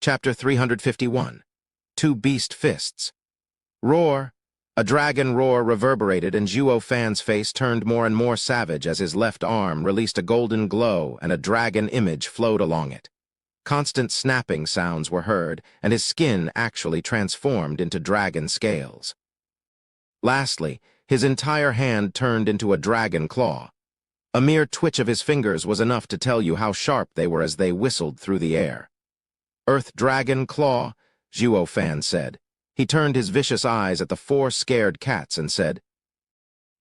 Chapter 351. Two Beast Fists. Roar! A dragon roar reverberated, and Zhuo Fan's face turned more and more savage as his left arm released a golden glow and a dragon image flowed along it. Constant snapping sounds were heard, and his skin actually transformed into dragon scales. Lastly, his entire hand turned into a dragon claw. A mere twitch of his fingers was enough to tell you how sharp they were as they whistled through the air. "Earth Dragon Claw," Zhuo Fan said. He turned his vicious eyes at the four scared cats and said,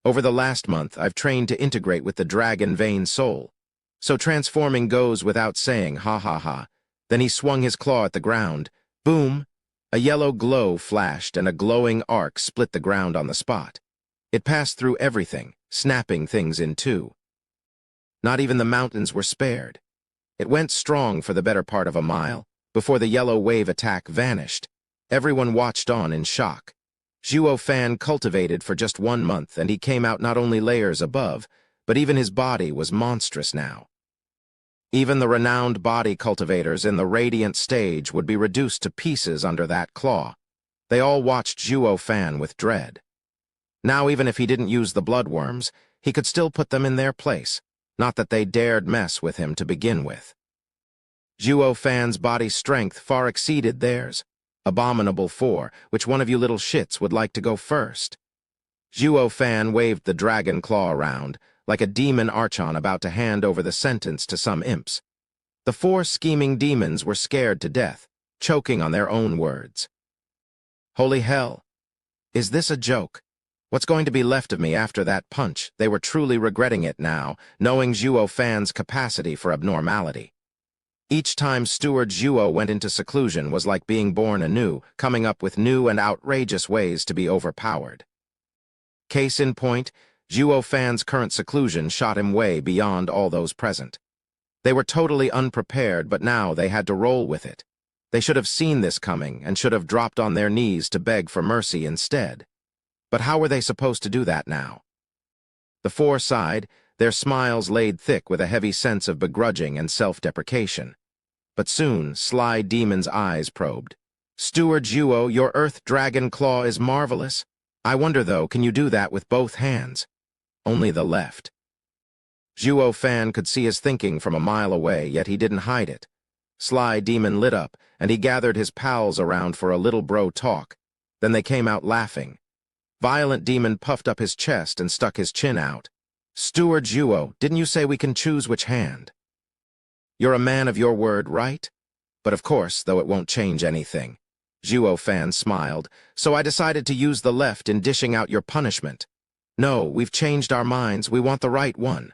"Over the last month, I've trained to integrate with the dragon vein soul. So transforming goes without saying, ha ha ha." Then he swung his claw at the ground. Boom! A yellow glow flashed and a glowing arc split the ground on the spot. It passed through everything, snapping things in two. Not even the mountains were spared. It went strong for the better part of a mile, before the yellow wave attack vanished. Everyone watched on in shock. Zhuo Fan cultivated for just 1 month, and he came out not only layers above, but even his body was monstrous now. Even the renowned body cultivators in the Radiant stage would be reduced to pieces under that claw. They all watched Zhuo Fan with dread. Now even if he didn't use the bloodworms, he could still put them in their place, not that they dared mess with him to begin with. Zhuo Fan's body strength far exceeded theirs. Abominable four, which one of you little shits would like to go first? Zhuo Fan waved the dragon claw around, like a demon archon about to hand over the sentence to some imps. The four scheming demons were scared to death, choking on their own words. Holy hell! Is this a joke? What's going to be left of me after that punch? They were truly regretting it now, knowing Zhuo Fan's capacity for abnormality. Each time Steward Zhuo went into seclusion was like being born anew, coming up with new and outrageous ways to be overpowered. Case in point, Zhuo Fan's current seclusion shot him way beyond all those present. They were totally unprepared, but now they had to roll with it. They should have seen this coming and should have dropped on their knees to beg for mercy instead. But how were they supposed to do that now? The four sighed, their smiles laid thick with a heavy sense of begrudging and self-deprecation. But soon, Sly Demon's eyes probed. "Steward Zhuo, your Earth Dragon Claw is marvelous. I wonder, though, can you do that with both hands?" "Only the left." Zhuo Fan could see his thinking from a mile away, yet he didn't hide it. Sly Demon lit up, and he gathered his pals around for a little bro talk. Then they came out laughing. Violent Demon puffed up his chest and stuck his chin out. "Steward Zhuo, didn't you say we can choose which hand?" "You're a man of your word, right? But of course, though it won't change anything." Zhuo Fan smiled. "So I decided to use the left in dishing out your punishment." "No, we've changed our minds. We want the right one."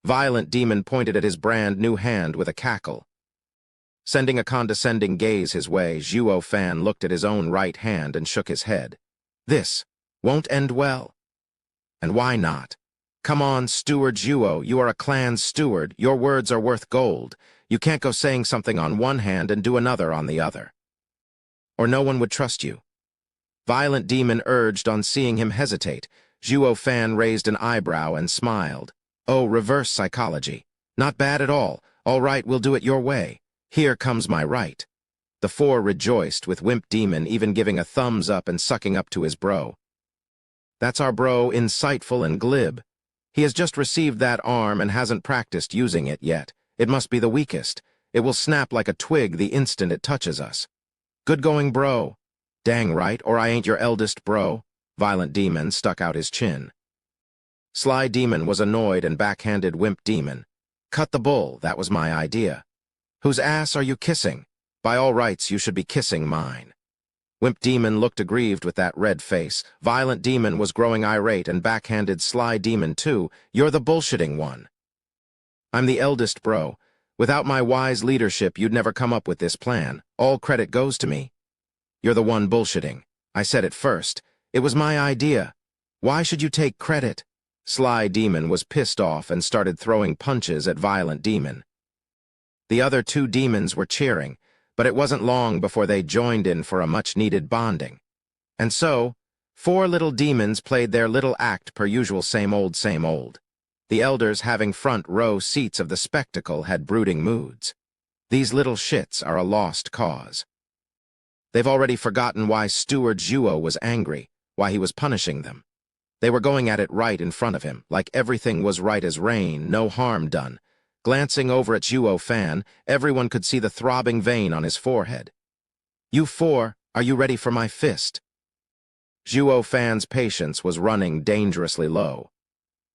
Violent Demon pointed at his brand new hand with a cackle. Sending a condescending gaze his way, Zhuo Fan looked at his own right hand and shook his head. "This won't end well." "And why not? Come on, Steward Zhuo, you are a clan steward. Your words are worth gold. You can't go saying something on one hand and do another on the other. Or no one would trust you." Violent Demon urged on seeing him hesitate. Zhuo Fan raised an eyebrow and smiled. "Oh, reverse psychology. Not bad at all. All right, we'll do it your way. Here comes my right." The four rejoiced, with Wimp Demon even giving a thumbs up and sucking up to his bro. "That's our bro, insightful and glib. He has just received that arm and hasn't practiced using it yet. It must be the weakest. It will snap like a twig the instant it touches us. Good going, bro." "Dang right, or I ain't your eldest bro." Violent Demon stuck out his chin. Sly Demon was annoyed and backhanded Wimp Demon. "Cut the bull, that was my idea. Whose ass are you kissing? By all rights, you should be kissing mine." Wimp Demon looked aggrieved with that red face. Violent Demon was growing irate and backhanded Sly Demon too. "You're the bullshitting one." "I'm the eldest bro. Without my wise leadership, you'd never come up with this plan. All credit goes to me." "You're the one bullshitting. I said it first. It was my idea. Why should you take credit?" Sly Demon was pissed off and started throwing punches at Violent Demon. The other two demons were cheering, but it wasn't long before they joined in for a much-needed bonding. And so, four little demons played their little act per usual, same old, same old. The elders having front row seats of the spectacle had brooding moods. These little shits are a lost cause. They've already forgotten why Steward Zhuo was angry, why he was punishing them. They were going at it right in front of him, like everything was right as rain, no harm done. Glancing over at Zhuo Fan, everyone could see the throbbing vein on his forehead. "You four, are you ready for my fist?" Zhuo Fan's patience was running dangerously low.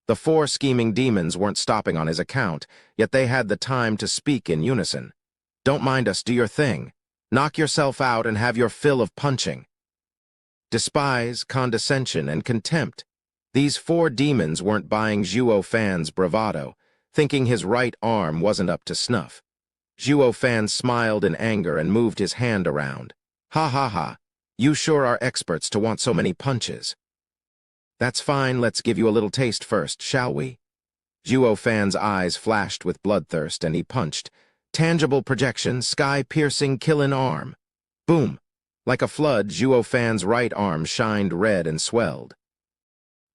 The four scheming demons weren't stopping on his account, yet they had the time to speak in unison. "Don't mind us, do your thing. Knock yourself out and have your fill of punching." Despise, condescension, and contempt. These four demons weren't buying Zhuo Fan's bravado, thinking his right arm wasn't up to snuff. Zhuo Fan smiled in anger and moved his hand around. "Ha ha ha, you sure are experts to want so many punches." "That's fine, let's give you a little taste first, shall we?" Zhuo Fan's eyes flashed with bloodthirst and he punched. Tangible projection, sky-piercing, killin' arm. Boom! Like a flood, Zhuo Fan's right arm shined red and swelled.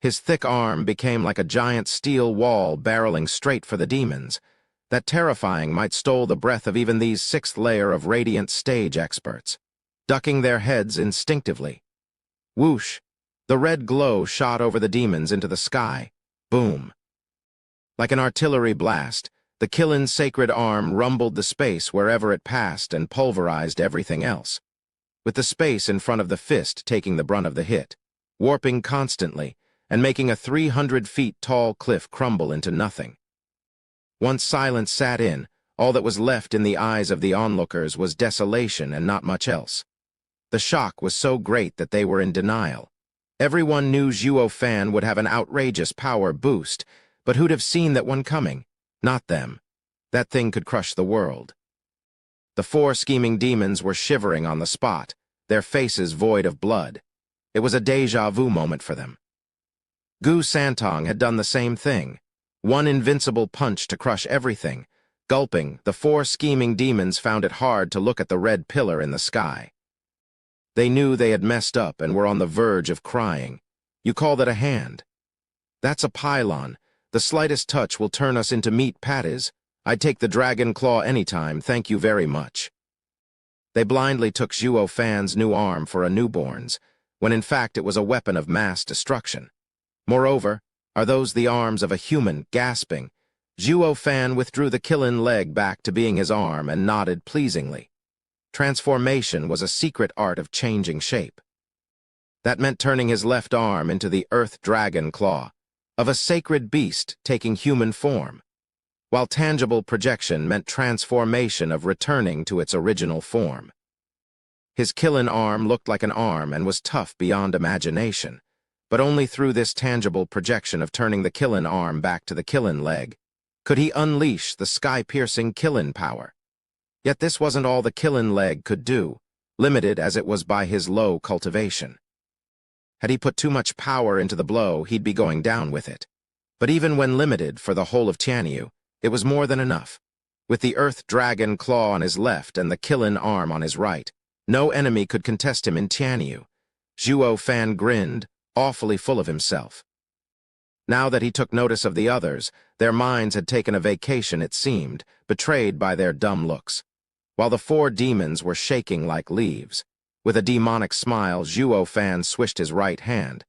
His thick arm became like a giant steel wall barreling straight for the demons. That terrifying might stole the breath of even these sixth layer of radiant stage experts, ducking their heads instinctively. Whoosh! The red glow shot over the demons into the sky. Boom! Like an artillery blast, the Killin's sacred arm rumbled the space wherever it passed and pulverized everything else, with the space in front of the fist taking the brunt of the hit, warping constantly and making a 300 feet tall cliff crumble into nothing. Once silence sat in, all that was left in the eyes of the onlookers was desolation and not much else. The shock was so great that they were in denial. Everyone knew Zhuo Fan would have an outrageous power boost, but who'd have seen that one coming? Not them. That thing could crush the world. The four scheming demons were shivering on the spot, their faces void of blood. It was a déjà vu moment for them. Gu Santong had done the same thing. One invincible punch to crush everything. Gulping, the four scheming demons found it hard to look at the red pillar in the sky. They knew they had messed up and were on the verge of crying. You call that a hand? That's a pylon. The slightest touch will turn us into meat patties. I'd take the dragon claw anytime, thank you very much. They blindly took Zhuo Fan's new arm for a newborn's, when in fact it was a weapon of mass destruction. Moreover, are those the arms of a human? Gasping, Zhuo Fan withdrew the Killin leg back to being his arm and nodded pleasingly. Transformation was a secret art of changing shape. That meant turning his left arm into the Earth Dragon Claw, of a sacred beast taking human form, while tangible projection meant transformation of returning to its original form. His Killin arm looked like an arm and was tough beyond imagination, but only through this tangible projection of turning the Killin arm back to the Killin leg could he unleash the sky-piercing Killin power. Yet this wasn't all the Killin leg could do, limited as it was by his low cultivation. Had he put too much power into the blow, he'd be going down with it. But even when limited for the whole of Tianyu, it was more than enough. With the Earth Dragon Claw on his left and the Killin arm on his right, no enemy could contest him in Tianyu. Zhuo Fan grinned, awfully full of himself. Now that he took notice of the others, their minds had taken a vacation, it seemed, betrayed by their dumb looks. While the four demons were shaking like leaves, with a demonic smile, Zhuo Fan swished his right hand.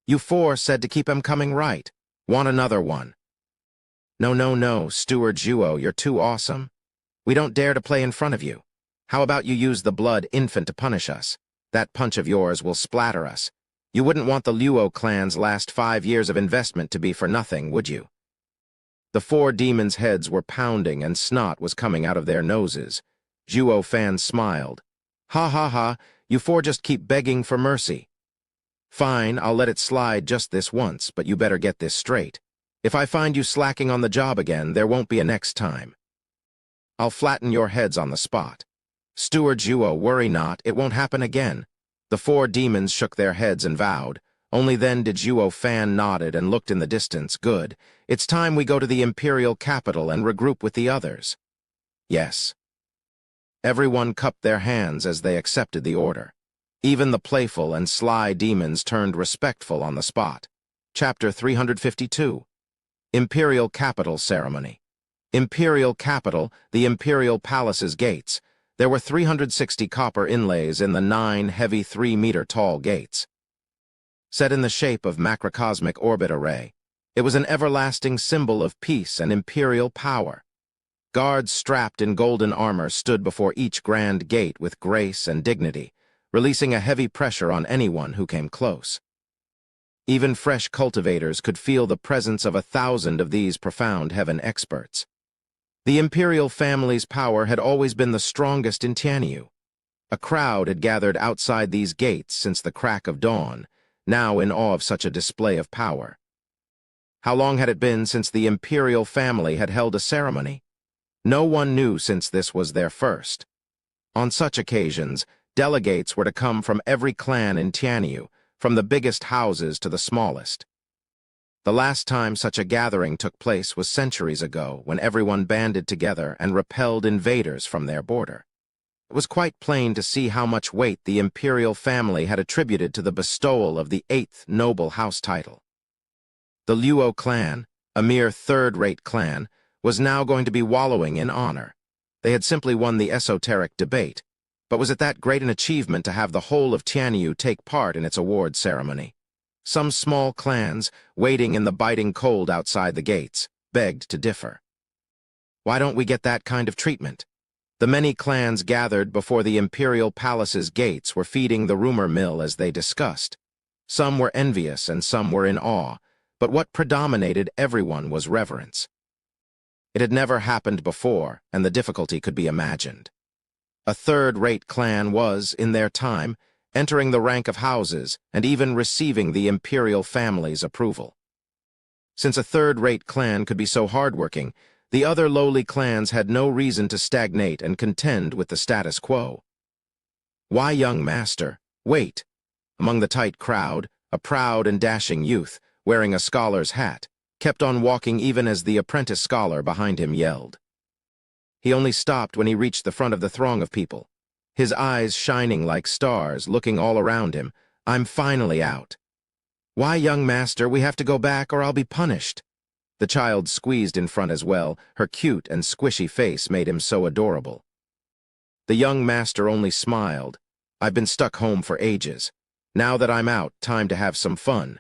"You four said to keep him coming right. Want another one?" "No, no, no, Steward Zhuo, you're too awesome. We don't dare to play in front of you. How about you use the blood infant to punish us? That punch of yours will splatter us. You wouldn't want the Luo clan's last 5 years of investment to be for nothing, would you?" The four demons' heads were pounding and snot was coming out of their noses. Zhuo Fan smiled. "Ha ha ha, you four just keep begging for mercy. Fine, I'll let it slide just this once, but you better get this straight. If I find you slacking on the job again, there won't be a next time. I'll flatten your heads on the spot. Steward Zhuo, worry not, it won't happen again." The four demons shook their heads and vowed. Only then did Zhuo Fan nodded and looked in the distance. "Good. It's time we go to the imperial capital and regroup with the others." "Yes." Everyone cupped their hands as they accepted the order. Even the playful and sly demons turned respectful on the spot. Chapter 352. Imperial Capital Ceremony. Imperial capital, the Imperial Palace's gates. There were 360 copper inlays in the 9 heavy 3-meter-tall gates. Set in the shape of macrocosmic orbit array, it was an everlasting symbol of peace and imperial power. Guards strapped in golden armor stood before each grand gate with grace and dignity, releasing a heavy pressure on anyone who came close. Even fresh cultivators could feel the presence of 1,000 of these profound heaven experts. The imperial family's power had always been the strongest in Tianyu. A crowd had gathered outside these gates since the crack of dawn, now in awe of such a display of power. How long had it been since the imperial family had held a ceremony? No one knew, since this was their first. On such occasions, delegates were to come from every clan in Tianyu, from the biggest houses to the smallest. The last time such a gathering took place was centuries ago, when everyone banded together and repelled invaders from their border. It was quite plain to see how much weight the imperial family had attributed to the bestowal of the 8th noble house title. The Luo clan, a mere third-rate clan, was now going to be wallowing in honor. They had simply won the esoteric debate, but was it that great an achievement to have the whole of Tianyu take part in its award ceremony? Some small clans, waiting in the biting cold outside the gates, begged to differ. Why don't we get that kind of treatment? The many clans gathered before the imperial palace's gates were feeding the rumor mill as they discussed. Some were envious and some were in awe, but what predominated everyone was reverence. It had never happened before, and the difficulty could be imagined. A third-rate clan was, in their time, entering the rank of houses and even receiving the imperial family's approval. Since a third-rate clan could be so hardworking, the other lowly clans had no reason to stagnate and contend with the status quo. Why, young master, wait. Among the tight crowd, a proud and dashing youth, wearing a scholar's hat, kept on walking even as the apprentice scholar behind him yelled. He only stopped when he reached the front of the throng of people, his eyes shining like stars, looking all around him. I'm finally out. Why, young master, we have to go back or I'll be punished. The child squeezed in front as well. Her cute and squishy face made him so adorable. The young master only smiled. I've been stuck home for ages. Now that I'm out, time to have some fun.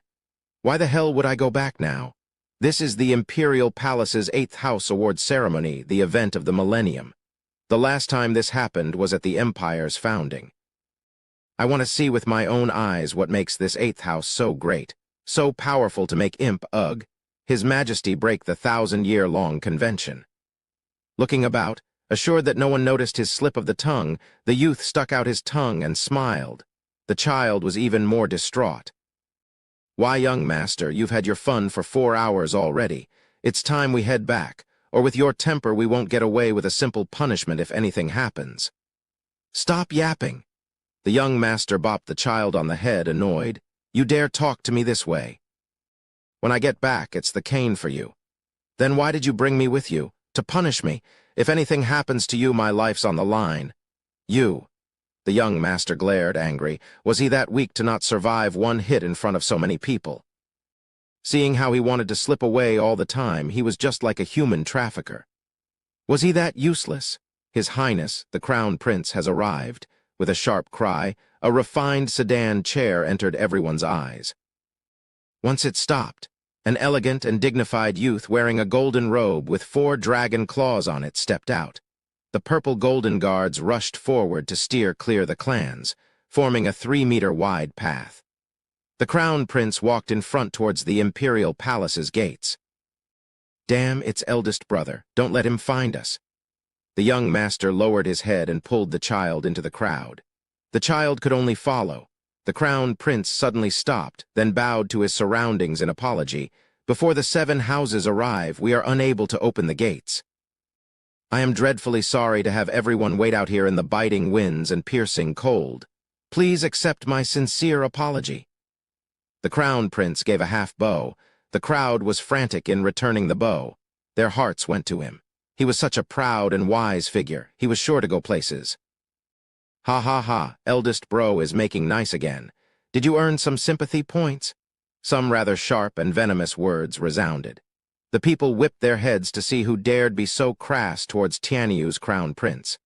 Why the hell would I go back now? This is the Imperial Palace's 8th House Award ceremony, the event of the millennium. The last time this happened was at the Empire's founding. I want to see with my own eyes what makes this 8th house so great, so powerful to make His Majesty break the 1,000-year-long convention. Looking about, assured that no one noticed his slip of the tongue, the youth stuck out his tongue and smiled. The child was even more distraught. Why, young master, you've had your fun for 4 hours already. It's time we head back, or with your temper we won't get away with a simple punishment if anything happens. Stop yapping. The young master bopped the child on the head, annoyed. You dare talk to me this way? When I get back, it's the cane for you. Then why did you bring me with you? To punish me. If anything happens to you, my life's on the line. You. The young master glared, angry. Was he that weak to not survive one hit in front of so many people? Seeing how he wanted to slip away all the time, he was just like a human trafficker. Was he that useless? His Highness, the Crown Prince, has arrived. With a sharp cry, a refined sedan chair entered everyone's eyes. Once it stopped, an elegant and dignified youth wearing a golden robe with 4 dragon claws on it stepped out. The purple golden guards rushed forward to steer clear the clans, forming a 3-meter-wide path. The Crown Prince walked in front towards the Imperial Palace's gates. Damn, it's eldest brother. Don't let him find us. The young master lowered his head and pulled the child into the crowd. The child could only follow. The Crown Prince suddenly stopped, then bowed to his surroundings in apology. Before the 7 houses arrive, we are unable to open the gates. I am dreadfully sorry to have everyone wait out here in the biting winds and piercing cold. Please accept my sincere apology. The Crown Prince gave a half bow. The crowd was frantic in returning the bow. Their hearts went to him. He was such a proud and wise figure. He was sure to go places. Ha ha ha, eldest bro is making nice again. Did you earn some sympathy points? Some rather sharp and venomous words resounded. The people whipped their heads to see who dared be so crass towards Tianyu's crown prince.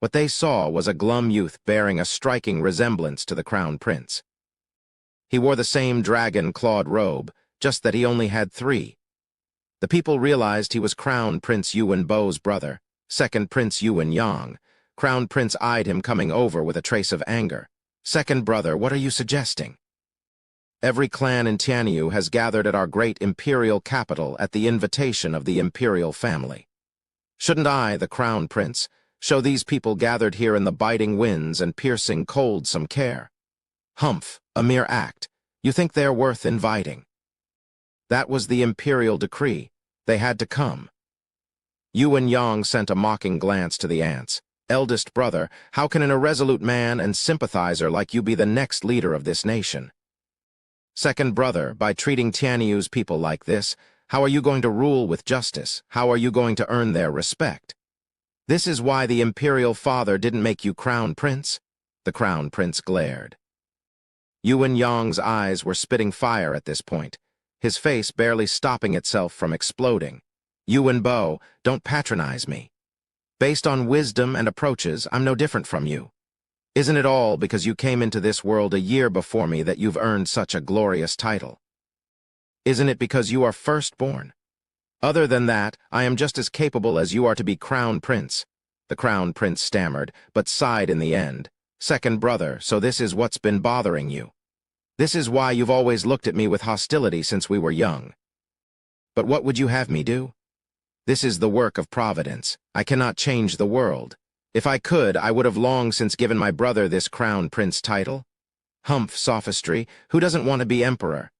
What they saw was a glum youth bearing a striking resemblance to the crown prince. He wore the same dragon-clawed robe, just that he only had 3. The people realized he was Crown Prince Yuan Bo's brother, second Prince Yuan Yang. Crown Prince eyed him coming over with a trace of anger. "Second brother, what are you suggesting?" "Every clan in Tianyu has gathered at our great imperial capital at the invitation of the imperial family. Shouldn't I, the Crown Prince, show these people gathered here in the biting winds and piercing cold some care? Humph, a mere act. You think they're worth inviting?" That was the imperial decree. They had to come. Yuan Yang sent a mocking glance to the ants. "Eldest brother, how can an irresolute man and sympathizer like you be the next leader of this nation? Second brother, by treating Tianyu's people like this, how are you going to rule with justice? How are you going to earn their respect? This is why the imperial father didn't make you crown prince?" The crown prince glared. Yuan Yang's eyes were spitting fire at this point, his face barely stopping itself from exploding. "Yuan Bo, don't patronize me. Based on wisdom and approaches, I'm no different from you. Isn't it all because you came into this world a year before me that you've earned such a glorious title? Isn't it because you are firstborn? Other than that, I am just as capable as you are to be crown prince." The crown prince stammered, but sighed in the end. "Second brother, so this is what's been bothering you. This is why you've always looked at me with hostility since we were young. But what would you have me do? This is the work of Providence. I cannot change the world. If I could, I would have long since given my brother this crown prince title. Humph, sophistry, who doesn't want to be emperor?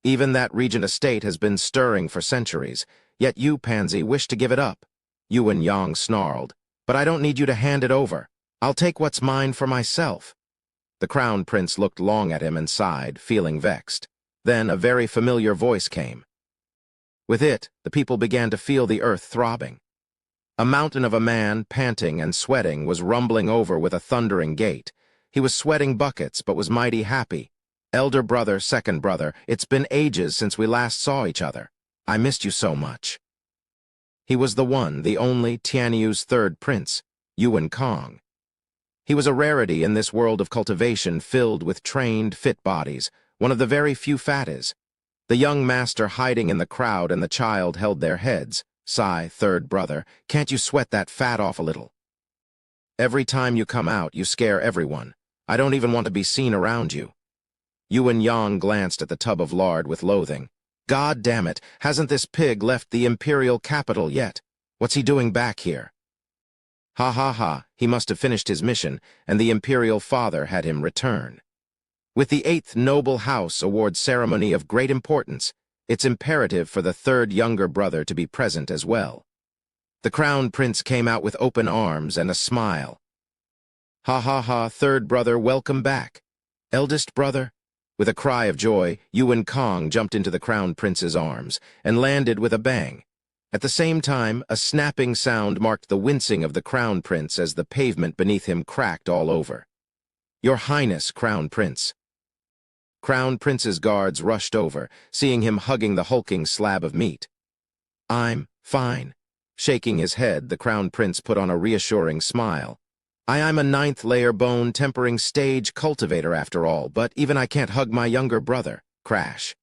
Even that regent estate has been stirring for centuries, yet you, pansy, wish to give it up." Yuan Yang snarled. "But I don't need you to hand it over. I'll take what's mine for myself." The crown prince looked long at him and sighed, feeling vexed. Then a very familiar voice came. With it, the people began to feel the earth throbbing. A mountain of a man, panting and sweating, was rumbling over with a thundering gait. He was sweating buckets, but was mighty happy. "Elder brother, second brother, it's been ages since we last saw each other. I missed you so much." He was the one, the only, Tianyu's third prince, Yuan Kong. He was a rarity in this world of cultivation filled with trained, fit bodies, one of the very few fatties. The young master hiding in the crowd and the child held their heads. "Sigh, third brother, can't you sweat that fat off a little? Every time you come out, you scare everyone. I don't even want to be seen around you." Yuan Yang glanced at the tub of lard with loathing. "God damn it, hasn't this pig left the imperial capital yet? What's he doing back here?" Ha ha ha, he must have finished his mission, and the imperial father had him return. With the 8th Noble House award ceremony of great importance, it's imperative for the third younger brother to be present as well. The crown prince came out with open arms and a smile. "Ha ha ha, third brother, welcome back. Eldest brother?" With a cry of joy, Yuan Kong jumped into the crown prince's arms and landed with a bang. At the same time, a snapping sound marked the wincing of the crown prince as the pavement beneath him cracked all over. "Your Highness, Crown Prince." Crown Prince's guards rushed over, seeing him hugging the hulking slab of meat. "I'm fine." Shaking his head, the Crown Prince put on a reassuring smile. I'm a 9th-layer bone-tempering stage cultivator after all, but even I can't hug my younger brother." Crash.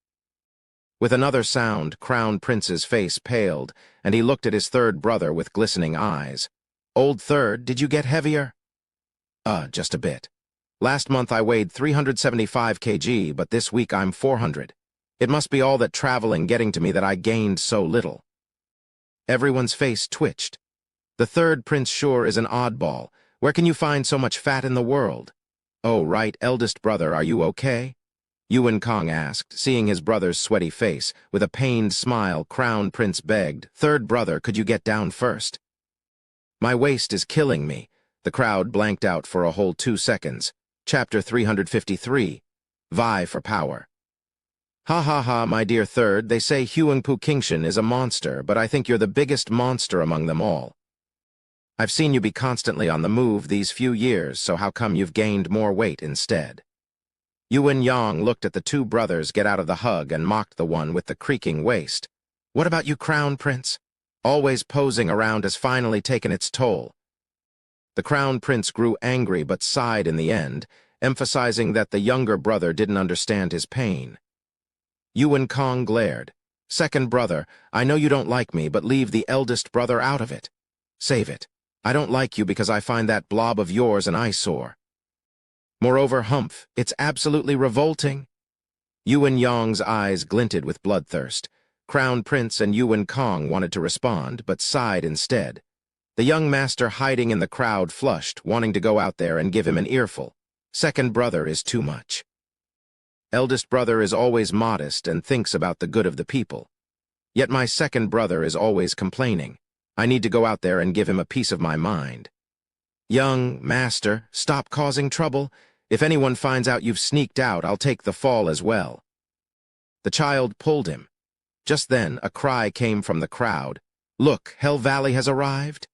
With another sound, Crown Prince's face paled, and he looked at his third brother with glistening eyes. "Old third, did you get heavier?" Just a bit. Last month I weighed 375 kg, but this week I'm 400. It must be all that traveling getting to me that I gained so little." Everyone's face twitched. "The third prince sure is an oddball. Where can you find so much fat in the world?" "Oh, right, eldest brother, are you okay?" Yuan Kong asked, seeing his brother's sweaty face. With a pained smile, Crown Prince begged, "Third brother, could you get down first?" "My waist is killing me." The crowd blanked out for a whole 2 seconds. Chapter 353, Vie for Power. "Ha ha ha, my dear third, they say Huangpu Kingshan is a monster, but I think you're the biggest monster among them all. I've seen you be constantly on the move these few years, so how come you've gained more weight instead?" Yuan Yang looked at the 2 brothers get out of the hug and mocked the one with the creaking waist. What about you, Crown Prince? Always posing around has finally taken its toll. The Crown Prince grew angry but sighed in the end, emphasizing that the younger brother didn't understand his pain. Yuan Kong glared. Second brother, I know you don't like me, but leave the eldest brother out of it. Save it. I don't like you because I find that blob of yours an eyesore. Moreover, Humph, it's absolutely revolting. Yuan Yong's eyes glinted with bloodthirst. Crown Prince and Yuan Kong wanted to respond, but sighed instead. The young master hiding in the crowd flushed, wanting to go out there and give him an earful. Second brother is too much. Eldest brother is always modest and thinks about the good of the people. Yet my second brother is always complaining. I need to go out there and give him a piece of my mind. Young master, stop causing trouble. If anyone finds out you've sneaked out, I'll take the fall as well. The child pulled him. Just then, a cry came from the crowd. Look, Hell Valley has arrived.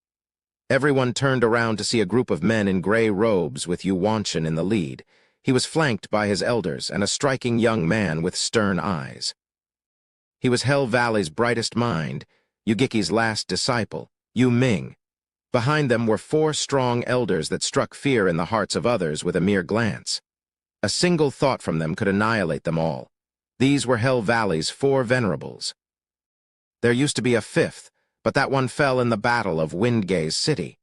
Everyone turned around to see a group of men in gray robes with Yuanshan in the lead. He was flanked by his elders and a striking young man with stern eyes. He was Hell Valley's brightest mind, Yugiki's last disciple, Yu Ming. Behind them were 4 strong elders that struck fear in the hearts of others with a mere glance. A single thought from them could annihilate them all. These were Hell Valley's 4 venerables. There used to be a 5th, but that one fell in the battle of Windgaze City.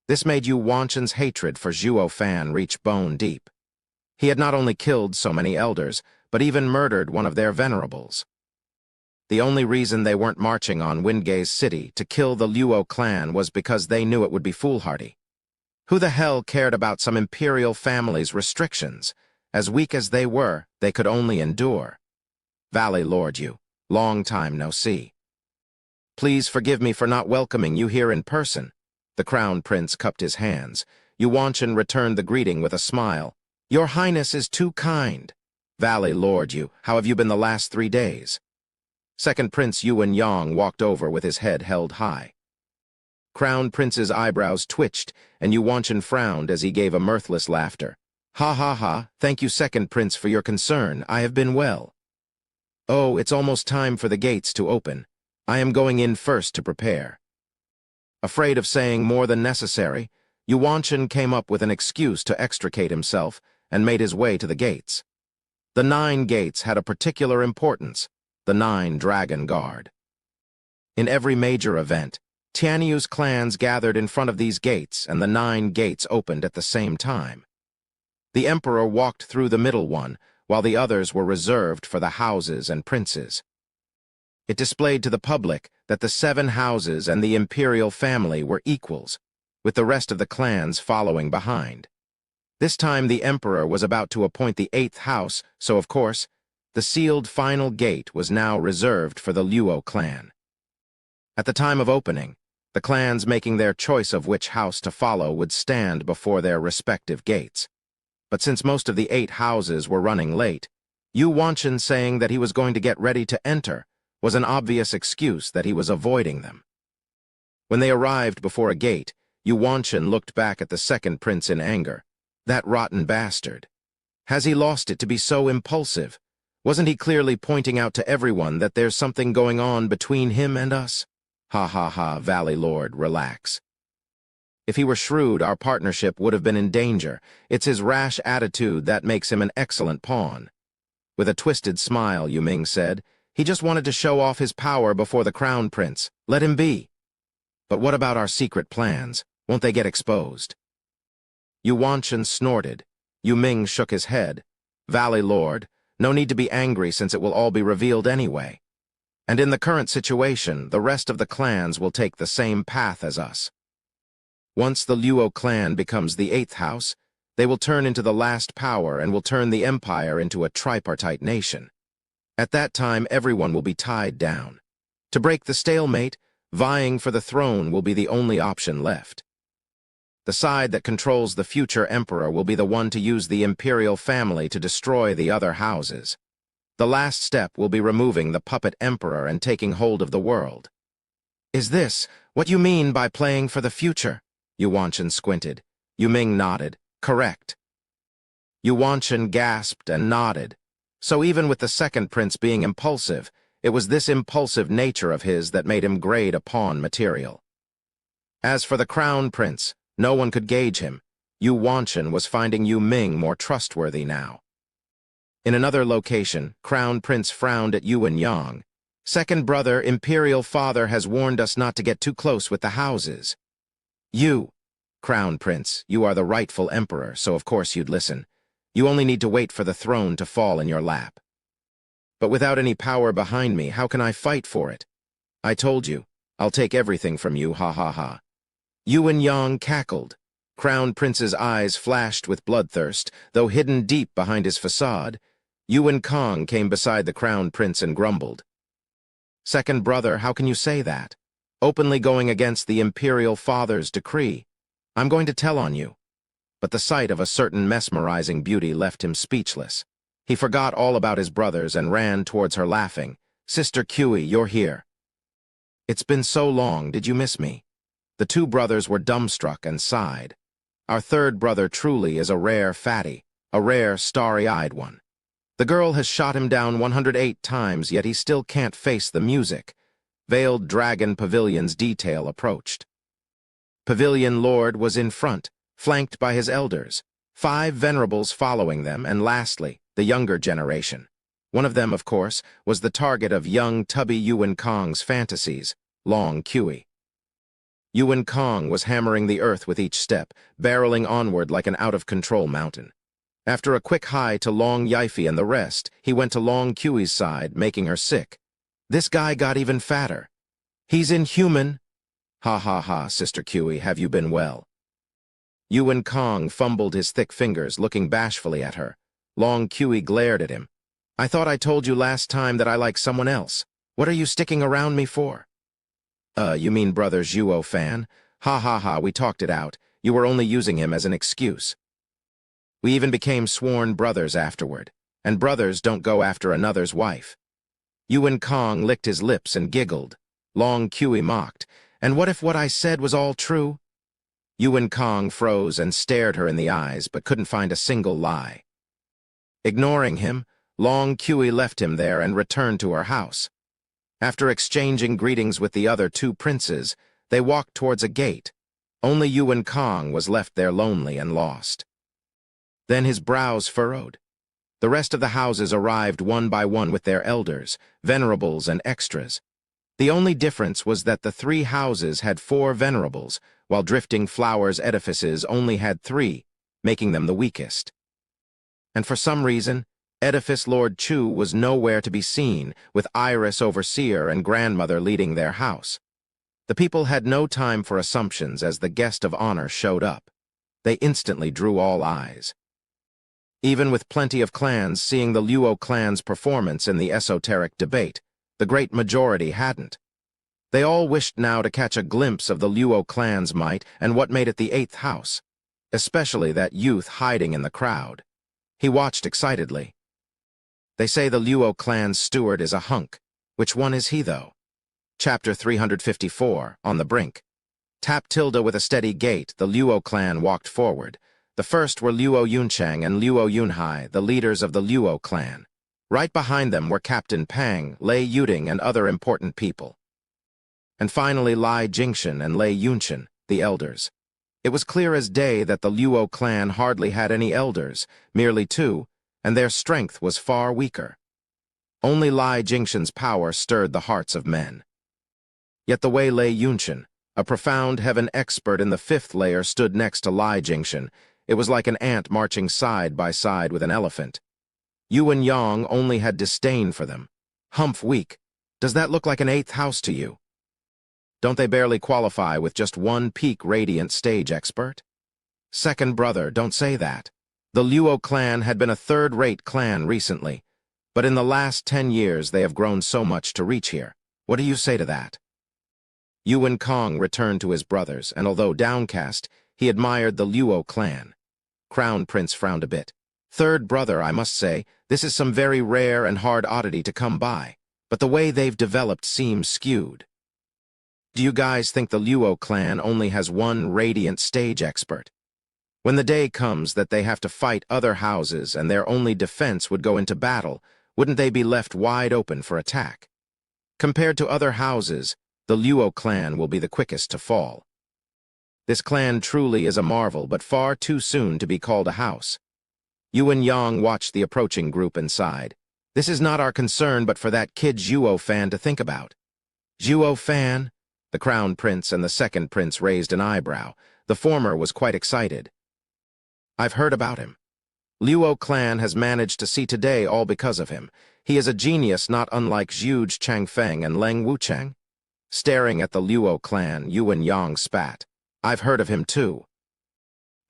This made Yuanshan's hatred for Zhuo Fan reach bone deep. He had not only killed so many elders, but even murdered one of their venerables. The only reason they weren't marching on Windgaze City to kill the Luo clan was because they knew it would be foolhardy. Who the hell cared about some imperial family's restrictions? As weak as they were, they could only endure. Valley Lord Yu, long time no see. Please forgive me for not welcoming you here in person. The Crown Prince cupped his hands. Yuanshan returned the greeting with a smile. Your Highness is too kind. Valley Lord Yu, how have you been the last 3 days? Second Prince Yuan Yang walked over with his head held high. Crown Prince's eyebrows twitched, and Yuanshan frowned as he gave a mirthless laughter. Ha ha ha, thank you Second Prince for your concern, I have been well. Oh, it's almost time for the gates to open. I am going in first to prepare. Afraid of saying more than necessary, Yuanshan came up with an excuse to extricate himself and made his way to the gates. The 9 gates had a particular importance, the 9 Dragon Guard. In every major event, Tianyu's clans gathered in front of these gates and the 9 gates opened at the same time. The emperor walked through the middle one, while the others were reserved for the houses and princes. It displayed to the public that the 7 houses and the imperial family were equals, with the rest of the clans following behind. This time the emperor was about to appoint the 8th house, so of course, the sealed final gate was now reserved for the Luo clan. At the time of opening, the clans making their choice of which house to follow would stand before their respective gates. But since most of the 8 houses were running late, Yuanshan saying that he was going to get ready to enter was an obvious excuse that he was avoiding them. When they arrived before a gate, Yuanshan looked back at the Second Prince in anger. That rotten bastard. Has he lost it to be so impulsive? Wasn't he clearly pointing out to everyone that there's something going on between him and us? Ha ha ha, Valley Lord, relax. If he were shrewd, our partnership would have been in danger. It's his rash attitude that makes him an excellent pawn. With a twisted smile, Yu Ming said, he just wanted to show off his power before the Crown Prince. Let him be. But what about our secret plans? Won't they get exposed? Yuanshan snorted. Yu Ming shook his head. Valley Lord, no need to be angry since it will all be revealed anyway. And in the current situation, the rest of the clans will take the same path as us. Once the Luo clan becomes the 8th house, they will turn into the last power and will turn the empire into a tripartite nation. At that time, everyone will be tied down. To break the stalemate, vying for the throne will be the only option left. The side that controls the future emperor will be the one to use the imperial family to destroy the other houses. The last step will be removing the puppet emperor and taking hold of the world. Is this what you mean by playing for the future? Yuanshan squinted. Yu Ming nodded. Correct. Yuanshan gasped and nodded. So even with the Second Prince being impulsive, It was this impulsive nature of his that made him grade a pawn material. As for the Crown Prince, no one could gauge him. Yu Wanchen was finding Yu Ming more trustworthy now. In another location, Crown Prince frowned at Yuan Yang. Second brother, Imperial Father has warned us not to get too close with the houses. You, Crown Prince, you are the rightful emperor, so of course you'd listen. You only need to wait for the throne to fall in your lap. But without any power behind me, how can I fight for it? I told you, I'll take everything from you, ha ha ha. Yuan Yang cackled. Crown Prince's eyes flashed with bloodthirst, though hidden deep behind his facade. Yuan Kong came beside the Crown Prince and grumbled. Second brother, how can you say that? Openly going against the Imperial Father's decree. I'm going to tell on you. But the sight of a certain mesmerizing beauty left him speechless. He forgot all about his brothers and ran towards her laughing. Sister Cui, you're here. It's been so long, did you miss me? The two brothers were dumbstruck and sighed. Our third brother truly is a rare fatty, a rare starry-eyed one. The girl has shot him down 108 times, yet he still can't face the music. Veiled Dragon Pavilion's detail approached. Pavilion Lord was in front, flanked by his elders, 5 venerables following them, and lastly, the younger generation. One of them, of course, was the target of young tubby Yuan Kong's fantasies, Long Cui. Yuan Kong was hammering the earth with each step, barreling onward like an out-of-control mountain. After a quick hi to Long Yifi and the rest, he went to Long Cui's side, making her sick. This guy got even fatter. He's inhuman. Ha ha ha, Sister Cui, have you been well? Yuan Kong fumbled his thick fingers, looking bashfully at her. Long Cui glared at him. I thought I told you last time that I like someone else. What are you sticking around me for? You mean Brother Zhuo Fan? Ha ha ha, we talked it out. You were only using him as an excuse. We even became sworn brothers afterward, and brothers don't go after another's wife. Yuan Kong licked his lips and giggled. Long Cui mocked. And what if what I said was all true? Yuan Kong froze and stared her in the eyes, but couldn't find a single lie. Ignoring him, Long Cui left him there and returned to her house. After exchanging greetings with the other 2 princes, they walked towards a gate. Only Yuan Kong was left there lonely and lost. Then his brows furrowed. The rest of the houses arrived one by one with their elders, venerables, and extras. The only difference was that the 3 houses had 4 venerables, while Drifting Flowers edifices only had 3, making them the weakest. And for some reason, Edifice Lord Chu was nowhere to be seen, with Iris Overseer and Grandmother leading their house. The people had no time for assumptions as the guest of honor showed up. They instantly drew all eyes. Even with plenty of clans seeing the Luo clan's performance in the esoteric debate, the great majority hadn't. They all wished now to catch a glimpse of the Luo clan's might and what made it the 8th house, especially that youth hiding in the crowd. He watched excitedly. They say the Luo clan's steward is a hunk. Which one is he, though? Chapter 354, On the Brink. Tap tilde with a steady gait, the Luo clan walked forward. The first were Luo Yunchang and Luo Yunhai, the leaders of the Luo clan. Right behind them were Captain Pang, Lei Yuding, and other important people. And finally Lai Jingshan and Lei Yunshan, the elders. It was clear as day that the Luo clan hardly had any elders, merely 2, and their strength was far weaker. Only Lai Jingshan's power stirred the hearts of men. Yet the way Lei Yunshan, a profound heaven expert in the 5th layer, stood next to Lai Jingshan, it was like an ant marching side by side with an elephant. Yuan Yang only had disdain for them. Humph weak. Does that look like an 8th house to you? Don't they barely qualify with just 1 peak radiant stage expert? Second brother, don't say that. The Luo clan had been a 3rd-rate clan recently, but in the last 10 years they have grown so much to reach here. What do you say to that? Yuan Kong returned to his brothers, and although downcast, he admired the Luo clan. Crown Prince frowned a bit. Third brother, I must say, this is some very rare and hard oddity to come by, but the way they've developed seems skewed. Do you guys think the Luo clan only has 1 radiant stage expert? When the day comes that they have to fight other houses and their only defense would go into battle, wouldn't they be left wide open for attack? Compared to other houses, the Luo clan will be the quickest to fall. This clan truly is a marvel, but far too soon to be called a house. Yuan Yang watched the approaching group and sighed. This is not our concern, but for that kid Zhuo Fan to think about. Zhuo Fan? The crown prince and the second prince raised an eyebrow. The former was quite excited. I've heard about him. Luo clan has managed to see today all because of him. He is a genius not unlike Zhu Changfeng and Leng Wucheng. Staring at the Luo clan, Yuan Yang spat. I've heard of him too.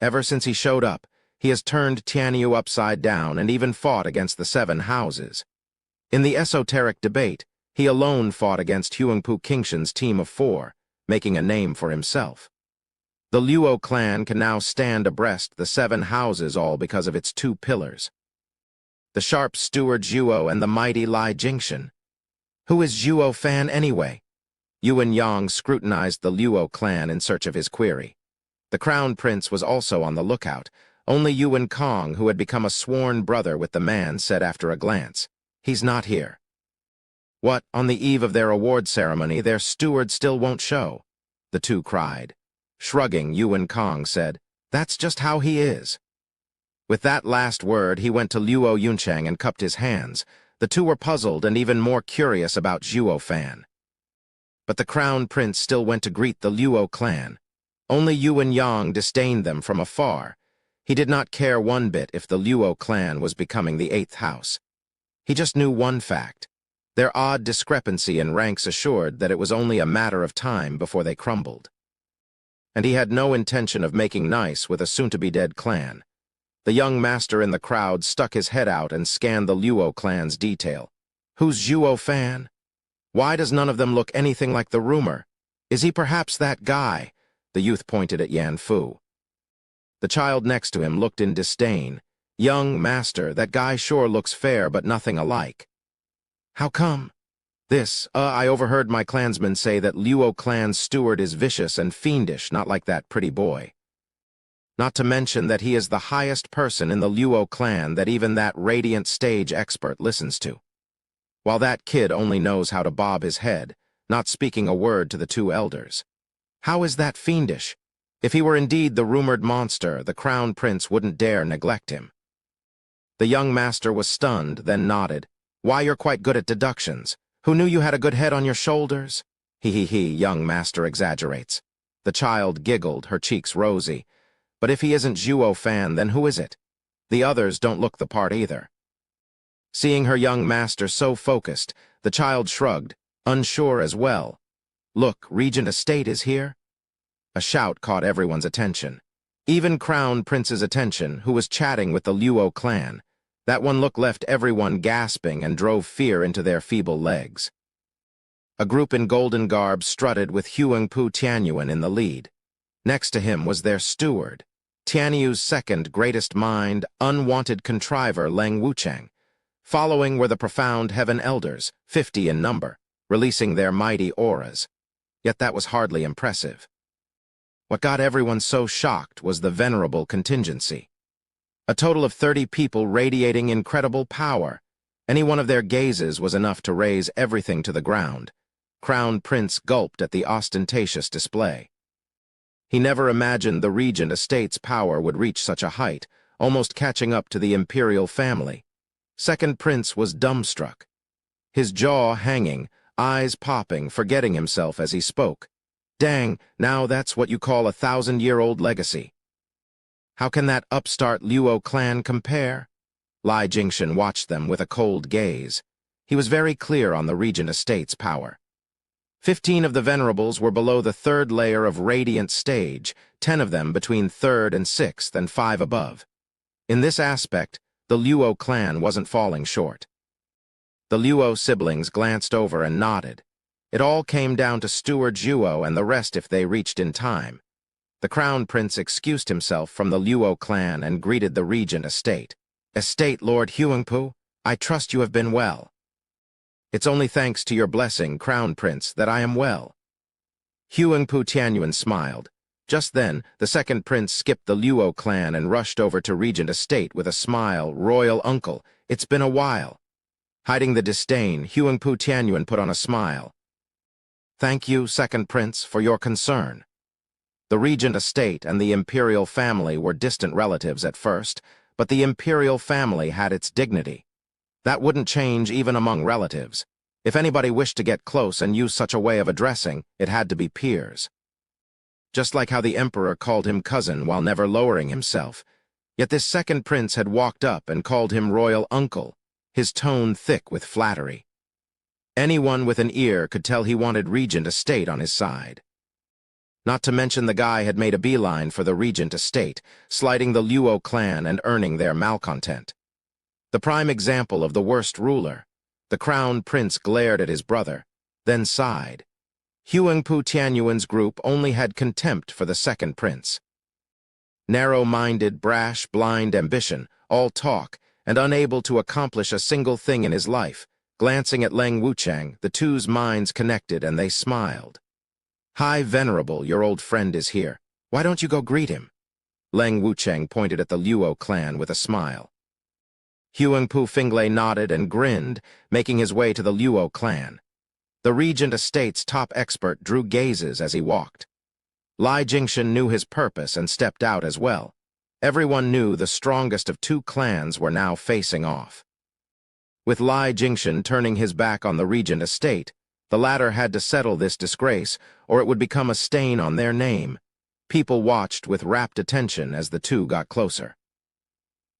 Ever since he showed up, he has turned Tianyu upside down and even fought against the 7 houses. In the esoteric debate, he alone fought against Huangpu Qingshan's team of 4, making a name for himself. The Luo clan can now stand abreast the 7 houses, all because of its 2 pillars. The sharp steward Zhuo and the mighty Lai Jingshan. Who is Zhuo Fan anyway? Yuan Yang scrutinized the Luo clan in search of his query. The crown prince was also on the lookout. Only Yuan Kong, who had become a sworn brother with the man, said after a glance, "He's not here." What, on the eve of their award ceremony, their steward still won't show? The 2 cried. Shrugging, Yuan Kong said, "That's just how he is." With that last word, he went to Luo Yuncheng and cupped his hands. The 2 were puzzled and even more curious about Zhuo Fan. But the crown prince still went to greet the Luo clan. Only Yuan Yang disdained them from afar. He did not care one bit if the Luo clan was becoming the 8th house. He just knew one fact. Their odd discrepancy in ranks assured that it was only a matter of time before they crumbled. And he had no intention of making nice with a soon-to-be-dead clan. The young master in the crowd stuck his head out and scanned the Luo clan's detail. Who's Zhuo Fan? Why does none of them look anything like the rumor? Is he perhaps that guy? The youth pointed at Yan Fu. The child next to him looked in disdain. Young master, that guy sure looks fair but nothing alike. How come? I overheard my clansmen say that Luo clan's steward is vicious and fiendish, not like that pretty boy. Not to mention that he is the highest person in the Luo clan that even that radiant stage expert listens to. While that kid only knows how to bob his head, not speaking a word to the 2 elders. How is that fiendish? If he were indeed the rumored monster, the crown prince wouldn't dare neglect him. The young master was stunned, then nodded. Why, you're quite good at deductions. Who knew you had a good head on your shoulders? He, young master exaggerates. The child giggled, her cheeks rosy. But if he isn't Zhuo Fan, then who is it? The others don't look the part either. Seeing her young master so focused, the child shrugged, unsure as well. Look, Regent Estate is here. A shout caught everyone's attention. Even Crown Prince's attention, who was chatting with the Luo clan. That one look left everyone gasping and drove fear into their feeble legs. A group in golden garb strutted with Huangpu Tianyuan in the lead. Next to him was their steward, Tianyu's second greatest mind, unwanted contriver Leng Wucheng. Following were the profound heaven elders, 50 in number, releasing their mighty auras. Yet that was hardly impressive. What got everyone so shocked was the venerable contingency. A total of 30 people radiating incredible power. Any one of their gazes was enough to raise everything to the ground. Crown Prince gulped at the ostentatious display. He never imagined the Regent Estate's power would reach such a height, almost catching up to the imperial family. Second Prince was dumbstruck. His jaw hanging, eyes popping, forgetting himself as he spoke. Dang, now that's what you call a 1,000-year-old legacy. How can that upstart Luo clan compare? Lai Jingshan watched them with a cold gaze. He was very clear on the Regent Estate's power. 15 of the venerables were below the 3rd layer of radiant stage, 10 of them between 3rd and 6th, and 5 above. In this aspect, the Luo clan wasn't falling short. The Luo siblings glanced over and nodded. It all came down to Steward Zhuo and the rest if they reached in time. The Crown Prince excused himself from the Luo clan and greeted the Regent Estate. Estate Lord Huangpu, I trust you have been well. It's only thanks to your blessing, Crown Prince, that I am well. Huangpu Tianyuan smiled. Just then, the second prince skipped the Luo clan and rushed over to Regent Estate with a smile. Royal uncle, it's been a while. Hiding the disdain, Huangpu Tianyuan put on a smile. Thank you, Second Prince, for your concern. The regent estate and the imperial family were distant relatives at first, but the imperial family had its dignity. That wouldn't change even among relatives. If anybody wished to get close and use such a way of addressing, it had to be peers. Just like how the emperor called him cousin while never lowering himself. Yet this second prince had walked up and called him royal uncle, his tone thick with flattery. Anyone with an ear could tell he wanted regent estate on his side. Not to mention the guy had made a beeline for the regent estate, slighting the Luo clan and earning their malcontent. The prime example of the worst ruler. The crown prince glared at his brother, then sighed. Huangpu Tianyuan's group only had contempt for the second prince. Narrow-minded, brash, blind ambition, all talk, and unable to accomplish a single thing in his life. Glancing at Leng Wuchang, the two's minds connected and they smiled. Hi, Venerable, your old friend is here. Why don't you go greet him? Leng Wuchang pointed at the Luo clan with a smile. Huangpu Finglay nodded and grinned, making his way to the Luo clan. The regent estate's top expert drew gazes as he walked. Lai Jingshan knew his purpose and stepped out as well. Everyone knew the strongest of two clans were now facing off. With Lai Jingshan turning his back on the regent estate, the latter had to settle this disgrace, or it would become a stain on their name. People watched with rapt attention as the two got closer.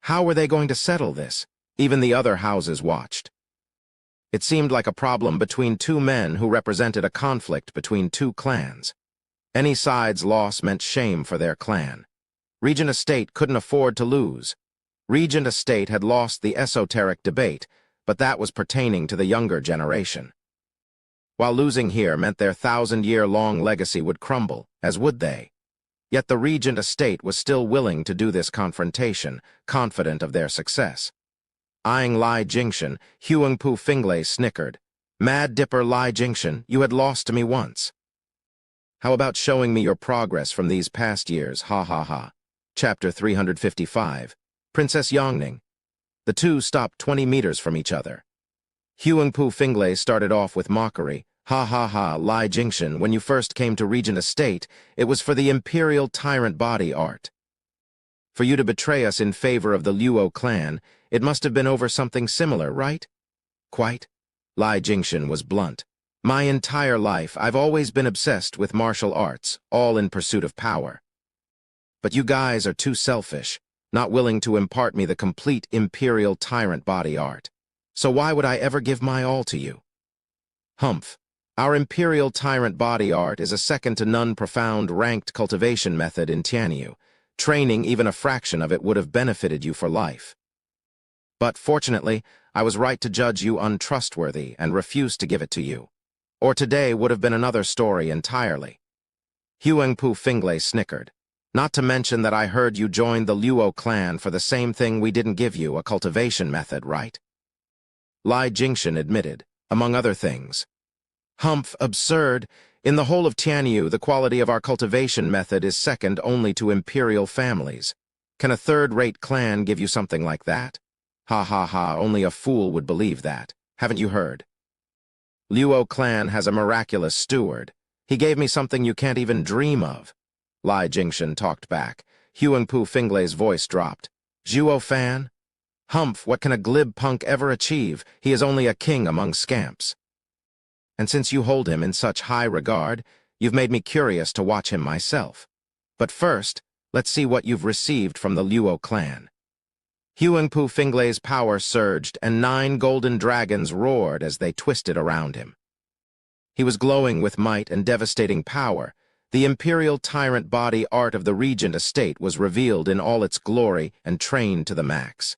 How were they going to settle this? Even the other houses watched. It seemed like a problem between two men who represented a conflict between two clans. Any side's loss meant shame for their clan. Regent Estate couldn't afford to lose. Regent Estate had lost the esoteric debate, but that was pertaining to the younger generation. While losing here meant their 1,000-year-long legacy would crumble, as would they. Yet the regent estate was still willing to do this confrontation, confident of their success. Eyeing Lai Jingshan, Huangpu Finglay snickered. Mad Dipper Lai Jingshan, you had lost to me once. How about showing me your progress from these past years, ha ha ha. Chapter 355. Princess Yongning. The two stopped 20 meters from each other. Huangpu Finglay started off with mockery. Ha ha ha, Lai Jingshan, when you first came to Regent Estate, it was for the imperial tyrant body art. For you to betray us in favor of the Luo clan, it must have been over something similar, right? Quite. Lai Jingshan was blunt. My entire life, I've always been obsessed with martial arts, all in pursuit of power. But you guys are too selfish, not willing to impart me the complete imperial tyrant body art. So why would I ever give my all to you? Humph. Our imperial tyrant body art is a second-to-none profound ranked cultivation method in Tianyu. Training even a fraction of it would have benefited you for life. But fortunately, I was right to judge you untrustworthy and refused to give it to you. Or today would have been another story entirely. Huangpu Finglay snickered. Not to mention that I heard you joined the Luo clan for the same thing we didn't give you, a cultivation method, right? Lai Jingshan admitted, among other things. Humph, absurd. In the whole of Tianyu, the quality of our cultivation method is second only to imperial families. Can a third-rate clan give you something like that? Ha ha ha, only a fool would believe that. Haven't you heard? Luo clan has a miraculous steward. He gave me something you can't even dream of. Lai Jingshan talked back. Huangpu Finglay's voice dropped. Zhuo fan? Humph, what can a glib punk ever achieve? He is only a king among scamps. And since you hold him in such high regard, you've made me curious to watch him myself. But first, let's see what you've received from the Luo clan. Huangpu Finglay's power surged, and 9 golden dragons roared as they twisted around him. He was glowing with might and devastating power. The imperial tyrant body art of the regent estate was revealed in all its glory and trained to the max.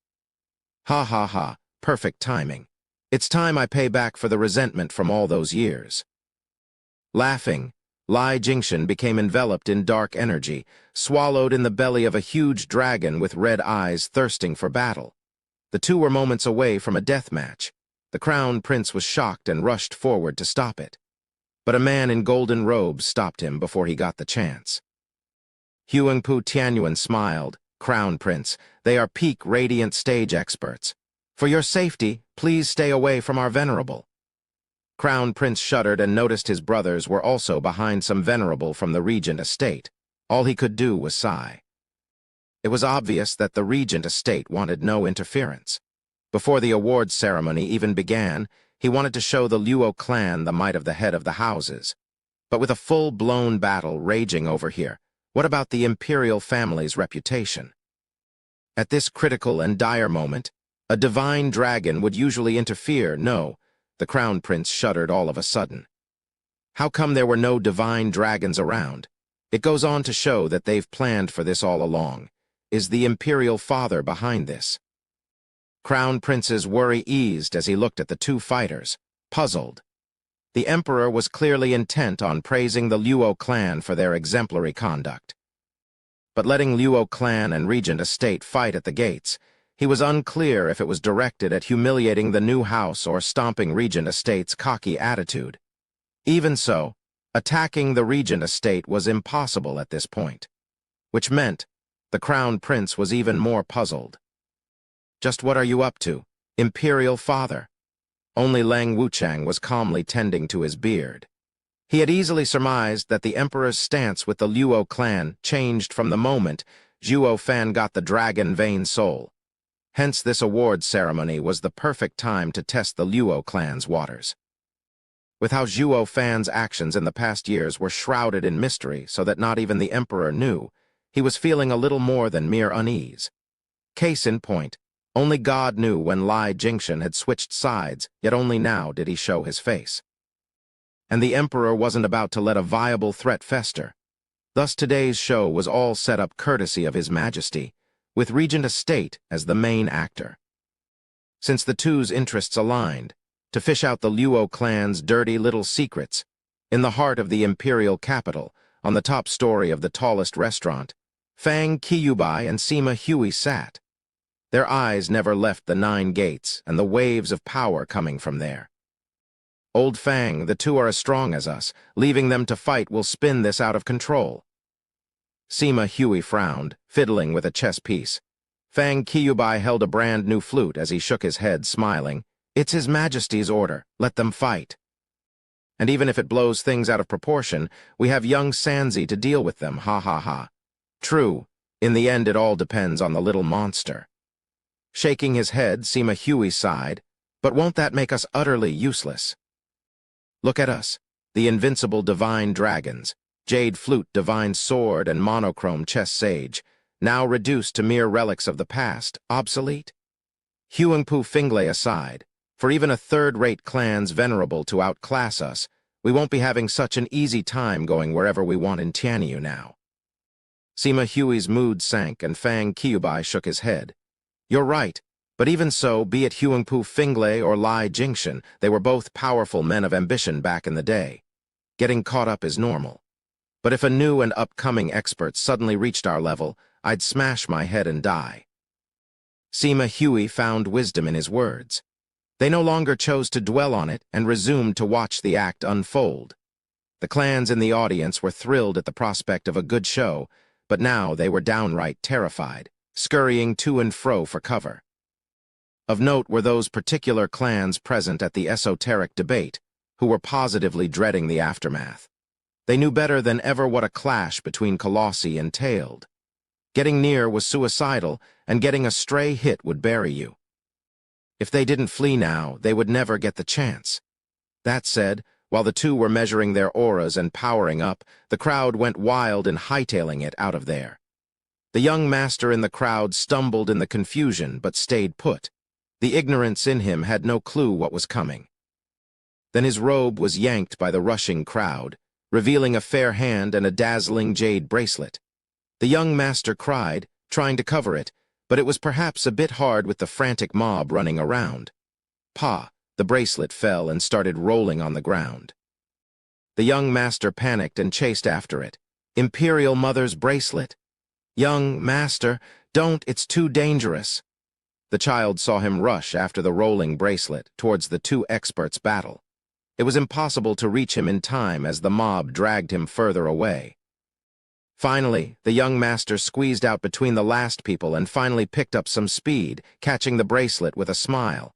Ha ha ha, perfect timing. It's time I pay back for the resentment from all those years. Laughing, Lai Jingshan became enveloped in dark energy, swallowed in the belly of a huge dragon with red eyes thirsting for battle. The two were moments away from a death match. The crown prince was shocked and rushed forward to stop it. But a man in golden robes stopped him before he got the chance. Huangpu Tianyuan smiled. Crown Prince, they are peak radiant stage experts. For your safety, Please stay away from our venerable." Crown Prince shuddered and noticed his brothers were also behind some venerable from the Regent estate. All he could do was sigh. It was obvious that the Regent estate wanted no interference. Before the awards ceremony even began, he wanted to show the Luo clan the might of the head of the houses. But with a full-blown battle raging over here, what about the imperial family's reputation? At this critical and dire moment, a divine dragon would usually interfere. No, the Crown Prince shuddered all of a sudden. How come there were no divine dragons around? It goes on to show that they've planned for this all along. Is the imperial father behind this? Crown Prince's worry eased as he looked at the two fighters, puzzled. The emperor was clearly intent on praising the Luo clan for their exemplary conduct. But letting Luo clan and Regent estate fight at the gates, he was unclear if it was directed at humiliating the new house or stomping Regent estate's cocky attitude. Even so, attacking the Regent estate was impossible at this point, which meant the Crown Prince was even more puzzled. Just what are you up to, imperial father? Only Lang Wuchang was calmly tending to his beard. He had easily surmised that the emperor's stance with the Luo clan changed from the moment Zhuo Fan got the dragon vein soul. Hence this awards ceremony was the perfect time to test the Luo clan's waters. With how Zhuo Fan's actions in the past years were shrouded in mystery so that not even the emperor knew, he was feeling a little more than mere unease. Case in point, only God knew when Lai Jingshan had switched sides, yet only now did he show his face. And the emperor wasn't about to let a viable threat fester. Thus today's show was all set up courtesy of His Majesty, with Regent Estate as the main actor. Since the two's interests aligned, to fish out the Luo clan's dirty little secrets, in the heart of the imperial capital, on the top story of the tallest restaurant, Fang Qiyubai and Sima Hui sat. Their eyes never left the 9 gates and the waves of power coming from there. "Old Fang, the two are as strong as us. Leaving them to fight will spin this out of control." Sima Hui frowned, fiddling with a chess piece. Fang Qiyubai held a brand new flute as he shook his head, smiling. "It's His Majesty's order. Let them fight. And even if it blows things out of proportion, we have young Sanzi to deal with them, ha ha ha." True, in the end it all depends on the little monster. Shaking his head, Sima Hui sighed, "But won't that make us utterly useless? Look at us, the invincible divine dragons, jade flute divine sword and monochrome chess sage, now reduced to mere relics of the past, obsolete? Huangpu Finglay aside, for even a third-rate clan's venerable to outclass us, we won't be having such an easy time going wherever we want in Tianyu now." Sima Hui's mood sank and Fang Qiyubai shook his head. "You're right, but even so, be it Huangpu Finglay or Lai Jingshan, they were both powerful men of ambition back in the day. Getting caught up is normal. But if a new and upcoming expert suddenly reached our level, I'd smash my head and die." Sima Hui found wisdom in his words. They no longer chose to dwell on it and resumed to watch the act unfold. The clans in the audience were thrilled at the prospect of a good show, but now they were downright terrified, scurrying to and fro for cover. Of note were those particular clans present at the esoteric debate, who were positively dreading the aftermath. They knew better than ever what a clash between colossi entailed. Getting near was suicidal, and getting a stray hit would bury you. If they didn't flee now, they would never get the chance. That said, while the two were measuring their auras and powering up, the crowd went wild in hightailing it out of there. The young master in the crowd stumbled in the confusion but stayed put. The ignorance in him had no clue what was coming. Then his robe was yanked by the rushing crowd, revealing a fair hand and a dazzling jade bracelet. The young master cried, trying to cover it, but it was perhaps a bit hard with the frantic mob running around. Pa! The bracelet fell and started rolling on the ground. The young master panicked and chased after it. Imperial Mother's bracelet! "Young master, don't, it's too dangerous." The child saw him rush after the rolling bracelet towards the two experts' battle. It was impossible to reach him in time as the mob dragged him further away. Finally, the young master squeezed out between the last people and finally picked up some speed, catching the bracelet with a smile.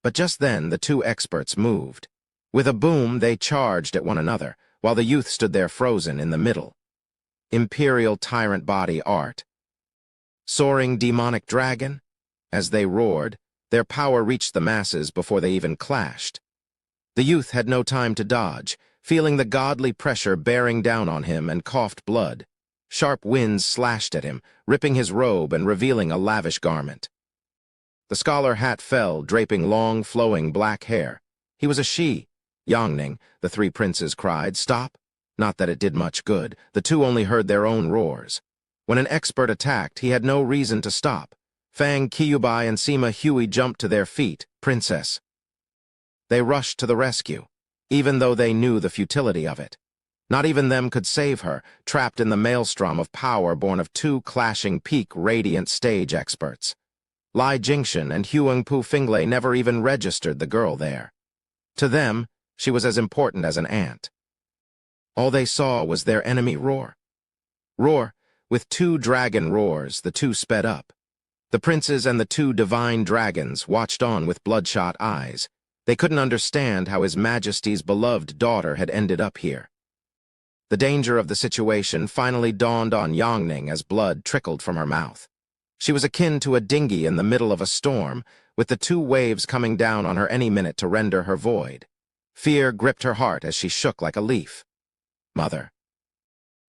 But just then the two experts moved. With a boom, they charged at one another, while the youth stood there frozen in the middle. Imperial tyrant body art. Soaring demonic dragon? As they roared, their power reached the masses before they even clashed. The youth had no time to dodge, feeling the godly pressure bearing down on him, and coughed blood. Sharp winds slashed at him, ripping his robe and revealing a lavish garment. The scholar hat fell, draping long, flowing black hair. He was a she. Yangning, the three princes cried, "Stop!" Not that it did much good. The two only heard their own roars. When an expert attacked, he had no reason to stop. Fang Kyubai and Sima Hui jumped to their feet. "Princess." They rushed to the rescue, even though they knew the futility of it. Not even them could save her, trapped in the maelstrom of power born of two clashing peak radiant stage experts. Lai Jingxian and Huangpu Finglay never even registered the girl there. To them, she was as important as an ant. All they saw was their enemy roar. Roar. With two dragon roars, the two sped up. The princes and the two divine dragons watched on with bloodshot eyes. They couldn't understand how His Majesty's beloved daughter had ended up here. The danger of the situation finally dawned on Yangning as blood trickled from her mouth. She was akin to a dinghy in the middle of a storm, with the two waves coming down on her any minute to render her void. Fear gripped her heart as she shook like a leaf. "Mother."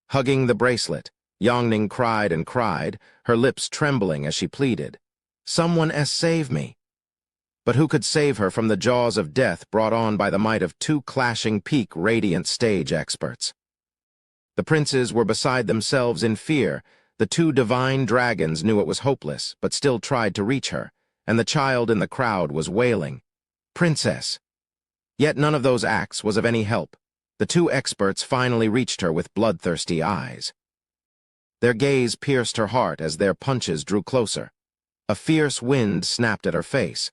Hugging the bracelet, Yangning cried and cried, her lips trembling as she pleaded, "Someone save me." But who could save her from the jaws of death brought on by the might of two clashing peak radiant stage experts? The princes were beside themselves in fear. The two divine dragons knew it was hopeless, but still tried to reach her, and the child in the crowd was wailing, "Princess." Yet none of those acts was of any help. The two experts finally reached her with bloodthirsty eyes. Their gaze pierced her heart as their punches drew closer. A fierce wind snapped at her face.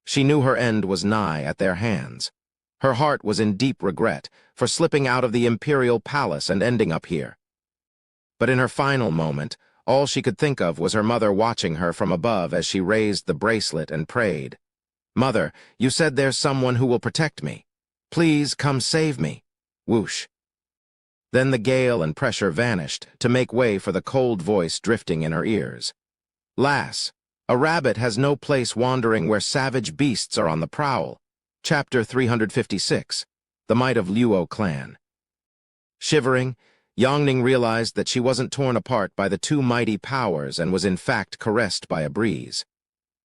She knew her end was nigh at their hands. Her heart was in deep regret for slipping out of the imperial palace and ending up here. But in her final moment, all she could think of was her mother watching her from above as she raised the bracelet and prayed, "Mother, you said there's someone who will protect me. Please come save me." Whoosh. Then the gale and pressure vanished to make way for the cold voice drifting in her ears. "Lass, a rabbit has no place wandering where savage beasts are on the prowl." Chapter 356, The Might of Luo Clan. Shivering, Yangning realized that she wasn't torn apart by the two mighty powers and was in fact caressed by a breeze.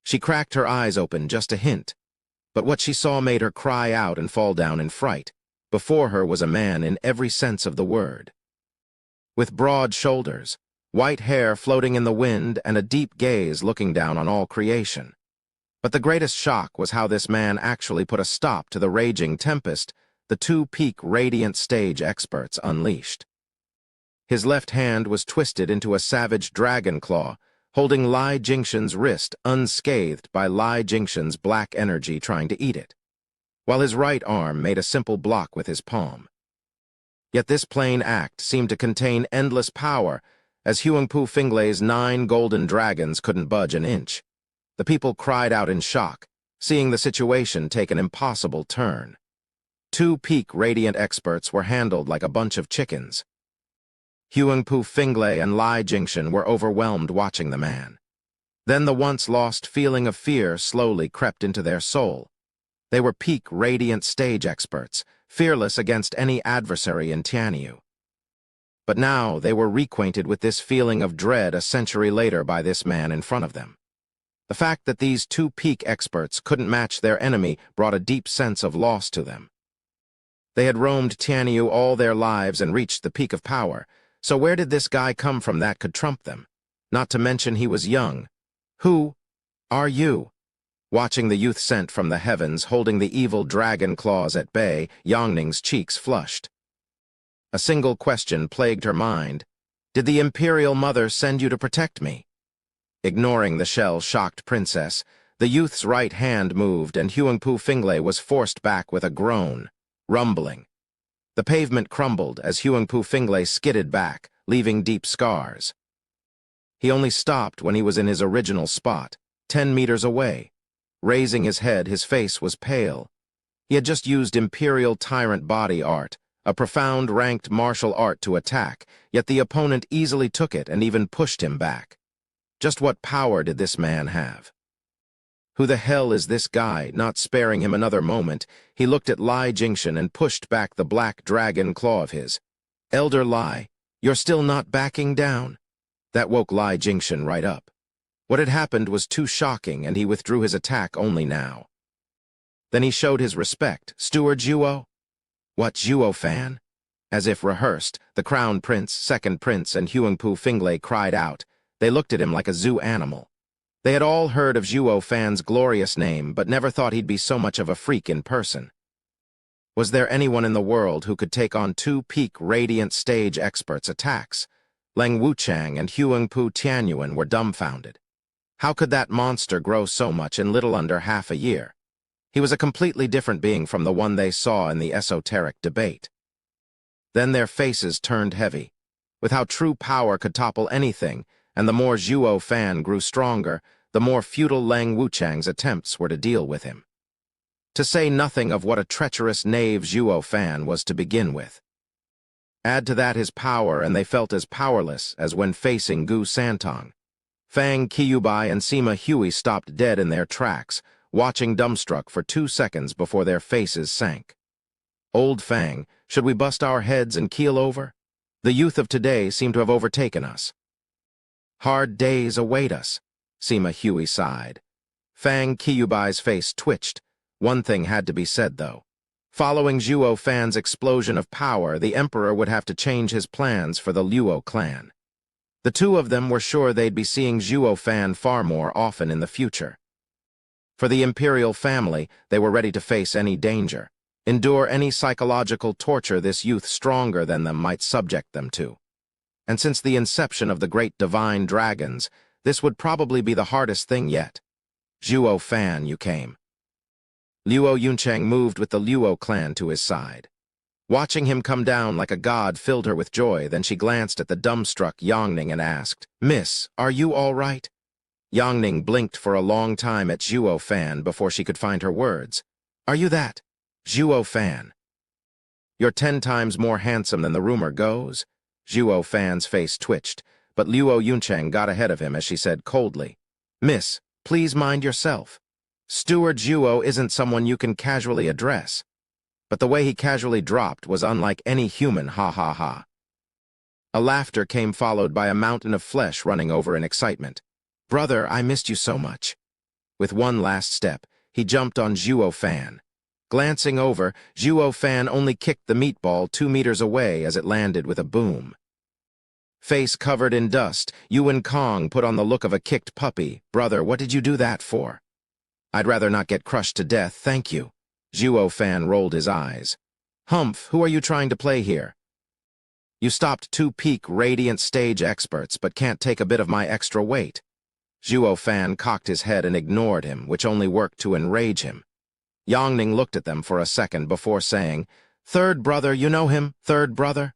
She cracked her eyes open just a hint, but what she saw made her cry out and fall down in fright. Before her was a man in every sense of the word. With broad shoulders, white hair floating in the wind, and a deep gaze looking down on all creation. But the greatest shock was how this man actually put a stop to the raging tempest the two peak radiant stage experts unleashed. His left hand was twisted into a savage dragon claw, holding Lai Jingxian's wrist unscathed by Lai Jingxian's black energy trying to eat it, while his right arm made a simple block with his palm. Yet this plain act seemed to contain endless power, as Huangpu Finglay's 9 golden dragons couldn't budge an inch. The people cried out in shock, seeing the situation take an impossible turn. Two peak radiant experts were handled like a bunch of chickens. Huangpu Finglay and Lai Jingxian were overwhelmed watching the man. Then the once-lost feeling of fear slowly crept into their soul. They were peak radiant stage experts, fearless against any adversary in Tianyu. But now they were reacquainted with this feeling of dread a century later by this man in front of them. The fact that these two peak experts couldn't match their enemy brought a deep sense of loss to them. They had roamed Tianyu all their lives and reached the peak of power, so where did this guy come from that could trump them? Not to mention he was young. "Who are you?" Watching the youth sent from the heavens holding the evil dragon claws at bay, Yangning's cheeks flushed. A single question plagued her mind. "Did the Imperial Mother send you to protect me?" Ignoring the shell-shocked princess, the youth's right hand moved and Huangpu Finglay was forced back with a groan, rumbling. The pavement crumbled as Huangpu Finglay skidded back, leaving deep scars. He only stopped when he was in his original spot, 10 meters away. Raising his head, his face was pale. He had just used Imperial Tyrant body art, a profound ranked martial art to attack, yet the opponent easily took it and even pushed him back. Just what power did this man have? Who the hell is this guy? Not sparing him another moment, he looked at Lai Jingshan and pushed back the black dragon claw of his. Elder Lai, you're still not backing down? That woke Lai Jingshan right up. What had happened was too shocking, and he withdrew his attack only now. Then he showed his respect. Steward Zhuo? What, Zhuo fan? As if rehearsed, the Crown Prince, Second Prince, and Huangpu Finglay cried out. They looked at him like a zoo animal. They had all heard of Zhuo Fan's glorious name, but never thought he'd be so much of a freak in person. Was there anyone in the world who could take on two peak radiant stage experts' attacks? Leng Wuchang and Huangpu Tianyuan were dumbfounded. How could that monster grow so much in little under half a year? He was a completely different being from the one they saw in the esoteric debate. Then their faces turned heavy. With how true power could topple anything, and the more Zhuo Fan grew stronger, the more futile Leng Wuchang's attempts were to deal with him. To say nothing of what a treacherous knave Zhuo Fan was to begin with. Add to that his power, and they felt as powerless as when facing Gu Santong. Fang Qiubai and Sima Hui stopped dead in their tracks, watching dumbstruck for 2 seconds before their faces sank. Old Fang, should we bust our heads and keel over? The youth of today seem to have overtaken us. Hard days await us, Sima Hui sighed. Fang Qiubai's face twitched. One thing had to be said, though. Following Zhuo Fan's explosion of power, the Emperor would have to change his plans for the Luo clan. The two of them were sure they'd be seeing Zhuo Fan far more often in the future. For the imperial family, they were ready to face any danger, endure any psychological torture this youth stronger than them might subject them to. And since the inception of the great divine dragons, this would probably be the hardest thing yet. Zhuo Fan, you came. Luo Yuncheng moved with the Luo clan to his side. Watching him come down like a god filled her with joy, then she glanced at the dumbstruck Yangning and asked, "Miss, are you all right?" Yangning blinked for a long time at Zhuo Fan before she could find her words. "Are you that? Zhuo Fan? You're 10 times more handsome than the rumor goes." Zhuo Fan's face twitched, but Luo Yuncheng got ahead of him as she said coldly, "Miss, please mind yourself. Steward Zhuo isn't someone you can casually address." But the way he casually dropped was unlike any human, ha ha ha. A laughter came followed by a mountain of flesh running over in excitement. "Brother, I missed you so much." With one last step, he jumped on Zhuo Fan. Glancing over, Zhuo Fan only kicked the meatball 2 meters away as it landed with a boom. Face covered in dust, Yuan Kong put on the look of a kicked puppy. "Brother, what did you do that for?" "I'd rather not get crushed to death, thank you." Zhuo Fan rolled his eyes. "Humph, who are you trying to play here? You stopped 2 peak radiant stage experts, but can't take a bit of my extra weight." Zhuo Fan cocked his head and ignored him, which only worked to enrage him. Yangning looked at them for a second before saying, "Third brother, you know him, third brother?"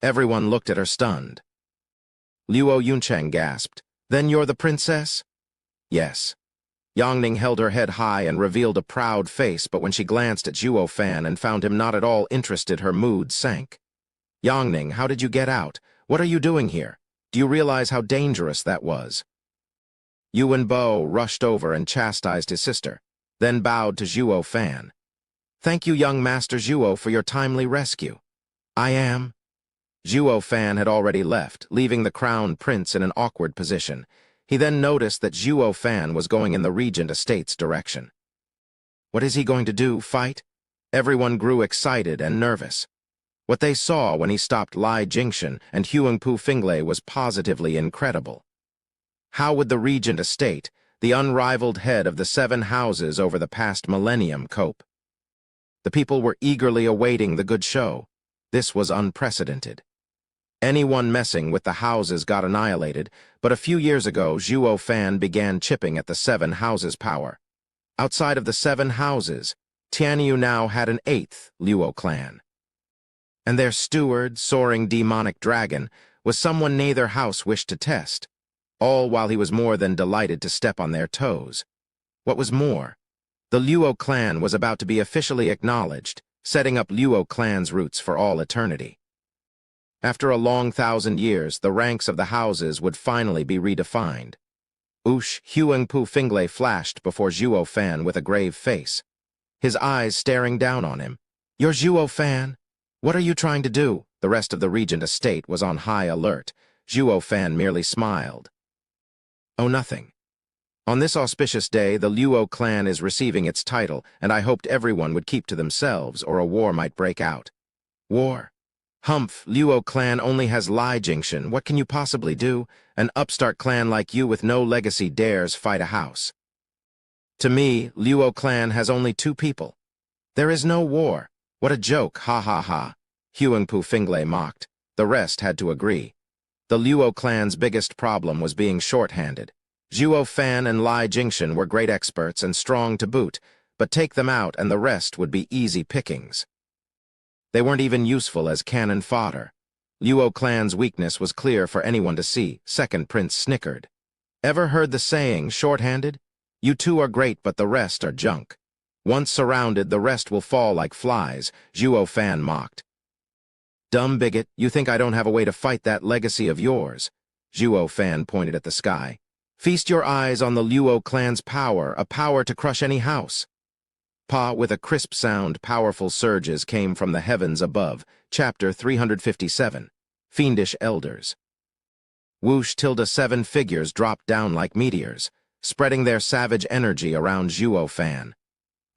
Everyone looked at her stunned. Luo Yuncheng gasped, "Then you're the princess?" "Yes." Yangning held her head high and revealed a proud face, but when she glanced at Zhuo Fan and found him not at all interested, her mood sank. "Yangning, how did you get out? What are you doing here? Do you realize how dangerous that was?" Yuan Bo rushed over and chastised his sister, then bowed to Zhuo Fan. "Thank you, young Master Zhuo, for your timely rescue." "I am." Zhuo Fan had already left, leaving the Crown Prince in an awkward position. He then noticed that Zhuo Fan was going in the Regent Estate's direction. What is he going to do, fight? Everyone grew excited and nervous. What they saw when he stopped Lai Jingshan and Huangpu Finglay was positively incredible. How would the Regent Estate, the unrivaled head of the 7 houses over the past millennium, cope? The people were eagerly awaiting the good show. This was unprecedented. Anyone messing with the houses got annihilated, but a few years ago, Zhuo Fan began chipping at the 7 houses' power. Outside of the 7 houses, Tianyu now had an 8th Luo clan. And their steward, soaring demonic dragon, was someone neither house wished to test, all while he was more than delighted to step on their toes. What was more, The Luo clan was about to be officially acknowledged, setting up Luo clan's roots for all eternity. After a long 1,000 years, the ranks of the houses would finally be redefined. Huangpu Finglay flashed before Zhuo Fan with a grave face, his eyes staring down on him. "You're Zhuo Fan? What are you trying to do?" The rest of the regent estate was on high alert. Zhuo Fan merely smiled. "Oh, nothing. On this auspicious day, the Luo clan is receiving its title, and I hoped everyone would keep to themselves, or a war might break out." "War? Humph, Luo clan only has Lai Jingshan. What can you possibly do? An upstart clan like you with no legacy dares fight a house. To me, Luo clan has only 2 people. There is no war. What a joke, ha ha ha." Huangpu Finglay mocked. The rest had to agree. The Luo clan's biggest problem was being short-handed. Zhuo Fan and Lai Jingshan were great experts and strong to boot, but take them out and the rest would be easy pickings. They weren't even useful as cannon fodder. Luo clan's weakness was clear for anyone to see. Second Prince snickered. "Ever heard the saying, short-handed? You 2 are great, but the rest are junk. Once surrounded, the rest will fall like flies," Zhuo Fan mocked. "Dumb bigot, you think I don't have a way to fight that legacy of yours?" Zhuo Fan pointed at the sky. "Feast your eyes on the Luo clan's power, a power to crush any house." Pa, with a crisp sound, powerful surges came from the heavens above. Chapter 357. Fiendish Elders. Whoosh! 7 figures dropped down like meteors, spreading their savage energy around Zhuo Fan.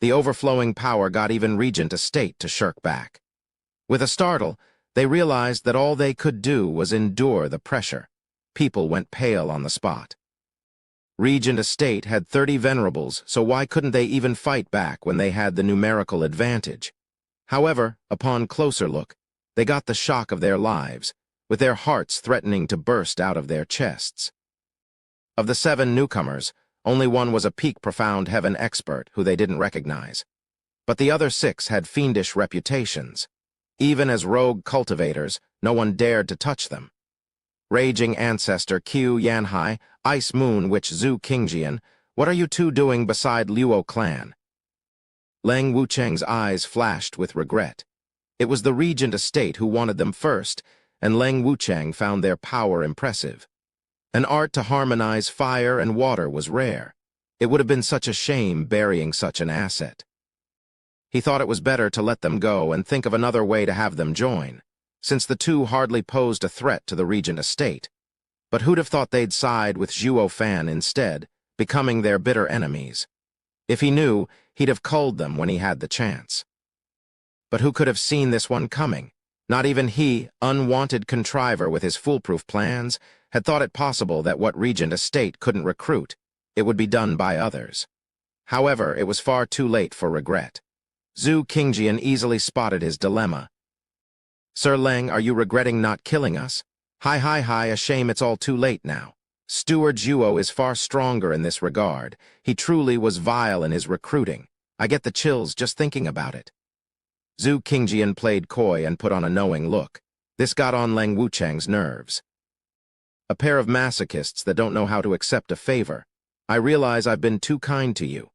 The overflowing power got even Regent Estate to shirk back. With a startle, they realized that all they could do was endure the pressure. People went pale on the spot. Regent Estate had 30 venerables, so why couldn't they even fight back when they had the numerical advantage? However, upon closer look, they got the shock of their lives, with their hearts threatening to burst out of their chests. Of the 7 newcomers, only one was a peak profound heaven expert who they didn't recognize. But the other 6 had fiendish reputations. Even as rogue cultivators, no one dared to touch them. Raging Ancestor Q Yanhai, Ice Moon Witch Zhu Qingjian, what are you 2 doing beside Luo clan? Leng Wucheng's eyes flashed with regret. It was the Regent Estate who wanted them first, and Leng Wucheng found their power impressive. An art to harmonize fire and water was rare. It would have been such a shame burying such an asset. He thought it was better to let them go and think of another way to have them join, since the 2 hardly posed a threat to the Regent Estate. But who'd have thought they'd side with Zhuo Fan instead, becoming their bitter enemies? If he knew, he'd have culled them when he had the chance. But who could have seen this one coming? Not even he, unwanted contriver with his foolproof plans, had thought it possible that what Regent Estate couldn't recruit, it would be done by others. However, it was far too late for regret. Zhu Qingjian easily spotted his dilemma. "Sir Leng, are you regretting not killing us?" Hi, a shame it's all too late now. Steward Zhuo is far stronger in this regard. He truly was vile in his recruiting. I get the chills just thinking about it." Zhu Qingjian played coy and put on a knowing look. This got on Leng Wucheng's nerves. "A pair of masochists that don't know how to accept a favor. I realize I've been too kind to you.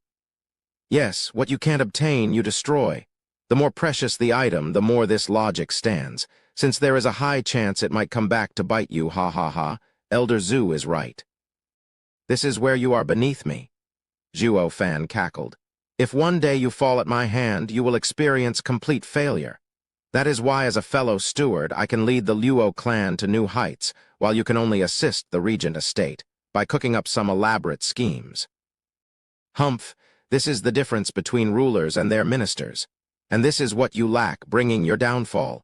Yes, what you can't obtain, you destroy. The more precious the item, the more this logic stands, since there is a high chance it might come back to bite you, ha ha ha. Elder Zhu is right." "This is where you are beneath me," Zhuo Fan cackled. "If one day you fall at my hand, you will experience complete failure. That is why, as a fellow steward, I can lead the Luo clan to new heights, while you can only assist the Regent Estate by cooking up some elaborate schemes." "Humph, this is the difference between rulers and their ministers. And this is what you lack, bringing your downfall."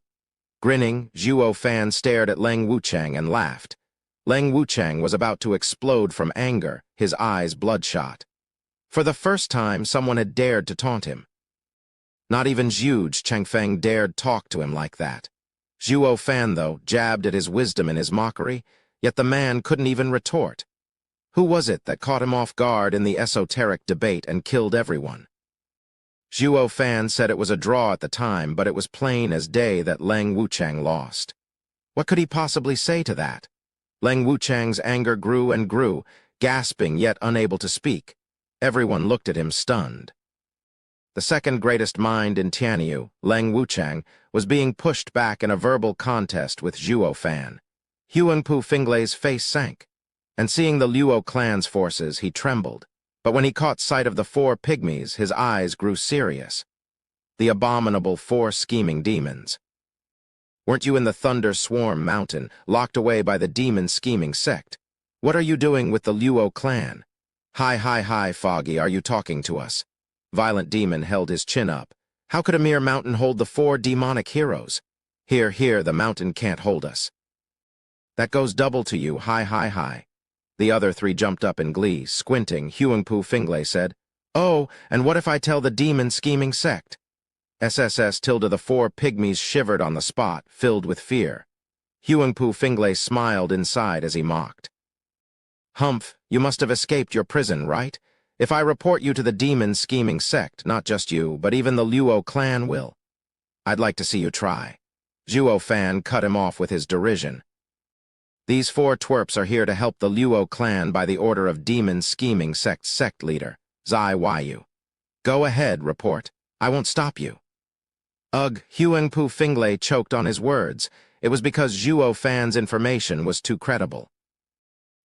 Grinning, Zhuo Fan stared at Leng Wucheng and laughed. Leng Wucheng was about to explode from anger, his eyes bloodshot. For the first time, someone had dared to taunt him. Not even Zhuge Chengfeng dared talk to him like that. Zhuo Fan, though, jabbed at his wisdom in his mockery, yet the man couldn't even retort. Who was it that caught him off guard in the esoteric debate and killed everyone? Zhuo Fan said it was a draw at the time, but it was plain as day that Leng Wucheng lost. What could he possibly say to that? Leng Wucheng's anger grew and grew, gasping yet unable to speak. Everyone looked at him stunned. The second greatest mind in Tianyu, Leng Wuchang, was being pushed back in a verbal contest with Zhuo Fan. Huangpu Finglei's face sank, and seeing the Luo clan's forces, he trembled. But when he caught sight of the four pygmies, his eyes grew serious. The abominable four scheming demons. Weren't you in the Thunder Swarm Mountain, locked away by the demon scheming sect? What are you doing with the Luo clan? Hi, Foggy, are you talking to us? Violent Demon held his chin up. How could a mere mountain hold the four demonic heroes? Here, the mountain can't hold us. That goes double to you, hi. The other three jumped up in glee. Squinting, Huangpu Finglay said, "Oh, and what if I tell the demon scheming sect?" SSS tilde the four pygmies shivered on the spot, filled with fear. Huangpu Finglay smiled inside as he mocked. "Humph, you must have escaped your prison, right? If I report you to the demon scheming sect, not just you, but even the Luo clan will. I'd like to see you try." Zhuo Fan cut him off with his derision. "These four twerps are here to help the Luo clan by the order of demon scheming sect leader, Zai Yu. Go ahead, report. I won't stop you." Ugh, Huangpu Finglay choked on his words. It was because Zhuo Fan's information was too credible.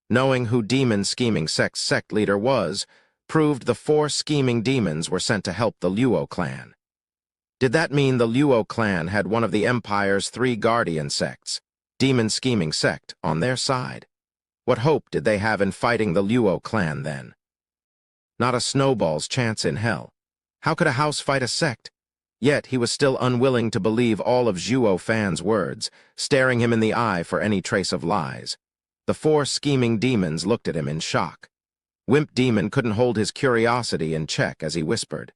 Knowing who demon scheming sect leader was, proved the four scheming demons were sent to help the Luo clan. Did that mean the Luo clan had one of the Empire's three guardian sects, demon scheming sect, on their side? What hope did they have in fighting the Luo clan then? Not a snowball's chance in hell. How could a house fight a sect? Yet he was still unwilling to believe all of Zhuo Fan's words, staring him in the eye for any trace of lies. The four scheming demons looked at him in shock. Wimp Demon couldn't hold his curiosity in check as he whispered,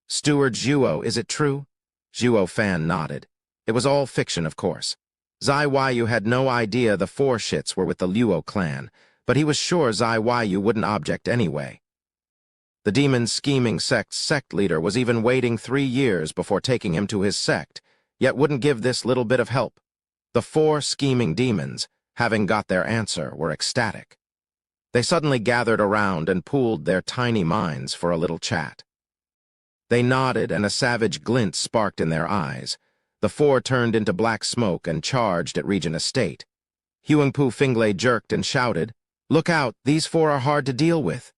"Steward Zhuo, is it true?" Zhuo Fan nodded. It was all fiction, of course. Zai Yu had no idea the four shits were with the Luo clan, but he was sure Zai Yu wouldn't object anyway. The demon scheming sect leader was even waiting 3 years before taking him to his sect, yet wouldn't give this little bit of help. The four scheming demons, having got their answer, were ecstatic. They suddenly gathered around and pooled their tiny minds for a little chat. They nodded, and a savage glint sparked in their eyes. The four turned into black smoke and charged at Regent Estate. Huangpu Finglay jerked and shouted, "Look out, these four are hard to deal with."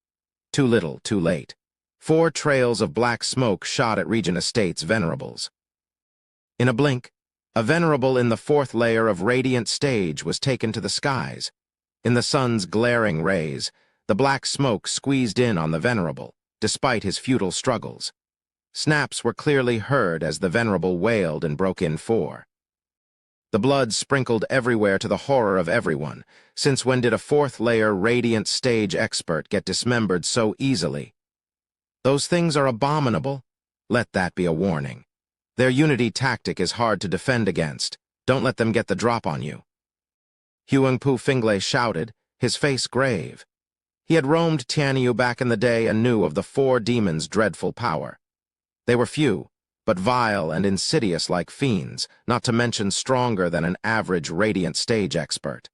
Too little, too late. 4 trails of black smoke shot at Regent Estate's venerables. In a blink, a venerable in the 4th layer of radiant stage was taken to the skies. In the sun's glaring rays, the black smoke squeezed in on the venerable, despite his futile struggles. Snaps were clearly heard as the venerable wailed and broke in 4. The blood sprinkled everywhere to the horror of everyone, since when did a 4th layer radiant stage expert get dismembered so easily? Those things are abominable. Let that be a warning. Their unity tactic is hard to defend against. Don't let them get the drop on you. Huangpu Finglay shouted, his face grave. He had roamed Tianyu back in the day and knew of the 4 demons' dreadful power. They were few, but vile and insidious like fiends, not to mention stronger than an average radiant stage expert.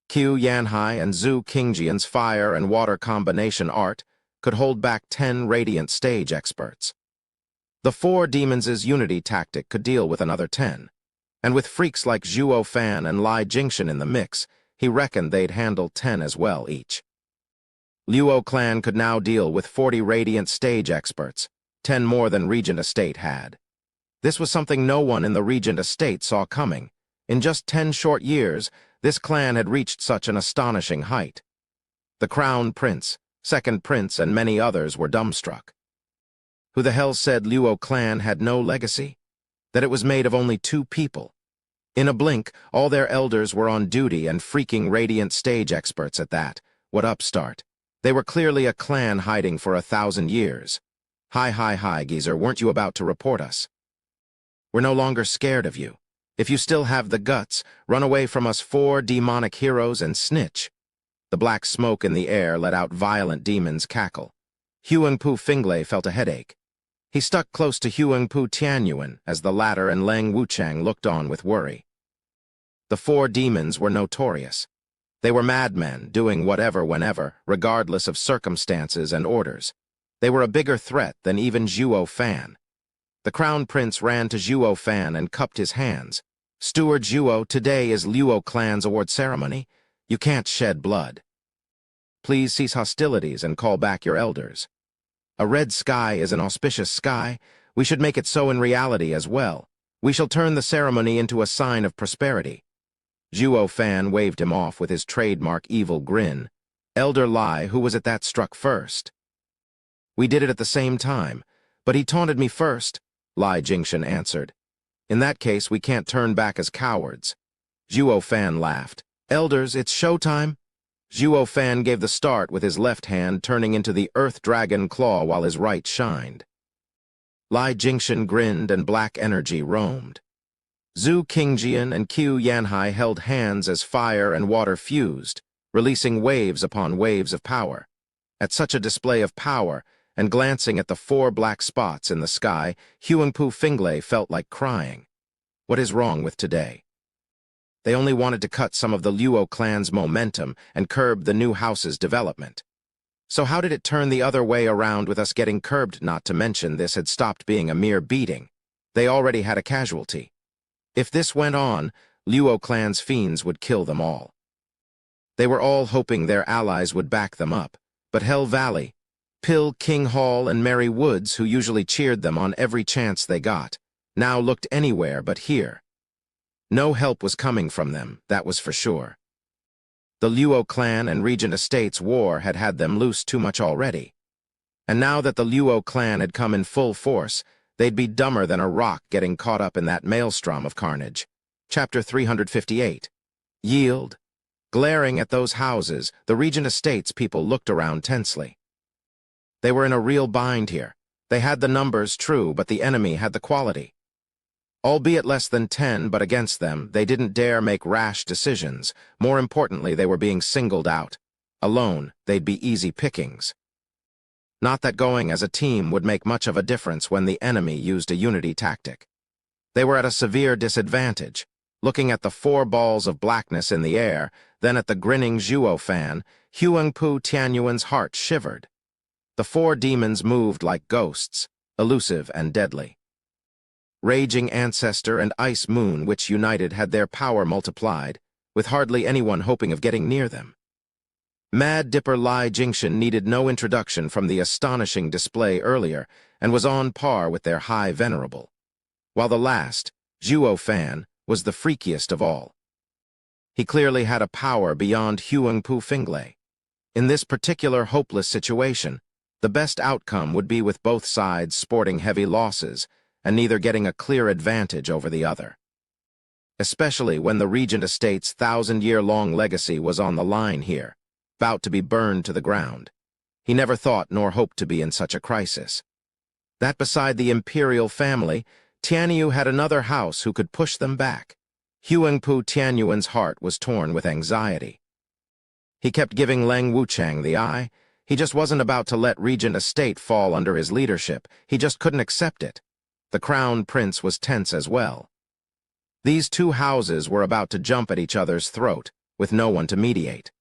Qiu Yanhai and Zhu Qingjian's fire and water combination art could hold back 10 radiant stage experts. The 4 demons' unity tactic could deal with another 10. And with freaks like Zhuo Fan and Lai Jingxian in the mix, he reckoned they'd handle 10 as well each. Luo clan could now deal with 40 radiant stage experts, 10 more than Regent Estate had. This was something no one in the Regent Estate saw coming. In just 10 short years, this clan had reached such an astonishing height. The Crown Prince, Second Prince, and many others were dumbstruck. Who the hell said Luo clan had no legacy? That it was made of only 2 people? In a blink, all their elders were on duty and freaking radiant stage experts at that. What upstart? They were clearly a clan hiding for 1,000 years. Hi, geezer, weren't you about to report us? We're no longer scared of you. If you still have the guts, run away from us 4 demonic heroes and snitch. The black smoke in the air let out violent demons cackle. Huangpu Finglay felt a headache. He stuck close to Huangpu Tianyuan as the latter and Leng Wuchang looked on with worry. The 4 demons were notorious. They were madmen, doing whatever whenever, regardless of circumstances and orders. They were a bigger threat than even Zhuo Fan. The Crown Prince ran to Zhuo Fan and cupped his hands. "Steward Zhuo, today is Luo clan's award ceremony. You can't shed blood. Please cease hostilities and call back your elders. A red sky is an auspicious sky. We should make it so in reality as well. We shall turn the ceremony into a sign of prosperity." Zhuo Fan waved him off with his trademark evil grin. Elder Lai, who was at that, struck first. "We did it at the same time, but he taunted me first," Lai Jingshan answered. "In that case, we can't turn back as cowards." Zhuo Fan laughed. "Elders, it's showtime." Zhuo Fan gave the start with his left hand turning into the Earth Dragon Claw while his right shined. Lai Jingshan grinned and black energy roamed. Zhu Qingjian and Qiu Yanhai held hands as fire and water fused, releasing waves upon waves of power. At such a display of power, and glancing at the 4 black spots in the sky, Huangpu Finglay felt like crying. What is wrong with today? They only wanted to cut some of the Luo clan's momentum and curb the new house's development. So how did it turn the other way around with us getting curbed? Not to mention this had stopped being a mere beating. They already had a casualty. If this went on, Luo clan's fiends would kill them all. They were all hoping their allies would back them up, but Hell Valley, Pill King Hall and Mary Woods, who usually cheered them on every chance they got, now looked anywhere but here. No help was coming from them, that was for sure. The Luo clan and Regent Estates war had had them loose too much already. And now that the Luo clan had come in full force, they'd be dumber than a rock getting caught up in that maelstrom of carnage. Chapter 358. Yield. Glaring at those houses, the Regent Estates people looked around tensely. They were in a real bind here. They had the numbers, true, but the enemy had the quality. Albeit less than 10, but against them, they didn't dare make rash decisions. More importantly, they were being singled out. Alone, they'd be easy pickings. Not that going as a team would make much of a difference when the enemy used a unity tactic. They were at a severe disadvantage. Looking at the 4 balls of blackness in the air, then at the grinning Zhuo Fan, Huangpu Tianyuan's heart shivered. The 4 demons moved like ghosts, elusive and deadly. Raging Ancestor and Ice Moon, which united, had their power multiplied, with hardly anyone hoping of getting near them. Mad Dipper Lai Jingshan needed no introduction from the astonishing display earlier, and was on par with their High Venerable. While the last, Zhuo Fan, was the freakiest of all. He clearly had a power beyond Huangpu Finglay. In this particular hopeless situation, the best outcome would be with both sides sporting heavy losses, and neither getting a clear advantage over the other. Especially when the Regent Estate's 1,000-year-long legacy was on the line here, about to be burned to the ground. He never thought nor hoped to be in such a crisis. That beside the imperial family, Tianyu had another house who could push them back. Huangpu Tianyuan's heart was torn with anxiety. He kept giving Leng Wuchang the eye. He just wasn't about to let Regent Estate fall under his leadership. He just couldn't accept it. The Crown Prince was tense as well. These 2 houses were about to jump at each other's throat, with no one to mediate.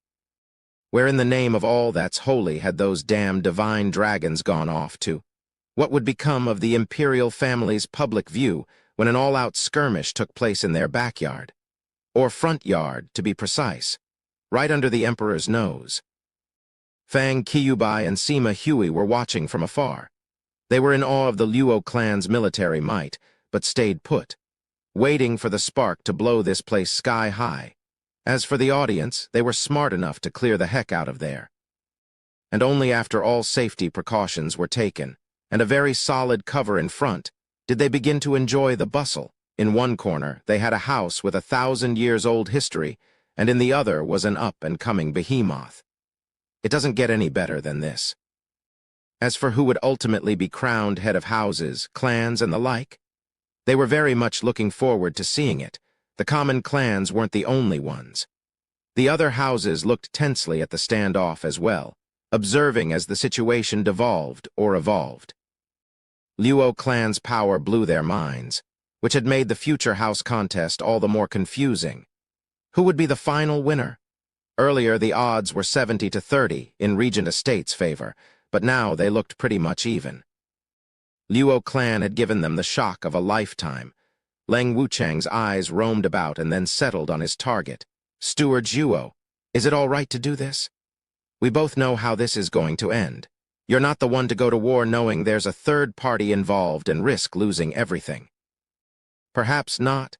Where in the name of all that's holy had those damn divine dragons gone off to? What would become of the imperial family's public view when an all-out skirmish took place in their backyard? Or front yard, to be precise, right under the emperor's nose. Fang Qiyubai and Sima Hui were watching from afar. They were in awe of the Luo clan's military might, but stayed put, waiting for the spark to blow this place sky high. As for the audience, they were smart enough to clear the heck out of there. And only after all safety precautions were taken, and a very solid cover in front, did they begin to enjoy the bustle. In one corner, they had a house with 1,000-years-old history, and in the other was an up-and-coming behemoth. It doesn't get any better than this. As for who would ultimately be crowned head of houses, clans, and the like, they were very much looking forward to seeing it. The common clans weren't the only ones. The other houses looked tensely at the standoff as well, observing as the situation devolved or evolved. Luo clan's power blew their minds, which had made the future house contest all the more confusing. Who would be the final winner? Earlier, the odds were 70 to 30 in Regent Estate's favor, but now they looked pretty much even. Luo clan had given them the shock of a lifetime. Lang Wuchang's eyes roamed about and then settled on his target. Steward Zhuo, is it all right to do this? We both know how this is going to end. You're not the one to go to war knowing there's a third party involved and risk losing everything. Perhaps not,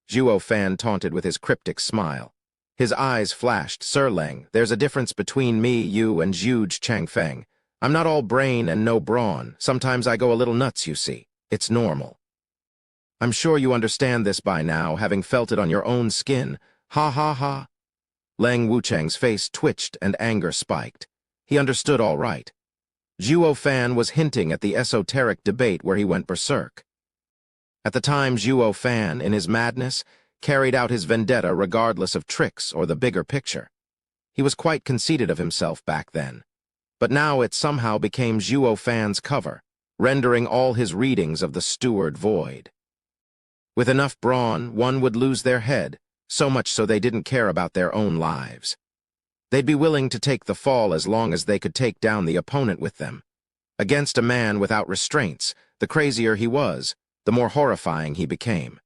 Zhuo Fan taunted with his cryptic smile. His eyes flashed. Sir Lang, there's a difference between me, you, and Zhuge Changfeng. I'm not all brain and no brawn. Sometimes I go a little nuts, you see. It's normal. I'm sure you understand this by now, having felt it on your own skin. Ha ha ha. Lang Wuchang's face twitched and anger spiked. He understood all right. Zhuo Fan was hinting at the esoteric debate where he went berserk. At the time, Zhuo Fan, in his madness, carried out his vendetta regardless of tricks or the bigger picture. He was quite conceited of himself back then. But now it somehow became Zhuo Fan's cover, rendering all his readings of the steward void. With enough brawn, one would lose their head, so much so they didn't care about their own lives. They'd be willing to take the fall as long as they could take down the opponent with them. Against a man without restraints, the crazier he was, the more horrifying he became.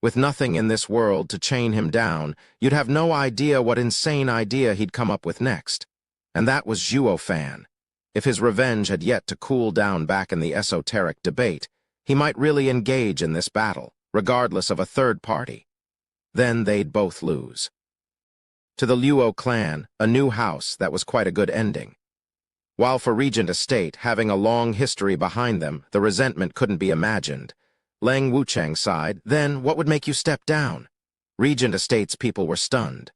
With nothing in this world to chain him down, you'd have no idea what insane idea he'd come up with next. And that was Zhuo Fan. If his revenge had yet to cool down back in the esoteric debate, he might really engage in this battle, regardless of a third party. Then they'd both lose. To the Luo clan, a new house, that was quite a good ending. While for Regent Estate, having a long history behind them, the resentment couldn't be imagined. Lang Wuchang sighed. Then, what would make you step down? Regent Estate's people were stunned.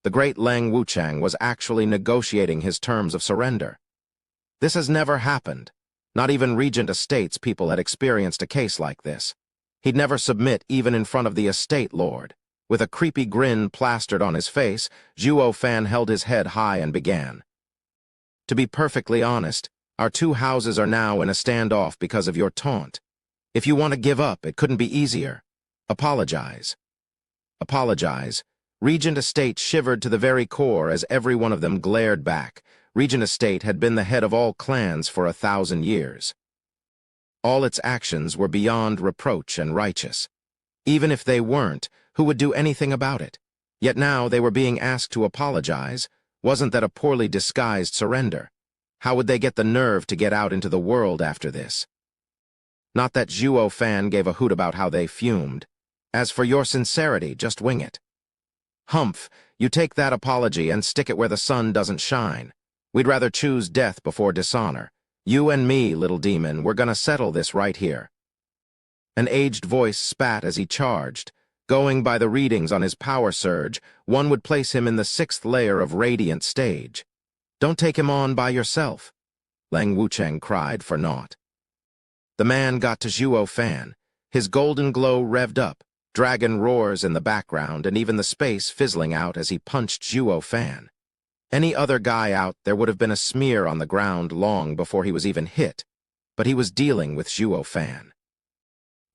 The great Lang Wuchang was actually negotiating his terms of surrender. This has never happened. Not even Regent Estate's people had experienced a case like this. He'd never submit even in front of the estate lord. With a creepy grin plastered on his face, Zhuo Fan held his head high and began. To be perfectly honest, our two houses are now in a standoff because of your taunt. If you want to give up, it couldn't be easier. Apologize. Apologize. Regent Estate shivered to the very core as every one of them glared back. Regent Estate had been the head of all clans for 1,000 years. All its actions were beyond reproach and righteous. Even if they weren't, who would do anything about it? Yet now they were being asked to apologize. Wasn't that a poorly disguised surrender? How would they get the nerve to get out into the world after this? Not that Zhuo Fan gave a hoot about how they fumed. As for your sincerity, just wing it. Humph, you take that apology and stick it where the sun doesn't shine. We'd rather choose death before dishonor. You and me, little demon, we're gonna settle this right here. An aged voice spat as he charged. Going by the readings on his power surge, one would place him in the 6th layer of radiant stage. Don't take him on by yourself, Lang Wuchang cried for naught. The man got to Zhuo Fan. His golden glow revved up, dragon roars in the background, and even the space fizzling out as he punched Zhuo Fan. Any other guy out there would have been a smear on the ground long before he was even hit, but he was dealing with Zhuo Fan.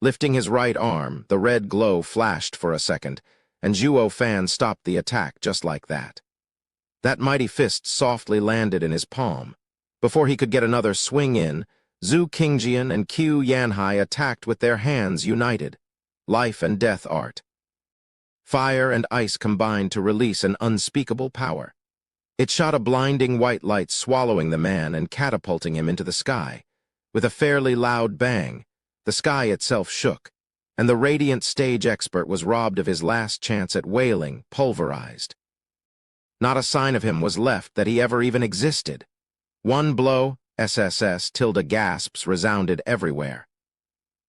Lifting his right arm, the red glow flashed for a second, and Zhuo Fan stopped the attack just like that. That mighty fist softly landed in his palm. Before he could get another swing in, Zhu Qingjian and Qiu Yanhai attacked with their hands united. Life and death art. Fire and ice combined to release an unspeakable power. It shot a blinding white light, swallowing the man and catapulting him into the sky. With a fairly loud bang, the sky itself shook, and the radiant stage expert was robbed of his last chance at wailing, pulverized. Not a sign of him was left that he ever even existed. One blow, SSS tilde gasps resounded everywhere.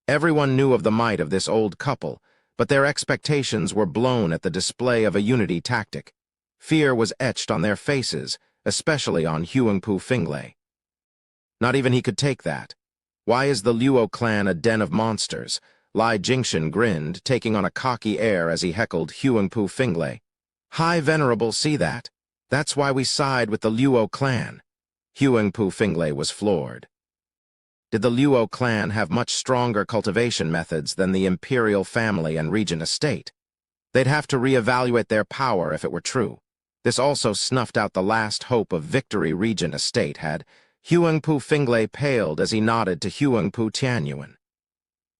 Everyone knew of the might of this old couple, but their expectations were blown at the display of a unity tactic. Fear was etched on their faces, especially on Huangpu Finglay. Not even he could take that. Why is the Luo clan a den of monsters? Lai Jingshan grinned, taking on a cocky air as he heckled Huangpu Finglay. High Venerable, see that? That's why we side with the Luo clan. Huangpu Finglay was floored. Did the Luo clan have much stronger cultivation methods than the imperial family and regent estate? They'd have to reevaluate their power if it were true. This also snuffed out the last hope of victory Regent Estate had. Huangpu Finglay paled as he nodded to Huangpu Tianyuan.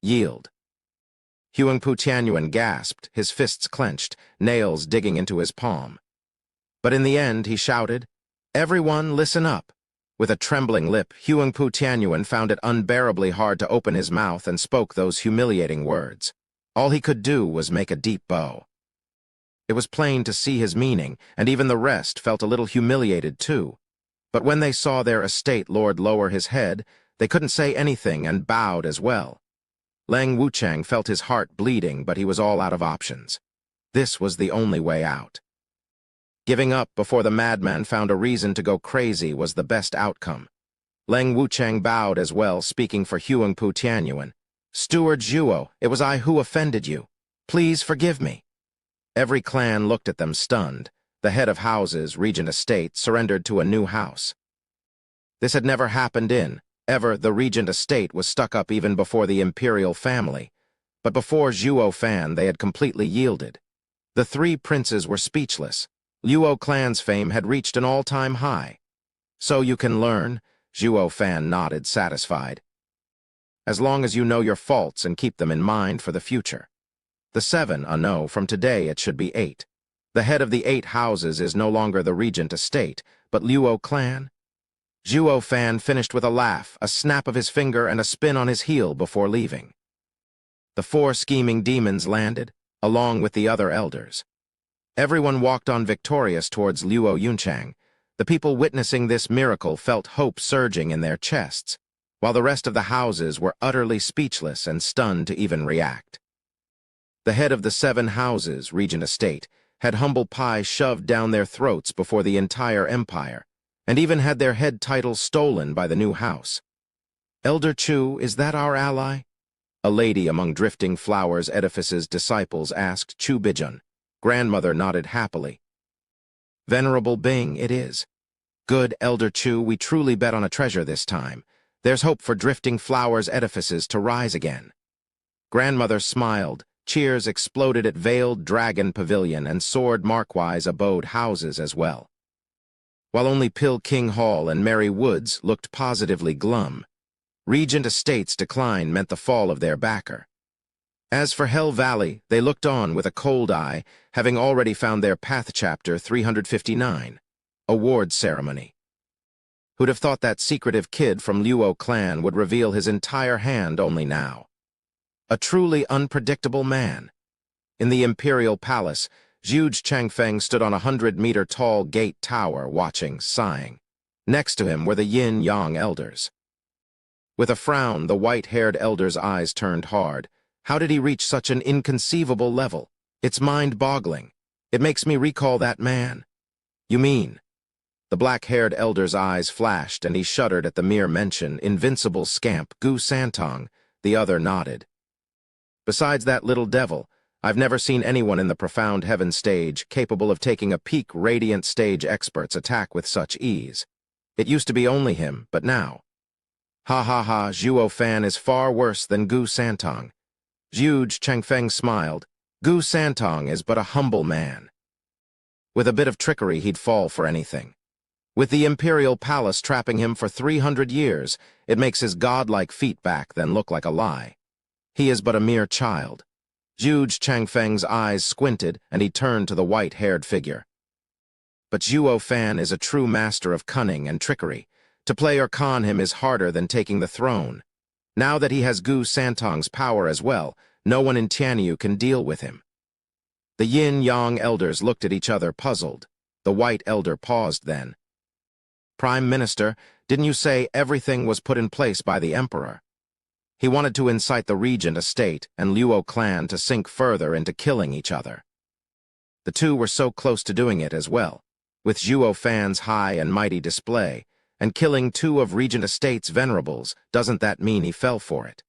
Yield. Huangpu Tianyuan gasped, his fists clenched, nails digging into his palm. But in the end, he shouted, "Everyone, listen up." With a trembling lip, Huangpu Tianyuan found it unbearably hard to open his mouth and spoke those humiliating words. All he could do was make a deep bow. It was plain to see his meaning, and even the rest felt a little humiliated too. But when they saw their estate lord lower his head, they couldn't say anything and bowed as well. Lang Wuchang felt his heart bleeding, but he was all out of options. This was the only way out. Giving up before the madman found a reason to go crazy was the best outcome. Lang Wuchang bowed as well, speaking for Huangpu Tianyuan. "Steward Zhuo, it was I who offended you. Please forgive me." Every clan looked at them stunned. The head of houses, Regent Estate, surrendered to a new house. This had never happened ever. The Regent Estate was stuck up even before the imperial family. But before Zhuo Fan, they had completely yielded. The three princes were speechless. Luo clan's fame had reached an all-time high. "So you can learn," Zhuo Fan nodded, satisfied. "As long as you know your faults and keep them in mind for the future." The 7, no, from today it should be 8. The head of the 8 houses is no longer the Regent Estate, but Luo clan. Zhuo Fan finished with a laugh, a snap of his finger, and a spin on his heel before leaving. The 4 scheming demons landed, along with the other elders. Everyone walked on victorious towards Luo Yunchang. The people witnessing this miracle felt hope surging in their chests, while the rest of the houses were utterly speechless and stunned to even react. The head of the 7 houses, Regent Estate, had humble pie shoved down their throats before the entire empire, and even had their head titles stolen by the new house. "Elder Chu, is that our ally?" A lady among Drifting Flowers Edifice's disciples asked Chu Bijun. Grandmother nodded happily. "Venerable Bing, it is." "Good, Elder Chu, we truly bet on a treasure this time. There's hope for Drifting Flowers Edifices to rise again." Grandmother smiled. Cheers exploded at Veiled Dragon Pavilion and Sword Markwise abode houses as well. While only Pill King Hall and Merry Woods looked positively glum. Regent Estate's decline meant the fall of their backer. As for Hell Valley, they looked on with a cold eye, having already found their path chapter 359, award ceremony. Who'd have thought that secretive kid from Luo clan would reveal his entire hand only now? A truly unpredictable man. In the imperial palace, Zhuge Changfeng stood on a 100-meter-tall gate tower watching, sighing. Next to him were the yin-yang elders. With a frown, the white-haired elder's eyes turned hard. How did he reach such an inconceivable level? It's mind-boggling. It makes me recall that man. "You mean?" The black-haired elder's eyes flashed, and he shuddered at the mere mention. "Invincible scamp, Gu Santong." The other nodded. "Besides that little devil, I've never seen anyone in the Profound Heaven stage capable of taking a peak Radiant stage expert's attack with such ease. It used to be only him, but now. Ha ha ha, Zhuo Fan is far worse than Gu Santong." Zhuge Changfeng smiled. "Gu Santong is but a humble man. With a bit of trickery, he'd fall for anything. With the imperial palace trapping him for 300 years, it makes his godlike feat back then look like a lie. He is but a mere child." Zhuge Changfeng's eyes squinted, and he turned to the white-haired figure. "But Zhuo Fan is a true master of cunning and trickery. To play or con him is harder than taking the throne. Now that he has Gu Santong's power as well, no one in Tianyu can deal with him." The yin-yang elders looked at each other, puzzled. The white elder paused then. "Prime Minister, didn't you say everything was put in place by the Emperor?" He wanted to incite the Regent Estate and Luo clan to sink further into killing each other. The two were so close to doing it as well, with Zhuo Fan's high and mighty display, and killing 2 of Regent Estate's venerables. Doesn't that mean he fell for it?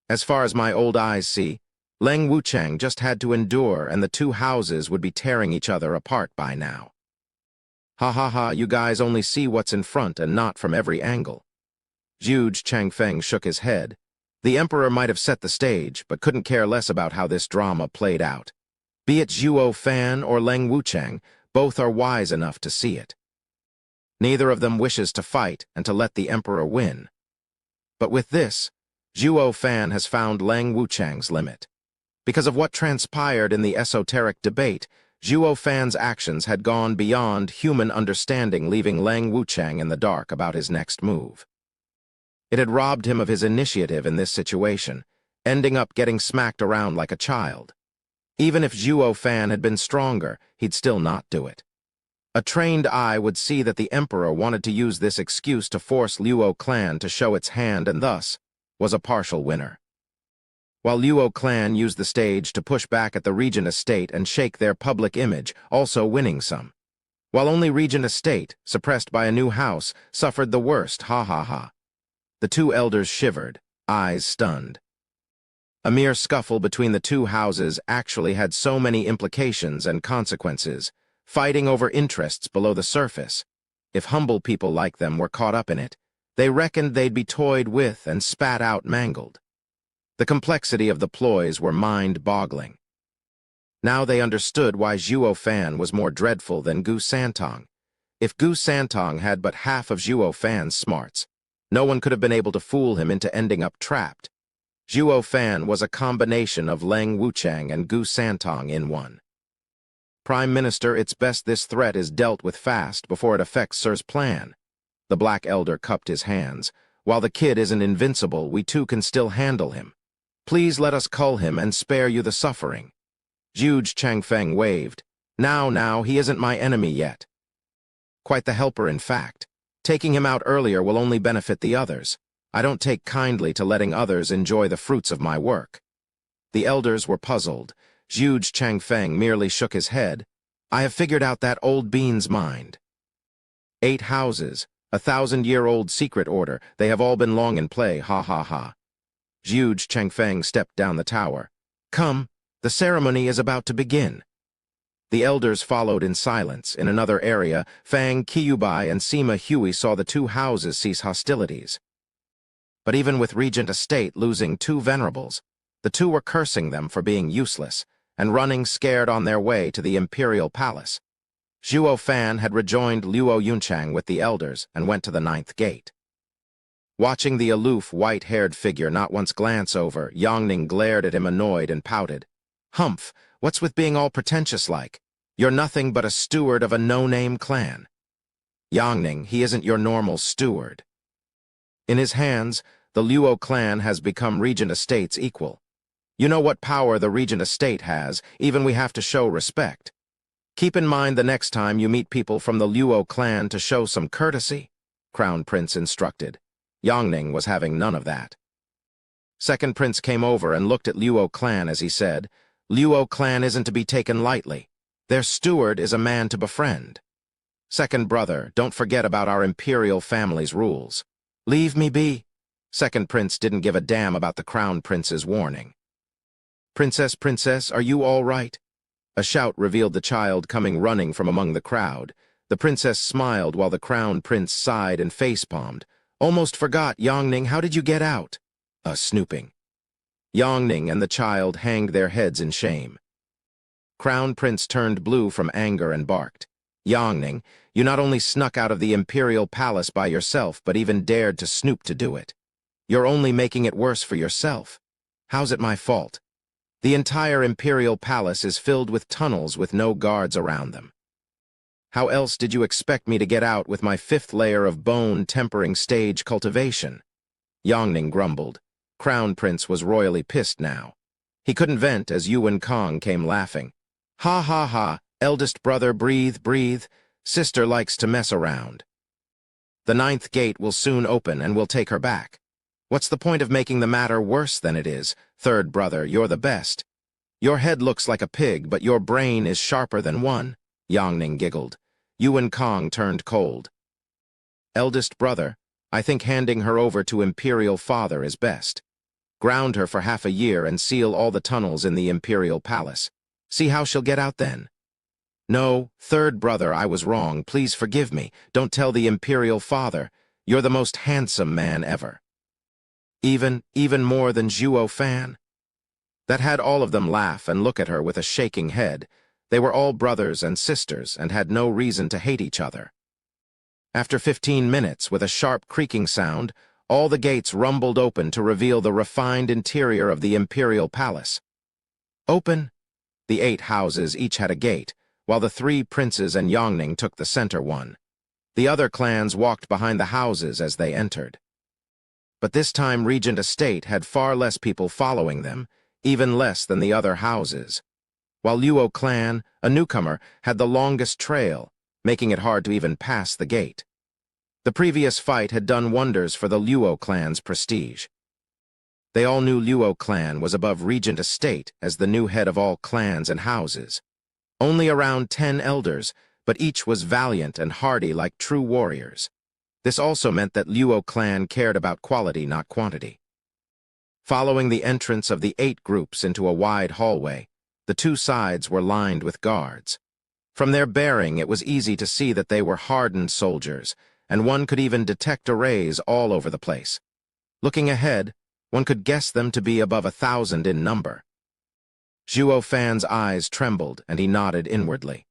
As far as my old eyes see, Lang Wuchang just had to endure, and the 2 houses would be tearing each other apart by now. Ha ha ha, you guys only see what's in front and not from every angle. Zhuge Changfeng shook his head. The Emperor might have set the stage, but couldn't care less about how this drama played out. Be it Zhuo Fan or Lang Wuchang, Both are wise enough to see it. Neither of them wishes to fight and to let the emperor win. But with this, Zhuo Fan has found Lang Wuchang's limit. Because of what transpired in the esoteric debate, Zhuo Fan's actions had gone beyond human understanding, leaving Lang Wuchang in the dark about his next move. It had robbed him of his initiative in this situation, ending up getting smacked around like a child. Even if Zhuo Fan had been stronger, he'd still not do it. A trained eye would see that the emperor wanted to use this excuse to force Luo clan to show its hand and thus was a partial winner. While Luo clan used the stage to push back at the Regent estate and shake their public image, also winning some. While only Regent estate, suppressed by a new house, suffered the worst, ha ha ha. The two elders shivered, eyes stunned. A mere scuffle between the two houses actually had so many implications and consequences, fighting over interests below the surface. If humble people like them were caught up in it, they reckoned they'd be toyed with and spat out mangled. The complexity of the ploys were mind-boggling. Now they understood why Zhuo Fan was more dreadful than Gu Santong. If Gu Santong had but half of Zhuo Fan's smarts, no one could have been able to fool him into ending up trapped. Zhuo Fan was a combination of Lang Wuchang and Gu Santong in one. Prime Minister, it's best this threat is dealt with fast before it affects Sir's plan. The Black Elder cupped his hands. While the kid isn't invincible, we too can still handle him. Please let us cull him and spare you the suffering. Huge Changfeng waved. Now, he isn't my enemy yet. Quite the helper, in fact. Taking him out earlier will only benefit the others. I don't take kindly to letting others enjoy the fruits of my work. The elders were puzzled. Huge Changfeng merely shook his head. I have figured out that old bean's mind. 8 houses, 1,000-year-old secret order, they have all been long in play, ha ha ha. Huge Changfeng stepped down the tower. Come, the ceremony is about to begin. The elders followed in silence. In another area, Fang Qiubai and Sima Hui saw the two houses cease hostilities. But even with Regent Estate losing 2 venerables, the two were cursing them for being useless and running scared on their way to the imperial palace. Zhuo Fan had rejoined Luo Yunchang with the elders and went to the 9th gate. Watching the aloof, white-haired figure not once glance over, Yongning glared at him annoyed and pouted. Humph, what's with being all pretentious like? You're nothing but a steward of a no-name clan. Yongning, he isn't your normal steward. In his hands, the Luo clan has become Regent Estate's equal. You know what power the Regent Estate has, even we have to show respect. Keep in mind the next time you meet people from the Luo clan to show some courtesy, Crown Prince instructed. Yongning was having none of that. Second Prince came over and looked at Luo clan as he said, Luo clan isn't to be taken lightly. Their steward is a man to befriend. Second brother, don't forget about our imperial family's rules. Leave me be. Second Prince didn't give a damn about the Crown Prince's warning. Princess, are you all right? A shout revealed the child coming running from among the crowd. The princess smiled while the Crown Prince sighed and face-palmed. Almost forgot, Yongning, how did you get out? Snooping. Yongning and the child hanged their heads in shame. Crown Prince turned blue from anger and barked. Yongning, you not only snuck out of the imperial palace by yourself, but even dared to snoop to do it. You're only making it worse for yourself. How's it my fault? The entire imperial palace is filled with tunnels with no guards around them. How else did you expect me to get out with my 5th layer of bone-tempering stage cultivation? Yongning grumbled. Crown Prince was royally pissed now. He couldn't vent as Yuan Kong came laughing. Ha ha ha, eldest brother, breathe. Sister likes to mess around. The 9th gate will soon open and we'll take her back. What's the point of making the matter worse than it is? Third brother, you're the best. Your head looks like a pig, but your brain is sharper than one. Yongning giggled. Yuan Kong turned cold. Eldest brother, I think handing her over to Imperial Father is best. Ground her for half a year and seal all the tunnels in the Imperial Palace. See how she'll get out then. No, third brother, I was wrong. Please forgive me. Don't tell the Imperial Father. You're the most handsome man ever. Even more than Zhuo Fan? That had all of them laugh and look at her with a shaking head. They were all brothers and sisters and had no reason to hate each other. After 15 minutes, with a sharp creaking sound, all the gates rumbled open to reveal the refined interior of the imperial palace. Open? The 8 houses each had a gate, while the 3 princes and Yongning took the center one. The other clans walked behind the houses as they entered. But this time Regent Estate had far less people following them, even less than the other houses. While Luo clan, a newcomer, had the longest trail, making it hard to even pass the gate. The previous fight had done wonders for the Luo clan's prestige. They all knew Luo clan was above Regent Estate as the new head of all clans and houses. Only around 10 elders, but each was valiant and hardy like true warriors. This also meant that Luo clan cared about quality, not quantity. Following the entrance of the 8 groups into a wide hallway, the 2 sides were lined with guards. From their bearing, it was easy to see that they were hardened soldiers, and one could even detect arrays all over the place. Looking ahead, one could guess them to be above 1,000 in number. Zhuo Fan's eyes trembled, and he nodded inwardly.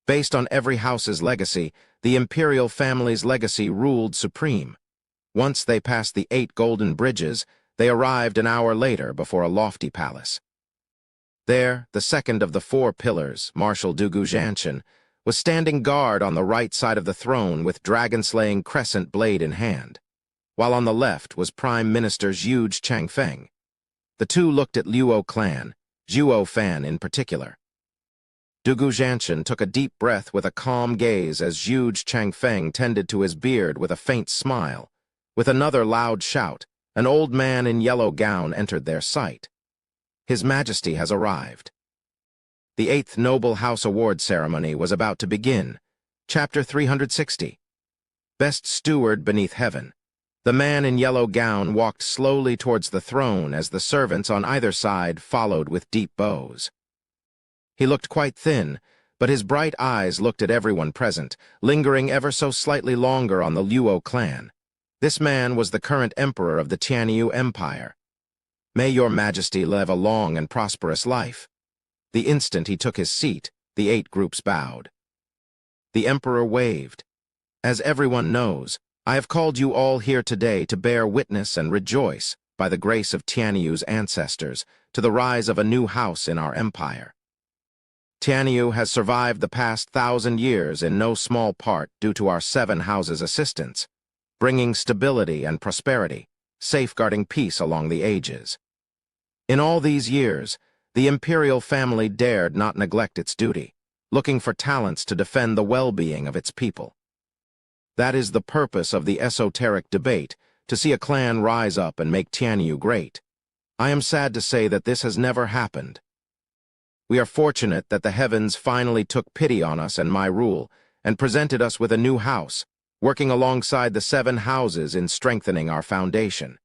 Based on every house's legacy, the imperial family's legacy ruled supreme. Once they passed the 8 golden bridges, they arrived an hour later before a lofty palace. There, the second of the 4 pillars, Marshal Dugu Zhanshan, was standing guard on the right side of the throne with dragon-slaying crescent blade in hand, while on the left was Prime Minister Zhuge Changfeng. The 2 looked at Luo clan, Zhuo Fan in particular. Dugu Zhanshan took a deep breath with a calm gaze as Zhuge Changfeng tended to his beard with a faint smile. With another loud shout, an old man in yellow gown entered their sight. His Majesty has arrived. The 8th Noble House Award ceremony was about to begin. Chapter 360. Best Steward Beneath Heaven. The man in yellow gown walked slowly towards the throne as the servants on either side followed with deep bows. He looked quite thin, but his bright eyes looked at everyone present, lingering ever so slightly longer on the Luo clan. This man was the current emperor of the Tianyu Empire. May your Majesty live a long and prosperous life. The instant he took his seat, the 8 groups bowed. The emperor waved. As everyone knows, I have called you all here today to bear witness and rejoice, by the grace of Tianyu's ancestors, to the rise of a new house in our empire. Tianyu has survived the past 1,000 years in no small part due to our 7 houses' assistance, bringing stability and prosperity, safeguarding peace along the ages. In all these years, the imperial family dared not neglect its duty, looking for talents to defend the well-being of its people. That is the purpose of the esoteric debate, to see a clan rise up and make Tianyu great. I am sad to say that this has never happened. We are fortunate that the heavens finally took pity on us and my rule, and presented us with a new house, working alongside the 7 houses in strengthening our foundation.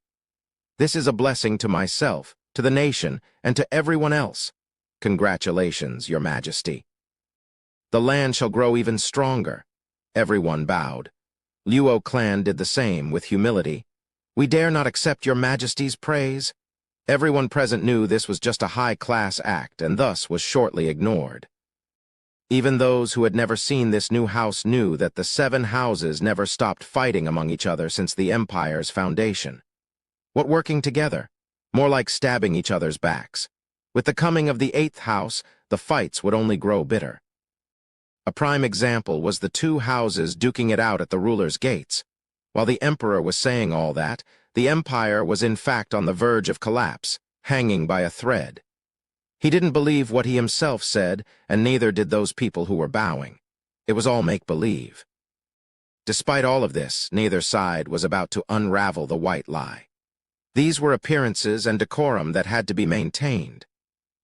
This is a blessing to myself, to the nation, and to everyone else. Congratulations, Your Majesty. The land shall grow even stronger. Everyone bowed. Luo clan did the same with humility. We dare not accept Your Majesty's praise. Everyone present knew this was just a high-class act and thus was shortly ignored. Even those who had never seen this new house knew that the 7 houses never stopped fighting among each other since the empire's foundation. What working together? More like stabbing each other's backs. With the coming of the 8th house, the fights would only grow bitter. A prime example was the 2 houses duking it out at the ruler's gates. While the emperor was saying all that, the empire was in fact on the verge of collapse, hanging by a thread. He didn't believe what he himself said, and neither did those people who were bowing. It was all make-believe. Despite all of this, neither side was about to unravel the white lie. These were appearances and decorum that had to be maintained.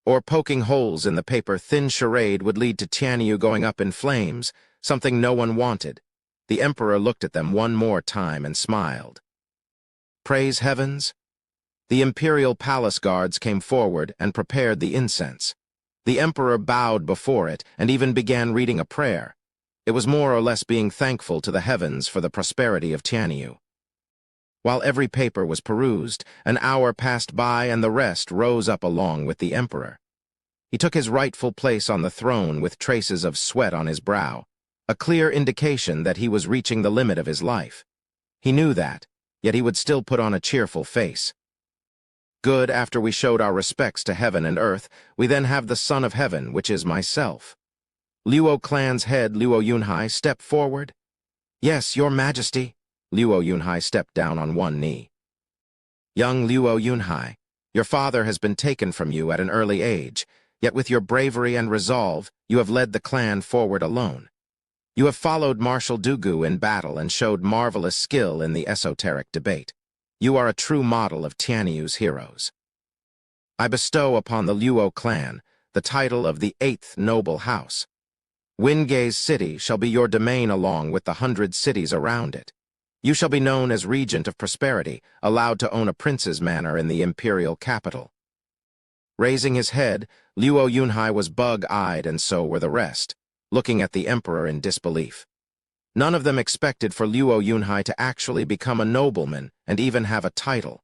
Or poking holes in the paper-thin charade would lead to Tianyu going up in flames, something no one wanted. The emperor looked at them one more time and smiled. Praise heavens! The imperial palace guards came forward and prepared the incense. The emperor bowed before it and even began reading a prayer. It was more or less being thankful to the heavens for the prosperity of Tianyu. While every paper was perused, an hour passed by and the rest rose up along with the emperor. He took his rightful place on the throne with traces of sweat on his brow, a clear indication that he was reaching the limit of his life. He knew that, yet he would still put on a cheerful face. Good, after we showed our respects to heaven and earth, we then have the son of heaven, which is myself. Luo clan's head, Luo Yunhai, stepped forward. Yes, your majesty. Luo Yunhai stepped down on one knee. Young Luo Yunhai, your father has been taken from you at an early age, yet with your bravery and resolve, you have led the clan forward alone. You have followed Marshal Dugu in battle and showed marvelous skill in the esoteric debate. You are a true model of Tianyu's heroes. I bestow upon the Luo clan the title of the 8th noble house. Wingay's city shall be your domain along with the 100 cities around it. You shall be known as Regent of Prosperity, allowed to own a prince's manor in the imperial capital. Raising his head, Luo Yunhai was bug-eyed, and so were the rest, looking at the emperor in disbelief. None of them expected for Luo Yunhai to actually become a nobleman and even have a title.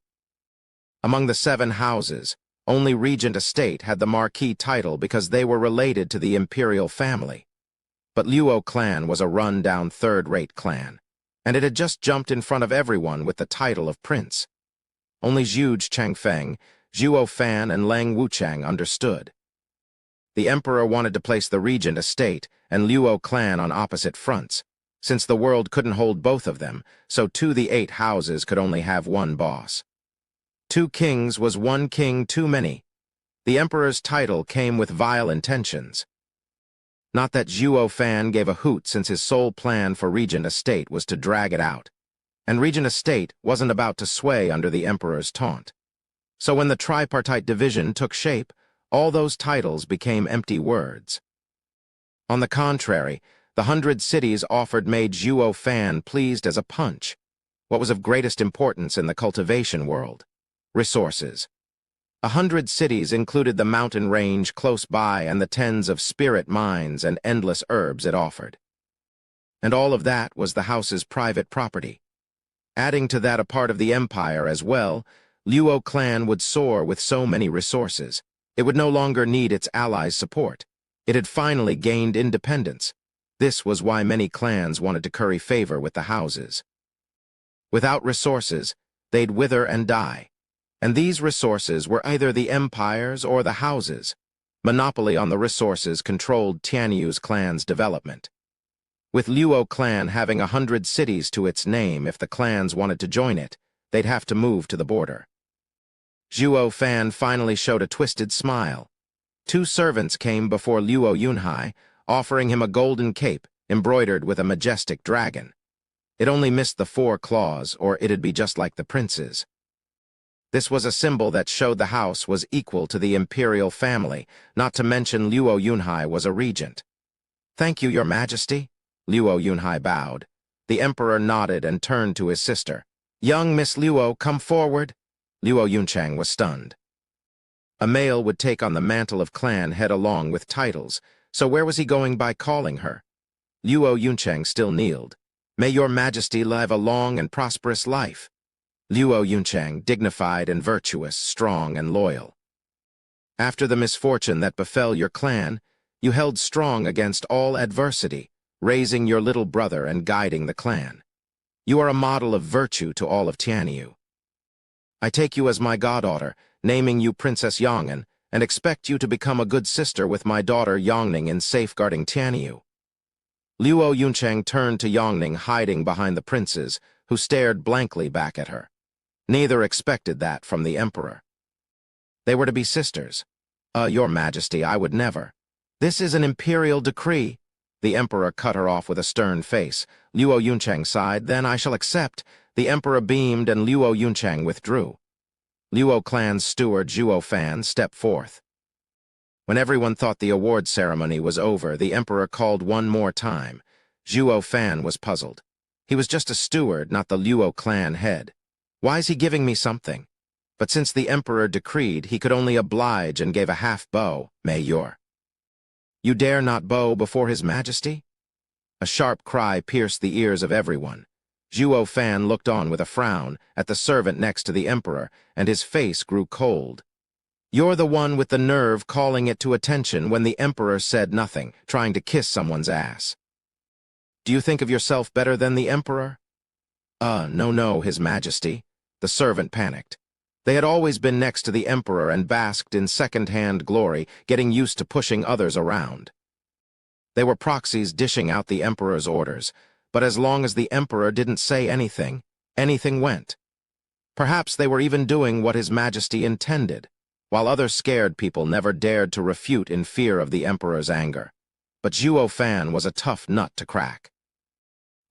Among the 7 houses, only Regent Estate had the marquis title because they were related to the imperial family. But Luo clan was a run-down third-rate clan, and it had just jumped in front of everyone with the title of prince. Only Zhu Changfeng, Zhuo Fan, and Lang Wuchang understood. The emperor wanted to place the Regent Estate and Luo clan on opposite fronts. Since the world couldn't hold both of them, so too the 8 houses could only have one boss. 2 kings was 1 king too many. The emperor's title came with vile intentions. Not that Zhuo Fan gave a hoot, since his sole plan for Regent Estate was to drag it out. And Regent Estate wasn't about to sway under the emperor's taunt. So when the tripartite division took shape, all those titles became empty words. On the contrary, the 100 cities offered made Zhuo Fan pleased as a punch. What was of greatest importance in the cultivation world? Resources. 100 cities included the mountain range close by and the tens of spirit mines and endless herbs it offered. And all of that was the house's private property. Adding to that a part of the empire as well, Luo clan would soar with so many resources. It would no longer need its allies' support. It had finally gained independence. This was why many clans wanted to curry favor with the houses. Without resources, they'd wither and die. And these resources were either the empire's or the houses. Monopoly on the resources controlled Tianyu's clan's development. With Luo clan having 100 cities to its name, if the clans wanted to join it, they'd have to move to the border. Zhuo Fan finally showed a twisted smile. 2 servants came before Luo Yunhai, offering him a golden cape embroidered with a majestic dragon. It only missed the 4 claws, or it'd be just like the prince's. This was a symbol that showed the house was equal to the imperial family, not to mention Luo Yunhai was a regent. Thank you, your majesty. Luo Yunhai bowed. The emperor nodded and turned to his sister. Young Miss Luo, come forward. Luo Yunchang was stunned. A male would take on the mantle of clan head along with titles, so where was he going by calling her? Luo Yunchang still kneeled. May your majesty live a long and prosperous life. Luo Yunchang, dignified and virtuous, strong and loyal. After the misfortune that befell your clan, you held strong against all adversity, raising your little brother and guiding the clan. You are a model of virtue to all of Tianyu. I take you as my goddaughter, naming you Princess Yong'an, and expect you to become a good sister with my daughter Yongning in safeguarding Tianyu. Luo Yunchang turned to Yongning hiding behind the princes, who stared blankly back at her. Neither expected that from the emperor. They were to be sisters. Your majesty, I would never. This is an imperial decree. The emperor cut her off with a stern face. Luo Yunchang sighed, then I shall accept. The emperor beamed and Luo Yunchang withdrew. Luo clan's steward Zhuo Fan stepped forth. When everyone thought the award ceremony was over, the emperor called one more time. Zhuo Fan was puzzled. He was just a steward, not the Luo clan head. Why is he giving me something? But since the emperor decreed, he could only oblige and gave a half bow. Mayor. You dare not bow before his majesty? A sharp cry pierced the ears of everyone. Zhuo Fan looked on with a frown at the servant next to the emperor, and his face grew cold. You're the one with the nerve calling it to attention when the emperor said nothing, trying to kiss someone's ass. Do you think of yourself better than the emperor? No, His Majesty. The servant panicked. They had always been next to the emperor and basked in second-hand glory, getting used to pushing others around. They were proxies dishing out the emperor's orders, but as long as the emperor didn't say anything, anything went. Perhaps they were even doing what His Majesty intended, while other scared people never dared to refute in fear of the emperor's anger. But Zhuo Fan was a tough nut to crack.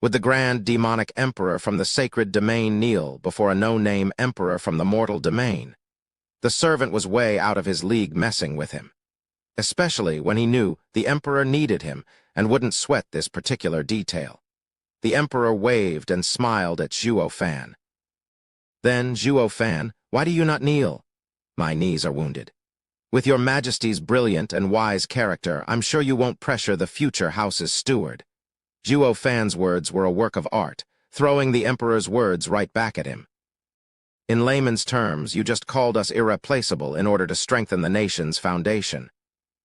Would the grand demonic emperor from the sacred domain kneel before a no-name emperor from the mortal domain? The servant was way out of his league messing with him, especially when he knew the emperor needed him and wouldn't sweat this particular detail. The emperor waved and smiled at Zhuo Fan. Then, Zhuo Fan, why do you not kneel? My knees are wounded. With your Majesty's brilliant and wise character, I'm sure you won't pressure the future house's steward. Zhuo Fan's words were a work of art, throwing the emperor's words right back at him. In layman's terms, you just called us irreplaceable in order to strengthen the nation's foundation.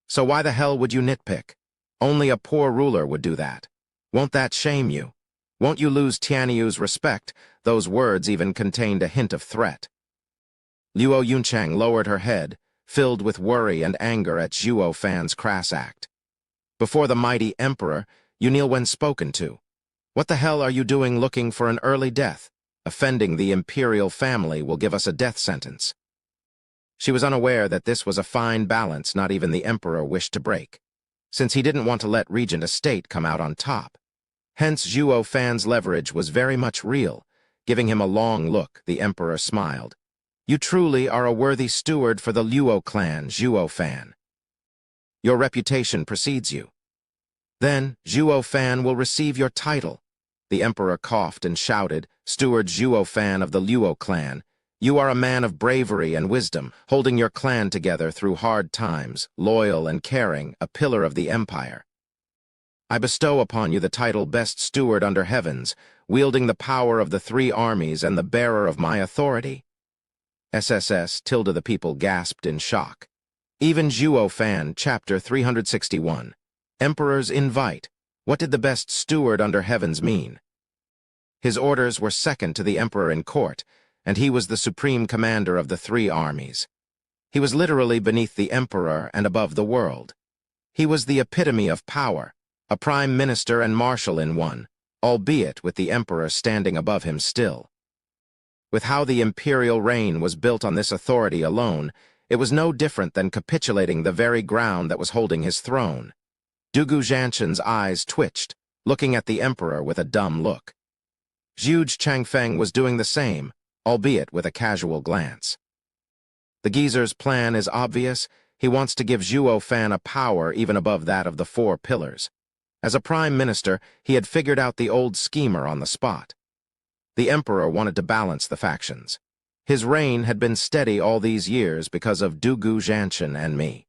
So why the hell would you nitpick? Only a poor ruler would do that. Won't that shame you? Won't you lose Tianyu's respect? Those words even contained a hint of threat. Luo Yunchang lowered her head, filled with worry and anger at Zhuo Fan's crass act. Before the mighty emperor, you kneel when spoken to. What the hell are you doing looking for an early death? Offending the imperial family will give us a death sentence. She was unaware that this was a fine balance not even the emperor wished to break, since he didn't want to let Regent Estate come out on top. Hence, Zhuo Fan's leverage was very much real. Giving him a long look, the emperor smiled. You truly are a worthy steward for the Luo clan, Zhuo Fan. Your reputation precedes you. Then, Zhuo Fan will receive your title. The emperor coughed and shouted, Steward Zhuo Fan of the Luo clan, you are a man of bravery and wisdom, holding your clan together through hard times, loyal and caring, a pillar of the empire. I bestow upon you the title Best Steward under Heavens, wielding the power of the 3 armies and the bearer of my authority. SSS tilde the people gasped in shock. Even Zhuo Fan, chapter 361. Emperor's invite. What did the best steward under heavens mean? His orders were second to the emperor in court, and he was the supreme commander of the 3 armies. He was literally beneath the emperor and above the world. He was the epitome of power, a prime minister and marshal in one, albeit with the emperor standing above him still. With how the imperial reign was built on this authority alone, it was no different than capitulating the very ground that was holding his throne. Dugu Zhanshan's eyes twitched, looking at the emperor with a dumb look. Zhuge Changfeng was doing the same, albeit with a casual glance. The geezer's plan is obvious. He wants to give Zhuo Fan a power even above that of the 4 pillars. As a prime minister, he had figured out the old schemer on the spot. The emperor wanted to balance the factions. His reign had been steady all these years because of Dugu Zhanshan and me.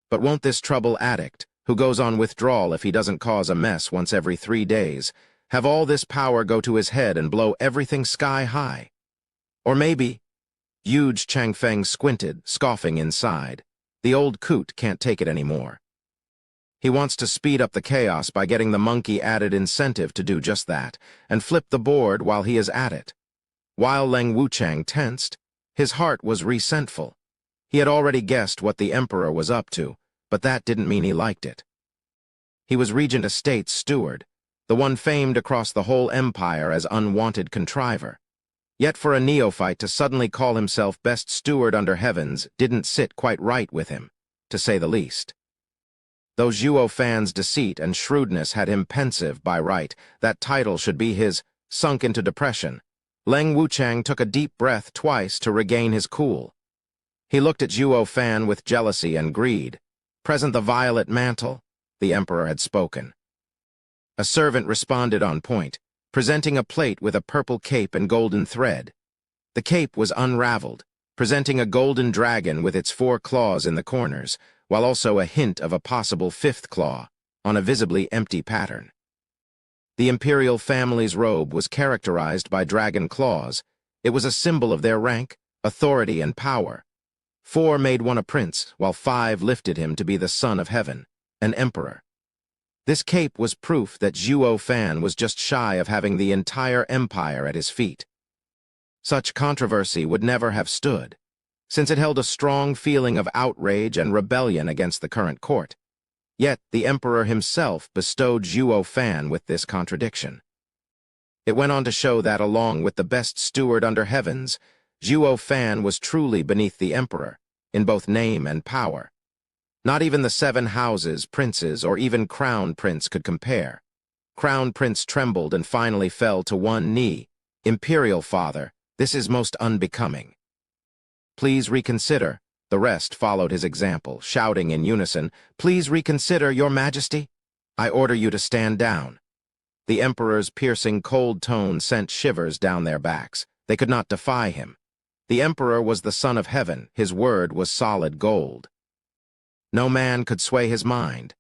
But won't this trouble addict, who goes on withdrawal if he doesn't cause a mess once every 3 days, have all this power go to his head and blow everything sky high? Or maybe, Huge Changfeng squinted, scoffing inside. The old coot can't take it anymore. He wants to speed up the chaos by getting the monkey added incentive to do just that, and flip the board while he is at it. While Leng Wuchang tensed, his heart was resentful. He had already guessed what the emperor was up to, but that didn't mean he liked it. He was Regent Estate's steward, the one famed across the whole empire as unwanted contriver. Yet for a neophyte to suddenly call himself best steward under heavens didn't sit quite right with him, to say the least. Though Zhuo Fan's deceit and shrewdness had him pensive by right, that title should be his, sunk into depression. Leng Wuchang took a deep breath twice to regain his cool. He looked at Zhuo Fan with jealousy and greed. Present the violet mantle, the emperor had spoken. A servant responded on point, presenting a plate with a purple cape and golden thread. The cape was unraveled, presenting a golden dragon with its 4 claws in the corners, while also a hint of a possible 5th claw, on a visibly empty pattern. The imperial family's robe was characterized by dragon claws. It was a symbol of their rank, authority, and power. 4 made one a prince, while 5 lifted him to be the son of heaven, an emperor. This cape was proof that Zhuo Fan was just shy of having the entire empire at his feet. Such controversy would never have stood, since it held a strong feeling of outrage and rebellion against the current court. Yet the emperor himself bestowed Zhuo Fan with this contradiction. It went on to show that, along with the best steward under heavens, Zhuo Fan was truly beneath the emperor, in both name and power. Not even the 7 houses, princes, or even Crown Prince could compare. Crown Prince trembled and finally fell to one knee. "Imperial Father, this is most unbecoming." "Please reconsider." The rest followed his example, shouting in unison, "Please reconsider, Your Majesty. I order you to stand down." The emperor's piercing cold tone sent shivers down their backs. They could not defy him. The emperor was the son of heaven. His word was solid gold. No man could sway his mind.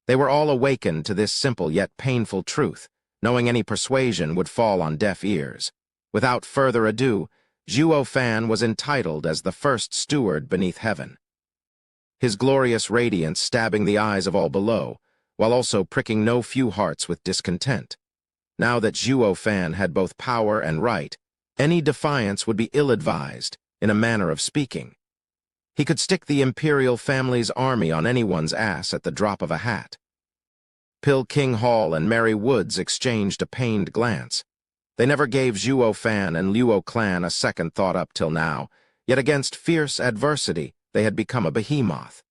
They were all awakened to this simple yet painful truth, knowing any persuasion would fall on deaf ears. Without further ado, Zhuo Fan was entitled as the first steward beneath heaven. His glorious radiance stabbing the eyes of all below, while also pricking no few hearts with discontent. Now that Zhuo Fan had both power and right, any defiance would be ill-advised, in a manner of speaking. He could stick the imperial family's army on anyone's ass at the drop of a hat. Pill King Hall and Mary Woods exchanged a pained glance. They never gave Zhuo Fan and Luo clan a second thought up till now, yet against fierce adversity they had become a behemoth.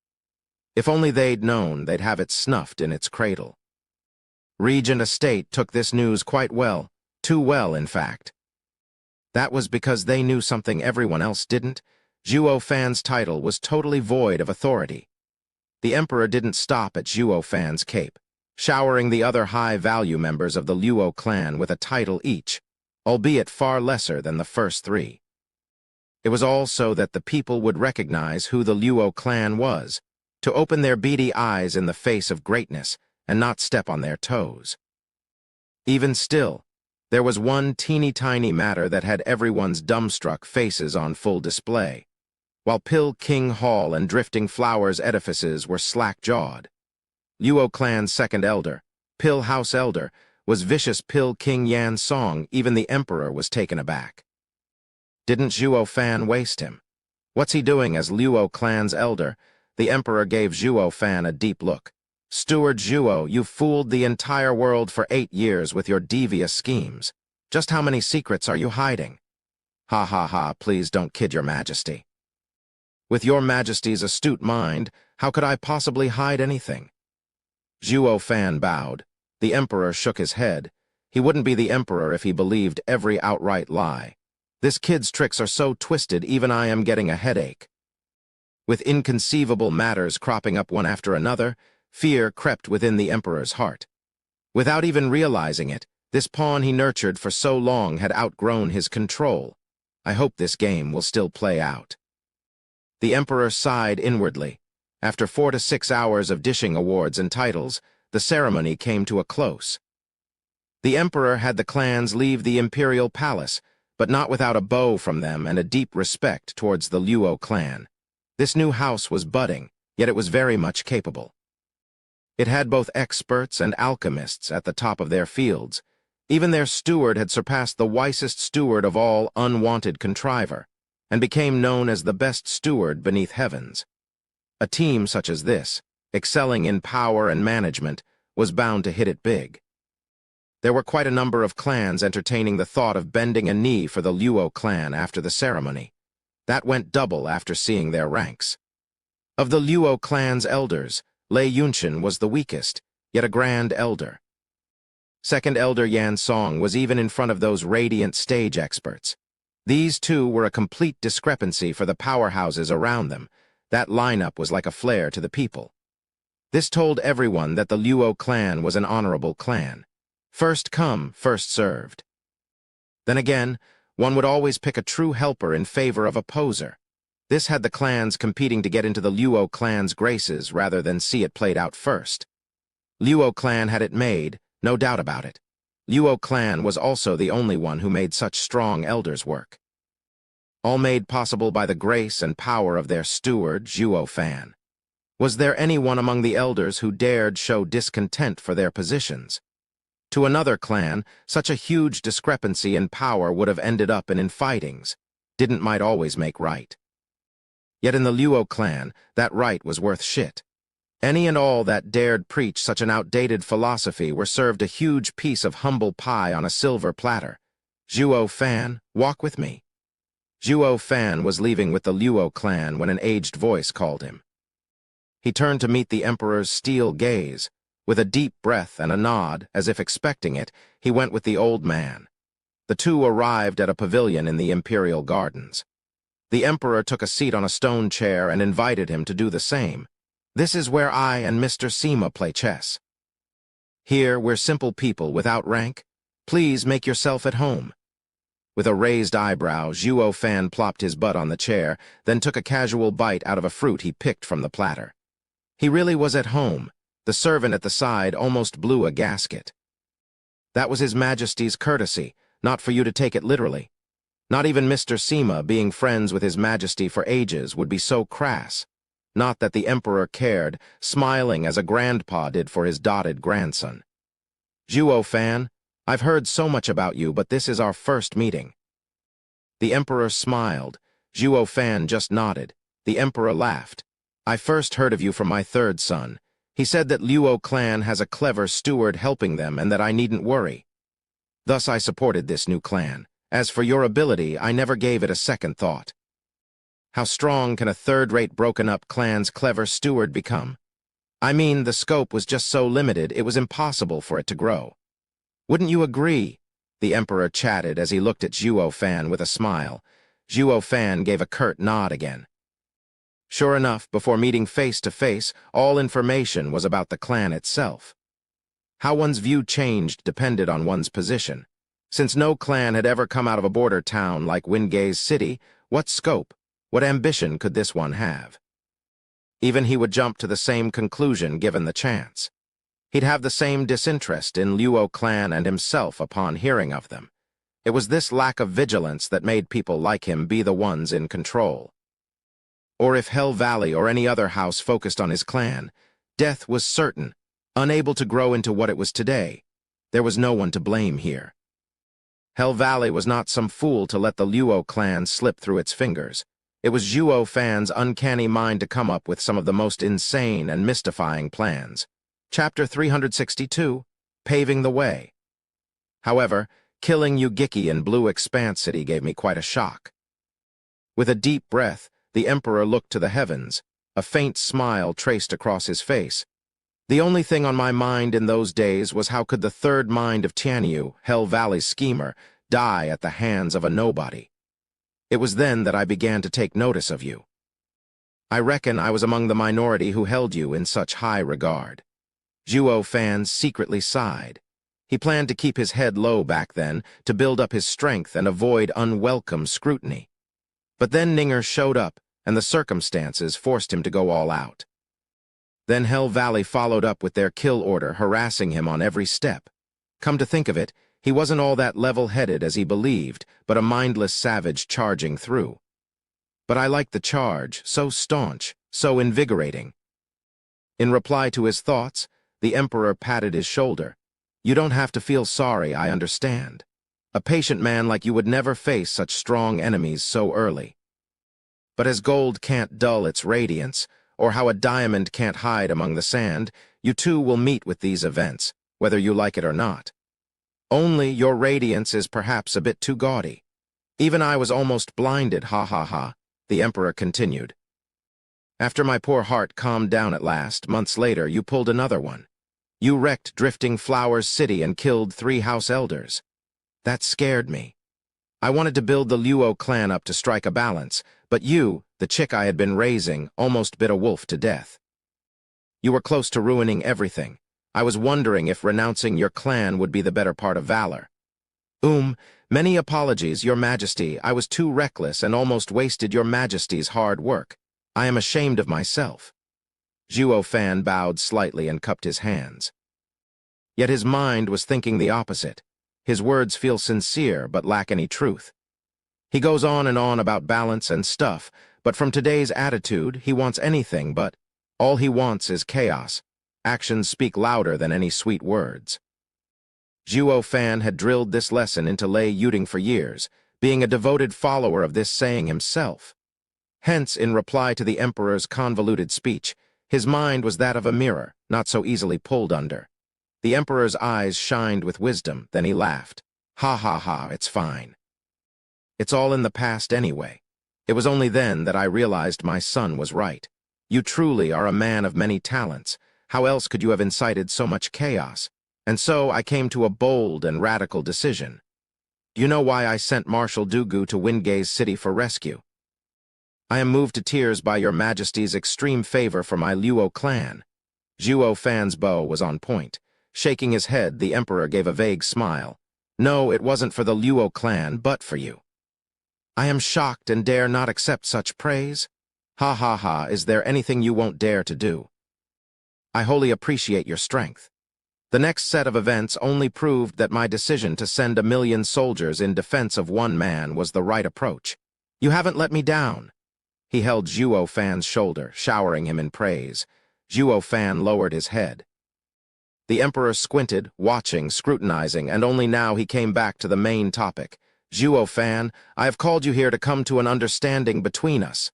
If only they'd known, they'd have it snuffed in its cradle. Regent Estate took this news quite well, too well, in fact. That was because they knew something everyone else didn't. Zhuo Fan's title was totally void of authority. The emperor didn't stop at Zhuo Fan's cape, showering the other high-value members of the Luo clan with a title each, albeit far lesser than the first 3. It was all so that the people would recognize who the Luo clan was, to open their beady eyes in the face of greatness and not step on their toes. Even still, there was one teeny-tiny matter that had everyone's dumbstruck faces on full display, while Pill King Hall and Drifting Flowers edifices were slack-jawed. Luo clan's second elder, Pill House Elder, was vicious Pill King Yan Song. Even the emperor was taken aback. Didn't Zhuo Fan waste him? What's he doing as Luo clan's elder? The emperor gave Zhuo Fan a deep look. "Steward Zhuo, you fooled the entire world for 8 years with your devious schemes. Just how many secrets are you hiding?" "Ha ha ha, please don't kid your majesty." "With your majesty's astute mind, how could I possibly hide anything?" Zhuo Fan bowed. The emperor shook his head. He wouldn't be the emperor if he believed every outright lie. This kid's tricks are so twisted, even I am getting a headache. With inconceivable matters cropping up one after another, fear crept within the emperor's heart. Without even realizing it, this pawn he nurtured for so long had outgrown his control. I hope this game will still play out. The emperor sighed inwardly. After 4 to 6 hours of dishing awards and titles, the ceremony came to a close. The emperor had the clans leave the imperial palace, but not without a bow from them and a deep respect towards the Luo clan. This new house was budding, yet it was very much capable. It had both experts and alchemists at the top of their fields. Even their steward had surpassed the wisest steward of all, unwanted contriver, and became known as the best steward beneath heavens. A team such as this, excelling in power and management, was bound to hit it big. There were quite a number of clans entertaining the thought of bending a knee for the Luo clan after the ceremony. That went double after seeing their ranks. Of the Luo clan's elders, Lei Yunchen was the weakest, yet a grand elder. Second elder Yan Song was even in front of those radiant stage experts. These two were a complete discrepancy for the powerhouses around them. That lineup was like a flare to the people. This told everyone that the Luo clan was an honorable clan. First come, first served. Then again, one would always pick a true helper in favor of a poser. This had the clans competing to get into the Luo clan's graces rather than see it played out first. Luo clan had it made, no doubt about it. Luo clan was also the only one who made such strong elders work. all made possible by the grace and power of their steward, Zhuo Fan. Was there anyone among the elders who dared show discontent for their positions? To another clan, such a huge discrepancy in power would have ended up in infightings. Didn't might always make right. Yet in the Luo clan, that right was worth shit. Any and all that dared preach such an outdated philosophy were served a huge piece of humble pie on a silver platter. Zhuo Fan, walk with me. Zhuo Fan was leaving with the Luo clan when an aged voice called him. He turned to meet the emperor's steel gaze. With a deep breath and a nod, as if expecting it, he went with the old man. The two arrived at a pavilion in the imperial gardens. The emperor took a seat on a stone chair and invited him to do the same. This is where I and Mr. Sima play chess. Here, we're simple people without rank. Please make yourself at home. With a raised eyebrow, Zhuo Fan plopped his butt on the chair, then took a casual bite out of a fruit he picked from the platter. He really was at home. The servant at the side almost blew a gasket. That was His Majesty's courtesy, not for you to take it literally. Not even Mr. Sima, being friends with His Majesty for ages, would be so crass. Not that the emperor cared, smiling as a grandpa did for his dotted grandson. Zhuo Fan, I've heard so much about you, but this is our first meeting. The emperor smiled. Zhuo Fan just nodded. The emperor laughed. I first heard of you from my third son. He said that Luo clan has a clever steward helping them and that I needn't worry. Thus I supported this new clan. As for your ability, I never gave it a second thought. How strong can a third-rate broken-up clan's clever steward become? I mean, the scope was just so limited, it was impossible for it to grow. Wouldn't you agree? The emperor chatted as he looked at Zhuo Fan with a smile. Zhuo Fan gave a curt nod again. Sure enough, before meeting face to face, all information was about the clan itself. How one's view changed depended on one's position. Since no clan had ever come out of a border town like Wingay's city, what scope, what ambition could this one have? Even he would jump to the same conclusion given the chance. He'd have the same disinterest in Luo clan and himself upon hearing of them. It was this lack of vigilance that made people like him be the ones in control. Or if Hell Valley or any other house focused on his clan, death was certain, unable to grow into what it was today. There was no one to blame here. Hell Valley was not some fool to let the Luo clan slip through its fingers. It was Zhuo Fan's uncanny mind to come up with some of the most insane and mystifying plans. Chapter 362, Paving the Way. However, killing Ugiki in Blue Expanse City gave me quite a shock. With a deep breath, the emperor looked to the heavens. A faint smile traced across his face. The only thing on my mind in those days was how could the third mind of Tianyu, Hell Valley's schemer, die at the hands of a nobody. It was then that I began to take notice of you. I reckon I was among the minority who held you in such high regard. Zhuo Fan secretly sighed. He planned to keep his head low back then, to build up his strength and avoid unwelcome scrutiny. But then Ninger showed up, and the circumstances forced him to go all out. Then Hell Valley followed up with their kill order, harassing him on every step. Come to think of it, he wasn't all that level-headed as he believed, but a mindless savage charging through. But I liked the charge, so staunch, so invigorating. In reply to his thoughts, the emperor patted his shoulder. You don't have to feel sorry, I understand. A patient man like you would never face such strong enemies so early. But as gold can't dull its radiance, or how a diamond can't hide among the sand, you too will meet with these events, whether you like it or not. Only your radiance is perhaps a bit too gaudy. Even I was almost blinded, ha ha ha, the emperor continued. After my poor heart calmed down at last, months later, you pulled another one. You wrecked Drifting Flowers City and killed 3 house elders. That scared me. I wanted to build the Luo clan up to strike a balance, but you, the chick I had been raising, almost bit a wolf to death. You were close to ruining everything. I was wondering if renouncing your clan would be the better part of valor. Many apologies, Your Majesty. I was too reckless and almost wasted Your Majesty's hard work. I am ashamed of myself. Zhuo Fan bowed slightly and cupped his hands. Yet his mind was thinking the opposite. His words feel sincere but lack any truth. He goes on and on about balance and stuff, but from today's attitude, he wants anything but. All he wants is chaos. Actions speak louder than any sweet words. Zhuo Fan had drilled this lesson into Lei Yuding for years, being a devoted follower of this saying himself. Hence, in reply to the emperor's convoluted speech, his mind was that of a mirror, not so easily pulled under. The emperor's eyes shined with wisdom, then he laughed. Ha ha ha, it's fine. It's all in the past anyway. It was only then that I realized my son was right. You truly are a man of many talents. How else could you have incited so much chaos? And so I came to a bold and radical decision. You know why I sent Marshal Dugu to Wingay's city for rescue? I am moved to tears by your majesty's extreme favor for my Luo clan. Zhuo Fan's bow was on point. Shaking his head, the emperor gave a vague smile. No, it wasn't for the Luo clan, but for you. I am shocked and dare not accept such praise. Ha ha ha, is there anything you won't dare to do? I wholly appreciate your strength. The next set of events only proved that my decision to send 1,000,000 soldiers in defense of one man was the right approach. You haven't let me down. He held Zhuo Fan's shoulder, showering him in praise. Zhuo Fan lowered his head. The emperor squinted, watching, scrutinizing, and only now he came back to the main topic. Zhuo Fan, I have called you here to come to an understanding between us.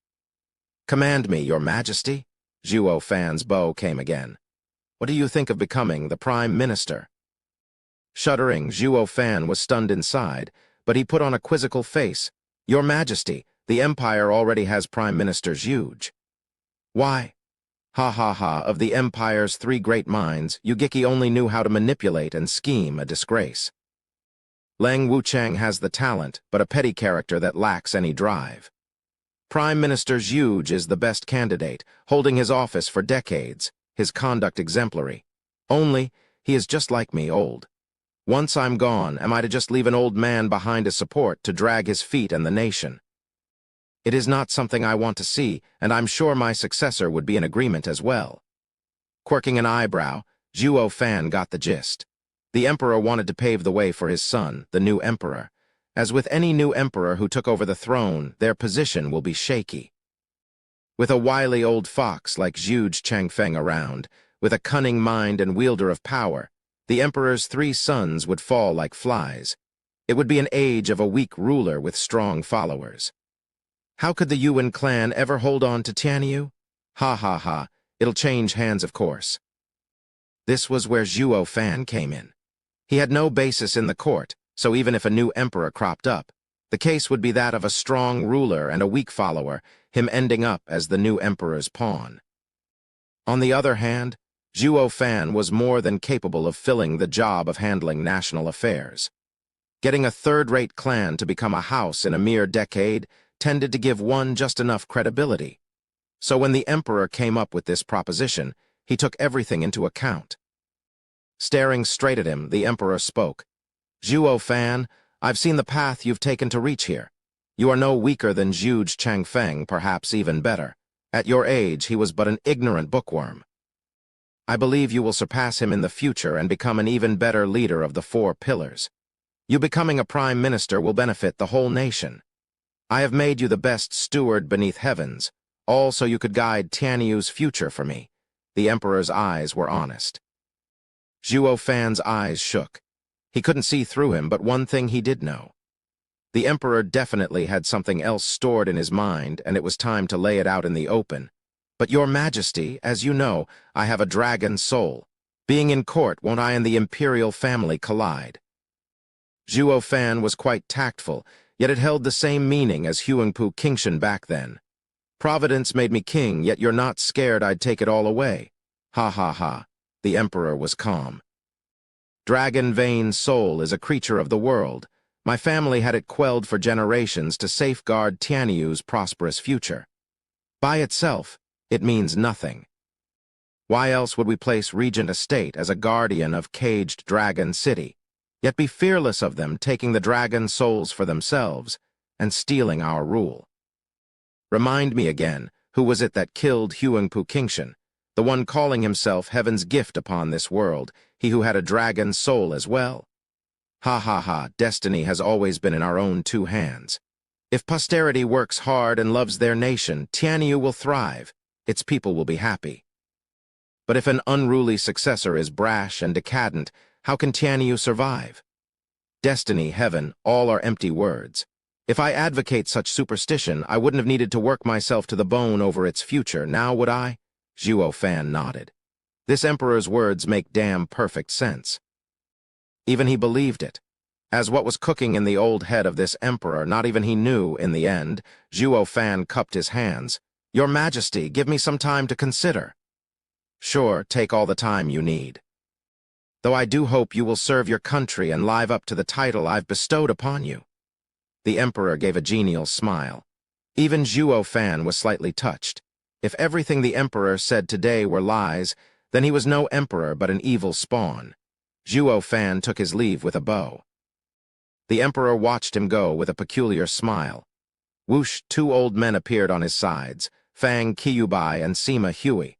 Command me, your majesty. Zhuo Fan's bow came again. What do you think of becoming the prime minister? Shuddering, Zhuo Fan was stunned inside, but he put on a quizzical face. Your majesty, the empire already has prime ministers huge. Why? Ha ha ha, of the empire's 3 great minds, Yugiki only knew how to manipulate and scheme a disgrace. Lang Wuchang has the talent, but a petty character that lacks any drive. Prime Minister Zhuge is the best candidate, holding his office for decades, his conduct exemplary. Only, he is just like me, old. Once I'm gone, am I to just leave an old man behind as support to drag his feet and the nation? It is not something I want to see, and I'm sure my successor would be in agreement as well. Quirking an eyebrow, Zhuo Fan got the gist. The emperor wanted to pave the way for his son, the new emperor. As with any new emperor who took over the throne, their position will be shaky. With a wily old fox like Zhuge Changfeng around, with a cunning mind and wielder of power, the emperor's 3 sons would fall like flies. It would be an age of a weak ruler with strong followers. How could the Yuan clan ever hold on to Tianyu? Ha ha ha, it'll change hands of course. This was where Zhuo Fan came in. He had no basis in the court, so even if a new emperor cropped up, the case would be that of a strong ruler and a weak follower, him ending up as the new emperor's pawn. On the other hand, Zhuo Fan was more than capable of filling the job of handling national affairs. Getting a third-rate clan to become a house in a mere decade tended to give one just enough credibility. So when the emperor came up with this proposition, he took everything into account. Staring straight at him, the emperor spoke. Zhuo Fan, I've seen the path you've taken to reach here. You are no weaker than Zhuge Changfeng, perhaps even better. At your age, he was but an ignorant bookworm. I believe you will surpass him in the future and become an even better leader of the 4 pillars. You becoming a prime minister will benefit the whole nation. I have made you the best steward beneath heavens, all so you could guide Tianyu's future for me. The emperor's eyes were honest. Zhuo Fan's eyes shook. He couldn't see through him, but one thing he did know. The emperor definitely had something else stored in his mind, and it was time to lay it out in the open. But your majesty, as you know, I have a dragon soul. Being in court, won't I and the imperial family collide? Zhuo Fan was quite tactful, yet it held the same meaning as Huangpu Qingshan back then. Providence made me king, yet you're not scared I'd take it all away. Ha ha ha. The emperor was calm. Dragon Vane's soul is a creature of the world. My family had it quelled for generations to safeguard Tianyu's prosperous future. By itself, it means nothing. Why else would we place Regent Estate as a guardian of caged Dragon City, yet be fearless of them taking the dragon souls for themselves and stealing our rule? Remind me again, who was it that killed Huangpu Qingshan, the one calling himself heaven's gift upon this world, he who had a dragon soul as well? Ha ha ha, destiny has always been in our own 2 hands. If posterity works hard and loves their nation, Tianyu will thrive. Its people will be happy. But if an unruly successor is brash and decadent, how can Tianyu survive? Destiny, heaven, all are empty words. If I advocate such superstition, I wouldn't have needed to work myself to the bone over its future, now would I? Zhuo Fan nodded. This emperor's words make damn perfect sense. Even he believed it. As what was cooking in the old head of this emperor, not even he knew in the end, Zhuo Fan cupped his hands. Your Majesty, give me some time to consider. Sure, take all the time you need. Though I do hope you will serve your country and live up to the title I've bestowed upon you. The emperor gave a genial smile. Even Zhuo Fan was slightly touched. If everything the emperor said today were lies, then he was no emperor but an evil spawn. Zhuo Fan took his leave with a bow. The emperor watched him go with a peculiar smile. Whoosh, two old men appeared on his sides, Fang Qiubai and Sima Hui.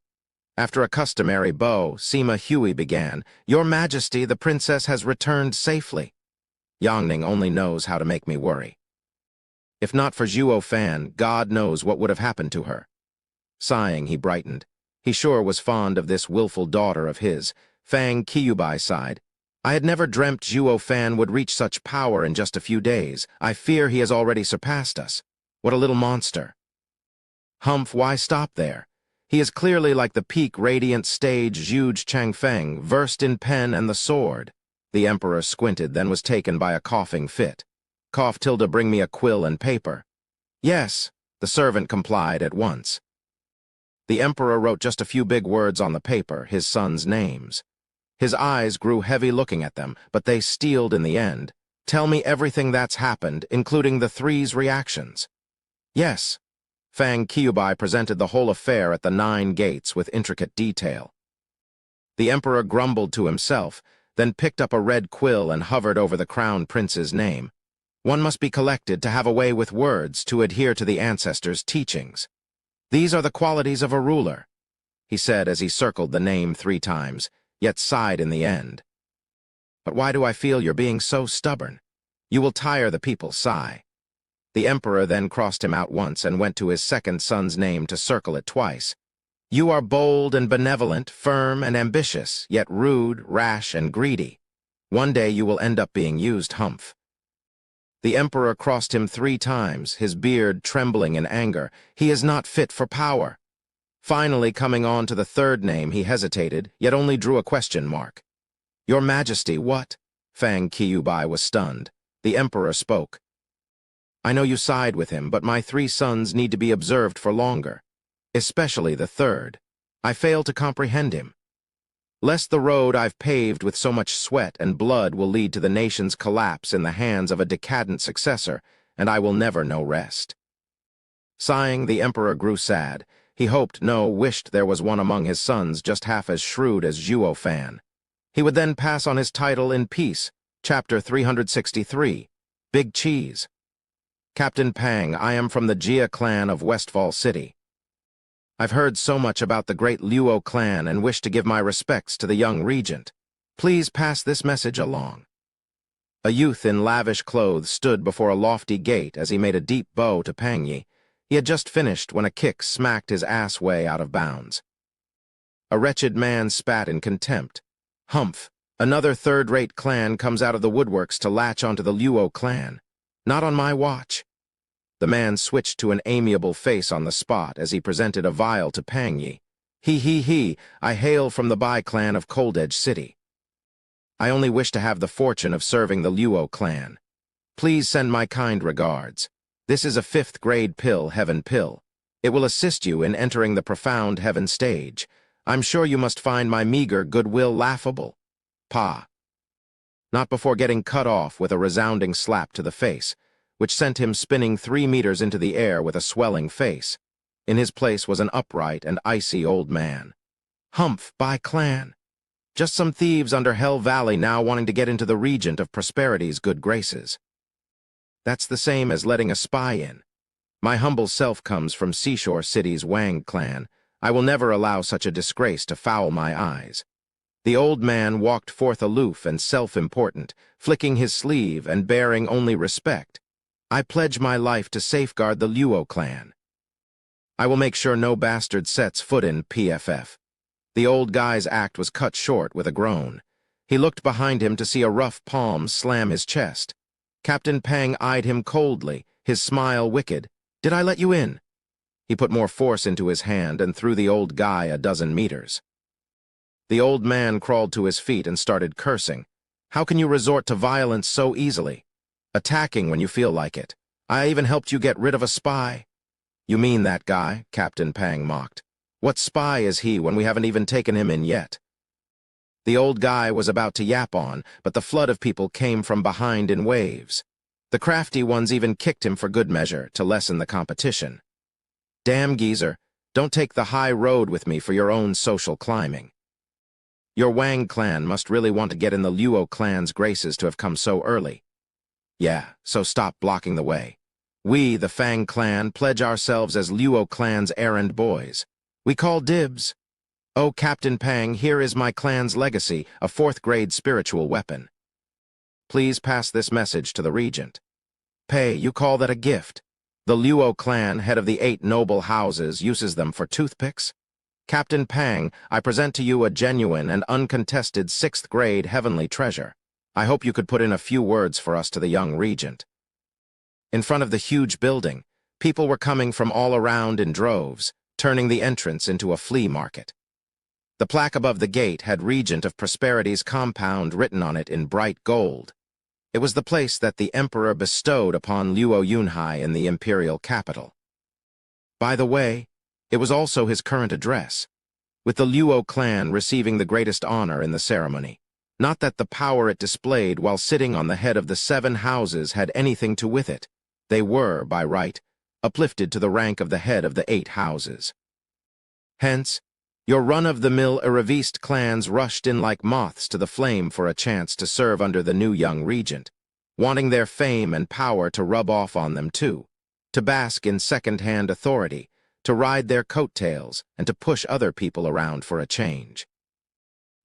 After a customary bow, Sima Hui began, Your Majesty, the princess has returned safely. Yangning only knows how to make me worry. If not for Zhuo Fan, God knows what would have happened to her. Sighing, he brightened. He sure was fond of this willful daughter of his. Fang Qiubai sighed. I had never dreamt Zhuo Fan would reach such power in just a few days. I fear he has already surpassed us. What a little monster. Humph, why stop there? He is clearly like the peak radiant stage Zhuge Changfeng, versed in pen and the sword. The emperor squinted, then was taken by a coughing fit. Cough, Tilda, bring me a quill and paper. Yes, the servant complied at once. The emperor wrote just a few big words on the paper, his sons' names. His eyes grew heavy looking at them, but they steeled in the end. Tell me everything that's happened, including the three's reactions. Yes. Fang Qiubai presented the whole affair at the 9 gates with intricate detail. The emperor grumbled to himself, then picked up a red quill and hovered over the crown prince's name. One must be collected to have a way with words to adhere to the ancestors' teachings. These are the qualities of a ruler, he said as he circled the name 3 times, yet sighed in the end. But why do I feel you're being so stubborn? You will tire the people, sigh. The emperor then crossed him out once and went to his second son's name to circle it twice. You are bold and benevolent, firm and ambitious, yet rude, rash, and greedy. One day you will end up being used, Humph. The emperor crossed him 3 times, his beard trembling in anger. He is not fit for power. Finally, coming on to the 3rd name, he hesitated, yet only drew a question mark. Your Majesty, what? Fang Qiubai was stunned. The emperor spoke. I know you side with him, but my 3 sons need to be observed for longer. Especially the 3rd. I fail to comprehend him. Lest the road I've paved with so much sweat and blood will lead to the nation's collapse in the hands of a decadent successor, and I will never know rest. Sighing, the emperor grew sad. He wished there was one among his sons just half as shrewd as Zhuo Fan. He would then pass on his title in peace. Chapter 363, Big Cheese. Captain Pang, I am from the Jia clan of Westfall City. I've heard so much about the great Luo clan and wish to give my respects to the young regent. Please pass this message along. A youth in lavish clothes stood before a lofty gate as he made a deep bow to Pang Yi. He had just finished when a kick smacked his ass way out of bounds. A wretched man spat in contempt. Humph, another 3rd-rate clan comes out of the woodworks to latch onto the Luo clan. Not on my watch. The man switched to an amiable face on the spot as he presented a vial to Pang Yi. He, I hail from the Bai clan of Cold Edge City. I only wish to have the fortune of serving the Luo clan. Please send my kind regards. This is a 5th-grade pill, Heaven Pill. It will assist you in entering the profound Heaven stage. I'm sure you must find my meager goodwill laughable. Pa. Not before getting cut off with a resounding slap to the face, which sent him spinning 3 meters into the air with a swelling face. In his place was an upright and icy old man. Humph, Bai clan. Just some thieves under Hell Valley now wanting to get into the Regent of Prosperity's good graces. That's the same as letting a spy in. My humble self comes from Seashore City's Wang clan. I will never allow such a disgrace to foul my eyes. The old man walked forth aloof and self-important, flicking his sleeve and bearing only respect. I pledge my life to safeguard the Luo clan. I will make sure no bastard sets foot in PFF. The old guy's act was cut short with a groan. He looked behind him to see a rough palm slam his chest. Captain Pang eyed him coldly, his smile wicked. "Did I let you in?" He put more force into his hand and threw the old guy a dozen meters. The old man crawled to his feet and started cursing. "How can you resort to violence so easily? Attacking when you feel like it. I even helped you get rid of a spy." "You mean that guy?" Captain Pang mocked. "What spy is he when we haven't even taken him in yet?" The old guy was about to yap on, but the flood of people came from behind in waves. The crafty ones even kicked him for good measure to lessen the competition. "Damn geezer, don't take the high road with me for your own social climbing. Your Wang clan must really want to get in the Luo clan's graces to have come so early. Yeah, so stop blocking the way. We, the Fang clan, pledge ourselves as Luo clan's errand boys. We call dibs. Oh, Captain Pang, here is my clan's legacy, a 4th-grade spiritual weapon. Please pass this message to the regent." "Pay, you call that a gift? The Luo clan, head of the 8 noble houses, uses them for toothpicks? Captain Pang, I present to you a genuine and uncontested 6th-grade heavenly treasure. I hope you could put in a few words for us to the young regent." In front of the huge building, people were coming from all around in droves, turning the entrance into a flea market. The plaque above the gate had Regent of Prosperity's compound written on it in bright gold. It was the place that the emperor bestowed upon Luo Yunhai in the imperial capital. By the way, it was also his current address, with the Luo clan receiving the greatest honor in the ceremony. Not that the power it displayed while sitting on the head of the 7 houses had anything to with it. They were, by right, uplifted to the rank of the head of the 8 houses. Hence, your run-of-the-mill Ereviste clans rushed in like moths to the flame for a chance to serve under the new young regent, wanting their fame and power to rub off on them too, to bask in second-hand authority, to ride their coattails, and to push other people around for a change.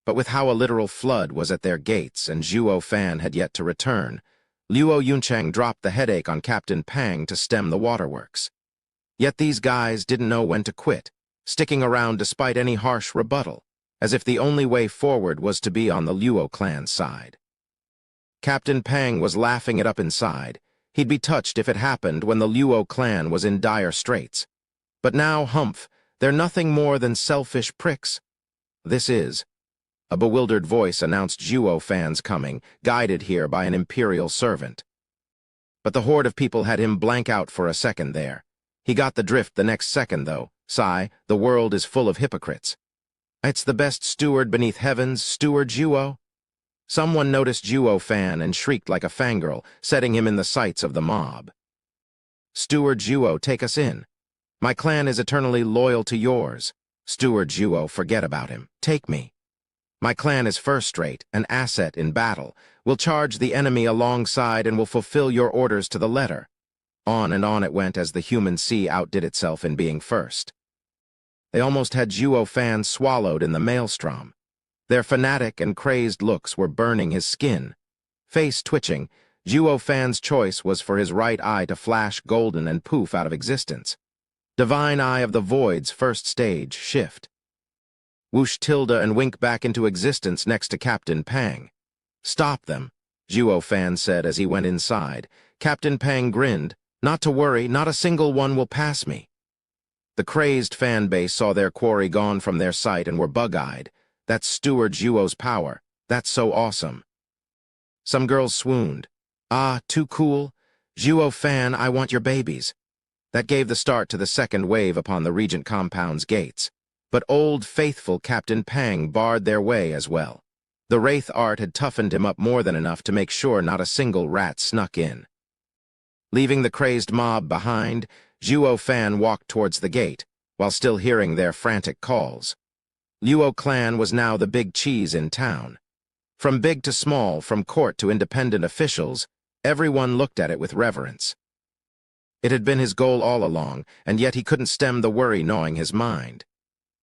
But with how a literal flood was at their gates and Zhuo Fan had yet to return, Luo Yuncheng dropped the headache on Captain Pang to stem the waterworks. Yet these guys didn't know when to quit, sticking around despite any harsh rebuttal, as if the only way forward was to be on the Luo clan's side. Captain Pang was laughing it up inside. He'd be touched if it happened when the Luo clan was in dire straits. But now, humph, they're nothing more than selfish pricks. This is. A bewildered voice announced Zhuo Fan's coming, guided here by an imperial servant. But the horde of people had him blank out for a second there. He got the drift the next second, though. Sigh, the world is full of hypocrites. It's the best steward beneath heavens, Steward Zhuo. Someone noticed Zhuo Fan and shrieked like a fangirl, setting him in the sights of the mob. "Steward Zhuo, take us in. My clan is eternally loyal to yours. Steward Zhuo, forget about him. Take me. My clan is first-rate, an asset in battle. We'll charge the enemy alongside and will fulfill your orders to the letter." On and on it went as the human sea outdid itself in being first. They almost had Zhuo Fan swallowed in the maelstrom. Their fanatic and crazed looks were burning his skin. Face twitching, Zhuo Fan's choice was for his right eye to flash golden and poof out of existence. Divine Eye of the Void's first stage shift. Whoosh tilde and wink back into existence next to Captain Pang. "Stop them," Zhuo Fan said as he went inside. Captain Pang grinned. "Not to worry, not a single one will pass me." The crazed fan base saw their quarry gone from their sight and were bug-eyed. That's Steward Zhuo's power. That's so awesome. Some girls swooned. "Ah, too cool. Zhuo Fan, I want your babies." That gave the start to the second wave upon the Regent compound's gates. But old, faithful Captain Pang barred their way as well. The Wraith art had toughened him up more than enough to make sure not a single rat snuck in. Leaving the crazed mob behind, Zhuo Fan walked towards the gate, while still hearing their frantic calls. Luo clan was now the big cheese in town. From big to small, from court to independent officials, everyone looked at it with reverence. It had been his goal all along, and yet he couldn't stem the worry gnawing his mind.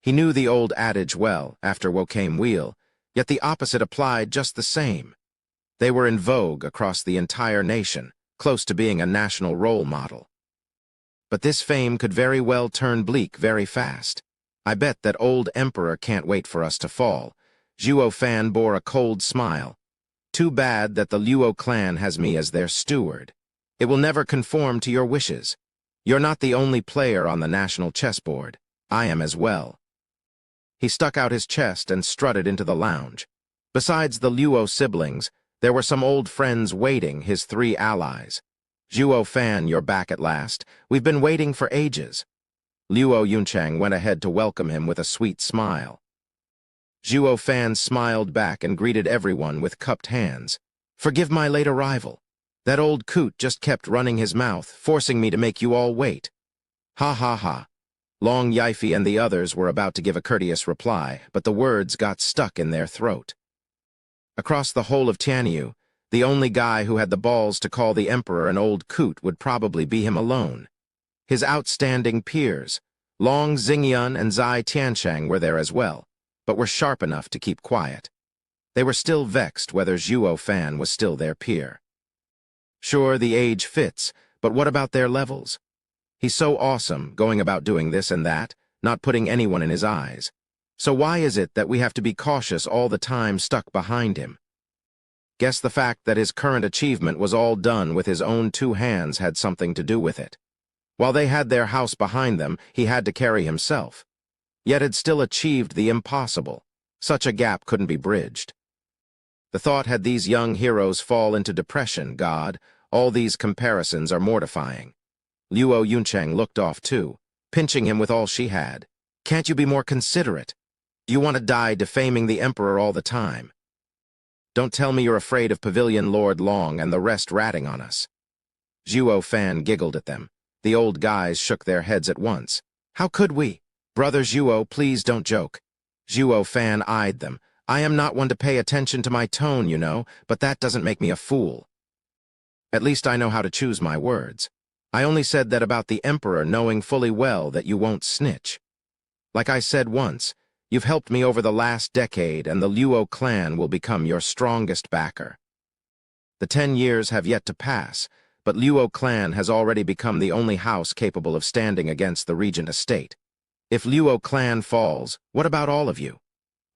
He knew the old adage well, after woe came weal, yet the opposite applied just the same. They were in vogue across the entire nation, close to being a national role model. But this fame could very well turn bleak very fast. I bet that old emperor can't wait for us to fall. Zhuo Fan bore a cold smile. Too bad that the Luo clan has me as their steward. It will never conform to your wishes. You're not the only player on the national chessboard. I am as well. He stuck out his chest and strutted into the lounge. Besides the Luo siblings, there were some old friends waiting, his 3 allies. Zhuo Fan, you're back at last. We've been waiting for ages. Luo Yunchang went ahead to welcome him with a sweet smile. Zhuo Fan smiled back and greeted everyone with cupped hands. Forgive my late arrival. That old coot just kept running his mouth, forcing me to make you all wait. Ha ha ha. Long Yifi and the others were about to give a courteous reply, but the words got stuck in their throat. Across the whole of Tianyu, the only guy who had the balls to call the emperor an old coot would probably be him alone. His outstanding peers, Long Xingyun and Zai Tianshang, were there as well, but were sharp enough to keep quiet. They were still vexed whether Zhuo Fan was still their peer. Sure, the age fits, but what about their levels? He's so awesome, going about doing this and that, not putting anyone in his eyes. So why is it that we have to be cautious all the time stuck behind him? Guess the fact that his current achievement was all done with his own 2 hands had something to do with it. While they had their house behind them, he had to carry himself. Yet had still achieved the impossible. Such a gap couldn't be bridged. The thought had these young heroes fall into depression. God, all these comparisons are mortifying. Luo Yunchang looked off too, pinching him with all she had. Can't you be more considerate? Do you want to die defaming the emperor all the time? Don't tell me you're afraid of Pavilion Lord Long and the rest ratting on us. Zhuo Fan giggled at them. The old guys shook their heads at once. How could we? Brother Zhuo, please don't joke. Zhuo Fan eyed them. I am not one to pay attention to my tone, you know, but that doesn't make me a fool. At least I know how to choose my words. I only said that about the emperor, knowing fully well that you won't snitch. Like I said once, you've helped me over the last decade, and the Luo clan will become your strongest backer. The 10 years have yet to pass, but Luo clan has already become the only house capable of standing against the regent estate. If Luo clan falls, what about all of you?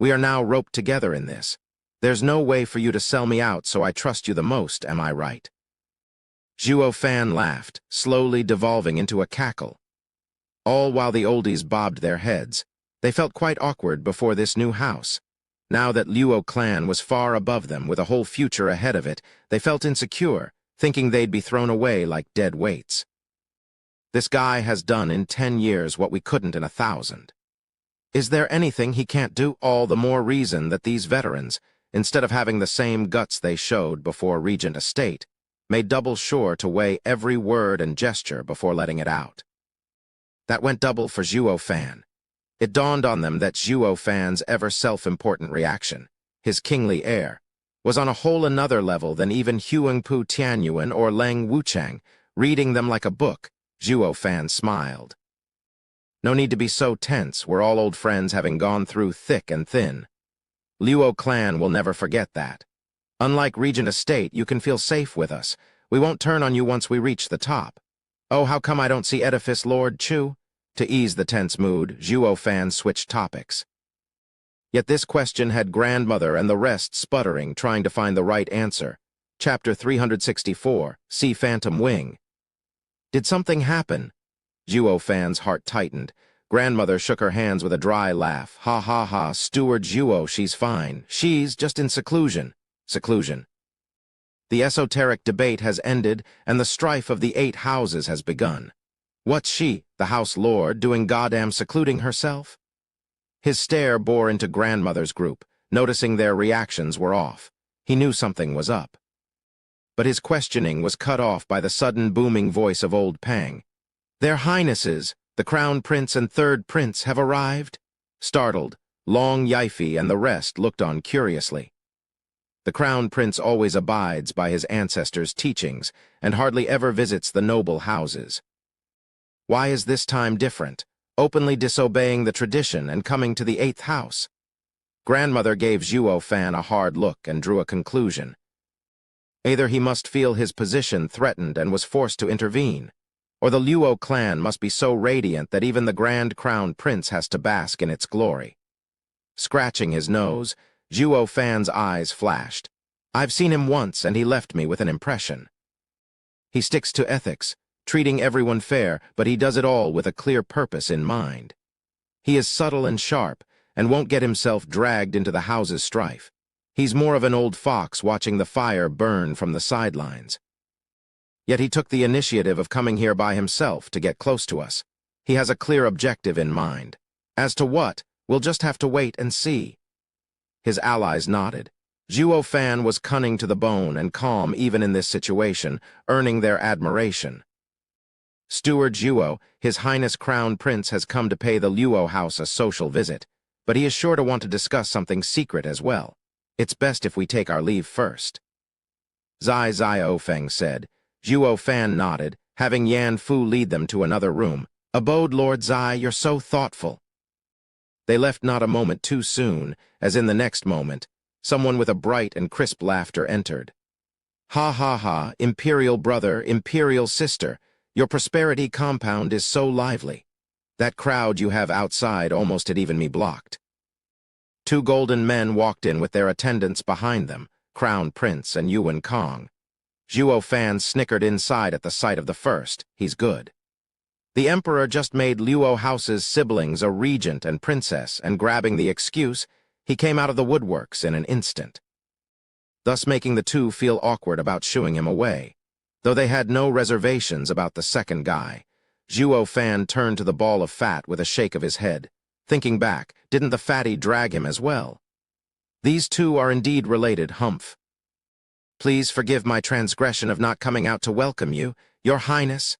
We are now roped together in this. There's no way for you to sell me out, so I trust you the most, am I right? Zhuo Fan laughed, slowly devolving into a cackle. All while the oldies bobbed their heads. They felt quite awkward before this new house. Now that Luo clan was far above them with a whole future ahead of it, they felt insecure, thinking they'd be thrown away like dead weights. This guy has done in 10 years what we couldn't in 1,000. Is there anything he can't do? All the more reason that these veterans, instead of having the same guts they showed before Regent Estate, made double sure to weigh every word and gesture before letting it out. That went double for Zhuo Fan. It dawned on them that Zhuo Fan's ever self-important reaction, his kingly air, was on a whole another level than even Huangpu Tianyuan or Leng Wuchang. Reading them like a book, Zhuo Fan smiled. No need to be so tense, we're all old friends having gone through thick and thin. Luo clan will never forget that. Unlike Regent Estate, you can feel safe with us. We won't turn on you once we reach the top. Oh, how come I don't see Edifice Lord Chu? To ease the tense mood, Zhuo Fan switched topics. Yet this question had grandmother and the rest sputtering, trying to find the right answer. Chapter 364, See Phantom Wing. Did something happen? Zhuo Fan's heart tightened. Grandmother shook her hands with a dry laugh. Ha ha ha, Steward Zhuo, she's fine. She's just in seclusion. Seclusion. The esoteric debate has ended, and the strife of the 8 houses has begun. What's she, the house lord, doing goddamn secluding herself? His stare bore into grandmother's group, noticing their reactions were off. He knew something was up. But his questioning was cut off by the sudden booming voice of old Pang. Their Highnesses, the Crown Prince and Third Prince, have arrived? Startled, Long Yifi and the rest looked on curiously. The Crown Prince always abides by his ancestors' teachings and hardly ever visits the noble houses. Why is this time different, openly disobeying the tradition and coming to the 8th house? Grandmother gave Zhuo Fan a hard look and drew a conclusion. Either he must feel his position threatened and was forced to intervene, or the Luo clan must be so radiant that even the Grand Crown Prince has to bask in its glory. Scratching his nose, Zhuo Fan's eyes flashed. I've seen him once, and he left me with an impression. He sticks to ethics, treating everyone fair, but he does it all with a clear purpose in mind. He is subtle and sharp, and won't get himself dragged into the house's strife. He's more of an old fox watching the fire burn from the sidelines. Yet he took the initiative of coming here by himself to get close to us. He has a clear objective in mind. As to what, we'll just have to wait and see. His allies nodded. Zhuo Fan was cunning to the bone and calm even in this situation, earning their admiration. Steward Zhuo, His Highness Crown Prince, has come to pay the Luo house a social visit, but he is sure to want to discuss something secret as well. It's best if we take our leave first. Zai Ofeng said. Zhuo Fan nodded, having Yan Fu lead them to another room. Abode, Lord Zai, you're so thoughtful. They left not a moment too soon, as in the next moment, someone with a bright and crisp laughter entered. Ha ha ha, Imperial brother, Imperial sister, your prosperity compound is so lively. That crowd you have outside almost had even me blocked. Two golden men walked in with their attendants behind them, Crown Prince and Yuan Kong. Zhuo Fan snickered inside at the sight of the first. He's good. The Emperor just made Luo House's siblings a regent and princess, and grabbing the excuse, he came out of the woodworks in an instant, thus making the two feel awkward about shooing him away. Though they had no reservations about the second guy, Zhuo Fan turned to the ball of fat with a shake of his head. Thinking back, didn't the fatty drag him as well? These two are indeed related, Humph. Please forgive my transgression of not coming out to welcome you, Your Highness.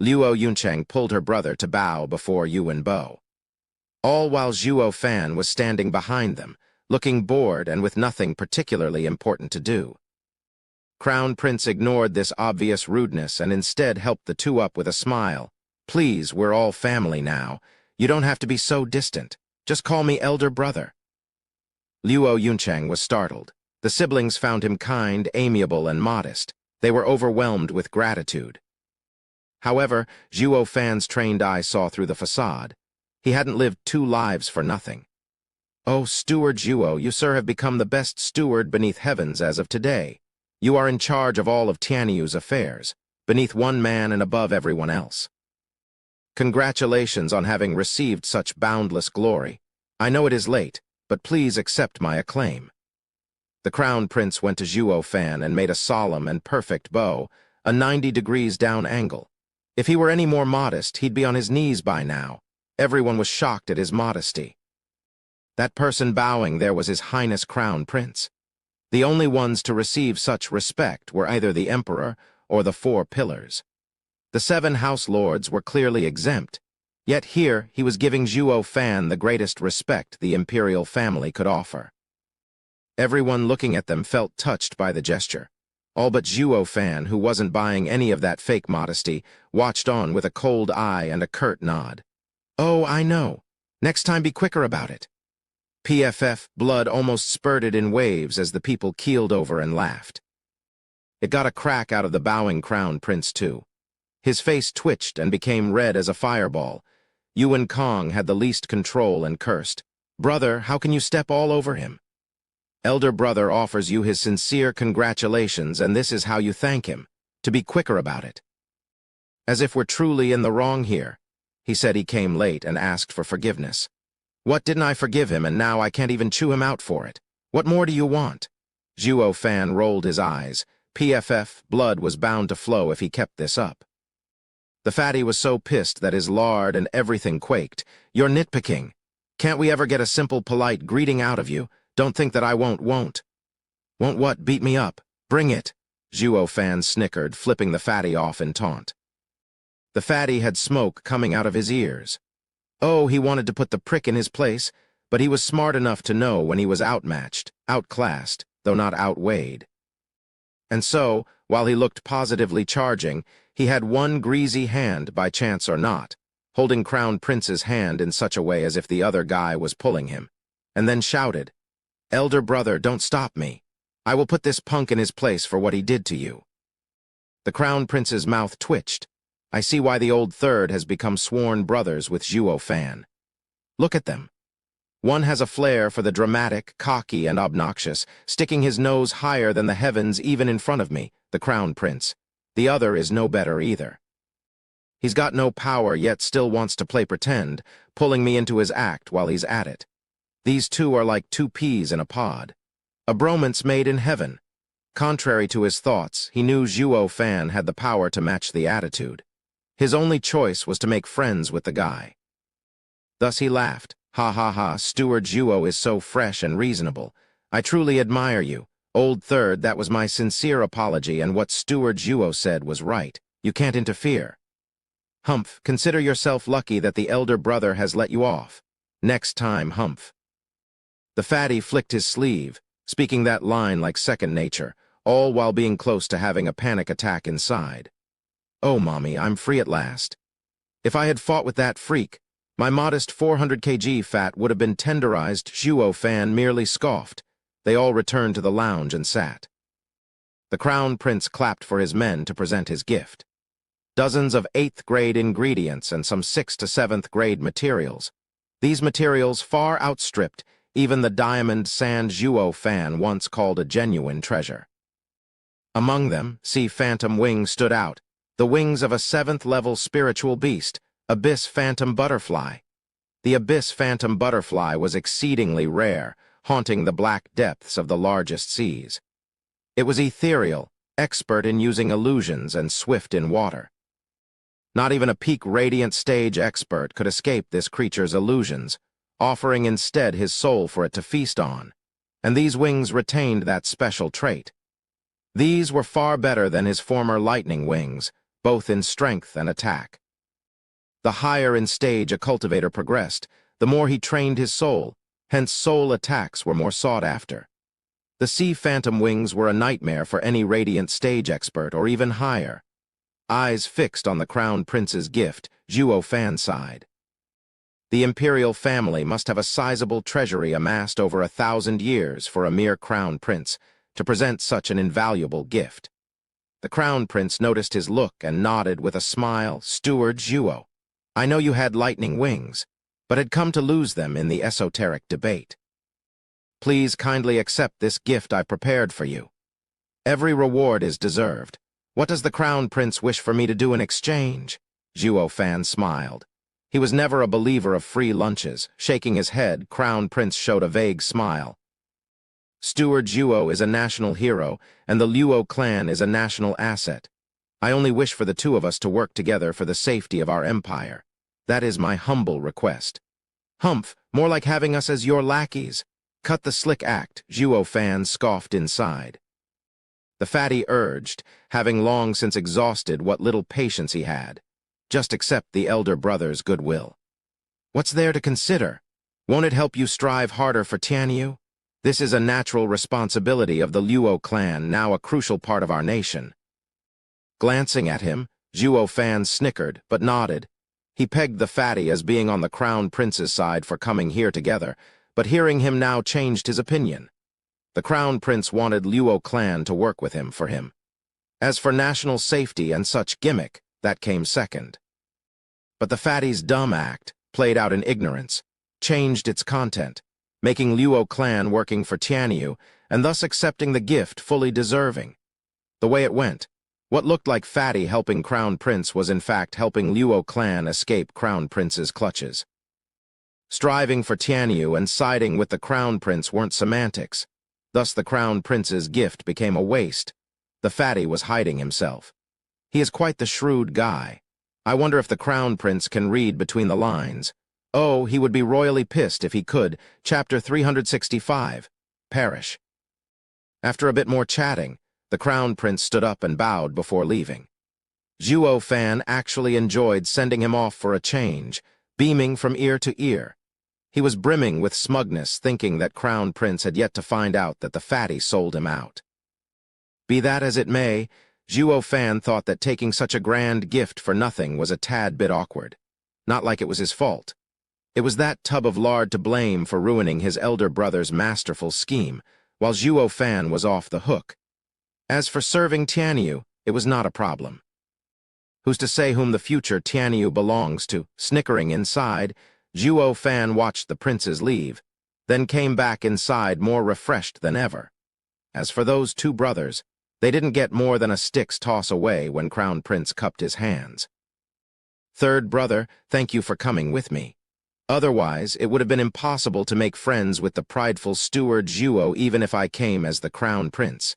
Luo Yuncheng pulled her brother to bow before Yuan Bo. All while Zhuo Fan was standing behind them, looking bored and with nothing particularly important to do. Crown Prince ignored this obvious rudeness and instead helped the two up with a smile. Please, we're all family now. You don't have to be so distant. Just call me elder brother. Luo Yuncheng was startled. The siblings found him kind, amiable, and modest. They were overwhelmed with gratitude. However, Zhuo Fan's trained eye saw through the facade. He hadn't lived two lives for nothing. Oh, Steward Zhuo, you, sir, have become the best steward beneath heavens as of today. You are in charge of all of Tianyu's affairs, beneath one man and above everyone else. Congratulations on having received such boundless glory. I know it is late, but please accept my acclaim. The Crown Prince went to Zhuo Fan and made a solemn and perfect bow, a 90 degrees down angle. If he were any more modest, he'd be on his knees by now. Everyone was shocked at his modesty. That person bowing there was His Highness Crown Prince. The only ones to receive such respect were either the Emperor or the Four Pillars. The 7 House Lords were clearly exempt, yet here he was giving Zhuo Fan the greatest respect the imperial family could offer. Everyone looking at them felt touched by the gesture. All but Zhuo Fan, who wasn't buying any of that fake modesty, watched on with a cold eye and a curt nod. Oh, I know. Next time be quicker about it. PFF blood almost spurted in waves as the people keeled over and laughed. It got a crack out of the bowing Crown Prince, too. His face twitched and became red as a fireball. Yuan Kong had the least control and cursed. Brother, how can you step all over him? Elder brother offers you his sincere congratulations, and this is how you thank him. To be quicker about it. As if we're truly in the wrong here. He said he came late and asked for forgiveness. What, didn't I forgive him, and now I can't even chew him out for it? What more do you want? Zhuo Fan rolled his eyes. PFF blood was bound to flow if he kept this up. The fatty was so pissed that his lard and everything quaked. You're nitpicking. Can't we ever get a simple, polite greeting out of you? Don't think that I won't. Won't what, beat me up? Bring it. Zhuo Fan snickered, flipping the fatty off in taunt. The fatty had smoke coming out of his ears. Oh, he wanted to put the prick in his place, but he was smart enough to know when he was outmatched, outclassed, though not outweighed. And so, while he looked positively charging, he had one greasy hand, by chance or not, holding Crown Prince's hand in such a way as if the other guy was pulling him, and then shouted, Elder brother, don't stop me. I will put this punk in his place for what he did to you." The Crown Prince's mouth twitched. I see why the old third has become sworn brothers with Zhuo Fan. Look at them. One has a flair for the dramatic, cocky, and obnoxious, sticking his nose higher than the heavens even in front of me, the Crown Prince. The other is no better either. He's got no power, yet still wants to play pretend, pulling me into his act while he's at it. These two are like two peas in a pod. A bromance made in heaven. Contrary to his thoughts, he knew Zhuo Fan had the power to match the attitude. His only choice was to make friends with the guy. Thus he laughed. "Ha ha ha, Steward Zhuo is so fresh and reasonable. I truly admire you. Old third, that was my sincere apology, and what Steward Zhuo said was right. You can't interfere. Humph, consider yourself lucky that the elder brother has let you off. Next time, Humph." The fatty flicked his sleeve, speaking that line like second nature, all while being close to having a panic attack inside. "Oh, Mommy, I'm free at last. If I had fought with that freak, my modest 400 kg fat would have been tenderized." Zhuo Fan merely scoffed. They all returned to the lounge and sat. The Crown Prince clapped for his men to present his gift. Dozens of 8th grade ingredients and some 6th to 7th grade materials. These materials far outstripped even the diamond sand Zhuo Fan once called a genuine treasure. Among them, Phantom Wing stood out, the wings of a 7th-level spiritual beast, Abyss Phantom Butterfly. The Abyss Phantom Butterfly was exceedingly rare, haunting the black depths of the largest seas. It was ethereal, expert in using illusions, and swift in water. Not even a peak radiant stage expert could escape this creature's illusions, offering instead his soul for it to feast on, and these wings retained that special trait. These were far better than his former lightning wings, both in strength and attack. The higher in stage a cultivator progressed, the more he trained his soul, hence soul attacks were more sought after. The Phantom Wings were a nightmare for any radiant stage expert or even higher. Eyes fixed on the Crown Prince's gift, Zhuo Fan sighed. The imperial family must have a sizable treasury amassed over 1,000 years for a mere Crown Prince to present such an invaluable gift. The Crown Prince noticed his look and nodded with a smile. "Steward Zhuo, I know you had lightning wings, but had come to lose them in the esoteric debate. Please kindly accept this gift I prepared for you. Every reward is deserved. What does the Crown Prince wish for me to do in exchange?" Zhuo Fan smiled. He was never a believer of free lunches. Shaking his head, Crown Prince showed a vague smile. "Steward Zhuo is a national hero, and the Luo clan is a national asset. I only wish for the two of us to work together for the safety of our empire. That is my humble request." "Humph, more like having us as your lackeys. Cut the slick act," Zhuo Fan scoffed inside. The fatty urged, having long since exhausted what little patience he had. "Just accept the elder brother's goodwill. What's there to consider? Won't it help you strive harder for Tianyu? This is a natural responsibility of the Luo clan, now a crucial part of our nation." Glancing at him, Zhuo Fan snickered, but nodded. He pegged the fatty as being on the Crown Prince's side for coming here together, but hearing him now changed his opinion. The Crown Prince wanted Luo clan to work with him for him. As for national safety and such gimmick, that came second. But the fatty's dumb act, played out in ignorance, changed its content, making Luo clan working for Tianyu, and thus accepting the gift fully deserving. The way it went, what looked like fatty helping Crown Prince was in fact helping Luo clan escape Crown Prince's clutches. Striving for Tianyu and siding with the Crown Prince weren't semantics. Thus the Crown Prince's gift became a waste. The fatty was hiding himself. He is quite the shrewd guy. I wonder if the Crown Prince can read between the lines. Oh, he would be royally pissed if he could. Chapter 365. Perish. After a bit more chatting, the Crown Prince stood up and bowed before leaving. Zhuo Fan actually enjoyed sending him off for a change, beaming from ear to ear. He was brimming with smugness, thinking that Crown Prince had yet to find out that the fatty sold him out. Be that as it may, Zhuo Fan thought that taking such a grand gift for nothing was a tad bit awkward. Not like it was his fault. It was that tub of lard to blame for ruining his elder brother's masterful scheme, while Zhuo Fan was off the hook. As for serving Tianyu, it was not a problem. Who's to say whom the future Tianyu belongs to? Snickering inside, Zhuo Fan watched the princes leave, then came back inside more refreshed than ever. As for those two brothers, they didn't get more than a stick's toss away when Crown Prince cupped his hands. Third brother, thank you for coming with me. Otherwise, it would have been impossible to make friends with the prideful steward Zhuo even if I came as the Crown Prince.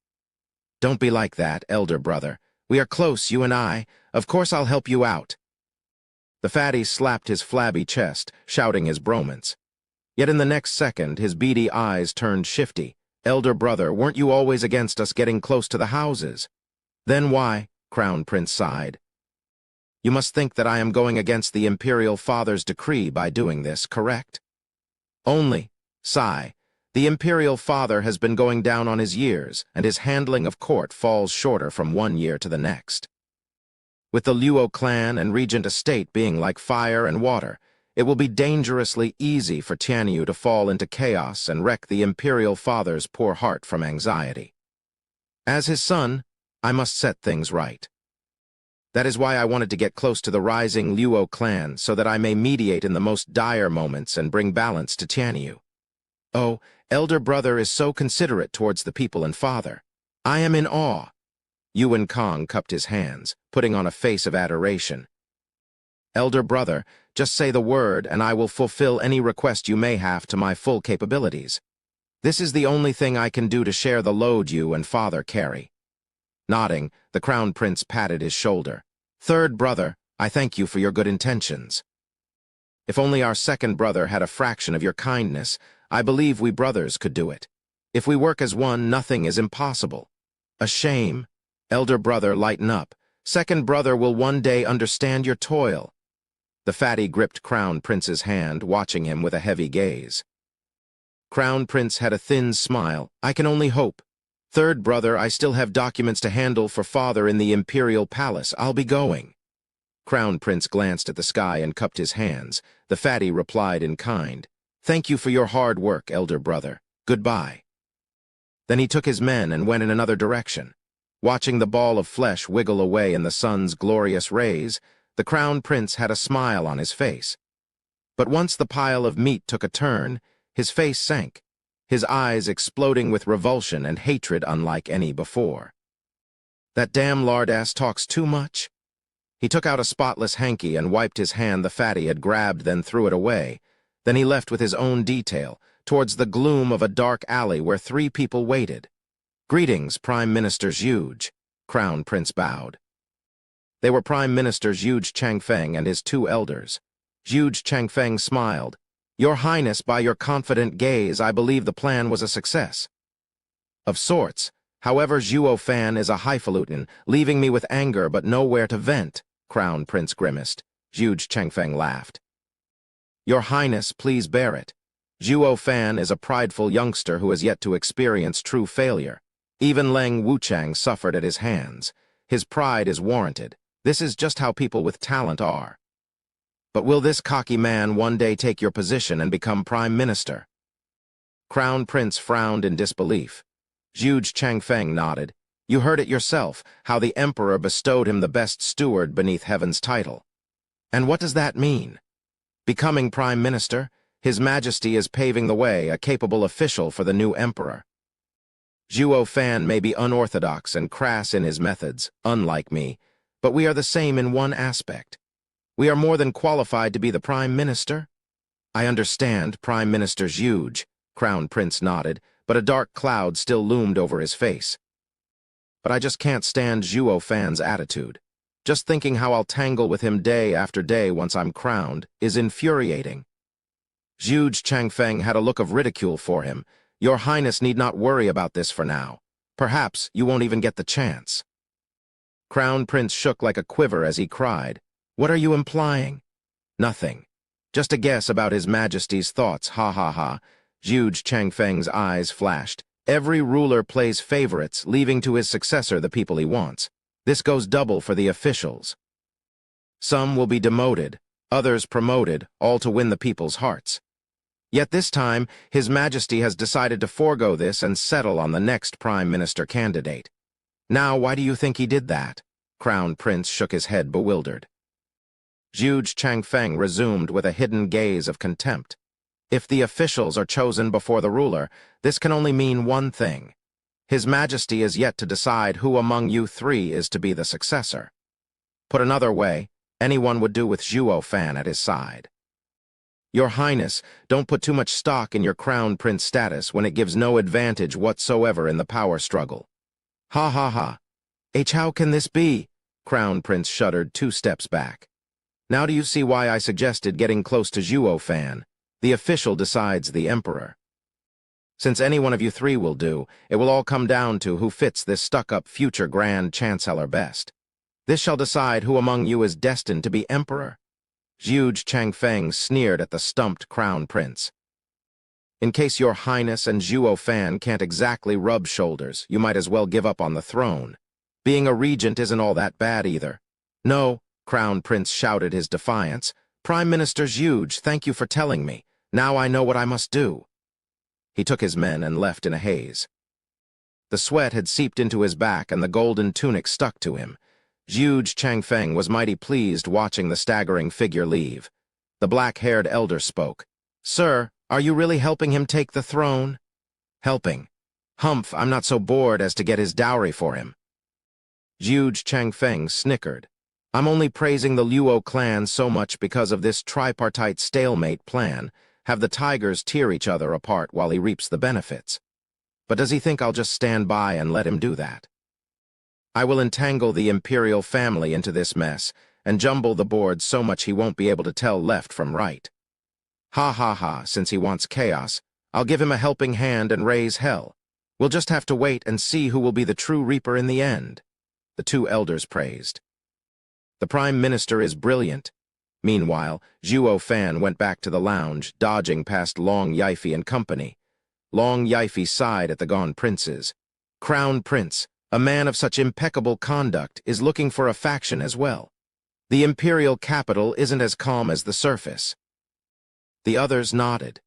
Don't be like that, elder brother. We are close, you and I. Of course I'll help you out. The fatty slapped his flabby chest, shouting his bromance. Yet in the next second, his beady eyes turned shifty. Elder brother, weren't you always against us getting close to the houses? Then why? Crown Prince sighed. You must think that I am going against the Imperial Father's decree by doing this, correct? Only, sigh. The Imperial Father has been going down on his years, and his handling of court falls shorter from one year to the next. With the Luo clan and regent estate being like fire and water, it will be dangerously easy for Tianyu to fall into chaos and wreck the Imperial Father's poor heart from anxiety. As his son, I must set things right. That is why I wanted to get close to the rising Luo clan so that I may mediate in the most dire moments and bring balance to Tianyu. Oh, elder brother is so considerate towards the people and father. I am in awe. Yuan Kong cupped his hands, putting on a face of adoration. Elder brother, just say the word and I will fulfill any request you may have to my full capabilities. This is the only thing I can do to share the load you and father carry. Nodding, the Crown Prince patted his shoulder. Third brother, I thank you for your good intentions. If only our second brother had a fraction of your kindness, I believe we brothers could do it. If we work as one, nothing is impossible. A shame. Elder brother, lighten up. Second brother will one day understand your toil. The fatty gripped Crown Prince's hand, watching him with a heavy gaze. Crown Prince had a thin smile. I can only hope. Third brother, I still have documents to handle for father in the Imperial Palace. I'll be going. Crown Prince glanced at the sky and cupped his hands. The fatty replied in kind. Thank you for your hard work, elder brother. Goodbye. Then he took his men and went in another direction. Watching the ball of flesh wiggle away in the sun's glorious rays, the Crown Prince had a smile on his face. But once the pile of meat took a turn, his face sank, his eyes exploding with revulsion and hatred unlike any before. That damn lardass talks too much. He took out a spotless hanky and wiped his hand the fatty had grabbed, then threw it away. Then he left with his own detail, towards the gloom of a dark alley where three people waited. Greetings, Prime Minister Zhuge, Crown Prince bowed. They were Prime Minister Zhuge Changfeng and his two elders. Zhuge Changfeng smiled. Your Highness, by your confident gaze, I believe the plan was a success. Of sorts. However, Zhuo Fan is a highfalutin, leaving me with anger but nowhere to vent, Crown Prince grimaced. Zhuge Changfeng laughed. Your Highness, please bear it. Zhuo Fan is a prideful youngster who has yet to experience true failure. Even Leng Wuchang suffered at his hands. His pride is warranted. This is just how people with talent are. But will this cocky man one day take your position and become Prime Minister? Crown Prince frowned in disbelief. Zhuge Changfeng nodded. You heard it yourself, how the Emperor bestowed him the best steward beneath heaven's title. And what does that mean? Becoming Prime Minister, His Majesty is paving the way, a capable official for the new Emperor. Zhuo Fan may be unorthodox and crass in his methods, unlike me, but we are the same in one aspect. We are more than qualified to be the Prime Minister. I understand, Prime Minister Zhuge, Crown Prince nodded, but a dark cloud still loomed over his face. But I just can't stand Zhuo Fan's attitude. Just thinking how I'll tangle with him day after day once I'm crowned is infuriating. Zhuge Changfeng had a look of ridicule for him. Your Highness need not worry about this for now. Perhaps you won't even get the chance. Crown Prince shook like a quiver as he cried. What are you implying? Nothing. Just a guess about His Majesty's thoughts, ha ha ha. Zhuge Changfeng's eyes flashed. Every ruler plays favorites, leaving to his successor the people he wants. This goes double for the officials. Some will be demoted, others promoted, all to win the people's hearts. Yet this time, His Majesty has decided to forego this and settle on the next Prime Minister candidate. Now, why do you think he did that? Crown Prince shook his head bewildered. Zhu Changfeng resumed with a hidden gaze of contempt. If the officials are chosen before the ruler, this can only mean one thing. His Majesty is yet to decide who among you three is to be the successor. Put another way, anyone would do with Zhuo Fan at his side. Your Highness, don't put too much stock in your Crown Prince status when it gives no advantage whatsoever in the power struggle. Ha ha ha. How can this be? Crown Prince shuddered 2 steps back. Now do you see why I suggested getting close to Zhuo Fan? The official decides the emperor. Since any one of you three will do, it will all come down to who fits this stuck-up future Grand Chancellor best. This shall decide who among you is destined to be emperor. Zhu Changfeng sneered at the stumped Crown Prince. In case your Highness and Zhuo Fan can't exactly rub shoulders, you might as well give up on the throne. Being a regent isn't all that bad either. No, Crown Prince shouted his defiance. Prime Minister Zhu, thank you for telling me. Now I know what I must do. He took his men and left in a haze. The sweat had seeped into his back and the golden tunic stuck to him. Zhu Changfeng was mighty pleased watching the staggering figure leave. The black-haired elder spoke. Sir, are you really helping him take the throne? Helping. Humph, I'm not so bored as to get his dowry for him. Zhu Changfeng snickered. I'm only praising the Luo clan so much because of this tripartite stalemate plan, have the tigers tear each other apart while he reaps the benefits. But does he think I'll just stand by and let him do that? I will entangle the imperial family into this mess and jumble the boards so much he won't be able to tell left from right. Ha ha ha, since he wants chaos, I'll give him a helping hand and raise hell. We'll just have to wait and see who will be the true reaper in the end. The 2 elders praised. The Prime Minister is brilliant. Meanwhile, Zhuo Fan went back to the lounge, dodging past Long Yifei and company. Long Yifei sighed at the gone princes. Crown Prince, a man of such impeccable conduct, is looking for a faction as well. The imperial capital isn't as calm as the surface. The others nodded.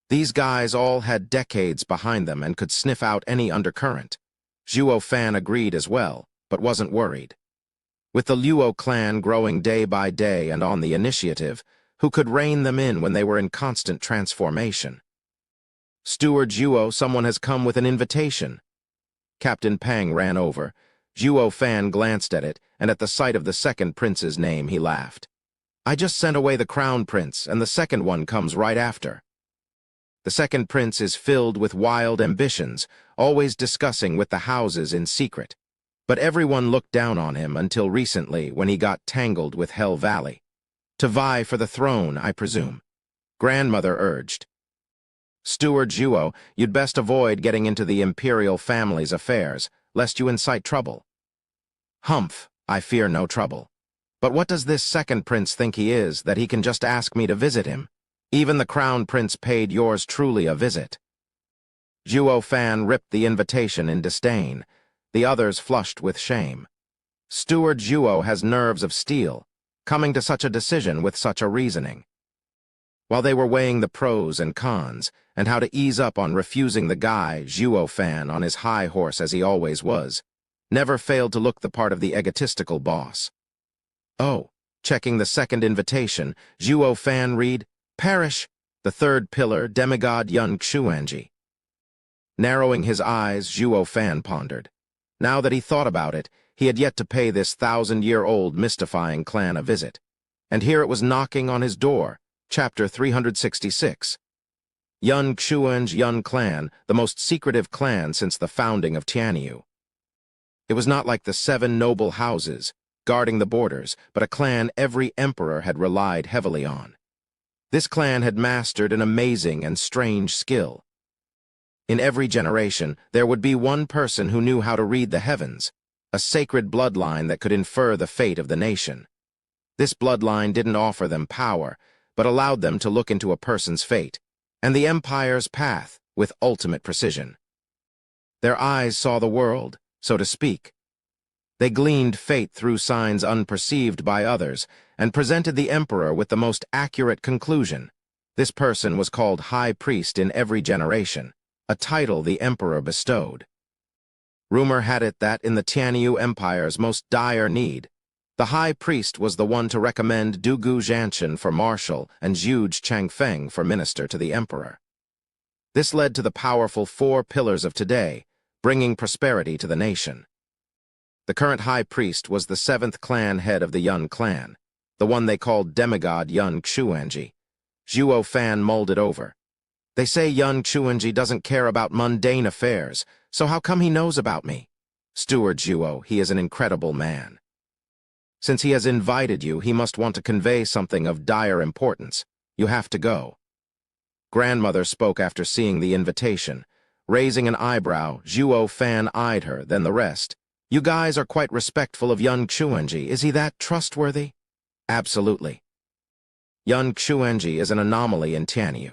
These guys all had decades behind them and could sniff out any undercurrent. Zhuo Fan agreed as well, but wasn't worried. With the Luo clan growing day by day and on the initiative, who could rein them in when they were in constant transformation? Steward Zhuo, someone has come with an invitation. Captain Pang ran over. Zhuo Fan glanced at it, and at the sight of the second prince's name he laughed. I just sent away the Crown Prince, and the second one comes right after. The second prince is filled with wild ambitions, always discussing with the houses in secret. But everyone looked down on him until recently when he got tangled with Hell Valley. To vie for the throne, I presume. Grandmother urged. Steward Zhuo, you'd best avoid getting into the imperial family's affairs, lest you incite trouble. Humph, I fear no trouble. But what does this second prince think he is, that he can just ask me to visit him? Even the Crown Prince paid yours truly a visit. Zhuo Fan ripped the invitation in disdain. The others flushed with shame. Steward Zhuo has nerves of steel, coming to such a decision with such a reasoning. While they were weighing the pros and cons, and how to ease up on refusing the guy, Zhuo Fan, on his high horse as he always was, never failed to look the part of the egotistical boss. Oh, checking the second invitation, Zhuo Fan read, Perish, the third pillar, demigod Yun Xuanji. Narrowing his eyes, Zhuo Fan pondered. Now that he thought about it, he had yet to pay this 1,000-year-old mystifying clan a visit. And here it was knocking on his door, chapter 366. Yun Xuan's Yun clan, the most secretive clan since the founding of Tianyu. It was not like the 7 noble houses, guarding the borders, but a clan every emperor had relied heavily on. This clan had mastered an amazing and strange skill. In every generation, there would be one person who knew how to read the heavens, a sacred bloodline that could infer the fate of the nation. This bloodline didn't offer them power, but allowed them to look into a person's fate, and the empire's path with ultimate precision. Their eyes saw the world, so to speak. They gleaned fate through signs unperceived by others, and presented the emperor with the most accurate conclusion. This person was called High Priest in every generation, a title the emperor bestowed. Rumor had it that in the Tianyu Empire's most dire need, the High Priest was the one to recommend Du Gu Zhanshan for marshal and Zhu Changfeng for minister to the emperor. This led to the powerful 4 pillars of today, bringing prosperity to the nation. The current High Priest was the 7th clan head of the Yun clan, the one they called demigod Yun Xuanji. Zhuo Fan mulled it over. They say Yun Xuanji doesn't care about mundane affairs, so how come he knows about me? Steward Zhuo, he is an incredible man. Since he has invited you, he must want to convey something of dire importance. You have to go. Grandmother spoke after seeing the invitation. Raising an eyebrow, Zhuo Fan eyed her, then the rest. You guys are quite respectful of Yun Xuanji. Is he that trustworthy? Absolutely. Yun Xuanji is an anomaly in Tianyu.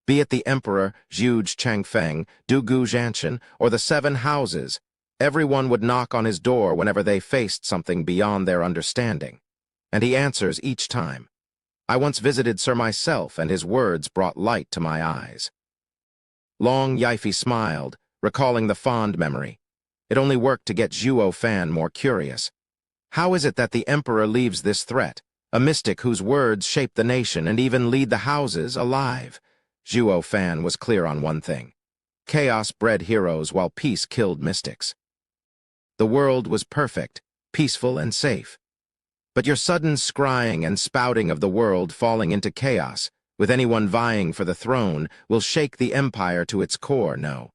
Be it the emperor, Zhu Changfeng, Du Gu Zhanshan, or the 7 houses, everyone would knock on his door whenever they faced something beyond their understanding. And he answers each time. I once visited Sir myself, and his words brought light to my eyes. Long Yifi smiled, recalling the fond memory. It only worked to get Zhuo Fan more curious. How is it that the emperor leaves this threat, a mystic whose words shape the nation and even lead the houses, alive? Zhuo Fan was clear on one thing. Chaos bred heroes while peace killed mystics. The world was perfect, peaceful and safe. But your sudden scrying and spouting of the world falling into chaos, with anyone vying for the throne, will shake the empire to its core, no.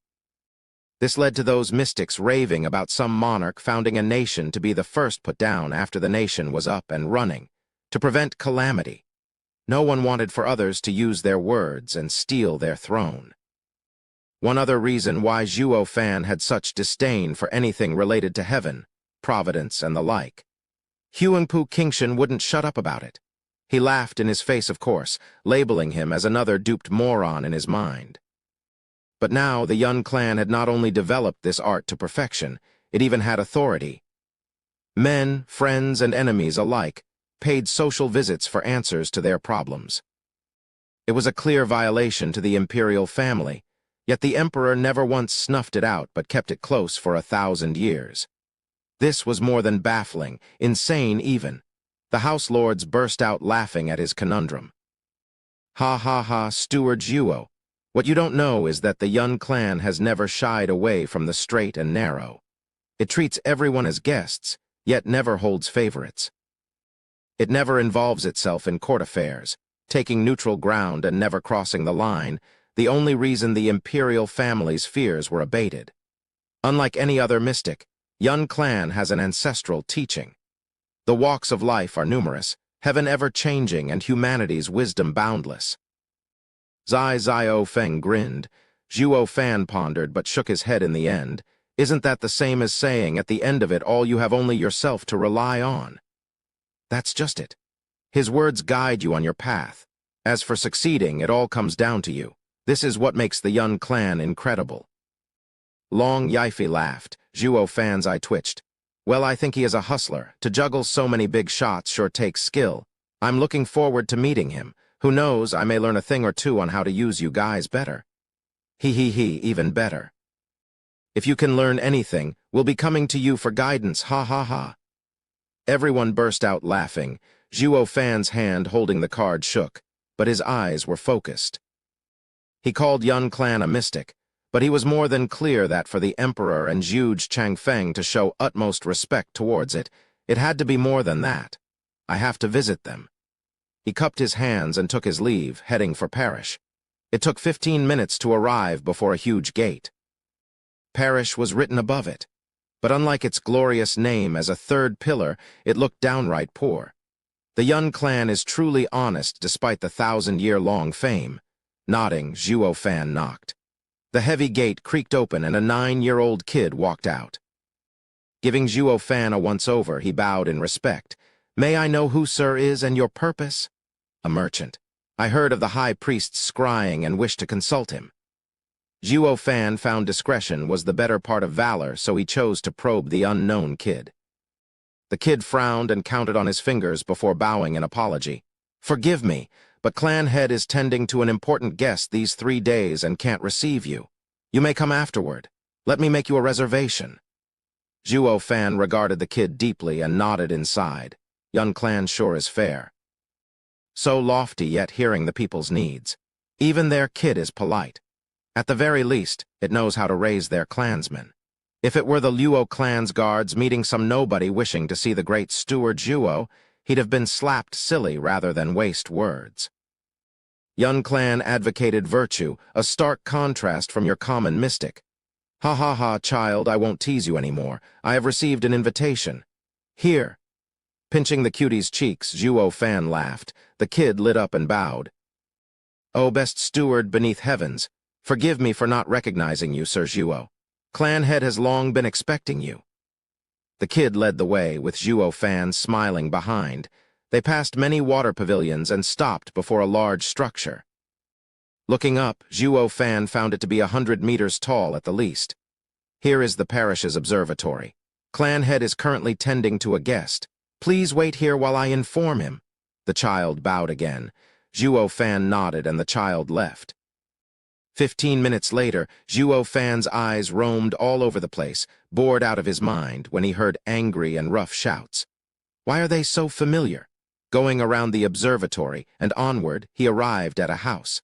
This led to those mystics raving about some monarch founding a nation to be the first put down after the nation was up and running, to prevent calamity. No one wanted for others to use their words and steal their throne. One other reason why Zhuo Fan had such disdain for anything related to heaven, providence, and the like. Huangpu Qingshan wouldn't shut up about it. He laughed in his face, of course, labeling him as another duped moron in his mind. But now the Yun clan had not only developed this art to perfection, it even had authority. Men, friends, and enemies alike paid social visits for answers to their problems. It was a clear violation to the imperial family, yet the emperor never once snuffed it out but kept it close for 1,000 years. This was more than baffling, insane even. The house lords burst out laughing at his conundrum. Ha ha ha, Steward Zhuo. What you don't know is that the Yun clan has never shied away from the straight and narrow. It treats everyone as guests, yet never holds favorites. It never involves itself in court affairs, taking neutral ground and never crossing the line, the only reason the imperial family's fears were abated. Unlike any other mystic, Yun clan has an ancestral teaching. The walks of life are numerous, heaven ever-changing and humanity's wisdom boundless. Zai Zio Feng grinned. Zhuo Fan pondered but shook his head in the end. Isn't that the same as saying at the end of it all you have only yourself to rely on? That's just it. His words guide you on your path. As for succeeding, it all comes down to you. This is what makes the Yun clan incredible. Long Yifi laughed. Zhuo Fan's eye twitched. Well, I think he is a hustler. To juggle so many big shots sure takes skill. I'm looking forward to meeting him. Who knows, I may learn a thing or two on how to use you guys better. Even better. If you can learn anything, we'll be coming to you for guidance, ha ha ha. Everyone burst out laughing. Zhuo Fan's hand holding the card shook, but his eyes were focused. He called Yun clan a mystic, but he was more than clear that for the emperor and Zhu Changfeng to show utmost respect towards it, it had to be more than that. I have to visit them. He cupped his hands and took his leave, heading for Parish. It took 15 minutes to arrive before a huge gate. Parish was written above it, but unlike its glorious name as a 3rd pillar, it looked downright poor. The Yun clan is truly honest despite the 1,000-year-long fame. Nodding, Zhuo Fan knocked. The heavy gate creaked open and a 9-year-old kid walked out. Giving Zhuo Fan a once-over, he bowed in respect. May I know who Sir is and your purpose? A merchant. I heard of the high priest's scrying and wished to consult him. Zhuo Fan found discretion was the better part of valor, so he chose to probe the unknown kid. The kid frowned and counted on his fingers before bowing in apology. Forgive me, but clan head is tending to an important guest these 3 days and can't receive you. You may come afterward. Let me make you a reservation." Zhuo Fan regarded the kid deeply and nodded inside. Yun clan sure is fair. So lofty, yet hearing the people's needs. Even their kid is polite. At the very least, it knows how to raise their clansmen. If it were the Luo clan's guards meeting some nobody wishing to see the great steward Zhuo, he'd have been slapped silly rather than waste words. Yun clan advocated virtue, a stark contrast from your common mystic. "Ha ha ha, child, I won't tease you anymore. I have received an invitation. Here." Pinching the cutie's cheeks, Zhuo Fan laughed. The kid lit up and bowed. "Oh, best steward beneath heavens, forgive me for not recognizing you, Sir Zhuo. Clan head has long been expecting you." The kid led the way, with Zhuo Fan smiling behind. They passed many water pavilions and stopped before a large structure. Looking up, Zhuo Fan found it to be 100 meters tall at the least. "Here is the parish's observatory. Clan head is currently tending to a guest. Please wait here while I inform him." The child bowed again. Zhuo Fan nodded and the child left. 15 minutes later, Zhuo Fan's eyes roamed all over the place, bored out of his mind, when he heard angry and rough shouts. Why are they so familiar? Going around the observatory and onward, he arrived at a house.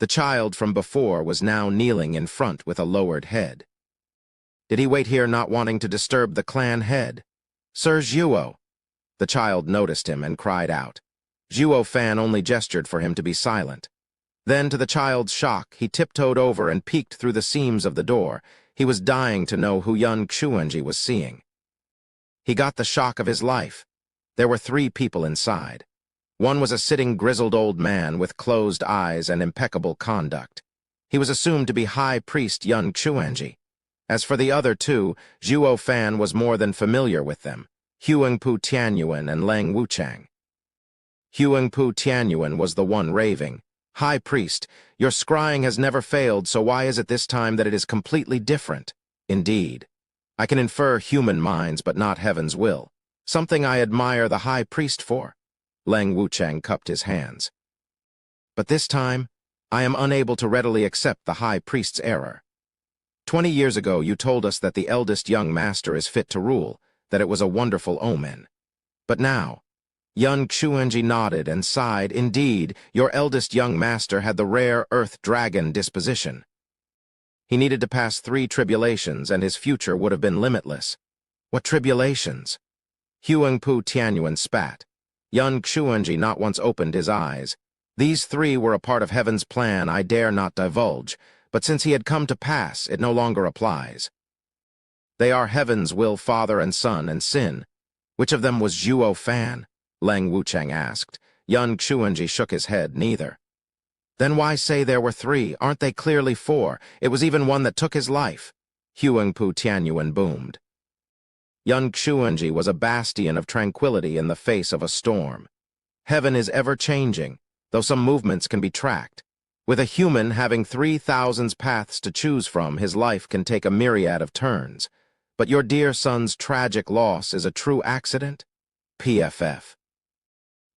The child from before was now kneeling in front with a lowered head. Did he wait here not wanting to disturb the clan head? "Sir Zhuo." The child noticed him and cried out. Zhuo Fan only gestured for him to be silent. Then, to the child's shock, he tiptoed over and peeked through the seams of the door. He was dying to know who young Xuanji was seeing. He got the shock of his life. There were 3 people inside. One was a sitting grizzled old man with closed eyes and impeccable conduct. He was assumed to be High Priest Yun Xuanji. As for the other 2, Zhuo Fan was more than familiar with them, Huangpu Tianyuan and Lang Wuchang. Huangpu Tianyuan was the one raving. "High Priest, your scrying has never failed, so why is it this time that it is completely different?" "Indeed. I can infer human minds, but not heaven's will. Something I admire the High Priest for." Lang Wuchang cupped his hands. "But this time, I am unable to readily accept the High Priest's error. 20 years ago, you told us that the eldest young master is fit to rule, that it was a wonderful omen. But now..." Yun Xuanji nodded and sighed. "Indeed, your eldest young master had the rare earth dragon disposition. He needed to pass 3 tribulations, and his future would have been limitless." "What tribulations?" Huangpu Tianyuan spat. Yun Xuanji not once opened his eyes. "These 3 were a part of heaven's plan I dare not divulge, but since he had come to pass, it no longer applies. They are heaven's will, father and son, and sin. Which of them was Zhuo Fan?" Lang Wuchang asked. Yun Xuanji shook his head. "Neither." "Then why say there were 3? Aren't they clearly 4? It was even one that took his life." Huangpu Tianyuan boomed. Yun Xuanji was a bastion of tranquility in the face of a storm. Heaven is ever-changing, though some movements can be tracked. With a human having 3,000 paths to choose from, his life can take a myriad of turns. But your dear son's tragic loss is a true accident? PFF.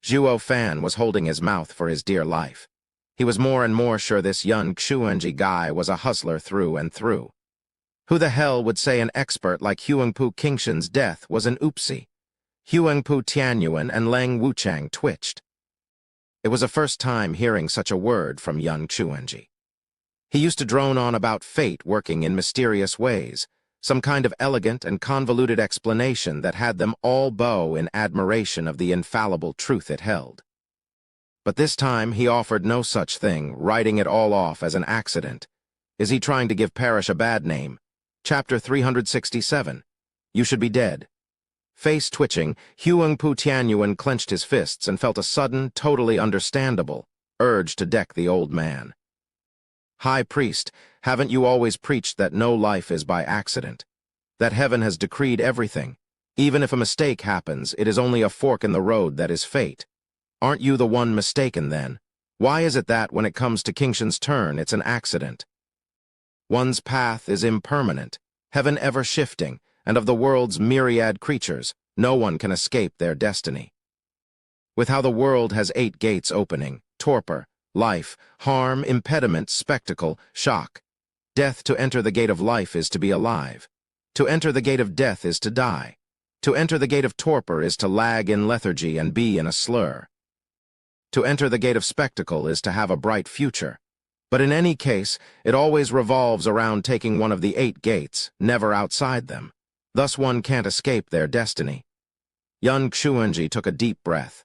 Zhuo Fan was holding his mouth for his dear life. He was more and more sure this Yun Xuanji guy was a hustler through and through. Who the hell would say an expert like Huangpu Qingshan's death was an oopsie? Huangpu Tianyuan and Lang Wuchang twitched. It was the first time hearing such a word from Yun Xuanji. He used to drone on about fate working in mysterious ways, some kind of elegant and convoluted explanation that had them all bow in admiration of the infallible truth it held. But this time he offered no such thing, writing it all off as an accident. Is he trying to give Parrish a bad name? Chapter 367. You should be dead. Face twitching, Huangpu Tianyuan clenched his fists and felt a sudden, totally understandable urge to deck the old man. High Priest, haven't you always preached that no life is by accident? That heaven has decreed everything? Even if a mistake happens, it is only a fork in the road that is fate. Aren't you the one mistaken then? Why is it that, when it comes to Qingshan's turn, it's an accident? One's path is impermanent, heaven ever shifting, and of the world's myriad creatures, no one can escape their destiny. With how the world has 8 gates opening, torpor, life, harm, impediment, spectacle, shock. Death to enter the gate of life is to be alive. To enter the gate of death is to die. To enter the gate of torpor is to lag in lethargy and be in a slur. To enter the gate of spectacle is to have a bright future. But in any case, it always revolves around taking one of the 8 gates, never outside them. Thus one can't escape their destiny. Yun Xuanji took a deep breath.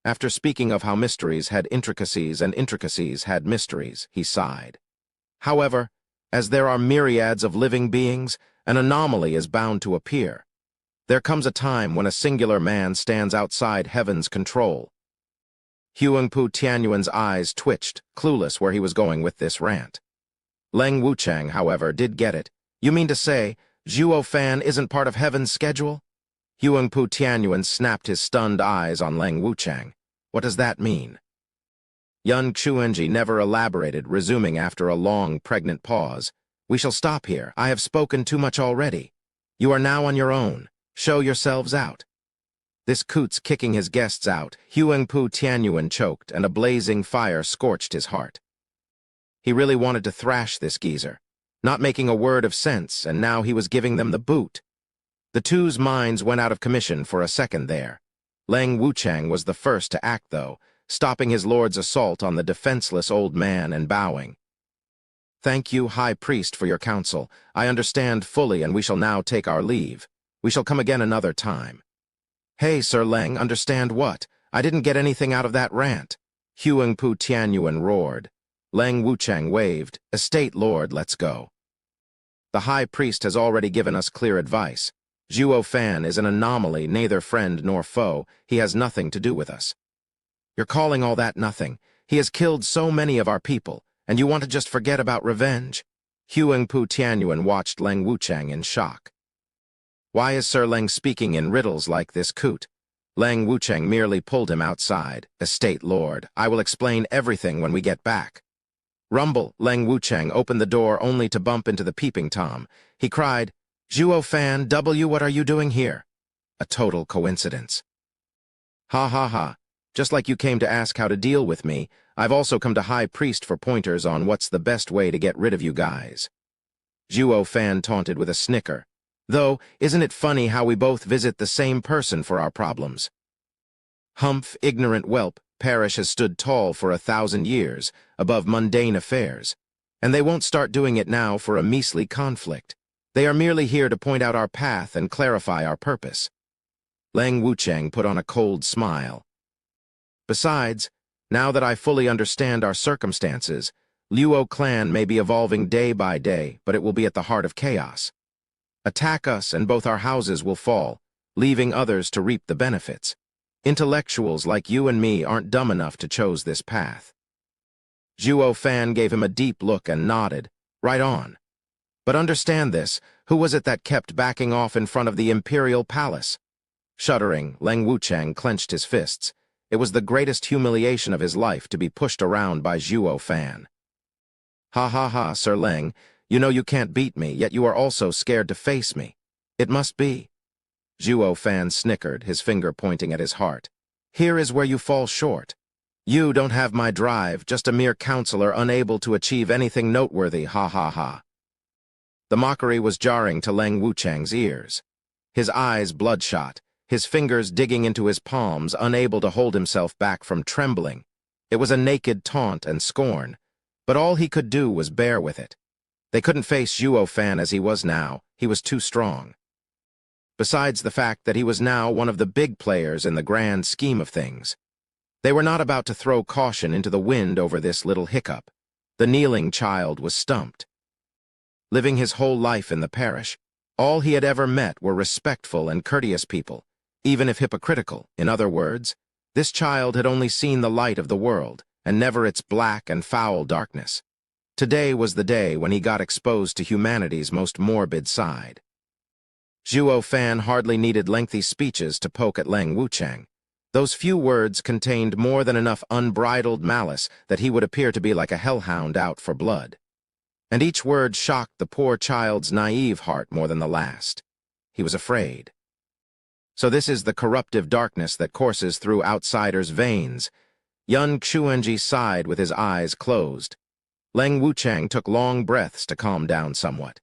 After speaking of how mysteries had intricacies and intricacies had mysteries, he sighed. However, as there are myriads of living beings, an anomaly is bound to appear. There comes a time when a singular man stands outside heaven's control. Huangpu Tianyuan's eyes twitched, clueless where he was going with this rant. Leng Wuchang, however, did get it. You mean to say, Zhuo Fan isn't part of heaven's schedule? Huangpu Tianyuan snapped his stunned eyes on Leng Wuchang. What does that mean? Yun Xuanji never elaborated, resuming after a long, pregnant pause. We shall stop here. I have spoken too much already. You are now on your own. Show yourselves out. This coots kicking his guests out, Huangpu Tianyuan choked, and a blazing fire scorched his heart. He really wanted to thrash this geezer, not making a word of sense, and now he was giving them the boot. The two's minds went out of commission for a second there. Leng Wuchang was the first to act, though, stopping his lord's assault on the defenseless old man and bowing. Thank you, High Priest, for your counsel. I understand fully, and we shall now take our leave. We shall come again another time. Hey, Sir Leng, understand what? I didn't get anything out of that rant. Huangpu Tianyuan roared. Leng Wuchang waved. Estate Lord, let's go. The High Priest has already given us clear advice. Zhuo Fan is an anomaly, neither friend nor foe. He has nothing to do with us. You're calling all that nothing. He has killed so many of our people, and you want to just forget about revenge? Huangpu Tianyuan watched Leng Wuchang in shock. Why is Sir Leng speaking in riddles like this coot? Leng Wuchang merely pulled him outside. Estate Lord, I will explain everything when we get back. Rumble, Leng Wuchang opened the door only to bump into the peeping Tom. He cried, Zhuo Fan, what are you doing here? A total coincidence. Ha ha ha. Just like you came to ask how to deal with me, I've also come to High Priest for pointers on what's the best way to get rid of you guys. Zhuo Fan taunted with a snicker. Though, isn't it funny how we both visit the same person for our problems? Humph, ignorant whelp, Parish has stood tall for 1,000 years, above mundane affairs. And they won't start doing it now for a measly conflict. They are merely here to point out our path and clarify our purpose. Leng Wuchang put on a cold smile. Besides, now that I fully understand our circumstances, Luo clan may be evolving day by day, but it will be at the heart of chaos. Attack us and both our houses will fall, leaving others to reap the benefits. Intellectuals like you and me aren't dumb enough to choose this path. Zhuo Fan gave him a deep look and nodded. Right on. But understand this, who was it that kept backing off in front of the imperial palace? Shuddering, Leng Wuchang clenched his fists. It was the greatest humiliation of his life to be pushed around by Zhuo Fan. Ha ha ha, Sir Leng, you know you can't beat me, yet you are also scared to face me. It must be. Zhuo Fan snickered, his finger pointing at his heart. Here is where you fall short. You don't have my drive, just a mere counselor unable to achieve anything noteworthy, ha ha ha. The mockery was jarring to Leng Wuchang's ears. His eyes bloodshot, his fingers digging into his palms, unable to hold himself back from trembling. It was a naked taunt and scorn, but all he could do was bear with it. They couldn't face Zhuo Fan as he was now. He was too strong. Besides the fact that he was now one of the big players in the grand scheme of things. They were not about to throw caution into the wind over this little hiccup. The kneeling child was stumped. Living his whole life in the parish, all he had ever met were respectful and courteous people, even if hypocritical. In other words, this child had only seen the light of the world, and never its black and foul darkness. Today was the day when he got exposed to humanity's most morbid side. Zhuo Fan hardly needed lengthy speeches to poke at Leng Wuchang. Those few words contained more than enough unbridled malice that he would appear to be like a hellhound out for blood. And each word shocked the poor child's naive heart more than the last. He was afraid. So this is the corruptive darkness that courses through outsiders' veins. Yun Xuanji sighed with his eyes closed. Leng Wuchang took long breaths to calm down somewhat.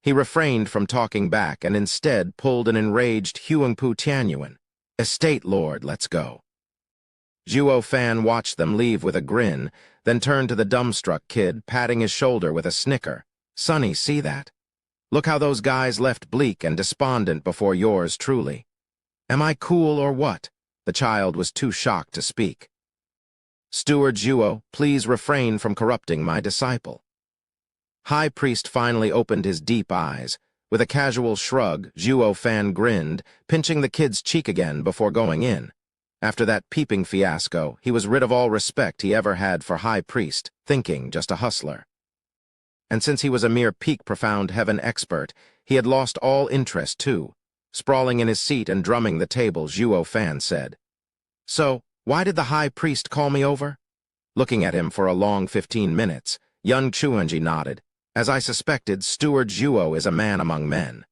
He refrained from talking back and instead pulled an enraged Huangpu Tianyuan. "Estate Lord, let's go." Zhuo Fan watched them leave with a grin, then turned to the dumbstruck kid, patting his shoulder with a snicker. "Sonny, see that? Look how those guys left bleak and despondent before yours truly. Am I cool or what?" The child was too shocked to speak. "Steward Zhuo, please refrain from corrupting my disciple." High Priest finally opened his deep eyes. With a casual shrug, Zhuo Fan grinned, pinching the kid's cheek again before going in. After that peeping fiasco, he was rid of all respect he ever had for High Priest, thinking just a hustler. And since he was a mere peak-profound heaven expert, he had lost all interest too. Sprawling in his seat and drumming the table, Zhuo Fan said, "So, why did the High Priest call me over?" Looking at him for a long 15 minutes, Yun Xuanji nodded. "As I suspected, Steward Zhuo is a man among men."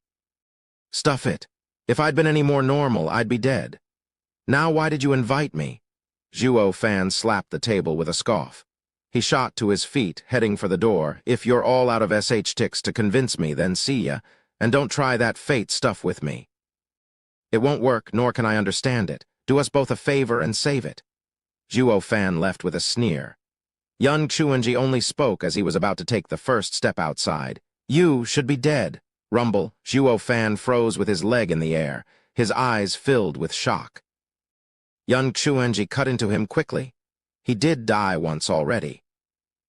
"Stuff it. If I'd been any more normal, I'd be dead. Now why did you invite me?" Zhuo Fan slapped the table with a scoff. He shot to his feet, heading for the door. "If you're all out of SH ticks to convince me, then see ya, and don't try that fate stuff with me. It won't work, nor can I understand it. Do us both a favor and save it." Zhuo Fan left with a sneer. Yun Xuanji only spoke as he was about to take the first step outside. "You should be dead." Rumble, Zhuo Fan froze with his leg in the air, his eyes filled with shock. Yun Xuanji cut into him quickly. He did die once already.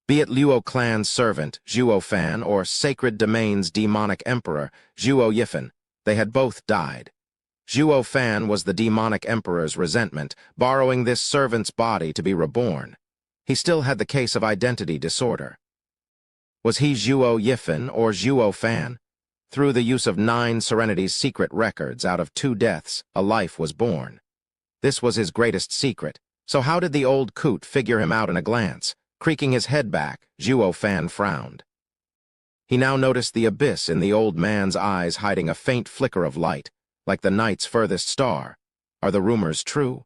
Be it Luo clan's servant, Zhuo Fan, or Sacred Domain's demonic emperor, Zhuo Yifan, they had both died. Zhuo Fan was the demonic emperor's resentment, borrowing this servant's body to be reborn. He still had the case of identity disorder. Was he Zhuo Yifan or Zhuo Fan? Through the use of 9 Serenity's secret records, out of 2 deaths, a life was born. This was his greatest secret, so how did the old coot figure him out in a glance? Creaking his head back, Zhuo Fan frowned. He now noticed the abyss in the old man's eyes hiding a faint flicker of light, like the night's furthest star. Are the rumors true?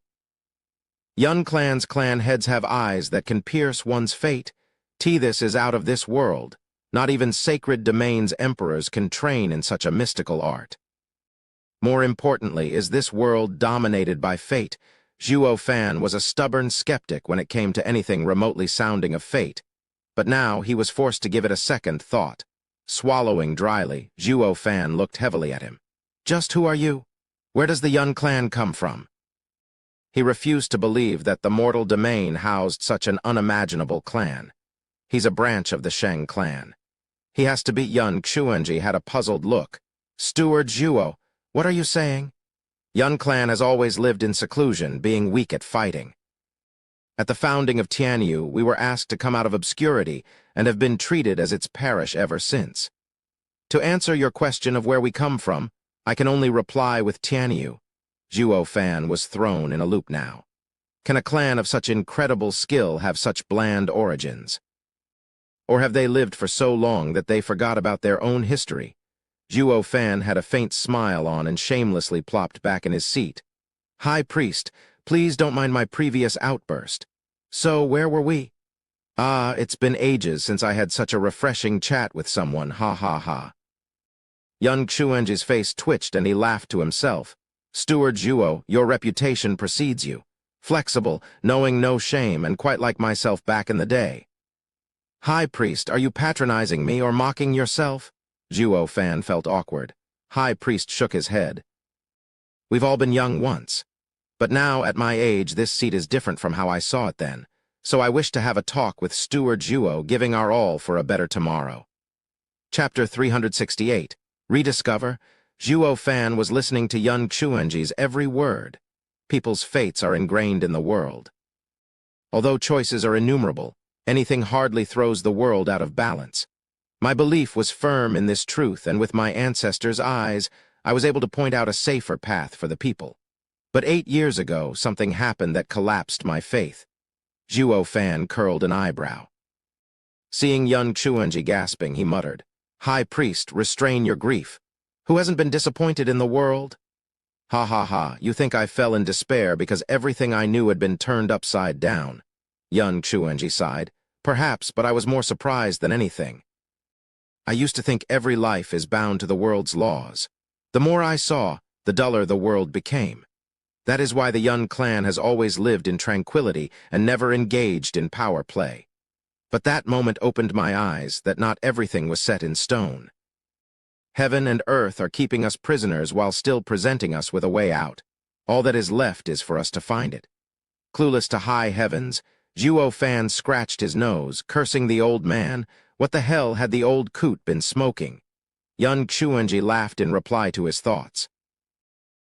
Yun clan's clan heads have eyes that can pierce one's fate. This is out of this world. Not even Sacred Domain's emperors can train in such a mystical art. More importantly, is this world dominated by fate? Zhuo Fan was a stubborn skeptic when it came to anything remotely sounding of fate, but now he was forced to give it a second thought. Swallowing dryly, Zhuo Fan looked heavily at him. "Just who are you? Where does the Yun clan come from?" He refused to believe that the mortal domain housed such an unimaginable clan. He's a branch of the Sheng clan. He has to be. Yun Xuanji had a puzzled look. "Steward Zhuo, what are you saying?" Yun clan has always lived in seclusion, being weak at fighting. At the founding of Tianyu, we were asked to come out of obscurity and have been treated as its parish ever since. To answer your question of where we come from, I can only reply with Tianyu. Zhuo Fan was thrown in a loop now. Can a clan of such incredible skill have such bland origins? Or have they lived for so long that they forgot about their own history? Zhuo Fan had a faint smile on and shamelessly plopped back in his seat. "High Priest, please don't mind my previous outburst. So, where were we?" "Ah, it's been ages since I had such a refreshing chat with someone, ha ha ha." Yun Xuanji's face twitched and he laughed to himself. "Steward Zhuo, your reputation precedes you. Flexible, knowing no shame, and quite like myself back in the day." "High Priest, are you patronizing me or mocking yourself?" Zhuo Fan felt awkward. High Priest shook his head. "We've all been young once. But now, at my age, this seat is different from how I saw it then. So I wish to have a talk with Steward Zhuo, giving our all for a better tomorrow." Chapter 368. Rediscover. Zhuo Fan was listening to Yun Xuanji's every word. People's fates are ingrained in the world. Although choices are innumerable, anything hardly throws the world out of balance. My belief was firm in this truth, and with my ancestors' eyes, I was able to point out a safer path for the people. But 8 years ago, something happened that collapsed my faith. Zhuo Fan curled an eyebrow. Seeing Yun Xuanji gasping, he muttered, "High Priest, restrain your grief. Who hasn't been disappointed in the world?" "Ha ha ha, you think I fell in despair because everything I knew had been turned upside down. Yun Chuenji sighed. Perhaps, but I was more surprised than anything. I used to think every life is bound to the world's laws. The more I saw, the duller the world became. That is why the Yun clan has always lived in tranquility and never engaged in power play. But that moment opened my eyes that not everything was set in stone. Heaven and earth are keeping us prisoners while still presenting us with a way out. All that is left is for us to find it. Clueless to high heavens, Zhuo Fan scratched his nose, cursing the old man. What the hell had the old coot been smoking? Yun Chuenji laughed in reply to his thoughts.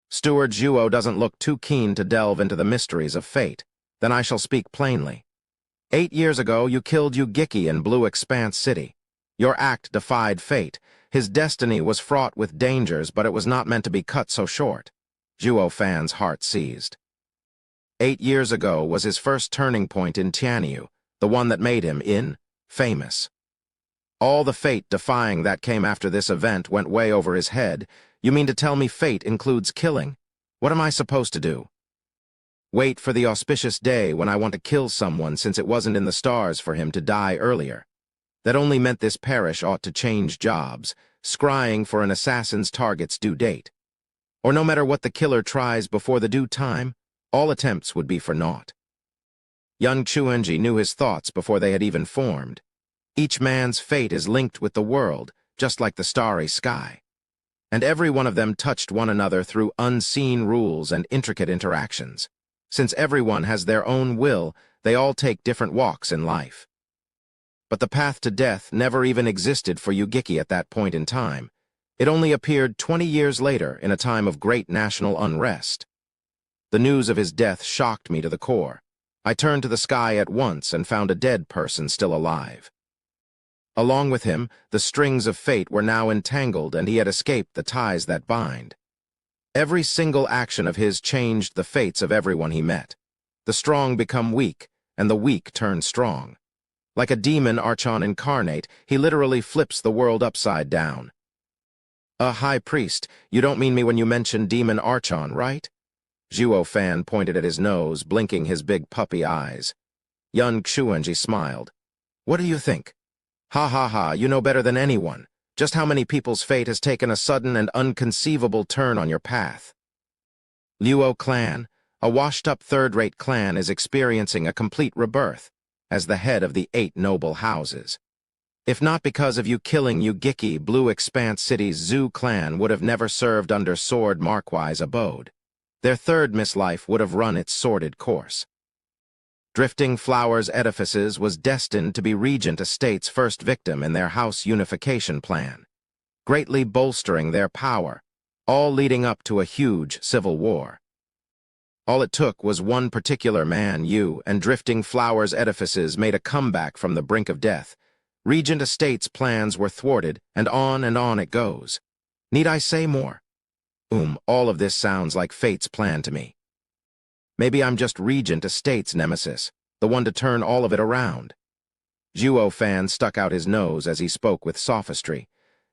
Steward Zhuo doesn't look too keen to delve into the mysteries of fate. Then I shall speak plainly. 8 years ago, you killed Ugiki in Blue Expanse City. Your act defied fate. His destiny was fraught with dangers, but it was not meant to be cut so short. Zhuo Fan's heart seized. 8 years ago was his first turning point in Tianyu, the one that made him famous. All the fate defying that came after this event went way over his head. You mean to tell me fate includes killing? What am I supposed to do? Wait for the auspicious day when I want to kill someone, since it wasn't in the stars for him to die earlier. That only meant this parish ought to change jobs, scrying for an assassin's target's due date. Or no matter what the killer tries before the due time, all attempts would be for naught. Yun Chuenji knew his thoughts before they had even formed. Each man's fate is linked with the world, just like the starry sky. And every one of them touched one another through unseen rules and intricate interactions. Since everyone has their own will, they all take different walks in life. But the path to death never even existed for Ugiki at that point in time. It only appeared 20 years later in a time of great national unrest. The news of his death shocked me to the core. I turned to the sky at once and found a dead person still alive. Along with him, the strings of fate were now entangled, and he had escaped the ties that bind. Every single action of his changed the fates of everyone he met. The strong become weak, and the weak turn strong. Like a demon Archon incarnate, he literally flips the world upside down. High priest, you don't mean me when you mention Demon Archon, right? Zhuo Fan pointed at his nose, blinking his big puppy eyes. Yun Chuenji smiled. What do you think? Ha ha ha, you know better than anyone. Just how many people's fate has taken a sudden and unconceivable turn on your path. Luo clan, a washed-up third-rate clan, is experiencing a complete rebirth as the head of the 8 noble houses. If not because of you killing Ugiki, Blue Expanse City's Zhu clan would have never served under Sword Marquai's abode. Their third mislife would have run its sordid course. Drifting Flowers Edifices was destined to be Regent Estate's first victim in their house unification plan, greatly bolstering their power, all leading up to a huge civil war. All it took was one particular man, and Drifting Flowers Edifices made a comeback from the brink of death. Regent Estate's plans were thwarted, and on it goes. Need I say more? All of this sounds like fate's plan to me. Maybe I'm just Regent Estate's nemesis, the one to turn all of it around. Zhuo Fan stuck out his nose as he spoke with sophistry.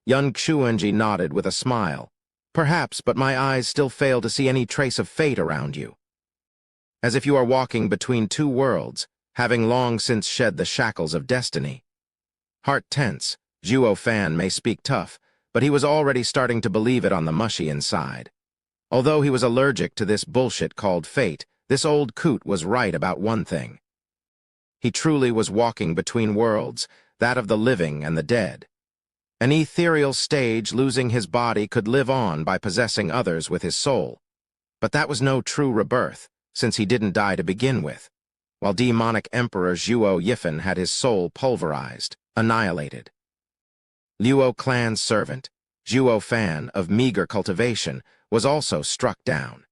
Yun Chuenji nodded with a smile. Perhaps, but my eyes still fail to see any trace of fate around you. As if you are walking between two worlds, having long since shed the shackles of destiny. Heart tense, Zhuo Fan may speak tough, but he was already starting to believe it on the mushy inside. Although he was allergic to this bullshit called fate, this old coot was right about one thing. He truly was walking between worlds, that of the living and the dead. An ethereal stage losing his body could live on by possessing others with his soul. But that was no true rebirth, since he didn't die to begin with, while demonic Emperor Zhuo Yifan had his soul pulverized, annihilated. Luo clan's servant, Zhuo Fan, of meager cultivation, was also struck down.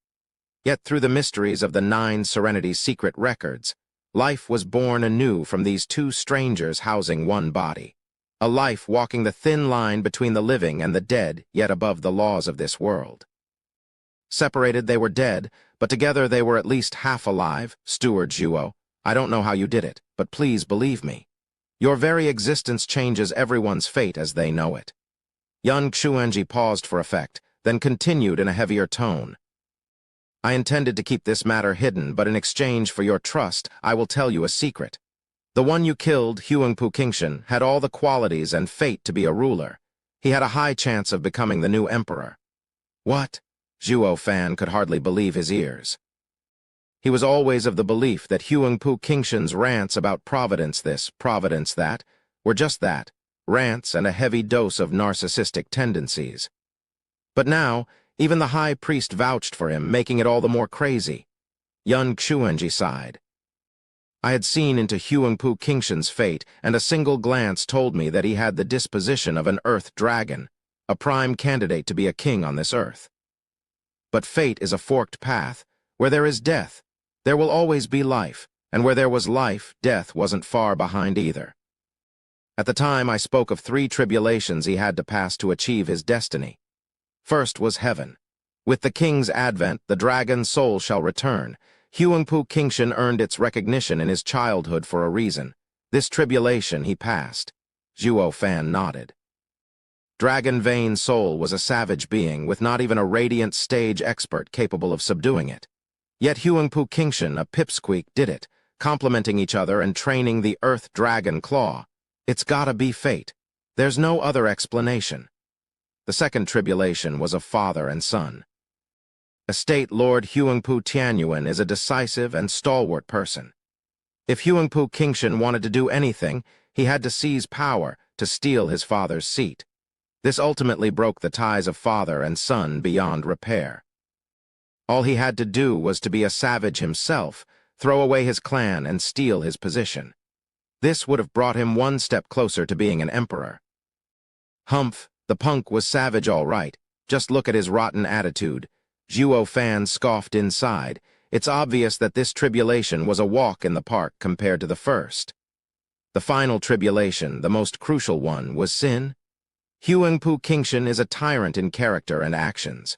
Yet through the mysteries of the 9 Serenity's secret records, life was born anew from these 2 strangers housing one body. A life walking the thin line between the living and the dead, yet above the laws of this world. Separated, they were dead, but together they were at least half alive. Steward Zhuo, I don't know how you did it, but please believe me. Your very existence changes everyone's fate as they know it. Yun Chuenji paused for effect, then continued in a heavier tone. I intended to keep this matter hidden, but in exchange for your trust, I will tell you a secret. The one you killed, Huangpu Qingshan, had all the qualities and fate to be a ruler. He had a high chance of becoming the new emperor. What? Zhuo Fan could hardly believe his ears. He was always of the belief that Huangpu Qingshan's rants about providence this, providence that, were just that, rants and a heavy dose of narcissistic tendencies. But now, even the high priest vouched for him, making it all the more crazy. Yan Xuanji sighed. I had seen into Huangpu Qingshan's fate, and a single glance told me that he had the disposition of an earth dragon, a prime candidate to be a king on this earth. But fate is a forked path. Where there is death, there will always be life, and where there was life, death wasn't far behind either. At the time, I spoke of 3 tribulations he had to pass to achieve his destiny. First was heaven. With the king's advent, the dragon's soul shall return. Huangpu Qingshan earned its recognition in his childhood for a reason. This tribulation he passed. Zhuo Fan nodded. Dragon Vane's soul was a savage being with not even a radiant stage expert capable of subduing it. Yet Huangpu Qingshan, a pipsqueak, did it, complementing each other and training the Earth Dragon Claw. It's gotta be fate. There's no other explanation. The second tribulation was of father and son. Estate Lord Huangpu Tianyuan is a decisive and stalwart person. If Huangpu Qingshan wanted to do anything, he had to seize power to steal his father's seat. This ultimately broke the ties of father and son beyond repair. All he had to do was to be a savage himself, throw away his clan and steal his position. This would have brought him one step closer to being an emperor. Humph, the punk was savage all right. Just look at his rotten attitude. Zhuo Fan scoffed inside. It's obvious that this tribulation was a walk in the park compared to the first. The final tribulation, the most crucial one, was sin. Huangpu Qingshan is a tyrant in character and actions.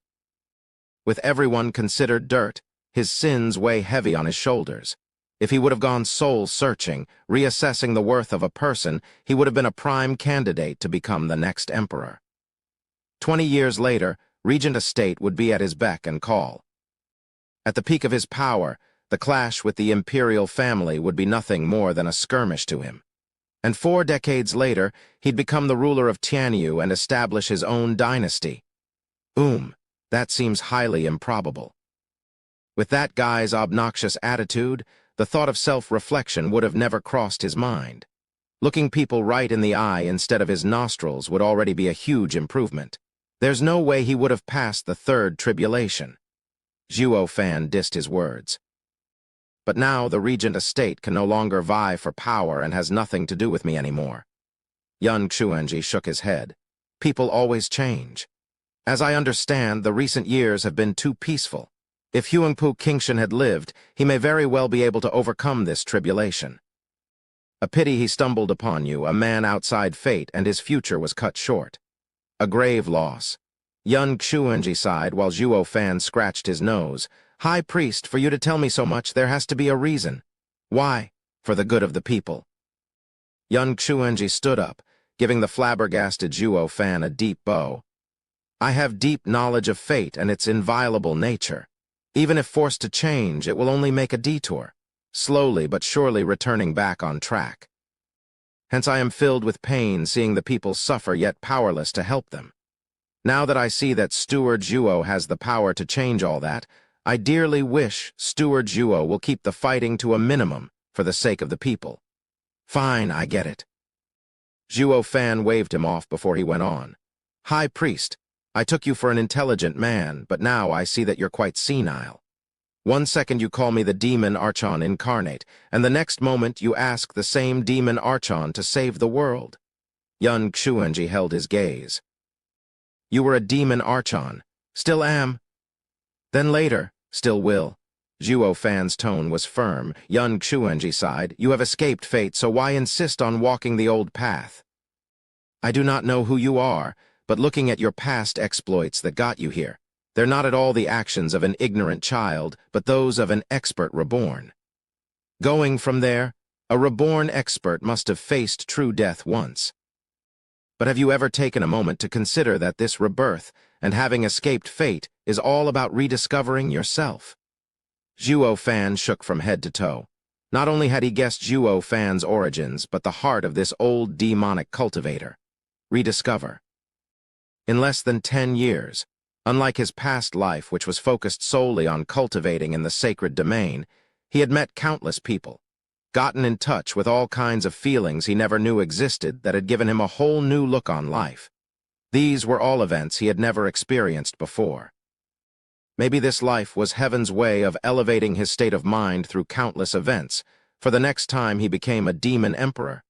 With everyone considered dirt, his sins weigh heavy on his shoulders. If he would have gone soul-searching, reassessing the worth of a person, he would have been a prime candidate to become the next emperor. 20 years later, Regent Estate would be at his beck and call. At the peak of his power, the clash with the imperial family would be nothing more than a skirmish to him. And 4 decades later, he'd become the ruler of Tianyu and establish his own dynasty. That seems highly improbable. With that guy's obnoxious attitude, the thought of self-reflection would have never crossed his mind. Looking people right in the eye instead of his nostrils would already be a huge improvement. There's no way he would have passed the 3rd tribulation. Zhuo Fan dissed his words. But now the Regent Estate can no longer vie for power and has nothing to do with me anymore. Yan Xuanji shook his head. People always change. As I understand, the recent years have been too peaceful. If Huangpu Qingshan had lived, he may very well be able to overcome this tribulation. A pity he stumbled upon you, a man outside fate, and his future was cut short. A grave loss. Yan Xuanji sighed while Zhuo Fan scratched his nose. High Priest, for you to tell me so much, there has to be a reason. Why? For the good of the people. Yan Xuanji stood up, giving the flabbergasted Zhuo Fan a deep bow. I have deep knowledge of fate and its inviolable nature. Even if forced to change, it will only make a detour, slowly but surely returning back on track. Hence I am filled with pain seeing the people suffer yet powerless to help them. Now that I see that Steward Zhuo has the power to change all that, I dearly wish Steward Zhuo will keep the fighting to a minimum for the sake of the people. Fine, I get it. Zhuo Fan waved him off before he went on. High Priest, I took you for an intelligent man, but now I see that you're quite senile. One second you call me the demon Archon incarnate, and the next moment you ask the same demon Archon to save the world. Yan Xuanji held his gaze. You were a demon Archon. Still am. Then later, still will. Zhuo Fan's tone was firm. Yan Xuanji sighed. You have escaped fate, so why insist on walking the old path? I do not know who you are, but looking at your past exploits that got you here, they're not at all the actions of an ignorant child, but those of an expert reborn. Going from there, a reborn expert must have faced true death once. But have you ever taken a moment to consider that this rebirth and having escaped fate is all about rediscovering yourself? Zhuo Fan shook from head to toe. Not only had he guessed Zhuo Fan's origins, but the heart of this old demonic cultivator. Rediscover. In less than 10 years, unlike his past life which was focused solely on cultivating in the sacred domain, he had met countless people, gotten in touch with all kinds of feelings he never knew existed that had given him a whole new look on life. These were all events he had never experienced before. Maybe this life was heaven's way of elevating his state of mind through countless events, for the next time he became a demon emperor.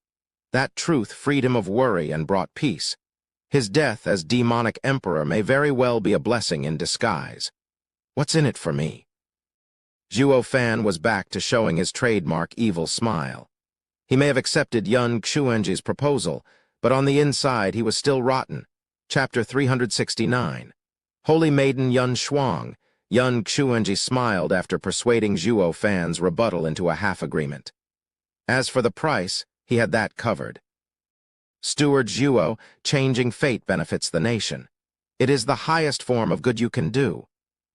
That truth freed him of worry and brought peace. His death as demonic emperor may very well be a blessing in disguise. What's in it for me? Zhuo Fan was back to showing his trademark evil smile. He may have accepted Yun Xuanji's proposal, but on the inside he was still rotten. Chapter 369. Holy Maiden Yun Shuang. Yun Xuanji smiled after persuading Zhuo Fan's rebuttal into a half-agreement. As for the price, he had that covered. Steward Zhuo, changing fate benefits the nation. It is the highest form of good you can do.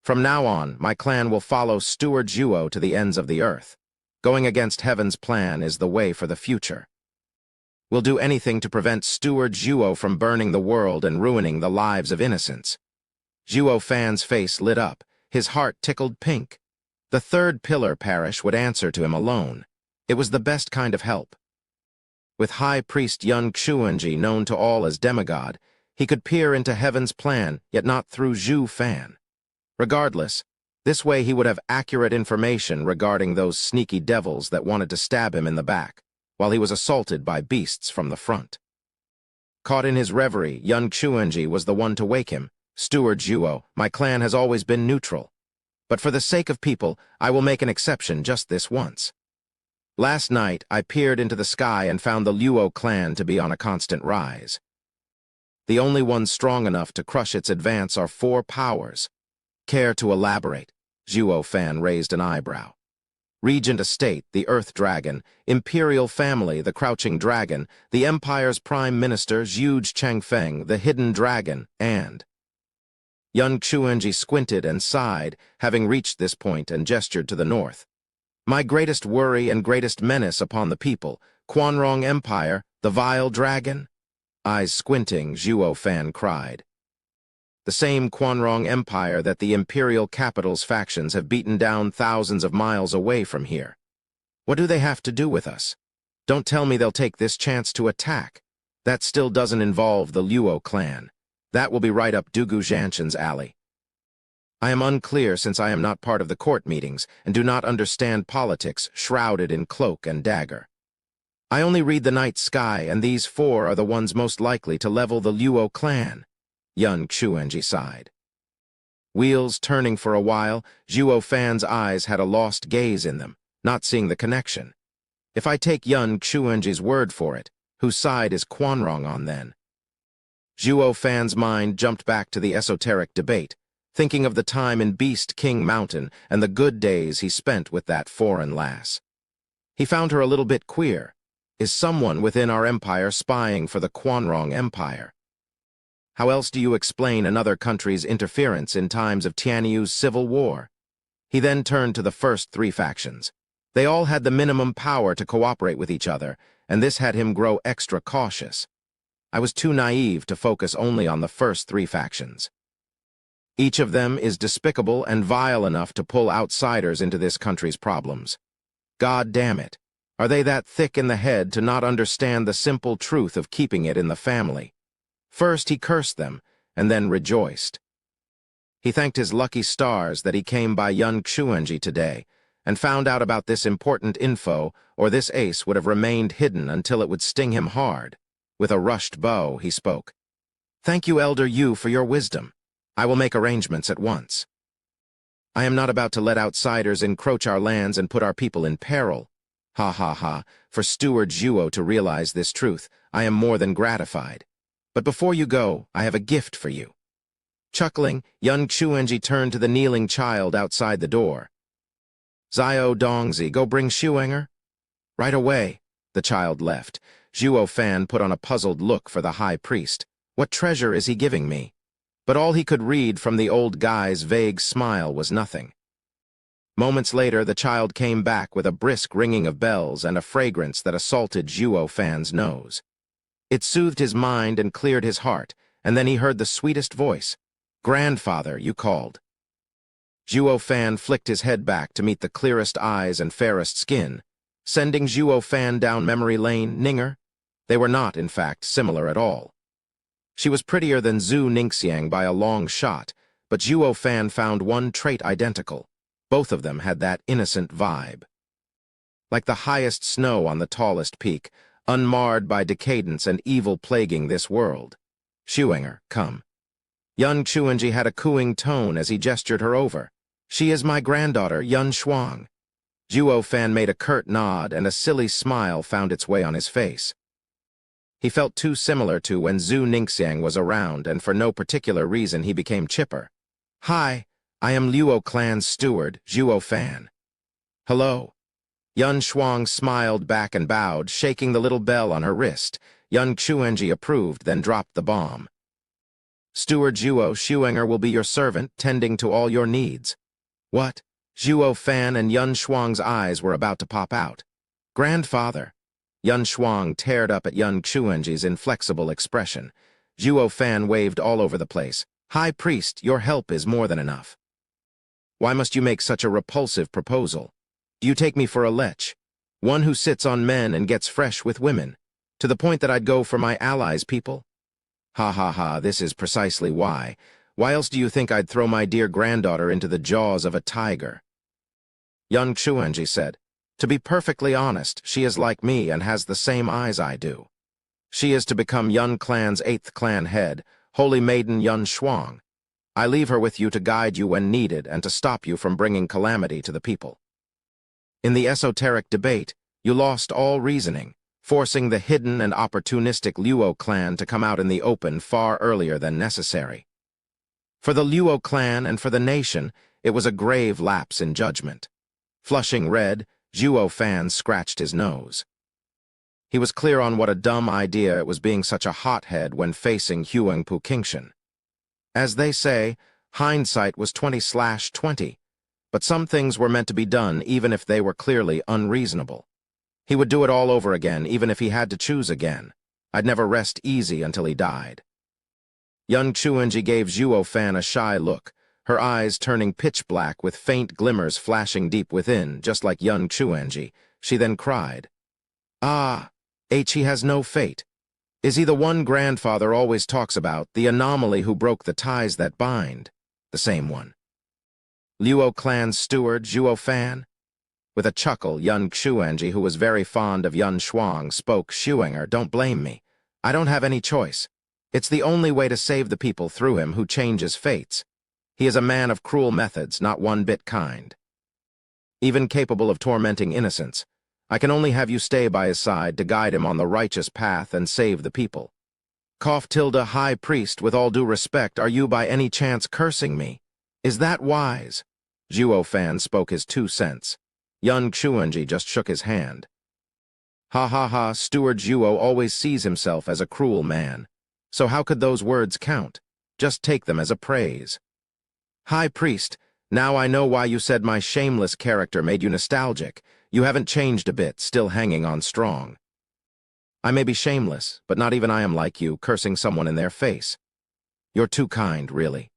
From now on, my clan will follow Steward Zhuo to the ends of the earth. Going against heaven's plan is the way for the future. We'll do anything to prevent Steward Zhuo from burning the world and ruining the lives of innocents. Zhuo Fan's face lit up, his heart tickled pink. The third pillar parish would answer to him alone. It was the best kind of help. With High Priest Yun Xuanji known to all as demigod, he could peer into heaven's plan, yet not through Zhu Fan. Regardless, this way he would have accurate information regarding those sneaky devils that wanted to stab him in the back, while he was assaulted by beasts from the front. Caught in his reverie, Yun Xuanji was the one to wake him. Steward Zhuo, my clan has always been neutral. But for the sake of people, I will make an exception just this once. Last night, I peered into the sky and found the Luo clan to be on a constant rise. The only ones strong enough to crush its advance are 4 powers. Care to elaborate? Zhuo Fan raised an eyebrow. Regent Estate, the Earth Dragon, Imperial Family, the Crouching Dragon, the Empire's Prime Minister, Zhuge Changfeng, the Hidden Dragon, and... Yun Xuanji squinted and sighed, having reached this point, and gestured to the north. My greatest worry and greatest menace upon the people, Quanrong Empire, the vile dragon? Eyes squinting, Zhuo Fan cried. The same Quanrong Empire that the Imperial Capital's factions have beaten down thousands of miles away from here. What do they have to do with us? Don't tell me they'll take this chance to attack. That still doesn't involve the Luo clan. That will be right up Dugu Zhanshan's alley. I am unclear since I am not part of the court meetings and do not understand politics shrouded in cloak and dagger. I only read the night sky, and these 4 are the ones most likely to level the Luo clan. Yun Xuanji sighed. Wheels turning for a while, Zhuo Fan's eyes had a lost gaze in them, not seeing the connection. If I take Yun Xuanji's word for it, whose side is Quanrong on then? Zhuo Fan's mind jumped back to the esoteric debate, thinking of the time in Beast King Mountain and the good days he spent with that foreign lass. He found her a little bit queer. Is someone within our empire spying for the Quanrong Empire? How else do you explain another country's interference in times of Tianyu's civil war? He then turned to the first 3 factions. They all had the minimum power to cooperate with each other, and this had him grow extra cautious. I was too naive to focus only on the first 3 factions. Each of them is despicable and vile enough to pull outsiders into this country's problems. God damn it. Are they that thick in the head to not understand the simple truth of keeping it in the family? First he cursed them, and then rejoiced. He thanked his lucky stars that he came by Yun Xuanji today, and found out about this important info, or this ace would have remained hidden until it would sting him hard. With a rushed bow, he spoke. Thank you, Elder Yu, for your wisdom. I will make arrangements at once. I am not about to let outsiders encroach our lands and put our people in peril. Ha ha ha, for Steward Zhuo to realize this truth, I am more than gratified. But before you go, I have a gift for you. Chuckling, Yun Xuanji turned to the kneeling child outside the door. Zio Dongzi, go bring Shuanger. Right away, the child left. Zhuo Fan put on a puzzled look for the high priest. What treasure is he giving me? But all he could read from the old guy's vague smile was nothing. Moments later, the child came back with a brisk ringing of bells and a fragrance that assaulted Zhuo Fan's nose. It soothed his mind and cleared his heart, and then he heard the sweetest voice. "Grandfather," you called. Zhuo Fan flicked his head back to meet the clearest eyes and fairest skin. Sending Zhuo Fan down memory lane, Ninger? They were not, in fact, similar at all. She was prettier than Zhu Ningxiang by a long shot, but Zhuo Fan found one trait identical. Both of them had that innocent vibe. Like the highest snow on the tallest peak, unmarred by decadence and evil plaguing this world. "Shuinger, come." Yun Chuanji had a cooing tone as he gestured her over. "She is my granddaughter, Yun Shuang." Zhuo Fan made a curt nod, and a silly smile found its way on his face. He felt too similar to when Zhu Ningxiang was around, and for no particular reason he became chipper. "Hi, I am Luo clan's steward, Zhuo Fan." "Hello." Yun Shuang smiled back and bowed, shaking the little bell on her wrist. Yun Chuanji approved, then dropped the bomb. "Steward Zhuo Shuinger will be your servant, tending to all your needs." "What?" Zhuo Fan and Yun Shuang's eyes were about to pop out. "Grandfather." Yun Shuang stared up at Yun Chuanji's inflexible expression. Zhuo Fan waved all over the place. "High priest, your help is more than enough." "Why must you make such a repulsive proposal? Do you take me for a lech? One who sits on men and gets fresh with women? To the point that I'd go for my allies' people? Ha ha ha, this is precisely why. Why else do you think I'd throw my dear granddaughter into the jaws of a tiger?" Yun Chuanji said, "To be perfectly honest, she is like me and has the same eyes I do. She is to become Yun clan's 8th clan head, Holy Maiden Yun Shuang. I leave her with you to guide you when needed and to stop you from bringing calamity to the people." In the esoteric debate, you lost all reasoning, forcing the hidden and opportunistic Luo clan to come out in the open far earlier than necessary. For the Luo clan and for the nation, it was a grave lapse in judgment. Flushing red, Zhuo Fan scratched his nose. He was clear on what a dumb idea it was being such a hothead when facing Huangpu Qingshan. As they say, hindsight was 20/20, but some things were meant to be done even if they were clearly unreasonable. He would do it all over again, even if he had to choose again. I'd never rest easy until he died. Yun Chuanji gave Zhuo Fan a shy look, her eyes turning pitch black with faint glimmers flashing deep within, just like Yun Chuanji. She then cried, "Ah, he has no fate. Is he the one grandfather always talks about, the anomaly who broke the ties that bind?" "The same one." "Luo clan's steward, Zhuo Fan?" With a chuckle, Yun Chuanji, who was very fond of Yun Shuang, spoke. "Shuinger, don't blame me. I don't have any choice. It's the only way to save the people through him who changes fates. He is a man of cruel methods, not one bit kind. Even capable of tormenting innocents. I can only have you stay by his side to guide him on the righteous path and save the people." High priest, with all due respect, are you by any chance cursing me? Is that wise?" Zhuo Fan spoke his 2 cents. Yun Chuanji just shook his hand. "Ha ha ha, Steward Zhuo always sees himself as a cruel man. So how could those words count? Just take them as a praise." "High priest, now I know why you said my shameless character made you nostalgic. You haven't changed a bit, still hanging on strong." "I may be shameless, but not even I am like you, cursing someone in their face." "You're too kind, really."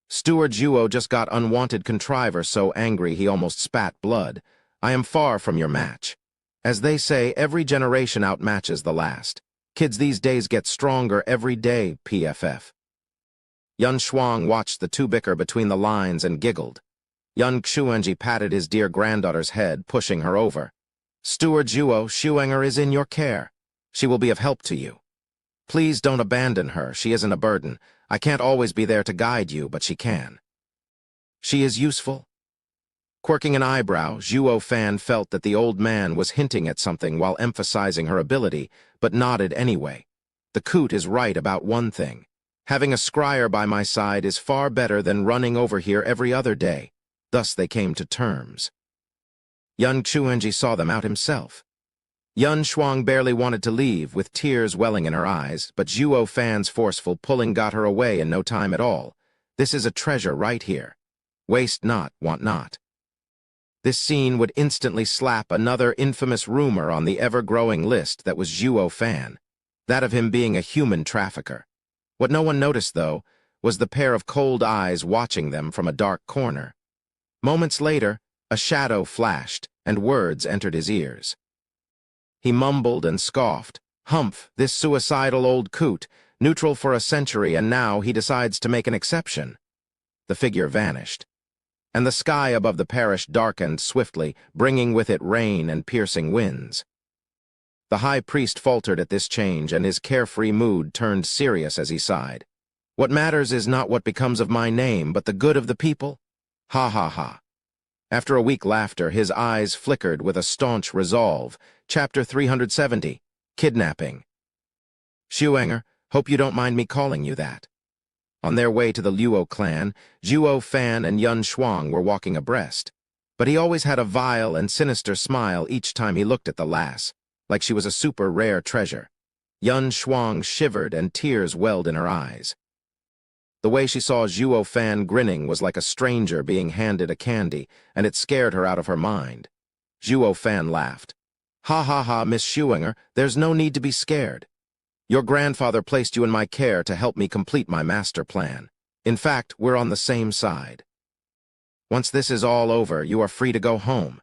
Steward Zhuo just got unwanted contriver so angry he almost spat blood. "I am far from your match. As they say, every generation outmatches the last. Kids these days get stronger every day, PFF." Yun Shuang watched the two bicker between the lines and giggled. Yun Chuanji patted his dear granddaughter's head, pushing her over. "Steward Zhuo, Shuinger is in your care. She will be of help to you. Please don't abandon her. She isn't a burden. I can't always be there to guide you, but she can." "She is useful?" Quirking an eyebrow, Zhuo Fan felt that the old man was hinting at something while emphasizing her ability, but nodded anyway. The coot is right about one thing. Having a scryer by my side is far better than running over here every other day. Thus they came to terms. Yun Chuanji saw them out himself. Yun Shuang barely wanted to leave, with tears welling in her eyes, but Zhuo Fan's forceful pulling got her away in no time at all. This is a treasure right here. Waste not, want not. This scene would instantly slap another infamous rumor on the ever-growing list that was Zhuo Fan, that of him being a human trafficker. What no one noticed, though, was the pair of cold eyes watching them from a dark corner. Moments later, a shadow flashed, and words entered his ears. He mumbled and scoffed. Humph, this suicidal old coot, neutral for a century, and now he decides to make an exception. The figure vanished, and the sky above the parish darkened swiftly, bringing with it rain and piercing winds. The high priest faltered at this change, and his carefree mood turned serious as he sighed. What matters is not what becomes of my name, but the good of the people? Ha ha ha. After a weak laughter, his eyes flickered with a staunch resolve. Chapter 370, Kidnapping. Shuenger, hope you don't mind me calling you that. On their way to the Luo clan, Zhuo Fan and Yun Shuang were walking abreast, but he always had a vile and sinister smile each time he looked at the lass, like she was a super rare treasure. Yun Shuang shivered and tears welled in her eyes. The way she saw Zhuo Fan grinning was like a stranger being handed a candy, and it scared her out of her mind. Zhuo Fan laughed. Ha ha ha, Miss Shuenger, there's no need to be scared. Your grandfather placed you in my care to help me complete my master plan. In fact, we're on the same side. Once this is all over, you are free to go home.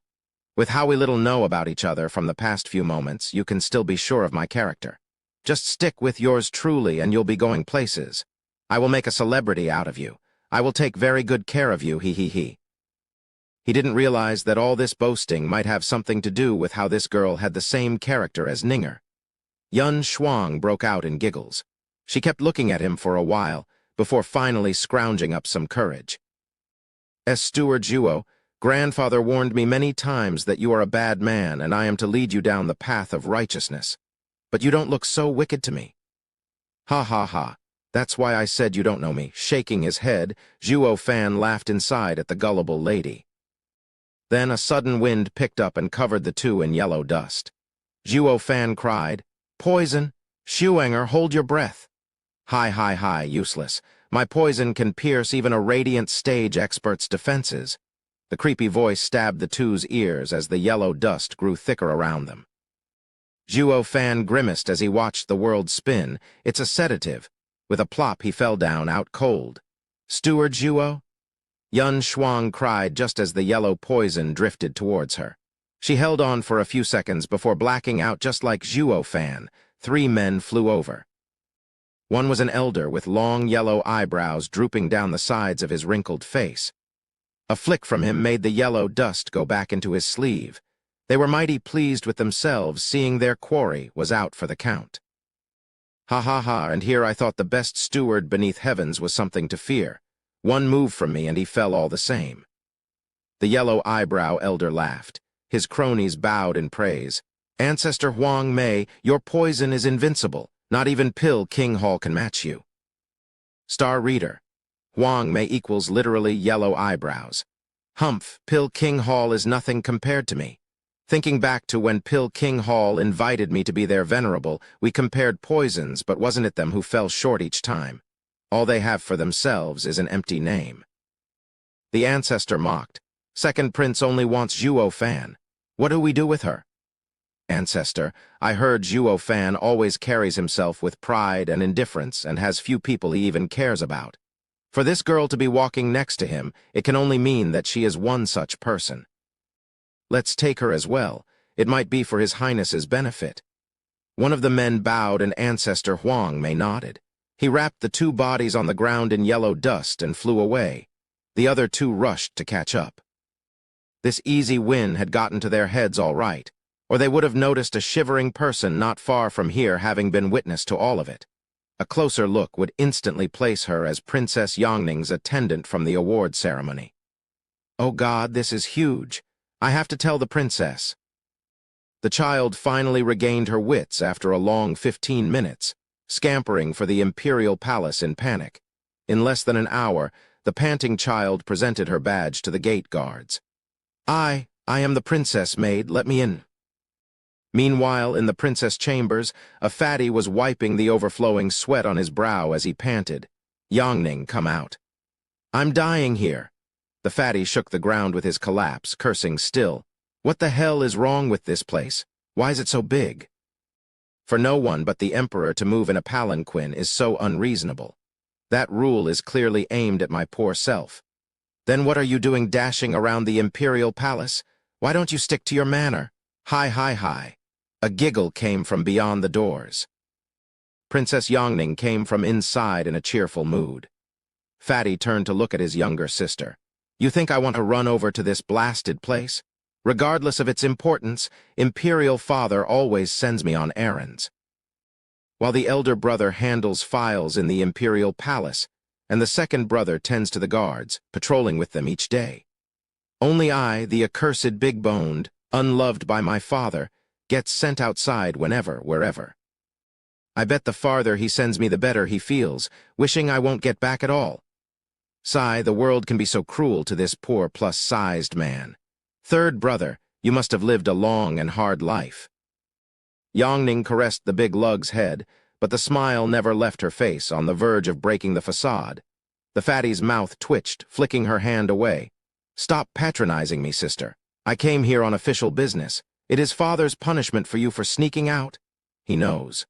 With how we little know about each other from the past few moments, you can still be sure of my character. Just stick with yours truly and you'll be going places. I will make a celebrity out of you. I will take very good care of you, he he he. He didn't realize that all this boasting might have something to do with how this girl had the same character as Ninger. Yun Shuang broke out in giggles. She kept looking at him for a while, before finally scrounging up some courage. Steward Zhuo, grandfather warned me many times that you are a bad man and I am to lead you down the path of righteousness. But you don't look so wicked to me. Ha ha ha. That's why I said you don't know me. Shaking his head, Zhuo Fan laughed inside at the gullible lady. Then a sudden wind picked up and covered the two in yellow dust. Zhuo Fan cried, Poison! Shuenger, hold your breath. Hi, useless. My poison can pierce even a radiant stage expert's defenses. The creepy voice stabbed the two's ears as the yellow dust grew thicker around them. Zhuo Fan grimaced as he watched the world spin. It's a sedative. With a plop, he fell down out cold. Steward Zhuo? Yun Shuang cried just as the yellow poison drifted towards her. She held on for a few seconds before blacking out just like Zhuo Fan. 3 men flew over. One was an elder with long yellow eyebrows drooping down the sides of his wrinkled face. A flick from him made the yellow dust go back into his sleeve. They were mighty pleased with themselves, seeing their quarry was out for the count. Ha ha ha, and here I thought the best steward beneath heavens was something to fear. One move from me and he fell all the same. The yellow eyebrow elder laughed. His cronies bowed in praise. Ancestor Huang Mei, your poison is invincible. Not even Pill King Hall can match you. Star Reader. Huang Mei equals literally yellow eyebrows. Humph, Pill King Hall is nothing compared to me. Thinking back to when Pill King Hall invited me to be their venerable, we compared poisons, but wasn't it them who fell short each time? All they have for themselves is an empty name. The ancestor mocked. Second Prince only wants Zhuo Fan. What do we do with her? Ancestor, I heard Zhuo Fan always carries himself with pride and indifference and has few people he even cares about. For this girl to be walking next to him, it can only mean that she is one such person. Let's take her as well. It might be for His Highness's benefit. One of the men bowed and Ancestor Huang Mei nodded. He wrapped the 2 bodies on the ground in yellow dust and flew away. The other 2 rushed to catch up. This easy win had gotten to their heads all right, or they would have noticed a shivering person not far from here having been witness to all of it. A closer look would instantly place her as Princess Yangning's attendant from the award ceremony. Oh God, this is huge. I have to tell the princess. The child finally regained her wits after a long 15 minutes, scampering for the imperial palace in panic. In less than an hour, the panting child presented her badge to the gate guards. I am the princess maid, let me in. Meanwhile, in the princess chambers, a fatty was wiping the overflowing sweat on his brow as he panted. "Yongning, come out." "I'm dying here." The fatty shook the ground with his collapse, cursing still. "What the hell is wrong with this place? Why is it so big?" For no one but the emperor to move in a palanquin is so unreasonable. That rule is clearly aimed at my poor self. Then what are you doing dashing around the imperial palace? Why don't you stick to your manner? Hi, hi, hi. A giggle came from beyond the doors. Princess Yongning came from inside in a cheerful mood. Fatty turned to look at his younger sister. "You think I want to run over to this blasted place? Regardless of its importance, Imperial Father always sends me on errands." While the elder brother handles files in the Imperial Palace, and the second brother tends to the guards, patrolling with them each day. Only I, the accursed big-boned, unloved by my father, gets sent outside whenever, wherever. I bet the farther he sends me the better he feels, wishing I won't get back at all. Sigh, the world can be so cruel to this poor plus-sized man. Third brother, you must have lived a long and hard life. Yongning caressed the big lug's head, but the smile never left her face, on the verge of breaking the facade. The fatty's mouth twitched, flicking her hand away. "Stop patronizing me, sister. I came here on official business. It is father's punishment for you for sneaking out. He knows."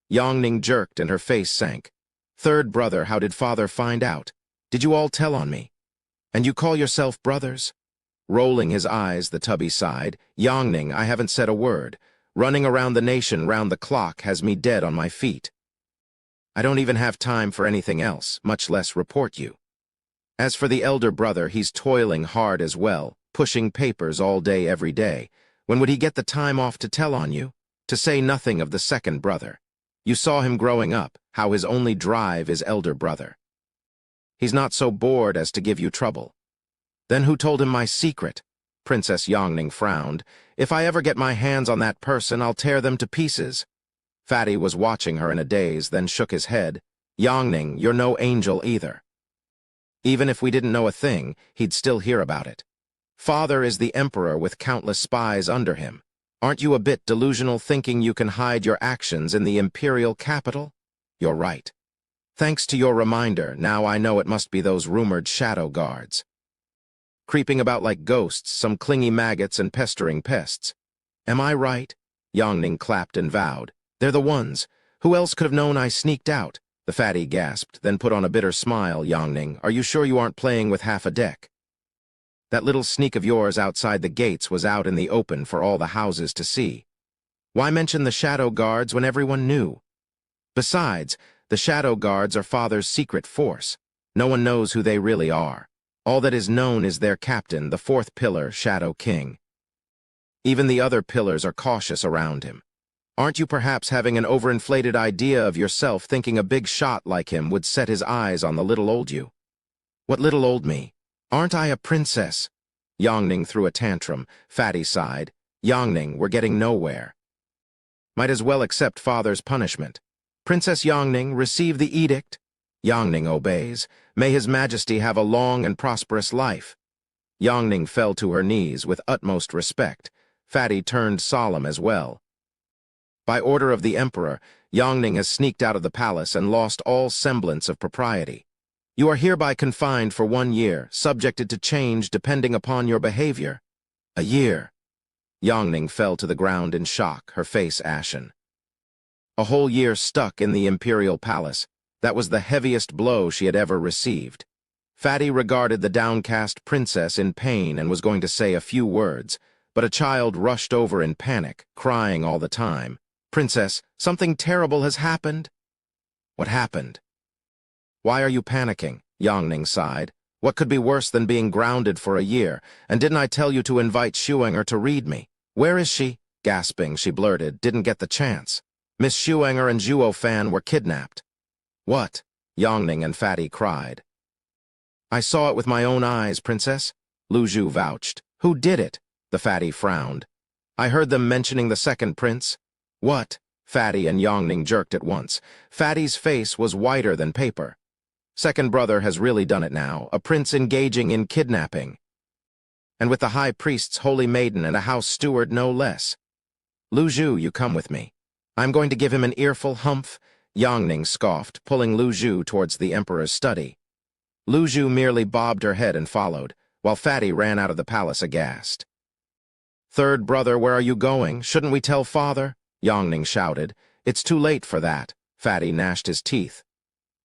Yongning jerked and her face sank. "Third brother, how did father find out? Did you all tell on me? And you call yourself brothers?" Rolling his eyes, the tubby sighed. "Yongning, I haven't said a word. Running around the nation round the clock has me dead on my feet. I don't even have time for anything else, much less report you. As for the elder brother, he's toiling hard as well, pushing papers all day every day. When would he get the time off to tell on you? To say nothing of the second brother. You saw him growing up, how his only drive is elder brother. He's not so bored as to give you trouble." "Then who told him my secret?" Princess Yongning frowned. "If I ever get my hands on that person, I'll tear them to pieces." Fatty was watching her in a daze, then shook his head. "Yongning, you're no angel either. Even if we didn't know a thing, he'd still hear about it. Father is the emperor with countless spies under him. Aren't you a bit delusional thinking you can hide your actions in the imperial capital?" "You're right. Thanks to your reminder, now I know it must be those rumored shadow guards. Creeping about like ghosts, some clingy maggots and pestering pests. Am I right?" Yongning clapped and vowed. "They're the ones. Who else could have known I sneaked out?" The fatty gasped, then put on a bitter smile. "Yongning, are you sure you aren't playing with half a deck? That little sneak of yours outside the gates was out in the open for all the houses to see. Why mention the shadow guards when everyone knew? Besides, the shadow guards are father's secret force. No one knows who they really are. All that is known is their captain, the fourth pillar, Shadow King. Even the other pillars are cautious around him. Aren't you perhaps having an overinflated idea of yourself, thinking a big shot like him would set his eyes on the little old you?" "What little old me? Aren't I a princess?" Yongning threw a tantrum. Fatty sighed. "Yongning, we're getting nowhere. Might as well accept father's punishment. Princess Yongning, receive the edict." Yongning obeys. "May his majesty have a long and prosperous life." Yongning fell to her knees with utmost respect. Fatty turned solemn as well. "By order of the emperor, Yongning has sneaked out of the palace and lost all semblance of propriety. You are hereby confined for 1 year, subjected to change depending upon your behavior." "A year?" Yongning fell to the ground in shock, her face ashen. A whole year stuck in the imperial palace. That was the heaviest blow she had ever received. Fatty regarded the downcast princess in pain and was going to say a few words, but a child rushed over in panic, crying all the time. "Princess, something terrible has happened." "What happened?" "Why are you panicking?" Yongning sighed. "What could be worse than being grounded for a year? And didn't I tell you to invite Shuenger to read me? Where is she?" Gasping, she blurted, "Didn't get the chance. Miss Shuenger and Zhuo Fan were kidnapped." "What?" Yongning and Fatty cried. "I saw it with my own eyes, Princess," Lu Zhu vouched. "Who did it?" The Fatty frowned. "I heard them mentioning the second prince." "What?" Fatty and Yongning jerked at once. Fatty's face was whiter than paper. "Second brother has really done it now, a prince engaging in kidnapping. And with the high priest's holy maiden and a house steward no less." Lu Zhu, you come with me. I'm going to give him an earful humph, Yangning scoffed, pulling Lu Zhu towards the emperor's study. Lu Zhu merely bobbed her head and followed, while Fatty ran out of the palace aghast. Third brother, where are you going? Shouldn't we tell father? Yangning shouted. It's too late for that. Fatty gnashed his teeth.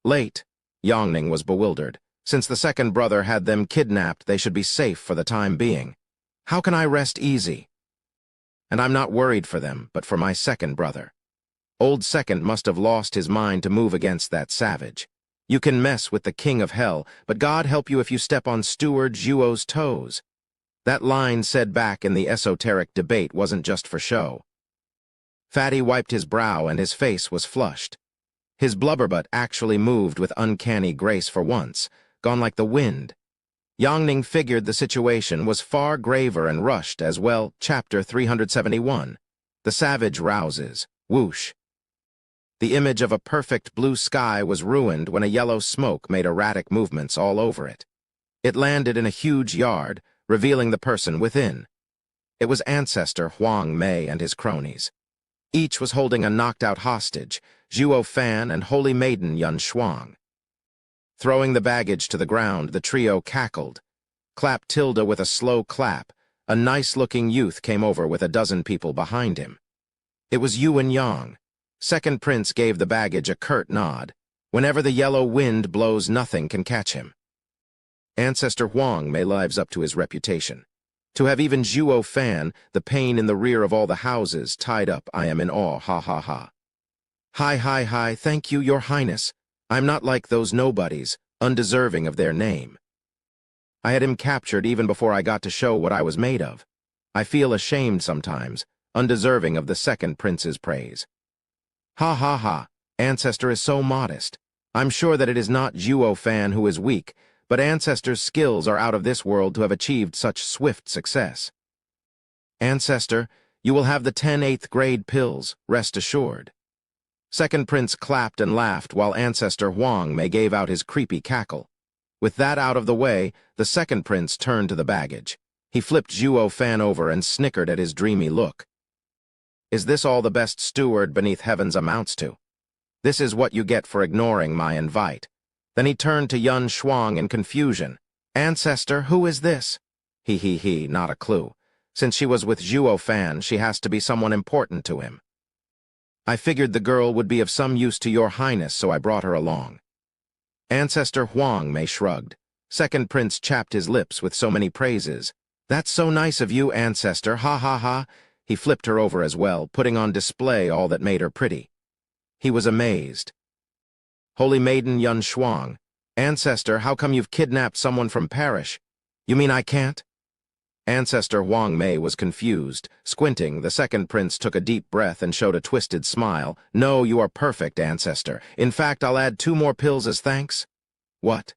Late? Yangning was bewildered. Since the second brother had them kidnapped, they should be safe for the time being. How can I rest easy? And I'm not worried for them, but for my second brother. Old Second must have lost his mind to move against that savage. You can mess with the king of hell, but God help you if you step on Steward Zhuo's toes. That line said back in the esoteric debate wasn't just for show. Fatty wiped his brow and his face was flushed. His blubberbutt actually moved with uncanny grace for once, gone like the wind. Yangning figured the situation was far graver and rushed as well. Chapter 371. The Savage Rouses. Whoosh. The image of a perfect blue sky was ruined when a yellow smoke made erratic movements all over it. It landed in a huge yard, revealing the person within. It was Ancestor Huang Mei and his cronies. Each was holding a knocked-out hostage, Zhuo Fan and Holy Maiden Yun Shuang. Throwing the baggage to the ground, the trio cackled. Clap Tilda with a slow clap. A nice-looking youth came over with a dozen people behind him. It was Yuan Yang. Second Prince gave the baggage a curt nod. Whenever the yellow wind blows, nothing can catch him. Ancestor Huang Mei lives up to his reputation. To have even Zhuo Fan, the pain in the rear of all the houses, tied up, I am in awe, ha ha ha. Hi, thank you, your highness. I'm not like those nobodies, undeserving of their name. I had him captured even before I got to show what I was made of. I feel ashamed sometimes, undeserving of the second prince's praise. Ha ha ha, Ancestor is so modest. I'm sure that it is not Zhuo Fan who is weak, but Ancestor's skills are out of this world to have achieved such swift success. Ancestor, you will have the 10 8th grade pills, rest assured. Second Prince clapped and laughed while Ancestor Huang Mei gave out his creepy cackle. With that out of the way, the second prince turned to the baggage. He flipped Zhuo Fan over and snickered at his dreamy look. Is this all the best steward beneath heavens amounts to? This is what you get for ignoring my invite. Then he turned to Yun Shuang in confusion. Ancestor, who is this? He, not a clue. Since she was with Zhuo Fan, she has to be someone important to him. I figured the girl would be of some use to your highness, so I brought her along. Ancestor Huang Mei shrugged. Second Prince chapped his lips with so many praises. That's so nice of you, Ancestor, ha ha ha. He flipped her over as well, putting on display all that made her pretty. He was amazed. Holy Maiden Yun Shuang, Ancestor, how come you've kidnapped someone from Parish? You mean I can't? Ancestor Huang Mei was confused. Squinting, the second prince took a deep breath and showed a twisted smile. No, you are perfect, Ancestor. In fact, I'll add 2 more pills as thanks. What?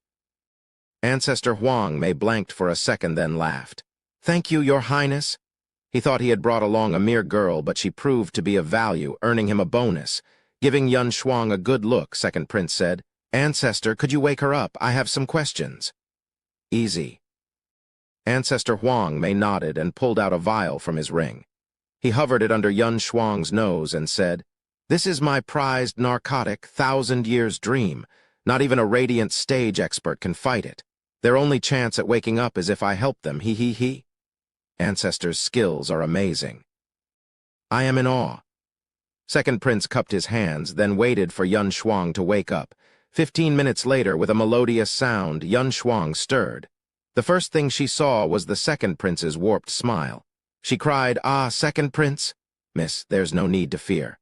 Ancestor Huang Mei blanked for a second, then laughed. Thank you, your highness. He thought he had brought along a mere girl, but she proved to be of value, earning him a bonus. Giving Yun Shuang a good look, second prince said, Ancestor, could you wake her up? I have some questions. Easy. Ancestor Huang Mei nodded and pulled out a vial from his ring. He hovered it under Yun Shuang's nose and said, This is my prized narcotic, 1,000 years dream. Not even a radiant stage expert can fight it. Their only chance at waking up is if I help them, he. Ancestor's skills are amazing. I am in awe. Second Prince cupped his hands, then waited for Yun Shuang to wake up. 15 minutes later, with a melodious sound, Yun Shuang stirred. The first thing she saw was the second prince's warped smile. She cried, Ah, second prince? Miss, there's no need to fear.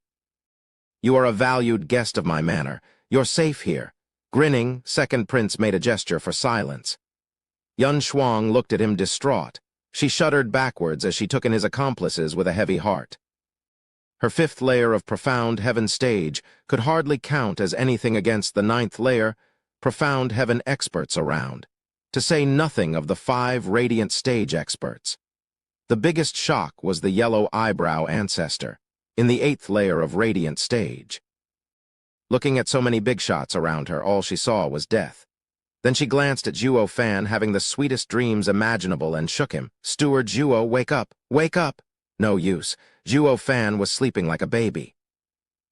You are a valued guest of my manor. You're safe here. Grinning, second prince made a gesture for silence. Yun Shuang looked at him distraught. She shuddered backwards as she took in his accomplices with a heavy heart. Her 5th layer of profound heaven stage could hardly count as anything against the 9th layer, profound heaven experts around, to say nothing of the 5 radiant stage experts. The biggest shock was the yellow eyebrow ancestor, in the 8th layer of radiant stage. Looking at so many big shots around her, all she saw was death. Then she glanced at Zhuo Fan having the sweetest dreams imaginable and shook him. Steward Zhuo, wake up, wake up! No use. Zhuo Fan was sleeping like a baby.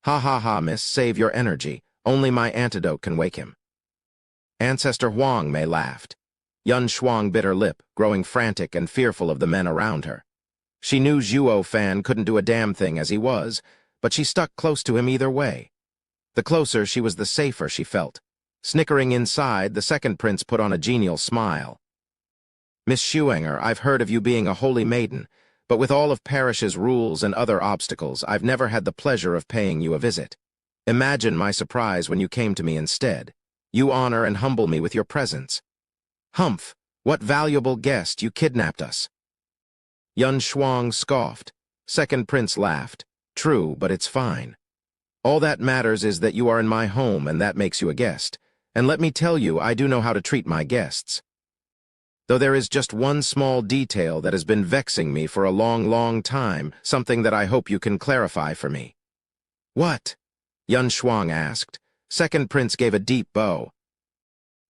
Ha ha ha, miss, save your energy. Only my antidote can wake him. Ancestor Huang Mei laughed. Yun Shuang bit her lip, growing frantic and fearful of the men around her. She knew Zhuo Fan couldn't do a damn thing as he was, but she stuck close to him either way. The closer she was, the safer she felt. Snickering inside, the second prince put on a genial smile. Miss Shuanger, I've heard of you being a holy maiden, but with all of Parish's rules and other obstacles, I've never had the pleasure of paying you a visit. Imagine my surprise when you came to me instead. You honor and humble me with your presence. Humph, what valuable guest, you kidnapped us. Yun Shuang scoffed. Second prince laughed. True, but it's fine. All that matters is that you are in my home, and that makes you a guest. And let me tell you, I do know how to treat my guests. Though there is just one small detail that has been vexing me for a long, long time, something that I hope you can clarify for me. What? Yun Shuang asked. Second prince gave a deep bow.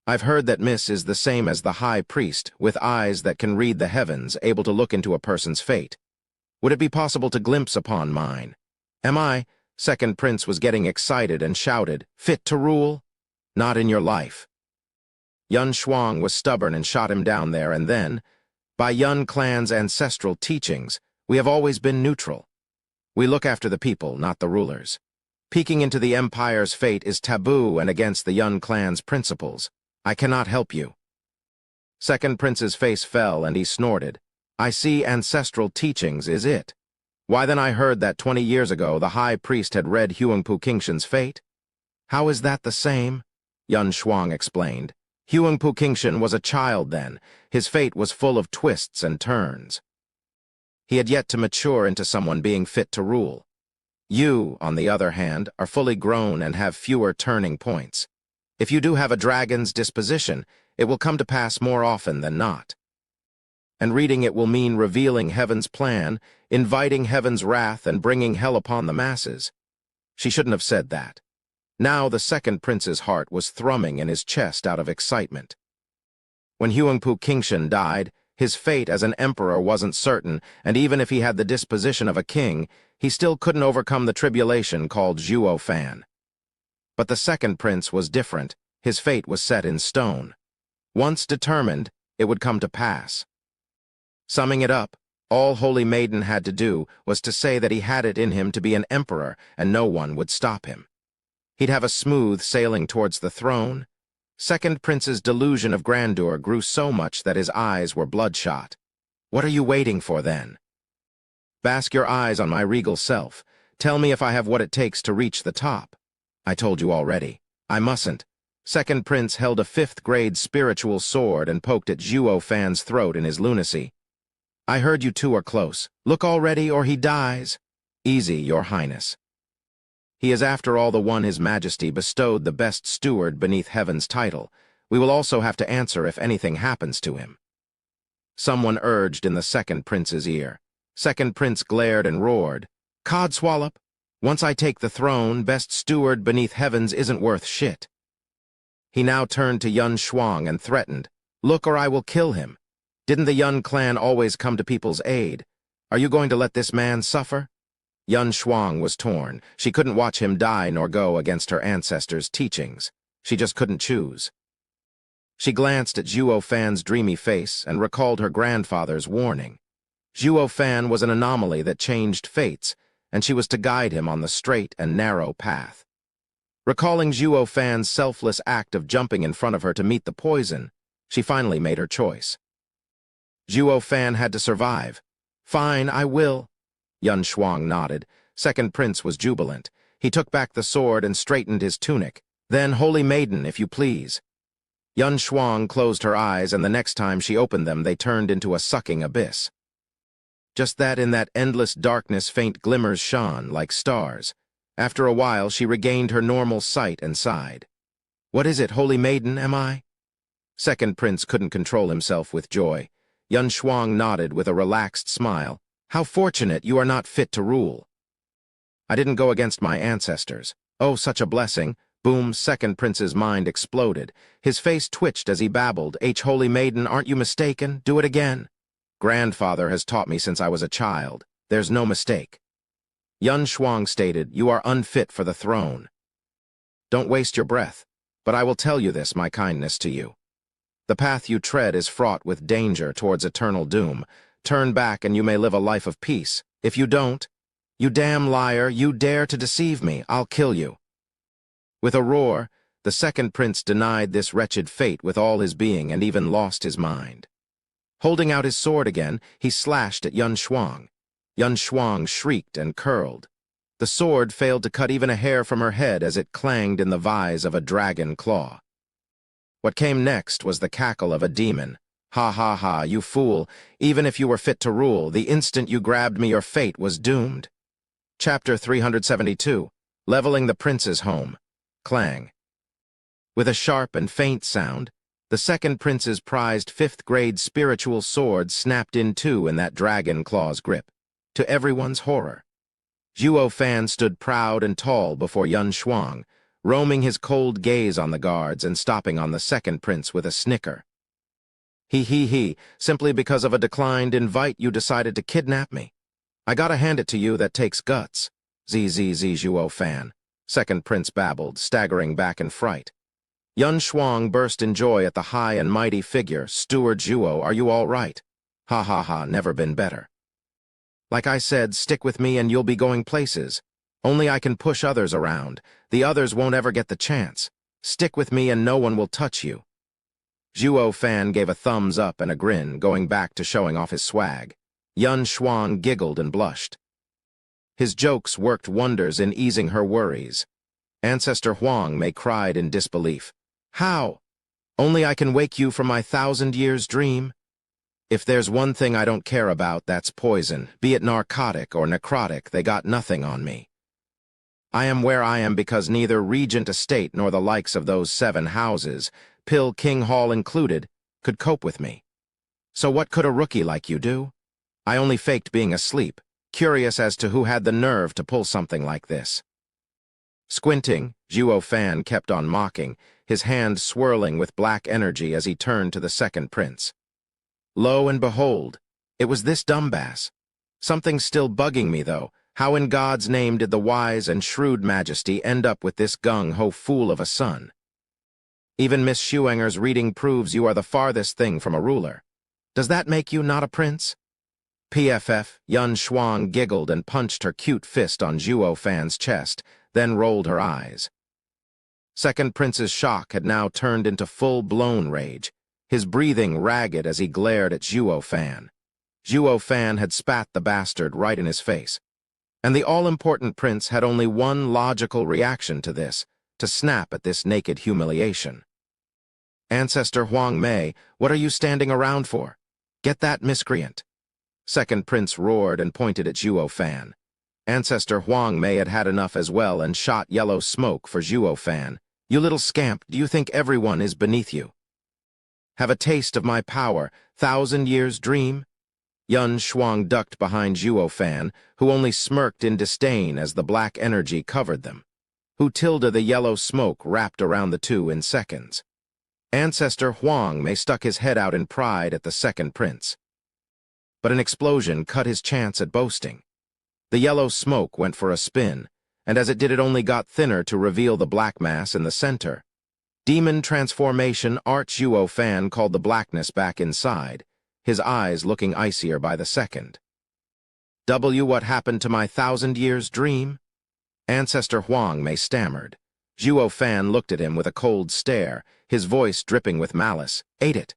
I've heard that Miss is the same as the high priest, with eyes that can read the heavens, able to look into a person's fate. Would it be possible to glimpse upon mine? Am I? Second prince was getting excited and shouted, fit to rule? Not in your life. Yun Shuang was stubborn and shot him down there and then. By Yun clan's ancestral teachings, we have always been neutral. We look after the people, not the rulers. Peeking into the empire's fate is taboo and against the Yun clan's principles. I cannot help you. Second prince's face fell and he snorted. I see ancestral teachings is it. Why then I heard that 20 years ago the high priest had read Huangpu Qingshan's fate? How is that the same? Yun Shuang explained. Huangpu Qingshan was a child then. His fate was full of twists and turns. He had yet to mature into someone being fit to rule. You, on the other hand, are fully grown and have fewer turning points. If you do have a dragon's disposition, it will come to pass more often than not. And reading it will mean revealing heaven's plan, inviting heaven's wrath, and bringing hell upon the masses. She shouldn't have said that. Now the second prince's heart was thrumming in his chest out of excitement. When Huangpu Qingshan died, his fate as an emperor wasn't certain, and even if he had the disposition of a king, he still couldn't overcome the tribulation called Zhuo Fan. But the second prince was different. His fate was set in stone. Once determined, it would come to pass. Summing it up, all Holy Maiden had to do was to say that he had it in him to be an emperor, and no one would stop him. He'd have a smooth sailing towards the throne. Second prince's delusion of grandeur grew so much that his eyes were bloodshot. What are you waiting for then? Bask your eyes on my regal self. Tell me if I have what it takes to reach the top. I told you already. I mustn't. Second prince held a 5th-grade spiritual sword and poked at Zhuo Fan's throat in his lunacy. I heard you two are close. Look already or he dies. Easy, your highness. He is after all the one his majesty bestowed the best steward beneath heaven's title. We will also have to answer if anything happens to him. Someone urged in the second prince's ear. Second prince glared and roared. Codswallop, once I take the throne, best steward beneath heavens isn't worth shit. He now turned to Yun Shuang and threatened. Look or I will kill him. Didn't the Yun clan always come to people's aid? Are you going to let this man suffer? Yun Shuang was torn. She couldn't watch him die nor go against her ancestors' teachings. She just couldn't choose. She glanced at Zhuo Fan's dreamy face and recalled her grandfather's warning. Zhuo Fan was an anomaly that changed fates, and she was to guide him on the straight and narrow path. Recalling Zhuo Fan's selfless act of jumping in front of her to meet the poison, she finally made her choice. Zhuo Fan had to survive. Fine, I will. Yun Shuang nodded. Second prince was jubilant. He took back the sword and straightened his tunic. Then, Holy Maiden, if you please. Yun Shuang closed her eyes, and the next time she opened them, they turned into a sucking abyss. Just that in that endless darkness faint glimmers shone, like stars. After a while, she regained her normal sight and sighed. What is it, Holy Maiden, am I? Second prince couldn't control himself with joy. Yun Shuang nodded with a relaxed smile. How fortunate you are not fit to rule. I didn't go against my ancestors. Oh, such a blessing. Boom, second prince's mind exploded. His face twitched as he babbled. Holy Maiden, aren't you mistaken? Do it again. Grandfather has taught me since I was a child. There's no mistake. Yun Shuang stated, "You are unfit for the throne." Don't waste your breath, but I will tell you this, my kindness to you. The path you tread is fraught with danger towards eternal doom. Turn back and you may live a life of peace. If you don't, you damn liar, you dare to deceive me, I'll kill you. With a roar, the second prince denied this wretched fate with all his being and even lost his mind. Holding out his sword again, he slashed at Yun Shuang. Yun Shuang shrieked and curled. The sword failed to cut even a hair from her head as it clanged in the vise of a dragon claw. What came next was the cackle of a demon. "Ha ha ha, you fool! Even if you were fit to rule, the instant you grabbed me your fate was doomed." Chapter 372. Leveling the Prince's Home. Clang. With a sharp and faint sound, the second prince's prized fifth-grade spiritual sword snapped in two in that dragon claw's grip, to everyone's horror. Zhuo Fan stood proud and tall before Yun Shuang, roaming his cold gaze on the guards and stopping on the second prince with a snicker. He, simply because of a declined invite you decided to kidnap me. I gotta hand it to you, that takes guts. Zzz, Zhuo Fan, second prince babbled, staggering back in fright. Yun Shuang burst in joy at the high and mighty figure. "Steward Zhuo, are you all right?" "Ha ha ha, never been better." "Like I said, stick with me and you'll be going places. Only I can push others around. The others won't ever get the chance. Stick with me and no one will touch you." Zhuo Fan gave a thumbs up and a grin, going back to showing off his swag. Yun Shuang giggled and blushed. His jokes worked wonders in easing her worries. Ancestor Huang Mei cried in disbelief. "How? Only I can wake you from my 1,000 years dream? If there's one thing I don't care about, that's poison. Be it narcotic or necrotic, they got nothing on me. I am where I am because neither Regent Estate nor the likes of those 7 houses, Pill King Hall included, could cope with me. So what could a rookie like you do? I only faked being asleep, curious as to who had the nerve to pull something like this." Squinting, Zhuo Fan kept on mocking, his hand swirling with black energy as he turned to the second prince. Lo and behold, it was this dumbass. Something's still bugging me, though. How in God's name did the wise and shrewd majesty end up with this gung-ho fool of a son? Even Miss Shuanger's reading proves you are the farthest thing from a ruler. Does that make you not a prince? PFF, Yun Shuang giggled and punched her cute fist on Zhuo Fan's chest, then rolled her eyes. Second Prince's shock had now turned into full-blown rage, his breathing ragged as he glared at Zhuo Fan. Zhuo Fan had spat the bastard right in his face. And the all-important prince had only one logical reaction to this, to snap at this naked humiliation. "Ancestor Huang Mei, what are you standing around for? Get that miscreant." Second prince roared and pointed at Zhuo Fan. Ancestor Huang Mei had had enough as well and shot yellow smoke for Zhuo Fan. "You little scamp, do you think everyone is beneath you? Have a taste of my power, 1,000 years dream?" Yun Shuang ducked behind Zhuo Fan, who only smirked in disdain as the black energy covered them. Who tilde the yellow smoke wrapped around the two in seconds. Ancestor Huang Mei stuck his head out in pride at the second prince. But an explosion cut his chance at boasting. The yellow smoke went for a spin, and as it did, it only got thinner to reveal the black mass in the center. Demon transformation, Zhuo Fan called the blackness back inside, his eyes looking icier by the second. What happened to my 1,000 years dream?" Ancestor Huang Mei stammered. Zhuo Fan looked at him with a cold stare, his voice dripping with malice. "Ate it."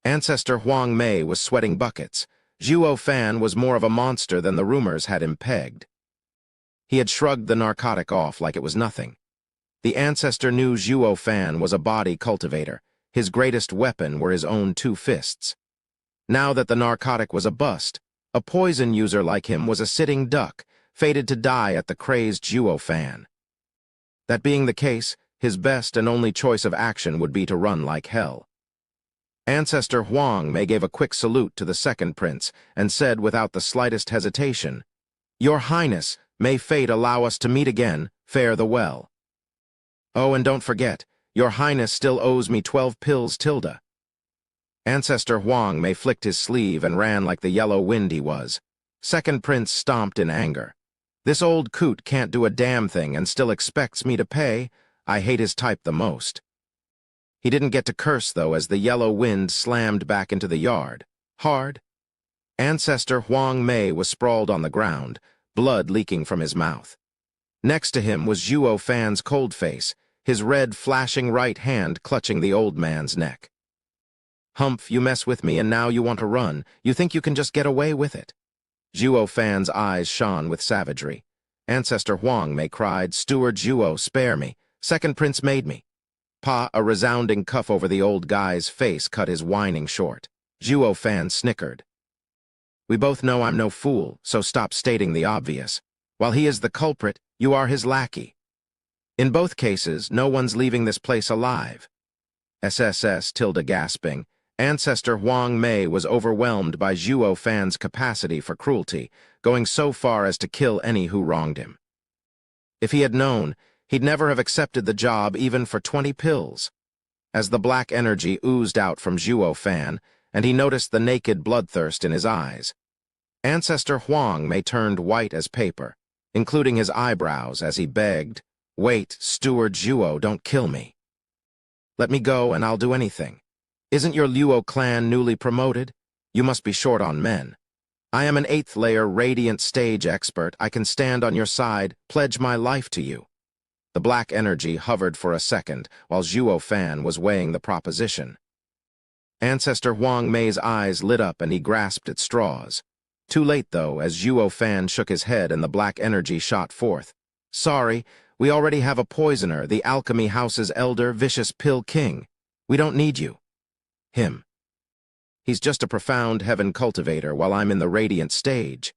Ancestor Huang Mei was sweating buckets. Zhuo Fan was more of a monster than the rumors had him pegged. He had shrugged the narcotic off like it was nothing. The ancestor knew Zhuo Fan was a body cultivator. His greatest weapon were his own 2 fists. Now that the narcotic was a bust, a poison user like him was a sitting duck, fated to die at the crazed Zhuo Fan. That being the case, his best and only choice of action would be to run like hell. Ancestor Huang Mei gave a quick salute to the second prince and said without the slightest hesitation, "Your Highness, may fate allow us to meet again, fare the well. Oh, and don't forget, Your Highness still owes me 12 pills tilde." Ancestor Huang Mei flicked his sleeve and ran like the yellow wind he was. Second prince stomped in anger. This old coot can't do a damn thing and still expects me to pay. I hate his type the most. He didn't get to curse, though, as the yellow wind slammed back into the yard. Hard. Ancestor Huang Mei was sprawled on the ground, blood leaking from his mouth. Next to him was Zhuo Fan's cold face, his red, flashing right hand clutching the old man's neck. Humph, you mess with me and now you want to run. You think you can just get away with it? Zhuo Fan's eyes shone with savagery. Ancestor Huang Mei cried, "Steward Zhuo, spare me. Second prince made me." Pa, a resounding cuff over the old guy's face cut his whining short. Zhuo Fan snickered. We both know I'm no fool, so stop stating the obvious. While he is the culprit, you are his lackey. In both cases, no one's leaving this place alive. SSS tilde gasping. Ancestor Huang Mei was overwhelmed by Zhuo Fan's capacity for cruelty, going so far as to kill any who wronged him. If he had known, he'd never have accepted the job even for 20 pills. As the black energy oozed out from Zhuo Fan, and he noticed the naked bloodthirst in his eyes, Ancestor Huang Mei turned white as paper, including his eyebrows, as he begged, "Wait, Steward Zhuo, don't kill me. Let me go and I'll do anything. Isn't your Luo clan newly promoted? You must be short on men. I am an 8th layer radiant stage expert. I can stand on your side, pledge my life to you." The black energy hovered for a second while Zhuo Fan was weighing the proposition. Ancestor Huang Mei's eyes lit up and he grasped at straws. Too late, though, as Zhuo Fan shook his head and the black energy shot forth. "Sorry, we already have a poisoner, the Alchemy House's elder, Vicious Pill King. We don't need you." Him. He's just a profound heaven cultivator while I'm in the radiant stage.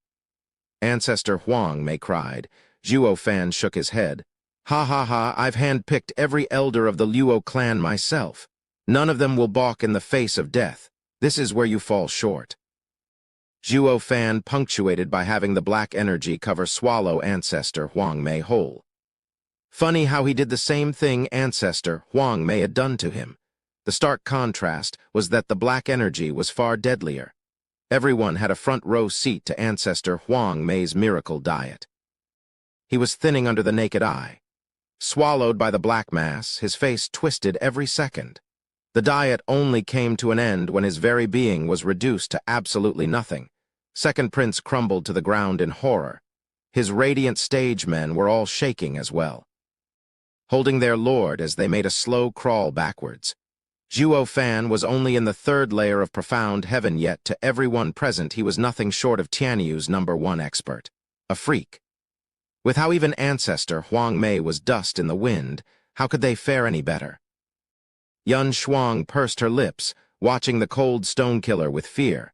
Ancestor Huang Mei cried. Zhuo Fan shook his head. "Ha ha ha, I've handpicked every elder of the Luo clan myself. None of them will balk in the face of death. This is where you fall short." Zhuo Fan punctuated by having the black energy cover swallow Ancestor Huang Mei whole. Funny how he did the same thing Ancestor Huang Mei had done to him. The stark contrast was that the black energy was far deadlier. Everyone had a front row seat to Ancestor Huang Mei's miracle diet. He was thinning under the naked eye. Swallowed by the black mass, his face twisted every second. The diet only came to an end when his very being was reduced to absolutely nothing. Second Prince crumbled to the ground in horror. His radiant stage men were all shaking as well, holding their lord as they made a slow crawl backwards. Zhuo Fan was only in the 3rd layer of profound heaven, yet to everyone present he was nothing short of Tianyu's #1 expert. A freak. With how even Ancestor Huang Mei was dust in the wind, how could they fare any better? Yun Shuang pursed her lips, watching the cold stone killer with fear.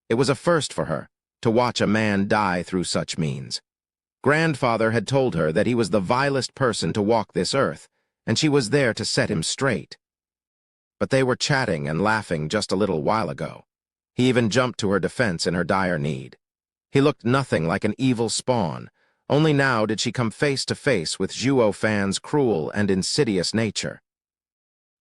It was a first for her, to watch a man die through such means. Grandfather had told her that he was the vilest person to walk this earth, and she was there to set him straight. But they were chatting and laughing just a little while ago. He even jumped to her defense in her dire need. He looked nothing like an evil spawn. Only now did she come face to face with Zhuo Fan's cruel and insidious nature.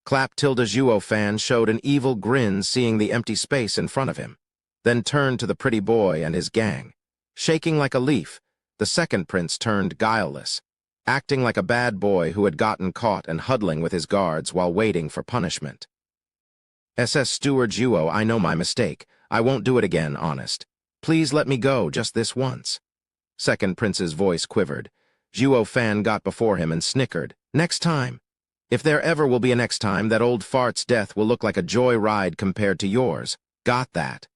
Clap tilde Zhuo Fan showed an evil grin seeing the empty space in front of him, then turned to the pretty boy and his gang. Shaking like a leaf, the second prince turned guileless, acting like a bad boy who had gotten caught and huddling with his guards while waiting for punishment. "SS Steward Zhuo, I know my mistake. I won't do it again, honest. Please let me go just this once." Second prince's voice quivered. Zhuo Fan got before him and snickered. "Next time. If there ever will be a next time, that old fart's death will look like a joy ride compared to yours. Got that?"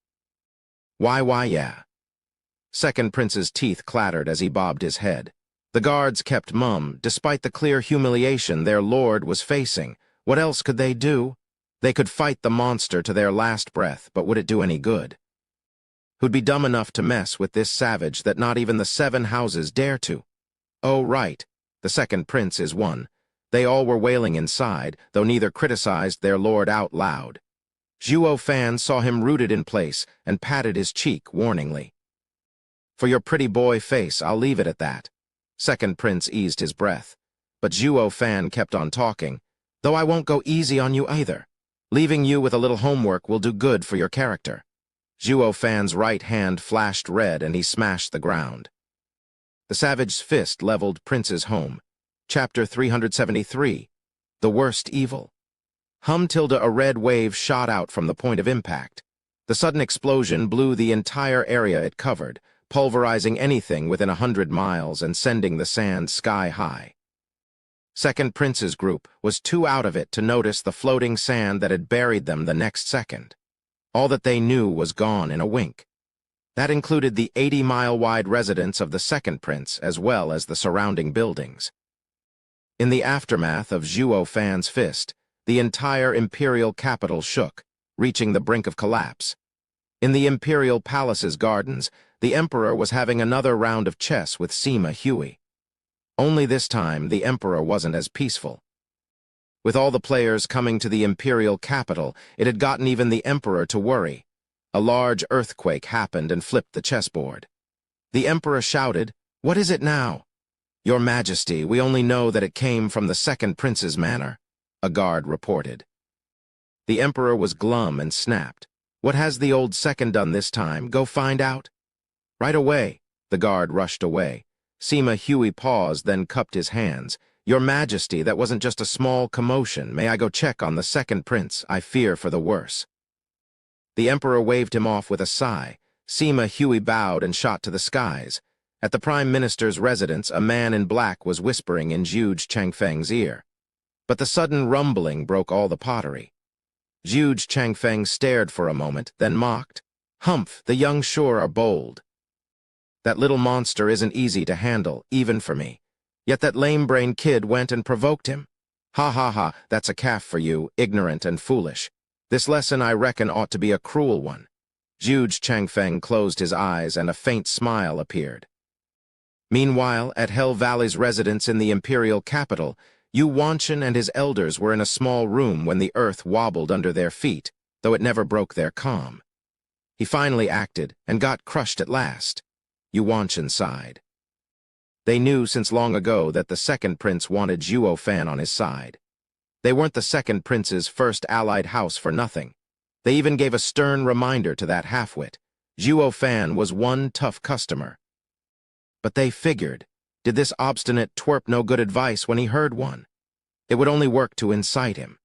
Why, yeah." Second prince's teeth clattered as he bobbed his head. The guards kept mum, despite the clear humiliation their lord was facing. What else could they do? They could fight the monster to their last breath, but would it do any good? Who'd be dumb enough to mess with this savage that not even the 7 houses dare to? Oh, right, the second prince is one. They all were wailing inside, though neither criticized their lord out loud. Zhuo Fan saw him rooted in place and patted his cheek warningly. "For your pretty boy face, I'll leave it at that." Second prince eased his breath. But Zhuo Fan kept on talking. "Though I won't go easy on you either. Leaving you with a little homework will do good for your character." Zhuo Fan's right hand flashed red and he smashed the ground. The savage's fist leveled Prince's home. Chapter 373. The Worst Evil. A red wave shot out from the point of impact. The sudden explosion blew the entire area it covered, pulverizing anything within 100 miles and sending the sand sky high. Second Prince's group was too out of it to notice the floating sand that had buried them the next second. All that they knew was gone in a wink. That included the 80-mile-wide residence of the Second Prince as well as the surrounding buildings. In the aftermath of Zhuo Fan's fist, the entire imperial capital shook, reaching the brink of collapse. In the imperial palace's gardens, the emperor was having another round of chess with Sima Hui. Only this time, the emperor wasn't as peaceful. With all the players coming to the imperial capital, it had gotten even the emperor to worry. A large earthquake happened and flipped the chessboard. The emperor shouted, "What is it now?" "Your Majesty, we only know that it came from the Second Prince's manor," a guard reported. The emperor was glum and snapped. "What has the old second done this time? Go find out." "Right away." The guard rushed away. Sima Hui paused, then cupped his hands. "Your Majesty, that wasn't just a small commotion. May I go check on the Second Prince? I fear for the worse." The emperor waved him off with a sigh. Sima Hui bowed and shot to the skies. At the prime minister's residence, a man in black was whispering in Zhu Changfeng's ear. But the sudden rumbling broke all the pottery. Zhu Changfeng stared for a moment, then mocked. "Humph, the young sure are bold. That little monster isn't easy to handle, even for me. Yet that lame-brained kid went and provoked him. Ha ha ha, that's a calf for you, ignorant and foolish. This lesson, I reckon, ought to be a cruel one." Zhu Changfeng closed his eyes and a faint smile appeared. Meanwhile, at Hell Valley's residence in the imperial capital, Yu Wanchen and his elders were in a small room when the earth wobbled under their feet, though it never broke their calm. He finally acted and got crushed at last. Yu Wanchen sighed. They knew since long ago that the Second Prince wanted Zhuo Fan on his side. They weren't the Second Prince's first allied house for nothing. They even gave a stern reminder to that halfwit. Zhuo Fan was one tough customer. But they figured, did this obstinate twerp no good advice when he heard one? It would only work to incite him.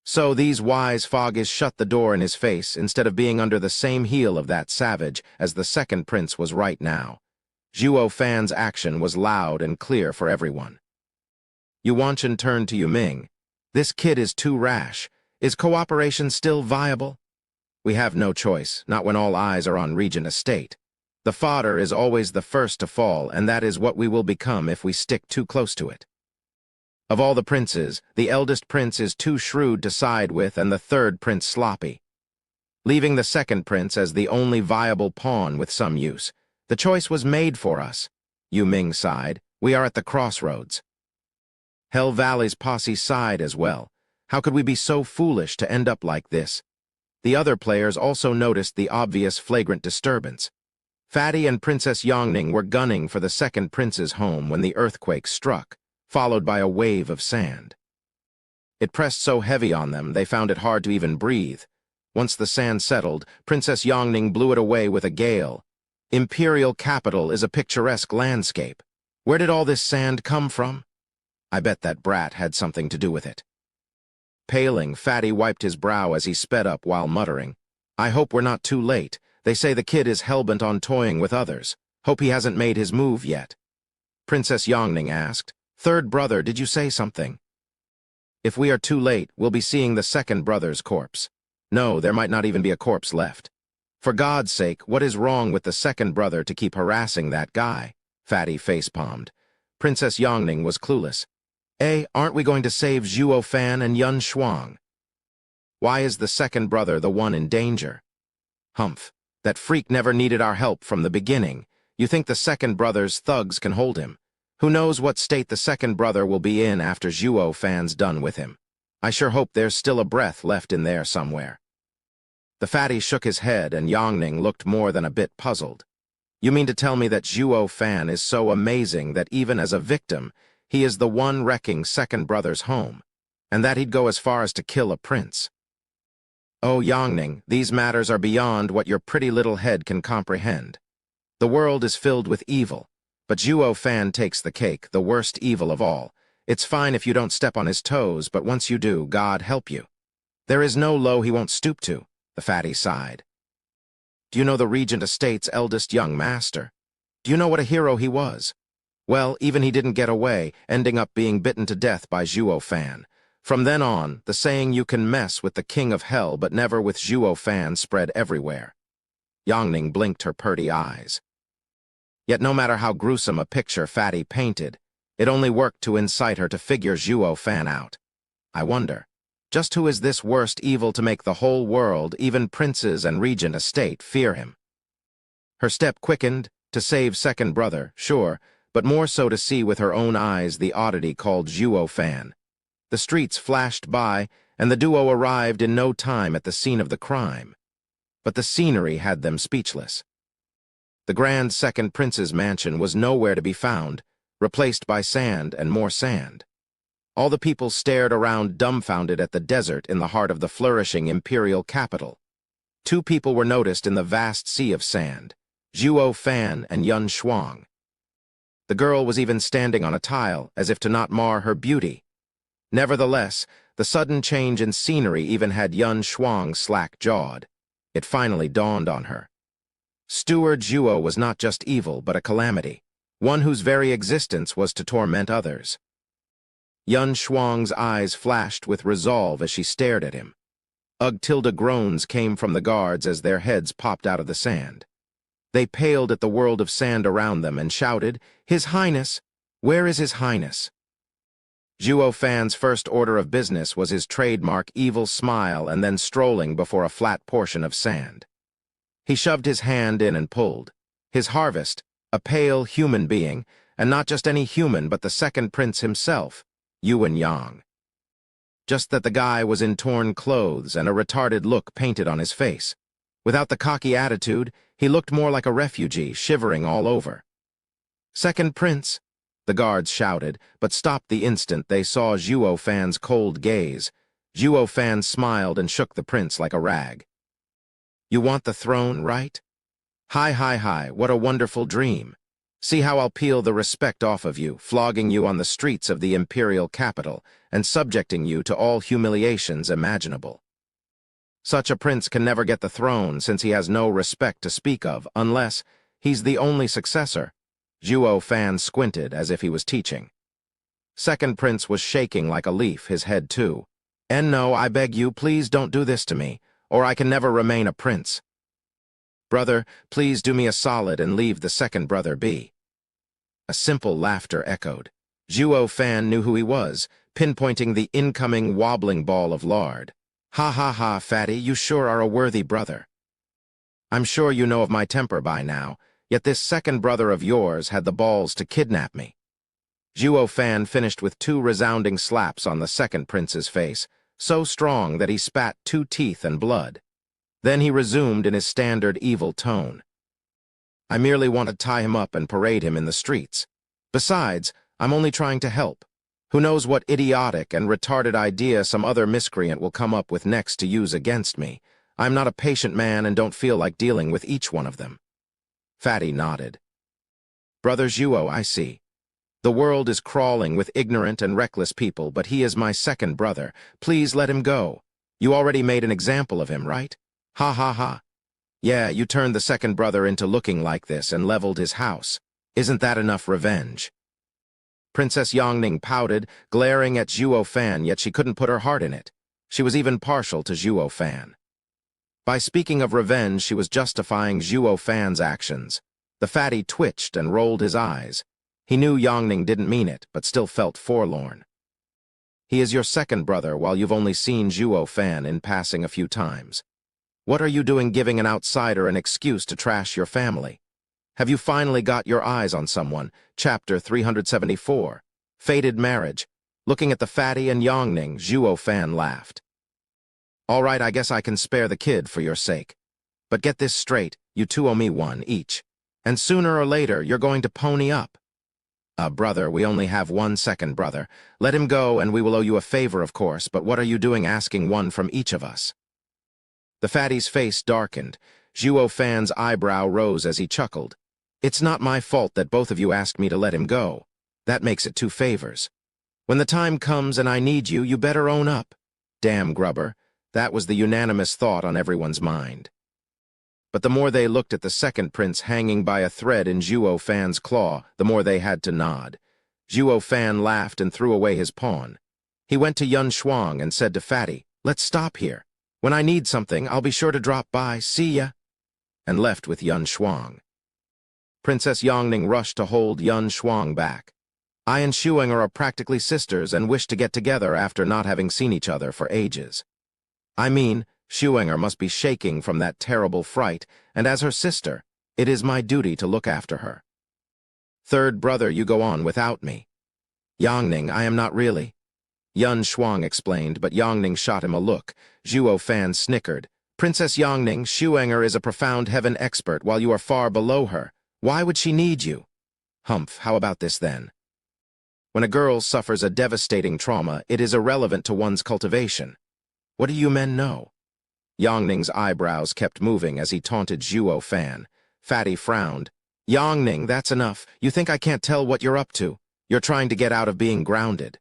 So these wise foggies shut the door in his face instead of being under the same heel of that savage as the Second Prince was right now. Zhuo Fan's action was loud and clear for everyone. Yu Wanchen turned to Yu Ming. "This kid is too rash. Is cooperation still viable?" "We have no choice, not when all eyes are on Regent Estate. The fodder is always the first to fall, and that is what we will become if we stick too close to it. Of all the princes, the eldest prince is too shrewd to side with and the third prince sloppy. Leaving the Second Prince as the only viable pawn with some use, the choice was made for us." Yu Ming sighed. "We are at the crossroads." Hell Valley's posse sighed as well. How could we be so foolish to end up like this? The other players also noticed the obvious flagrant disturbance. Fatty and Princess Yongning were gunning for the Second Prince's home when the earthquake struck, followed by a wave of sand. It pressed so heavy on them they found it hard to even breathe. Once the sand settled, Princess Yongning blew it away with a gale. "Imperial capital is a picturesque landscape. Where did all this sand come from? I bet that brat had something to do with it." Paling, Fatty wiped his brow as he sped up while muttering, "I hope we're not too late. They say the kid is hellbent on toying with others. Hope he hasn't made his move yet." Princess Yongning asked, "Third brother, did you say something?" "If we are too late, we'll be seeing the second brother's corpse. No, there might not even be a corpse left. For God's sake, what is wrong with the second brother to keep harassing that guy?" Fatty facepalmed. Princess Yongning was clueless. Aren't we going to save Zhuo Fan and Yun Shuang? Why is the second brother the one in danger?" "Humph, that freak never needed our help from the beginning. You think the second brother's thugs can hold him? Who knows what state the second brother will be in after Zhuo Fan's done with him? I sure hope there's still a breath left in there somewhere." The fatty shook his head and Yongning looked more than a bit puzzled. "You mean to tell me that Zhuo Fan is so amazing that even as a victim, he is the one wrecking second brother's home, and that he'd go as far as to kill a prince?" Oh, Yongning, these matters are beyond what your pretty little head can comprehend. The world is filled with evil, but Zhuo Fan takes the cake, the worst evil of all. It's fine if you don't step on his toes, but once you do, God help you. There is no low he won't stoop to, the fatty sighed. Do you know the Regent Estate's eldest young master? Do you know what a hero he was? Well, even he didn't get away, ending up being bitten to death by Zhuo Fan. From then on, the saying you can mess with the king of hell but never with Zhuo Fan spread everywhere. Yongning blinked her purty eyes. Yet no matter how gruesome a picture Fatty painted, it only worked to incite her to figure Zhuo Fan out. I wonder, just who is this worst evil to make the whole world, even princes and regent estate, fear him? Her step quickened, to save second brother, sure, but more so to see with her own eyes the oddity called Zhuo Fan. The streets flashed by, and the duo arrived in no time at the scene of the crime. But the scenery had them speechless. The grand second prince's mansion was nowhere to be found, replaced by sand and more sand. All the people stared around dumbfounded at the desert in the heart of the flourishing imperial capital. Two people were noticed in the vast sea of sand, Zhuo Fan and Yun Shuang. The girl was even standing on a tile, as if to not mar her beauty. Nevertheless, the sudden change in scenery even had Yun Shuang slack-jawed. It finally dawned on her. Steward Zhuo was not just evil, but a calamity, one whose very existence was to torment others. Yun Shuang's eyes flashed with resolve as she stared at him. Ugh-tilde groans came from the guards as their heads popped out of the sand. They paled at the world of sand around them and shouted, "His Highness! Where is His Highness?" Zhuo Fan's first order of business was his trademark evil smile and then strolling before a flat portion of sand. He shoved his hand in and pulled. His harvest, a pale human being, and not just any human but the second prince himself, Yuan Yang. Just that the guy was in torn clothes and a retarded look painted on his face. Without the cocky attitude, he looked more like a refugee, shivering all over. "Second prince," the guards shouted, but stopped the instant they saw Zhuo Fan's cold gaze. Zhuo Fan smiled and shook the prince like a rag. "You want the throne, right? Hi, what a wonderful dream. See how I'll peel the respect off of you, flogging you on the streets of the imperial capital and subjecting you to all humiliations imaginable. Such a prince can never get the throne since he has no respect to speak of, unless he's the only successor." Zhuo Fan squinted as if he was teaching. Second prince was shaking like a leaf, his head too. "And no, I beg you, please don't do this to me, or I can never remain a prince. Brother, please do me a solid and leave the second brother be." A simple laughter echoed. Zhuo Fan knew who he was, pinpointing the incoming wobbling ball of lard. Ha, fatty, you sure are a worthy brother. I'm sure you know of my temper by now, yet this second brother of yours had the balls to kidnap me. Zhuo Fan finished with 2 resounding slaps on the second prince's face, so strong that he spat 2 teeth and blood. Then he resumed in his standard evil tone. "I merely want to tie him up and parade him in the streets. Besides, I'm only trying to help. Who knows what idiotic and retarded idea some other miscreant will come up with next to use against me. I'm not a patient man and don't feel like dealing with each one of them." Fatty nodded. "Brother Zhuo, I see. The world is crawling with ignorant and reckless people, but he is my second brother. Please let him go. You already made an example of him, right? Ha. Yeah, you turned the second brother into looking like this and leveled his house. Isn't that enough revenge?" Princess Yongning pouted, glaring at Zhuo Fan, yet she couldn't put her heart in it. She was even partial to Zhuo Fan. By speaking of revenge, she was justifying Zhuo Fan's actions. The fatty twitched and rolled his eyes. He knew Yongning didn't mean it, but still felt forlorn. "He is your second brother while you've only seen Zhuo Fan in passing a few times. What are you doing giving an outsider an excuse to trash your family? Have you finally got your eyes on someone?" Chapter 374. Fated Marriage. Looking at the fatty and Yongning, Zhuo Fan laughed. "All right, I guess I can spare the kid for your sake. But get this straight, you two owe me one each. And sooner or later, you're going to pony up." Brother, we only have one second brother. Let him go and we will owe you a favor, of course, but what are you doing asking one from each of us?" The fatty's face darkened. Zhuo Fan's eyebrow rose as he chuckled. It's not my fault that both of you asked me to let him go. That makes it two favors. When the time comes and I need you, you better own up. Damn grubber. That was the unanimous thought on everyone's mind. But the more they looked at the second prince hanging by a thread in Zhuo Fan's claw, the more they had to nod. Zhuo Fan laughed and threw away his pawn. He went to Yun Shuang and said to Fatty, "Let's stop here. When I need something, I'll be sure to drop by. See ya," and left with Yun Shuang. Princess Yongning rushed to hold Yun Shuang back. I and Shuang are practically sisters and wish to get together after not having seen each other for ages. I mean, Shuang must be shaking from that terrible fright, and as her sister, it is my duty to look after her. Third brother, you go on without me. Yongning, I am not really. Yun Shuang explained, but Yongning shot him a look. Zhuo Fan snickered. Princess Yongning, Shuang is a profound heaven expert while you are far below her. Why would she need you? Humph, how about this then? When a girl suffers a devastating trauma, it is irrelevant to one's cultivation. What do you men know? Yongning's eyebrows kept moving as he taunted Zhuo Fan. Fatty frowned. Yongning, that's enough. You think I can't tell what you're up to? You're trying to get out of being grounded.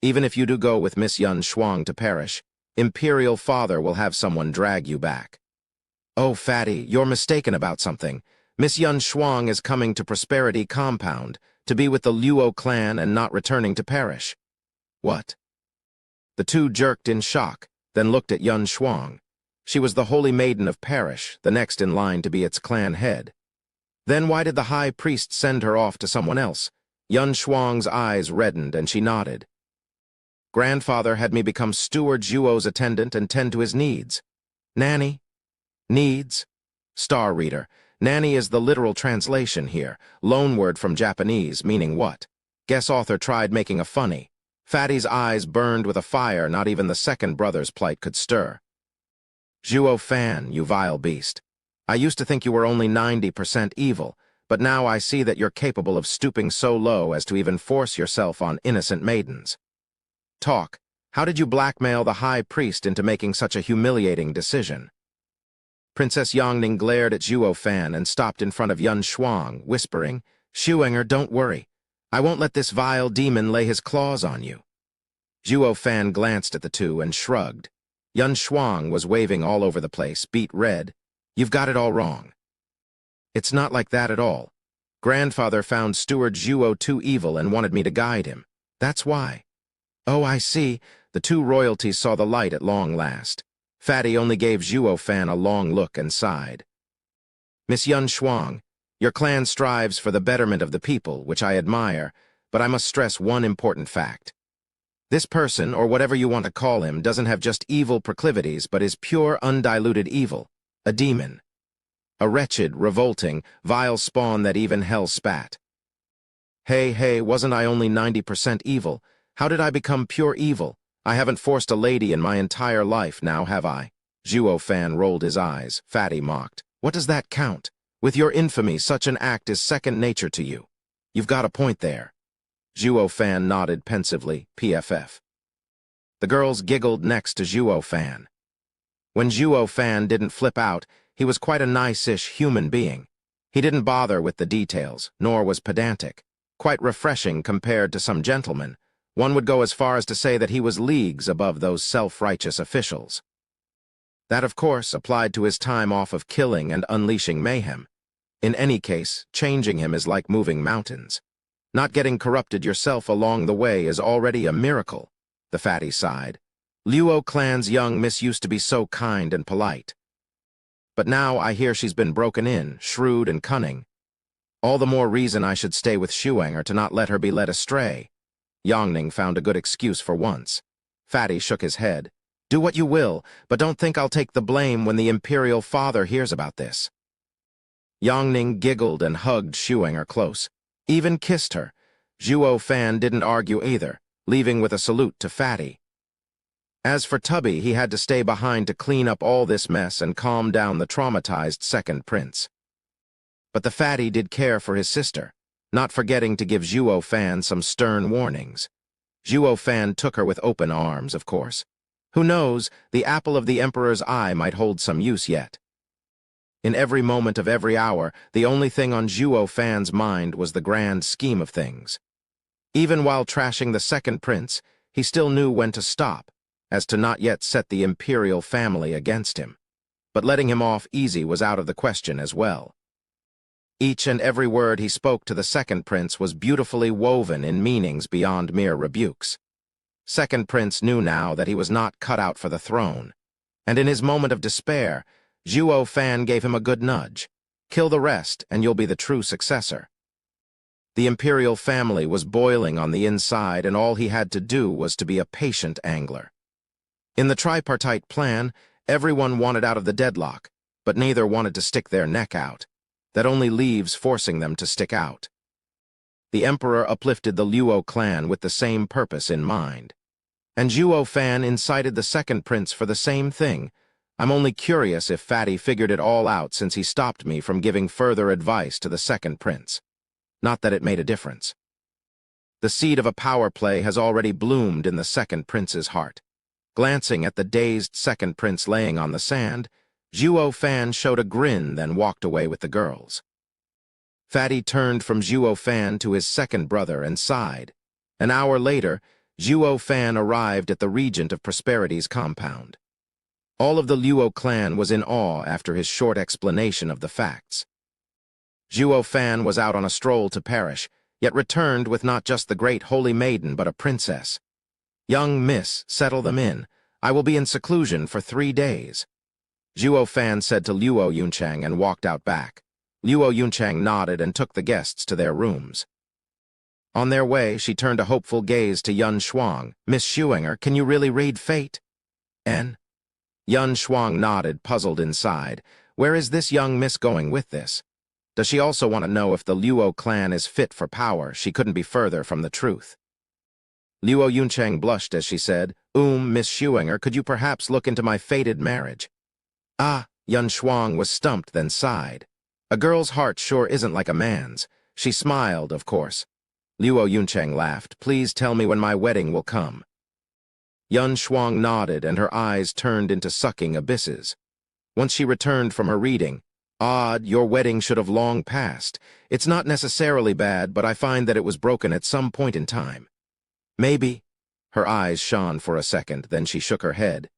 Even if you do go with Miss Yun Shuang to perish, Imperial Father will have someone drag you back. Oh, Fatty, you're mistaken about something. Miss Yun Shuang is coming to Prosperity Compound, to be with the Luo clan and not returning to perish. What? The two jerked in shock, then looked at Yun Shuang. She was the Holy Maiden of Perish, the next in line to be its clan head. Then why did the High Priest send her off to someone else? Yun Shuang's eyes reddened and she nodded. Grandfather had me become Steward Zhuo's attendant and tend to his needs. Nanny? Needs? Star reader. Nanny is the literal translation here, loanword from Japanese, meaning what? Guess author tried making a funny. Fatty's eyes burned with a fire not even the second brother's plight could stir. Zhuo Fan, you vile beast. I used to think you were only 90% evil, but now I see that you're capable of stooping so low as to even force yourself on innocent maidens. Talk. How did you blackmail the High Priest into making such a humiliating decision? Princess Yongning glared at Zhuo Fan and stopped in front of Yun Shuang, whispering, Shuang, don't worry. I won't let this vile demon lay his claws on you. Zhuo Fan glanced at the two and shrugged. Yun Shuang was waving all over the place, beet red. You've got it all wrong. It's not like that at all. Grandfather found Steward Zhuo too evil and wanted me to guide him. That's why. Oh, I see. The two royalties saw the light at long last. Fatty only gave Zhuo Fan a long look and sighed. Miss Yun Shuang, your clan strives for the betterment of the people, which I admire, but I must stress one important fact. This person, or whatever you want to call him, doesn't have just evil proclivities, but is pure, undiluted evil. A demon. A wretched, revolting, vile spawn that even hell spat. Hey, wasn't I only 90% evil? How did I become pure evil? I haven't forced a lady in my entire life now, have I? Zhuo Fan rolled his eyes. Fatty mocked. What does that count? With your infamy, such an act is second nature to you. You've got a point there. Zhuo Fan nodded pensively, PFF. The girls giggled next to Zhuo Fan. When Zhuo Fan didn't flip out, he was quite a nice-ish human being. He didn't bother with the details, nor was pedantic. Quite refreshing compared to some gentlemen. One would go as far as to say that he was leagues above those self-righteous officials. That, of course, applied to his time off of killing and unleashing mayhem. In any case, changing him is like moving mountains. Not getting corrupted yourself along the way is already a miracle, the fatty sighed. Luo clan's young miss used to be so kind and polite. But now I hear she's been broken in, shrewd and cunning. All the more reason I should stay with Shuang to not let her be led astray. Yongning found a good excuse for once. Fatty shook his head. Do what you will, but don't think I'll take the blame when the Imperial Father hears about this. Yongning giggled and hugged Shuang close. Even kissed her. Zhuo Fan didn't argue either, leaving with a salute to Fatty. As for Tubby, he had to stay behind to clean up all this mess and calm down the traumatized second prince. But the Fatty did care for his sister, not forgetting to give Zhuo Fan some stern warnings. Zhuo Fan took her with open arms, of course. Who knows, the apple of the Emperor's eye might hold some use yet. In every moment of every hour, the only thing on Zhuo Fan's mind was the grand scheme of things. Even while trashing the second prince, he still knew when to stop, as to not yet set the imperial family against him. But letting him off easy was out of the question as well. Each and every word he spoke to the second prince was beautifully woven in meanings beyond mere rebukes. Second prince knew now that he was not cut out for the throne, and in his moment of despair, Zhuo Fan gave him a good nudge. Kill the rest, and you'll be the true successor. The imperial family was boiling on the inside, and all he had to do was to be a patient angler. In the tripartite plan, everyone wanted out of the deadlock, but neither wanted to stick their neck out. That only leaves forcing them to stick out. The emperor uplifted the Luo clan with the same purpose in mind. And Zhuo Fan incited the second prince for the same thing. I'm only curious if Fatty figured it all out since he stopped me from giving further advice to the second prince. Not that it made a difference. The seed of a power play has already bloomed in the second prince's heart. Glancing at the dazed second prince laying on the sand, Zhuo Fan showed a grin, then walked away with the girls. Fatty turned from Zhuo Fan to his second brother and sighed. An hour later, Zhuo Fan arrived at the Regent of Prosperity's compound. All of the Luo clan was in awe after his short explanation of the facts. Zhuo Fan was out on a stroll to Parish, yet returned with not just the great holy maiden but a princess. "Young miss, settle them in. I will be in seclusion for 3 days." Zhuo Fan said to Luo Yunchang and walked out back. Luo Yunchang nodded and took the guests to their rooms. On their way, she turned a hopeful gaze to Yun Shuang. "Miss Shuinger, can you really read fate?" "En?" Yun Shuang nodded, puzzled inside. Where is this young miss going with this? Does she also want to know if the Luo clan is fit for power? She couldn't be further from the truth. Luo Yunchang blushed as she said, Miss Shuinger, could you perhaps look into my fated marriage?" "Ah," Yun Shuang was stumped, then sighed. "A girl's heart sure isn't like a man's." She smiled, of course. Luo Yunchang laughed. "Please tell me when my wedding will come." Yun Shuang nodded, and her eyes turned into sucking abysses. Once she returned from her reading, "Odd, your wedding should have long passed. It's not necessarily bad, but I find that it was broken at some point in time." "Maybe." Her eyes shone for a second, then she shook her head.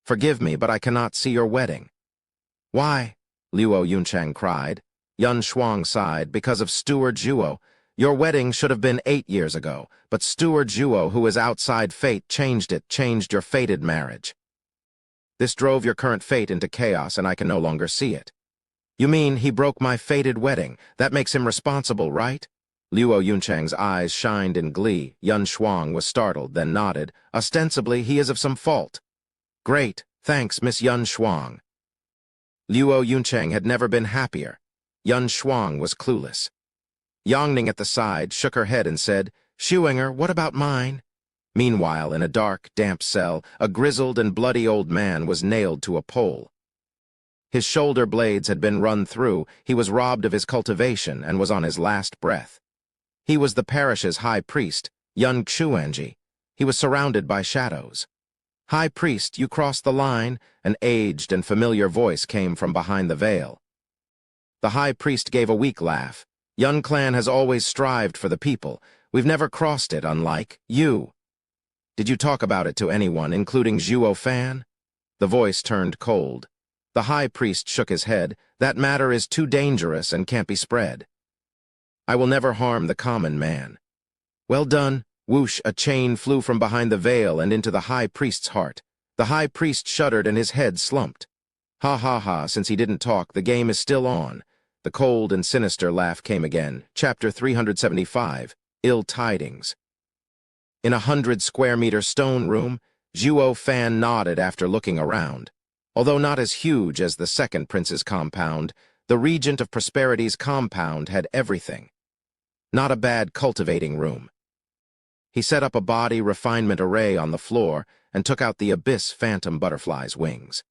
"Forgive me, but I cannot see your wedding." "Why?" Luo Yunchang cried. Yun Shuang sighed. "Because of Steward Zhuo. Your wedding should have been 8 years ago, but Steward Zhuo, who is outside fate, changed your fated marriage. This drove your current fate into chaos, and I can no longer see it." "You mean he broke my fated wedding? That makes him responsible, right?" Luo Yunchang's eyes shined in glee. Yun Shuang was startled, then nodded. "Ostensibly, he is of some fault." "Great, thanks, Miss Yun Shuang." Luo Yunchang had never been happier. Yun Shuang was clueless. Yongning at the side shook her head and said, "Shuinger, what about mine?" Meanwhile, in a dark, damp cell, a grizzled and bloody old man was nailed to a pole. His shoulder blades had been run through, he was robbed of his cultivation, and was on his last breath. He was the parish's high priest, Yun Xuanji. He was surrounded by shadows. "High priest, you crossed the line," an aged and familiar voice came from behind the veil. The high priest gave a weak laugh. "Yun clan has always strived for the people. We've never crossed it, unlike you." "Did you talk about it to anyone, including Zhuo Fan?" The voice turned cold. The high priest shook his head. "That matter is too dangerous and can't be spread. I will never harm the common man." "Well done." Whoosh, a chain flew from behind the veil and into the high priest's heart. The high priest shuddered and his head slumped. "Ha ha ha, since he didn't talk, the game is still on." The cold and sinister laugh came again. Chapter 375, Ill Tidings. In a 100-square-meter stone room, Zhuo Fan nodded after looking around. Although not as huge as the second prince's compound, the Regent of Prosperity's compound had everything. Not a bad cultivating room. He set up a body refinement array on the floor and took out the Abyss Phantom Butterfly's wings.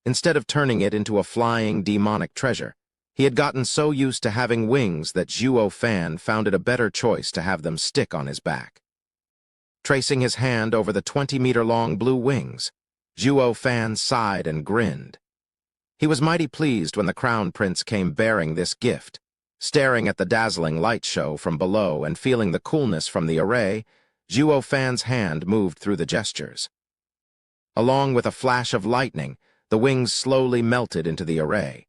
Instead of turning it into a flying, demonic treasure, he had gotten so used to having wings that Zhuo Fan found it a better choice to have them stick on his back. tracing his hand over the 20-meter-long blue wings. Zhuo Fan sighed and grinned. He was mighty pleased when the Crown Prince came bearing this gift. Staring at the dazzling light show from below and feeling the coolness from the array, Zhuo Fan's hand moved through the gestures. Along with a flash of lightning, the wings slowly melted into the array.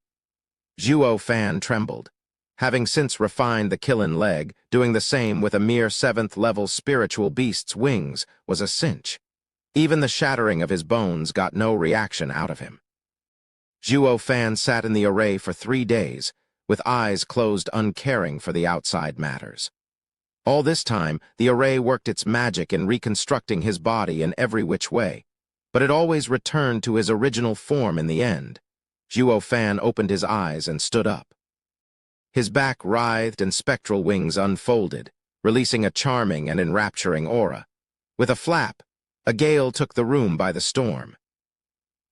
Zhuo Fan trembled. Having since refined the Qilin leg, doing the same with a mere 7th-level spiritual beast's wings was a cinch. Even the shattering of his bones got no reaction out of him. Zhuo Fan sat in the array for 3 days, with eyes closed uncaring for the outside matters. All this time, the array worked its magic in reconstructing his body in every which way, but it always returned to his original form in the end. Zhuo Fan opened his eyes and stood up. His back writhed and spectral wings unfolded, releasing a charming and enrapturing aura. With a flap, a gale took the room by the storm.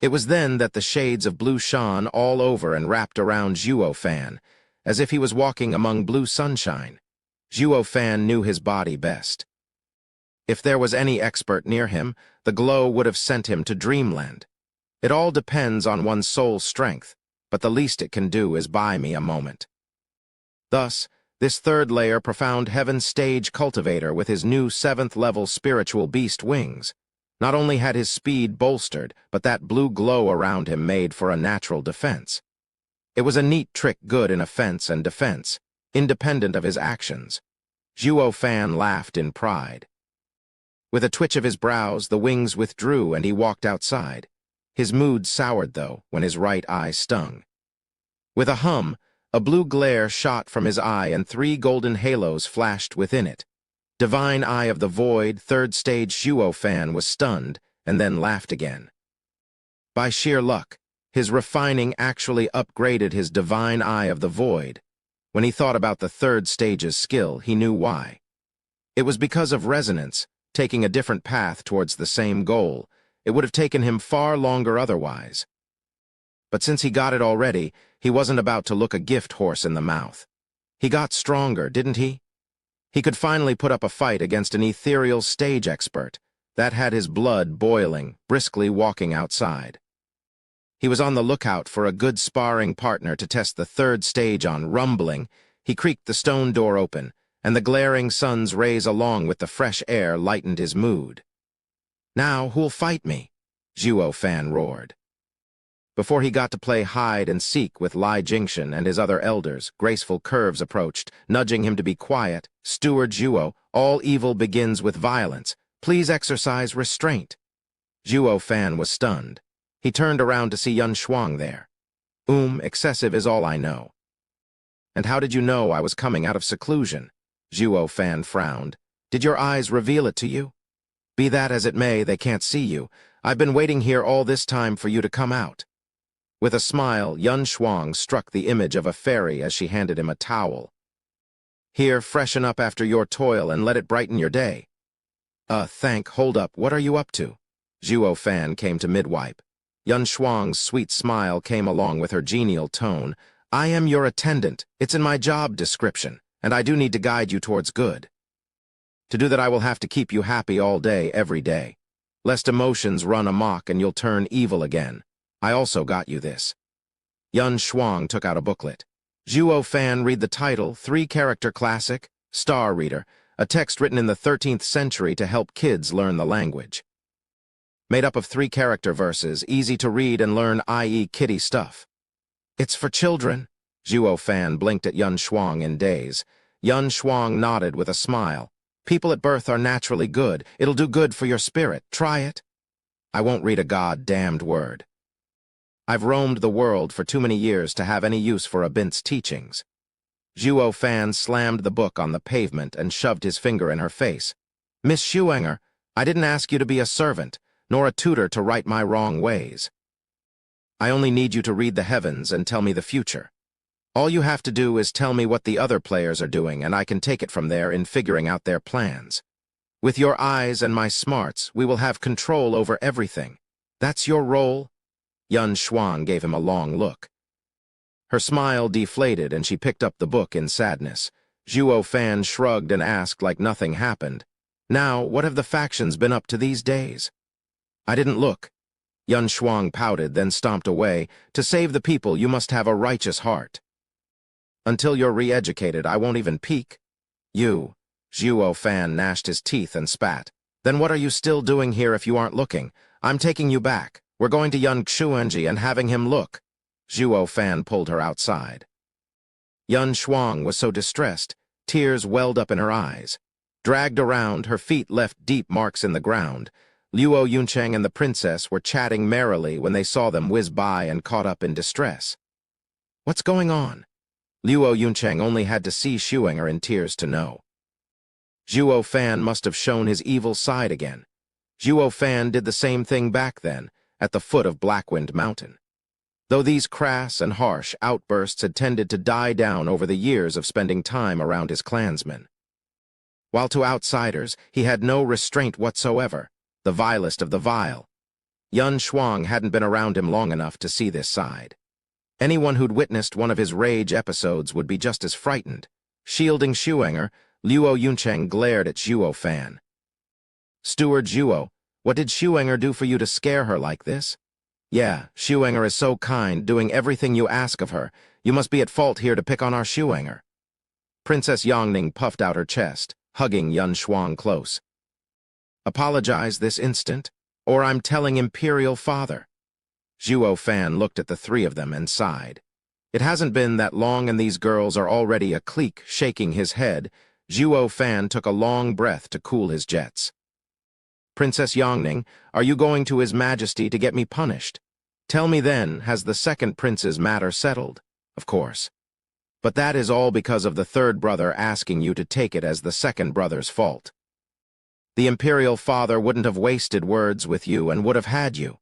It was then that the shades of blue shone all over and wrapped around Zhuo Fan, as if he was walking among blue sunshine. Zhuo Fan knew his body best. If there was any expert near him, the glow would have sent him to dreamland. It all depends on one's soul's strength, but the least it can do is buy me a moment. Thus, this 3rd-layer profound heaven stage cultivator with his new 7th-level spiritual beast wings not only had his speed bolstered, but that blue glow around him made for a natural defense. It was a neat trick good in offense and defense, independent of his actions. Zhuo Fan laughed in pride. With a twitch of his brows, the wings withdrew and he walked outside. His mood soured, though, when his right eye stung. With a hum, a blue glare shot from his eye and 3 golden halos flashed within it. Divine Eye of the Void, 3rd stage Zhuo Fan was stunned and then laughed again. By sheer luck, his refining actually upgraded his Divine Eye of the Void. When he thought about the 3rd stage's skill, he knew why. It was because of resonance, taking a different path towards the same goal. It would have taken him far longer otherwise. But since he got it already, he wasn't about to look a gift horse in the mouth. He got stronger, didn't he? He could finally put up a fight against an ethereal stage expert. That had his blood boiling, briskly walking outside. He was on the lookout for a good sparring partner to test the 3rd stage on. Rumbling, he creaked the stone door open, and the glaring sun's rays along with the fresh air lightened his mood. "Now, who'll fight me?" Zhuo Fan roared. Before he got to play hide-and-seek with Lai Jingxian and his other elders, graceful curves approached, nudging him to be quiet. "Steward Zhuo, all evil begins with violence. Please exercise restraint." Zhuo Fan was stunned. He turned around to see Yun Shuang there. Excessive is all I know." "And how did you know I was coming out of seclusion?" Zhuo Fan frowned. "Did your eyes reveal it to you?" "Be that as it may, they can't see you. I've been waiting here all this time for you to come out." With a smile, Yun Shuang struck the image of a fairy as she handed him a towel. "Here, freshen up after your toil and let it brighten your day." Hold up, what are you up to?" Zhuo Fan came to midwipe. Yun Shuang's sweet smile came along with her genial tone. "I am your attendant. It's in my job description, and I do need to guide you towards good. To do that, I will have to keep you happy all day, every day. Lest emotions run amok and you'll turn evil again. I also got you this." Yun Shuang took out a booklet. Zhuo Fan read the title, 3-character classic, Star Reader, a text written in the 13th century to help kids learn the language. Made up of 3-character verses, easy to read and learn, i.e. kiddie stuff. "It's for children." Zhuo Fan blinked at Yun Shuang in daze. Yun Shuang nodded with a smile. "People at birth are naturally good. It'll do good for your spirit. Try it." "I won't read a god-damned word. I've roamed the world for too many years to have any use for a bint's teachings." Zhuo Fan slammed the book on the pavement and shoved his finger in her face. "Miss Shuanger, I didn't ask you to be a servant, nor a tutor to right my wrong ways. I only need you to read the heavens and tell me the future. All you have to do is tell me what the other players are doing, and I can take it from there in figuring out their plans. With your eyes and my smarts, we will have control over everything. That's your role?" Yun Shuang gave him a long look. Her smile deflated and she picked up the book in sadness. Zhuo Fan shrugged and asked like nothing happened. Now, what have the factions been up to these days? I didn't look. Yun Shuang pouted, then stomped away. To save the people, you must have a righteous heart. Until you're re-educated, I won't even peek. You. Zhuo Fan gnashed his teeth and spat. Then what are you still doing here if you aren't looking? I'm taking you back. We're going to Yun Xuanji and having him look. Zhuo Fan pulled her outside. Yun Shuang was so distressed, tears welled up in her eyes. Dragged around, her feet left deep marks in the ground. Luo Yuncheng and the princess were chatting merrily when they saw them whiz by and caught up in distress. What's going on? Luo Yuncheng only had to see Xuenger in tears to know. Zhuo Fan must have shown his evil side again. Zhuo Fan did the same thing back then, at the foot of Blackwind Mountain. Though these crass and harsh outbursts had tended to die down over the years of spending time around his clansmen. While to outsiders, he had no restraint whatsoever, the vilest of the vile. Yun Shuang hadn't been around him long enough to see this side. Anyone who'd witnessed one of his rage episodes would be just as frightened. Shielding Xuenger, Luo Yuncheng glared at Zhuo Fan. Steward Zhuo, what did Xuenger do for you to scare her like this? Yeah, Xuenger is so kind, doing everything you ask of her. You must be at fault here to pick on our Xuenger. Princess Yongning puffed out her chest, hugging Yun Shuang close. Apologize this instant, or I'm telling Imperial Father. Zhuo Fan looked at the three of them and sighed. It hasn't been that long and these girls are already a clique. Shaking his head, Zhuo Fan took a long breath to cool his jets. Princess Yongning, are you going to His Majesty to get me punished? Tell me then, has the second prince's matter settled? Of course. But that is all because of the third brother asking you to take it as the second brother's fault. The Imperial Father wouldn't have wasted words with you and would have had you.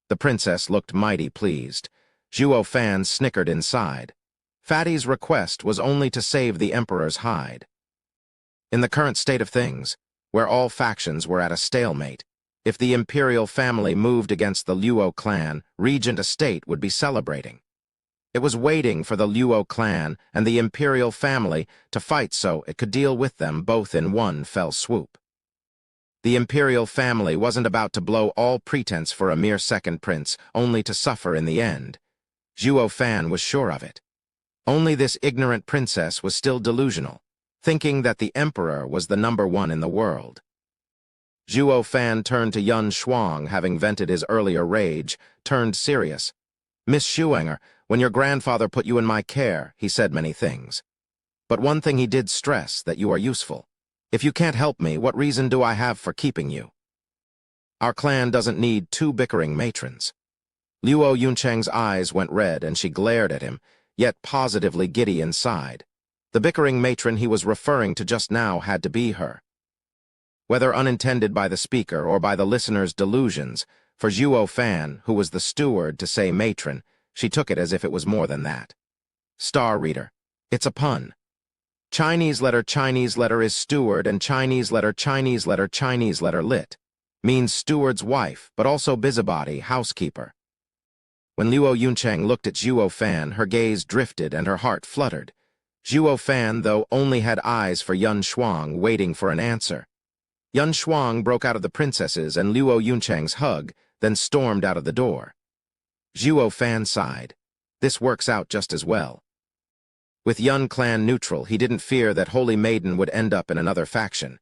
The princess looked mighty pleased. Zhuo Fan snickered inside. Fatty's request was only to save the Emperor's hide. In the current state of things, where all factions were at a stalemate, if the imperial family moved against the Luo clan, Regent Estate would be celebrating. It was waiting for the Luo clan and the imperial family to fight so it could deal with them both in one fell swoop. The imperial family wasn't about to blow all pretense for a mere second prince, only to suffer in the end. Zhuo Fan was sure of it. Only this ignorant princess was still delusional, thinking that the emperor was the #1 in the world. Zhuo Fan turned to Yun Shuang, having vented his earlier rage, turned serious. Miss Xuenger, when your grandfather put you in my care, he said many things. But one thing he did stress, that you are useful. If you can't help me, what reason do I have for keeping you? Our clan doesn't need 2 bickering matrons. Luo Yuncheng's eyes went red and she glared at him, yet positively giddy inside. The bickering matron he was referring to just now had to be her. Whether unintended by the speaker or by the listener's delusions, for Zhuo Fan, who was the steward, to say matron, she took it as if it was more than that. Star reader. It's a pun. Chinese letter is steward, and Chinese letter lit. Means steward's wife, but also busybody, housekeeper. When Luo Yuncheng looked at Zhuo Fan, her gaze drifted and her heart fluttered. Zhuo Fan, though, only had eyes for Yun Shuang, waiting for an answer. Yun Shuang broke out of the princess's and Luo Yuncheng's hug, then stormed out of the door. Zhuo Fan sighed. This works out just as well. With Yun clan neutral, he didn't fear that Holy Maiden would end up in another faction.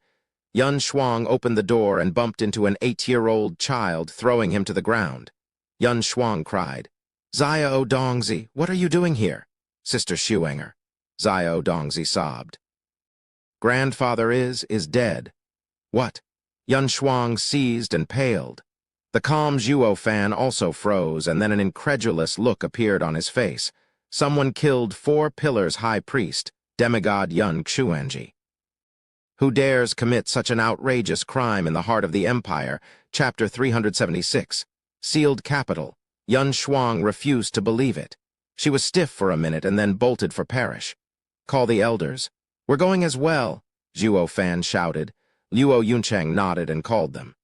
Yun Shuang opened the door and bumped into an 8-year-old child, throwing him to the ground. Yun Shuang cried, Xiao Dongzi, what are you doing here? Sister Xuenger. Xiao Dongzi sobbed. Grandfather is dead. What? Yun Shuang seized and paled. The calm Zhuo Fan also froze, and then an incredulous look appeared on his face. Someone killed 4 pillars high priest, demigod Yun Xuanji. Who dares commit such an outrageous crime in the heart of the empire? Chapter 376. Sealed capital. Yun Shuang refused to believe it. She was stiff for a minute and then bolted for parish. Call the elders. We're going as well, Zhuo Fan shouted. Luo Yuncheng nodded and called them.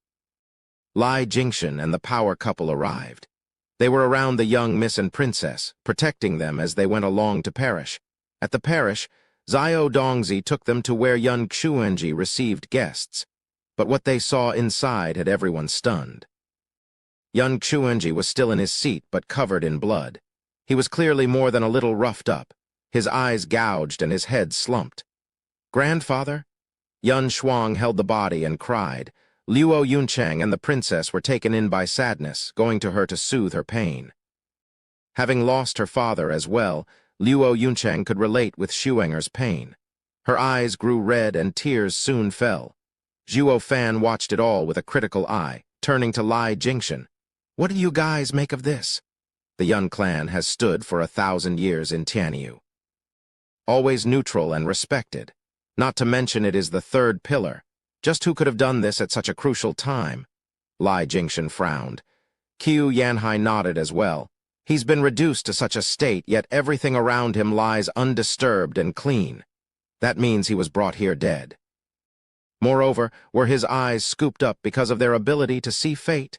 Lai Jingxian and the power couple arrived. They were around the young miss and princess, protecting them as they went along to parish. At the parish, Xiao Dongzi took them to where Yun Xuanji received guests. but what they saw inside had everyone stunned. Young Xuanji was still in his seat but covered in blood. He was clearly more than a little roughed up, his eyes gouged and his head slumped. "Grandfather?" Yun Shuang held the body and cried. Luo Yuncheng and the princess were taken in by sadness, going to her to soothe her pain. Having lost her father as well, Luo Yuncheng could relate with Xuanger's pain. Her eyes grew red and tears soon fell. Zhuo Fan watched it all with a critical eye, turning to Lai Jingshan. "What do you guys make of this?" The Yun clan has stood for 1,000 years in Tianyu. Always neutral and respected. Not to mention it is the third pillar. Just who could have done this at such a crucial time? Lai Jingshan frowned. Qiu Yanhai nodded as well. He's been reduced to such a state, yet everything around him lies undisturbed and clean. That means he was brought here dead. Moreover, were his eyes scooped up because of their ability to see fate?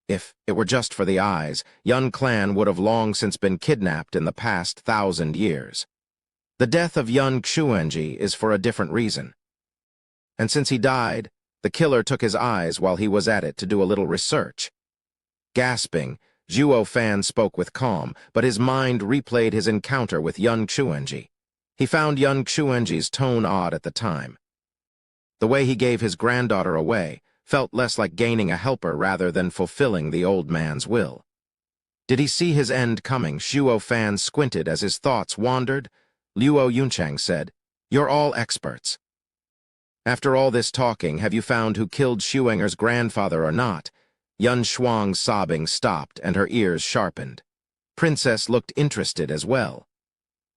If it were just for the eyes, Yun clan would have long since been kidnapped in the past 1,000 years. The death of Yun Xuanji is for a different reason. And since he died, the killer took his eyes while he was at it to do a little research. Gasping, Zhuo Fan spoke with calm, but his mind replayed his encounter with Yun Xuanji. He found Yun Xuanji's tone odd at the time. The way he gave his granddaughter away felt less like gaining a helper rather than fulfilling the old man's will. Did he see his end coming? Zhuo Fan squinted as his thoughts wandered. Luo Yuncheng said, "You're all experts. After all this talking, have you found who killed Xuanger's grandfather or not?" Yun Shuang's sobbing stopped and her ears sharpened. Princess looked interested as well.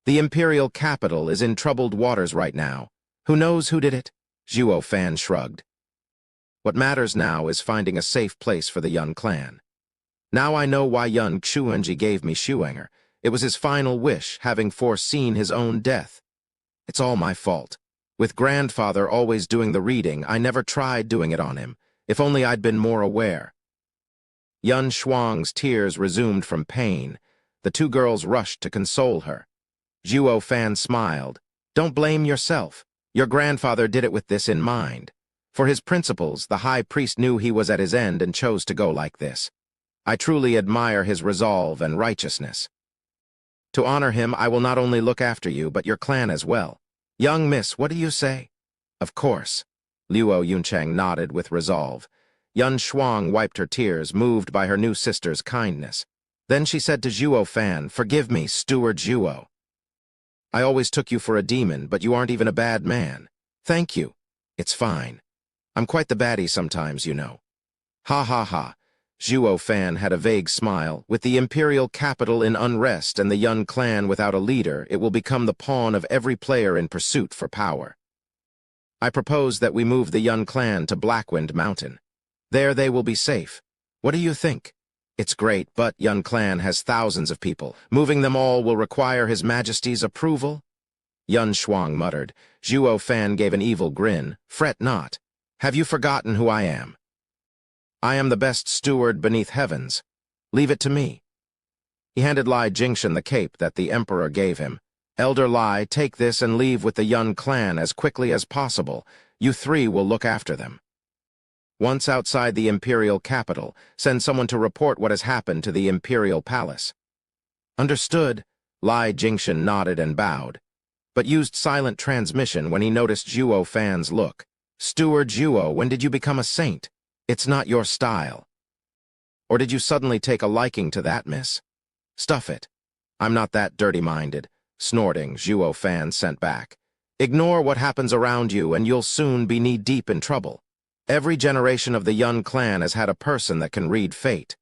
"The imperial capital is in troubled waters right now. Who knows who did it?" Zhuo Fan shrugged. "What matters now is finding a safe place for the Yun clan. Now I know why Yun Xuanji gave me Xuanger. It was his final wish, having foreseen his own death. It's all my fault. With grandfather always doing the reading, I never tried doing it on him. If only I'd been more aware." Yun Shuang's tears resumed from pain. The two girls rushed to console her. Zhuo Fan smiled. "Don't blame yourself. Your grandfather did it with this in mind. For his principles, the high priest knew he was at his end and chose to go like this. I truly admire his resolve and righteousness. To honor him, I will not only look after you, but your clan as well. Young miss, what do you say?" "Of course." Luo Yuncheng nodded with resolve. Yun Shuang wiped her tears, moved by her new sister's kindness. Then she said to Zhuo Fan, "Forgive me, Steward Zhuo. I always took you for a demon, but you aren't even a bad man. Thank you. It's fine. I'm quite the baddie sometimes, you know." "Ha ha ha." Zhuo Fan had a vague smile. With the imperial capital in unrest and the Yun clan without a leader, it will become the pawn of every player in pursuit for power. I propose that we move the Yun clan to Blackwind Mountain. There they will be safe. What do you think? It's great, but Yun clan has thousands of people. Moving them all will require His Majesty's approval." Yun Shuang muttered. Zhuo Fan gave an evil grin. "Fret not. Have you forgotten who I am? I am the best steward beneath heavens. Leave it to me." He handed Lai Jingshan the cape that the emperor gave him. "Elder Lai, take this and leave with the Yun clan as quickly as possible. You three will look after them. Once outside the imperial capital, send someone to report what has happened to the imperial palace." "Understood." Lai Jingshan nodded and bowed, but used silent transmission when he noticed Zhuo Fan's look. "Steward Zhuo, when did you become a saint? It's not your style. Or did you suddenly take a liking to that, miss?" "Stuff it. I'm not that dirty-minded." Snorting, Zhuo Fan sent back. "Ignore what happens around you and you'll soon be knee-deep in trouble. Every generation of the Yun clan has had a person that can read fate.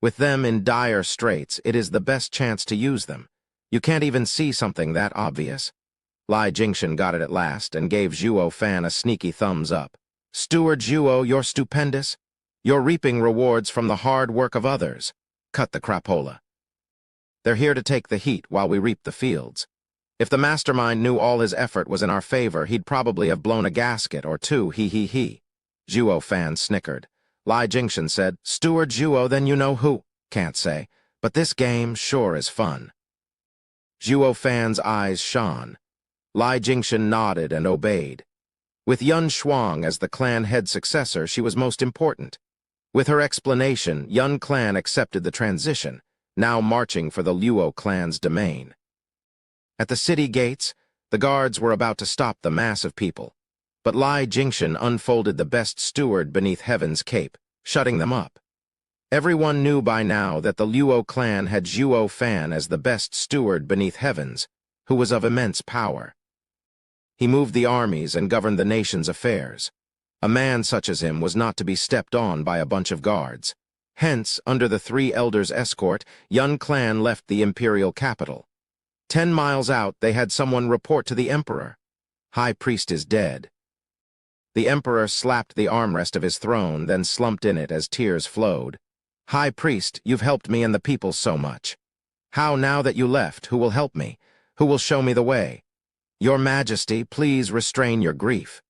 With them in dire straits, it is the best chance to use them. You can't even see something that obvious." Lai Jingshan got it at last and gave Zhuo Fan a sneaky thumbs up. "Steward Zhuo, you're stupendous. You're reaping rewards from the hard work of others. Cut the crapola. They're here to take the heat while we reap the fields. If the mastermind knew all his effort was in our favor, he'd probably have blown a gasket or two, he. Zhuo Fan snickered. Lai Jingshan said, "Steward Zhuo, then you know who." "Can't say, but this game sure is fun." Zhuo Fan's eyes shone. Lai Jingshan nodded and obeyed. With Yun Shuang as the clan head successor, she was most important. With her explanation, Yun clan accepted the transition, now marching for the Luo clan's domain. At the city gates, the guards were about to stop the mass of people, but Lai Jingxian unfolded the best steward beneath heaven's cape, shutting them up. Everyone knew by now that the Luo clan had Zhuo Fan as the best steward beneath heavens, who was of immense power. He moved the armies and governed the nation's affairs. A man such as him was not to be stepped on by a bunch of guards. Hence, under the three elders' escort, Yun clan left the imperial capital. 10 miles out, they had someone report to the emperor. High priest is dead. The emperor slapped the armrest of his throne, then slumped in it as tears flowed. High priest, you've helped me and the people so much. How now that you left, who will help me? Who will show me the way? Your Majesty, please restrain your grief.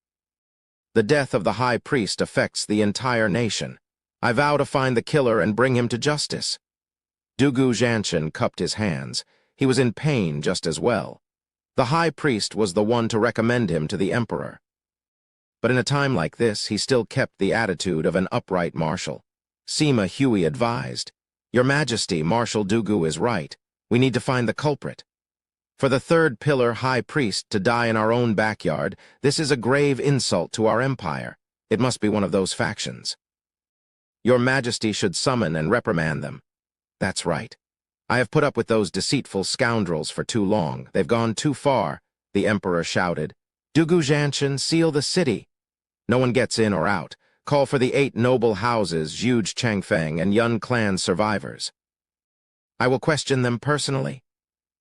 The death of the high priest affects the entire nation. I vow to find the killer and bring him to justice. Dugu Zhanshan cupped his hands. He was in pain just as well. The high priest was the one to recommend him to the emperor. But in a time like this, he still kept the attitude of an upright marshal. Sima Hui advised, Your Majesty, Marshal Dugu is right. We need to find the culprit. For the third pillar high priest to die in our own backyard, this is a grave insult to our empire. It must be one of those factions. Your Majesty should summon and reprimand them. That's right. I have put up with those deceitful scoundrels for too long. They've gone too far, the emperor shouted. Dugu Zhanshan, seal the city. No one gets in or out. Call for the 8 noble houses, Zhuge Changfeng and Yun clan survivors. I will question them personally.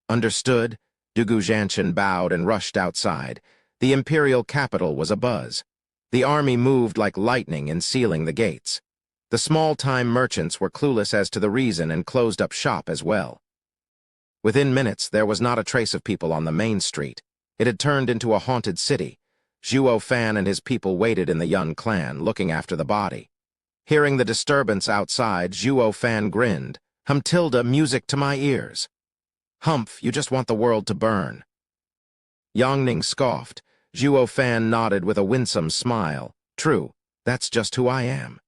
Understood. Dugu Zhanshan bowed and rushed outside. The imperial capital was abuzz. The army moved like lightning in sealing the gates. The small-time merchants were clueless as to the reason and closed up shop as well. Within minutes, there was not a trace of people on the main street. It had turned into a haunted city. Zhuo Fan and his people waited in the Yun clan, looking after the body. Hearing the disturbance outside, Zhuo Fan grinned. Humtilda, music to my ears. Humph, you just want the world to burn. Yongning scoffed. Zhuo Fan nodded with a winsome smile. True, that's just who I am.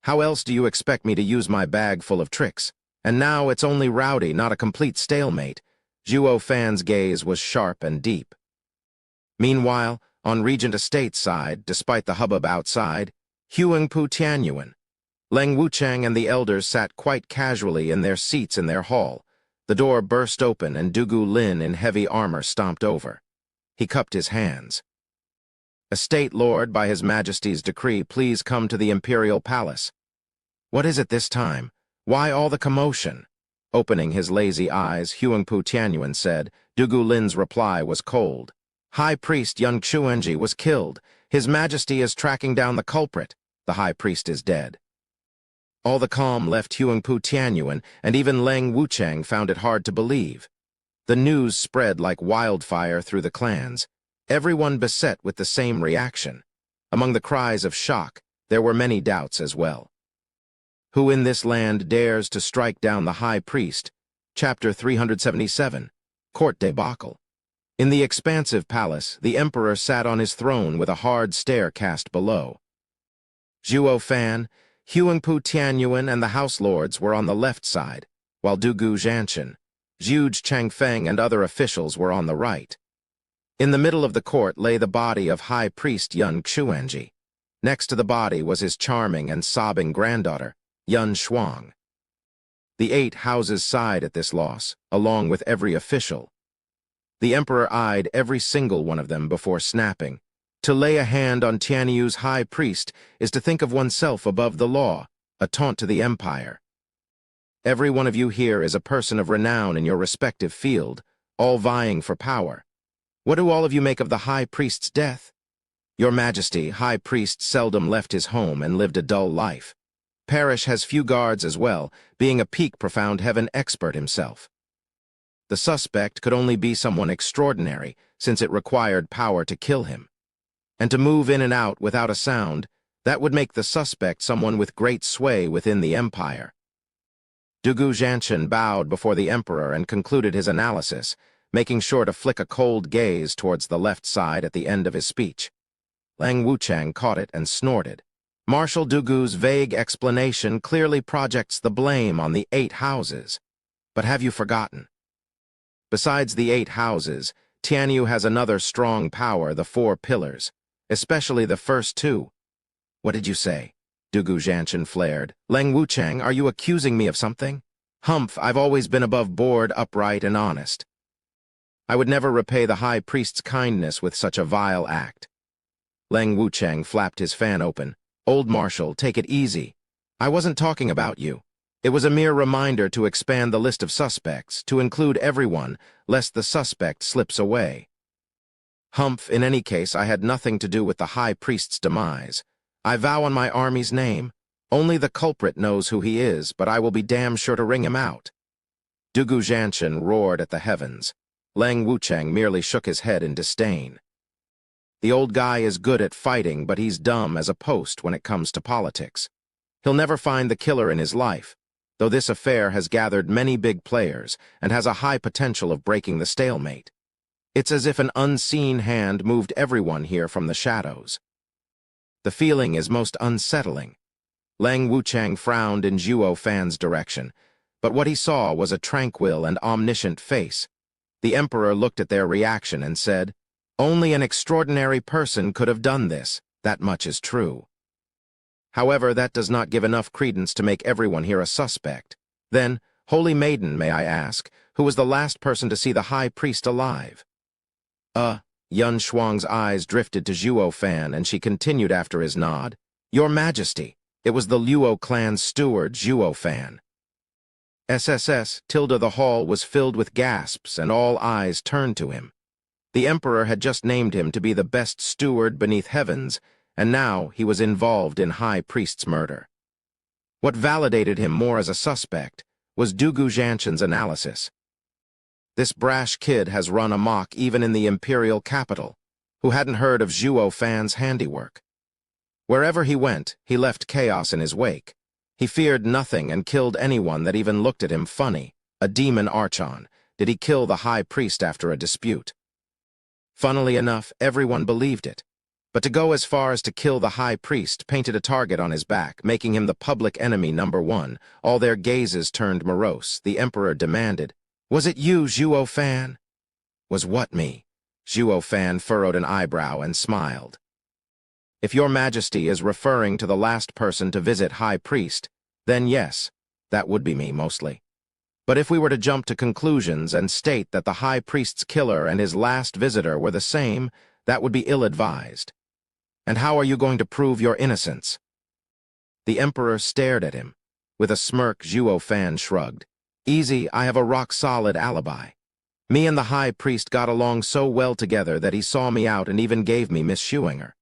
How else do you expect me to use my bag full of tricks? And now it's only rowdy, not a complete stalemate. Zhuo Fan's gaze was sharp and deep. Meanwhile, on Regent Estate's side, despite the hubbub outside, Huangpu Tianyuan, Leng Wuchang and the elders sat quite casually in their seats in their hall. The door burst open and Dugu Lin in heavy armor stomped over. He cupped his hands. Estate Lord, by His Majesty's decree, please come to the Imperial Palace. What is it this time? Why all the commotion? Opening his lazy eyes, Huangpu Tianyuan said. Dugu Lin's reply was cold. High Priest Yun Xuanji was killed. His Majesty is tracking down the culprit. The High Priest is dead. All the calm left Huangpu Tianyuan, and even Leng Wuchang found it hard to believe. The news spread like wildfire through the clans, everyone beset with the same reaction. Among the cries of shock, there were many doubts as well. Who in this land dares to strike down the High Priest? Chapter 377, Court Debacle. In the expansive palace, the emperor sat on his throne with a hard stare cast below. Zhuo Fan, Huangpu Tianyuan and the house lords were on the left side, while Dugu Zhanshan, Zhuge Changfeng and other officials were on the right. In the middle of the court lay the body of High Priest Yun Xuanji. Next to the body was his charming and sobbing granddaughter, Yun Shuang. The 8 houses sighed at this loss, along with every official. The emperor eyed every single one of them before snapping. To lay a hand on Tianyu's high priest is to think of oneself above the law, a taunt to the empire. Every one of you here is a person of renown in your respective field, all vying for power. What do all of you make of the high priest's death? Your Majesty, high priest seldom left his home and lived a dull life. Parish has few guards as well, being a peak profound heaven expert himself. The suspect could only be someone extraordinary, since it required power to kill him. And to move in and out without a sound, that would make the suspect someone with great sway within the empire. Dugu Zhanshan bowed before the emperor and concluded his analysis, making sure to flick a cold gaze towards the left side at the end of his speech. Lang Wuchang caught it and snorted. Marshal Dugu's vague explanation clearly projects the blame on the 8 houses. But have you forgotten? Besides the 8 houses, Tianyu has another strong power, the 4 pillars, especially the first 2. What did you say? Dugu Zhanshan flared. Lang Wuchang, are you accusing me of something? Humph, I've always been above board, upright, and honest. I would never repay the high priest's kindness with such a vile act. Lang Wuchang flapped his fan open. Old Marshal, take it easy. I wasn't talking about you. It was a mere reminder to expand the list of suspects, to include everyone, lest the suspect slips away. Humph, in any case, I had nothing to do with the high priest's demise. I vow on my army's name. Only the culprit knows who he is, but I will be damn sure to wring him out. Dugu Zhanshan roared at the heavens. Lang Wuchang merely shook his head in disdain. The old guy is good at fighting, but he's dumb as a post when it comes to politics. He'll never find the killer in his life, though this affair has gathered many big players and has a high potential of breaking the stalemate. It's as if an unseen hand moved everyone here from the shadows. The feeling is most unsettling. Lang Wuchang frowned in Zhuo Fan's direction, but what he saw was a tranquil and omniscient face. The emperor looked at their reaction and said, "Only an extraordinary person could have done this, that much is true." However, that does not give enough credence to make everyone here a suspect. Then, Holy Maiden, may I ask, who was the last person to see the high priest alive? Yun Shuang's eyes drifted to Zhuo Fan, and she continued after his nod. Your Majesty, it was the Luo clan's steward, Zhuo Fan. SSS, Tilda the hall was filled with gasps, and all eyes turned to him. The emperor had just named him to be the best steward beneath heavens, and now he was involved in high priest's murder. What validated him more as a suspect was Dugu Zhanshan's analysis. This brash kid has run amok even in the imperial capital, who hadn't heard of Zhuo Fan's handiwork. Wherever he went, he left chaos in his wake. He feared nothing and killed anyone that even looked at him funny. A demon archon. Did he kill the high priest after a dispute? Funnily enough, everyone believed it. But to go as far as to kill the high priest painted a target on his back, making him the public enemy #1. All their gazes turned morose. The emperor demanded, "Was it you, Zhuo Fan?" "Was what me?" Zhuo Fan furrowed an eyebrow and smiled. "If your Majesty is referring to the last person to visit High Priest, then yes, that would be me mostly. But if we were to jump to conclusions and state that the High Priest's killer and his last visitor were the same, that would be ill-advised. And how are you going to prove your innocence?" The emperor stared at him. With a smirk, Zhuo Fan shrugged. "Easy, I have a rock-solid alibi. Me and the High Priest got along so well together that he saw me out and even gave me Miss Schuinger.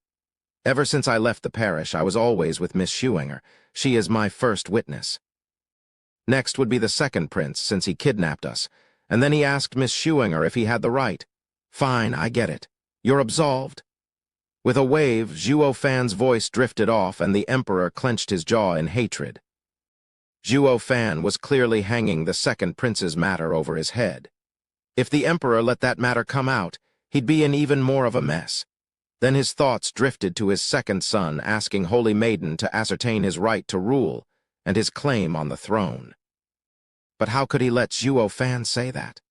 Ever since I left the parish, I was always with Miss Schuinger. She is my first witness. Next would be the second prince, since he kidnapped us, and then he asked Miss Schuinger if he had the right. Fine, I get it. You're absolved." With a wave, Zhuo Fan's voice drifted off, and the emperor clenched his jaw in hatred. Zhuo Fan was clearly hanging the second prince's matter over his head. If the emperor let that matter come out, he'd be in even more of a mess. Then his thoughts drifted to his second son asking Holy Maiden to ascertain his right to rule and his claim on the throne. But how could he let Zhuo Fan say that?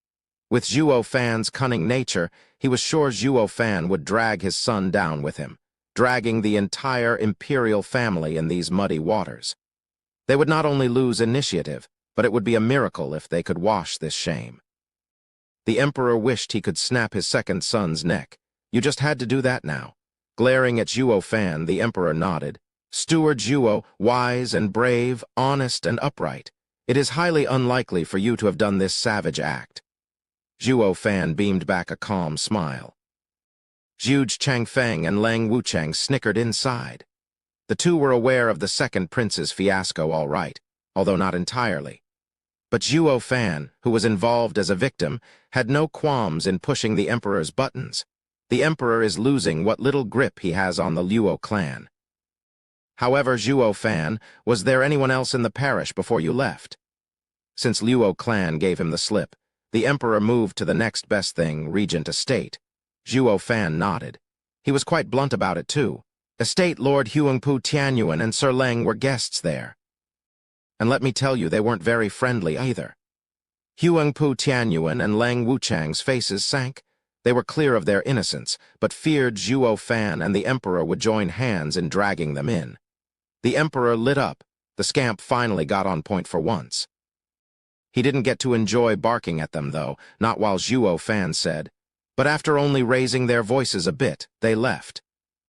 With Zhuo Fan's cunning nature, he was sure Zhuo Fan would drag his son down with him, dragging the entire imperial family in these muddy waters. They would not only lose initiative, but it would be a miracle if they could wash this shame. The emperor wished he could snap his second son's neck. You just had to do that now. Glaring at Zhuo Fan, the emperor nodded. "Steward Zhuo, wise and brave, honest and upright. It is highly unlikely for you to have done this savage act." Zhuo Fan beamed back a calm smile. Zhu Changfeng and Lang Wuchang snickered inside. The two were aware of the second prince's fiasco all right, although not entirely. But Zhuo Fan, who was involved as a victim, had no qualms in pushing the emperor's buttons. The emperor is losing what little grip he has on the Luo clan. However, Zhuo Fan, was there anyone else in the parish before you left? Since Luo clan gave him the slip, the emperor moved to the next best thing, regent estate. Zhuo Fan nodded. He was quite blunt about it, too. Estate Lord Huangpu Tianyuan and Sir Leng were guests there. And let me tell you, they weren't very friendly either. Huangpu Tianyuan and Leng Wuchang's faces sank. They were clear of their innocence, but feared Zhuo Fan and the Emperor would join hands in dragging them in. The Emperor lit up. The scamp finally got on point for once. He didn't get to enjoy barking at them, though, not while Zhuo Fan said. But after only raising their voices a bit, they left.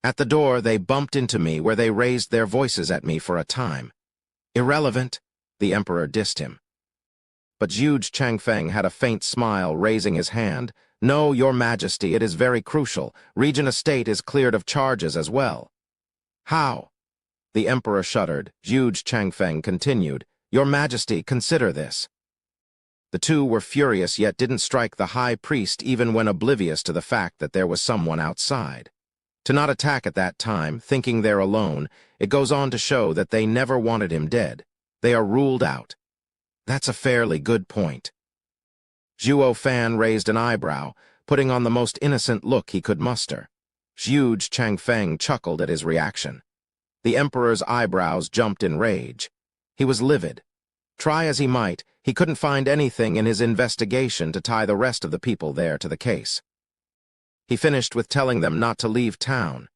At the door, they bumped into me where they raised their voices at me for a time. Irrelevant, the Emperor dissed him. But Zhuge Changfeng had a faint smile, raising his hand. No, Your Majesty, it is very crucial. Regent Estate is cleared of charges as well. How? The Emperor shuddered. Zhuge Changfeng continued. Your Majesty, consider this. The two were furious, yet didn't strike the high priest even when oblivious to the fact that there was someone outside. To not attack at that time, thinking they're alone, it goes on to show that they never wanted him dead. They are ruled out. That's a fairly good point. Zhuo Fan raised an eyebrow, putting on the most innocent look he could muster. Zhuge Changfeng chuckled at his reaction. The Emperor's eyebrows jumped in rage. He was livid. Try as he might, he couldn't find anything in his investigation to tie the rest of the people there to the case. He finished with telling them not to leave town.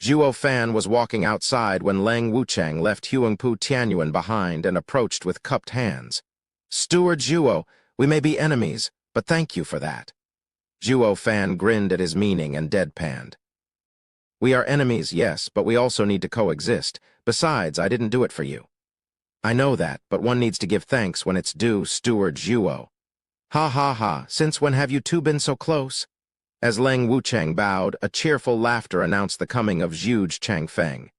Zhuo Fan was walking outside when Leng Wuchang left Huangpu Tianyuan behind and approached with cupped hands. Steward Zhuo, we may be enemies, but thank you for that. Zhuo Fan grinned at his meaning and deadpanned. We are enemies, yes, but we also need to coexist. Besides, I didn't do it for you. I know that, but one needs to give thanks when it's due, Steward Zhuo. Ha ha ha, since when have you two been so close? As Leng Wuchang bowed, a cheerful laughter announced the coming of Zhuge Changfeng.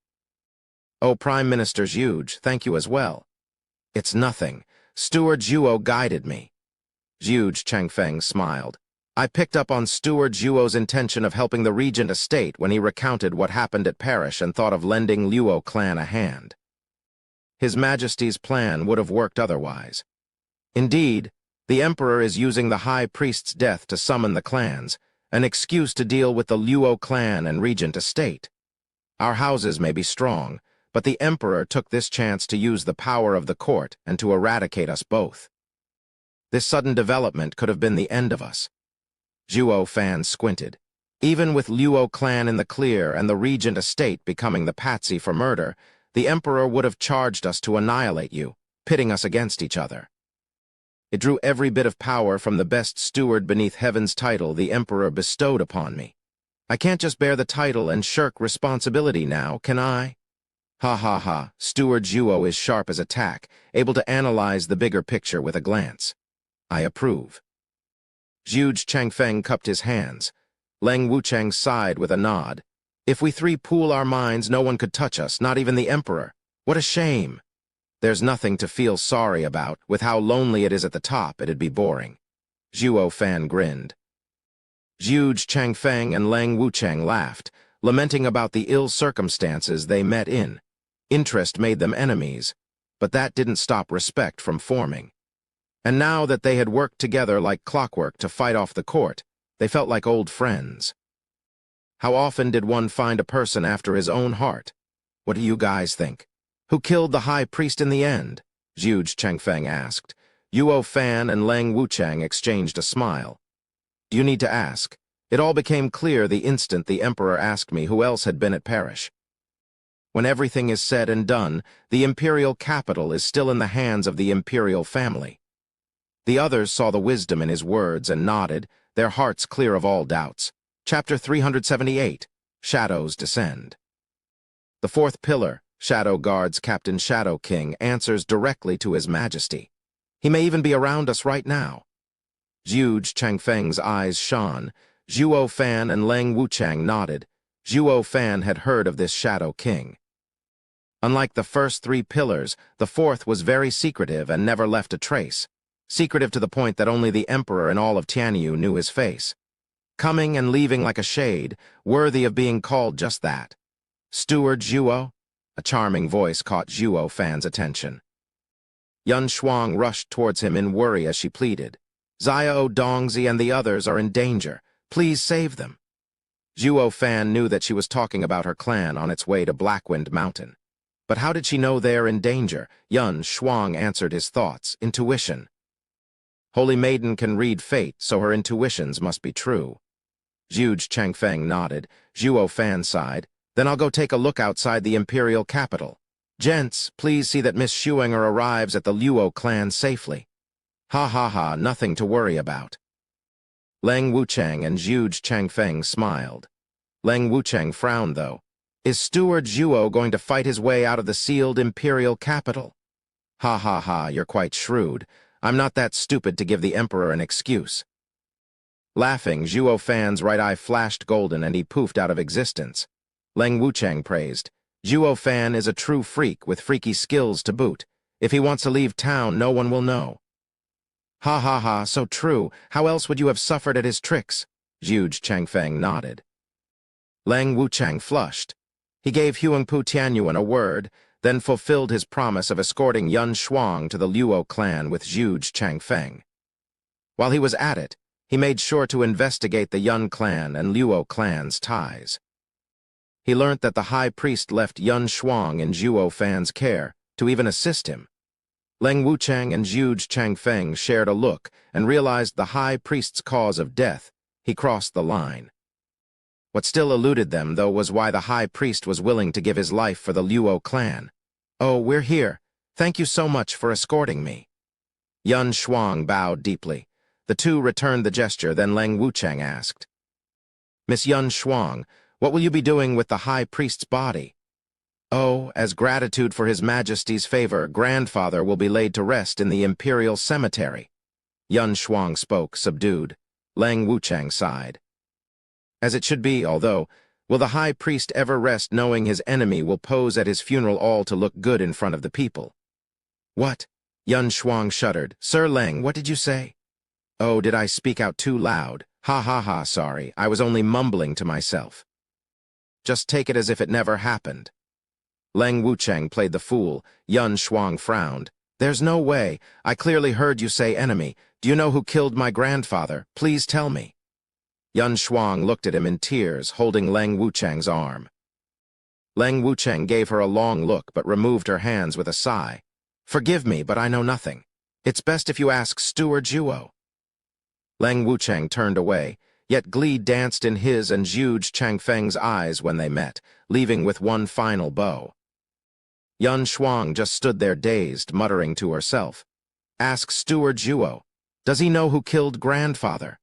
Oh, Prime Minister Zhuge, thank you as well. It's nothing. Steward Zhuo guided me. Zhuge Changfeng smiled. I picked up on Steward Zhuo's intention of helping the Regent Estate when he recounted what happened at Parish and thought of lending Luo clan a hand. His Majesty's plan would have worked otherwise. Indeed, the Emperor is using the High Priest's death to summon the clans, an excuse to deal with the Luo clan and Regent Estate. Our houses may be strong, but the Emperor took this chance to use the power of the court and to eradicate us both. This sudden development could have been the end of us. Zhuo Fan squinted. Even with Luo clan in the clear and the Regent Estate becoming the patsy for murder, the Emperor would have charged us to annihilate you, pitting us against each other. It drew every bit of power from the best steward beneath heaven's title the Emperor bestowed upon me. I can't just bear the title and shirk responsibility now, can I? Ha ha ha, Steward Zhuo is sharp as a tack, able to analyze the bigger picture with a glance. I approve. Zhuge Changfeng cupped his hands. Leng Wuchang sighed with a nod. If we three pool our minds, no one could touch us, not even the Emperor. What a shame. There's nothing to feel sorry about. With how lonely it is at the top, it'd be boring. Zhuo Fan grinned. Zhuge Changfeng and Leng Wuchang laughed, lamenting about the ill circumstances they met in. Interest made them enemies, but that didn't stop respect from forming. And now that they had worked together like clockwork to fight off the court, they felt like old friends. How often did one find a person after his own heart? What do you guys think? Who killed the High Priest in the end? Zhuge Changfeng asked. Zhuo Fan and Leng Wuchang exchanged a smile. You need to ask. It all became clear the instant the Emperor asked me who else had been at Parish. When everything is said and done, the imperial capital is still in the hands of the imperial family. The others saw the wisdom in his words and nodded, their hearts clear of all doubts. Chapter 378, Shadows Descend. The fourth pillar, Shadow Guard's Captain Shadow King, answers directly to His Majesty. He may even be around us right now. Zhuge Changfeng's eyes shone. Zhuo Fan and Leng Wuchang nodded. Zhuo Fan had heard of this Shadow King. Unlike the first three pillars, the fourth was very secretive and never left a trace. Secretive to the point that only the Emperor and all of Tianyu knew his face. Coming and leaving like a shade, worthy of being called just that. Steward Zhuo? A charming voice caught Zhuo Fan's attention. Yun Shuang rushed towards him in worry as she pleaded. Xiao Dongzi and the others are in danger. Please save them. Zhuo Fan knew that she was talking about her clan on its way to Blackwind Mountain. But how did she know they're in danger? Yun Shuang answered his thoughts. Intuition. Holy Maiden can read fate, so her intuitions must be true. Zhuge Changfeng nodded. Zhuo Fan sighed. Then I'll go take a look outside the imperial capital. Gents, please see that Miss Shuanger arrives at the Luo clan safely. Ha ha ha, nothing to worry about. Leng Wuchang and Zhuge Changfeng smiled. Leng Wuchang frowned, though. Is Steward Zhuo going to fight his way out of the sealed imperial capital? Ha ha ha, you're quite shrewd. I'm not that stupid to give the emperor an excuse. Laughing, Zhuo Fan's right eye flashed golden and he poofed out of existence. Leng Wuchang praised. Zhuo Fan is a true freak with freaky skills to boot. If he wants to leave town, no one will know. Ha ha ha, so true. How else would you have suffered at his tricks? Zhuge Changfeng nodded. Leng Wuchang flushed. He gave Huangpu Tianyuan a word, then fulfilled his promise of escorting Yun Shuang to the Luo clan with Zhuge Changfeng. While he was at it, he made sure to investigate the Yun clan and Luo clan's ties. He learnt that the high priest left Yun Shuang in Zhuo Fan's care to even assist him. Leng Wuchang and Zhuge Changfeng shared a look and realized the high priest's cause of death. He crossed the line. What still eluded them, though, was why the high priest was willing to give his life for the Luo clan. Oh, we're here. Thank you so much for escorting me. Yun Shuang bowed deeply. The two returned the gesture, then Leng Wuchang asked, Miss Yun Shuang, what will you be doing with the high priest's body? Oh, as gratitude for his majesty's favor, grandfather will be laid to rest in the imperial cemetery. Yun Shuang spoke, subdued. Leng Wuchang sighed. As it should be, although, will the high priest ever rest knowing his enemy will pose at his funeral all to look good in front of the people? What? Yun Shuang shuddered. Sir Leng, what did you say? Oh, did I speak out too loud? Ha ha ha, sorry, I was only mumbling to myself. Just take it as if it never happened. Leng Wuchang played the fool. Yun Shuang frowned. There's no way. I clearly heard you say enemy. Do you know who killed my grandfather? Please tell me. Yun Shuang looked at him in tears, holding Leng Wuchang's arm. Leng Wuchang gave her a long look, but removed her hands with a sigh. Forgive me, but I know nothing. It's best if you ask Steward Zhuo. Leng Wuchang turned away, yet glee danced in his and Zhuge Changfeng's eyes when they met, leaving with one final bow. Yun Shuang just stood there dazed, muttering to herself. Ask Steward Zhuo. Does he know who killed grandfather?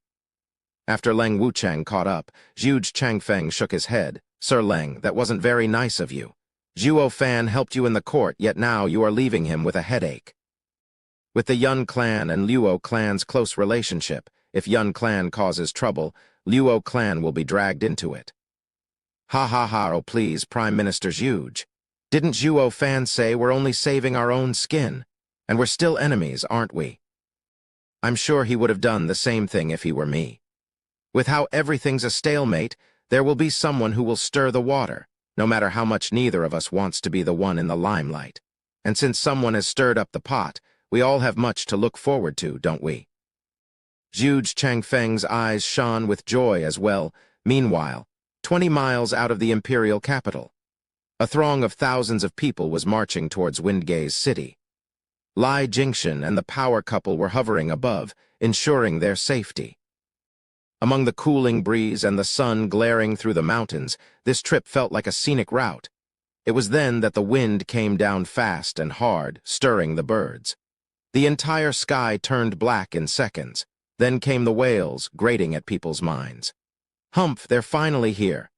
After Leng Wuchang caught up, Zhuge Changfeng shook his head. Sir Leng, that wasn't very nice of you. Zhuo Fan helped you in the court, yet now you are leaving him with a headache. With the Yun clan and Luo clan's close relationship, if Yun clan causes trouble, Luo clan will be dragged into it. Ha ha ha, oh please, Prime Minister Zhuge. Didn't Zhuo Fan say we're only saving our own skin? And we're still enemies, aren't we? I'm sure he would have done the same thing if he were me. With how everything's a stalemate, there will be someone who will stir the water, no matter how much neither of us wants to be the one in the limelight. And since someone has stirred up the pot, we all have much to look forward to, don't we? Zhuge Changfeng's eyes shone with joy as well. Meanwhile, 20 miles out of the imperial capital, a throng of thousands of people was marching towards Windgaze City. Lai Jingshan and the power couple were hovering above, ensuring their safety. Among the cooling breeze and the sun glaring through the mountains, this trip felt like a scenic route. It was then that the wind came down fast and hard, stirring the birds. The entire sky turned black in seconds. Then came the wails, grating at people's minds. Humph, they're finally here.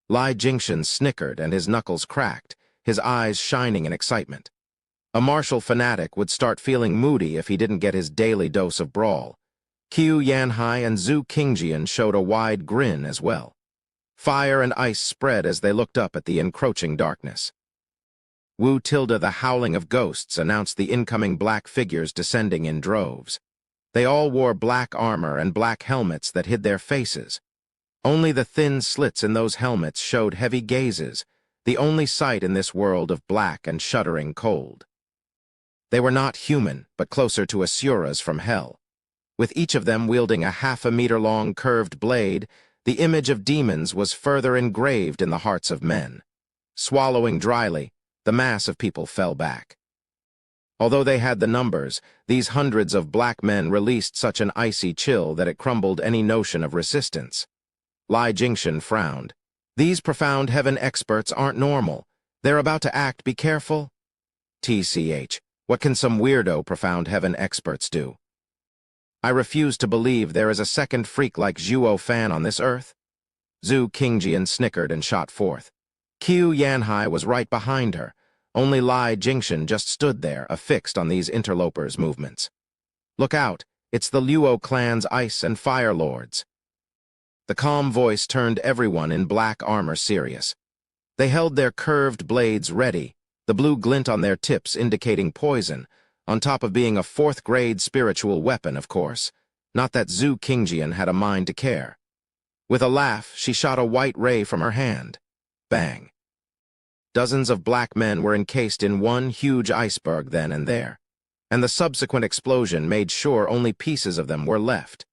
Lai Jingshan snickered and his knuckles cracked, his eyes shining in excitement. A martial fanatic would start feeling moody if he didn't get his daily dose of brawl. Qiu Yanhai and Zhu Qingjian showed a wide grin as well. Fire and ice spread as they looked up at the encroaching darkness. Wu Tilda, the howling of ghosts, announced the incoming black figures descending in droves. They all wore black armor and black helmets that hid their faces. Only the thin slits in those helmets showed heavy gazes, the only sight in this world of black and shuddering cold. They were not human, but closer to asuras from hell. With each of them wielding a half-a-meter-long curved blade, The image of demons was further engraved in the hearts of men. Swallowing dryly, the mass of people fell back. Although they had the numbers, these hundreds of black men released such an icy chill that it crumbled any notion of resistance. Lai Jingshan frowned. These profound heaven experts aren't normal. They're about to act, be careful. TCH, what can some weirdo profound heaven experts do? I refuse to believe there is a second freak like Zhuo Fan on this earth. Zhu Qingjian snickered and shot forth. Qiu Yanhai was right behind her. Only Lai Jingshan just stood there, affixed on these interlopers' movements. Look out, it's the Luo clan's ice and fire lords. The calm voice turned everyone in black armor serious. They held their curved blades ready, the blue glint on their tips indicating poison, on top of being a fourth-grade spiritual weapon, of course. Not that Zhu Qingjian had a mind to care. With a laugh, she shot a white ray from her hand. Bang. Dozens of black men were encased in one huge iceberg then and there, and the subsequent explosion made sure only pieces of them were left.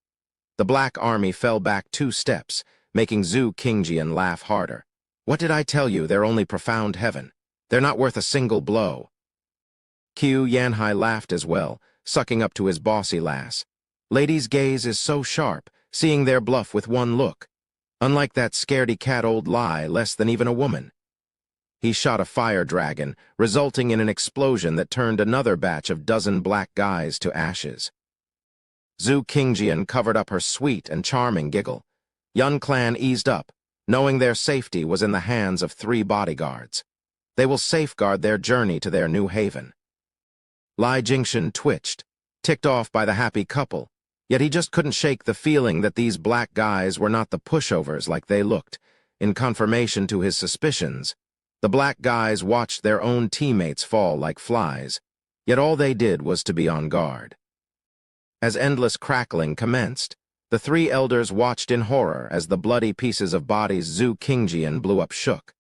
The black army fell back 2 steps, making Zhu Qingjian laugh harder. What did I tell you? They're only profound heaven. They're not worth a single blow. Qiu Yanhai laughed as well, sucking up to his bossy lass. Ladies' gaze is so sharp, seeing their bluff with one look. Unlike that scaredy-cat old lie, less than even a woman. He shot a fire dragon, resulting in an explosion that turned another batch of dozen black guys to ashes. Zhu Qingjian covered up her sweet and charming giggle. Yun Clan eased up, knowing their safety was in the hands of 3 bodyguards. They will safeguard their journey to their new haven. Lai Jingshan twitched, ticked off by the happy couple, yet he just couldn't shake the feeling that these black guys were not the pushovers like they looked. In confirmation to his suspicions, the black guys watched their own teammates fall like flies, yet all they did was to be on guard. As endless crackling commenced, the 3 elders watched in horror as the bloody pieces of bodies Zhu Qingjian blew up shook.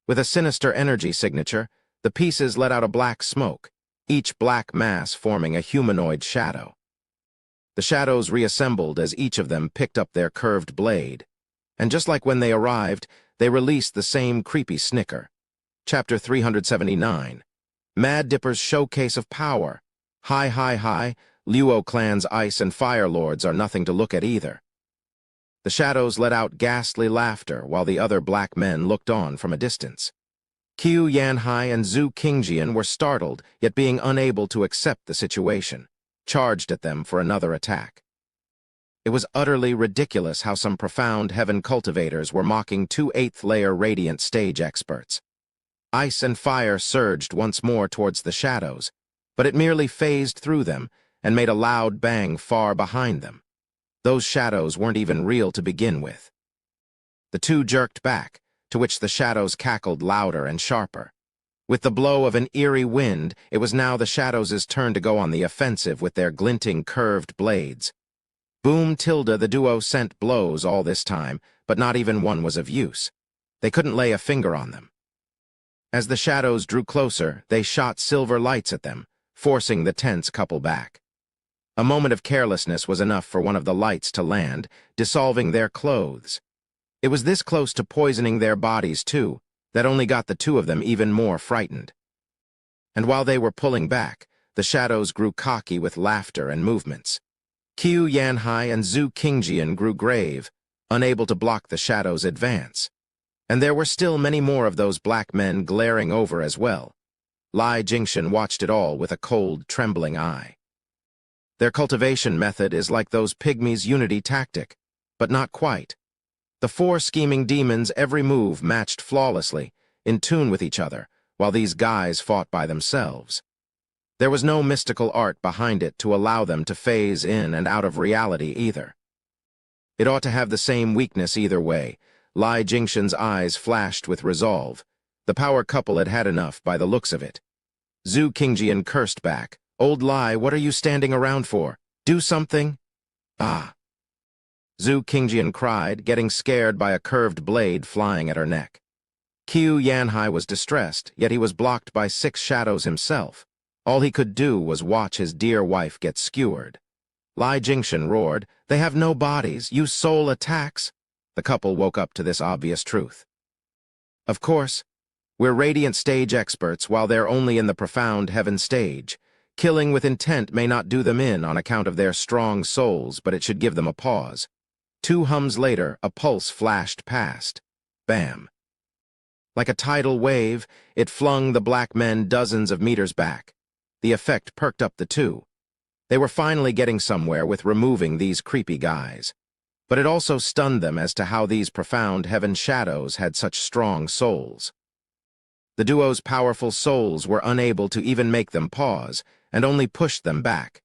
With a sinister energy signature, the pieces let out a black smoke, each black mass forming a humanoid shadow. The shadows reassembled as each of them picked up their curved blade, and just like when they arrived, they released the same creepy snicker. Chapter 379. Mad Dipper's Showcase of Power. Hi, Luo clan's ice and fire lords are nothing to look at either. The shadows let out ghastly laughter while the other black men looked on from a distance. Qiu Yanhai and Zhu Qingjian were startled, yet being unable to accept the situation, charged at them for another attack. It was utterly ridiculous how some profound heaven cultivators were mocking 2 8th-layer radiant stage experts. Ice and fire surged once more towards the shadows, but it merely phased through them and made a loud bang far behind them. Those shadows weren't even real to begin with. The 2 jerked back, to which the shadows cackled louder and sharper. With the blow of an eerie wind, it was now the shadows' turn to go on the offensive with their glinting curved blades. Boom tilde the duo sent blows all this time, but not even one was of use. They couldn't lay a finger on them. As the shadows drew closer, they shot silver lights at them, forcing the tense couple back. A moment of carelessness was enough for one of the lights to land, dissolving their clothes. It was this close to poisoning their bodies, too, that only got the 2 of them even more frightened. And while they were pulling back, the shadows grew cocky with laughter and movements. Qiu Yanhai and Zhu Qingjian grew grave, unable to block the shadows' advance. And there were still many more of those black men glaring over as well. Lai Jingshan watched it all with a cold, trembling eye. Their cultivation method is like those pygmies' unity tactic, but not quite. The 4 scheming demons' every move matched flawlessly, in tune with each other, while these guys fought by themselves. There was no mystical art behind it to allow them to phase in and out of reality either. It ought to have the same weakness either way. Lai Jingshan's eyes flashed with resolve. The power couple had had enough by the looks of it. Zhu Qingjian cursed back. Old Lai, what are you standing around for? Do something? Ah. Zhu Qingjian cried, getting scared by a curved blade flying at her neck. Qiu Yanhai was distressed, yet he was blocked by 6 shadows himself. All he could do was watch his dear wife get skewered. Lai Jingshan roared, "They have no bodies, use soul attacks." The couple woke up to this obvious truth. Of course, we're radiant stage experts while they're only in the profound heaven stage. Killing with intent may not do them in on account of their strong souls, but it should give them a pause. 2 hums later, a pulse flashed past. Bam. Like a tidal wave, it flung the black men dozens of meters back. The effect perked up the two. They were finally getting somewhere with removing these creepy guys. But it also stunned them as to how these profound heaven shadows had such strong souls. The duo's powerful souls were unable to even make them pause, and only pushed them back.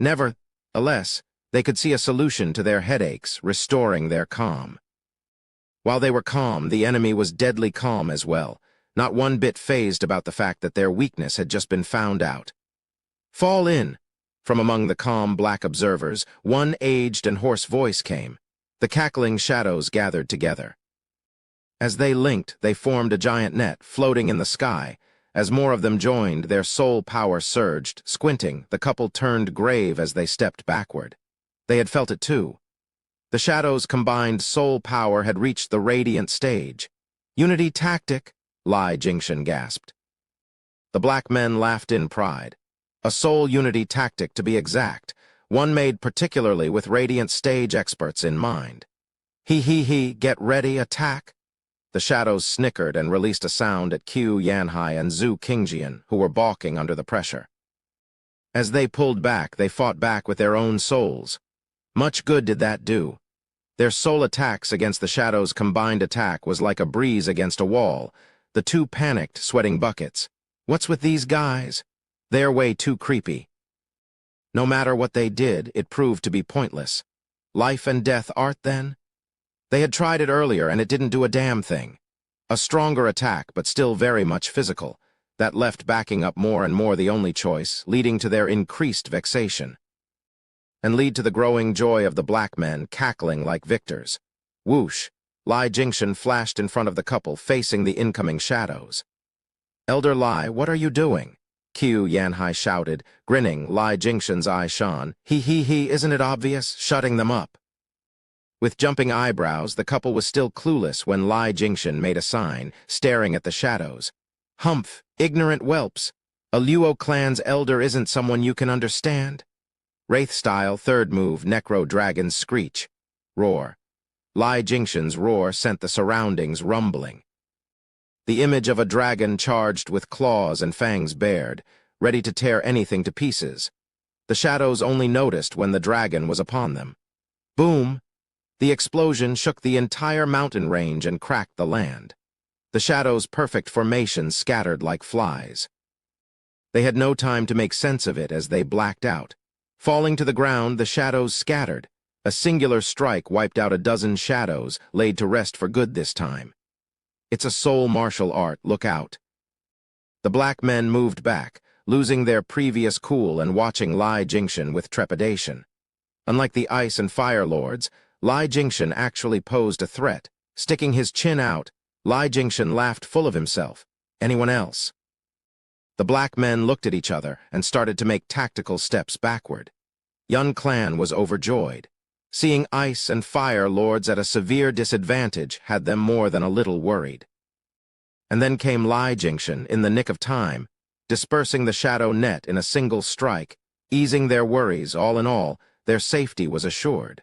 Nevertheless, they could see a solution to their headaches, restoring their calm. While they were calm, the enemy was deadly calm as well, not one bit fazed about the fact that their weakness had just been found out. "Fall in!" From among the calm black observers, one aged and hoarse voice came. The cackling shadows gathered together. As they linked, they formed a giant net, floating in the sky. As more of them joined, their soul power surged. Squinting, the couple turned grave as they stepped backward. They had felt it too. The shadows' combined soul power had reached the radiant stage. "Unity tactic," Lai Jingshan gasped. The black men laughed in pride. A soul unity tactic, to be exact, one made particularly with radiant stage experts in mind. He, get ready, attack." The shadows snickered and released a sound at Qiu Yanhai and Zhu Qingjian, who were balking under the pressure. As they pulled back, they fought back with their own souls. Much good did that do. Their soul attacks against the shadows' combined attack was like a breeze against a wall. The two panicked, sweating buckets. What's with these guys? They're way too creepy. No matter what they did, it proved to be pointless. Life and death art, then? They had tried it earlier, and it didn't do a damn thing. A stronger attack, but still very much physical. That left backing up more and more the only choice, leading to their increased vexation. And lead to the growing joy of the black men, cackling like victors. Whoosh! Lai Jingshan flashed in front of the couple, facing the incoming shadows. "Elder Lai, what are you doing?" Qiu Yanhai shouted, grinning. Lai Jingshan's eyes shone. He, isn't it obvious? Shutting them up." With jumping eyebrows, the couple was still clueless when Lai Jingshan made a sign, staring at the shadows. "Humph, ignorant whelps. A Luo clan's elder isn't someone you can understand." Wraith-style third move, Necro Dragon's screech. Roar. Lai Jingshan's roar sent the surroundings rumbling. The image of a dragon charged with claws and fangs bared, ready to tear anything to pieces. The shadows only noticed when the dragon was upon them. Boom! The explosion shook the entire mountain range and cracked the land. The shadows' perfect formation scattered like flies. They had no time to make sense of it as they blacked out. Falling to the ground, the shadows scattered. A singular strike wiped out a dozen shadows, laid to rest for good this time. It's a soul martial art, look out. The black men moved back, losing their previous cool and watching Lai Jingshan with trepidation. Unlike the ice and fire lords, Lai Jingshan actually posed a threat. Sticking his chin out, Lai Jingshan laughed full of himself. Anyone else? The black men looked at each other and started to make tactical steps backward. Yun Clan was overjoyed. Seeing ice and fire lords at a severe disadvantage had them more than a little worried. And then came Lai Jingshan in the nick of time, dispersing the shadow net in a single strike, easing their worries. All in all, their safety was assured.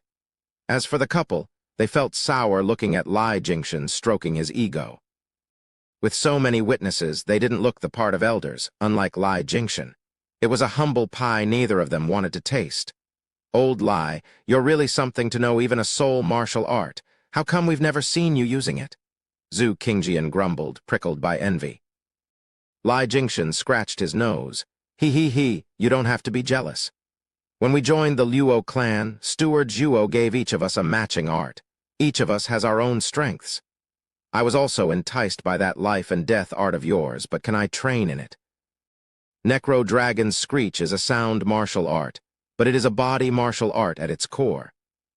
As for the couple, they felt sour looking at Lai Jingshan stroking his ego. With so many witnesses, they didn't look the part of elders, unlike Lai Jingshan. It was a humble pie neither of them wanted to taste. "Old Lai, you're really something to know even a soul martial art. How come we've never seen you using it?" Zhu Qingjian grumbled, prickled by envy. Lai Jingshan scratched his nose. He, you don't have to be jealous. When we joined the Luo clan, Steward Zhuo gave each of us a matching art. Each of us has our own strengths. I was also enticed by that life and death art of yours, but can I train in it? Necro Dragon's screech is a sound martial art, but it is a body martial art at its core.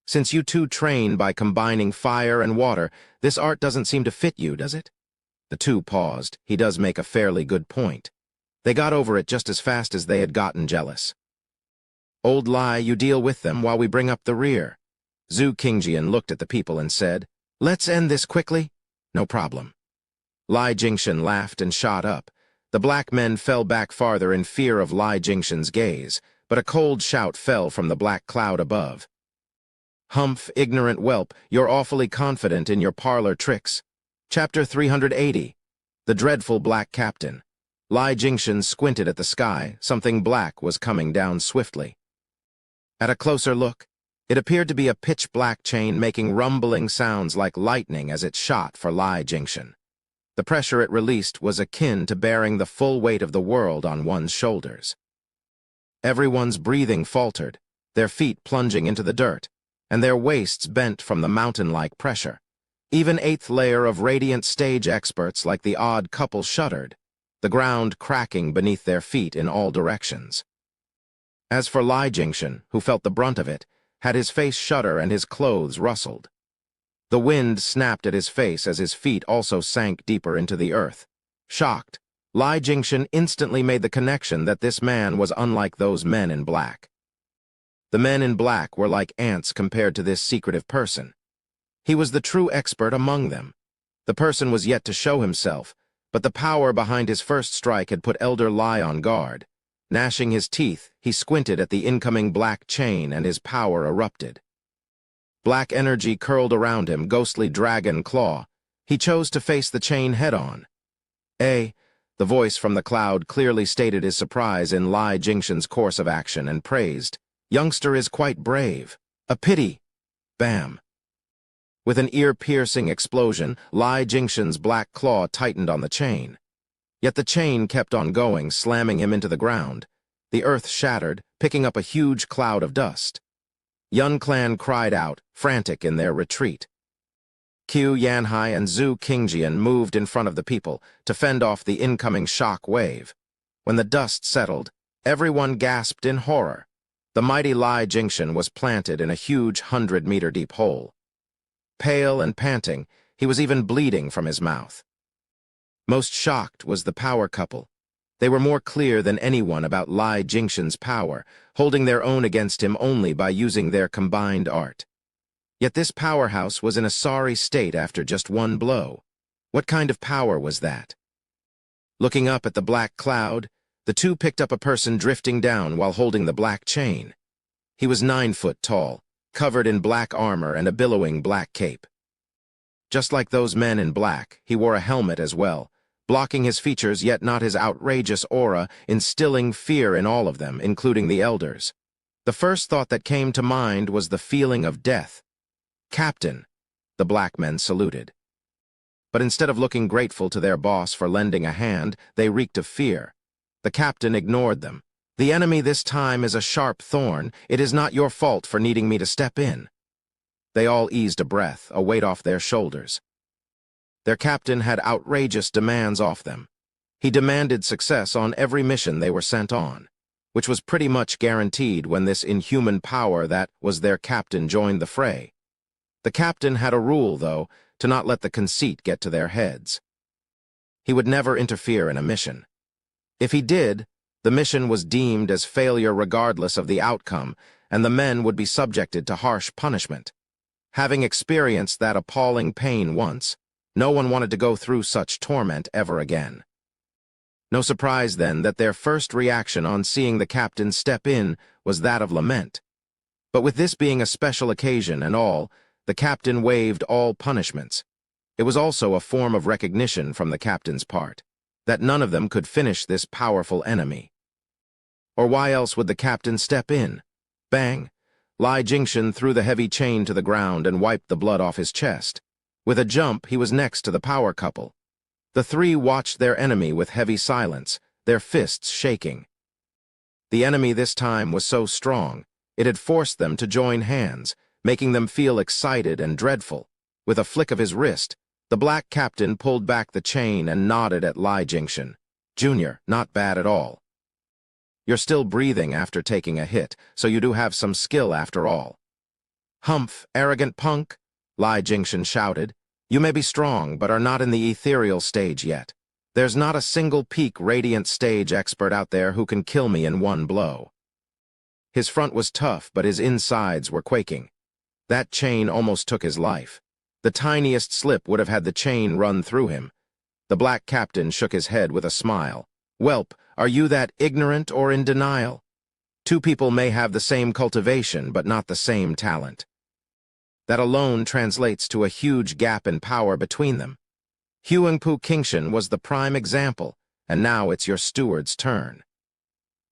Since you two train by combining fire and water, this art doesn't seem to fit you, does it? The two paused. He does make a fairly good point. They got over it just as fast as they had gotten jealous. "Old Lai, you deal with them while we bring up the rear." Zhu Qingjian looked at the people and said, Let's end this quickly? No problem. Lai Jingshan laughed and shot up. The black men fell back farther in fear of Lai Jingshan's gaze, but a cold shout fell from the black cloud above. Humph, ignorant whelp, you're awfully confident in your parlor tricks. Chapter 380. The Dreadful Black Captain. Lai Jingshan squinted at the sky. Something black was coming down swiftly. At a closer look, it appeared to be a pitch-black chain making rumbling sounds like lightning as it shot for Lai Jingshan. The pressure it released was akin to bearing the full weight of the world on one's shoulders. Everyone's breathing faltered, their feet plunging into the dirt, and their waists bent from the mountain-like pressure. Even eighth layer of radiant stage experts like the odd couple shuddered, the ground cracking beneath their feet in all directions. As for Lai Jingshan, who felt the brunt of it, had his face shudder and his clothes rustled. The wind snapped at his face as his feet also sank deeper into the earth. Shocked, Lai Jingshan instantly made the connection that this man was unlike those men in black. The men in black were like ants compared to this secretive person. He was the true expert among them. The person was yet to show himself, but the power behind his first strike had put Elder Lai on guard. Gnashing his teeth, he squinted at the incoming black chain and his power erupted. Black energy curled around him, ghostly dragon claw. He chose to face the chain head-on. The voice from the cloud clearly stated his surprise in Lai Jingshan's course of action and praised, "Youngster is quite brave. A pity." Bam. With an ear-piercing explosion, Lai Jingshan's black claw tightened on the chain. Yet the chain kept on going, slamming him into the ground. The earth shattered, picking up a huge cloud of dust. Yun Clan cried out, frantic in their retreat. Qiu Yanhai and Zhu Qingjian moved in front of the people to fend off the incoming shock wave. When the dust settled, everyone gasped in horror. The mighty Lai Jingshan was planted in a huge 100-meter-deep hole. Pale and panting, he was even bleeding from his mouth. Most shocked was the power couple. They were more clear than anyone about Lai Jingshan's power, holding their own against him only by using their combined art. Yet this powerhouse was in a sorry state after just one blow. What kind of power was that? Looking up at the black cloud, the two picked up a person drifting down while holding the black chain. He was 9 foot tall, covered in black armor and a billowing black cape. Just like those men in black, he wore a helmet as well, blocking his features yet not his outrageous aura, instilling fear in all of them, including the elders. The first thought that came to mind was the feeling of death. "Captain," the black men saluted. But instead of looking grateful to their boss for lending a hand, they reeked of fear. The captain ignored them. "The enemy this time is a sharp thorn. It is not your fault for needing me to step in." They all eased a breath, a weight off their shoulders. Their captain had outrageous demands off them. He demanded success on every mission they were sent on, which was pretty much guaranteed when this inhuman power that was their captain joined the fray. The captain had a rule, though, to not let the conceit get to their heads. He would never interfere in a mission. If he did, the mission was deemed as failure regardless of the outcome, and the men would be subjected to harsh punishment. Having experienced that appalling pain once, no one wanted to go through such torment ever again. No surprise, then, that their first reaction on seeing the captain step in was that of lament. But with this being a special occasion and all, the captain waived all punishments. It was also a form of recognition from the captain's part, that none of them could finish this powerful enemy. Or why else would the captain step in? Bang! Lai Jingshan threw the heavy chain to the ground and wiped the blood off his chest. With a jump, he was next to the power couple. The three watched their enemy with heavy silence, their fists shaking. The enemy this time was so strong, it had forced them to join hands, making them feel excited and dreadful. With a flick of his wrist, the black captain pulled back the chain and nodded at Lai Jingshan. "Junior, not bad at all. You're still breathing after taking a hit, so you do have some skill after all." "Humph, arrogant punk," Lai Jingshan shouted. "You may be strong, but are not in the ethereal stage yet. There's not a single peak radiant stage expert out there who can kill me in one blow." His front was tough, but his insides were quaking. That chain almost took his life. The tiniest slip would have had the chain run through him. The black captain shook his head with a smile. "Whelp, are you that ignorant or in denial? Two people may have the same cultivation, but not the same talent. That alone translates to a huge gap in power between them. Huangpu Qingshan was the prime example, and now it's your steward's turn."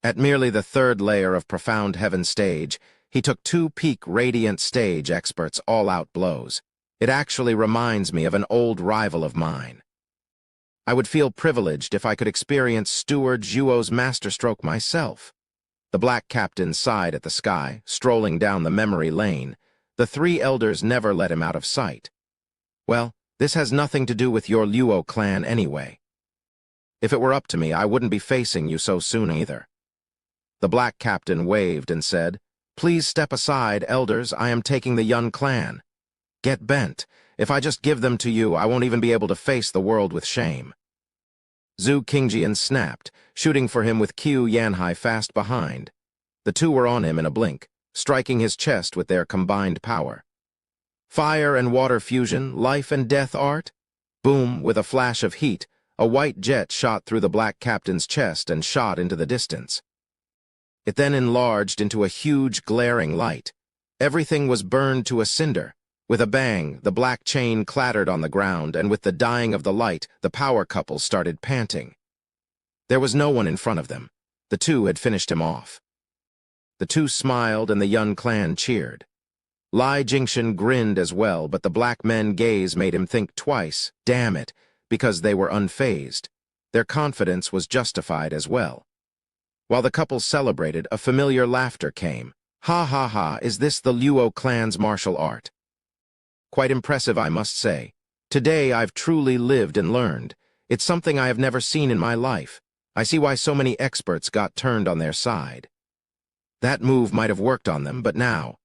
At merely the third layer of Profound Heaven stage, he took two peak Radiant stage experts' all-out blows. It actually reminds me of an old rival of mine. I would feel privileged if I could experience Steward Zhuo's masterstroke myself. The black captain sighed at the sky, strolling down the memory lane. The three elders never let him out of sight. "Well, this has nothing to do with your Luo clan anyway. If it were up to me, I wouldn't be facing you so soon either." The black captain waved and said, "Please step aside, elders, I am taking the Yun clan. Get bent. If I just give them to you, I won't even be able to face the world with shame." Zhu Qingjian snapped, shooting for him with Qiu Yanhai fast behind. The two were on him in a blink, striking his chest with their combined power. Fire and water fusion, life and death art? Boom, with a flash of heat, a white jet shot through the black captain's chest and shot into the distance. It then enlarged into a huge glaring light. Everything was burned to a cinder. With a bang, the black chain clattered on the ground, and with the dying of the light, the power couple started panting. There was no one in front of them. The two had finished him off. The two smiled, and the Yun clan cheered. Lai Jingshan grinned as well, but the black men's gaze made him think twice, damn it, because they were unfazed. Their confidence was justified as well. While the couple celebrated, a familiar laughter came. "Ha ha ha, is this the Luo clan's martial art? Quite impressive, I must say. Today I've truly lived and learned. It's something I have never seen in my life. I see why so many experts got turned on their side. That move might have worked on them, but now..."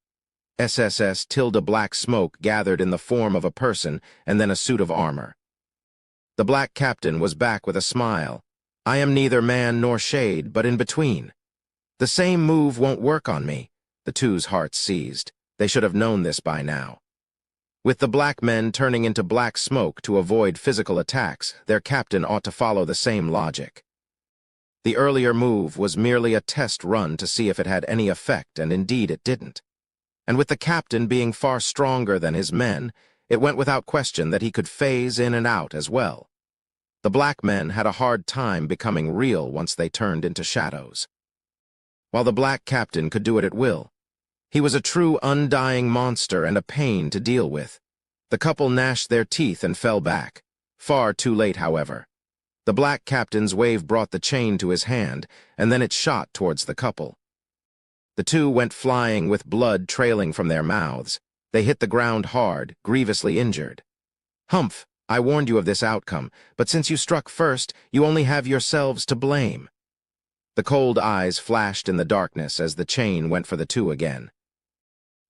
SSS tilde black smoke gathered in the form of a person and then a suit of armor. The black captain was back with a smile. "I am neither man nor shade, but in between. The same move won't work on me." The two's hearts seized. They should have known this by now. With the black men turning into black smoke to avoid physical attacks, their captain ought to follow the same logic. The earlier move was merely a test run to see if it had any effect, and indeed it didn't. And with the captain being far stronger than his men, it went without question that he could phase in and out as well. The black men had a hard time becoming real once they turned into shadows. While the black captain could do it at will, he was a true undying monster and a pain to deal with. The couple gnashed their teeth and fell back. Far too late, however. The black captain's wave brought the chain to his hand, and then it shot towards the couple. The two went flying with blood trailing from their mouths. They hit the ground hard, grievously injured. "Humph, I warned you of this outcome, but since you struck first, you only have yourselves to blame." The cold eyes flashed in the darkness as the chain went for the two again.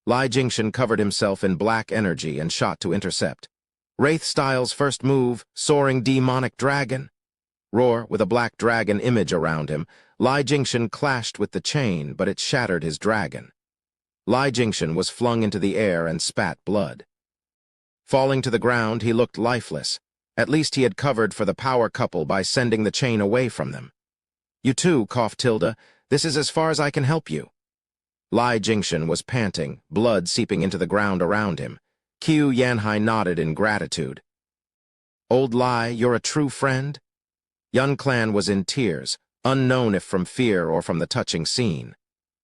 Lai Jingshan covered himself in black energy and shot to intercept. Wraith Style's first move, Soaring Demonic Dragon. Roar, with a black dragon image around him, Lai Jingshan clashed with the chain, but it shattered his dragon. Lai Jingshan was flung into the air and spat blood. Falling to the ground, he looked lifeless. At least he had covered for the power couple by sending the chain away from them. "You too, cough tilde. This is as far as I can help you." Lai Jingshan was panting, blood seeping into the ground around him. Qiu Yanhai nodded in gratitude. "Old Lai, you're a true friend?" Yun clan was in tears, unknown if from fear or from the touching scene.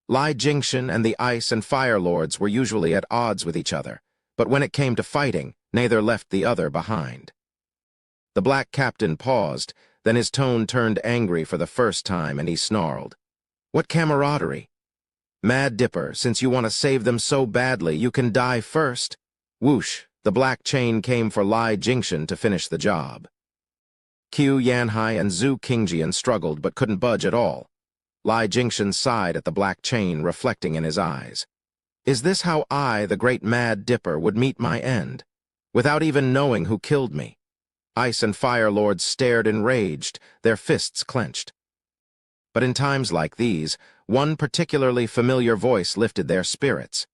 Lai Jingshan and the Ice and Fire Lords were usually at odds with each other, but when it came to fighting, neither left the other behind. The black captain paused, then his tone turned angry for the first time, and he snarled. "What camaraderie? Mad Dipper, since you want to save them so badly, you can die first." Whoosh, the black chain came for Lai Jingshan to finish the job. Qiu Yanhai and Zhu Qingjian struggled but couldn't budge at all. Lai Jingshan sighed at the black chain reflecting in his eyes. "Is this how I, the great Mad Dipper, would meet my end? Without even knowing who killed me?" Ice and Fire Lords stared enraged, their fists clenched. But in times like these, one particularly familiar voice lifted their spirits.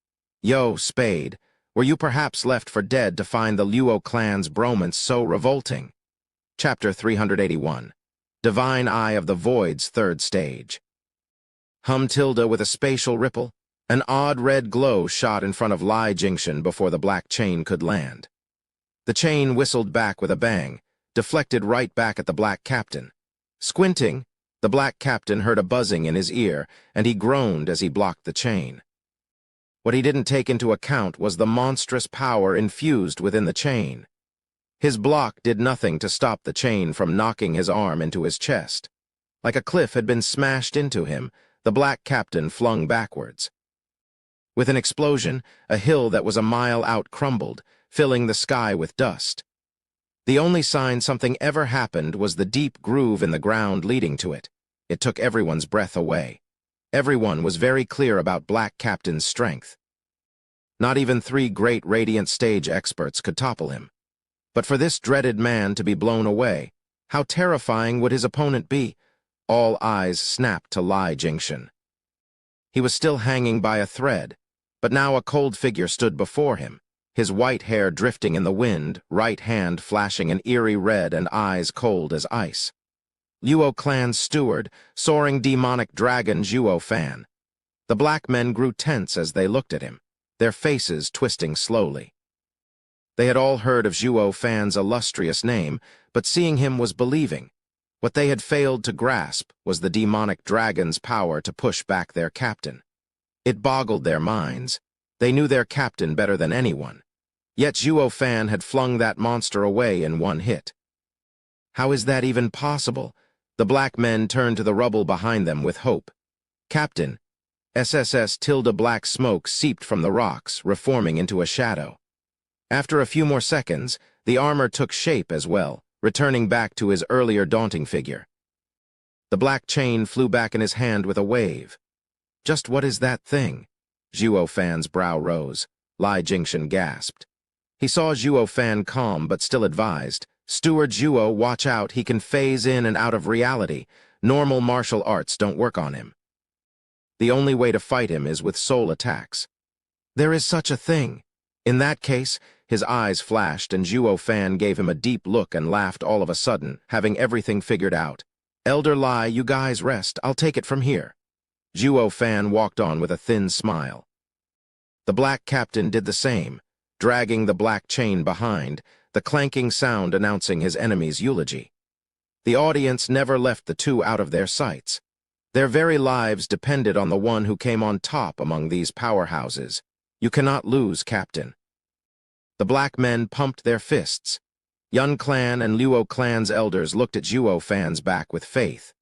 "Yo, Spade, Were you perhaps left for dead to find the Luo clan's bromance so revolting? Chapter 381. Divine Eye of the Void's Third Stage. Tilde with a spatial ripple. An odd red glow shot in front of Lai Jingshan before the black chain could land. The chain whistled back with a bang, deflected right back at the black captain. Squinting, the black captain heard a buzzing in his ear, and he groaned as he blocked the chain. What he didn't take into account was the monstrous power infused within the chain. His block did nothing to stop the chain from knocking his arm into his chest. Like a cliff had been smashed into him, the black captain flung backwards. With an explosion, a hill that was a mile out crumbled, filling the sky with dust. The only sign something ever happened was the deep groove in the ground leading to it. It took everyone's breath away. Everyone was very clear about Black Captain's strength. Not even 3 great Radiant stage experts could topple him. But for this dreaded man to be blown away, how terrifying would his opponent be? All eyes snapped to Lai Jingshan. He was still hanging by a thread, but now a cold figure stood before him, his white hair drifting in the wind, right hand flashing an eerie red and eyes cold as ice. Luo clan's steward, soaring demonic dragon Zhuo Fan. The black men grew tense as they looked at him, their faces twisting slowly. They had all heard of Zhuo Fan's illustrious name, but seeing him was believing. What they had failed to grasp was the demonic dragon's power to push back their captain. It boggled their minds. They knew their captain better than anyone. Yet Zhuo Fan had flung that monster away in one hit. How is that even possible? The black men turned to the rubble behind them with hope. Captain, SSS tilde black smoke seeped from the rocks, reforming into a shadow. After a few more seconds, the armor took shape as well, returning back to his earlier daunting figure. The black chain flew back in his hand with a wave. Just what is that thing? Zhuo Fan's brow rose. Lai Jingshan gasped. He saw Zhuo Fan calm but still advised, Steward Zhuo, watch out, he can phase in and out of reality. Normal martial arts don't work on him. The only way to fight him is with soul attacks. There is such a thing. In that case, his eyes flashed and Zhuo Fan gave him a deep look and laughed all of a sudden, having everything figured out. Elder Lai, you guys rest, I'll take it from here. Zhuo Fan walked on with a thin smile. The black captain did the same, dragging the black chain behind, the clanking sound announcing his enemy's eulogy. The audience never left the two out of their sights. Their very lives depended on the one who came on top among these powerhouses. You cannot lose, Captain. The black men pumped their fists. Yun Clan and Luo Clan's elders looked at Zhuo Fan's back with faith.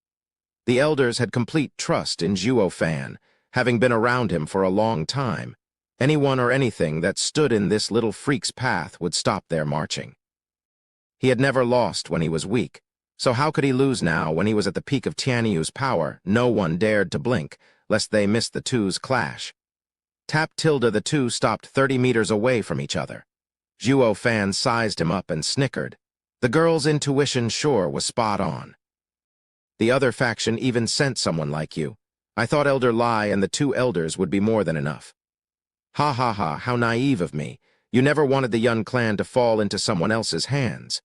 The elders had complete trust in Zhuo Fan, having been around him for a long time. Anyone or anything that stood in this little freak's path would stop their marching. He had never lost when he was weak, so how could he lose now when he was at the peak of Tianyu's power? No one dared to blink, lest they miss the two's clash. Tap tilde the two stopped 30 meters away from each other. Zhuo Fan sized him up and snickered. The girl's intuition sure was spot on. The other faction even sent someone like you. I thought Elder Lai and the 2 elders would be more than enough. Ha ha ha, how naive of me. You never wanted the Yun Clan to fall into someone else's hands.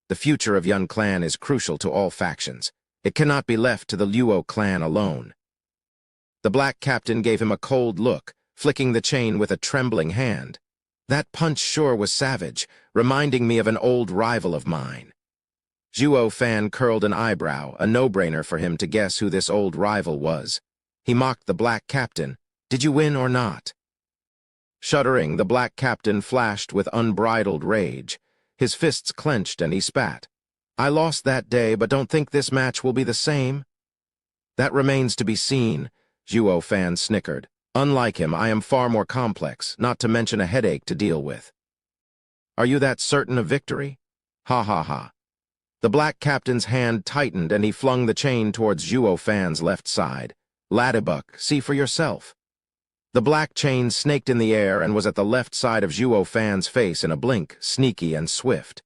The future of Yun Clan is crucial to all factions. It cannot be left to the Luo clan alone. The black captain gave him a cold look, flicking the chain with a trembling hand. That punch sure was savage, reminding me of an old rival of mine. Zhuo Fan curled an eyebrow, a no-brainer for him to guess who this old rival was. He mocked the black captain. Did you win or not? Shuddering, the black captain flashed with unbridled rage. His fists clenched and he spat. I lost that day, but don't think this match will be the same. That remains to be seen, Zhuo Fan snickered. Unlike him, I am far more complex, not to mention a headache to deal with. Are you that certain of victory? Ha ha ha. The black captain's hand tightened and he flung the chain towards Zhuo Fan's left side. Ladybug, see for yourself. The black chain snaked in the air and was at the left side of Zhuo Fan's face in a blink, sneaky and swift.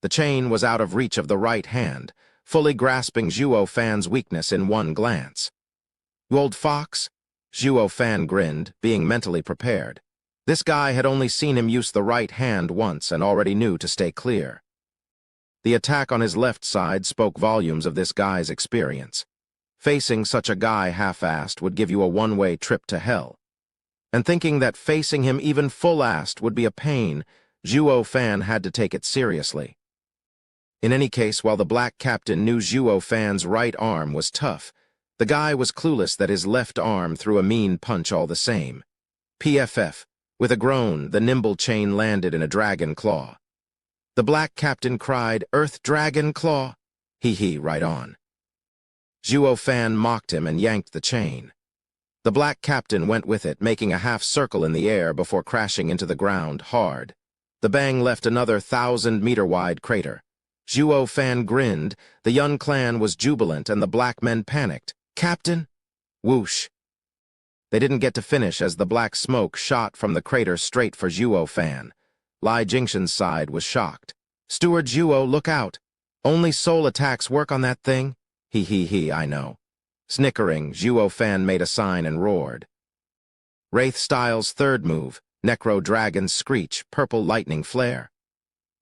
The chain was out of reach of the right hand, fully grasping Zhuo Fan's weakness in one glance. You old fox? Zhuo Fan grinned, being mentally prepared. This guy had only seen him use the right hand once and already knew to stay clear. The attack on his left side spoke volumes of this guy's experience. Facing such a guy half-assed would give you a one-way trip to hell. And thinking that facing him even full-assed would be a pain, Zhuo Fan had to take it seriously. In any case, while the black captain knew Zhuo Fan's right arm was tough, the guy was clueless that his left arm threw a mean punch all the same. PFF. With a groan, the nimble chain landed in a dragon claw. The black captain cried, "Earth Dragon Claw!" Hee, right on. Zhuo Fan mocked him and yanked the chain. The black captain went with it, making a half-circle in the air before crashing into the ground hard. The bang left another 1,000-meter-wide crater. Zhuo Fan grinned, the Yun clan was jubilant, and the black men panicked. "Captain?" Whoosh. They didn't get to finish as the black smoke shot from the crater straight for Zhuo Fan. Lai Jingshan's side was shocked. "Steward Zhuo, look out. Only soul attacks work on that thing?" He, I know. Snickering, Zhuo Fan made a sign and roared. Wraith Styles' third move, Necro Dragon's Screech, Purple Lightning Flare.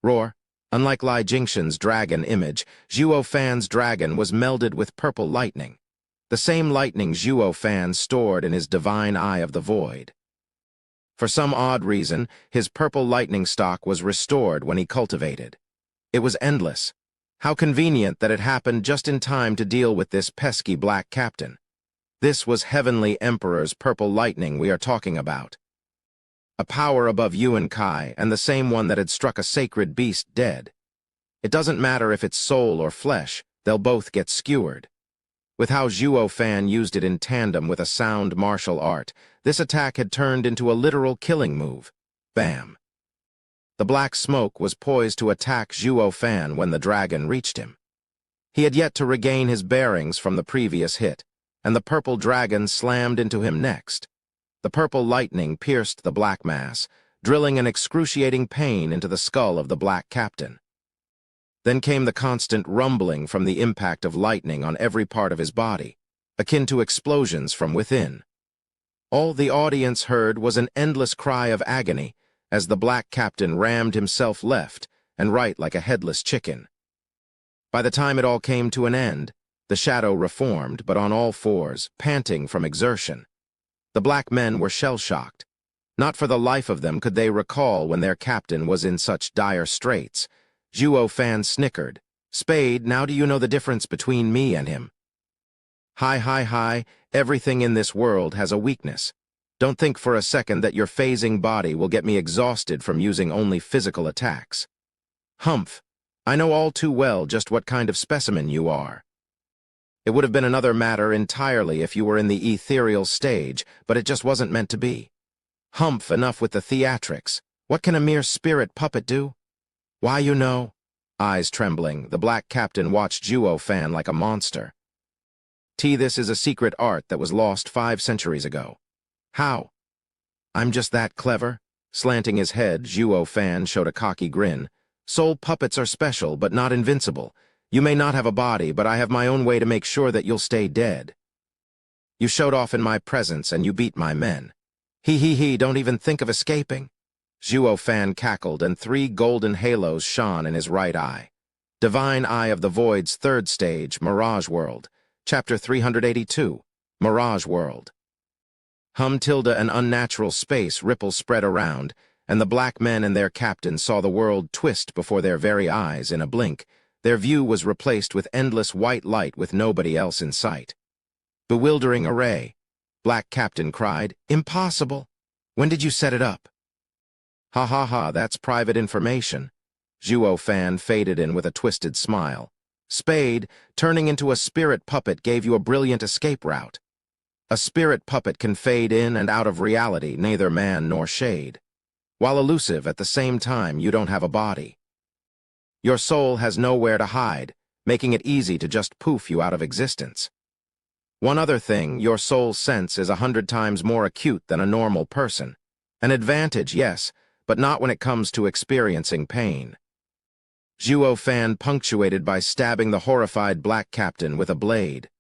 Roar. Unlike Lai Jingshan's dragon image, Zhuo Fan's dragon was melded with purple lightning. The same lightning Zhuo Fan stored in his divine Eye of the Void. For some odd reason, his purple lightning stock was restored when he cultivated. It was endless. How convenient that it happened just in time to deal with this pesky black captain. This was Heavenly Emperor's purple lightning we are talking about. A power above Yuan Kai, and the same one that had struck a sacred beast dead. It doesn't matter if it's soul or flesh, they'll both get skewered. With how Zhuo Fan used it in tandem with a sound martial art, this attack had turned into a literal killing move. Bam. The black smoke was poised to attack Zhuo Fan when the dragon reached him. He had yet to regain his bearings from the previous hit, and the purple dragon slammed into him next. The purple lightning pierced the black mass, drilling an excruciating pain into the skull of the black captain. Then came the constant rumbling from the impact of lightning on every part of his body, akin to explosions from within. All the audience heard was an endless cry of agony as the black captain rammed himself left and right like a headless chicken. By the time it all came to an end, the shadow reformed, but on all fours, panting from exertion. The black men were shell-shocked. Not for the life of them could they recall when their captain was in such dire straits. Zhuo Fan snickered. "Spade, now do you know the difference between me and him?" Hi, everything in this world has a weakness. Don't think for a second that your phasing body will get me exhausted from using only physical attacks. Humph, I know all too well just what kind of specimen you are. It would have been another matter entirely if you were in the ethereal stage, but it just wasn't meant to be. Humph, enough with the theatrics. What can a mere spirit puppet do? Why, you know. Eyes trembling, the black captain watched Zhuo Fan like a monster. This is a secret art that was lost 5 centuries ago. How? I'm just that clever? Slanting his head, Zhuo Fan showed a cocky grin. Soul puppets are special, but not invincible. You may not have a body, but I have my own way to make sure that you'll stay dead. You showed off in my presence, and you beat my men. He, don't even think of escaping. Zhuo Fan cackled, and 3 golden halos shone in his right eye. Divine Eye of the Void's 3rd stage, Mirage World. Chapter 382, Mirage World. An unnatural space ripple spread around, and the black men and their captain saw the world twist before their very eyes in a blink. Their view was replaced with endless white light with nobody else in sight. Bewildering array. Black Captain cried, "Impossible! When did you set it up?" Ha, that's private information. Zhuo Fan faded in with a twisted smile. Spade, turning into a spirit puppet gave you a brilliant escape route. A spirit puppet can fade in and out of reality, neither man nor shade. While elusive, at the same time, you don't have a body. Your soul has nowhere to hide, making it easy to just poof you out of existence. One other thing, your soul's sense is 100 times more acute than a normal person. An advantage, yes, but not when it comes to experiencing pain. Zhuo Fan punctuated by stabbing the horrified black captain with a blade.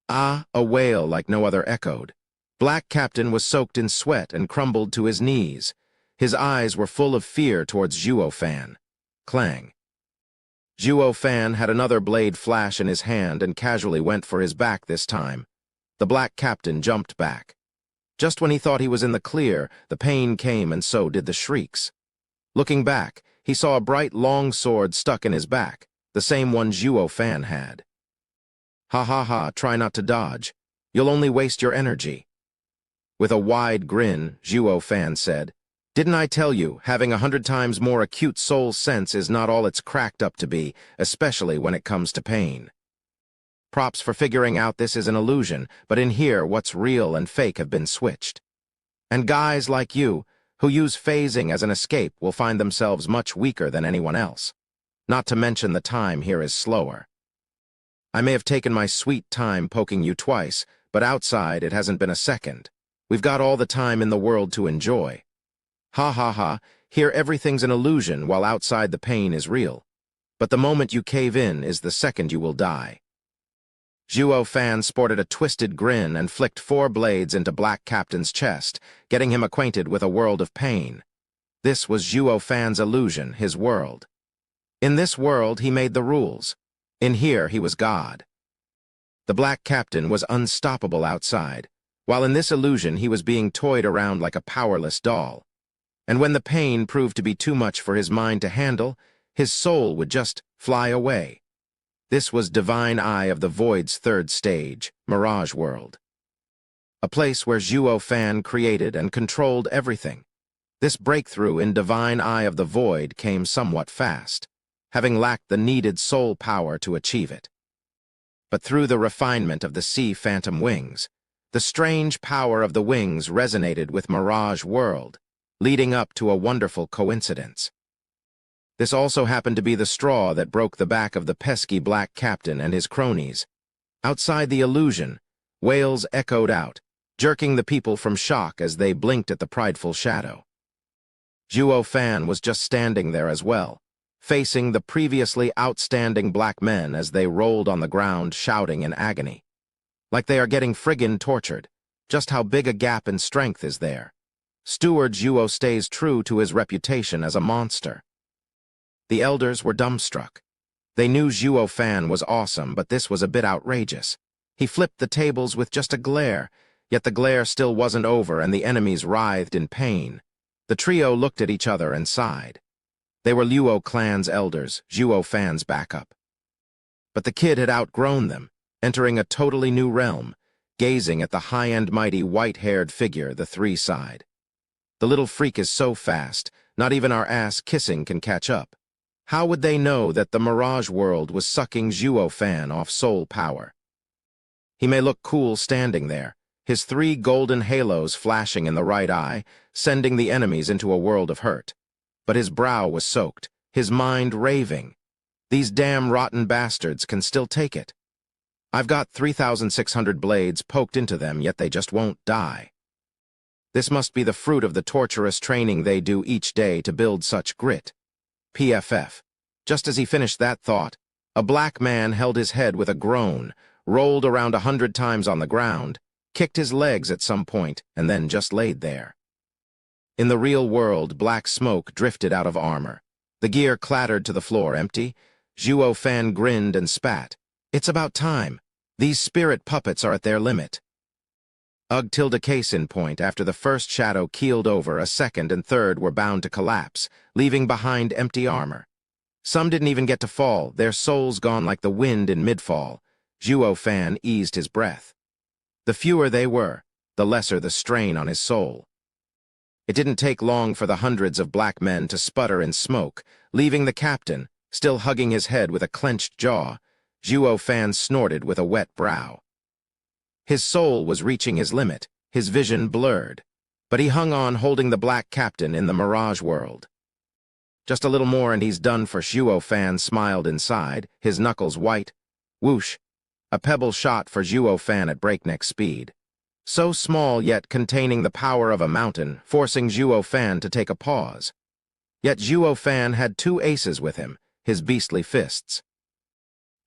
Ah, a wail like no other echoed. Black Captain was soaked in sweat and crumbled to his knees. His eyes were full of fear towards Zhuo Fan. Clang. Zhuo Fan had another blade flash in his hand and casually went for his back this time. The black captain jumped back. Just when he thought he was in the clear, the pain came and so did the shrieks. Looking back, he saw a bright long sword stuck in his back, the same one Zhuo Fan had. Ha ha ha, try not to dodge. You'll only waste your energy. With a wide grin, Zhuo Fan said, "Didn't I tell you, having 100 times more acute soul sense is not all it's cracked up to be, especially when it comes to pain." Props for figuring out this is an illusion, but in here, what's real and fake have been switched. And guys like you, who use phasing as an escape, will find themselves much weaker than anyone else. Not to mention the time here is slower. I may have taken my sweet time poking you twice, but outside it hasn't been a second. We've got all the time in the world to enjoy. Ha ha ha, here everything's an illusion while outside the pain is real. But the moment you cave in is the second you will die. Zhuo Fan sported a twisted grin and flicked 4 blades into Black Captain's chest, getting him acquainted with a world of pain. This was Zhuo Fan's illusion, his world. In this world he made the rules. In here he was God. The Black Captain was unstoppable outside, while in this illusion he was being toyed around like a powerless doll. And when the pain proved to be too much for his mind to handle, his soul would just fly away. This was Divine Eye of the Void's 3rd stage, Mirage World. A place where Zhuo Fan created and controlled everything. This breakthrough in Divine Eye of the Void came somewhat fast, having lacked the needed soul power to achieve it. But through the refinement of the Sea Phantom Wings, the strange power of the wings resonated with Mirage World, leading up to a wonderful coincidence. This also happened to be the straw that broke the back of the pesky Black Captain and his cronies. Outside the illusion, wails echoed out, jerking the people from shock as they blinked at the prideful shadow. Zhuo Fan was just standing there as well, facing the previously outstanding black men as they rolled on the ground shouting in agony. Like they are getting friggin' tortured. Just how big a gap in strength is there? Steward Zhuo stays true to his reputation as a monster. The elders were dumbstruck. They knew Zhuo Fan was awesome, but this was a bit outrageous. He flipped the tables with just a glare, yet the glare still wasn't over and the enemies writhed in pain. The trio looked at each other and sighed. They were Luo clan's elders, Zhuo Fan's backup. But the kid had outgrown them, entering a totally new realm, gazing at the high-end mighty white-haired figure the 3 sighed. The little freak is so fast, not even our ass-kissing can catch up. How would they know that the Mirage World was sucking Zhuo Fan off soul power? He may look cool standing there, his 3 golden halos flashing in the right eye, sending the enemies into a world of hurt. But his brow was soaked, his mind raving. These damn rotten bastards can still take it. I've got 3,600 blades poked into them, yet they just won't die. This must be the fruit of the torturous training they do each day to build such grit. PFF. Just as he finished that thought, a black man held his head with a groan, rolled around 100 times on the ground, kicked his legs at some point, and then just laid there. In the real world, black smoke drifted out of armor. The gear clattered to the floor empty. Zhuo Fan grinned and spat. It's about time. These spirit puppets are at their limit. Ugh tilde case in point, after the first shadow keeled over, a second and third were bound to collapse, leaving behind empty armor. Some didn't even get to fall, their souls gone like the wind in mid-fall. Zhuo Fan eased his breath. The fewer they were, the lesser the strain on his soul. It didn't take long for the hundreds of black men to sputter in smoke, leaving the captain, still hugging his head with a clenched jaw. Zhuo Fan snorted with a wet brow. His soul was reaching his limit, his vision blurred, but he hung on holding the black captain in the Mirage World. Just a little more and he's done for. Zhuo Fan smiled inside, his knuckles white. Whoosh! A pebble shot for Zhuo Fan at breakneck speed. So small yet containing the power of a mountain, forcing Zhuo Fan to take a pause. Yet Zhuo Fan had 2 aces with him, his beastly fists.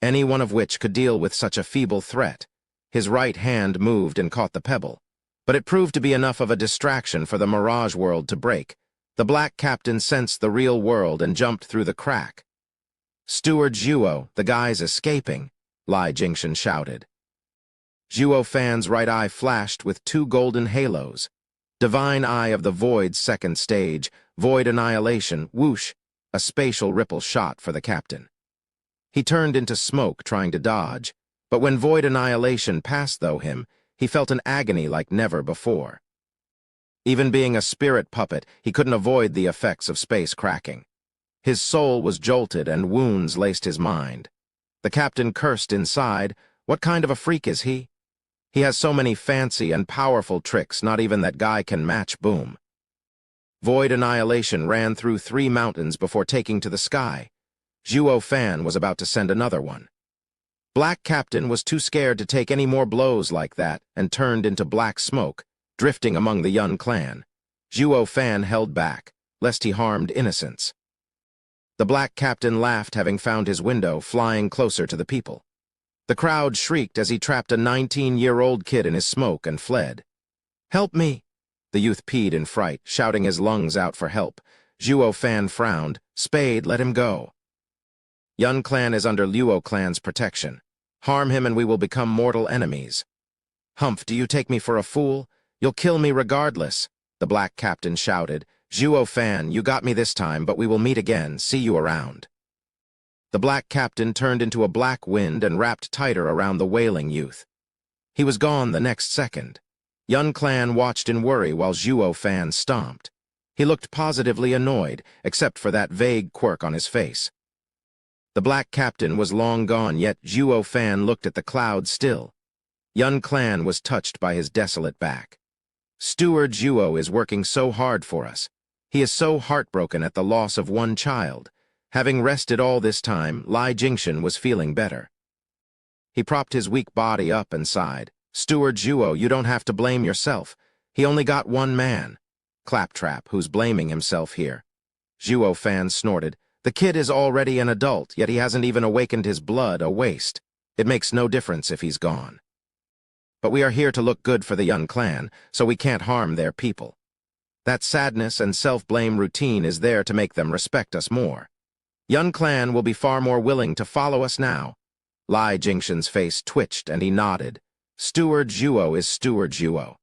Any one of which could deal with such a feeble threat. His right hand moved and caught the pebble, but it proved to be enough of a distraction for the Mirage World to break. The black captain sensed the real world and jumped through the crack. "Steward Zhuo, the guy's escaping," Lai Jingxian shouted. Zhuo Fan's right eye flashed with two golden halos. Divine Eye of the Void's second stage, Void Annihilation, whoosh, a spatial ripple shot for the captain. He turned into smoke trying to dodge, but when Void Annihilation passed through him, he felt an agony like never before. Even being a spirit puppet, he couldn't avoid the effects of space cracking. His soul was jolted and wounds laced his mind. The captain cursed inside. What kind of a freak is he? He has so many fancy and powerful tricks, not even that guy can match. Boom. Void Annihilation ran through 3 mountains before taking to the sky. Zhuo Fan was about to send another one. Black Captain was too scared to take any more blows like that and turned into black smoke, drifting among the Yun clan. Zhuo Fan held back, lest he harmed innocents. The black captain laughed, having found his window, flying closer to the people. The crowd shrieked as he trapped a 19-year-old kid in his smoke and fled. "Help me!" The youth peed in fright, shouting his lungs out for help. Zhuo Fan frowned. "Spade, let him go. Yun clan is under Luo clan's protection. Harm him and we will become mortal enemies." "Humph, do you take me for a fool? You'll kill me regardless," the black captain shouted. "Zhuo Fan, you got me this time, but we will meet again. See you around." The black captain turned into a black wind and wrapped tighter around the wailing youth. He was gone the next second. Yun clan watched in worry while Zhuo Fan stomped. He looked positively annoyed, except for that vague quirk on his face. The black captain was long gone, yet Zhuo Fan looked at the clouds still. Yun clan was touched by his desolate back. "Steward Zhuo is working so hard for us. He is so heartbroken at the loss of one child." Having rested all this time, Lai Jingxian was feeling better. He propped his weak body up and sighed. "Steward Zhuo, you don't have to blame yourself. He only got one man. Claptrap, who's blaming himself here." Zhuo Fan snorted. "The kid is already an adult, yet he hasn't even awakened his blood, a waste. It makes no difference if he's gone. But we are here to look good for the Yun clan, so we can't harm their people. That sadness and self-blame routine is there to make them respect us more. Yun clan will be far more willing to follow us now." Lai Jingxian's face twitched and he nodded. "Steward Zhuo is Steward Zhuo.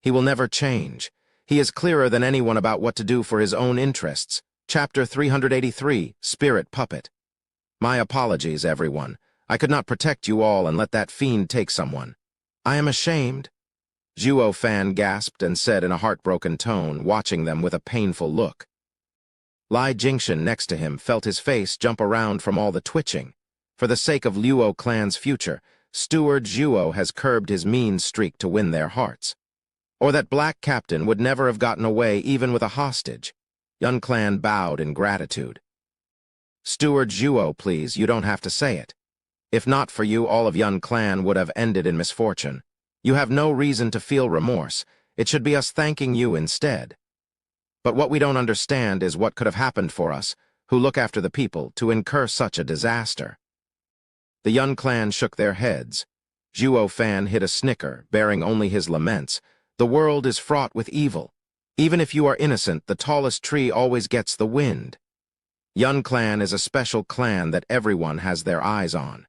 He will never change. He is clearer than anyone about what to do for his own interests." Chapter 383, Spirit Puppet. "My apologies, everyone. I could not protect you all and let that fiend take someone. I am ashamed," Zhuo Fan gasped and said in a heartbroken tone, watching them with a painful look. Lai Jingxian next to him felt his face jump around from all the twitching. For the sake of Luo clan's future, Steward Zhuo has curbed his mean streak to win their hearts. Or that black captain would never have gotten away even with a hostage. Yun clan bowed in gratitude. "Steward Zhuo, please, you don't have to say it. If not for you, all of Yun clan would have ended in misfortune. You have no reason to feel remorse. It should be us thanking you instead. But what we don't understand is what could have happened for us, who look after the people, to incur such a disaster." The Yun clan shook their heads. Zhuo Fan hit a snicker, bearing only his laments. "The world is fraught with evil. Even if you are innocent, the tallest tree always gets the wind. Yun clan is a special clan that everyone has their eyes on.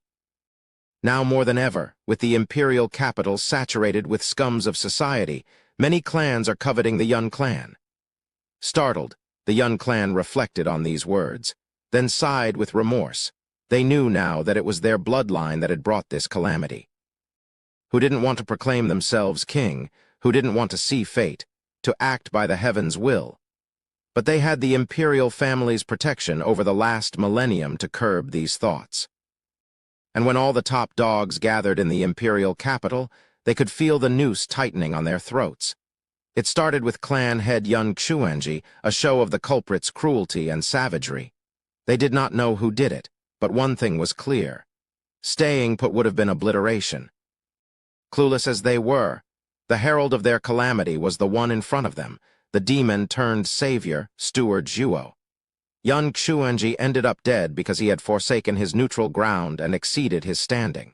Now more than ever, with the imperial capital saturated with scums of society, many clans are coveting the Yun clan." Startled, the Yun clan reflected on these words, then sighed with remorse. They knew now that it was their bloodline that had brought this calamity. Who didn't want to proclaim themselves king, who didn't want to see fate, to act by the heavens' will. But they had the imperial family's protection over the last millennium to curb these thoughts. And when all the top dogs gathered in the imperial capital, they could feel the noose tightening on their throats. It started with clan head Yun Xuanji, a show of the culprit's cruelty and savagery. They did not know who did it, but one thing was clear. Staying put would have been obliteration. Clueless as they were, the herald of their calamity was the one in front of them, the demon-turned-savior, Steward Zhuo. Yun Xuanji ended up dead because he had forsaken his neutral ground and exceeded his standing.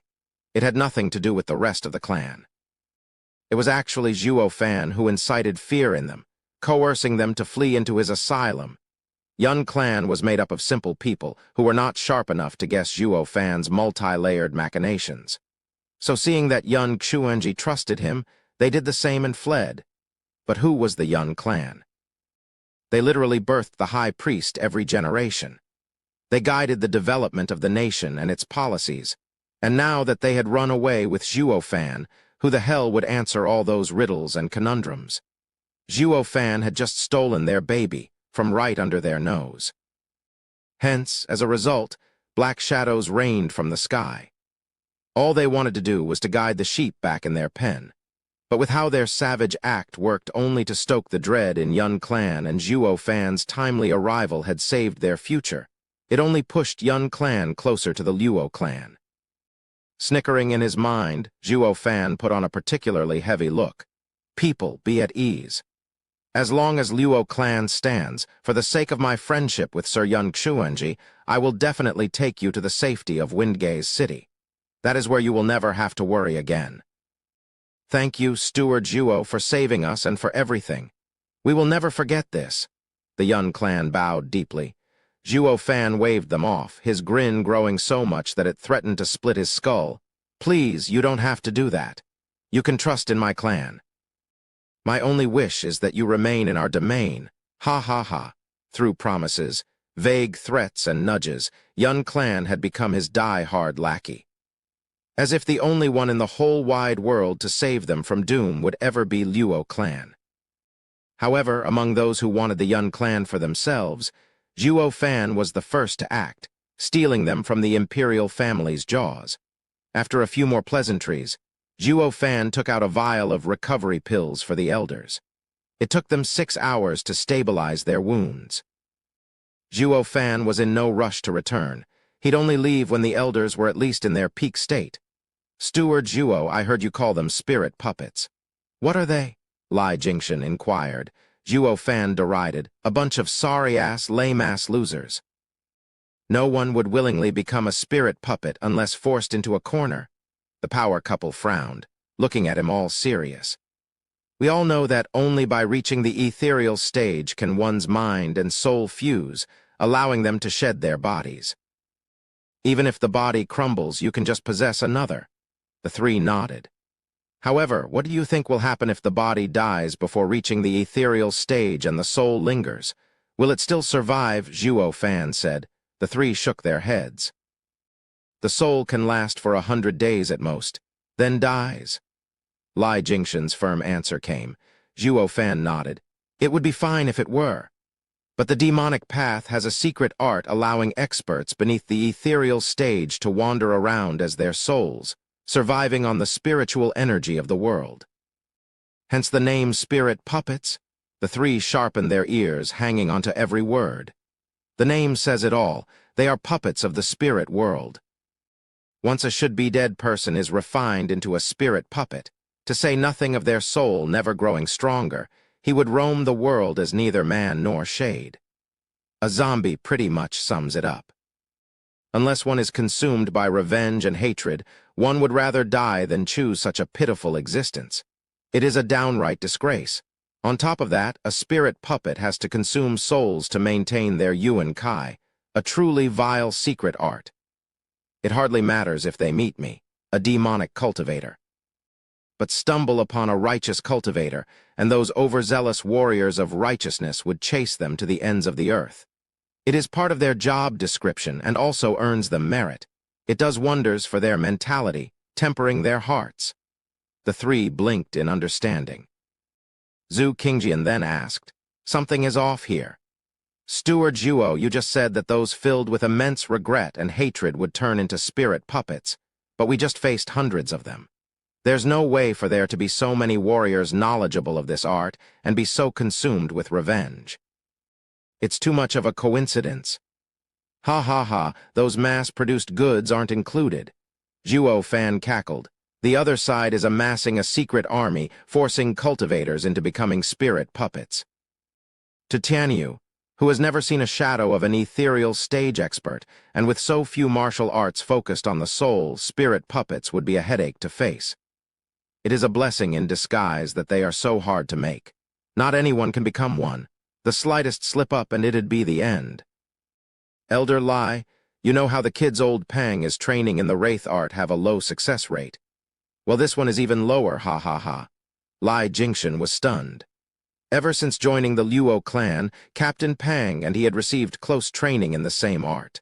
It had nothing to do with the rest of the clan. It was actually Zhuo Fan who incited fear in them, coercing them to flee into his asylum. Yun Clan was made up of simple people who were not sharp enough to guess Zhuo Fan's multi-layered machinations. So seeing that Yun Xuanji trusted him, they did the same and fled. But who was the Yun Clan? They literally birthed the high priest every generation. They guided the development of the nation and its policies, and now that they had run away with Zhuo Fan, who the hell would answer all those riddles and conundrums? Zhuo Fan had just stolen their baby from right under their nose. Hence, as a result, black shadows rained from the sky. All they wanted to do was to guide the sheep back in their pen. But with how their savage act worked only to stoke the dread in Yun Clan and Zhuo Fan's timely arrival had saved their future, it only pushed Yun Clan closer to the Luo clan. Snickering in his mind, Zhuo Fan put on a particularly heavy look. People, be at ease. As long as Luo clan stands, for the sake of my friendship with Sir Yun Xuanji, I will definitely take you to the safety of Windgaze City. That is where you will never have to worry again. Thank you, Steward Zhuo, for saving us and for everything. We will never forget this. The Yun clan bowed deeply. Zhuo Fan waved them off, his grin growing so much that it threatened to split his skull. Please, you don't have to do that. You can trust in my clan. My only wish is that you remain in our domain. Ha ha ha. Through promises, vague threats and nudges, Yun Clan had become his die-hard lackey. As if the only one in the whole wide world to save them from doom would ever be Luo Clan. However, among those who wanted the Yun Clan for themselves, Zhuo Fan was the first to act, stealing them from the imperial family's jaws. After a few more pleasantries, Zhuo Fan took out a vial of recovery pills for the elders. It took them 6 hours to stabilize their wounds. Zhuo Fan was in no rush to return. He'd only leave when the elders were at least in their peak state. Steward Zhuo, I heard you call them spirit puppets. What are they? Lai Jingshan inquired. Zhuo Fan derided, a bunch of sorry-ass, lame-ass losers. No one would willingly become a spirit puppet unless forced into a corner. The power couple frowned, looking at him all serious. We all know that only by reaching the ethereal stage can one's mind and soul fuse, allowing them to shed their bodies. Even if the body crumbles, you can just possess another. The three nodded. However, what do you think will happen if the body dies before reaching the ethereal stage and the soul lingers? Will it still survive? Zhuo Fan said. The three shook their heads. The soul can last for 100 days at most, then dies. Lai Jingshan's firm answer came. Zhuo Fan nodded. It would be fine if it were. But the demonic path has a secret art allowing experts beneath the ethereal stage to wander around as their souls, surviving on the spiritual energy of the world. Hence the name Spirit Puppets. The three sharpened their ears, hanging onto every word. The name says it all. They are puppets of the spirit world. Once a should-be-dead person is refined into a spirit puppet, to say nothing of their soul never growing stronger, he would roam the world as neither man nor shade. A zombie pretty much sums it up. Unless one is consumed by revenge and hatred, one would rather die than choose such a pitiful existence. It is a downright disgrace. On top of that, a spirit puppet has to consume souls to maintain their Yuan Kai, a truly vile secret art. It hardly matters if they meet me, a demonic cultivator. But stumble upon a righteous cultivator, and those overzealous warriors of righteousness would chase them to the ends of the earth. It is part of their job description and also earns them merit. It does wonders for their mentality, tempering their hearts. The three blinked in understanding. Zhu Qingjian then asked, "Something is off here. Steward Zhuo, you just said that those filled with immense regret and hatred would turn into spirit puppets, but we just faced hundreds of them. There's no way for there to be so many warriors knowledgeable of this art and be so consumed with revenge. It's too much of a coincidence. Ha ha ha, those mass-produced goods aren't included." Zhuo Fan cackled. The other side is amassing a secret army, forcing cultivators into becoming spirit puppets. To Tianyu, who has never seen a shadow of an ethereal stage expert, and with so few martial arts focused on the soul, spirit puppets would be a headache to face. It is a blessing in disguise that they are so hard to make. Not anyone can become one. The slightest slip-up and it'd be the end. Elder Lai, you know how the kid's old Pang is training in the Wraith art have a low success rate. Well, this one is even lower, ha ha ha. Lai Jingshan was stunned. Ever since joining the Luo clan, Captain Pang and he had received close training in the same art.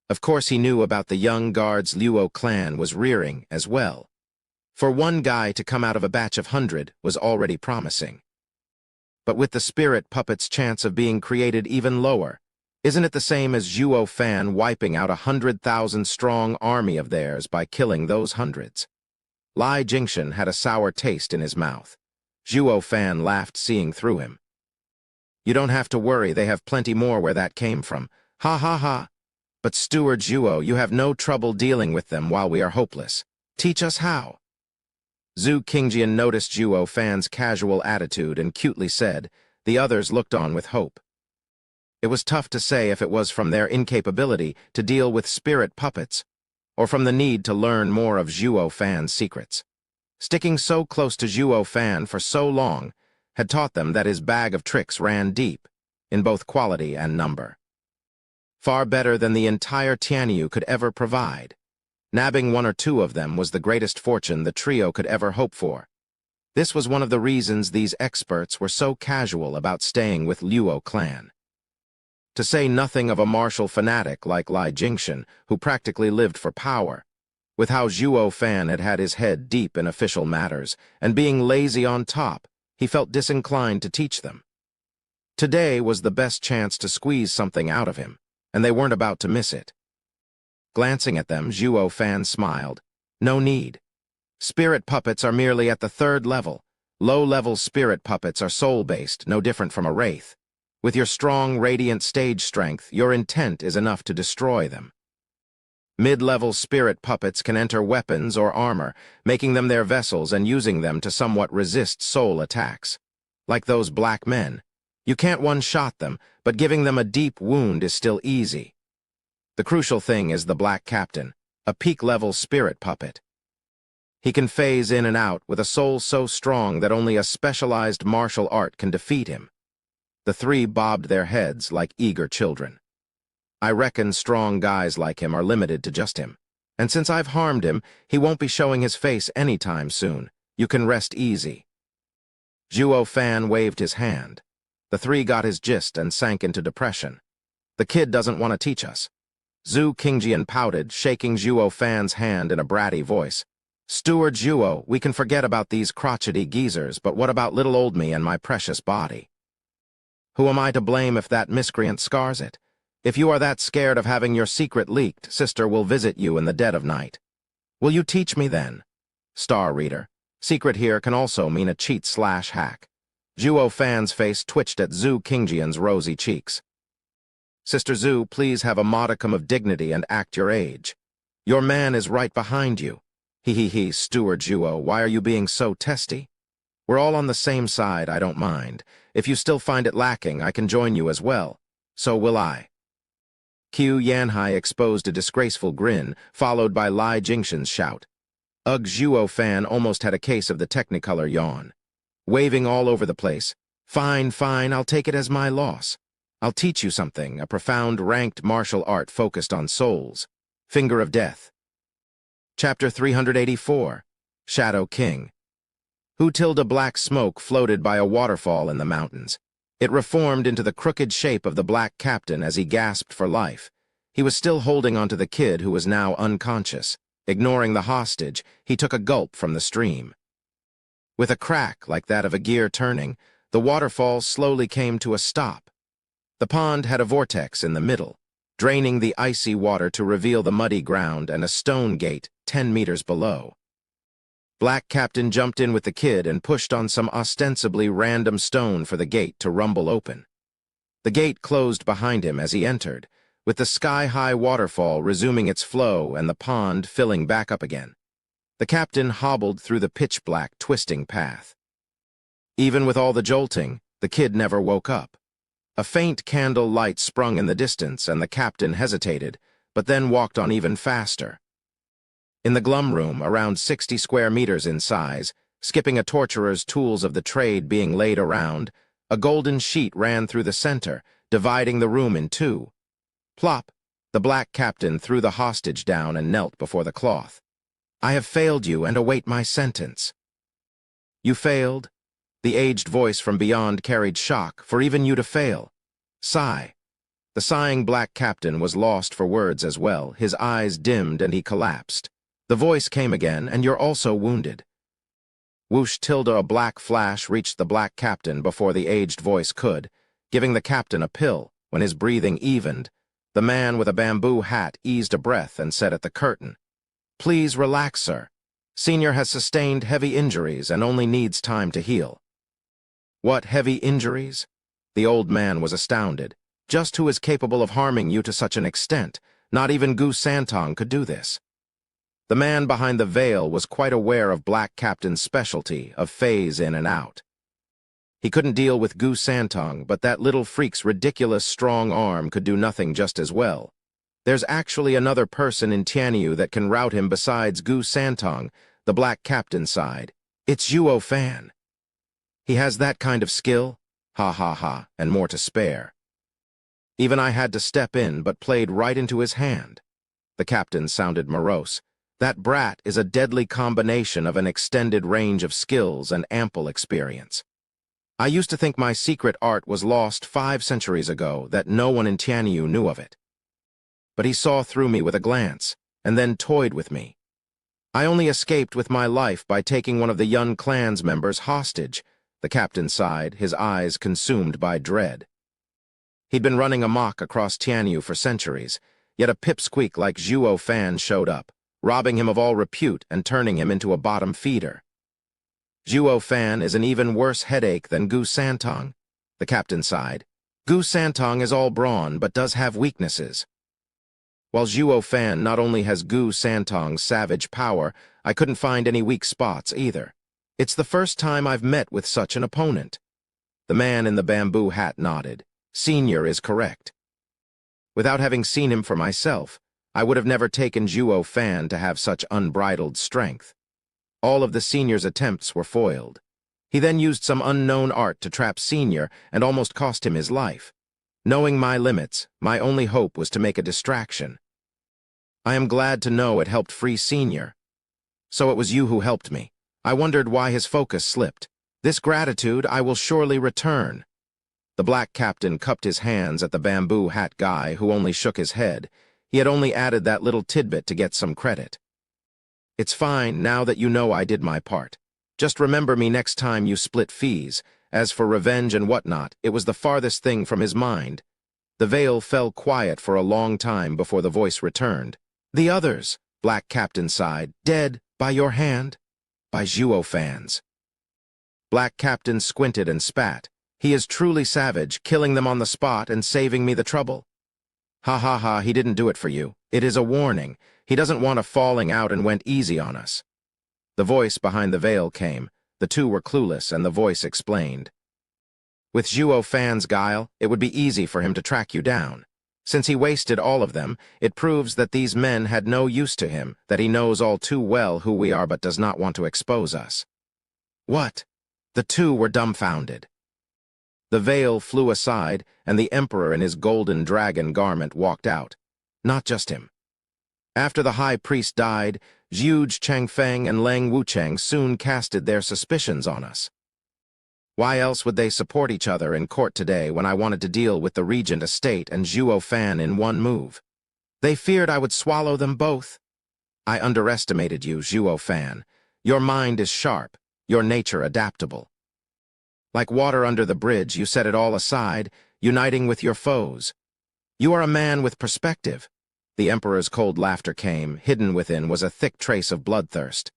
Of course he knew about the young guard's Luo clan was rearing as well. For one guy to come out of a batch of 100 was already promising. But with the spirit puppet's chance of being created even lower, isn't it the same as Zhuo Fan wiping out 100,000-strong army of theirs by killing those hundreds? Lai Jingshan had a sour taste in his mouth. Zhuo Fan laughed, seeing through him. You don't have to worry, they have plenty more where that came from. Ha ha ha. But Steward Zhuo, you have no trouble dealing with them while we are hopeless. Teach us how. Zhu Qingjian noticed Zhuo Fan's casual attitude and cutely said. The others looked on with hope. It was tough to say if it was from their incapability to deal with spirit puppets, or from the need to learn more of Zhuo Fan's secrets. Sticking so close to Zhuo Fan for so long had taught them that his bag of tricks ran deep, in both quality and number. Far better than the entire Tianyu could ever provide. Nabbing one or two of them was the greatest fortune the trio could ever hope for. This was one of the reasons these experts were so casual about staying with Luo clan. To say nothing of a martial fanatic like Lai Jingshan, who practically lived for power. With how Zhuo Fan had had his head deep in official matters, and being lazy on top, he felt disinclined to teach them. Today was the best chance to squeeze something out of him, and they weren't about to miss it. Glancing at them, Zhuo Fan smiled. No need. Spirit puppets are merely at the 3rd level. Low-level spirit puppets are soul-based, no different from a wraith. With your strong, radiant stage strength, your intent is enough to destroy them. Mid-level spirit puppets can enter weapons or armor, making them their vessels and using them to somewhat resist soul attacks. Like those black men. You can't one-shot them, but giving them a deep wound is still easy. The crucial thing is the Black Captain, a peak-level spirit puppet. He can phase in and out with a soul so strong that only a specialized martial art can defeat him. The three bobbed their heads like eager children. I reckon strong guys like him are limited to just him. And since I've harmed him, he won't be showing his face anytime soon. You can rest easy. Zhuo Fan waved his hand. The three got his gist and sank into depression. The kid doesn't want to teach us. Zhu Qingjian pouted, shaking Zhuo Fan's hand in a bratty voice. Steward Zhuo, we can forget about these crotchety geezers, but what about little old me and my precious body? Who am I to blame if that miscreant scars it? If you are that scared of having your secret leaked, sister will visit you in the dead of night. Will you teach me then? Star Reader. Secret here can also mean a cheat/hack. Zhuo Fan's face twitched at Zhu Qingjian's rosy cheeks. Sister Zhu, please have a modicum of dignity and act your age. Your man is right behind you. He, Steward Zhuo, why are you being so testy? We're all on the same side, I don't mind. If you still find it lacking, I can join you as well. So will I. Qiu Yanhai exposed a disgraceful grin, followed by Lai Jingshan's shout. Ugh, Zhuo Fan almost had a case of the Technicolor yawn. Waving all over the place. Fine, I'll take it as my loss. I'll teach you something, a profound ranked martial art focused on souls. Finger of Death. Chapter 384. Shadow King. Hutilda black smoke floated by a waterfall in the mountains. It reformed into the crooked shape of the Black Captain as he gasped for life. He was still holding onto the kid who was now unconscious. Ignoring the hostage, he took a gulp from the stream. With a crack like that of a gear turning, the waterfall slowly came to a stop. The pond had a vortex in the middle, draining the icy water to reveal the muddy ground and a stone gate 10 meters below. Black Captain jumped in with the kid and pushed on some ostensibly random stone for the gate to rumble open. The gate closed behind him as he entered, with the sky-high waterfall resuming its flow and the pond filling back up again. The captain hobbled through the pitch-black, twisting path. Even with all the jolting, the kid never woke up. A faint candle light sprung in the distance, and the captain hesitated, but then walked on even faster. In the glum room, around 60 square meters in size, Skipping a torturer's tools of the trade being laid around, a golden sheet ran through the center, dividing the room in two. Plop! The black captain threw the hostage down and knelt before the cloth. "I have failed you and await my sentence." "You failed?" The aged voice from beyond carried shock, "for even you to fail." Sigh. The sighing black captain was lost for words as well. His eyes dimmed and he collapsed. The voice came again, "And you're also wounded." Whoosh! Tilde, a black flash reached the black captain before the aged voice could, giving the captain a pill. When his breathing evened, the man with a bamboo hat eased a breath and said at the curtain, "Please relax, sir. Senior has sustained heavy injuries and only needs time to heal." "What heavy injuries?" The old man was astounded. "Just who is capable of harming you to such an extent? Not even Gu Santong could do this." The man behind the veil was quite aware of Black Captain's specialty of phase in and out. He couldn't deal with Gu Santong, but that little freak's ridiculous strong arm could do nothing just as well. "There's actually another person in Tianyu that can rout him besides Gu Santong," the Black Captain sighed. "It's Yuo Fan." "He has that kind of skill?" Ha ha ha, and more to spare. "Even I had to step in, but played right into his hand." The captain sounded morose. "That brat is a deadly combination of an extended range of skills and ample experience. I used to think my secret art was lost 5 centuries ago, that no one in Tianyu knew of it. But he saw through me with a glance, and then toyed with me. I only escaped with my life by taking one of the Yun clan's members hostage." The captain sighed, his eyes consumed by dread. He'd been running amok across Tianyu for centuries, yet a pipsqueak like Zhuo Fan showed up, robbing him of all repute and turning him into a bottom feeder. "Zhuo Fan is an even worse headache than Gu Santong," the captain sighed. "Gu Santong is all brawn, but does have weaknesses. While Zhuo Fan not only has Gu Santong's savage power, I couldn't find any weak spots either. It's the first time I've met with such an opponent." The man in the bamboo hat nodded. "Senior is correct. Without having seen him for myself, I would have never taken Zhuo Fan to have such unbridled strength. All of the senior's attempts were foiled. He then used some unknown art to trap Senior and almost cost him his life. Knowing my limits, my only hope was to make a distraction. I am glad to know it helped free Senior. So it was you who helped me. I wondered why his focus slipped. This gratitude I will surely return." The black captain cupped his hands at the bamboo hat guy, who only shook his head. He had only added that little tidbit to get some credit. "It's fine, now that you know I did my part. Just remember me next time you split fees. As for revenge and whatnot, it was the farthest thing from his mind." The veil fell quiet for a long time before the voice returned. "The others," Black Captain sighed, "dead by your hand?" "By Zhuo Fan's." Black Captain squinted and spat. "He is truly savage, killing them on the spot and saving me the trouble." "Ha ha ha, he didn't do it for you. It is a warning. He doesn't want a falling out and went easy on us." The voice behind the veil came. The two were clueless, and the voice explained. "With Zhuo Fan's guile, it would be easy for him to track you down. Since he wasted all of them, it proves that these men had no use to him, that he knows all too well who we are but does not want to expose us." "What?" The two were dumbfounded. The veil flew aside, and the emperor in his golden dragon garment walked out. Not just him. After the high priest died, Zhu Changfeng and Leng Wucheng soon casted their suspicions on us. Why else would they support each other in court today when I wanted to deal with the regent estate and Zhuo Fan in one move? They feared I would swallow them both. I underestimated you, Zhuo Fan. Your mind is sharp, your nature adaptable. Like water under the bridge, you set it all aside, uniting with your foes. You are a man with perspective." The emperor's cold laughter came. Hidden within was a thick trace of bloodthirst.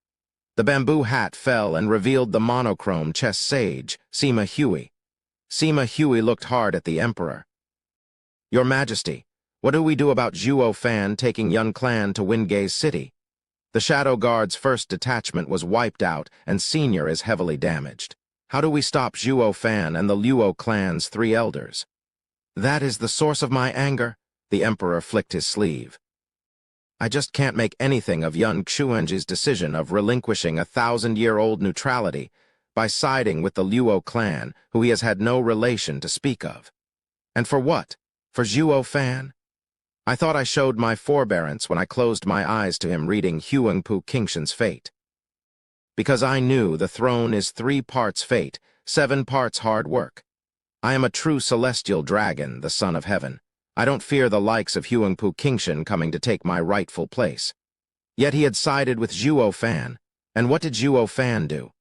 The bamboo hat fell and revealed the monochrome chess sage, Sima Hui. Sima Hui looked hard at the emperor. "Your Majesty, what do we do about Zhuo Fan taking Yun clan to Wingei's city? The Shadow Guard's first detachment was wiped out, and Senior is heavily damaged. How do we stop Zhuo Fan and the Luo clan's 3 elders?" "That is the source of my anger," the emperor flicked his sleeve. I just can't make anything of young Xuanji's decision of relinquishing 1,000-year-old neutrality by siding with the Luo clan, who he has had no relation to speak of. And for what? For Zhuo Fan? I thought I showed my forbearance when I closed my eyes to him reading Huangpu Qingshan's fate. Because I knew the throne is 3 parts fate, 7 parts hard work. I am a true celestial dragon, the son of heaven. I don't fear the likes of Huangpu Qingshan coming to take my rightful place. Yet he had sided with Zhuo Fan. And what did Zhuo Fan do?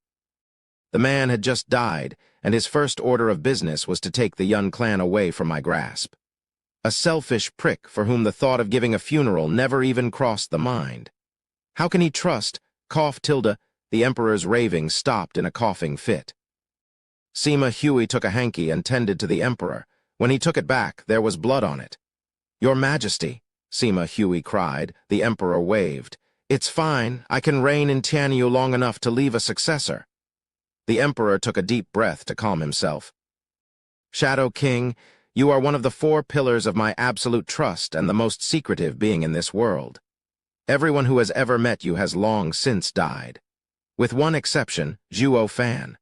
The man had just died, and his first order of business was to take the Yun clan away from my grasp. A selfish prick for whom the thought of giving a funeral never even crossed the mind. How can he trust, the emperor's ravings stopped in a coughing fit. Sima Hui took a hanky and tended to the emperor. When he took it back, there was blood on it. Your Majesty, Sima Hui cried. The emperor waved. It's fine, I can reign in Tianyu long enough to leave a successor. The emperor took a deep breath to calm himself. Shadow King, you are one of the 4 pillars of my absolute trust and the most secretive being in this world. Everyone who has ever met you has long since died. With one exception, Zhuo Fan.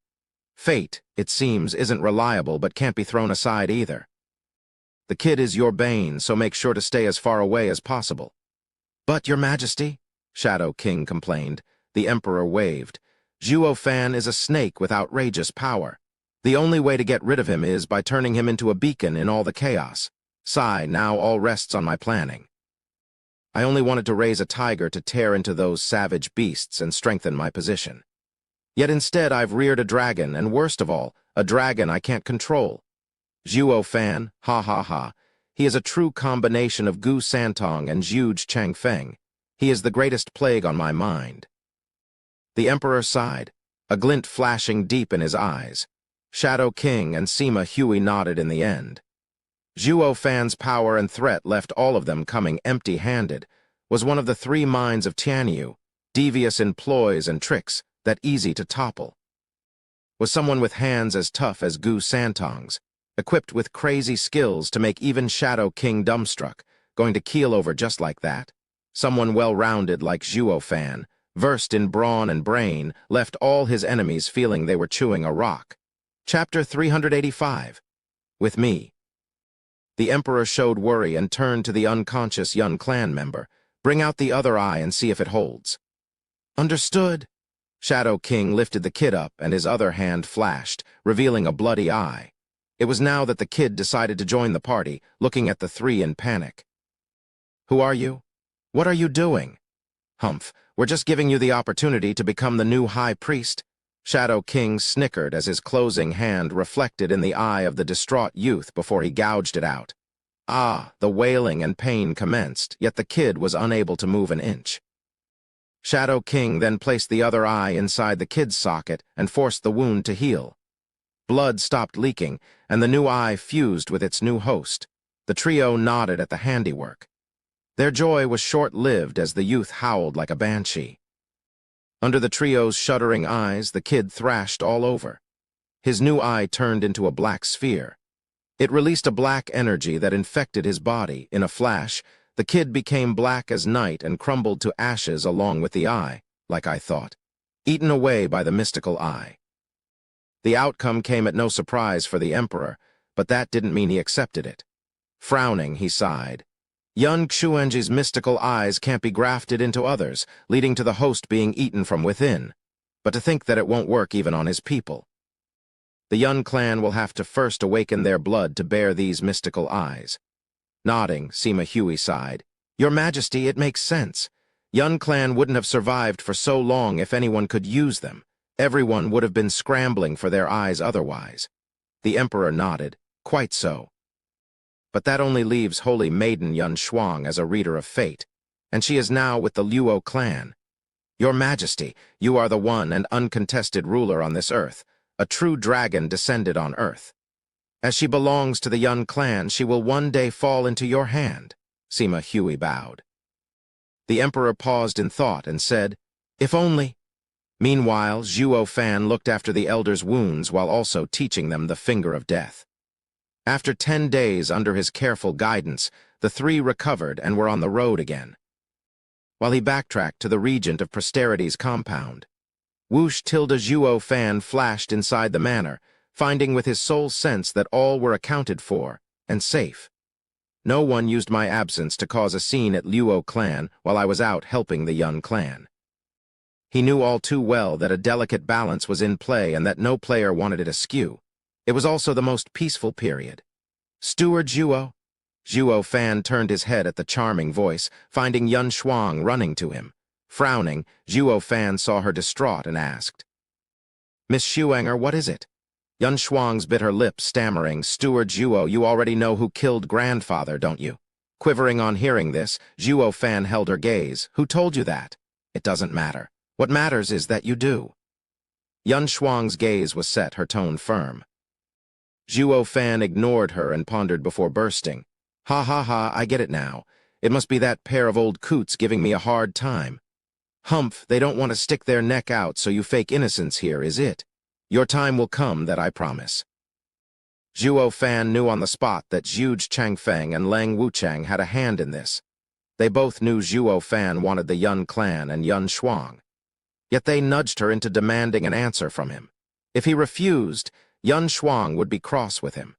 Fate, it seems, isn't reliable but can't be thrown aside either. The kid is your bane, so make sure to stay as far away as possible. But, Your Majesty, Shadow King complained. The emperor waved. Zhuo Fan is a snake with outrageous power. The only way to get rid of him is by turning him into a beacon in all the chaos. Sigh, now all rests on my planning. I only wanted to raise a tiger to tear into those savage beasts and strengthen my position. Yet instead I've reared a dragon, and worst of all, a dragon I can't control. Zhuo Fan, ha ha ha. He is a true combination of Gu Santong and Zhuge Changfeng. He is the greatest plague on my mind. The emperor sighed, a glint flashing deep in his eyes. Shadow King and Sima Hui nodded in the end. Zhuo Fan's power and threat left all of them coming empty-handed, was one of the 3 minds of Tianyu, devious in ploys and tricks, that easy to topple. Was someone with hands as tough as Gu Santong's, equipped with crazy skills to make even Shadow King dumbstruck, going to keel over just like that? Someone well-rounded like Zhuo Fan, versed in brawn and brain, left all his enemies feeling they were chewing a rock. Chapter 385. With me. The emperor showed worry and turned to the unconscious Yun clan member. Bring out the other eye and see if it holds. Understood. Shadow King lifted the kid up and his other hand flashed, revealing a bloody eye. It was now that the kid decided to join the party, looking at the 3 in panic. Who are you? What are you doing? Humph, we're just giving you the opportunity to become the new high priest. Shadow King snickered as his closing hand reflected in the eye of the distraught youth before he gouged it out. Ah, the wailing and pain commenced, yet the kid was unable to move an inch. Shadow King then placed the other eye inside the kid's socket and forced the wound to heal. Blood stopped leaking, and the new eye fused with its new host. The trio nodded at the handiwork. Their joy was short-lived as the youth howled like a banshee. Under the trio's shuddering eyes, the kid thrashed all over. His new eye turned into a black sphere. It released a black energy that infected his body. In a flash, the kid became black as night and crumbled to ashes along with the eye, like I thought, eaten away by the mystical eye. The outcome came at no surprise for the emperor, but that didn't mean he accepted it. Frowning, he sighed. Yun Xuanji's mystical eyes can't be grafted into others, leading to the host being eaten from within. But to think that it won't work even on his people. The Yun clan will have to first awaken their blood to bear these mystical eyes. Nodding, Sima Hui sighed. Your Majesty, it makes sense. Yun clan wouldn't have survived for so long if anyone could use them. Everyone would have been scrambling for their eyes otherwise. The emperor nodded. Quite so. But that only leaves Holy Maiden Yun Shuang as a reader of fate, and she is now with the Luo clan. Your Majesty, you are the one and uncontested ruler on this earth, a true dragon descended on earth. As she belongs to the Yun clan, she will one day fall into your hand. Sima Hui bowed. The emperor paused in thought and said, If only. Meanwhile, Zhuo Fan looked after the elders' wounds while also teaching them the finger of death. After 10 days under his careful guidance, the 3 recovered and were on the road again. while he backtracked to the Regent of Posterity's compound. Whoosh tilde Zhuo Fan flashed inside the manor, finding with his sole sense that all were accounted for and safe. No one used my absence to cause a scene at Luo clan while I was out helping the Yun clan. He knew all too well that a delicate balance was in play and that no player wanted it askew. It was also the most peaceful period. Steward Zhuo? Zhuo Fan turned his head at the charming voice, finding Yun Shuang running to him. Frowning, Zhuo Fan saw her distraught and asked, "Miss Xuanger, what is it?" Yun Shuang's bit her lip, stammering, "Steward Zhuo, you already know who killed grandfather, don't you?" Quivering on hearing this, Zhuo Fan held her gaze. "Who told you that?" "It doesn't matter. What matters is that you do." Yun Shuang's gaze was set, her tone firm. Zhuo Fan ignored her and pondered before bursting. "Ha ha ha, I get it now. It must be that pair of old coots giving me a hard time. Humph, they don't want to stick their neck out, so you fake innocence here, is it? Your time will come, that I promise." Zhuo Fan knew on the spot that Zhu Changfeng and Lang Wuchang had a hand in this. They both knew Zhuo Fan wanted the Yun clan and Yun Shuang. Yet they nudged her into demanding an answer from him. If he refused, Yun Shuang would be cross with him.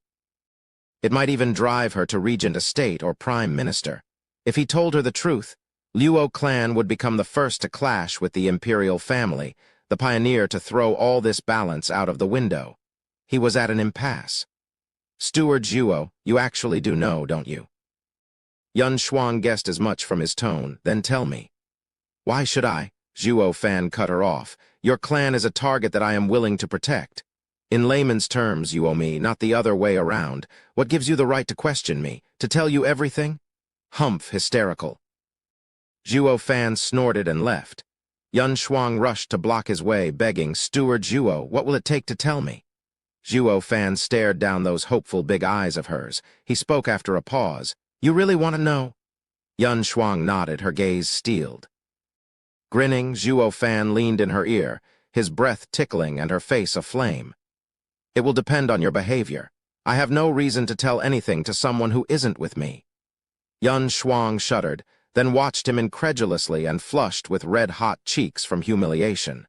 It might even drive her to Regent Estate or Prime Minister. If he told her the truth, Luo clan would become the first to clash with the imperial family, the pioneer to throw all this balance out of the window. He was at an impasse. "Steward Zhuo, you actually do know, don't you?" Yun Shuang guessed as much from his tone. "Then tell me." "Why should I?" Zhuo Fan cut her off. "Your clan is a target that I am willing to protect. In layman's terms, you owe me, not the other way around. What gives you the right to question me? To tell you everything?" Humph, hysterical. Zhuo Fan snorted and left. Yun Shuang rushed to block his way, begging, "Steward Zhuo, what will it take to tell me?" Zhuo Fan stared down those hopeful big eyes of hers. He spoke after a pause. "You really want to know?" Yun Shuang nodded, her gaze steeled. Grinning, Zhuo Fan leaned in her ear, his breath tickling and her face aflame. "It will depend on your behavior. I have no reason to tell anything to someone who isn't with me." Yun Shuang shuddered, then watched him incredulously and flushed with red-hot cheeks from humiliation.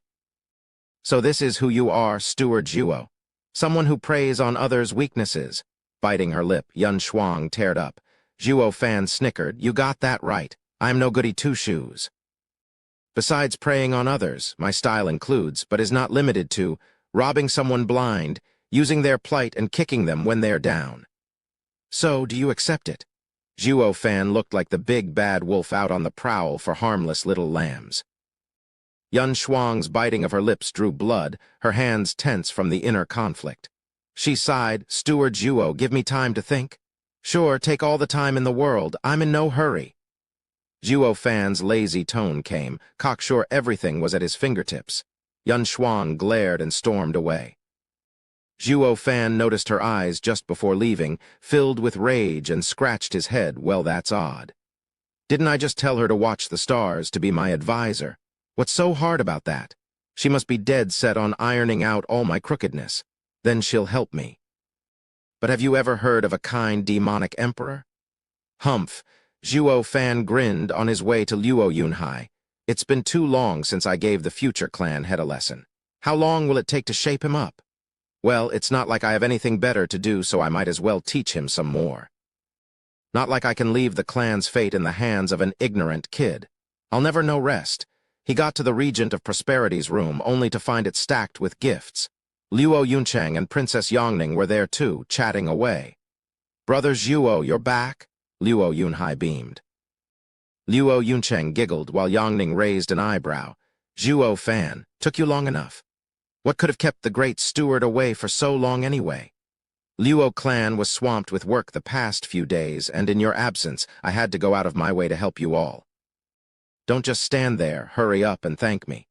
"So this is who you are, Steward Zhuo? Someone who preys on others' weaknesses?" Biting her lip, Yun Shuang teared up. Zhuo Fan snickered. "You got that right. I'm no goody two-shoes. Besides preying on others, my style includes, but is not limited to, robbing someone blind, using their plight and kicking them when they're down. So, do you accept it?" Zhuo Fan looked like the big bad wolf out on the prowl for harmless little lambs. Yun Shuang's biting of her lips drew blood, her hands tense from the inner conflict. She sighed, "Steward Zhuo, give me time to think." "Sure, take all the time in the world. I'm in no hurry." Zhuo Fan's lazy tone came, cocksure everything was at his fingertips. Yun Shuang glared and stormed away. Zhuo Fan noticed her eyes just before leaving, filled with rage, and scratched his head. "Well, that's odd. Didn't I just tell her to watch the stars, to be my advisor? What's so hard about that? She must be dead set on ironing out all my crookedness. Then she'll help me. But have you ever heard of a kind demonic emperor?" Humph, Zhuo Fan grinned on his way to Luo Yunhai. "It's been too long since I gave the future clan head a lesson. How long will it take to shape him up? Well, it's not like I have anything better to do, so I might as well teach him some more. Not like I can leave the clan's fate in the hands of an ignorant kid. I'll never know rest." He got to the Regent of Prosperity's room, only to find it stacked with gifts. Luo Yunchang and Princess Yongning were there too, chatting away. "Brother Zhuo, you're back?" Luo Yunhai beamed. Luo Yunchang giggled while Yongning raised an eyebrow. "Zhuo Fan, took you long enough? What could have kept the great steward away for so long anyway?" "Luo clan was swamped with work the past few days, and in your absence, I had to go out of my way to help you all. Don't just stand there, hurry up and thank me."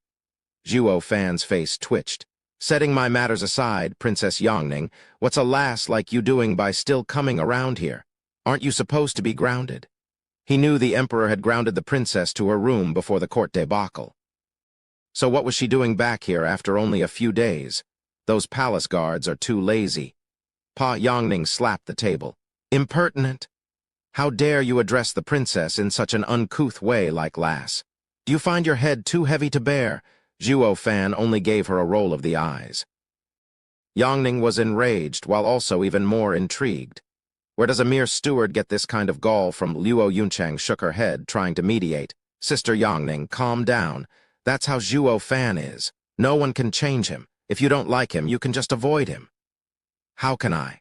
Zhuo Fan's face twitched. "Setting my matters aside, Princess Yongning, what's a lass like you doing by still coming around here? Aren't you supposed to be grounded?" He knew the Emperor had grounded the princess to her room before the court debacle. So what was she doing back here after only a few days? Those palace guards are too lazy. Pa Yongning slapped the table. "Impertinent! How dare you address the princess in such an uncouth way, like lass? Do you find your head too heavy to bear? Zhuo Fan only gave her a roll of the eyes. Yangning was enraged, while also even more intrigued. Where does a mere steward get this kind of gall from? Luo Yunchang shook her head, trying to mediate. Sister Yangning, calm down. That's how Zhuo Fan is. No one can change him. If you don't like him, you can just avoid him. How can I?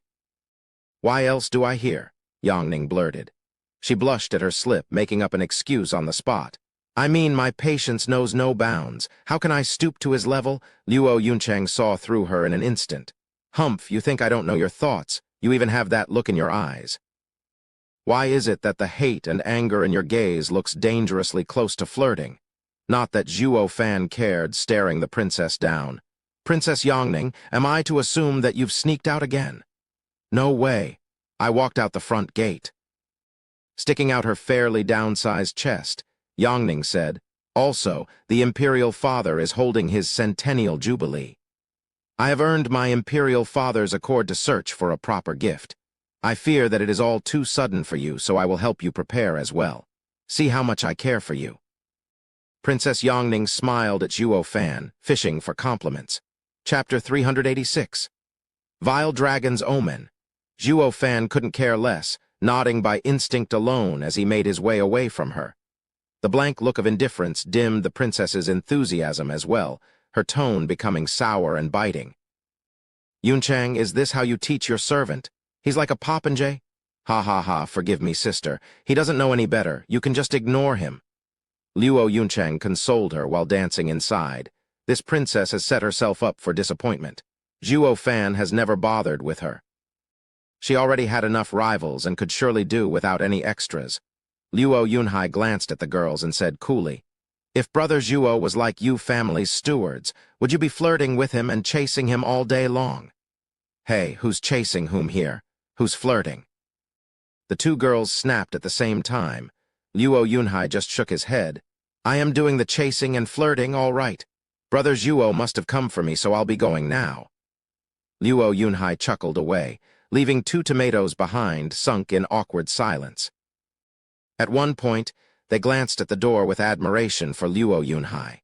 Why else do I hear? Yangning blurted. She blushed at her slip, making up an excuse on the spot. I mean, my patience knows no bounds. How can I stoop to his level? Luo Yunchang saw through her in an instant. Humph, you think I don't know your thoughts. You even have that look in your eyes. Why is it that the hate and anger in your gaze looks dangerously close to flirting? Not that Zhuo Fan cared, staring the princess down. Princess Yangning, am I to assume that you've sneaked out again? No way. I walked out the front gate. Sticking out her fairly downsized chest, Yangning said, also, the imperial father is holding his centennial jubilee. I have earned my imperial father's accord to search for a proper gift. I fear that it is all too sudden for you, so I will help you prepare as well. See how much I care for you. Princess Yangning smiled at Zhuo Fan, fishing for compliments. Chapter 386. Vile Dragon's Omen. Zhuo Fan couldn't care less, nodding by instinct alone as he made his way away from her. The blank look of indifference dimmed the princess's enthusiasm as well, her tone becoming sour and biting. Yunchang, is this how you teach your servant? He's like a popinjay? Ha ha ha, forgive me, sister. He doesn't know any better. You can just ignore him. Luo Yunchang consoled her while dancing inside. This princess has set herself up for disappointment. Zhuo Fan has never bothered with her. She already had enough rivals and could surely do without any extras. Luo Yunhai glanced at the girls and said coolly, if Brother Zhuo was like you family's stewards, would you be flirting with him and chasing him all day long? Hey, who's chasing whom here? Who's flirting? The two girls snapped at the same time. Luo Yunhai just shook his head. I am doing the chasing and flirting, all right. Brother Zhuo must have come for me, so I'll be going now. Luo Yunhai chuckled away, leaving two tomatoes behind, sunk in awkward silence. At one point, they glanced at the door with admiration for Luo Yunhai.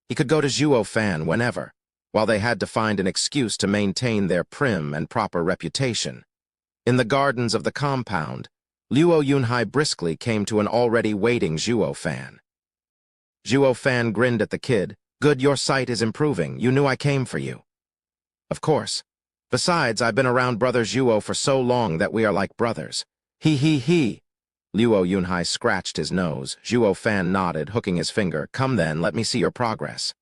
He could go to Zhuo Fan whenever, while they had to find an excuse to maintain their prim and proper reputation. In the gardens of the compound, Luo Yunhai briskly came to an already waiting Zhuo Fan. Zhuo Fan grinned at the kid. Good, your sight is improving. You knew I came for you. Of course. Besides, I've been around Brother Zhuo for so long that we are like brothers. He. Luo Yunhai scratched his nose. Zhuo Fan nodded, hooking his finger. Come then, let me see your progress.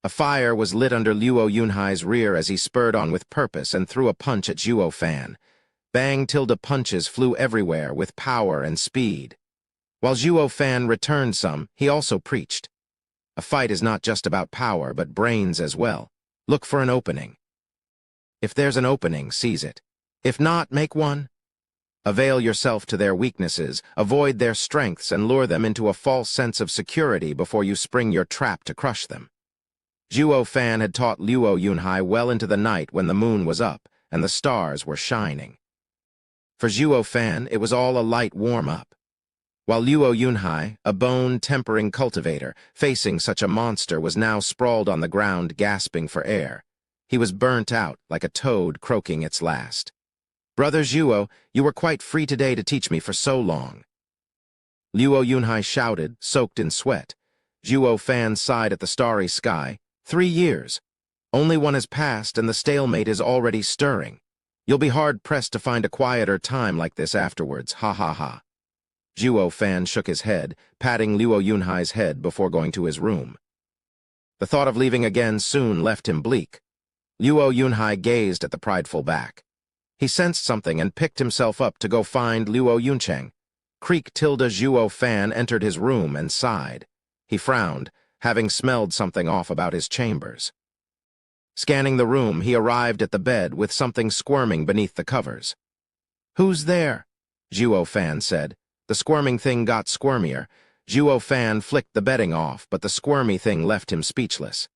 A fire was lit under Luo Yunhai's rear as he spurred on with purpose and threw a punch at Zhuo Fan. Bang tilde punches flew everywhere with power and speed. While Zhuo Fan returned some, he also preached. A fight is not just about power, but brains as well. Look for an opening. If there's an opening, seize it. If not, make one. Avail yourself to their weaknesses, avoid their strengths, and lure them into a false sense of security before you spring your trap to crush them. Zhuo Fan had taught Luo Yunhai well into the night when the moon was up and the stars were shining. For Zhuo Fan, it was all a light warm-up. While Luo Yunhai, a bone-tempering cultivator, facing such a monster, was now sprawled on the ground gasping for air. He was burnt out like a toad croaking its last. Brother Zhuo, you were quite free today to teach me for so long. Luo Yunhai shouted, soaked in sweat. Zhuo Fan sighed at the starry sky. 3 years. Only one has passed and the stalemate is already stirring. You'll be hard-pressed to find a quieter time like this afterwards, ha ha ha. Zhuo Fan shook his head, patting Luo Yunhai's head before going to his room. The thought of leaving again soon left him bleak. Luo Yunhai gazed at the prideful back. He sensed something and picked himself up to go find Luo Yunchang. Creak tilde Zhuo Fan entered his room and sighed. He frowned, having smelled something off about his chambers. Scanning the room, he arrived at the bed with something squirming beneath the covers. Who's there? Zhuo Fan said. The squirming thing got squirmier. Zhuo Fan flicked the bedding off, but the squirmy thing left him speechless.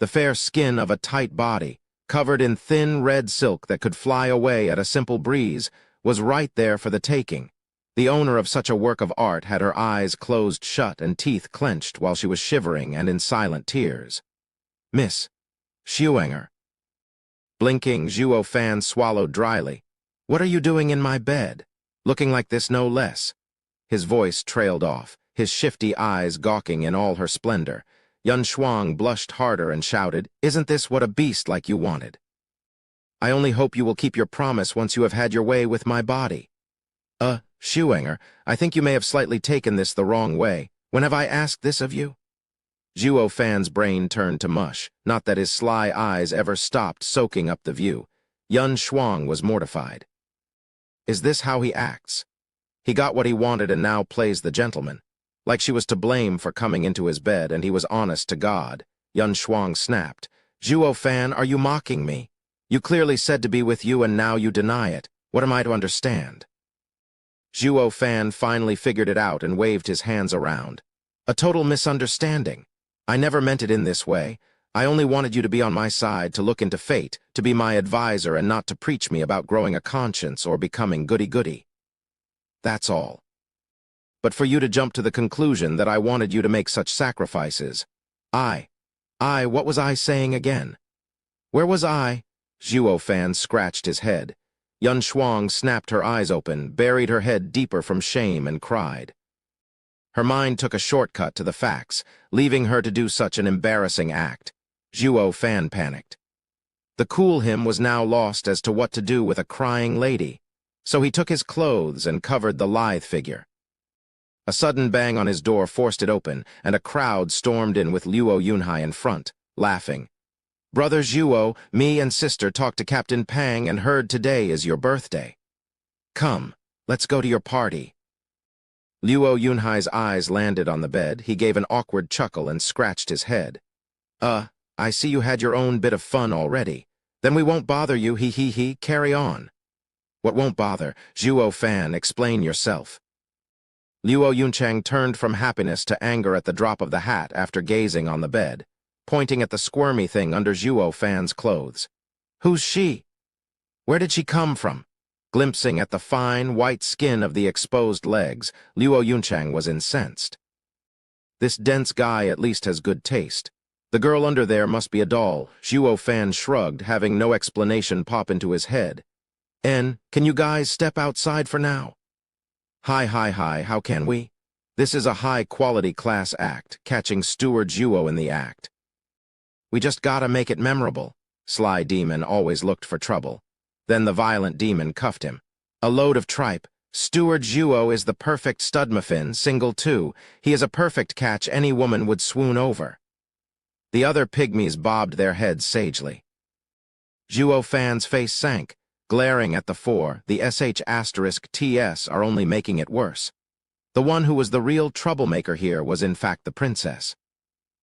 The fair skin of a tight body, covered in thin red silk that could fly away at a simple breeze, was right there for the taking. The owner of such a work of art had her eyes closed shut and teeth clenched while she was shivering and in silent tears. "Miss Schuenger." Blinking, Zhuo Fan swallowed dryly. "What are you doing in my bed? Looking like this, no less." His voice trailed off, his shifty eyes gawking in all her splendor. Yun Shuang blushed harder and shouted, "Isn't this what a beast like you wanted? I only hope you will keep your promise once you have had your way with my body." Schuenger, I think you may have slightly taken this the wrong way. When have I asked this of you?" Zhuo Fan's brain turned to mush, not that his sly eyes ever stopped soaking up the view. Yun Shuang was mortified. Is this how he acts? He got what he wanted and now plays the gentleman. Like she was to blame for coming into his bed and he was honest to God. Yun Shuang snapped. "Zhuo Fan, are you mocking me? You clearly said to be with you and now you deny it. What am I to understand?" Zhuo Fan finally figured it out and waved his hands around. "A total misunderstanding. I never meant it in this way. I only wanted you to be on my side, to look into fate, to be my advisor and not to preach me about growing a conscience or becoming goody-goody. That's all. But for you to jump to the conclusion that I wanted you to make such sacrifices. What was I saying again? Where was I?" Zhuo Fan scratched his head. Yun Shuang snapped her eyes open, buried her head deeper from shame, and cried. Her mind took a shortcut to the facts, leaving her to do such an embarrassing act. Zhuo Fan panicked. The cool him was now lost as to what to do with a crying lady, so he took his clothes and covered the lithe figure. A sudden bang on his door forced it open, and a crowd stormed in with Luo Yunhai in front, laughing. "Brother Zhuo, me and sister talked to Captain Pang and heard today is your birthday. Come, let's go to your party." Luo Yunhai's eyes landed on the bed. He gave an awkward chuckle and scratched his head. I see you had your own bit of fun already. Then we won't bother you, he, carry on." "What won't bother? Zhuo Fan, explain yourself." Luo Yunchang turned from happiness to anger at the drop of the hat after gazing on the bed, pointing at the squirmy thing under Zhuo Fan's clothes. "Who's she? Where did she come from?" Glimpsing at the fine, white skin of the exposed legs, Luo Yunchang was incensed. "This dense guy at least has good taste. The girl under there must be a doll." Zhuo Fan shrugged, having no explanation pop into his head. Can you guys step outside for now?" Hi, how can we? This is a high-quality class act, catching Steward Zhuo in the act. We just gotta make it memorable." Sly Demon always looked for trouble. Then the violent demon cuffed him. "A load of tripe. Steward Zhuo is the perfect studmuffin, single too. He is a perfect catch any woman would swoon over." The other pygmies bobbed their heads sagely. Zhuo Fan's face sank, glaring at the four. The *TS are only making it worse. The one who was the real troublemaker here was in fact the princess.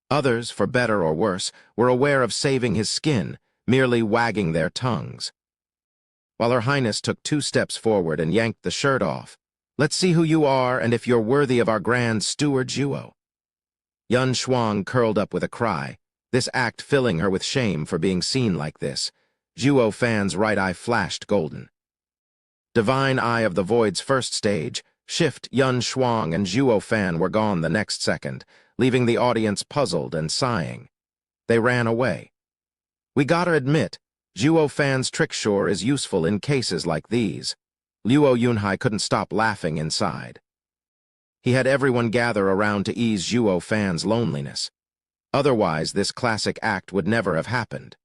Others, for better or worse, were aware of saving his skin, merely wagging their tongues. While Her Highness took 2 steps forward and yanked the shirt off. "Let's see who you are and if you're worthy of our grand Steward Zhuo." Yun Shuang curled up with a cry, this act filling her with shame for being seen like this. Zhuo Fan's right eye flashed golden. Divine Eye of the Void's first stage, Shift, Yun Shuang, and Zhuo Fan were gone the next second, leaving the audience puzzled and sighing. They ran away. We gotta admit, Zhuo Fan's tricksure is useful in cases like these. Luo Yunhai couldn't stop laughing inside. He had everyone gather around to ease Zhuo Fan's loneliness. Otherwise, this classic act would never have happened.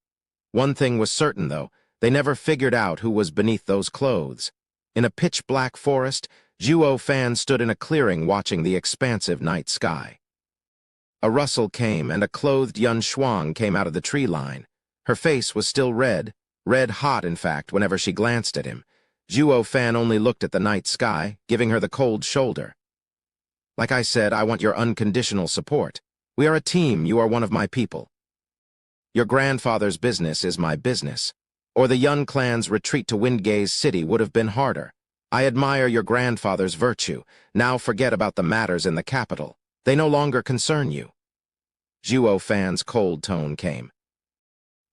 One thing was certain, though, they never figured out who was beneath those clothes. In a pitch-black forest, Zhuo Fan stood in a clearing watching the expansive night sky. A rustle came, and a clothed Yun Shuang came out of the tree line. Her face was still red hot, in fact, whenever she glanced at him. Zhuo Fan only looked at the night sky, giving her the cold shoulder. "Like I said, I want your unconditional support. We are a team, you are one of my people. Your grandfather's business is my business. Or the Yun clan's retreat to Windgaze City would have been harder. I admire your grandfather's virtue. Now forget about the matters in the capital. They no longer concern you." Zhuo Fan's cold tone came.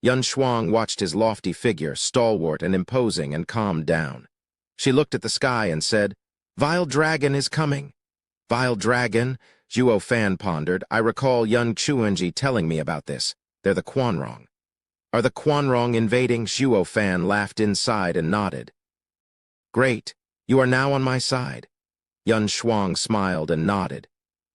Yun Shuang watched his lofty figure, stalwart and imposing, and calmed down. She looked at the sky and said, Vile dragon is coming. Vile dragon? Zhuo Fan pondered. I recall young Chuanji telling me about this. They're the Quanrong. Are the Quanrong invading? Zhuo Fan laughed inside and nodded. Great. You are now on my side. Yun Shuang smiled and nodded.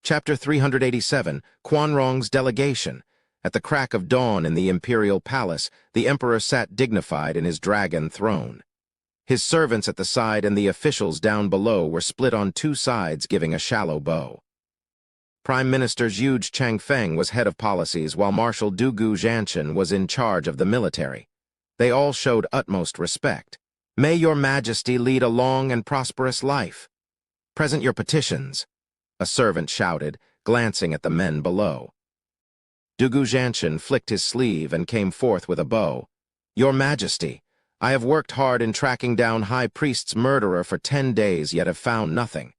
Chapter 387, Quanrong's Delegation. At the crack of dawn in the imperial palace, the emperor sat dignified in his dragon throne. His servants at the side and the officials down below were split on two sides, giving a shallow bow. Prime Minister Zhu Changfeng was head of policies, while Marshal Dugu Zhanshan was in charge of the military. They all showed utmost respect. May your majesty lead a long and prosperous life. Present your petitions, a servant shouted, glancing at the men below. Dugu Zhanshan flicked his sleeve and came forth with a bow. Your majesty, I have worked hard in tracking down High Priest's murderer for 10 days, yet have found nothing.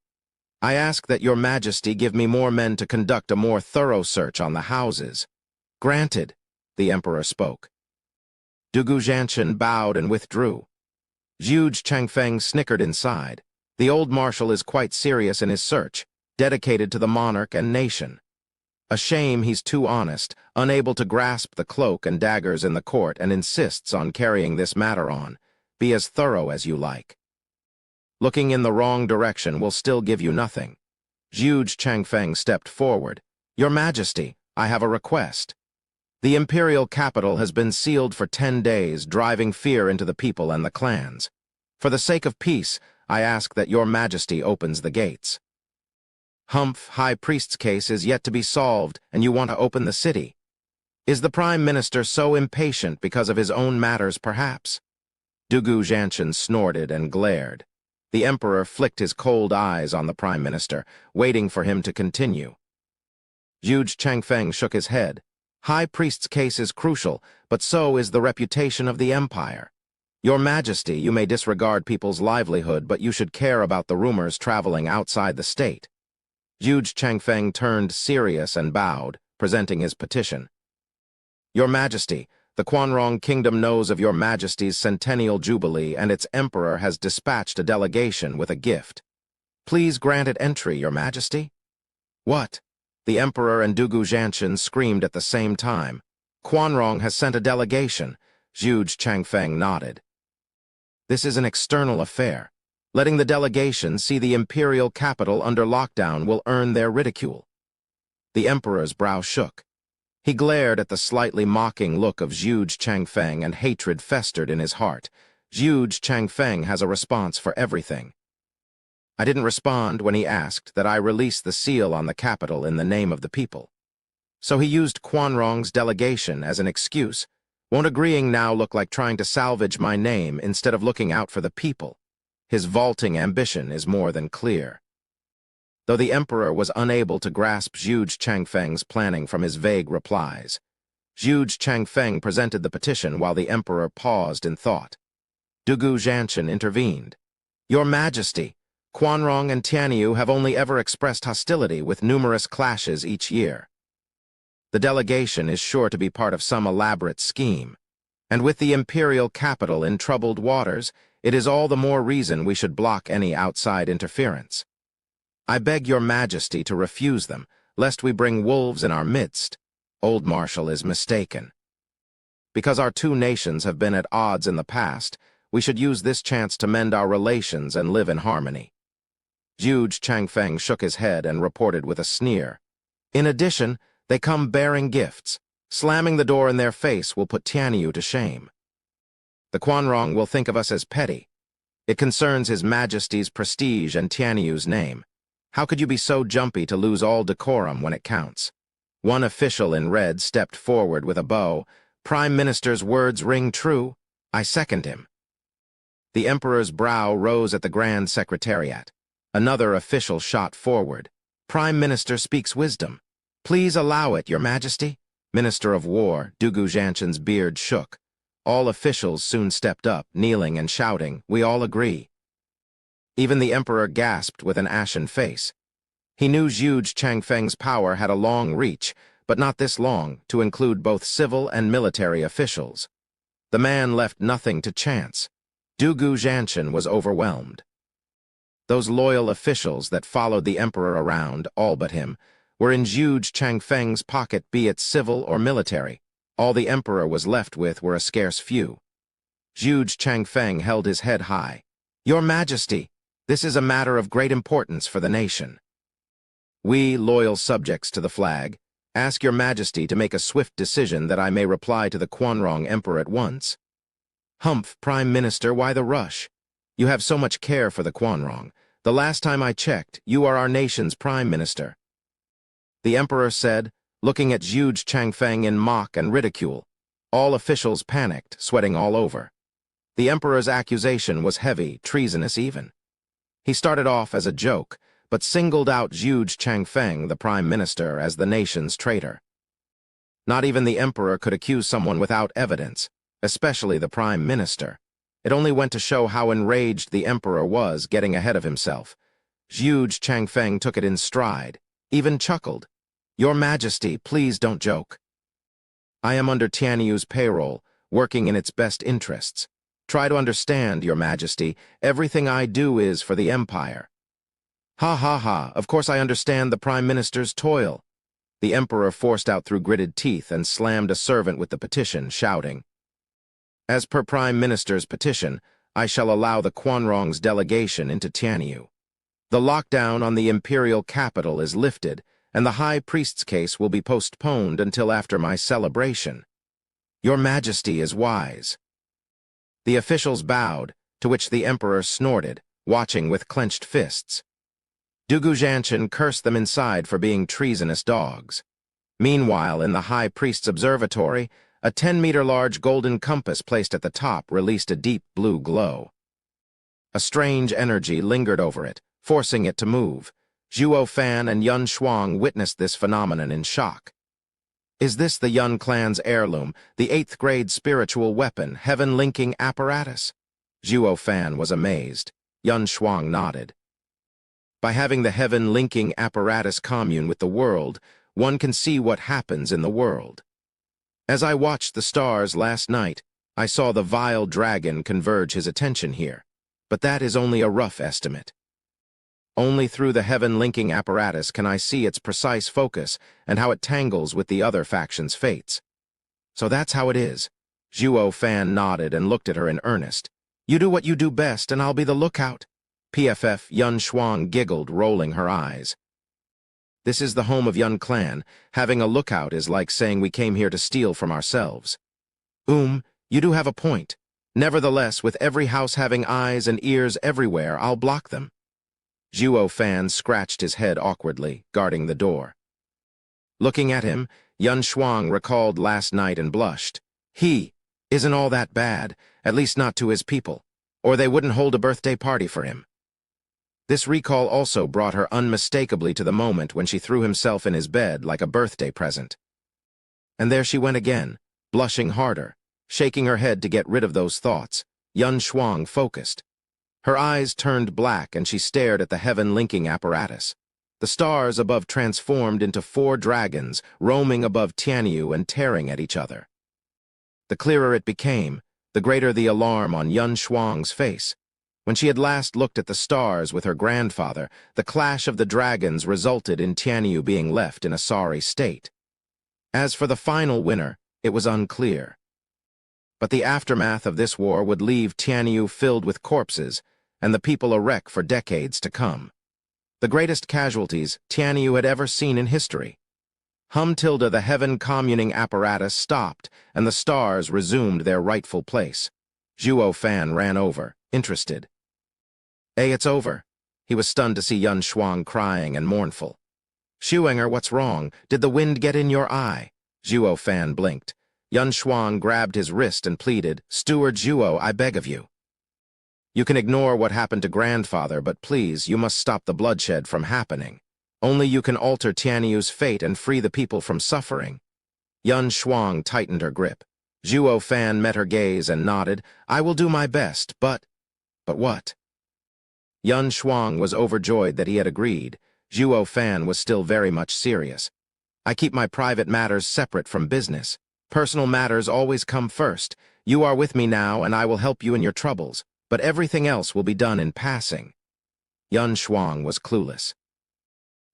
I ask that your majesty give me more men to conduct a more thorough search on the houses. Granted, the emperor spoke. Dugu Zhanshan bowed and withdrew. Zhu Changfeng snickered inside. The old marshal is quite serious in his search, dedicated to the monarch and nation. A shame he's too honest, unable to grasp the cloak and daggers in the court, and insists on carrying this matter on. Be as thorough as you like. Looking in the wrong direction will still give you nothing. Zhu Changfeng stepped forward. Your Majesty, I have a request. The imperial capital has been sealed for 10 days, driving fear into the people and the clans. For the sake of peace, I ask that your Majesty opens the gates. Humph, High Priest's case is yet to be solved, and you want to open the city. Is the Prime Minister so impatient because of his own matters, perhaps? Dugu Zhanshan snorted and glared. The Emperor flicked his cold eyes on the Prime Minister, waiting for him to continue. Zhu Changfeng shook his head. High Priest's case is crucial, but so is the reputation of the Empire. Your Majesty, you may disregard people's livelihood, but you should care about the rumors traveling outside the state. Zhu Changfeng turned serious and bowed, presenting his petition. Your Majesty, the Quanrong Kingdom knows of your Majesty's centennial jubilee, and its emperor has dispatched a delegation with a gift. Please grant it entry, Your Majesty. What? The emperor and Dugu Zhanshan screamed at the same time. Quanrong has sent a delegation. Zhu Changfeng nodded. This is an external affair. Letting the delegation see the imperial capital under lockdown will earn their ridicule. The emperor's brow shook. He glared at the slightly mocking look of Zhu Changfeng, and hatred festered in his heart. Zhu Changfeng has a response for everything. I didn't respond when he asked that I release the seal on the capital in the name of the people. So he used Quanrong's delegation as an excuse. Won't agreeing now look like trying to salvage my name instead of looking out for the people? His vaulting ambition is more than clear. Though the emperor was unable to grasp Zhu Changfeng's planning from his vague replies, Zhu Changfeng presented the petition while the emperor paused in thought. Dugu Zhanshan intervened. Your Majesty, Quanrong and Tianyu have only ever expressed hostility, with numerous clashes each year. The delegation is sure to be part of some elaborate scheme, and with the imperial capital in troubled waters, it is all the more reason we should block any outside interference. I beg your Majesty to refuse them, lest we bring wolves in our midst. Old Marshal is mistaken. Because our two nations have been at odds in the past, we should use this chance to mend our relations and live in harmony. Zhu Changfeng shook his head and reported with a sneer. In addition, they come bearing gifts. Slamming the door in their face will put Tianyu to shame. The Quanrong will think of us as petty. It concerns His Majesty's prestige and Tianyu's name. How could you be so jumpy to lose all decorum when it counts? One official in red stepped forward with a bow. Prime Minister's words ring true. I second him. The Emperor's brow rose at the Grand Secretariat. Another official shot forward. Prime Minister speaks wisdom. Please allow it, Your Majesty. Minister of War, Dugu Zhanshan's beard shook. All officials soon stepped up, kneeling and shouting, we all agree. Even the Emperor gasped with an ashen face. He knew Zhu Changfeng's power had a long reach, but not this long, to include both civil and military officials. The man left nothing to chance. Dugu Zhanshan was overwhelmed. Those loyal officials that followed the emperor around, all but him, were in Zhu Changfeng's pocket, be it civil or military. All the emperor was left with were a scarce few. Zhu Changfeng held his head high. "Your Majesty, this is a matter of great importance for the nation. We, loyal subjects to the flag, ask your Majesty to make a swift decision that I may reply to the Quanrong Emperor at once." "Humph, Prime Minister, why the rush? You have so much care for the Quanrong. The last time I checked, you are our nation's Prime Minister," the Emperor said, looking at Zhu Changfeng in mock and ridicule. All officials panicked, sweating all over. The Emperor's accusation was heavy, treasonous even. He started off as a joke, but singled out Zhu Changfeng, the Prime Minister, as the nation's traitor. Not even the Emperor could accuse someone without evidence, especially the Prime Minister. It only went to show how enraged the Emperor was, getting ahead of himself. Zhu Changfeng took it in stride, even chuckled. "Your Majesty, please don't joke. I am under Tianyu's payroll, working in its best interests. Try to understand, Your Majesty, everything I do is for the Empire." "Ha ha ha, of course I understand the Prime Minister's toil." The Emperor forced out through gritted teeth and slammed a servant with the petition, shouting, "As per Prime Minister's petition, I shall allow the Quanrong's delegation into Tianyu. The lockdown on the imperial capital is lifted, and the High Priest's case will be postponed until after my celebration. Your Majesty is wise." The officials bowed, to which the Emperor snorted, watching with clenched fists. Dugu Zhanshan cursed them inside for being treasonous dogs. Meanwhile, in the High Priest's observatory, a 10-meter-large golden compass placed at the top released a deep blue glow. A strange energy lingered over it, forcing it to move. Zhuo Fan and Yun Shuang witnessed this phenomenon in shock. "Is this the Yun clan's heirloom, the 8th-grade spiritual weapon, heaven-linking apparatus?" Zhuo Fan was amazed. Yun Shuang nodded. "By having the heaven-linking apparatus commune with the world, one can see what happens in the world. As I watched the stars last night, I saw the vile dragon converge his attention here, but that is only a rough estimate. Only through the heaven-linking apparatus can I see its precise focus and how it tangles with the other faction's fates. So that's how it is." Zhuo Fan nodded and looked at her in earnest. "You do what you do best, and I'll be the lookout." PFF Yun Shuang giggled, rolling her eyes. "This is the home of Yun clan. Having a lookout is like saying we came here to steal from ourselves." You do have a point. Nevertheless, with every house having eyes and ears everywhere, I'll block them." Zhuo Fan scratched his head awkwardly, guarding the door. Looking at him, Yun Shuang recalled last night and blushed. He isn't all that bad, at least not to his people, or they wouldn't hold a birthday party for him. This recall also brought her unmistakably to the moment when she threw himself in his bed like a birthday present. And there she went again, blushing harder, shaking her head to get rid of those thoughts. Yun Shuang focused. Her eyes turned black and she stared at the heaven-linking apparatus. The stars above transformed into 4 dragons, roaming above Tianyu and tearing at each other. The clearer it became, the greater the alarm on Yun Shuang's face. When she had last looked at the stars with her grandfather, the clash of the dragons resulted in Tianyu being left in a sorry state. As for the final winner, it was unclear. But the aftermath of this war would leave Tianyu filled with corpses, and the people a wreck for decades to come. The greatest casualties Tianyu had ever seen in history. Tilde, the heaven-communing apparatus stopped, and the stars resumed their rightful place. Zhuo Fan ran over, interested. "Hey, it's over." He was stunned to see Yun Shuang crying and mournful. "Shuenger, what's wrong? Did the wind get in your eye?" Zhuo Fan blinked. Yun Shuang grabbed his wrist and pleaded, "Steward Zhuo, I beg of you. You can ignore what happened to grandfather, but please, you must stop the bloodshed from happening. Only you can alter Tianyu's fate and free the people from suffering." Yun Shuang tightened her grip. Zhuo Fan met her gaze and nodded. "I will do my best, but what?" Yun Shuang was overjoyed that he had agreed. Zhuo Fan was still very much serious. "I keep my private matters separate from business. Personal matters always come first. You are with me now, and I will help you in your troubles, but everything else will be done in passing." Yun Shuang was clueless.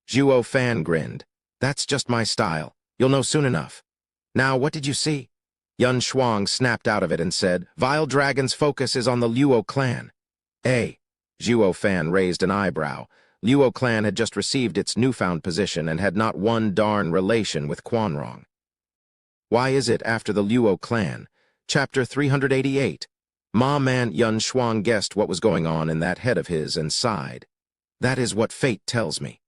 Zhuo Fan grinned. That's just my style. You'll know soon enough. Now, what did you see? Yun Shuang snapped out of it and said, Vile Dragon's focus is on the Luo clan. Zhuo Fan raised an eyebrow. Luo clan had just received its newfound position and had not one darn relation with Quanrong. Why is it after the Luo clan? Chapter 388. Ma Man Yun Shuang guessed what was going on in that head of his and sighed. That is what fate tells me.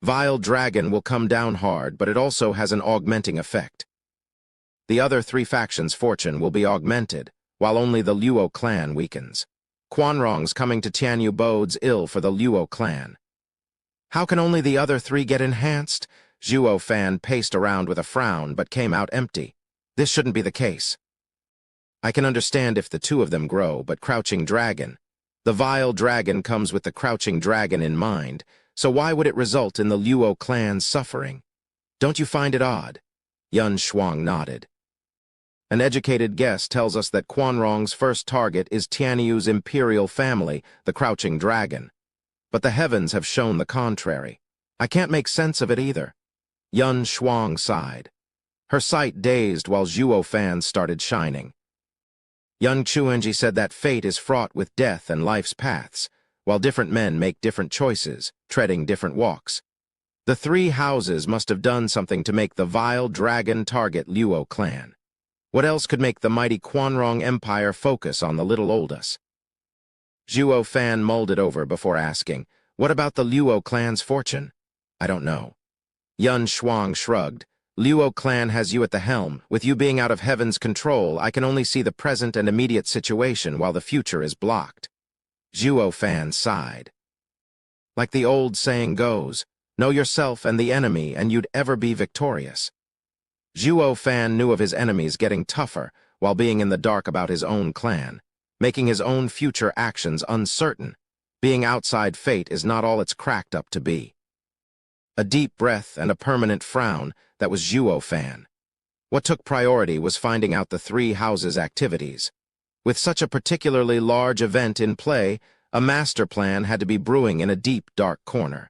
Vile Dragon will come down hard, but it also has an augmenting effect. The other three factions' fortune will be augmented, while only the Luo clan weakens. Quanrong's coming to Tianyu bodes ill for the Luo clan. How can only the other three get enhanced? Zhuo Fan paced around with a frown, but came out empty. This shouldn't be the case. I can understand if the two of them grow, but Crouching Dragon. The Vile Dragon comes with the Crouching Dragon in mind, so why would it result in the Luo clan's suffering? Don't you find it odd? Yun Shuang nodded. An educated guess tells us that Quanrong's first target is Tianyu's imperial family, the Crouching Dragon. But the heavens have shown the contrary. I can't make sense of it either. Yun Shuang sighed. Her sight dazed while Zhuo Fan started shining. Yun Chuenji said that fate is fraught with death and life's paths, while different men make different choices, treading different walks. The three houses must have done something to make the Vile Dragon target Luo clan. What else could make the mighty Quanrong Empire focus on the little oldus? Zhuo Fan mulled it over before asking, what about the Luo clan's fortune? I don't know. Yun Shuang shrugged. Luo clan has you at the helm. With you being out of heaven's control, I can only see the present and immediate situation while the future is blocked. Zhuo Fan sighed. Like the old saying goes, know yourself and the enemy and you'd ever be victorious. Zhuo Fan knew of his enemies getting tougher while being in the dark about his own clan, making his own future actions uncertain. Being outside fate is not all it's cracked up to be. A deep breath and a permanent frown, that was Zhuo Fan. What took priority was finding out the three houses' activities. With such a particularly large event in play, a master plan had to be brewing in a deep, dark corner.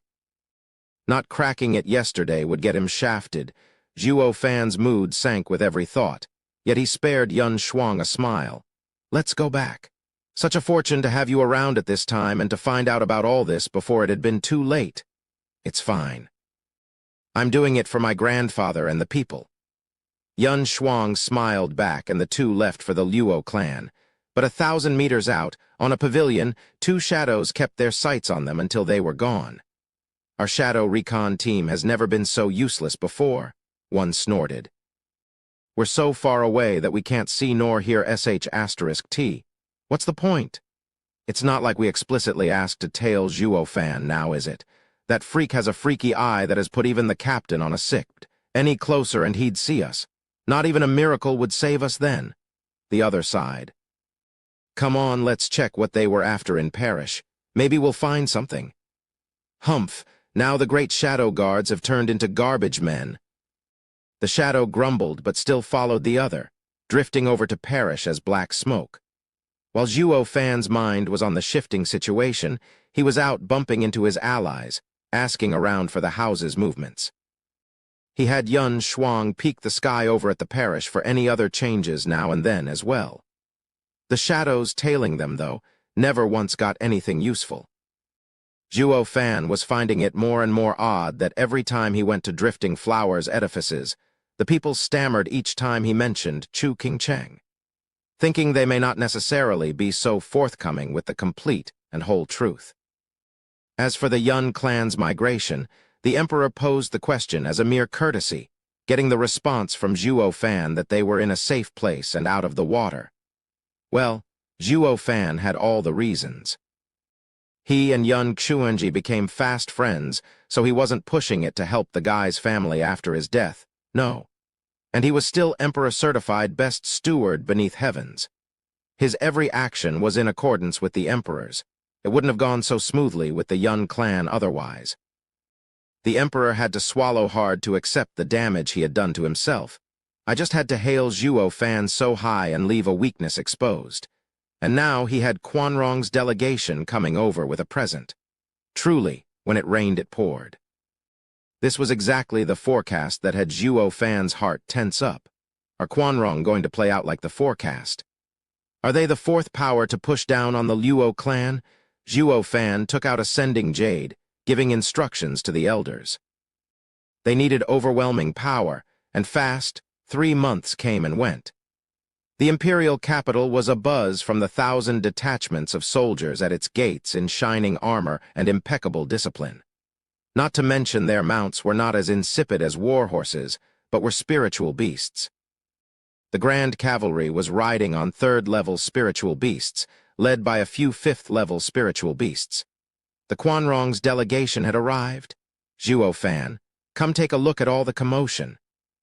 Not cracking it yesterday would get him shafted. Zhuo Fan's mood sank with every thought, yet he spared Yun Shuang a smile. Let's go back. Such a fortune to have you around at this time and to find out about all this before it had been too late. It's fine. I'm doing it for my grandfather and the people. Yun Shuang smiled back and the two left for the Luo clan. But 1,000 meters out, on a pavilion, two shadows kept their sights on them until they were gone. Our shadow recon team has never been so useless before, one snorted. We're so far away that we can't see nor hear *T. What's the point? It's not like we explicitly asked to tail Zhuo Fan now, is it? That freak has a freaky eye that has put even the captain on a sick. Any closer and he'd see us. Not even a miracle would save us then. The other sighed. Come on, let's check what they were after in Parish. Maybe we'll find something. Humph, now the great shadow guards have turned into garbage men. The shadow grumbled but still followed the other, drifting over to Parish as black smoke. While Zhuo Fan's mind was on the shifting situation, he was out bumping into his allies, asking around for the house's movements. He had Yun Shuang peek the sky over at the Parish for any other changes now and then as well. The shadows tailing them, though, never once got anything useful. Zhuo Fan was finding it more and more odd that every time he went to Drifting Flowers edifices, the people stammered each time he mentioned Chu Qingcheng, thinking they may not necessarily be so forthcoming with the complete and whole truth. As for the Yun clan's migration, the Emperor posed the question as a mere courtesy, getting the response from Zhuo Fan that they were in a safe place and out of the water. Well, Zhuo Fan had all the reasons. He and Yun Xuanji became fast friends, so he wasn't pushing it to help the guy's family after his death, no. And he was still Emperor-certified best steward beneath heavens. His every action was in accordance with the Emperor's. It wouldn't have gone so smoothly with the Yun clan otherwise. The Emperor had to swallow hard to accept the damage he had done to himself. I just had to hail Zhuo Fan so high and leave a weakness exposed. And now he had Quanrong's delegation coming over with a present. Truly, when it rained it poured. This was exactly the forecast that had Zhuo Fan's heart tense up. Are Quanrong going to play out like the forecast? Are they the fourth power to push down on the Luo clan? Zhuo Fan took out a sending jade, giving instructions to the elders. They needed overwhelming power, and fast. 3 months came and went. The imperial capital was abuzz from the 1,000 detachments of soldiers at its gates in shining armor and impeccable discipline. Not to mention their mounts were not as insipid as war horses, but were spiritual beasts. The Grand Cavalry was riding on 3rd-level spiritual beasts, led by a few 5th-level spiritual beasts. The Quanrong's delegation had arrived. Zhuo Fan, come take a look at all the commotion.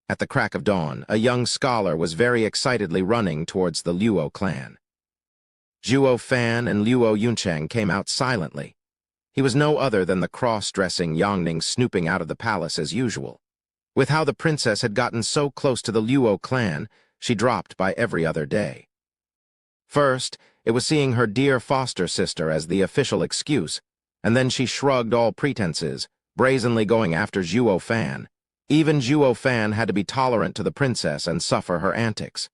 At the crack of dawn, a young scholar was very excitedly running towards the Luo clan. Zhuo Fan and Luo Yunchang came out silently. He was no other than the cross-dressing Yangning snooping out of the palace as usual. With how the princess had gotten so close to the Luo clan, she dropped by every other day. First, it was seeing her dear foster sister as the official excuse, and then she shrugged all pretenses, brazenly going after Zhuo Fan. Even Zhuo Fan had to be tolerant to the princess and suffer her antics.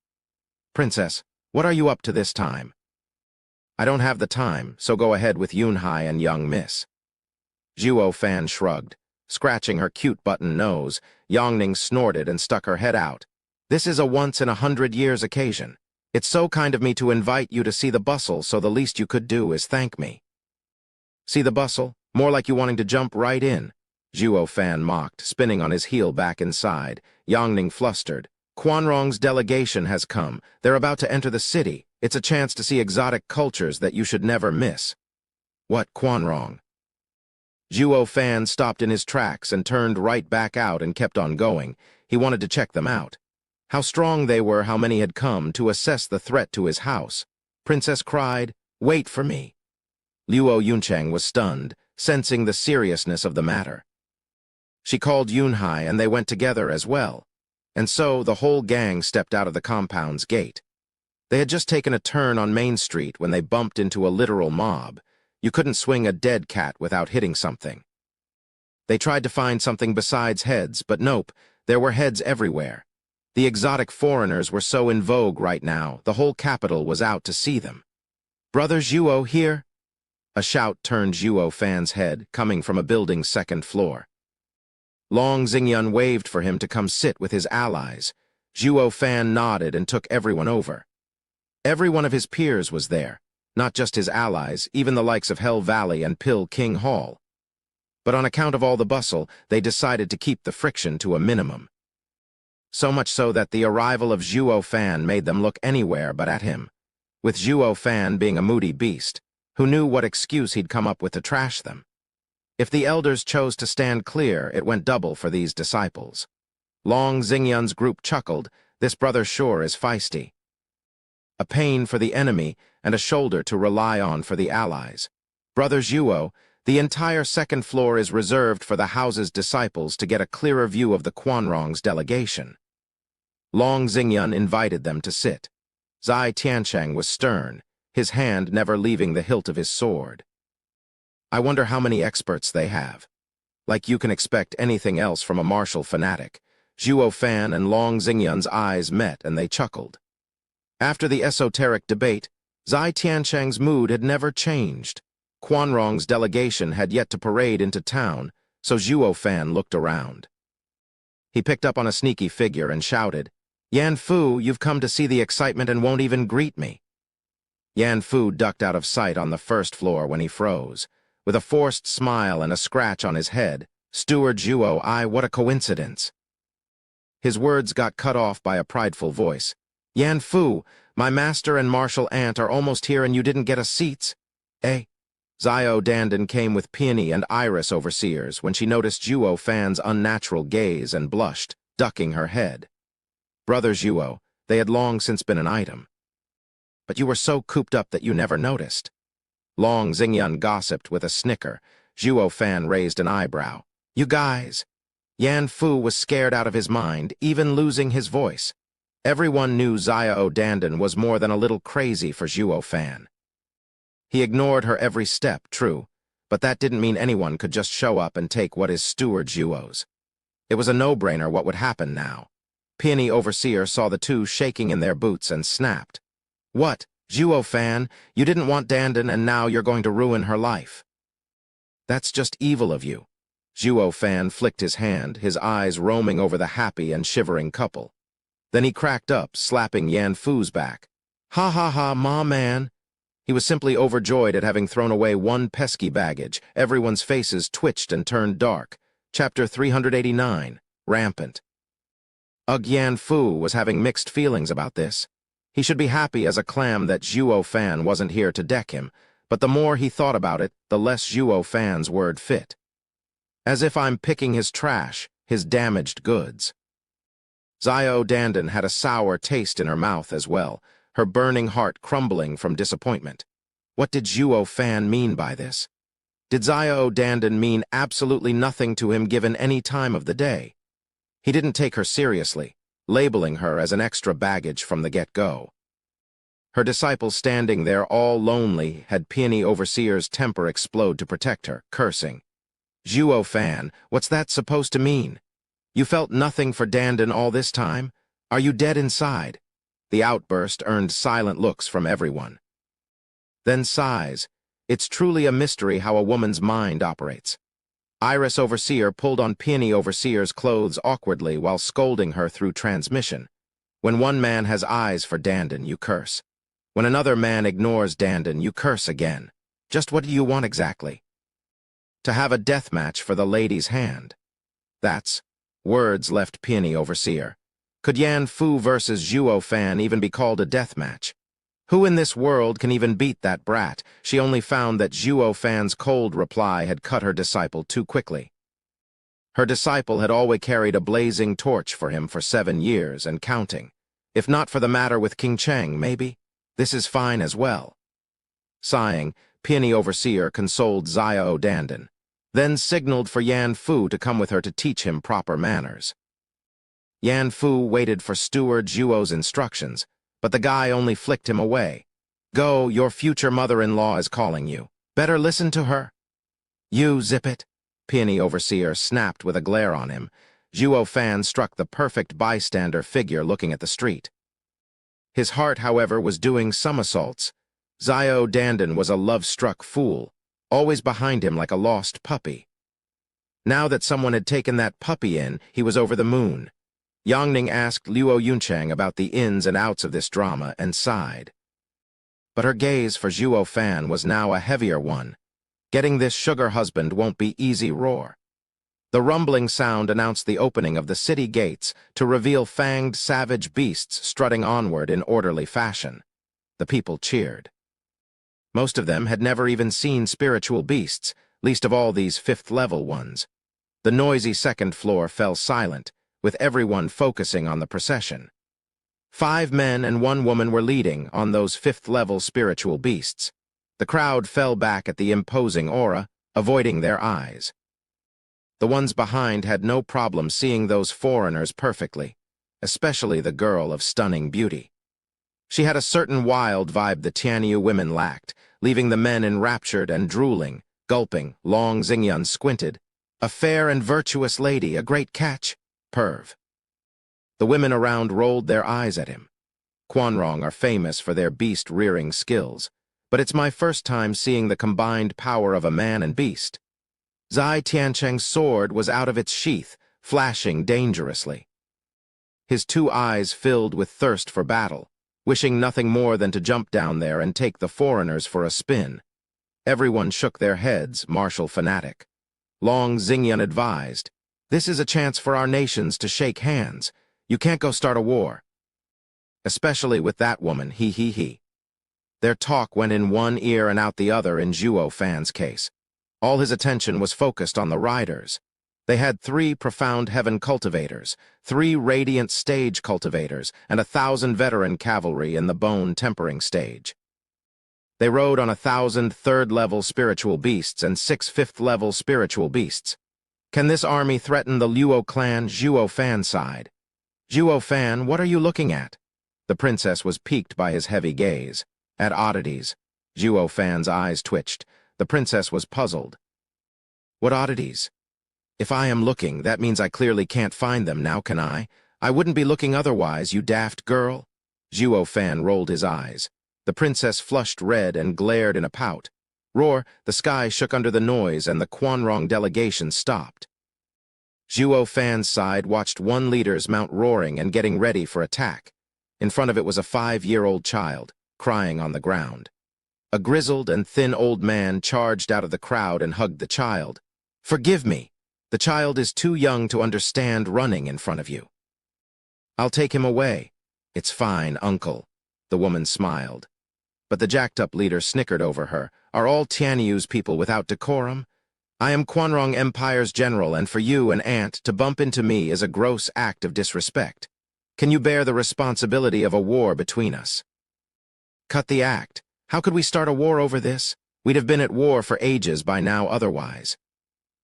"Princess, what are you up to this time?" "I don't have the time, so go ahead with Yunhai and young miss." Zhuo Fan shrugged. Scratching her cute button nose, Yangning snorted and stuck her head out. "This is a once-in-100-years occasion. It's so kind of me to invite you to see the bustle, so the least you could do is thank me." "See the bustle? More like you wanting to jump right in," Zhuo Fan mocked, spinning on his heel back inside. Yangning flustered. "Quanrong's delegation has come. They're about to enter the city. It's a chance to see exotic cultures that you should never miss." "What Quanrong?" Zhuo Fan stopped in his tracks and turned right back out and kept on going. He wanted to check them out. How strong they were, how many had come, to assess the threat to his house. Princess cried, "Wait for me." Luo Yunchang was stunned, sensing the seriousness of the matter. She called Yunhai and they went together as well. And so the whole gang stepped out of the compound's gate. They had just taken a turn on Main Street when they bumped into a literal mob. You couldn't swing a dead cat without hitting something. They tried to find something besides heads, but nope, there were heads everywhere. The exotic foreigners were so in vogue right now, the whole capital was out to see them. "Brother Zhuo here?" A shout turned Zhuo Fan's head, coming from a building's 2nd floor. Long Xingyun waved for him to come sit with his allies. Zhuo Fan nodded and took everyone over. Every one of his peers was there, not just his allies, even the likes of Hell Valley and Pill King Hall. But on account of all the bustle, they decided to keep the friction to a minimum. So much so that the arrival of Zhuo Fan made them look anywhere but at him. With Zhuo Fan being a moody beast, who knew what excuse he'd come up with to trash them? If the elders chose to stand clear, it went double for these disciples. Long Xingyun's group chuckled. This brother sure is feisty. A pain for the enemy and a shoulder to rely on for the allies. Brother Zhuo, the entire 2nd floor is reserved for the house's disciples to get a clearer view of the Quanrong's delegation. Long Xingyun invited them to sit. Zai Tiancheng was stern, his hand never leaving the hilt of his sword. "I wonder how many experts they have. Like you can expect anything else from a martial fanatic." Zhuo Fan and Long Xingyun's eyes met and they chuckled. After the esoteric debate, Zai Tiancheng's mood had never changed. Quanrong's delegation had yet to parade into town, so Zhuo Fan looked around. He picked up on a sneaky figure and shouted, "Yan Fu, you've come to see the excitement and won't even greet me." Yan Fu ducked out of sight on the 1st floor when he froze. With a forced smile and a scratch on his head, "Steward Zhuo, what a coincidence." His words got cut off by a prideful voice. "Yan Fu, my master and martial aunt are almost here and you didn't get us seats." "Eh?" Zio Dandan came with Peony and Iris overseers when she noticed Zhuo Fan's unnatural gaze and blushed, ducking her head. Brother Zhuo, they had long since been an item. "But you were so cooped up that you never noticed." Long Xingyun gossiped with a snicker. Zhuo Fan raised an eyebrow. "You guys." Yan Fu was scared out of his mind, even losing his voice. Everyone knew Zio Dandan was more than a little crazy for Zhuo Fan. He ignored her every step, true, but that didn't mean anyone could just show up and take what is steward Zhuo's. It was a no-brainer what would happen now. Peony Overseer saw the two shaking in their boots and snapped. "What, Zhuo fan, you didn't want Dandan and now you're going to ruin her life." "That's just evil of you." Zhuo fan flicked his hand, his eyes roaming over the happy and shivering couple. Then he cracked up, slapping Yan Fu's back. "Ha ha ha, ma man." He was simply overjoyed at having thrown away one pesky baggage. Everyone's faces twitched and turned dark. Chapter 389, Rampant. Yan Fu was having mixed feelings about this. He should be happy as a clam that Zhuo fan wasn't here to deck him, but the more he thought about it, the less Zhuo fan's word fit. "As if I'm picking his trash, his damaged goods." Xiao Dandan had a sour taste in her mouth as well, her burning heart crumbling from disappointment. What did Zhuo fan mean by this? Did Xiao Dandan mean absolutely nothing to him given any time of the day? He didn't take her seriously, labeling her as an extra baggage from the get-go. Her disciple standing there all lonely had Peony Overseer's temper explode to protect her, cursing. "Zhuo fan, what's that supposed to mean? You felt nothing for Dandan all this time? Are you dead inside?" The outburst earned silent looks from everyone. Then sighs. It's truly a mystery how a woman's mind operates. Iris Overseer pulled on Peony Overseer's clothes awkwardly while scolding her through transmission. When one man has eyes for Dandan, you curse. When another man ignores Dandan, you curse again. Just what do you want exactly? To have a death match for the lady's hand. That's... Words left Peony Overseer. Could Yan Fu versus Zhuo fan even be called a death match? Who in this world can even beat that brat? She only found that Zhuo fan's cold reply had cut her disciple too quickly. Her disciple had always carried a blazing torch for him for 7 years and counting. If not for the matter with King Cheng, maybe. This is fine as well. Sighing, Peony Overseer consoled Xiao Dandan, then signaled for Yan Fu to come with her to teach him proper manners. Yan Fu waited for Steward Zhuo's instructions, but the guy only flicked him away. "Go, your future mother-in-law is calling you. Better listen to her." "You zip it," Peony Overseer snapped with a glare on him. Zhuo fan struck the perfect bystander figure looking at the street. His heart, however, was doing somersaults. Xiao Dandan was a love-struck fool, always behind him like a lost puppy. Now that someone had taken that puppy in, he was over the moon. Yangning asked Luo Yunchang about the ins and outs of this drama and sighed. But her gaze for Zhuo fan was now a heavier one. Getting this sugar husband won't be easy roar. The rumbling sound announced the opening of the city gates to reveal fanged savage beasts strutting onward in orderly fashion. The people cheered. Most of them had never even seen spiritual beasts, least of all these fifth-level ones. The noisy second floor fell silent, with everyone focusing on the procession. 5 men and 1 woman were leading on those fifth-level spiritual beasts. The crowd fell back at the imposing aura, avoiding their eyes. The ones behind had no problem seeing those foreigners perfectly, especially the girl of stunning beauty. She had a certain wild vibe the Tianyu women lacked, leaving the men enraptured and drooling, gulping. Long Xingyun squinted. "A fair and virtuous lady, a great catch. Perv." The women around rolled their eyes at him. Quanrong are famous for their beast-rearing skills, but it's my first time seeing the combined power of a man and beast. Zai Tiancheng's sword was out of its sheath, flashing dangerously. His 2 eyes filled with thirst for battle, wishing nothing more than to jump down there and take the foreigners for a spin. Everyone shook their heads, martial fanatic. Long Xingyun advised, "This is a chance for our nations to shake hands. You can't go start a war." Especially with that woman, he. Their talk went in one ear and out the other in Zhuo fan's case. All his attention was focused on the riders. They had 3 profound heaven cultivators, 3 radiant stage cultivators, and 1,000 veteran cavalry in the bone tempering stage. They rode on 1,000 third-level spiritual beasts and 6 fifth-level spiritual beasts. Can this army threaten the Luo clan Zhuo fan side? "Zhuo fan, what are you looking at?" The princess was piqued by his heavy gaze. At oddities. Zhuo fan's eyes twitched. The princess was puzzled. What oddities? If I am looking, that means I clearly can't find them now, can I? I wouldn't be looking otherwise, you daft girl. Zhuo Fan rolled his eyes. The princess flushed red and glared in a pout. Roar, the sky shook under the noise and the Quanrong delegation stopped. Zhuo Fan's side watched one leader's mount roaring and getting ready for attack. In front of it was a 5-year-old child, crying on the ground. A grizzled and thin old man charged out of the crowd and hugged the child. Forgive me. The child is too young to understand running in front of you. I'll take him away. It's fine, uncle. The woman smiled. But the jacked-up leader snickered over her. Are all Tianyu's people without decorum? I am Quanrong Empire's general, and for you, an ant, to bump into me is a gross act of disrespect. Can you bear the responsibility of a war between us? Cut the act. How could we start a war over this? We'd have been at war for ages by now otherwise.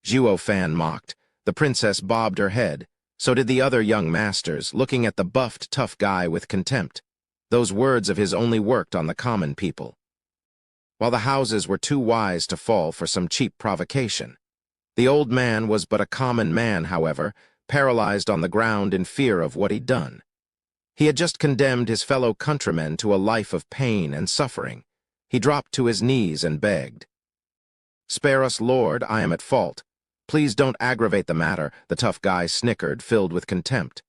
Zhuo Fan mocked. The princess bobbed her head. So did the other young masters, looking at the buffed, tough guy with contempt. Those words of his only worked on the common people. While the houses were too wise to fall for some cheap provocation. The old man was but a common man, however, paralyzed on the ground in fear of what he'd done. He had just condemned his fellow countrymen to a life of pain and suffering. He dropped to his knees and begged. Spare us, Lord, I am at fault. Please don't aggravate the matter, the tough guy snickered, filled with contempt.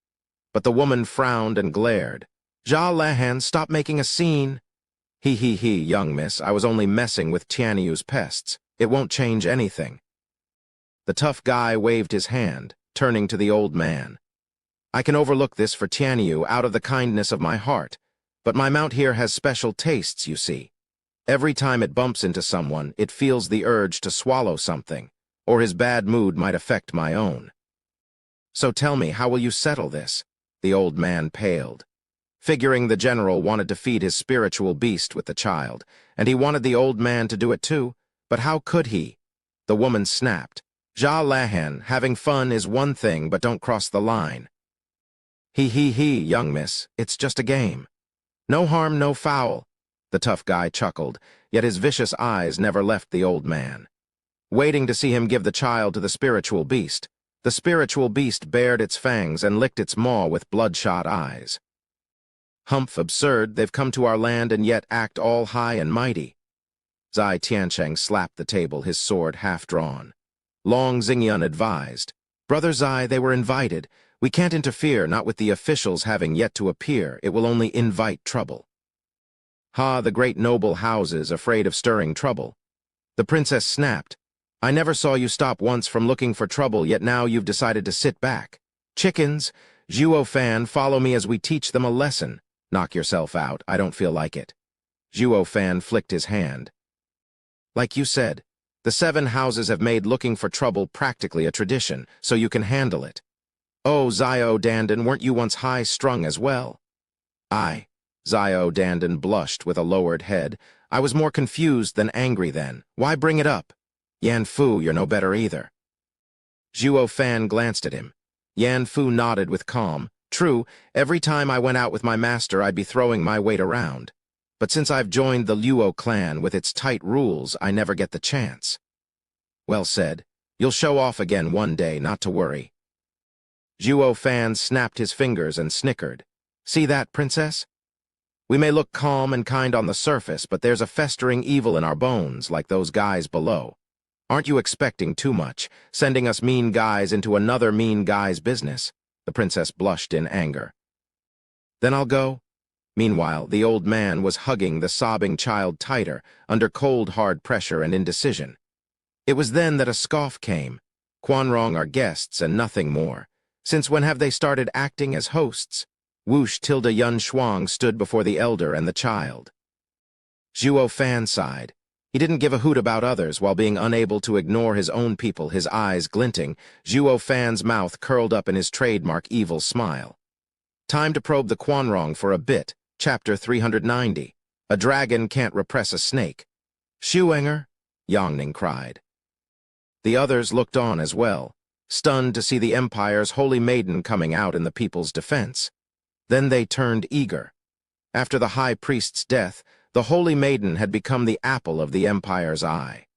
But the woman frowned and glared. Ja Lahan, stop making a scene. He, young miss, I was only messing with Tianyu's pests. It won't change anything. The tough guy waved his hand, turning to the old man. I can overlook this for Tianyu out of the kindness of my heart, but my mount here has special tastes, you see. Every time it bumps into someone, it feels the urge to swallow something, or his bad mood might affect my own. So tell me, how will you settle this? The old man paled. Figuring the general wanted to feed his spiritual beast with the child, and he wanted the old man to do it too, but how could he? The woman snapped. Ja Lahan, having fun is one thing, but don't cross the line. He, young miss, it's just a game. No harm, no foul. The tough guy chuckled, yet his vicious eyes never left the old man. Waiting to see him give the child to the spiritual beast bared its fangs and licked its maw with bloodshot eyes. Humph, absurd, they've come to our land and yet act all high and mighty. Zai Tiancheng slapped the table, his sword half-drawn. Long Xingyun advised. Brother Zai, they were invited. We can't interfere, not with the officials having yet to appear. It will only invite trouble. Ha, the great noble houses, afraid of stirring trouble. The princess snapped. I never saw you stop once from looking for trouble, yet now you've decided to sit back. Chickens, Zhuo Fan, follow me as we teach them a lesson. Knock yourself out, I don't feel like it. Zhuo Fan flicked his hand. Like you said, the 7 houses have made looking for trouble practically a tradition, so you can handle it. Oh, Zio Dandan, weren't you once high-strung as well? I. Zio Dandan blushed with a lowered head. I was more confused than angry then. Why bring it up? Yan Fu, you're no better either. Zhuo Fan glanced at him. Yan Fu nodded with calm. True, every time I went out with my master I'd be throwing my weight around. But since I've joined the Luo clan with its tight rules, I never get the chance. Well said. You'll show off again one day, not to worry. Zhuo Fan snapped his fingers and snickered. See that, princess? We may look calm and kind on the surface, but there's a festering evil in our bones, like those guys below. Aren't you expecting too much, sending us mean guys into another mean guy's business? The princess blushed in anger. Then I'll go. Meanwhile, the old man was hugging the sobbing child tighter, under cold, hard pressure and indecision. It was then that a scoff came. Quanrong are guests and nothing more. Since when have they started acting as hosts? Whoosh tilde Yun Shuang stood before the elder and the child. Zhuo Fan sighed. He didn't give a hoot about others while being unable to ignore his own people, his eyes glinting. Zhuo Fan's mouth curled up in his trademark evil smile. Time to probe the Quanrong for a bit. Chapter 390. A dragon can't repress a snake. Shuenger, Yongning cried. The others looked on as well, stunned to see the Empire's holy maiden coming out in the people's defense. Then they turned eager. After the high priest's death, the holy maiden had become the apple of the Empire's eye.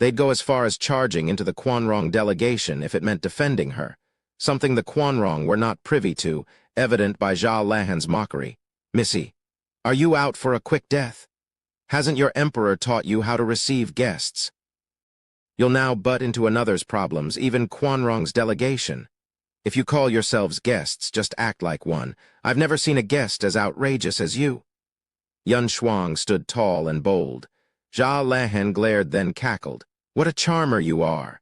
They'd go as far as charging into the Quanrong delegation if it meant defending her, something the Quanrong were not privy to, evident by Zhao Lahan's mockery. "Missy, are you out for a quick death? Hasn't your emperor taught you how to receive guests? You'll now butt into another's problems, even Quanrong's delegation. If you call yourselves guests, just act like one. I've never seen a guest as outrageous as you." Yun Shuang stood tall and bold. Zhao Lahan glared, then cackled. "What a charmer you are!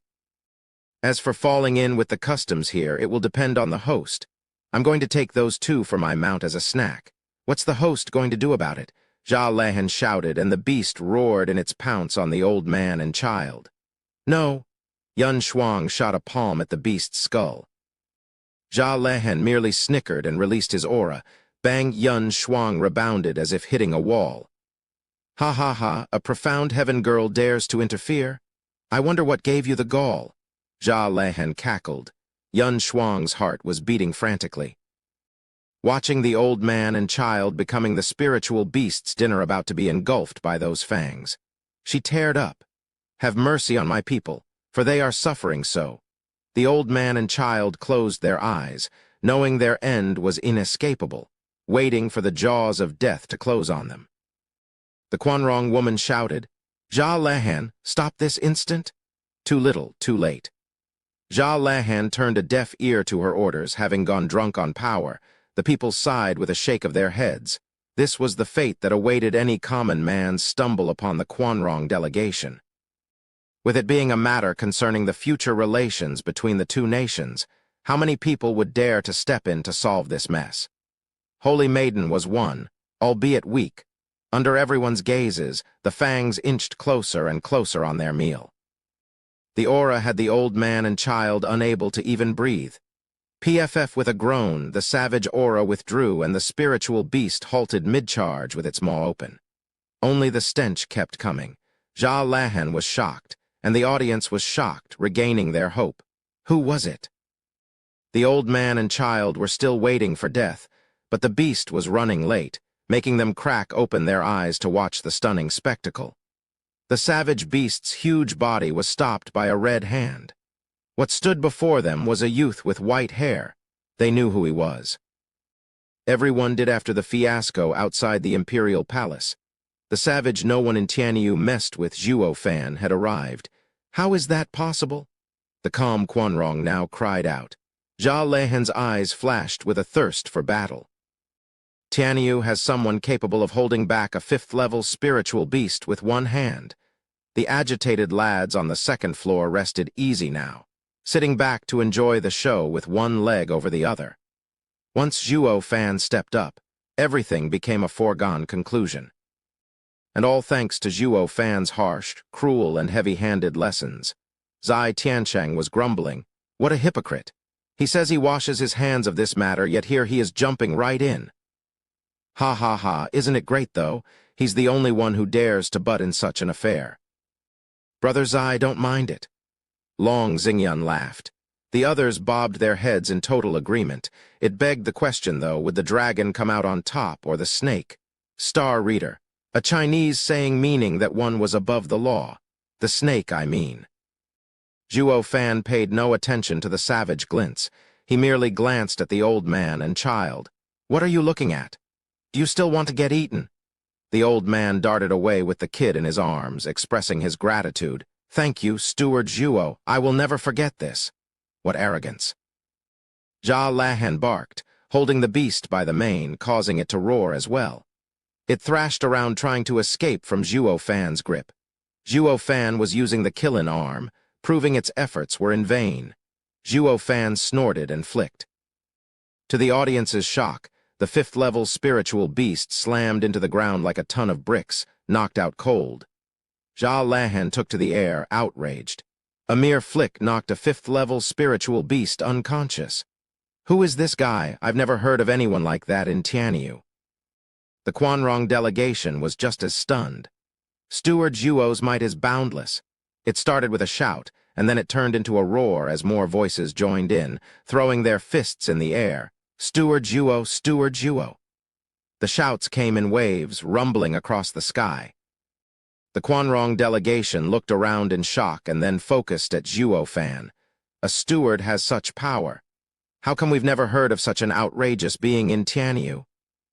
As for falling in with the customs here, it will depend on the host. I'm going to take those two for my mount as a snack. What's the host going to do about it?" Zhao Lahan shouted, and the beast roared in its pounce on the old man and child. "No." Yun Shuang shot a palm at the beast's skull. Zhao Lahan merely snickered and released his aura. Bang! Yun Shuang rebounded as if hitting a wall. "Ha ha ha, a profound heaven girl dares to interfere? I wonder what gave you the gall." Zhao Lahan cackled. Yun Shuang's heart was beating frantically. Watching the old man and child becoming the spiritual beast's dinner about to be engulfed by those fangs. She teared up. "Have mercy on my people, for they are suffering so." The old man and child closed their eyes, knowing their end was inescapable, waiting for the jaws of death to close on them. The Quanrong woman shouted, "Zhao Lahan, stop this instant!" Too little, too late. Zhao Lahan turned a deaf ear to her orders, having gone drunk on power. The people sighed with a shake of their heads. This was the fate that awaited any common man's stumble upon the Quanrong delegation. With it being a matter concerning the future relations between the two nations, how many people would dare to step in to solve this mess? Holy Maiden was one, albeit weak. Under everyone's gazes, the fangs inched closer and closer on their meal. The aura had the old man and child unable to even breathe. PFF with a groan, the savage aura withdrew and the spiritual beast halted mid-charge with its maw open. Only the stench kept coming. Zhao Lahan was shocked, and the audience was shocked, regaining their hope. Who was it? The old man and child were still waiting for death, but the beast was running late, making them crack open their eyes to watch the stunning spectacle. The savage beast's huge body was stopped by a red hand. What stood before them was a youth with white hair. They knew who he was. Everyone did after the fiasco outside the imperial palace. The savage no one in Tianyu messed with Zhuo Fan had arrived. How is that possible? The calm Quanrong now cried out. Zhao Lahan's eyes flashed with a thirst for battle. Tianyu has someone capable of holding back a fifth-level spiritual beast with one hand. The agitated lads on the second floor rested easy now, sitting back to enjoy the show with one leg over the other. Once Zhuo Fan stepped up, everything became a foregone conclusion. And all thanks to Zhuo Fan's harsh, cruel, and heavy-handed lessons. Zai Tiancheng was grumbling. What a hypocrite. He says he washes his hands of this matter, yet here he is jumping right in. Ha ha ha, isn't it great though? He's the only one who dares to butt in such an affair. Brother Zai, don't mind it. Long Xingyun laughed. The others bobbed their heads in total agreement. It begged the question, though, would the dragon come out on top or the snake? Star Reader, a Chinese saying meaning that one was above the law. The snake, I mean. Zhuo Fan paid no attention to the savage glints. He merely glanced at the old man and child. What are you looking at? Do you still want to get eaten? The old man darted away with the kid in his arms, expressing his gratitude. Thank you, Steward Zhuo. I will never forget this. What arrogance. Zhao Lahan barked, holding the beast by the mane, causing it to roar as well. It thrashed around trying to escape from Zhuo Fan's grip. Zhuo Fan was using the Killin arm, proving its efforts were in vain. Zhuo Fan snorted and flicked. To the audience's shock, the fifth-level spiritual beast slammed into the ground like a ton of bricks, knocked out cold. Zhao Lahan took to the air, outraged. A mere flick knocked a fifth-level spiritual beast unconscious. Who is this guy? I've never heard of anyone like that in Tianyu. The Quanrong delegation was just as stunned. Steward Zhuo's might is boundless. It started with a shout, and then it turned into a roar as more voices joined in, throwing their fists in the air. Steward Zhuo, Steward Zhuo. The shouts came in waves, rumbling across the sky. The Quanrong delegation looked around in shock and then focused at Zhuo Fan. A steward has such power. How come we've never heard of such an outrageous being in Tianyu?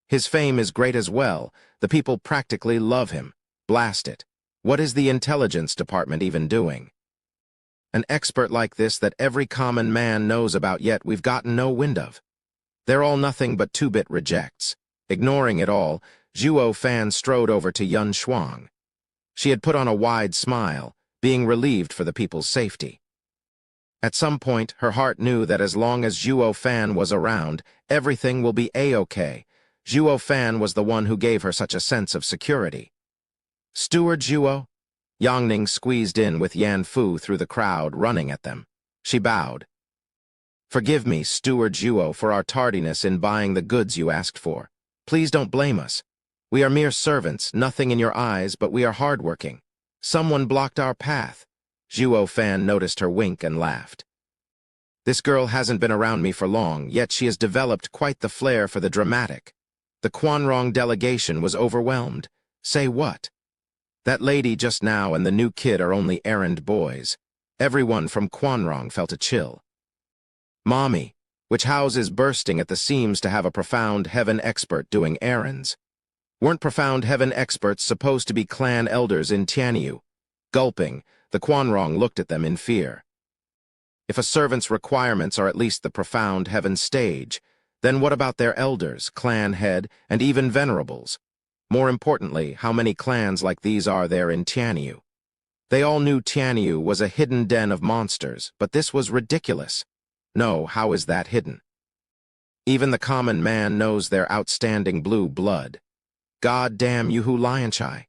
His fame is great as well. The people practically love him. Blast it. What is the intelligence department even doing? An expert like this that every common man knows about, yet we've gotten no wind of. They're all nothing but two-bit rejects. Ignoring it all, Zhuo Fan strode over to Yun Shuang. She had put on a wide smile, being relieved for the people's safety. At some point, her heart knew that as long as Zhuo Fan was around, everything will be A-OK. Zhuo Fan was the one who gave her such a sense of security. Steward Zhuo? Yang Ning squeezed in with Yan Fu through the crowd, running at them. She bowed. Forgive me, Steward Zhuo, for our tardiness in buying the goods you asked for. Please don't blame us. We are mere servants, nothing in your eyes, but we are hardworking. Someone blocked our path. Zhuo Fan noticed her wink and laughed. This girl hasn't been around me for long, yet she has developed quite the flair for the dramatic. The Quanrong delegation was overwhelmed. Say what? That lady just now and the new kid are only errand boys. Everyone from Quanrong felt a chill. Mommy, which house is bursting at the seams to have a profound heaven expert doing errands. Weren't profound heaven experts supposed to be clan elders in Tianyu? Gulping, the Quanrong looked at them in fear. If a servant's requirements are at least the profound heaven stage, then what about their elders, clan head, and even venerables? More importantly, how many clans like these are there in Tianyu? They all knew Tianyu was a hidden den of monsters, but this was ridiculous. No, how is that hidden? Even the common man knows their outstanding blue blood. God damn you, Lianchai.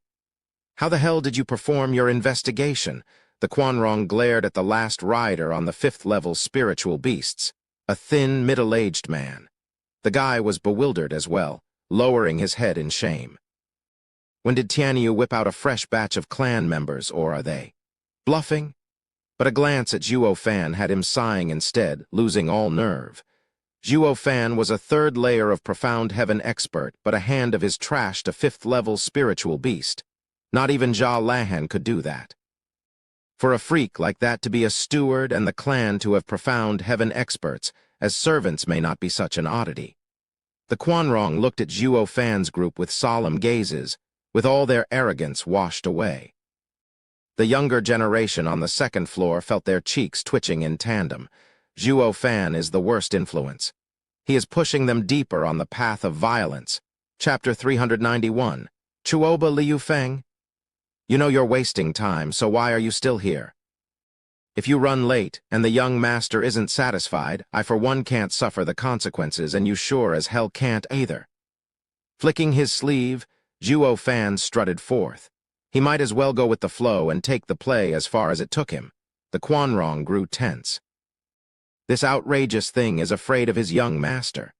How the hell did you perform your investigation? The Quanrong glared at the last rider on the 5th-level spiritual beasts, a thin, middle-aged man. The guy was bewildered as well, lowering his head in shame. When did Tianyu whip out a fresh batch of clan members, or are they bluffing? But a glance at Zhuo Fan had him sighing instead, losing all nerve. Zhuo Fan was a 3rd layer of profound heaven expert, but a hand of his trashed a 5th-level spiritual beast. Not even Jia Lahan could do that. For a freak like that to be a steward and the clan to have profound heaven experts, as servants may not be such an oddity. The Quanrong looked at Zhuo Fan's group with solemn gazes, with all their arrogance washed away. The younger generation on the 2nd floor felt their cheeks twitching in tandem. Zhuo Fan is the worst influence. He is pushing them deeper on the path of violence. Chapter 391. Chuoba Liu Feng? You know you're wasting time, so why are you still here? If you run late, and the young master isn't satisfied, I for one can't suffer the consequences, and you sure as hell can't either. Flicking his sleeve, Zhuo Fan strutted forth. He might as well go with the flow and take the play as far as it took him. The Quanrong grew tense. This outrageous thing is afraid of his young master.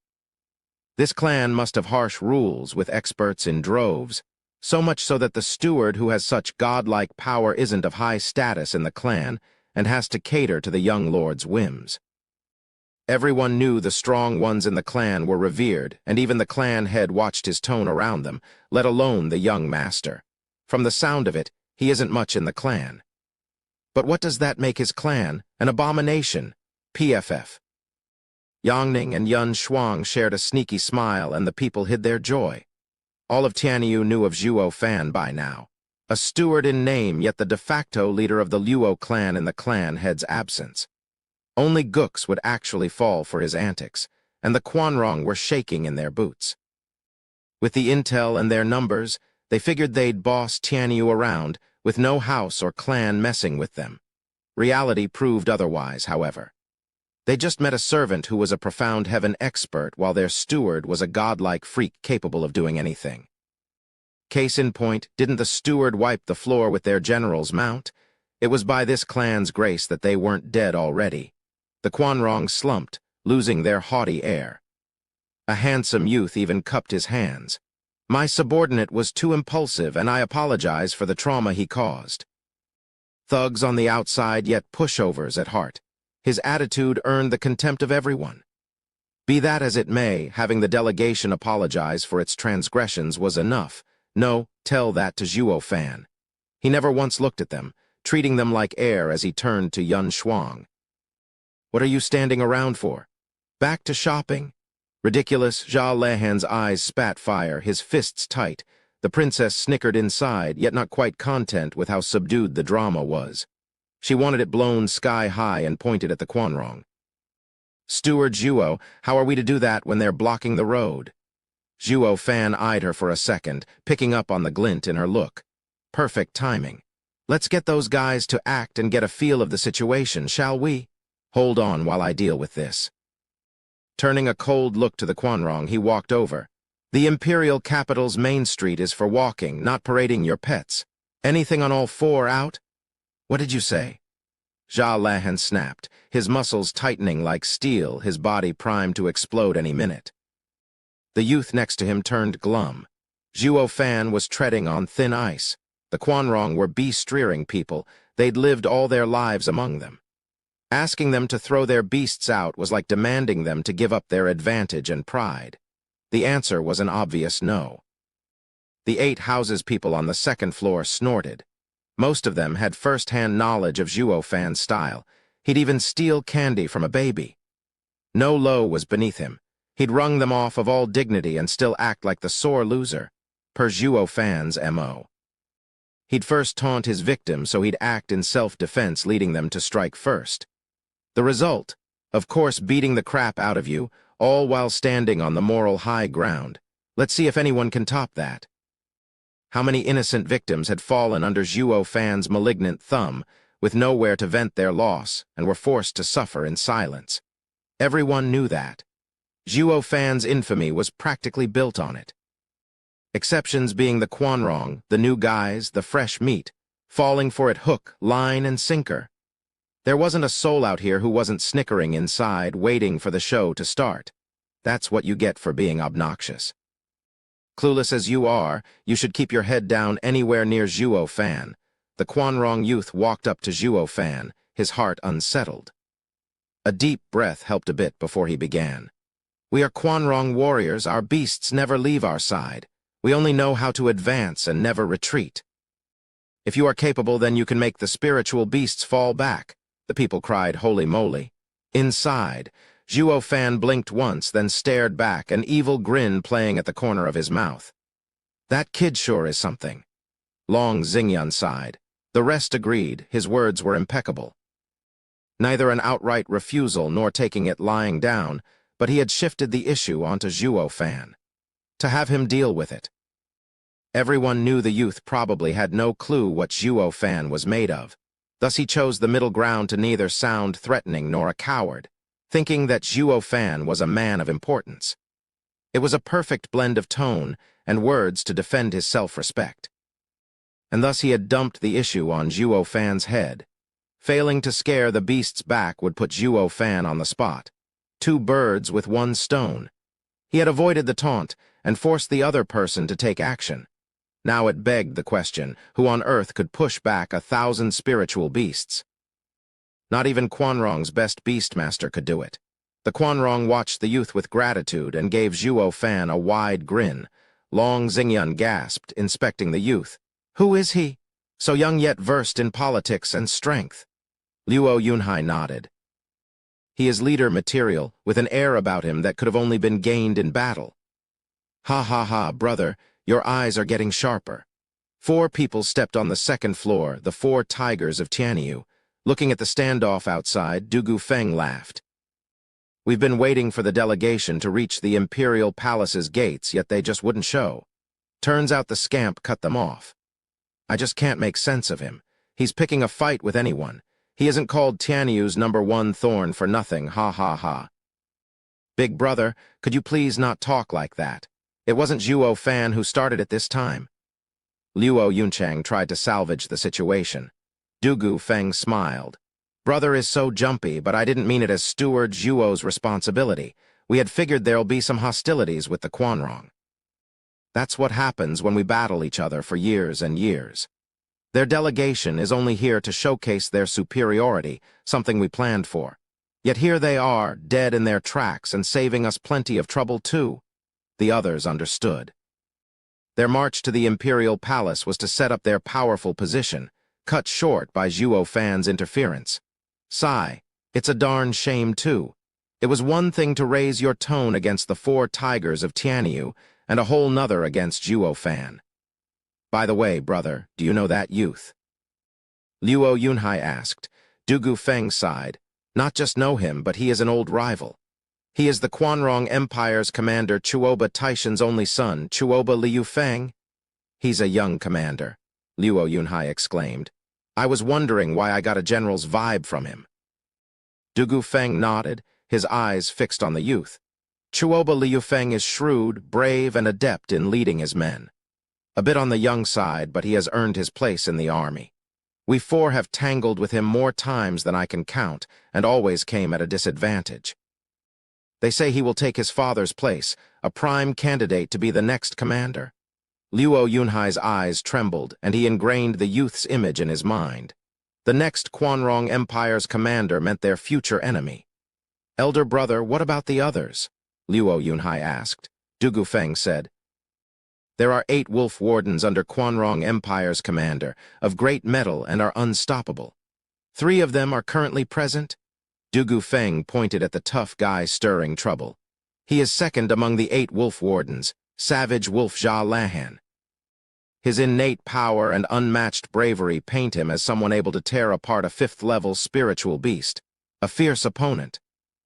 This clan must have harsh rules with experts in droves, so much so that the steward who has such godlike power isn't of high status in the clan and has to cater to the young lord's whims. Everyone knew the strong ones in the clan were revered, and even the clan head watched his tone around them, let alone the young master. From the sound of it, he isn't much in the clan. But what does that make his clan? An abomination. PFF. Yang Ning and Yun Shuang shared a sneaky smile, and the people hid their joy. All of Tianyu knew of Zhuo Fan by now. A steward in name, yet the de facto leader of the Luo clan in the clan head's absence. Only Gooks would actually fall for his antics, and the Quanrong were shaking in their boots. With the intel and their numbers, they figured they'd boss Tianyu around, with no house or clan messing with them. Reality proved otherwise, however. They just met a servant who was a profound heaven expert, while their steward was a godlike freak capable of doing anything. Case in point, didn't the steward wipe the floor with their general's mount? It was by this clan's grace that they weren't dead already. The Quanrong slumped, losing their haughty air. A handsome youth even cupped his hands. My subordinate was too impulsive, and I apologize for the trauma he caused. Thugs on the outside, yet pushovers at heart. His attitude earned the contempt of everyone. Be that as it may, having the delegation apologize for its transgressions was enough. No, tell that to Zhuo Fan. He never once looked at them, treating them like air as he turned to Yun Shuang. "What are you standing around for? Back to shopping?" Ridiculous, Zhao Lehan's eyes spat fire, his fists tight. The princess snickered inside, yet not quite content with how subdued the drama was. She wanted it blown sky-high and pointed at the Quanrong. "Steward Zhuo, how are we to do that when they're blocking the road?" Zhuo Fan eyed her for a second, picking up on the glint in her look. Perfect timing. "Let's get those guys to act and get a feel of the situation, shall we? Hold on while I deal with this." Turning a cold look to the Quanrong, he walked over. "The imperial capital's main street is for walking, not parading your pets. Anything on all four out?" "What did you say?" Zhao Lehan snapped, his muscles tightening like steel, his body primed to explode any minute. The youth next to him turned glum. Zhuo Fan was treading on thin ice. The Quanrong were beast-rearing people. They'd lived all their lives among them. Asking them to throw their beasts out was like demanding them to give up their advantage and pride. The answer was an obvious no. The 8 houses people on the second floor snorted. Most of them had first-hand knowledge of Zhuo Fan's style. He'd even steal candy from a baby. No low was beneath him. He'd wrung them off of all dignity and still act like the sore loser, per Zhuo Fan's M.O. He'd first taunt his victim so he'd act in self-defense, leading them to strike first. The result, of course, beating the crap out of you, all while standing on the moral high ground. Let's see if anyone can top that. How many innocent victims had fallen under Zhuo Fan's malignant thumb, with nowhere to vent their loss, and were forced to suffer in silence? Everyone knew that. Zhuo Fan's infamy was practically built on it. Exceptions being the Quanrong, the new guys, the fresh meat, falling for it hook, line, and sinker. There wasn't a soul out here who wasn't snickering inside, waiting for the show to start. That's what you get for being obnoxious. Clueless as you are, you should keep your head down anywhere near Zhuo Fan. The Quanrong youth walked up to Zhuo Fan, his heart unsettled. A deep breath helped a bit before he began. "We are Quanrong warriors. Our beasts never leave our side. We only know how to advance and never retreat. If you are capable, then you can make the spiritual beasts fall back." The people cried, "Holy moly." Inside, Zhuo Fan blinked once, then stared back, an evil grin playing at the corner of his mouth. "That kid sure is something." Long Xingyun sighed. The rest agreed. His words were impeccable. Neither an outright refusal nor taking it lying down, but he had shifted the issue onto Zhuo Fan. To have him deal with it. Everyone knew the youth probably had no clue what Zhuo Fan was made of. Thus he chose the middle ground to neither sound threatening nor a coward, thinking that Zhuo Fan was a man of importance. It was a perfect blend of tone and words to defend his self-respect. And thus he had dumped the issue on Zhuo Fan's head. Failing to scare the beasts back would put Zhuo Fan on the spot. 2 birds with 1 stone. He had avoided the taunt and forced the other person to take action. Now it begged the question, who on earth could push back 1,000 spiritual beasts? Not even Quanrong's best beastmaster could do it. The Quanrong watched the youth with gratitude and gave Zhuo Fan a wide grin. Long Xingyun gasped, inspecting the youth. "Who is he? So young yet versed in politics and strength." Luo Yunhai nodded. "He is leader material, with an air about him that could have only been gained in battle." "Ha ha ha, brother, your eyes are getting sharper." 4 people stepped on the second floor, the 4 tigers of Tianyu. Looking at the standoff outside, Dugu Feng laughed. "We've been waiting for the delegation to reach the Imperial Palace's gates, yet they just wouldn't show. Turns out the scamp cut them off. I just can't make sense of him. He's picking a fight with anyone. He isn't called Tianyu's #1 thorn for nothing, ha ha ha." "Big brother, could you please not talk like that? It wasn't Zhuo Fan who started it this time." Luo Yunchang tried to salvage the situation. Dugu Feng smiled. "Brother is so jumpy, but I didn't mean it as steward Zhuo's responsibility. We had figured there'll be some hostilities with the Quanrong. That's what happens when we battle each other for years and years. Their delegation is only here to showcase their superiority, something we planned for. Yet here they are, dead in their tracks and saving us plenty of trouble too." The others understood. Their march to the imperial palace was to set up their powerful position, cut short by Zhuo Fan's interference. Sigh, it's a darn shame too. It was one thing to raise your tone against the four tigers of Tianyu, and a whole nother against Zhuo Fan. By the way, brother, do you know that youth? Luo Yunhai asked. Dugu Feng sighed. Not just know him, but he is an old rival. He is the Quanrong Empire's commander Chuoba Taishan's only son, Chuoba Liu Feng. He's a young commander, Luo Yunhai exclaimed. I was wondering why I got a general's vibe from him. Dugu Feng nodded, his eyes fixed on the youth. Chuoba Liu Feng is shrewd, brave, and adept in leading his men. A bit on the young side, but he has earned his place in the army. We four have tangled with him more times than I can count, and always came at a disadvantage. They say he will take his father's place, a prime candidate to be the next commander. Luo Yunhai's eyes trembled, and he ingrained the youth's image in his mind. The next Quanrong Empire's commander meant their future enemy. Elder brother, what about the others? Luo Yunhai asked. Dugu Feng said, There are 8 wolf wardens under Quanrong Empire's commander, of great mettle and are unstoppable. 3 of them are currently present. Dugu Feng pointed at the tough guy stirring trouble. He is second among the 8 wolf wardens, savage wolf Jia Lahan. His innate power and unmatched bravery paint him as someone able to tear apart a 5th-level spiritual beast, a fierce opponent.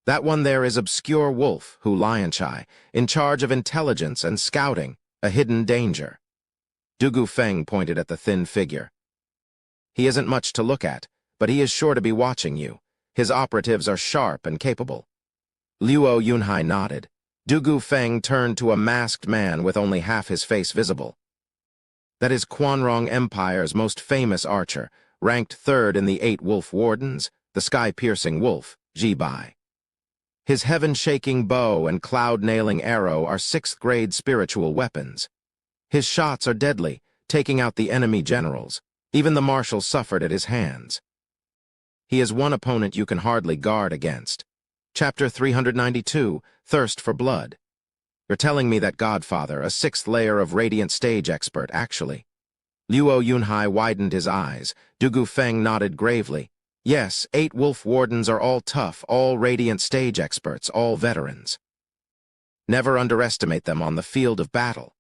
That one there is Obscure Wolf, Hu Lionchai, in charge of intelligence and scouting, a hidden danger. Dugu Feng pointed at the thin figure. He isn't much to look at, but he is sure to be watching you. His operatives are sharp and capable. Luo Yunhai nodded. Dugu Feng turned to a masked man with only half his face visible. That is Quanrong Empire's most famous archer, ranked 3rd in the 8 wolf wardens, the sky-piercing wolf, Jibai. His heaven-shaking bow and cloud-nailing arrow are 6th-grade spiritual weapons. His shots are deadly, taking out the enemy generals. Even the marshal suffered at his hands. He is one opponent you can hardly guard against. Chapter 392, Thirst for Blood. You're telling me that Godfather, a 6th layer of radiant stage expert, actually. Luo Yunhai widened his eyes. Dugu Feng nodded gravely. Yes, 8 wolf wardens are all tough, all radiant stage experts, all veterans. Never underestimate them on the field of battle.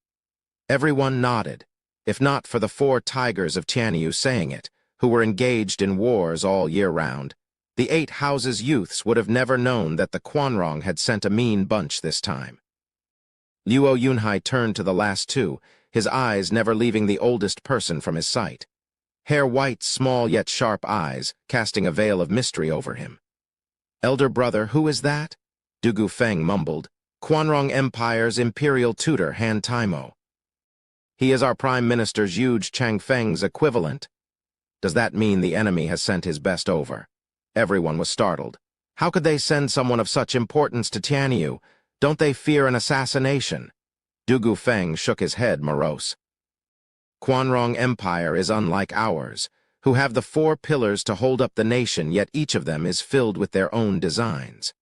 Everyone nodded, if not for the 4 tigers of Tianyu saying it, who were engaged in wars all year round. The 8 houses' youths would have never known that the Quanrong had sent a mean bunch this time. Luo Yunhai turned to the last 2, his eyes never leaving the oldest person from his sight. Hair white, small yet sharp eyes, casting a veil of mystery over him. Elder brother, who is that? Dugu Feng mumbled. Quanrong Empire's imperial tutor, Han Taimo. He is our Prime Minister's huge Changfeng's equivalent. Does that mean the enemy has sent his best over? Everyone was startled. How could they send someone of such importance to Tianyu? Don't they fear an assassination? Dugu Feng shook his head morose. Quanrong Empire is unlike ours, who have the 4 pillars to hold up the nation, yet each of them is filled with their own designs.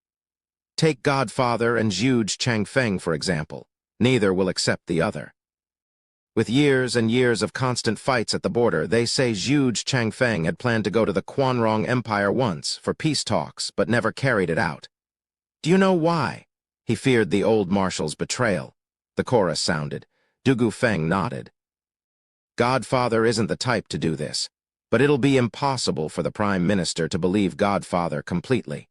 Take Godfather and Zhuge Changfeng, for example. Neither will accept the other. With years and years of constant fights at the border, they say Zhuge Changfeng had planned to go to the Quanrong Empire once for peace talks, but never carried it out. Do you know why? He feared the old marshal's betrayal. The chorus sounded. Dugu Feng nodded. Godfather isn't the type to do this, but it'll be impossible for the Prime Minister to believe Godfather completely.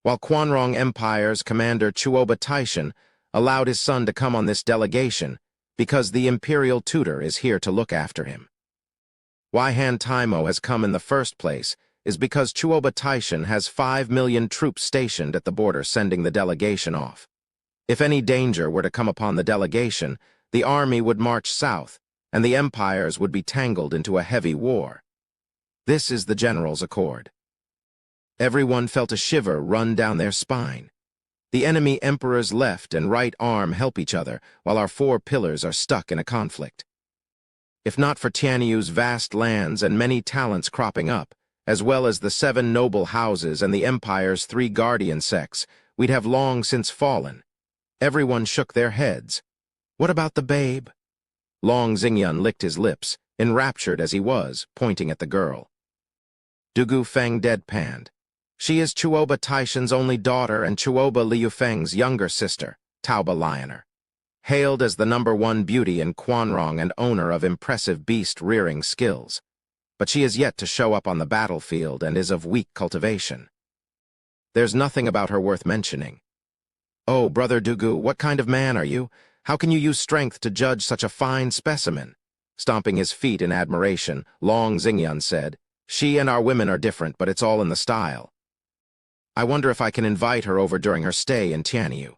While Quanrong Empire's commander Chuoba Taishan allowed his son to come on this delegation because the imperial tutor is here to look after him. Why Han Taimo has come in the first place is because Chuoba Taishan has 5 million troops stationed at the border sending the delegation off. If any danger were to come upon the delegation, the army would march south, and the empires would be tangled into a heavy war. This is the general's accord. Everyone felt a shiver run down their spine. The enemy emperor's left and right arm help each other, while our 4 pillars are stuck in a conflict. If not for Tianyu's vast lands and many talents cropping up, as well as the 7 noble houses and the empire's 3 guardian sects, we'd have long since fallen. Everyone shook their heads. What about the babe? Long Xingyun licked his lips, enraptured as he was, pointing at the girl. Dugu Feng deadpanned. She is Chuoba Taishan's only daughter and Chuoba Liu Feng's younger sister, Taoba Lioner. Hailed as the #1 beauty in Quanrong and owner of impressive beast-rearing skills. But she is yet to show up on the battlefield and is of weak cultivation. There's nothing about her worth mentioning. Oh, Brother Dugu, what kind of man are you? How can you use strength to judge such a fine specimen? Stomping his feet in admiration, Long Xingyun said, She and our women are different, but it's all in the style. I wonder if I can invite her over during her stay in Tianyu.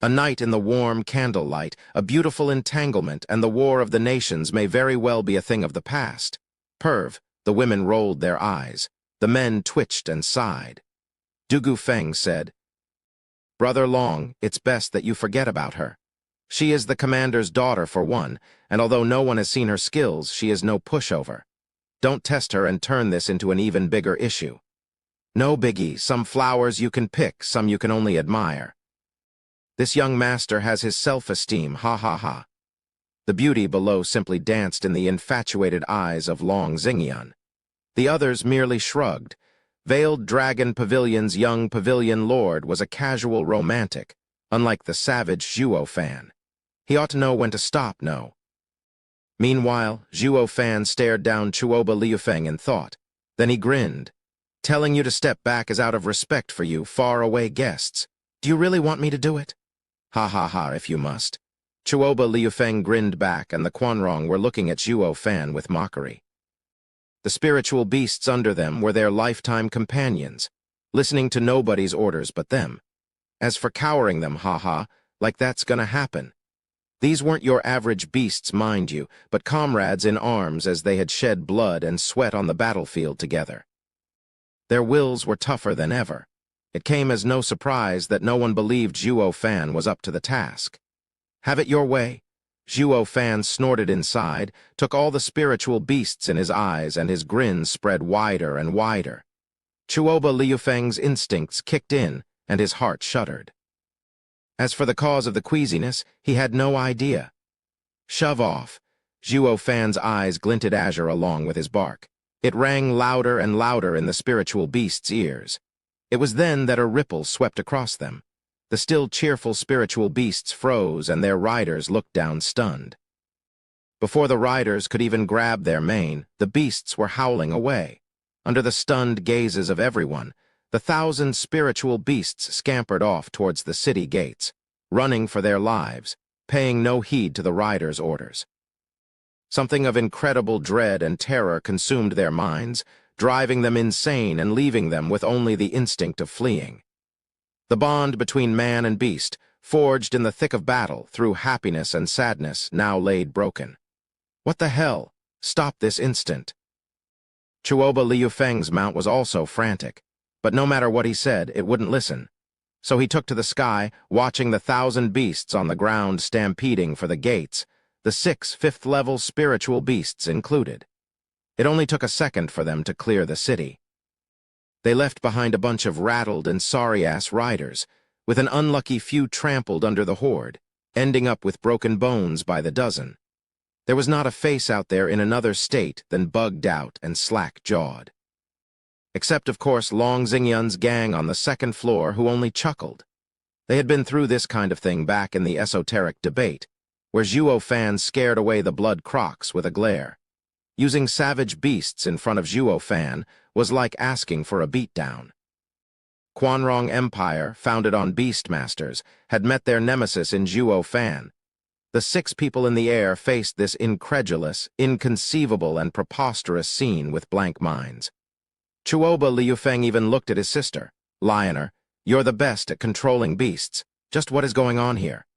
A night in the warm candlelight, a beautiful entanglement, and the war of the nations may very well be a thing of the past. Perv, the women rolled their eyes. The men twitched and sighed. Dugu Feng said, Brother Long, it's best that you forget about her. She is the commander's daughter for one, and although no one has seen her skills, she is no pushover. Don't test her and turn this into an even bigger issue. No biggie, some flowers you can pick, some you can only admire. This young master has his self-esteem, ha ha ha. The beauty below simply danced in the infatuated eyes of Long Xingyun. The others merely shrugged. Veiled Dragon Pavilion's young pavilion lord was a casual romantic, unlike the savage Zhuo Fan. He ought to know when to stop, no. Meanwhile, Zhuo Fan stared down Chuoba Liufeng in thought. Then he grinned. Telling you to step back is out of respect for you, far-away guests. Do you really want me to do it? Ha ha ha, if you must. Chuoba Liufeng grinned back, and the Quanrong were looking at Zhuo Fan with mockery. The spiritual beasts under them were their lifetime companions, listening to nobody's orders but them. As for cowering them, ha-ha, like that's gonna happen. These weren't your average beasts, mind you, but comrades in arms as they had shed blood and sweat on the battlefield together. Their wills were tougher than ever. It came as no surprise that no one believed Zhuo Fan was up to the task. Have it your way? Zhuo Fan snorted inside, took all the spiritual beasts in his eyes, and his grin spread wider and wider. Chuoba Liufeng's instincts kicked in, and his heart shuddered. As for the cause of the queasiness, he had no idea. Shove off. Zhuo Fan's eyes glinted azure along with his bark. It rang louder and louder in the spiritual beast's ears. It was then that a ripple swept across them. The still cheerful spiritual beasts froze, and their riders looked down stunned. Before the riders could even grab their mane, the beasts were howling away. Under the stunned gazes of everyone, the 1,000 spiritual beasts scampered off towards the city gates, running for their lives, paying no heed to the riders' orders. Something of incredible dread and terror consumed their minds, driving them insane and leaving them with only the instinct of fleeing. The bond between man and beast, forged in the thick of battle through happiness and sadness, now laid broken. What the hell? Stop this instant. Chuoba Liufeng's mount was also frantic, but no matter what he said, it wouldn't listen. So he took to the sky, watching the 1,000 beasts on the ground stampeding for the gates, the 6 fifth-level spiritual beasts included. It only took a second for them to clear the city. They left behind a bunch of rattled and sorry-ass riders, with an unlucky few trampled under the horde, ending up with broken bones by the dozen. There was not a face out there in another state than bugged out and slack-jawed. Except, of course, Long Xingyun's gang on the second floor, who only chuckled. They had been through this kind of thing back in the esoteric debate, where Zhuo Fan scared away the blood crocs with a glare. Using savage beasts in front of Zhuo Fan was like asking for a beatdown. Quanrong Empire, founded on beastmasters, had met their nemesis in Zhuo Fan. The 6 people in the air faced this incredulous, inconceivable, and preposterous scene with blank minds. Chuoba Liufeng even looked at his sister. Lioner, you're the best at controlling beasts. Just what is going on here?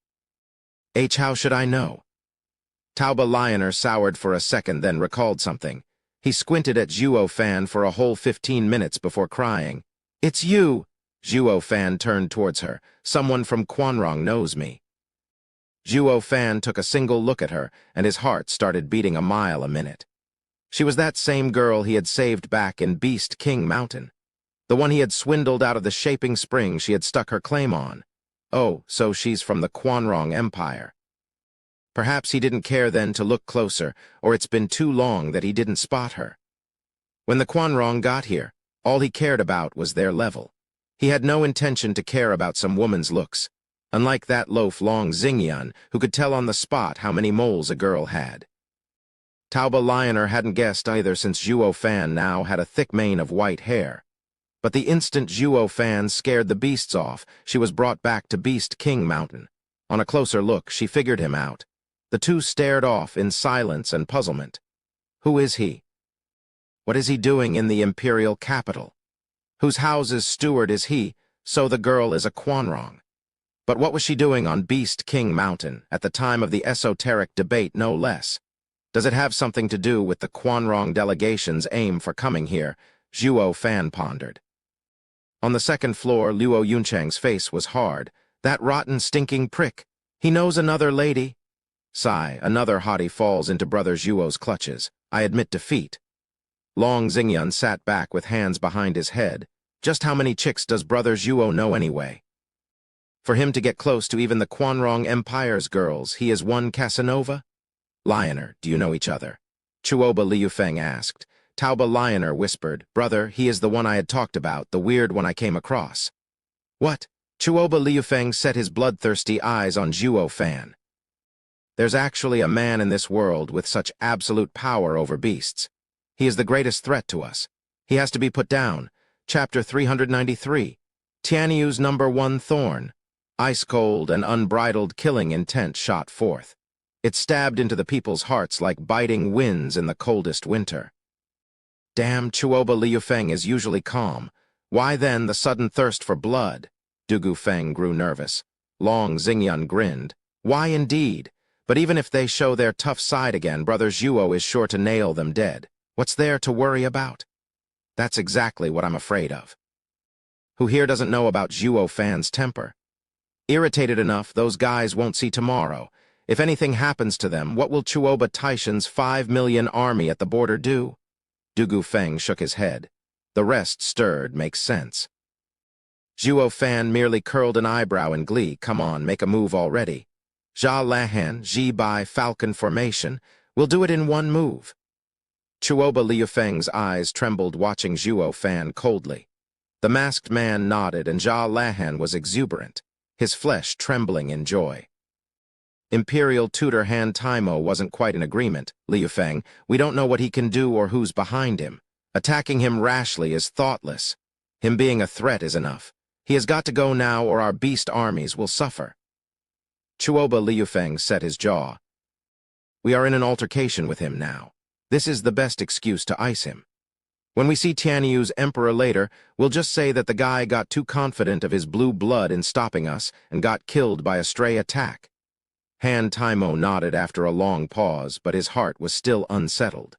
How should I know? Taoba Lioner soured for a second, then recalled something. He squinted at Zhuo Fan for a whole 15 minutes before crying. It's you! Zhuo Fan turned towards her. Someone from Quanrong knows me. Zhuo Fan took a single look at her, and his heart started beating a mile a minute. She was that same girl he had saved back in Beast King Mountain. The one he had swindled out of the shaping spring she had stuck her claim on. Oh, so she's from the Quanrong Empire. Perhaps he didn't care then to look closer, or it's been too long that he didn't spot her. When the Quanrong got here, all he cared about was their level. He had no intention to care about some woman's looks, unlike that loaf Long Xingyan, who could tell on the spot how many moles a girl had. Taoba Lioner hadn't guessed either, since Zhuo Fan now had a thick mane of white hair. But the instant Zhuo Fan scared the beasts off, she was brought back to Beast King Mountain. On a closer look, she figured him out. The two stared off in silence and puzzlement. Who is he? What is he doing in the imperial capital? Whose house's steward is he, so the girl is a Quanrong? But what was she doing on Beast King Mountain, at the time of the esoteric debate no less? Does it have something to do with the Quanrong delegation's aim for coming here? Zhuo Fan pondered. On the second floor, Luo Yunchang's face was hard. That rotten, stinking prick. He knows another lady. Sigh, another hottie falls into Brother Zhuo's clutches. I admit defeat. Long Xingyan sat back with hands behind his head. Just how many chicks does Brother Zhuo know anyway? For him to get close to even the Quanrong Empire's girls, he is one Casanova? Lioner, do you know each other? Chuoba Liufeng asked. Taoba Lioner whispered, Brother, he is the one I had talked about, the weird one I came across. What? Chuoba Liufeng set his bloodthirsty eyes on Zhuo Fan. There's actually a man in this world with such absolute power over beasts. He is the greatest threat to us. He has to be put down. Chapter 393. Tianyu's #1 thorn. Ice-cold and unbridled killing intent shot forth. It stabbed into the people's hearts like biting winds in the coldest winter. Damn, Chuoba Liufeng is usually calm. Why then the sudden thirst for blood? Dugu Feng grew nervous. Long Xingyan grinned. Why indeed? But even if they show their tough side again, Brother Zhuo is sure to nail them dead. What's there to worry about? That's exactly what I'm afraid of. Who here doesn't know about Zhuo Fan's temper? Irritated enough, those guys won't see tomorrow. If anything happens to them, what will Chuoba Taishan's 5 million army at the border do? Dugu Feng shook his head. The rest stirred, makes sense. Zhuo Fan merely curled an eyebrow in glee. Come on, make a move already. Jia Lahan, Ji Bai, Falcon formation. We'll do it in one move. Chuoba Liufeng's eyes trembled, watching Zhuo Fan coldly. The masked man nodded, and Jia Lahan was exuberant, his flesh trembling in joy. Imperial tutor Han Taimo wasn't quite in agreement. Liufeng, we don't know what he can do or who's behind him. Attacking him rashly is thoughtless. Him being a threat is enough. He has got to go now, or our beast armies will suffer. Chuoba Liufeng set his jaw. We are in an altercation with him now. This is the best excuse to ice him. When we see Tianyu's emperor later, we'll just say that the guy got too confident of his blue blood in stopping us and got killed by a stray attack. Han Taimo nodded after a long pause, but his heart was still unsettled.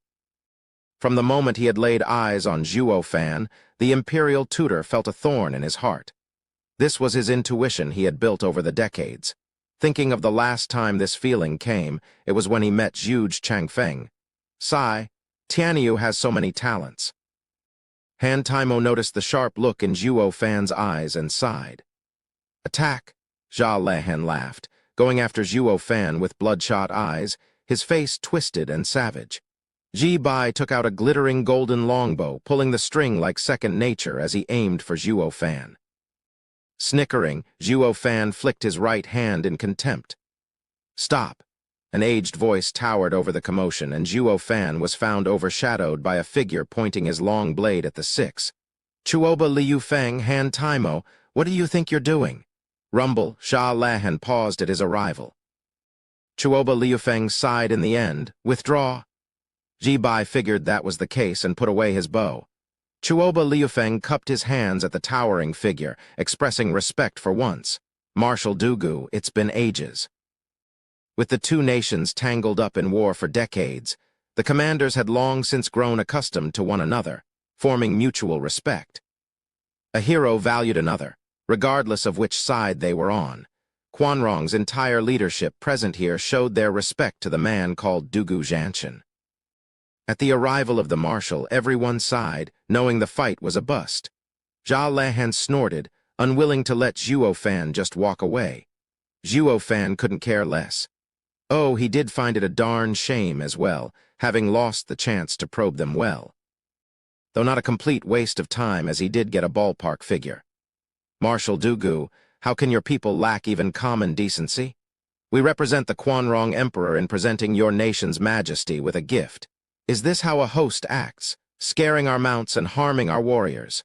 From the moment he had laid eyes on Zhuo Fan, the imperial tutor felt a thorn in his heart. This was his intuition he had built over the decades. Thinking of the last time this feeling came, it was when he met Zhuge Changfeng. Sigh, Tianyu has so many talents. Han Taimo noticed the sharp look in Zhuo Fan's eyes and sighed. Attack, Jia Lahan laughed, going after Zhuo Fan with bloodshot eyes, his face twisted and savage. Ji Bai took out a glittering golden longbow, pulling the string like second nature as he aimed for Zhuo Fan. Snickering, Zhuo Fan flicked his right hand in contempt. Stop. An aged voice towered over the commotion, and Zhuo Fan was found overshadowed by a figure pointing his long blade at the six. Chuoba Liufeng, Han Taimo, what do you think you're doing? Rumble, Jia Lahan paused at his arrival. Chuoba Liufeng sighed in the end. Withdraw. Ji Bai figured that was the case and put away his bow. Chuoba Liufeng cupped his hands at the towering figure, expressing respect for once. Marshal Dugu, it's been ages. With the two nations tangled up in war for decades, the commanders had long since grown accustomed to one another, forming mutual respect. A hero valued another, regardless of which side they were on. Quanrong's entire leadership present here showed their respect to the man called Dugu Zhanshan. At the arrival of the marshal, everyone sighed, knowing the fight was a bust. Jia Lahan snorted, unwilling to let Zhuo Fan just walk away. Zhuo Fan couldn't care less. Oh, he did find it a darn shame as well, having lost the chance to probe them well. Though not a complete waste of time, as he did get a ballpark figure. Marshal Dugu, how can your people lack even common decency? We represent the Quanrong Emperor in presenting your nation's majesty with a gift. Is this how a host acts, scaring our mounts and harming our warriors?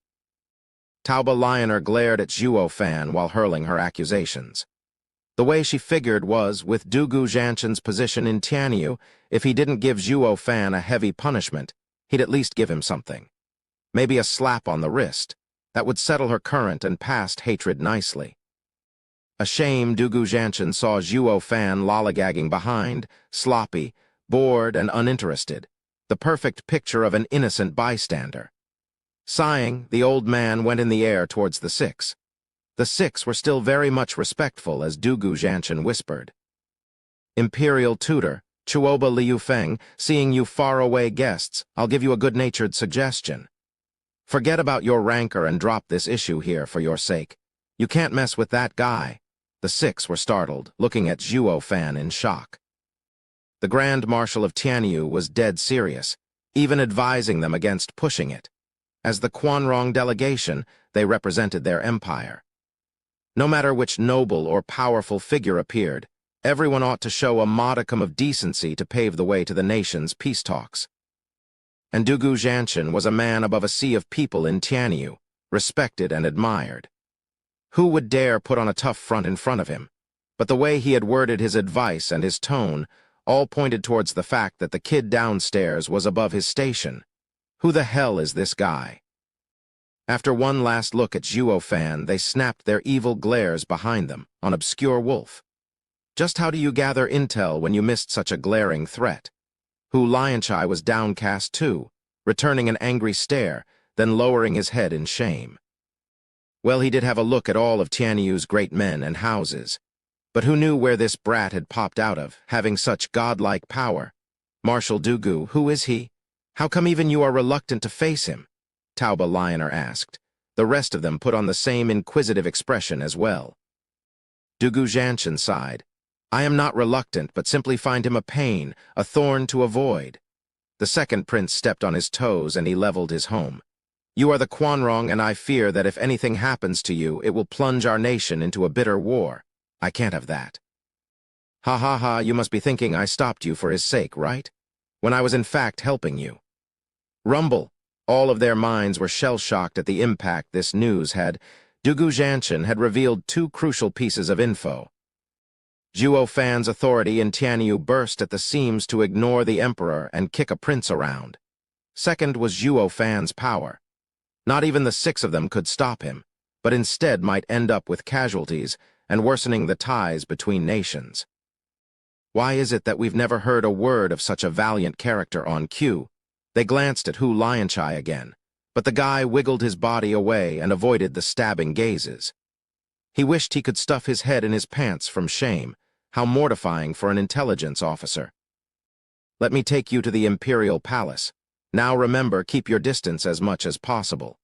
Tauba Lioner glared at Zhuo Fan while hurling her accusations. The way she figured was, with Dugu Zhanshan's position in Tianyu, if he didn't give Zhuo Fan a heavy punishment, he'd at least give him something. Maybe a slap on the wrist. That would settle her current and past hatred nicely. Ashamed, Dugu Zhanshan saw Zhuo Fan lollygagging behind, sloppy, bored, and uninterested, the perfect picture of an innocent bystander. Sighing, the old man went in the air towards the six. The six were still very much respectful as Dugu Zhanshan whispered. Imperial tutor, Chuoba Liufeng, seeing you faraway guests, I'll give you a good-natured suggestion. Forget about your rancor and drop this issue here for your sake. You can't mess with that guy. The six were startled, looking at Zhuo Fan in shock. The Grand Marshal of Tianyu was dead serious, even advising them against pushing it. As the Quanrong delegation, they represented their empire. No matter which noble or powerful figure appeared, everyone ought to show a modicum of decency to pave the way to the nation's peace talks. And Dugu Zhanshan was a man above a sea of people in Tianyu, respected and admired. Who would dare put on a tough front in front of him? But the way he had worded his advice and his tone all pointed towards the fact that the kid downstairs was above his station. Who the hell is this guy? After one last look at Zhuo Fan, they snapped their evil glares behind them on obscure wolf. Just how do you gather intel when you missed such a glaring threat? Hu Lionchai was downcast too, returning an angry stare, then lowering his head in shame. Well, he did have a look at all of Tianyu's great men and houses. But who knew where this brat had popped out of, having such godlike power? Marshal Dugu, who is he? How come even you are reluctant to face him? Tauba Lioner asked. The rest of them put on the same inquisitive expression as well. Dugu Zhanshan sighed. I am not reluctant, but simply find him a pain, a thorn to avoid. The second prince stepped on his toes and he leveled his home. You are the Quanrong, and I fear that if anything happens to you, it will plunge our nation into a bitter war. I can't have that. Ha ha ha, you must be thinking I stopped you for his sake, right? When I was in fact helping you. Rumble. All of their minds were shell-shocked at the impact this news had. Dugu Zhanshan had revealed two crucial pieces of info. Zhuo Fan's authority in Tianyu burst at the seams to ignore the emperor and kick a prince around. Second was Zhuo Fan's power. Not even the six of them could stop him, but instead might end up with casualties and worsening the ties between nations. Why is it that we've never heard a word of such a valiant character on cue? They glanced at Hu Lionchai again, but the guy wiggled his body away and avoided the stabbing gazes. He wished he could stuff his head in his pants from shame. How mortifying for an intelligence officer. Let me take you to the Imperial Palace. Now remember, keep your distance as much as possible.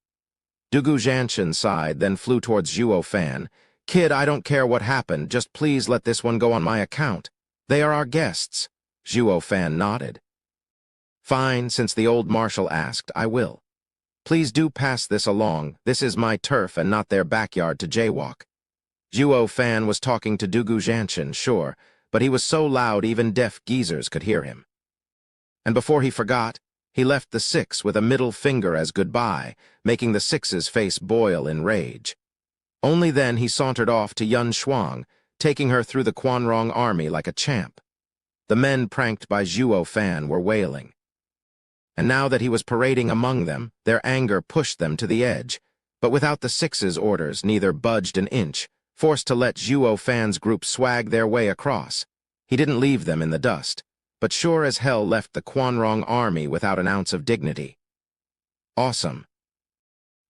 Dugu Zhanshan sighed, then flew towards Zhuo Fan. Kid, I don't care what happened, just please let this one go on my account. They are our guests. Zhuo Fan nodded. Fine, since the old marshal asked, I will. Please do pass this along. This is my turf and not their backyard to jaywalk. Zhuo Fan was talking to Dugu Zhanshan, sure, but he was so loud even deaf geezers could hear him. And before he forgot, he left the six with a middle finger as goodbye, making the six's face boil in rage. Only then he sauntered off to Yun Shuang, taking her through the Quanrong army like a champ. The men pranked by Zhuo Fan were wailing. And now that he was parading among them, their anger pushed them to the edge, but without the six's orders, neither budged an inch, forced to let Zhuo Fan's group swag their way across. He didn't leave them in the dust, but sure as hell left the Quanrong army without an ounce of dignity. Awesome.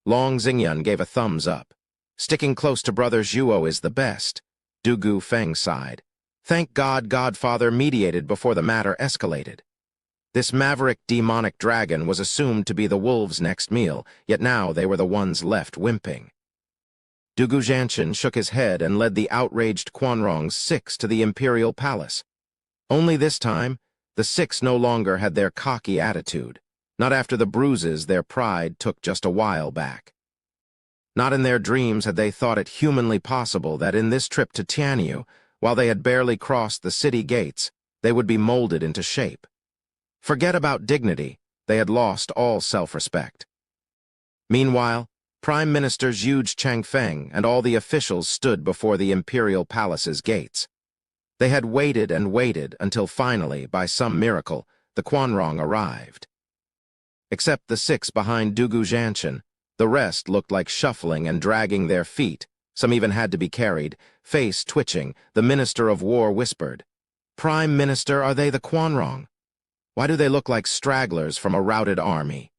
Long Xingyun gave a thumbs up. Sticking close to brother Zhuo is the best. Dugu Feng sighed. Thank God Godfather mediated before the matter escalated. This maverick demonic dragon was assumed to be the wolves' next meal, yet now they were the ones left whimpering. Dugu Zhanshan shook his head and led the outraged Quanrong's six to the Imperial Palace. Only this time, the six no longer had their cocky attitude, not after the bruises their pride took just a while back. Not in their dreams had they thought it humanly possible that in this trip to Tianyu, while they had barely crossed the city gates, they would be molded into shape. Forget about dignity, they had lost all self-respect. Meanwhile, Prime Minister Zhu Changfeng and all the officials stood before the imperial palace's gates. They had waited and waited until finally, by some miracle, the Quanrong arrived. Except the six behind Dugu Zhanshan, the rest looked like shuffling and dragging their feet. Some even had to be carried. Face twitching, the Minister of War whispered, "Prime Minister, are they the Quanrong? Why do they look like stragglers from a routed army?"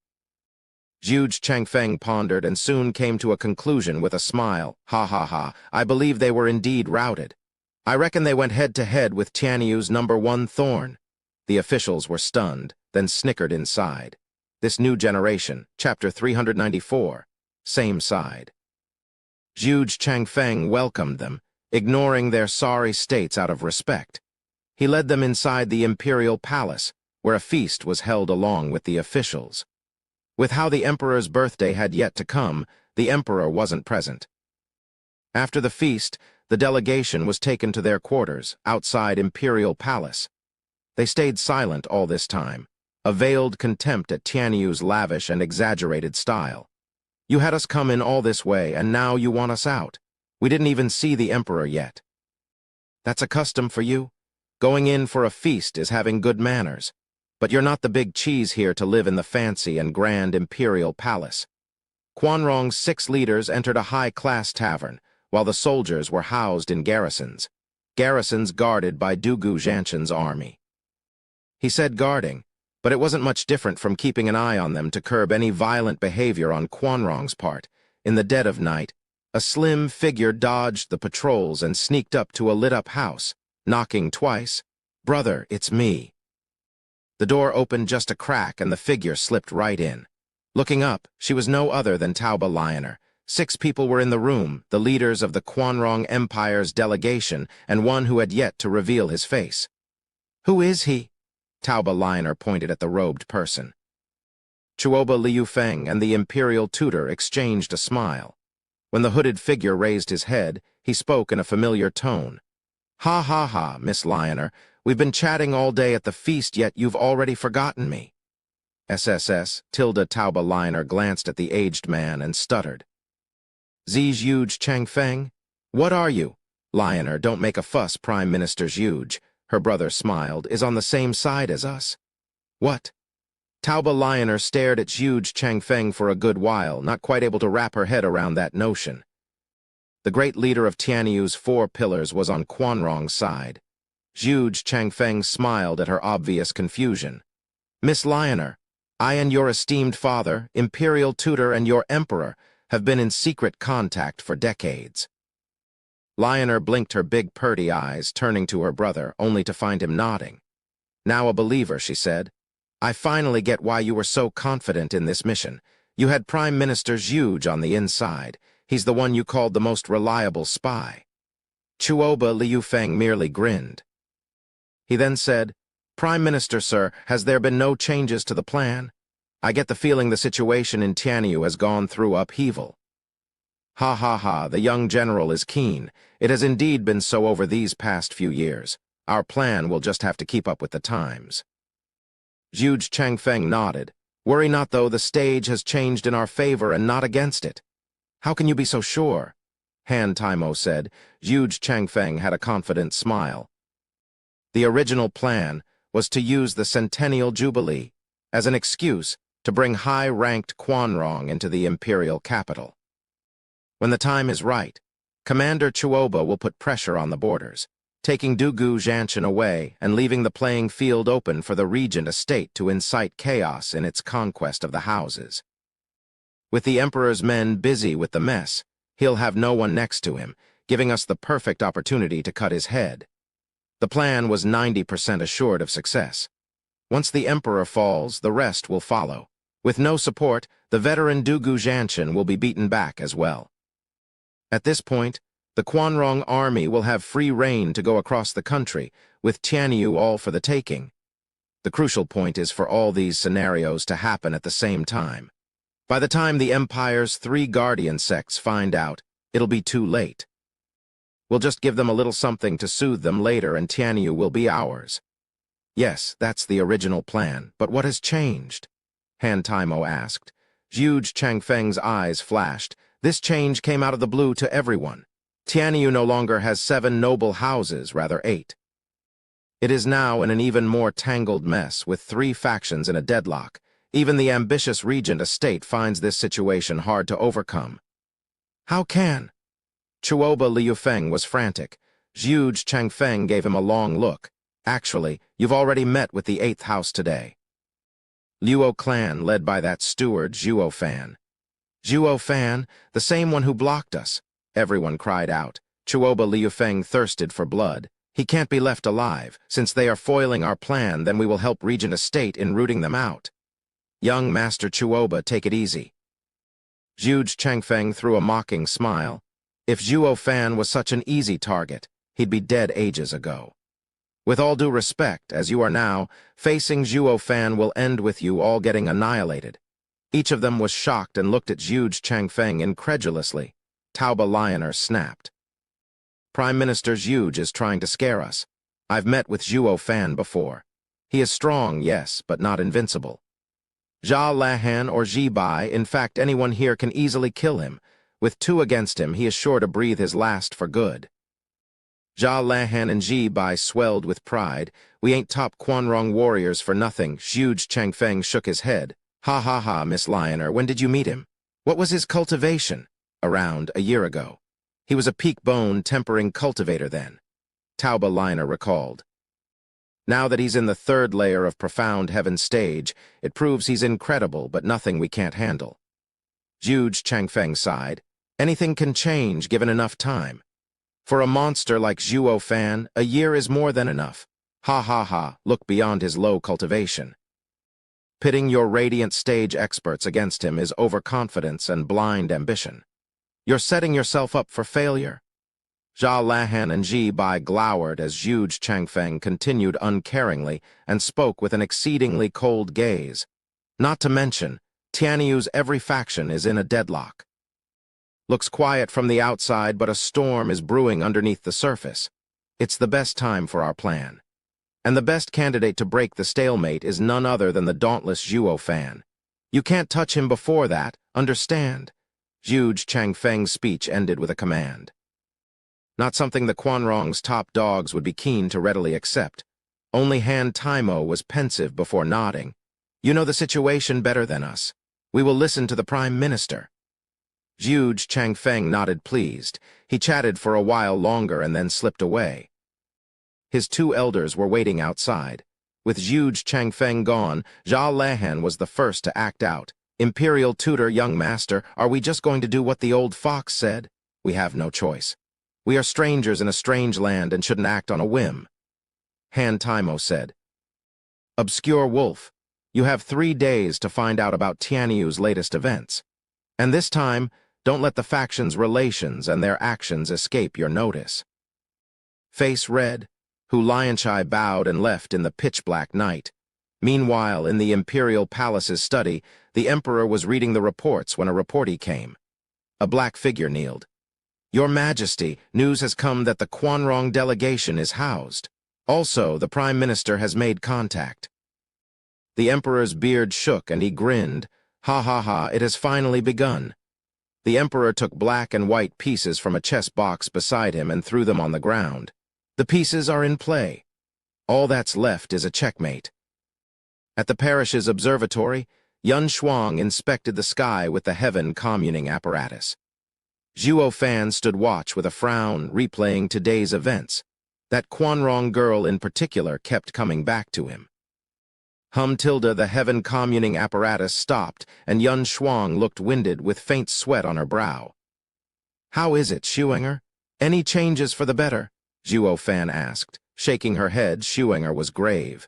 Zhu Changfeng pondered and soon came to a conclusion with a smile. "Ha ha ha, I believe they were indeed routed. I reckon they went head-to-head with Tianyu's #1 thorn." The officials were stunned, then snickered inside. This new generation, chapter 394, same side. Zhu Changfeng welcomed them, ignoring their sorry states out of respect. He led them inside the imperial palace, where a feast was held along with the officials. With how the emperor's birthday had yet to come, the emperor wasn't present. After the feast, the delegation was taken to their quarters, outside Imperial Palace. They stayed silent all this time, a veiled contempt at Tianyu's lavish and exaggerated style. "You had us come in all this way, and now you want us out. We didn't even see the emperor yet." "That's a custom for you? Going in for a feast is having good manners. But you're not the big cheese here to live in the fancy and grand imperial palace." Quanrong's 6 leaders entered a high-class tavern, while the soldiers were housed in garrisons guarded by Dugu Zhanshan's army. He said guarding, but it wasn't much different from keeping an eye on them to curb any violent behavior on Quanrong's part. In the dead of night, a slim figure dodged the patrols and sneaked up to a lit-up house, knocking twice. "Brother, it's me." The door opened just a crack and the figure slipped right in. Looking up, she was no other than Tauba Lioner. 6 people were in the room, the leaders of the Quanrong Empire's delegation, and one who had yet to reveal his face. "Who is he?" Tauba Lioner pointed at the robed person. Chuoba Liufeng and the imperial tutor exchanged a smile. When the hooded figure raised his head, he spoke in a familiar tone. "Ha ha ha, Miss Lioner. We've been chatting all day at the feast, yet you've already forgotten me." SSS, Tauba Lioner glanced at the aged man and stuttered. "Zhu Changfeng? What are you?" "Lioner, don't make a fuss, Prime Minister Zhu," her brother smiled, "is on the same side as us." "What?" Tauba Lioner stared at Zhu Changfeng for a good while, not quite able to wrap her head around that notion. The great leader of Tianyu's 4 pillars was on Quanrong's side. Zhu Changfeng smiled at her obvious confusion. "Miss Lioner, I and your esteemed father, imperial tutor, and your emperor have been in secret contact for decades." Lioner blinked her big purdy eyes, turning to her brother, only to find him nodding. "Now a believer," she said. "I finally get why you were so confident in this mission. You had Prime Minister Zhu on the inside. He's the one you called the most reliable spy." Chuoba Liufeng merely grinned. He then said, "Prime Minister, sir, has there been no changes to the plan? I get the feeling the situation in Tianyu has gone through upheaval." "Ha ha ha, the young general is keen. It has indeed been so over these past few years. Our plan will just have to keep up with the times." Zhu Changfeng nodded. "Worry not, though, the stage has changed in our favor and not against it." "How can you be so sure?" Han Taimo said. Zhu Changfeng had a confident smile. The original plan was to use the Centennial Jubilee as an excuse to bring high-ranked Quanrong into the imperial capital. When the time is right, Commander Chuoba will put pressure on the borders, taking Dugu Zhanshan away and leaving the playing field open for the regent estate to incite chaos in its conquest of the houses. With the emperor's men busy with the mess, he'll have no one next to him, giving us the perfect opportunity to cut his head. The plan was 90% assured of success. Once the emperor falls, the rest will follow. With no support, the veteran Dugu Zhanshan will be beaten back as well. At this point, The Quanrong army will have free rein to go across the country, with Tianyu all for the taking. The crucial point is for all these scenarios to happen at the same time. By the time the Empire's 3 guardian sects find out, it'll be too late. We'll just give them a little something to soothe them later and Tianyu will be ours. Yes, that's the original plan, but what has changed? Han Taimo asked. Huge Changfeng's eyes flashed. This change came out of the blue to everyone. Tianyu no longer has 7 noble houses, rather 8. It is now in an even more tangled mess, with 3 factions in a deadlock. Even the ambitious regent estate finds this situation hard to overcome. How can? Chuoba Liufeng was frantic. Huge Changfeng gave him a long look. Actually, you've already met with the 8th house today. Luo clan, led by that steward, Zhuo Fan. Zhuo Fan, the same one who blocked us. Everyone cried out. Chuoba Liufeng thirsted for blood. He can't be left alive. Since they are foiling our plan, then we will help Regent Estate in rooting them out. Young Master Chuoba, take it easy. Huge Changfeng threw a mocking smile. If Zhuo Fan was such an easy target, he'd be dead ages ago. With all due respect, as you are now, facing Zhuo Fan will end with you all getting annihilated. Each of them was shocked and looked at Huge Changfeng incredulously. Tauba Lioner snapped. Prime Minister Huge is trying to scare us. I've met with Zhuo Fan before. He is strong, yes, but not invincible. Jia Lahan or Ji Bai, in fact anyone here can easily kill him. With 2 against him, he is sure to breathe his last for good. Jia Lahan and Ji Bai swelled with pride. We ain't top Quanrong warriors for nothing. Huge Changfeng shook his head. Ha ha ha, Miss Lioner, when did you meet him? What was his cultivation? Around a year ago. He was a peak bone tempering cultivator then. Tauba Lioner recalled. Now that he's in the 3rd layer of Profound Heaven stage, it proves he's incredible, but nothing we can't handle. Huge Changfeng sighed. Anything can change given enough time. For a monster like Zhuo Fan, a year is more than enough. Ha ha ha, look beyond his low cultivation. Pitting your radiant stage experts against him is overconfidence and blind ambition. You're setting yourself up for failure. Jia Lahan and Ji Bai glowered as Huge Changfeng continued uncaringly and spoke with an exceedingly cold gaze. Not to mention, Tianyu's every faction is in a deadlock. Looks quiet from the outside, but a storm is brewing underneath the surface. It's the best time for our plan. And the best candidate to break the stalemate is none other than the dauntless Zhuo Fan. You can't touch him before that, understand? Huge Changfeng's speech ended with a command. Not something the Quanrong's top dogs would be keen to readily accept. Only Han Taimo was pensive before nodding. You know the situation better than us. We will listen to the Prime Minister. Huge Changfeng nodded pleased. He chatted for a while longer and then slipped away. His 2 elders were waiting outside. With Huge Changfeng gone, Jia Lahan was the first to act out. Imperial tutor, young master, are we just going to do what the old fox said? We have no choice. We are strangers in a strange land and shouldn't act on a whim. Han Taimo said. Obscure wolf, you have 3 days to find out about Tianyu's latest events. And this time, don't let the factions' relations and their actions escape your notice. Face red, Hu Lionchai bowed and left in the pitch-black night. Meanwhile, in the Imperial Palace's study, the Emperor was reading the reports when a reportee came. A black figure kneeled. Your Majesty, news has come that the Quanrong delegation is housed. Also, the Prime Minister has made contact. The Emperor's beard shook and he grinned. Ha ha ha, it has finally begun. The Emperor took black and white pieces from a chess box beside him and threw them on the ground. The pieces are in play. All that's left is a checkmate. At the parish's observatory, Yun Shuang inspected the sky with the heaven communing apparatus. Zhuo Fan stood watch with a frown, replaying today's events. That Quanrong girl in particular kept coming back to him. The heaven communing apparatus stopped, and Yun Shuang looked winded with faint sweat on her brow. How is it, Shuenger? Any changes for the better? Zhuo Fan asked. Shaking her head, Shuenger was grave.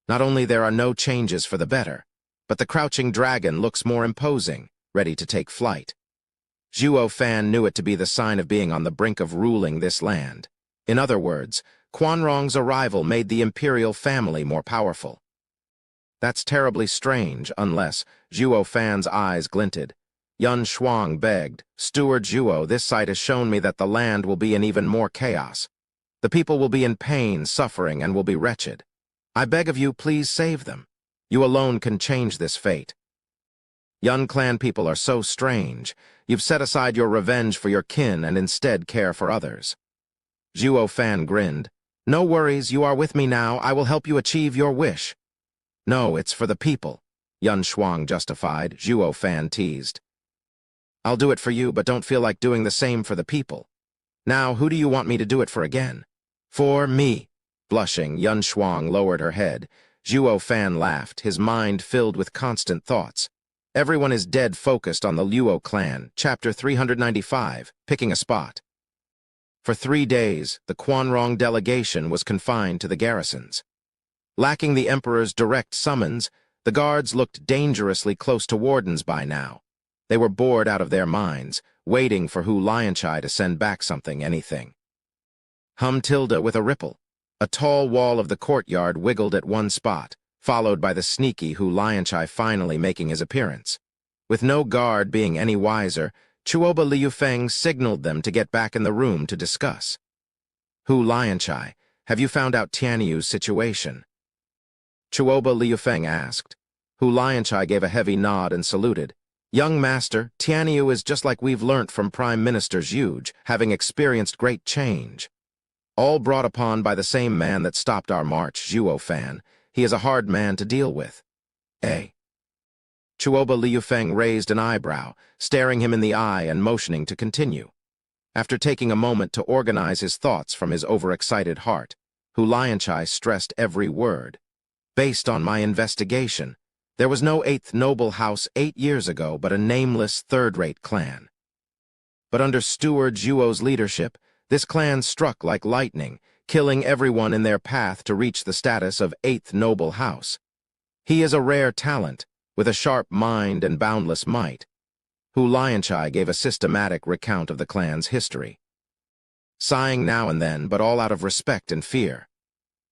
Not only there are no changes for the better, but the crouching dragon looks more imposing, ready to take flight. Zhuo Fan knew it to be the sign of being on the brink of ruling this land. In other words, Quanrong's arrival made the imperial family more powerful. That's terribly strange, unless, Zhuo Fan's eyes glinted. Yun Shuang begged, Steward Zhuo, this sight has shown me that the land will be in even more chaos. The people will be in pain, suffering, and will be wretched. I beg of you, please save them. You alone can change this fate. Yun clan people are so strange. You've set aside your revenge for your kin and instead care for others. Zhuo Fan grinned. No worries, you are with me now. I will help you achieve your wish. No, it's for the people, Yun Shuang justified. Zhuo Fan teased. I'll do it for you, but don't feel like doing the same for the people. Now, who do you want me to do it for again? For me. Blushing, Yun Shuang lowered her head. Zhuo Fan laughed, his mind filled with constant thoughts. Everyone is dead focused on the Luo clan, chapter 395, picking a spot. For 3 days, the Quanrong delegation was confined to the garrisons. Lacking the emperor's direct summons, the guards looked dangerously close to wardens by now. They were bored out of their minds, waiting for Hu Lianchai to send back something, anything. Tilde with a ripple. A tall wall of the courtyard wiggled at one spot, followed by the sneaky Hu Lianchai finally making his appearance. With no guard being any wiser, Chuoba Liufeng signaled them to get back in the room to discuss. Hu Lianchai, have you found out Tianyu's situation? Chuoba Liufeng asked. Hu Lianchai gave a heavy nod and saluted. Young master, Tianyu is just like we've learnt from Prime Minister Zhuge, having experienced great change. All brought upon by the same man that stopped our march, Zhuo Fan. He is a hard man to deal with. Eh? Chuoba Liufeng raised an eyebrow, staring him in the eye and motioning to continue. After taking a moment to organize his thoughts from his overexcited heart, Hu Lianchai stressed every word. Based on my investigation, there was no 8th noble house 8 years ago but a nameless third-rate clan. But under Steward Zhuo's leadership, this clan struck like lightning, killing everyone in their path to reach the status of 8th noble house. He is a rare talent, with a sharp mind and boundless might. Hu Lianchai gave a systematic recount of the clan's history. Sighing now and then, but all out of respect and fear.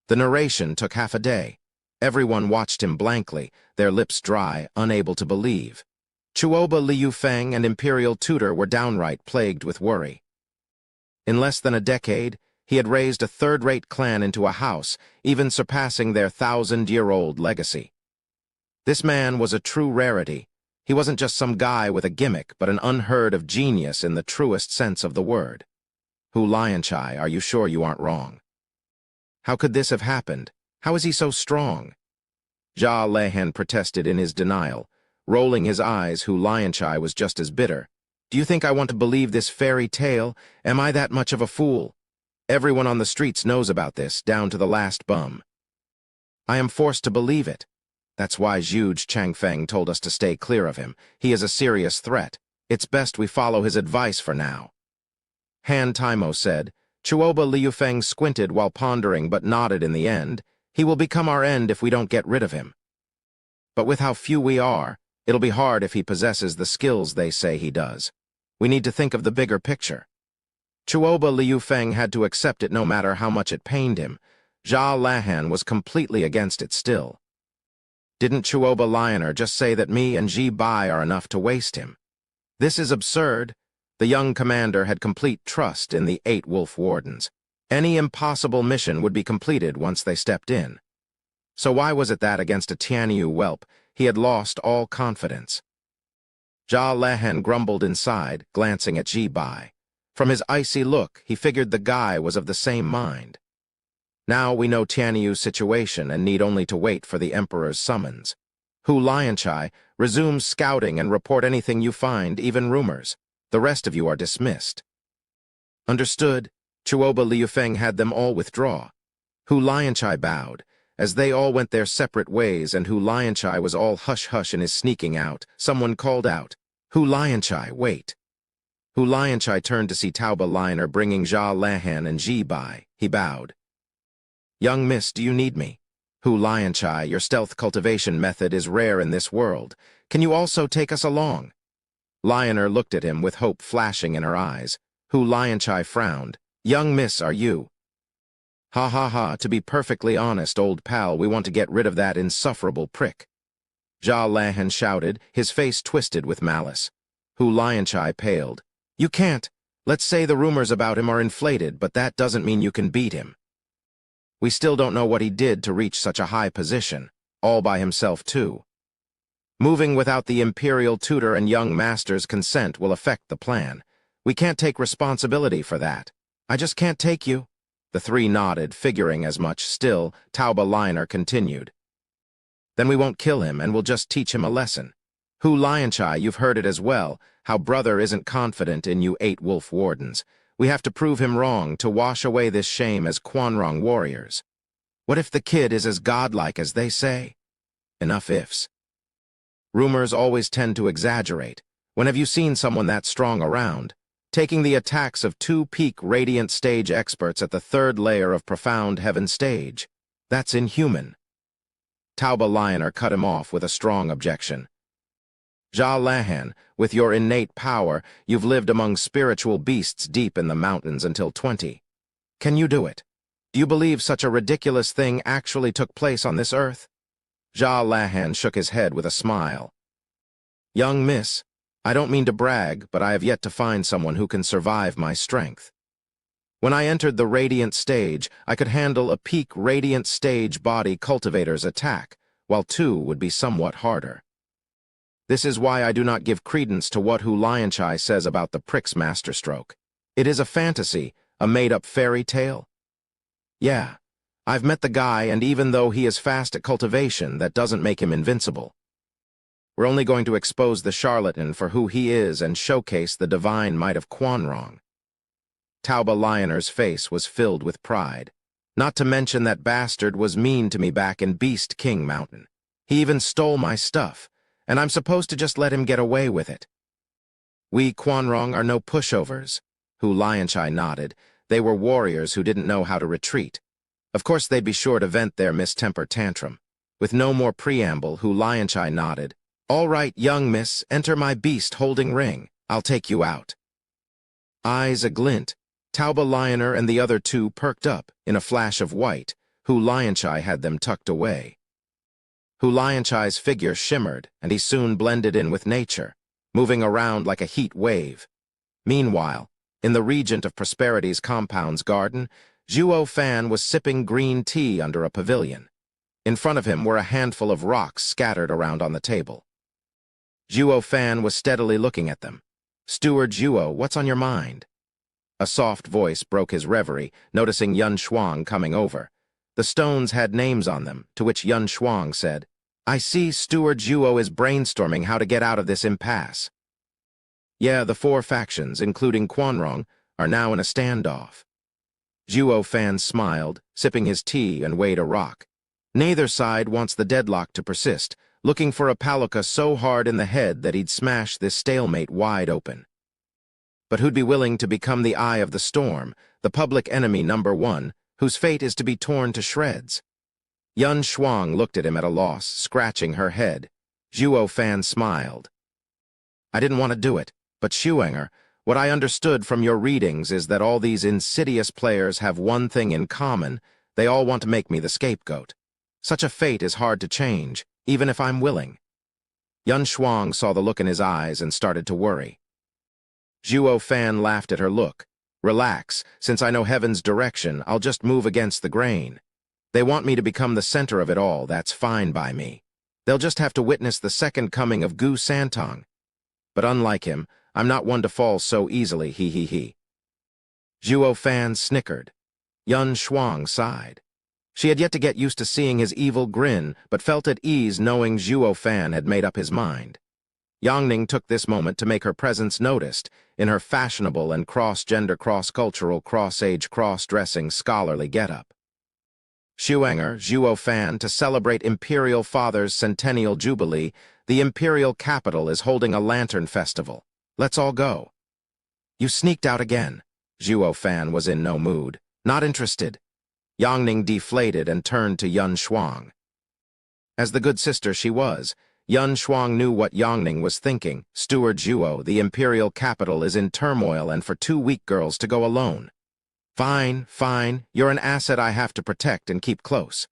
The narration took half a day. Everyone watched him blankly, their lips dry, unable to believe. Chuoba Liufeng and Imperial Tutor were downright plagued with worry. In less than a decade, he had raised a third-rate clan into a house, even surpassing their 1,000-year-old legacy. This man was a true rarity. He wasn't just some guy with a gimmick, but an unheard-of genius in the truest sense of the word. Hu Lianchai, are you sure you aren't wrong? How could this have happened? How is he so strong? Jia Lehan protested in his denial. Rolling his eyes, Hu Lianchai was just as bitter. Do you think I want to believe this fairy tale? Am I that much of a fool? Everyone on the streets knows about this, down to the last bum. I am forced to believe it. That's why Zhuge Changfeng told us to stay clear of him. He is a serious threat. It's best we follow his advice for now. Han Taimo said. Chuoba Liufeng squinted while pondering but nodded in the end. He will become our end if we don't get rid of him. But with how few we are, it'll be hard if he possesses the skills they say he does. We need to think of the bigger picture. Chuoba Liufeng had to accept it no matter how much it pained him. Jia Lahan was completely against it still. Didn't Chuoba Lioner just say that me and Ji Bai are enough to waste him? This is absurd. The young commander had complete trust in the 8 wolf wardens. Any impossible mission would be completed once they stepped in. So why was it that against a Tianyu whelp, he had lost all confidence? Jia Lehan grumbled inside, glancing at Ji Bai. From his icy look, he figured the guy was of the same mind. Now we know Tianyu's situation and need only to wait for the Emperor's summons. Hu Lianchai, resume scouting and report anything you find, even rumors. The rest of you are dismissed. Understood. Chuoba Liufeng had them all withdraw. Hu Lianchai bowed. As they all went their separate ways and Hu Lianchai was all hush-hush in his sneaking out, someone called out, Hu Lianchai, wait. Hu Lianchai turned to see Tauba Liner bringing Jia Lehan and Ji Bai. He bowed. Young miss, do you need me? Hu Lianchai, your stealth cultivation method is rare in this world. Can you also take us along? Lioner looked at him with hope flashing in her eyes. Hu Lionchai frowned. Young miss, are you? Ha ha ha, to be perfectly honest, old pal, we want to get rid of that insufferable prick. Jia Lahan shouted, his face twisted with malice. Hu Lionchai paled. You can't. Let's say the rumors about him are inflated, but that doesn't mean you can beat him. We still don't know what he did to reach such a high position, all by himself too. Moving without the imperial tutor and young master's consent will affect the plan. We can't take responsibility for that. I just can't take you. The three nodded, figuring as much. Still, Tauba Lioner continued. Then we won't kill him, and we'll just teach him a lesson. Hu Lionchai, you've heard it as well, how brother isn't confident in you 8 wolf wardens. We have to prove him wrong to wash away this shame as Quanrong warriors. What if the kid is as godlike as they say? Enough ifs. Rumors always tend to exaggerate. When have you seen someone that strong around? Taking the attacks of 2 peak radiant stage experts at the 3rd layer of profound heaven stage. That's inhuman. Tauba Lioner cut him off with a strong objection. Jia Lahan, with your innate power, you've lived among spiritual beasts deep in the mountains until 20. Can you do it? Do you believe such a ridiculous thing actually took place on this earth? Jia Lahan shook his head with a smile. Young miss, I don't mean to brag, but I have yet to find someone who can survive my strength. When I entered the radiant stage, I could handle a peak radiant stage body cultivator's attack, while 2 would be somewhat harder. This is why I do not give credence to what Hu Lionchai says about the prick's masterstroke. It is a fantasy, a made-up fairy tale. Yeah, I've met the guy, and even though he is fast at cultivation, that doesn't make him invincible. We're only going to expose the charlatan for who he is and showcase the divine might of Quanrong. Tauba Lioner's face was filled with pride. Not to mention that bastard was mean to me back in Beast King Mountain. He even stole my stuff, and I'm supposed to just let him get away with it. We Quanrong are no pushovers. Hu Lionchai nodded. They were warriors who didn't know how to retreat. Of course they'd be sure to vent their mistempered tantrum. With no more preamble, Hu Lionchai nodded. All right, young miss, enter my beast holding ring. I'll take you out. Eyes aglint, Tauba Lioner and the other 2 perked up in a flash of white. Hu Lionchai had them tucked away. Hu Lionchai's figure shimmered, and he soon blended in with nature, moving around like a heat wave. Meanwhile, in the Regent of Prosperity's compound's garden, Zhuo Fan was sipping green tea under a pavilion. In front of him were a handful of rocks scattered around on the table. Zhuo Fan was steadily looking at them. Steward Zhuo, what's on your mind? A soft voice broke his reverie, noticing Yun Shuang coming over. The stones had names on them, to which Yun Shuang said, I see Steward Zhuo is brainstorming how to get out of this impasse. Yeah, the 4 factions, including Quanrong, are now in a standoff. Zhuo Fan smiled, sipping his tea, and weighed a rock. Neither side wants the deadlock to persist, looking for a palooka so hard in the head that he'd smash this stalemate wide open. But who'd be willing to become the eye of the storm, the public enemy #1, whose fate is to be torn to shreds? Yun Shuang looked at him at a loss, scratching her head. Zhuo Fan smiled. I didn't want to do it, but Shuanger, what I understood from your readings is that all these insidious players have one thing in common. They all want to make me the scapegoat. Such a fate is hard to change, even if I'm willing. Yun Shuang saw the look in his eyes and started to worry. Zhuo Fan laughed at her look. Relax, since I know heaven's direction, I'll just move against the grain. They want me to become the center of it all, that's fine by me. They'll just have to witness the second coming of Gu Santong. But unlike him, I'm not one to fall so easily, he. Zhuo Fan snickered. Yun Shuang sighed. She had yet to get used to seeing his evil grin, but felt at ease knowing Zhuo Fan had made up his mind. Yangning took this moment to make her presence noticed in her fashionable and cross-gender, cross-cultural, cross-age, cross-dressing, scholarly getup. Shuanger, Zhuo Fan, to celebrate Imperial Father's centennial jubilee, the Imperial capital is holding a lantern festival. Let's all go. You sneaked out again. Zhuo Fan was in no mood. Not interested. Yangning deflated and turned to Yun Shuang. As the good sister she was, Yun Shuang knew what Yongning was thinking. Steward Zhuo, the imperial capital is in turmoil, and for 2 weak girls to go alone. Fine, fine, you're an asset I have to protect and keep close.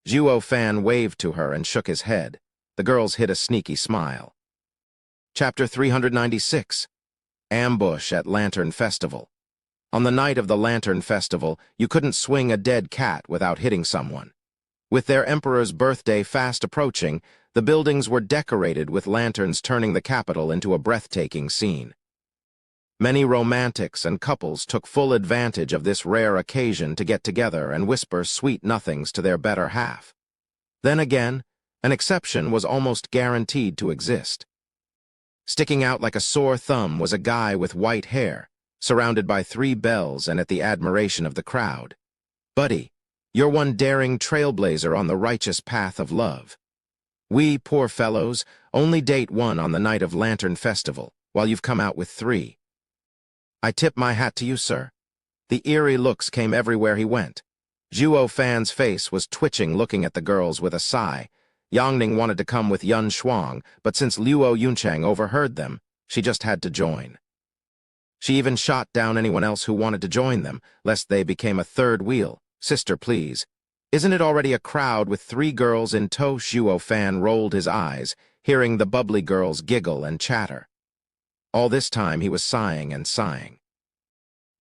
Zhuo Fan waved to her and shook his head. The girls hid a sneaky smile. Chapter 396. Ambush at Lantern Festival. On the night of the Lantern Festival, you couldn't swing a dead cat without hitting someone. With their emperor's birthday fast approaching, the buildings were decorated with lanterns, turning the capital into a breathtaking scene. Many romantics and couples took full advantage of this rare occasion to get together and whisper sweet nothings to their better half. Then again, an exception was almost guaranteed to exist. Sticking out like a sore thumb was a guy with white hair, surrounded by 3 bells and at the admiration of the crowd. Buddy, you're one daring trailblazer on the righteous path of love. We, poor fellows, only date one on the night of Lantern Festival, while you've come out with 3. I tip my hat to you, sir. The eerie looks came everywhere he went. Zhuo Fan's face was twitching, looking at the girls with a sigh. Yongning wanted to come with Yun Shuang, but since Luo Yunchang overheard them, she just had to join. She even shot down anyone else who wanted to join them, lest they became a third wheel. Sister, please. Isn't it already a crowd with 3 girls in tow? Zhuo Fan rolled his eyes, hearing the bubbly girls giggle and chatter. All this time he was sighing and sighing.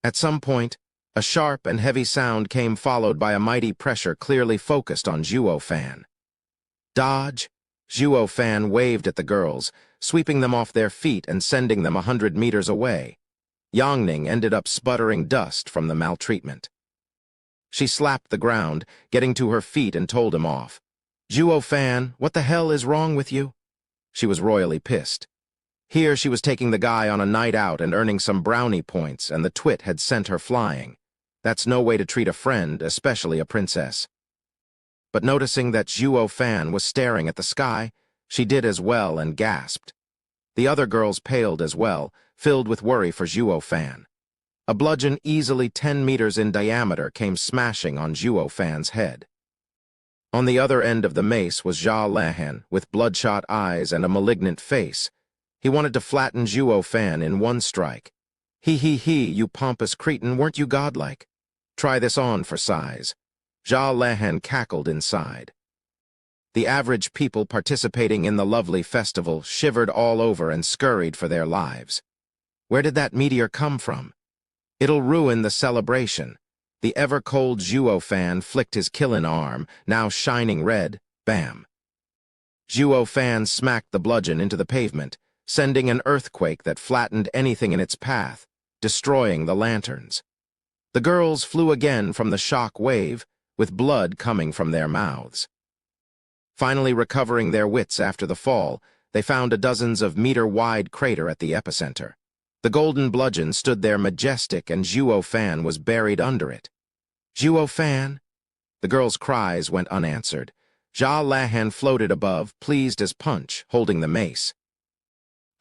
At some point, a sharp and heavy sound came, followed by a mighty pressure clearly focused on Zhuo Fan. Dodge! Zhuo Fan waved at the girls, sweeping them off their feet and sending them 100 meters away. Yongning ended up sputtering dust from the maltreatment. She slapped the ground, getting to her feet, and told him off. Zhuo Fan, what the hell is wrong with you? She was royally pissed. Here she was taking the guy on a night out and earning some brownie points, and the twit had sent her flying. That's no way to treat a friend, especially a princess. But noticing that Zhuo Fan was staring at the sky, she did as well and gasped. The other girls paled as well, filled with worry for Zhuo Fan. A bludgeon easily 10 meters in diameter came smashing on Zhuo Fan's head. On the other end of the mace was Zha Lehan, with bloodshot eyes and a malignant face. He wanted to flatten Zhuo Fan in one strike. He, you pompous cretin, weren't you godlike? Try this on for size. Zha Lehan cackled inside. The average people participating in the lovely festival shivered all over and scurried for their lives. Where did that meteor come from? It'll ruin the celebration. The ever-cold Zhuo Fan flicked his killing arm, now shining red. Bam! Zhuo Fan smacked the bludgeon into the pavement, sending an earthquake that flattened anything in its path, destroying the lanterns. The girls flew again from the shock wave, with blood coming from their mouths. Finally recovering their wits after the fall, they found a dozens of meter-wide crater at the epicenter. The golden bludgeon stood there majestic, and Zhuo Fan was buried under it. Zhuo Fan? The girls' cries went unanswered. Zha Lehan floated above, pleased as punch, holding the mace.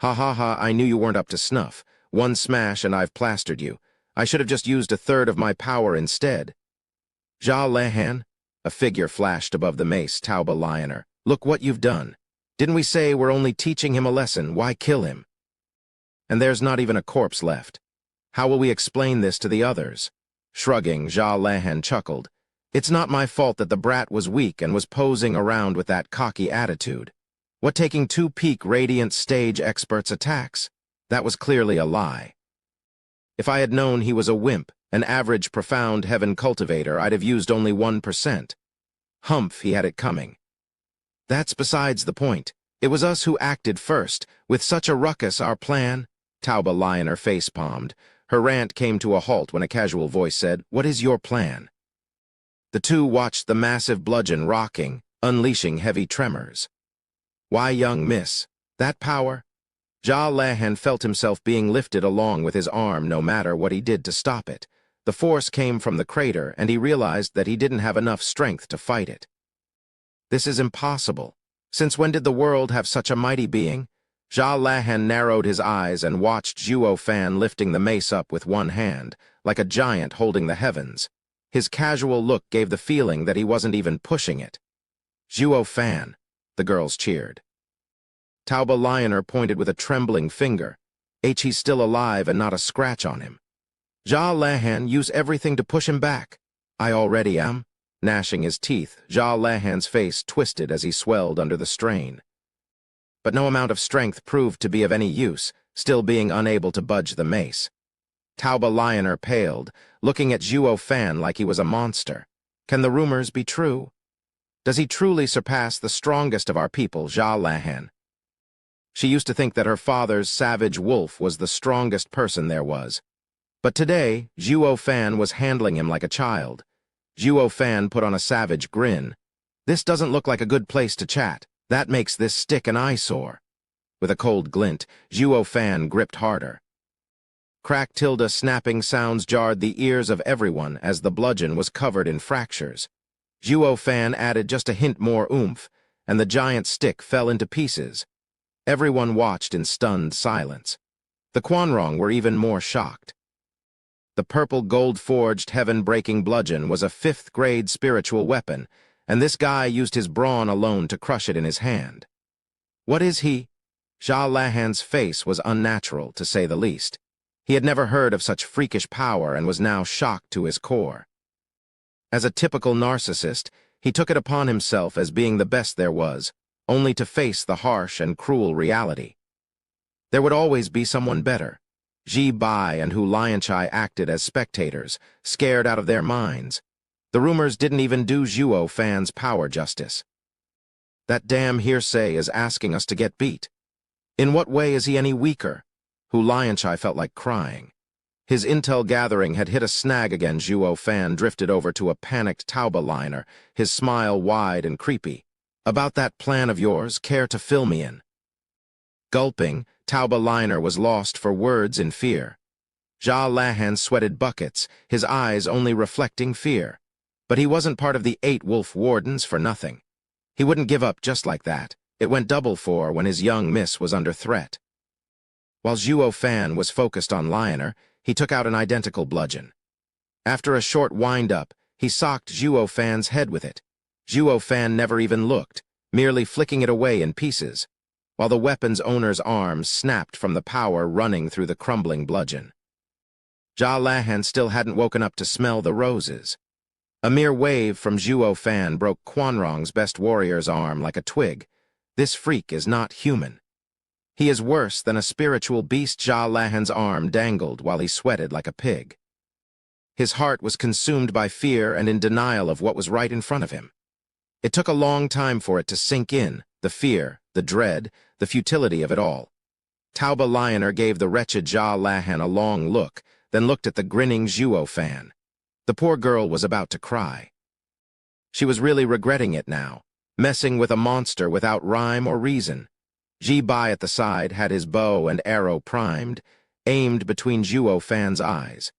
Ha ha ha, I knew you weren't up to snuff. One smash and I've plastered you. I should have just used 1/3 of my power instead. Zha Lehan? A figure flashed above the mace. Tauba Lioner. Look what you've done. Didn't we say we're only teaching him a lesson? Why kill him? And there's not even a corpse left. How will we explain this to the others? Shrugging, Zha Lehan chuckled. It's not my fault that the brat was weak and was posing around with that cocky attitude. What taking 2 peak radiant stage experts' attacks? That was clearly a lie. If I had known he was a wimp, an average profound heaven cultivator, I'd have used only 1%. Humph, he had it coming. That's besides the point. It was us who acted first. With such a ruckus, our plan... Tauba Lioner face-palmed. Her rant came to a halt when a casual voice said, "What is your plan?" The two watched the massive bludgeon rocking, unleashing heavy tremors. Why, young miss, that power? Zha Lehan felt himself being lifted along with his arm no matter what he did to stop it. The force came from the crater, and he realized that he didn't have enough strength to fight it. This is impossible. Since when did the world have such a mighty being? Zha Lehan narrowed his eyes and watched Zhuo Fan lifting the mace up with one hand, like a giant holding the heavens. His casual look gave the feeling that he wasn't even pushing it. Zhuo Fan, the girls cheered. Tauba Lioner pointed with a trembling finger. He's still alive and not a scratch on him. Ja Lahan, use everything to push him back. I already am. Gnashing his teeth, Ja Lahan's face twisted as he swelled under the strain. But no amount of strength proved to be of any use, still being unable to budge the mace. Tauba Lioner paled, looking at Zhuo Fan like he was a monster. Can the rumors be true? Does he truly surpass the strongest of our people, Ja Lahan? She used to think that her father's savage wolf was the strongest person there was. But today, Zhuo Fan was handling him like a child. Zhuo Fan put on a savage grin. This doesn't look like a good place to chat. That makes this stick an eyesore. With a cold glint, Zhuo Fan gripped harder. Crack tilde snapping sounds jarred the ears of everyone as the bludgeon was covered in fractures. Zhuo Fan added just a hint more oomph, and the giant stick fell into pieces. Everyone watched in stunned silence. The Quanrong were even more shocked. The purple gold-forged heaven-breaking bludgeon was a 5th-grade spiritual weapon, and this guy used his brawn alone to crush it in his hand. What is he? Ja Lahan's face was unnatural, to say the least. He had never heard of such freakish power and was now shocked to his core. As a typical narcissist, he took it upon himself as being the best there was, only to face the harsh and cruel reality. There would always be someone better. Ji Bai and Hu Lianchai acted as spectators, scared out of their minds. The rumors didn't even do Zhuo Fan's power justice. That damn hearsay is asking us to get beat. In what way is he any weaker? Hu Lianchai felt like crying. His intel gathering had hit a snag again. Zhuo Fan drifted over to a panicked Tauba Liner, his smile wide and creepy. About that plan of yours, care to fill me in? Gulping, Tauba Liner was lost for words in fear. Ja Lahan sweated buckets, his eyes only reflecting fear. But he wasn't part of the 8 wolf wardens for nothing. He wouldn't give up just like that. It went double for when his young miss was under threat. While Zhuo Fan was focused on Lioner, he took out an identical bludgeon. After a short wind-up, he socked Zhuo Fan's head with it. Zhuo Fan never even looked, merely flicking it away in pieces, while the weapon's owner's arms snapped from the power running through the crumbling bludgeon. Ja Lahan still hadn't woken up to smell the roses. A mere wave from Zhuo Fan broke Quanrong's best warrior's arm like a twig. This freak is not human. He is worse than a spiritual beast. Ja Lahan's arm dangled while he sweated like a pig. His heart was consumed by fear and in denial of what was right in front of him. It took a long time for it to sink in, the fear, the dread, the futility of it all. Tauba Lioner gave the wretched Ja Lahan a long look, then looked at the grinning Zhuo Fan. The poor girl was about to cry. She was really regretting it now, messing with a monster without rhyme or reason. Ji Bai at the side had his bow and arrow primed, aimed between Zhuo Fan's eyes.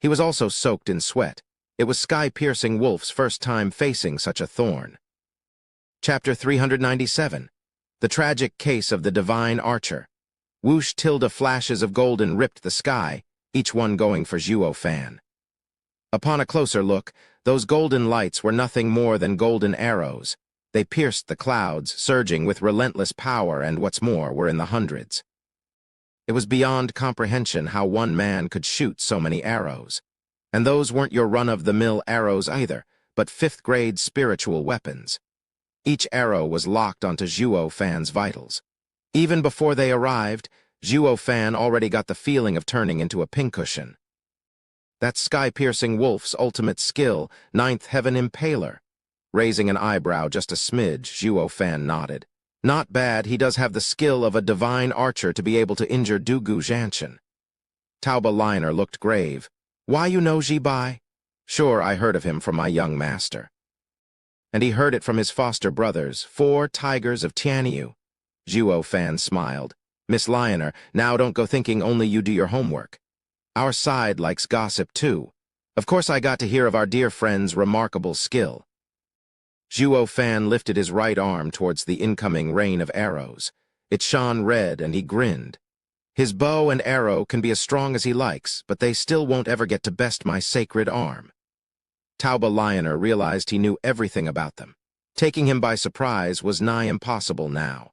He was also soaked in sweat. It was sky-piercing Wolf's first time facing such a thorn. Chapter 397. The Tragic Case of the Divine Archer. Whoosh tilde flashes of golden ripped the sky, each one going for Zhuo Fan. Upon a closer look, those golden lights were nothing more than golden arrows. They pierced the clouds, surging with relentless power and, what's more, were in the hundreds. It was beyond comprehension how one man could shoot so many arrows. And those weren't your run-of-the-mill arrows either, but 5th-grade spiritual weapons. Each arrow was locked onto Zhuo Fan's vitals. Even before they arrived, Zhuo Fan already got the feeling of turning into a pincushion. That sky-piercing wolf's ultimate skill, 9th Heaven Impaler. Raising an eyebrow just a smidge, Zhuo Fan nodded. Not bad, he does have the skill of a divine archer to be able to injure Dugu Zhanshan. Tauba Liner looked grave. Why you know Ji Bai? Sure, I heard of him from my young master. And he heard it from his foster brothers, 4 tigers of Tianyu. Zhuo Fan smiled. Miss Lioner, now don't go thinking only you do your homework. Our side likes gossip too. Of course I got to hear of our dear friend's remarkable skill. Zhuo Fan lifted his right arm towards the incoming rain of arrows. It shone red and he grinned. His bow and arrow can be as strong as he likes, but they still won't ever get to best my sacred arm. Tauba Lioner realized he knew everything about them. Taking him by surprise was nigh impossible now.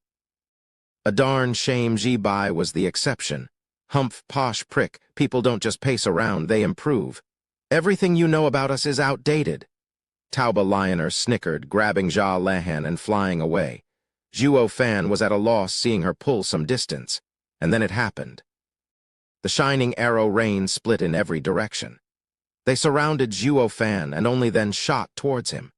A darn shame Ji-bai was the exception. Humph, posh prick, people don't just pace around, they improve. Everything you know about us is outdated. Tauba Lioner snickered, grabbing Jia Lehan and flying away. Zhuo Fan was at a loss, seeing her pull some distance. And then it happened. The shining arrow rain split in every direction. They surrounded Zhuo Fan and only then shot towards him.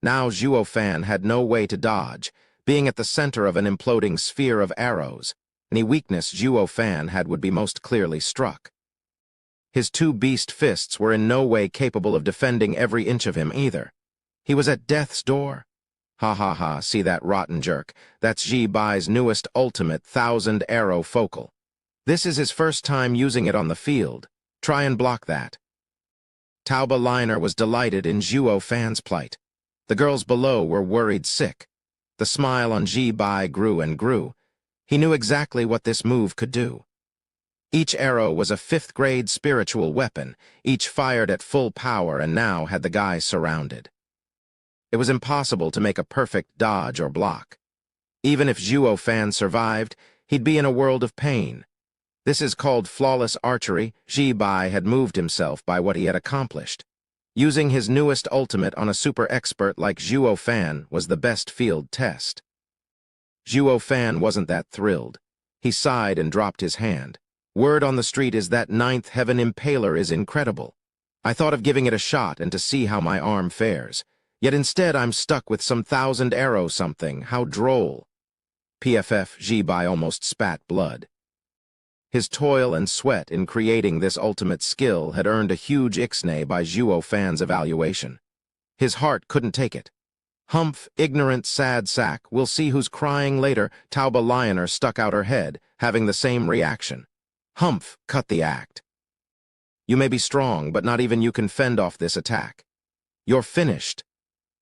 Now Zhuo Fan had no way to dodge, being at the center of an imploding sphere of arrows. Any weakness Zhuo Fan had would be most clearly struck. His two beast fists were in no way capable of defending every inch of him either. He was at death's door. Ha ha ha, see that rotten jerk. That's Ji-bai's newest ultimate 1,000-arrow focal. This is his first time using it on the field. Try and block that. Tauba Liner was delighted in Zhuo Fan's plight. The girls below were worried sick. The smile on Ji-bai grew and grew. He knew exactly what this move could do. Each arrow was a 5th-grade spiritual weapon, each fired at full power and now had the guy surrounded. It was impossible to make a perfect dodge or block. Even if Zhuo Fan survived, he'd be in a world of pain. This is called flawless archery. Ji-bai had moved himself by what he had accomplished. Using his newest ultimate on a super expert like Zhuo Fan was the best field test. Zhuo Fan wasn't that thrilled. He sighed and dropped his hand. Word on the street is that 9th Heaven Impaler is incredible. I thought of giving it a shot and to see how my arm fares. Yet instead I'm stuck with some 1,000-arrow something. How droll. PFF, Ji-bai almost spat blood. His toil and sweat in creating this ultimate skill had earned a huge ixnay by Zhuo Fan's evaluation. His heart couldn't take it. Humph, ignorant, sad sack, we'll see who's crying later. Tauba Lioner stuck out her head, having the same reaction. Humph, cut the act. You may be strong, but not even you can fend off this attack. You're finished.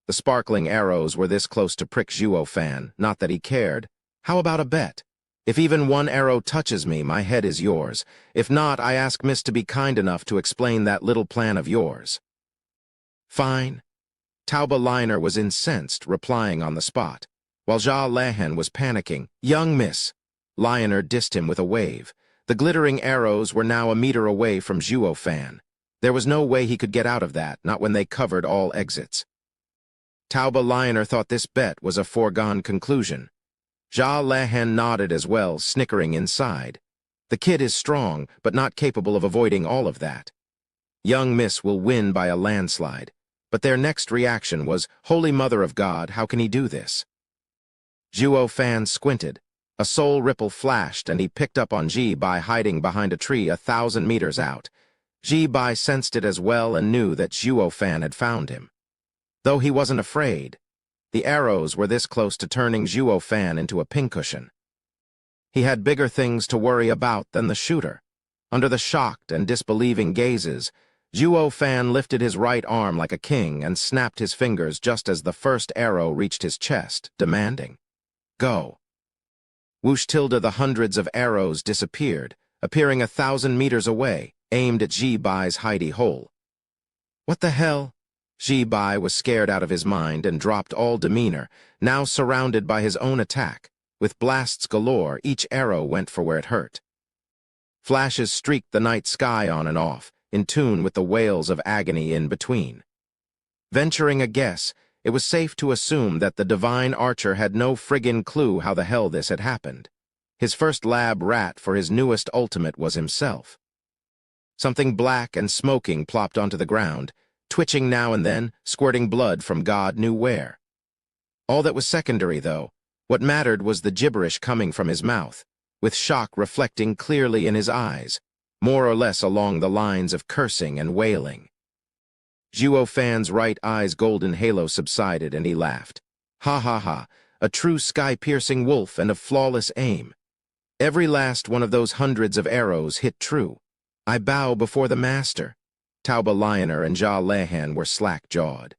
The sparkling arrows were this close to prick Zhuo Fan, not that he cared. How about a bet? If even one arrow touches me, my head is yours. If not, I ask Miss to be kind enough to explain that little plan of yours. Fine. Tauba Liner was incensed, replying on the spot. While Jia Lehan was panicking, young Miss. Lioner dissed him with a wave. The glittering arrows were now a meter away from Zhuo Fan. There was no way he could get out of that, not when they covered all exits. Tauba Liner thought this bet was a foregone conclusion. Jia Lehan nodded as well, snickering inside. The kid is strong, but not capable of avoiding all of that. Young Miss will win by a landslide. But their next reaction was, Holy Mother of God, how can he do this? Zhuo Fan squinted. A soul ripple flashed, and he picked up on Ji-bai hiding behind a tree 1,000 meters out. Ji-bai sensed it as well and knew that Zhuo Fan had found him. Though he wasn't afraid. The arrows were this close to turning Zhuo Fan into a pincushion. He had bigger things to worry about than the shooter. Under the shocked and disbelieving gazes, Zhuo Fan lifted his right arm like a king and snapped his fingers just as the first arrow reached his chest, demanding, Go. Whoosh tilde the hundreds of arrows disappeared, appearing 1,000 meters away, aimed at Ji-bai's hidey hole. What the hell? Ji-bai was scared out of his mind and dropped all demeanor, now surrounded by his own attack. With blasts galore, each arrow went for where it hurt. Flashes streaked the night sky on and off, in tune with the wails of agony in between. Venturing a guess, it was safe to assume that the divine archer had no friggin' clue how the hell this had happened. His first lab rat for his newest ultimate was himself. Something black and smoking plopped onto the ground, twitching now and then, squirting blood from God knew where. All that was secondary, though. What mattered was the gibberish coming from his mouth, with shock reflecting clearly in his eyes, more or less along the lines of cursing and wailing. Zhuo Fan's right eye's golden halo subsided and he laughed. Ha ha ha, a true sky-piercing wolf and of flawless aim. Every last one of those hundreds of arrows hit true. I bow before the master. Tauba Lioner and Jia Lehan were slack-jawed.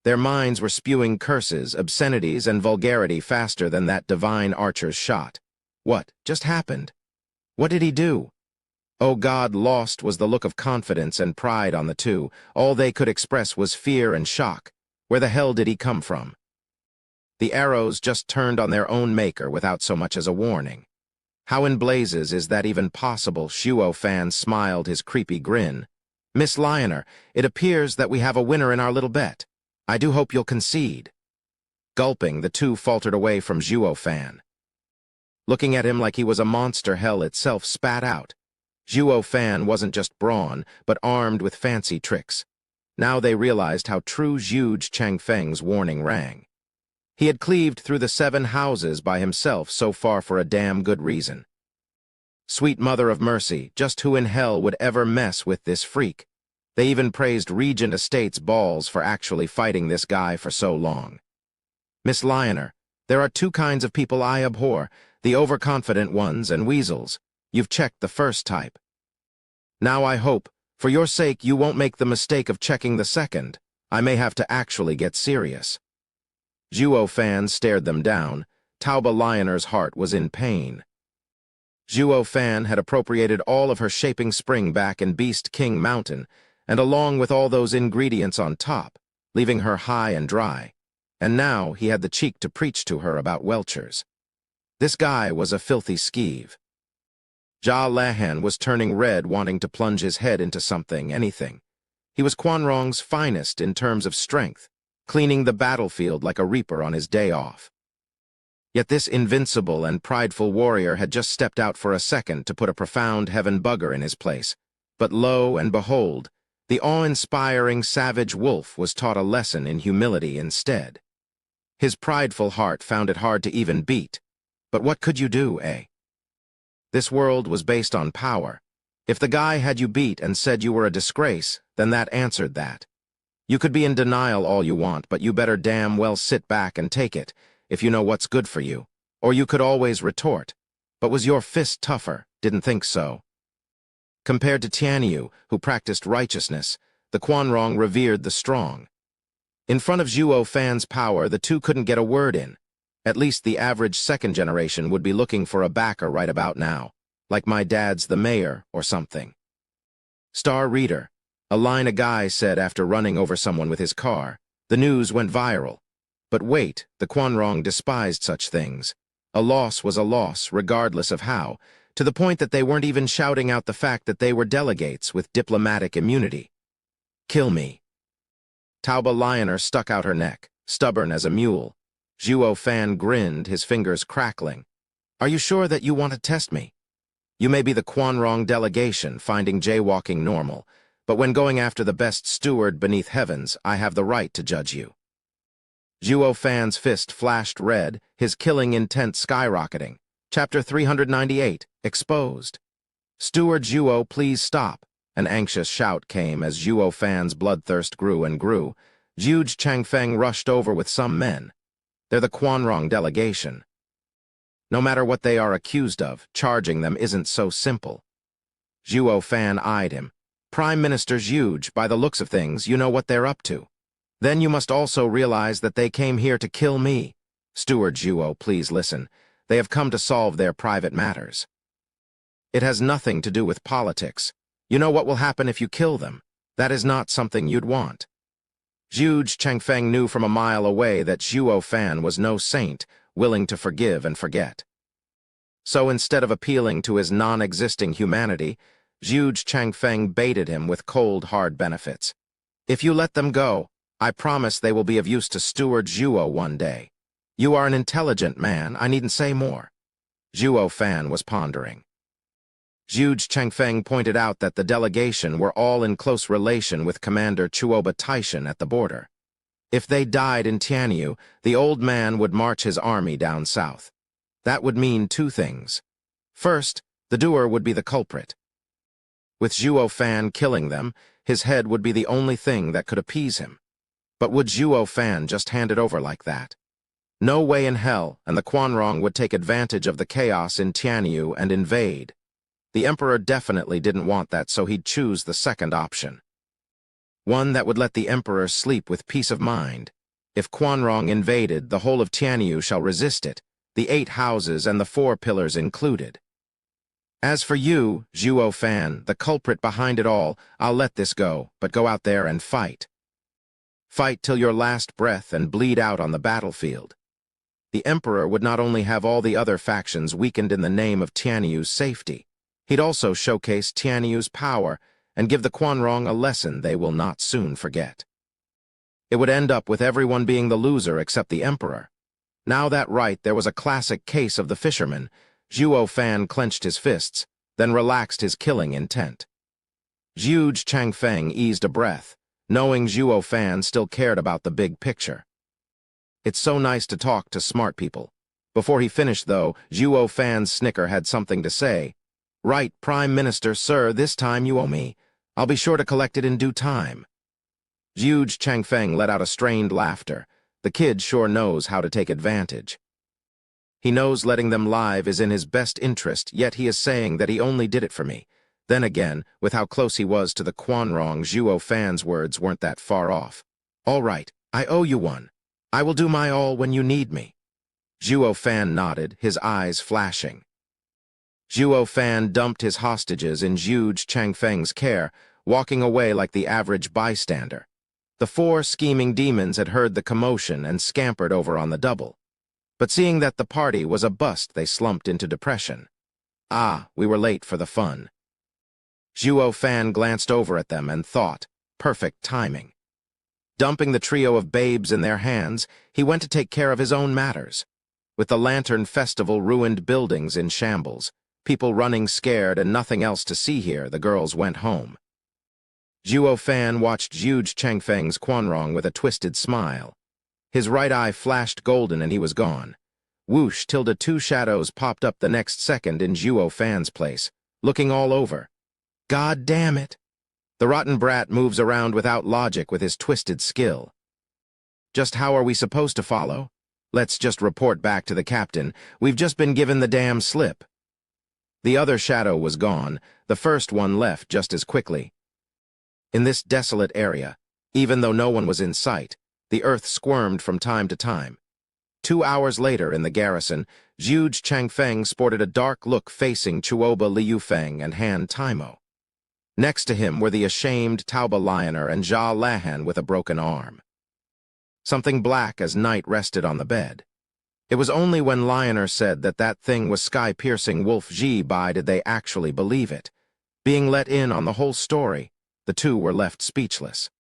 Their minds were spewing curses, obscenities, and vulgarity faster than that divine archer's shot. What just happened? What did he do? Oh God, lost was the look of confidence and pride on the two. All they could express was fear and shock. Where the hell did he come from? The arrows just turned on their own maker without so much as a warning. How in blazes is that even possible? Zhuo Fan smiled his creepy grin. Miss Lioner, it appears that we have a winner in our little bet. I do hope you'll concede. Gulping, the two faltered away from Zhuo Fan. Looking at him like he was a monster, hell itself spat out. Zhuo Fan wasn't just brawn, but armed with fancy tricks. Now they realized how true Zhuge Changfeng's warning rang. He had cleaved through the 7 houses by himself so far for a damn good reason. Sweet mother of mercy, just who in hell would ever mess with this freak? They even praised Regent Estate's balls for actually fighting this guy for so long. Miss Lioner, there are 2 kinds of people I abhor, the overconfident ones and weasels. You've checked the first type. Now I hope, for your sake, you won't make the mistake of checking the second. I may have to actually get serious. Zhuo Fan stared them down. Taoba Lioner's heart was in pain. Zhuo Fan had appropriated all of her shaping spring back in Beast King Mountain, and along with all those ingredients on top, leaving her high and dry. And now he had the cheek to preach to her about Welchers. This guy was a filthy skeeve. Jia Lahan was turning red, wanting to plunge his head into something, anything. He was Quanrong's finest in terms of strength, cleaning the battlefield like a reaper on his day off. Yet this invincible and prideful warrior had just stepped out for a second to put a profound heaven bugger in his place. But lo and behold, the awe-inspiring savage wolf was taught a lesson in humility instead. His prideful heart found it hard to even beat. But what could you do, eh? This world was based on power. If the guy had you beat and said you were a disgrace, then that answered that. You could be in denial all you want, but you better damn well sit back and take it, if you know what's good for you. Or you could always retort. But was your fist tougher? Didn't think so. Compared to Tianyu, who practiced righteousness, the Quanrong revered the strong. In front of Zhuo Fan's power, the two couldn't get a word in. At least the average second generation would be looking for a backer right about now, like my dad's the mayor or something. Star Reader, a line a guy said after running over someone with his car. The news went viral. But wait, the Quanrong despised such things. A loss was a loss, regardless of how, to the point that they weren't even shouting out the fact that they were delegates with diplomatic immunity. Kill me. Taoba Lioner stuck out her neck, stubborn as a mule. Zhuo Fan grinned, his fingers crackling. Are you sure that you want to test me? You may be the Quanrong delegation, finding jaywalking normal, but when going after the best steward beneath heavens, I have the right to judge you. Zhuo Fan's fist flashed red, his killing intent skyrocketing. Chapter 398, Exposed. Steward Zhuo, please stop. An anxious shout came as Zhuo Fan's bloodthirst grew and grew. Zhuge Changfeng rushed over with some men. They're the Quanrong delegation. No matter what they are accused of, charging them isn't so simple. Zhuo Fan eyed him. Prime Minister Zhuge, by the looks of things, you know what they're up to. Then you must also realize that they came here to kill me. Steward Zhuo, please listen. They have come to solve their private matters. It has nothing to do with politics. You know what will happen if you kill them. That is not something you'd want. Zhuge Changfeng knew from a mile away that Zhuo Fan was no saint, willing to forgive and forget. So instead of appealing to his non-existing humanity, Zhuge Changfeng baited him with cold, hard benefits. If you let them go, I promise they will be of use to Steward Zhuo one day. You are an intelligent man, I needn't say more. Zhuo Fan was pondering. Zhuge Changfeng pointed out that the delegation were all in close relation with Commander Chuoba Taishan at the border. If they died in Tianyu, the old man would march his army down south. That would mean 2 things. First, the doer would be the culprit. With Zhuo Fan killing them, his head would be the only thing that could appease him. But would Zhuo Fan just hand it over like that? No way in hell, and the Quanrong would take advantage of the chaos in Tianyu and invade. The Emperor definitely didn't want that, so he'd choose the second option. One that would let the Emperor sleep with peace of mind. If Quanrong invaded, the whole of Tianyu shall resist it, the 8 houses and the 4 pillars included. As for you, Zhuo Fan, the culprit behind it all, I'll let this go, but go out there and fight. Fight till your last breath and bleed out on the battlefield. The Emperor would not only have all the other factions weakened in the name of Tianyu's safety, he'd also showcase Tianyu's power and give the Quanrong a lesson they will not soon forget. It would end up with everyone being the loser except the Emperor. Now that right, there was a classic case of the fisherman. Zhuo Fan clenched his fists, then relaxed his killing intent. Zhuge Changfeng eased a breath, knowing Zhuo Fan still cared about the big picture. It's so nice to talk to smart people. Before he finished, though, Zhuo Fan's snicker had something to say. Right, Prime Minister, sir, this time you owe me. I'll be sure to collect it in due time. Zhuge Changfeng let out a strained laughter. The kid sure knows how to take advantage. He knows letting them live is in his best interest, yet he is saying that he only did it for me. Then again, with how close he was to the Quanrong, Zhuo Fan's words weren't that far off. All right, I owe you one. I will do my all when you need me. Zhuo Fan nodded, his eyes flashing. Zhuo Fan dumped his hostages in Zhuge Changfeng's care, walking away like the average bystander. The 4 scheming demons had heard the commotion and scampered over on the double. But seeing that the party was a bust, they slumped into depression. Ah, we were late for the fun. Zhuo Fan glanced over at them and thought, perfect timing. Dumping the trio of babes in their hands, he went to take care of his own matters. With the Lantern Festival ruined buildings in shambles, people running scared and nothing else to see here, the girls went home. Zhuo Fan watched Zhuge Changfeng's Quanrong with a twisted smile. His right eye flashed golden and he was gone. Whoosh, 2 shadows popped up the next second in Zhuo Fan's place, looking all over. God damn it! The rotten brat moves around without logic with his twisted skill. Just how are we supposed to follow? Let's just report back to the captain. We've just been given the damn slip. The other shadow was gone. The first one left just as quickly. In this desolate area, even though no one was in sight, the earth squirmed from time to time. 2 hours later in the garrison, Zhuge Changfeng sported a dark look facing Chuoba Liufeng and Han Taimo. Next to him were the ashamed Tauba Lioner and Jia Lahan with a broken arm. Something black as night rested on the bed. It was only when Lioner said that that thing was sky-piercing Wolf Ji Bai did they actually believe it. Being let in on the whole story, the two were left speechless.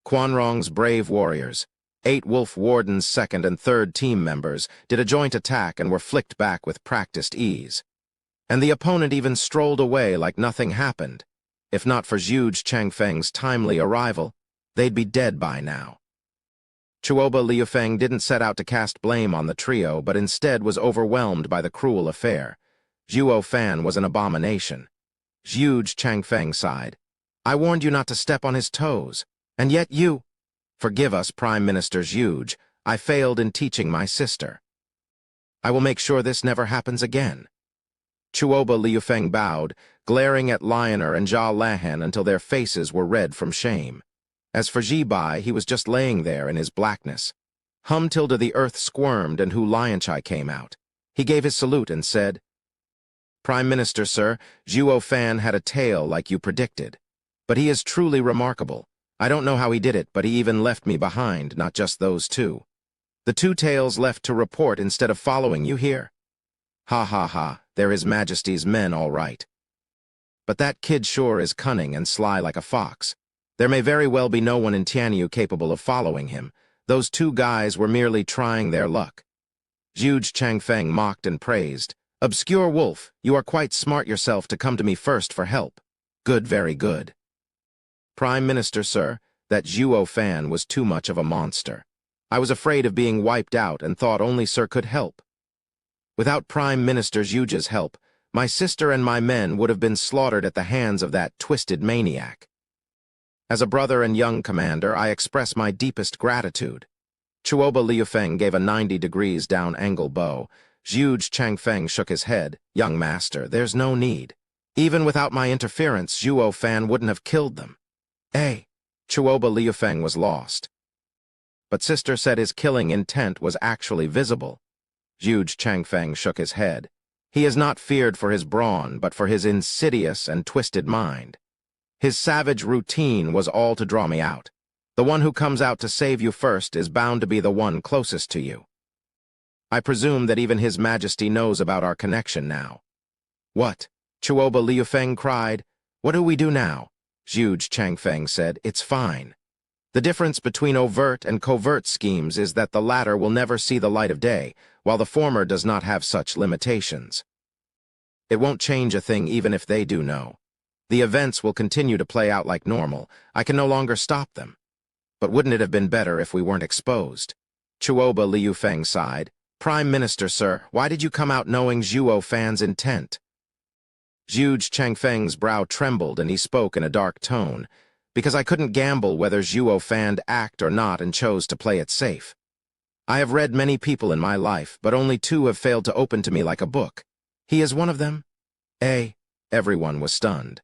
Quanrong's brave warriors, 8 Wolf Warden's 2nd and 3rd team members, did a joint attack and were flicked back with practiced ease. And the opponent even strolled away like nothing happened. If not for Zhuge Changfeng's timely arrival, they'd be dead by now. Chuoba Liufeng didn't set out to cast blame on the trio, but instead was overwhelmed by the cruel affair. Zhuo Fan was an abomination. Zhuge Changfeng sighed. I warned you not to step on his toes, and yet you— Forgive us, Prime Minister Zhuge. I failed in teaching my sister. I will make sure this never happens again. Chuoba Liufeng bowed, glaring at Lioner and Jia Lahan until their faces were red from shame. As for Ji Bai, he was just laying there in his blackness. Tilde the earth squirmed and Hu Lianchai came out. He gave his salute and said, Prime Minister, sir, Zhuo Fan had a tail like you predicted. But he is truly remarkable. I don't know how he did it, but he even left me behind, not just those 2. The 2 tails left to report instead of following you here. Ha ha ha, they're His Majesty's men all right. But that kid sure is cunning and sly like a fox. There may very well be no one in Tianyu capable of following him. Those 2 guys were merely trying their luck. Zhuge Changfeng mocked and praised. Obscure wolf, you are quite smart yourself to come to me first for help. Good, very good. Prime Minister, sir, that Zhuo Fan was too much of a monster. I was afraid of being wiped out and thought only sir could help. Without Prime Minister Zhuge's help, my sister and my men would have been slaughtered at the hands of that twisted maniac. As a brother and young commander, I express my deepest gratitude. Chuoba Liufeng gave a 90 degrees down angle bow. Zhuge Changfeng shook his head. Young master, there's no need. Even without my interference, Zhuo Fan wouldn't have killed them. Chuoba Liufeng was lost. But sister said his killing intent was actually visible. Zhuge Changfeng shook his head. He is not feared for his brawn, but for his insidious and twisted mind. His savage routine was all to draw me out. The one who comes out to save you first is bound to be the one closest to you. I presume that even His Majesty knows about our connection now. What? Chuoba Liufeng cried. What do we do now? Zhuge Changfeng said, it's fine. The difference between overt and covert schemes is that the latter will never see the light of day, while the former does not have such limitations. It won't change a thing even if they do know. The events will continue to play out like normal. I can no longer stop them. But wouldn't it have been better if we weren't exposed? Chuoba Liufeng sighed. Prime Minister, sir, why did you come out knowing Zhuo Fan's intent? Zhuge Changfeng's brow trembled and he spoke in a dark tone. Because I couldn't gamble whether Zhuo Fan'd act or not and chose to play it safe. I have read many people in my life, but only 2 have failed to open to me like a book. He is one of them? Everyone was stunned.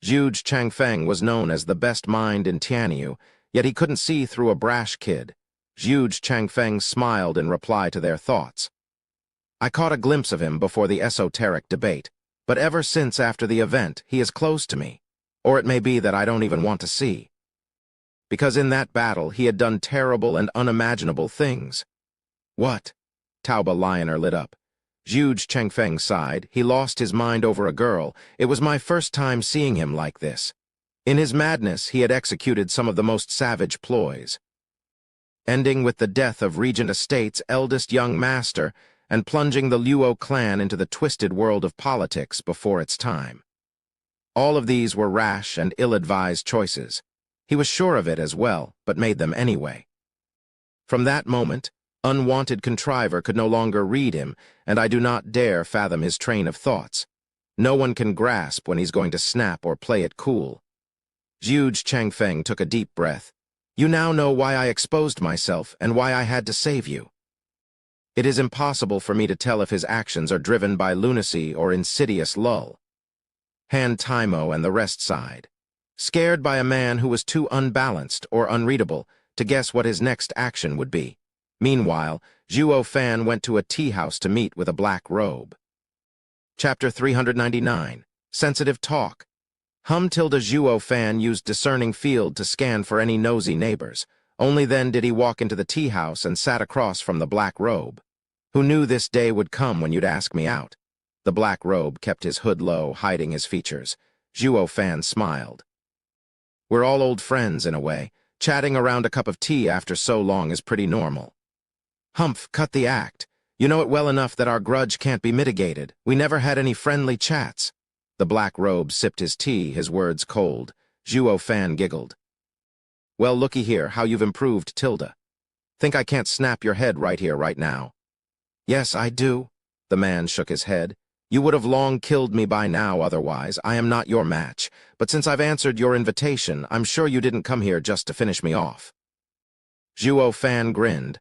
Zhuge Changfeng was known as the best mind in Tianyu, yet he couldn't see through a brash kid. Zhuge Changfeng smiled in reply to their thoughts. I caught a glimpse of him before the esoteric debate, but ever since after the event, he is close to me. Or it may be that I don't even want to see. Because in that battle, he had done terrible and unimaginable things. What? Tauba Lioner lit up. Zhuge Changfeng sighed. He lost his mind over a girl. It was my first time seeing him like this. In his madness, he had executed some of the most savage ploys, ending with the death of Regent Estate's eldest young master and plunging the Luo clan into the twisted world of politics before its time. All of these were rash and ill-advised choices. He was sure of it as well, but made them anyway. From that moment, unwanted contriver could no longer read him, and I do not dare fathom his train of thoughts. No one can grasp when he's going to snap or play it cool. Zhuge Changfeng took a deep breath. You now know why I exposed myself and why I had to save you. It is impossible for me to tell if his actions are driven by lunacy or insidious lull. Han Taimo and the rest sighed, scared by a man who was too unbalanced or unreadable to guess what his next action would be. Meanwhile, Zhuo Fan went to a tea house to meet with a black robe. Chapter 399. Sensitive Talk. Zhuo Fan used discerning field to scan for any nosy neighbors. Only then did he walk into the tea house and sat across from the black robe. Who knew this day would come when you'd ask me out? The black robe kept his hood low, hiding his features. Zhuo Fan smiled. We're all old friends in a way. Chatting around a cup of tea after so long is pretty normal. Humph, cut the act. You know it well enough that our grudge can't be mitigated. We never had any friendly chats. The black robe sipped his tea, his words cold. Zhuo Fan giggled. Well, looky here, how you've improved, Tilda. Think I can't snap your head right here, right now? Yes, I do. The man shook his head. You would have long killed me by now otherwise. I am not your match. But since I've answered your invitation, I'm sure you didn't come here just to finish me off. Zhuo Fan grinned.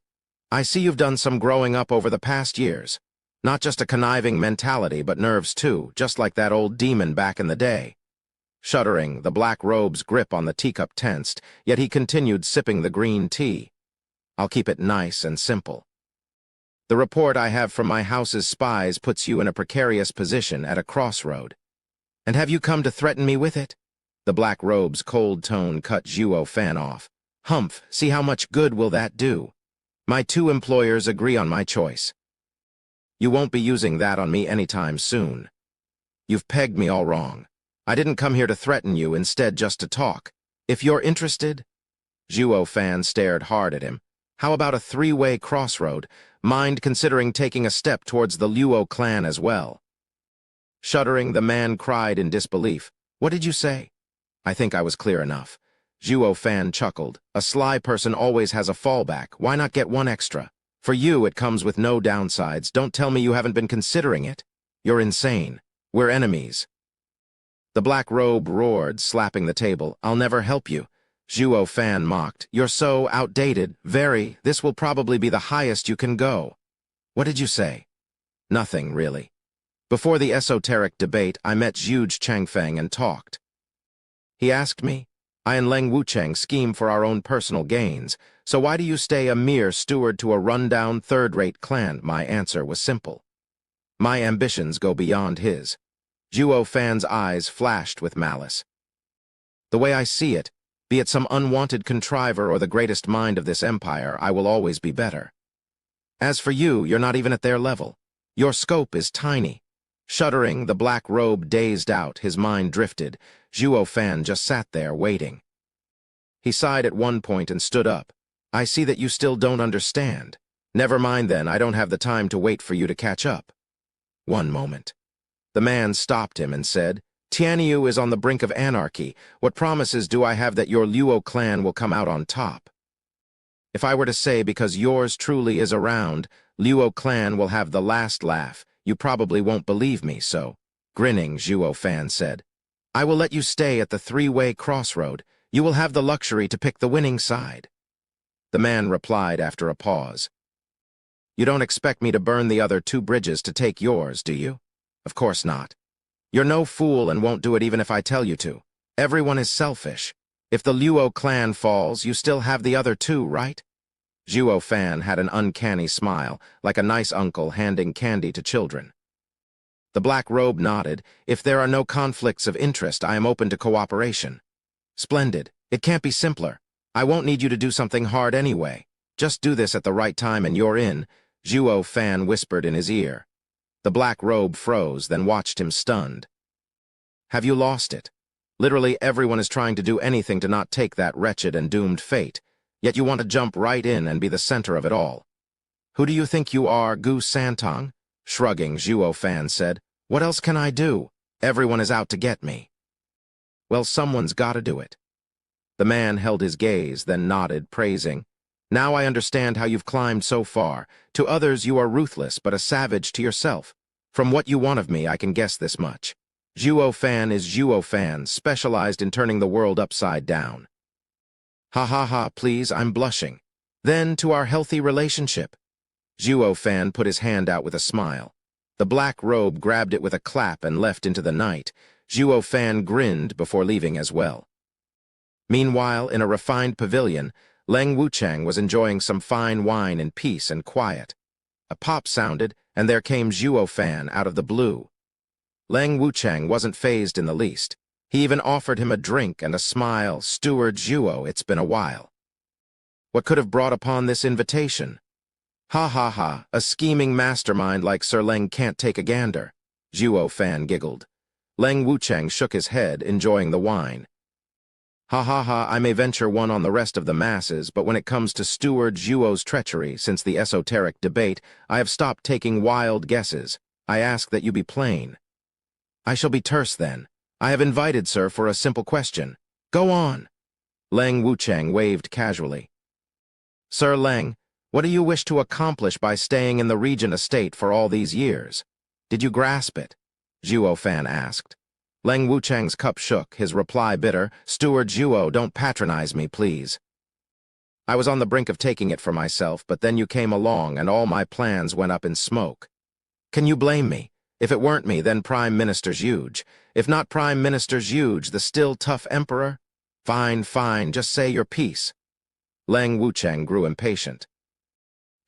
I see you've done some growing up over the past years. Not just a conniving mentality, but nerves too, just like that old demon back in the day. Shuddering, the black robe's grip on the teacup tensed, yet he continued sipping the green tea. I'll keep it nice and simple. The report I have from my house's spies puts you in a precarious position at a crossroad. And have you come to threaten me with it? The black robe's cold tone cut Zhuo Fan off. Humph, see how much good will that do? My 2 employers agree on my choice. You won't be using that on me anytime soon. You've pegged me all wrong. I didn't come here to threaten you, instead just to talk. If you're interested... Zhuo Fan stared hard at him. How about a 3-way crossroad? Mind considering taking a step towards the Luo clan as well? Shuddering, the man cried in disbelief. What did you say? I think I was clear enough. Zhuo Fan chuckled. A sly person always has a fallback. Why not get one extra? For you, it comes with no downsides. Don't tell me you haven't been considering it. You're insane. We're enemies. The black robe roared, slapping the table. I'll never help you. Zhuo Fan mocked. You're so outdated. Very. This will probably be the highest you can go. What did you say? Nothing, really. Before the esoteric debate, I met Zhuge Changfeng and talked. He asked me, I and Leng Wucheng scheme for our own personal gains, so why do you stay a mere steward to a run-down, third-rate clan? My answer was simple. My ambitions go beyond his. Zhuo Fan's eyes flashed with malice. The way I see it, be it some unwanted contriver or the greatest mind of this empire, I will always be better. As for you, you're not even at their level. Your scope is tiny. Shuddering, the black robe dazed out, his mind drifted. Zhuo Fan just sat there, waiting. He sighed at one point and stood up. I see that you still don't understand. Never mind then, I don't have the time to wait for you to catch up. One moment. The man stopped him and said, Tianyu is on the brink of anarchy. What promises do I have that your Luo clan will come out on top? If I were to say because yours truly is around, Luo clan will have the last laugh, you probably won't believe me, so, grinning, Zhuo Fan said, I will let you stay at the three-way crossroad. You will have the luxury to pick the winning side. The man replied after a pause. You don't expect me to burn the other two bridges to take yours, do you? Of course not. You're no fool and won't do it even if I tell you to. Everyone is selfish. If the Luo clan falls, you still have the other two, right? Zhuo Fan had an uncanny smile, like a nice uncle handing candy to children. The black robe nodded. If there are no conflicts of interest, I am open to cooperation. Splendid. It can't be simpler. I won't need you to do something hard anyway. Just do this at the right time and you're in, Zhuo Fan whispered in his ear. The black robe froze, then watched him stunned. Have you lost it? Literally everyone is trying to do anything to not take that wretched and doomed fate, yet you want to jump right in and be the center of it all. Who do you think you are, Gu Santong? Shrugging, Zhuo Fan said, What else can I do? Everyone is out to get me. Well, someone's gotta do it. The man held his gaze, then nodded, praising. Now I understand how you've climbed so far. To others you are ruthless, but a savage to yourself. From what you want of me, I can guess this much. Zhuo Fan is Zhuo Fan, specialized in turning the world upside down. Ha ha ha, please, I'm blushing. Then to our healthy relationship. Zhuo Fan put his hand out with a smile. The black robe grabbed it with a clap and left into the night. Zhuo Fan grinned before leaving as well. Meanwhile, in a refined pavilion, Leng Wuchang was enjoying some fine wine in peace and quiet. A pop sounded, and there came Zhuo Fan out of the blue. Leng Wuchang wasn't fazed in the least. He even offered him a drink and a smile. Steward Zhuo, it's been a while. What could have brought upon this invitation? Ha ha ha, a scheming mastermind like Sir Leng can't take a gander. Zhuo Fan giggled. Leng Wuchang shook his head, enjoying the wine. Ha ha ha, I may venture one on the rest of the masses, but when it comes to Steward Zhuo's treachery since the esoteric debate, I have stopped taking wild guesses. I ask that you be plain. I shall be terse then. I have invited, sir, for a simple question. Go on. Leng Wuchang waved casually. Sir Leng, what do you wish to accomplish by staying in the Regent estate for all these years? Did you grasp it? Zhuo Fan asked. Leng Wuchang's cup shook, his reply bitter. Steward Zhuo, don't patronize me, please. I was on the brink of taking it for myself, but then you came along and all my plans went up in smoke. Can you blame me? If it weren't me, then Prime Minister Zhuge. If not Prime Minister Zhuge, the still tough emperor? Fine, fine, just say your piece. Leng Wuchang grew impatient.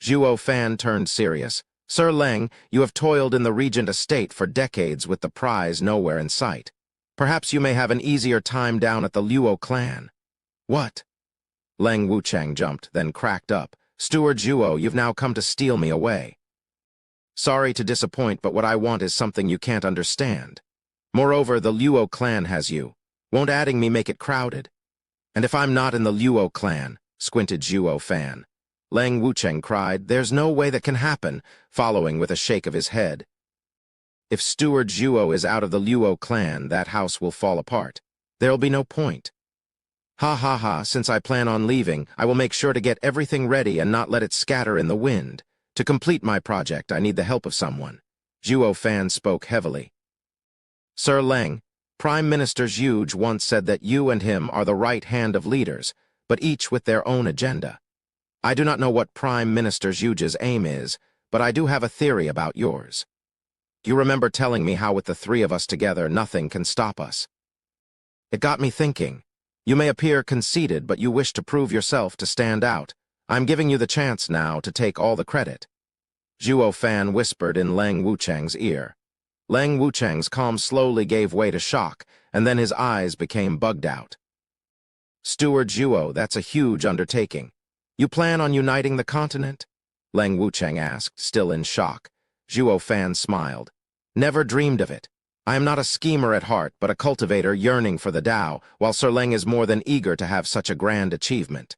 Zhuo Fan turned serious. Sir Leng, you have toiled in the Regent estate for decades with the prize nowhere in sight. Perhaps you may have an easier time down at the Luo clan. What? Leng Wuchang jumped, then cracked up. Steward Zhuo, you've now come to steal me away. Sorry to disappoint, but what I want is something you can't understand. Moreover, the Luo clan has you. Won't adding me make it crowded? And if I'm not in the Luo clan, squinted Zhuo Fan. Leng Wuchang cried, there's no way that can happen, following with a shake of his head. If Steward Zhuo is out of the Luo clan, that house will fall apart. There'll be no point. Ha ha ha, since I plan on leaving, I will make sure to get everything ready and not let it scatter in the wind. To complete my project, I need the help of someone. Zhuo Fan spoke heavily. Sir Leng, Prime Minister Zhuge once said that you and him are the right hand of leaders, but each with their own agenda. I do not know what Prime Minister Zhuge's aim is, but I do have a theory about yours. You remember telling me how with the three of us together nothing can stop us. It got me thinking. You may appear conceited, but you wish to prove yourself to stand out. I'm giving you the chance now to take all the credit. Zhuo Fan whispered in Leng Wuchang's ear. Leng Wuchang's calm slowly gave way to shock, and then his eyes became bugged out. Steward Zhuo, that's a huge undertaking. You plan on uniting the continent? Leng Wucheng asked, still in shock. Zhuo Fan smiled. Never dreamed of it. I am not a schemer at heart, but a cultivator yearning for the Tao, while Sir Leng is more than eager to have such a grand achievement.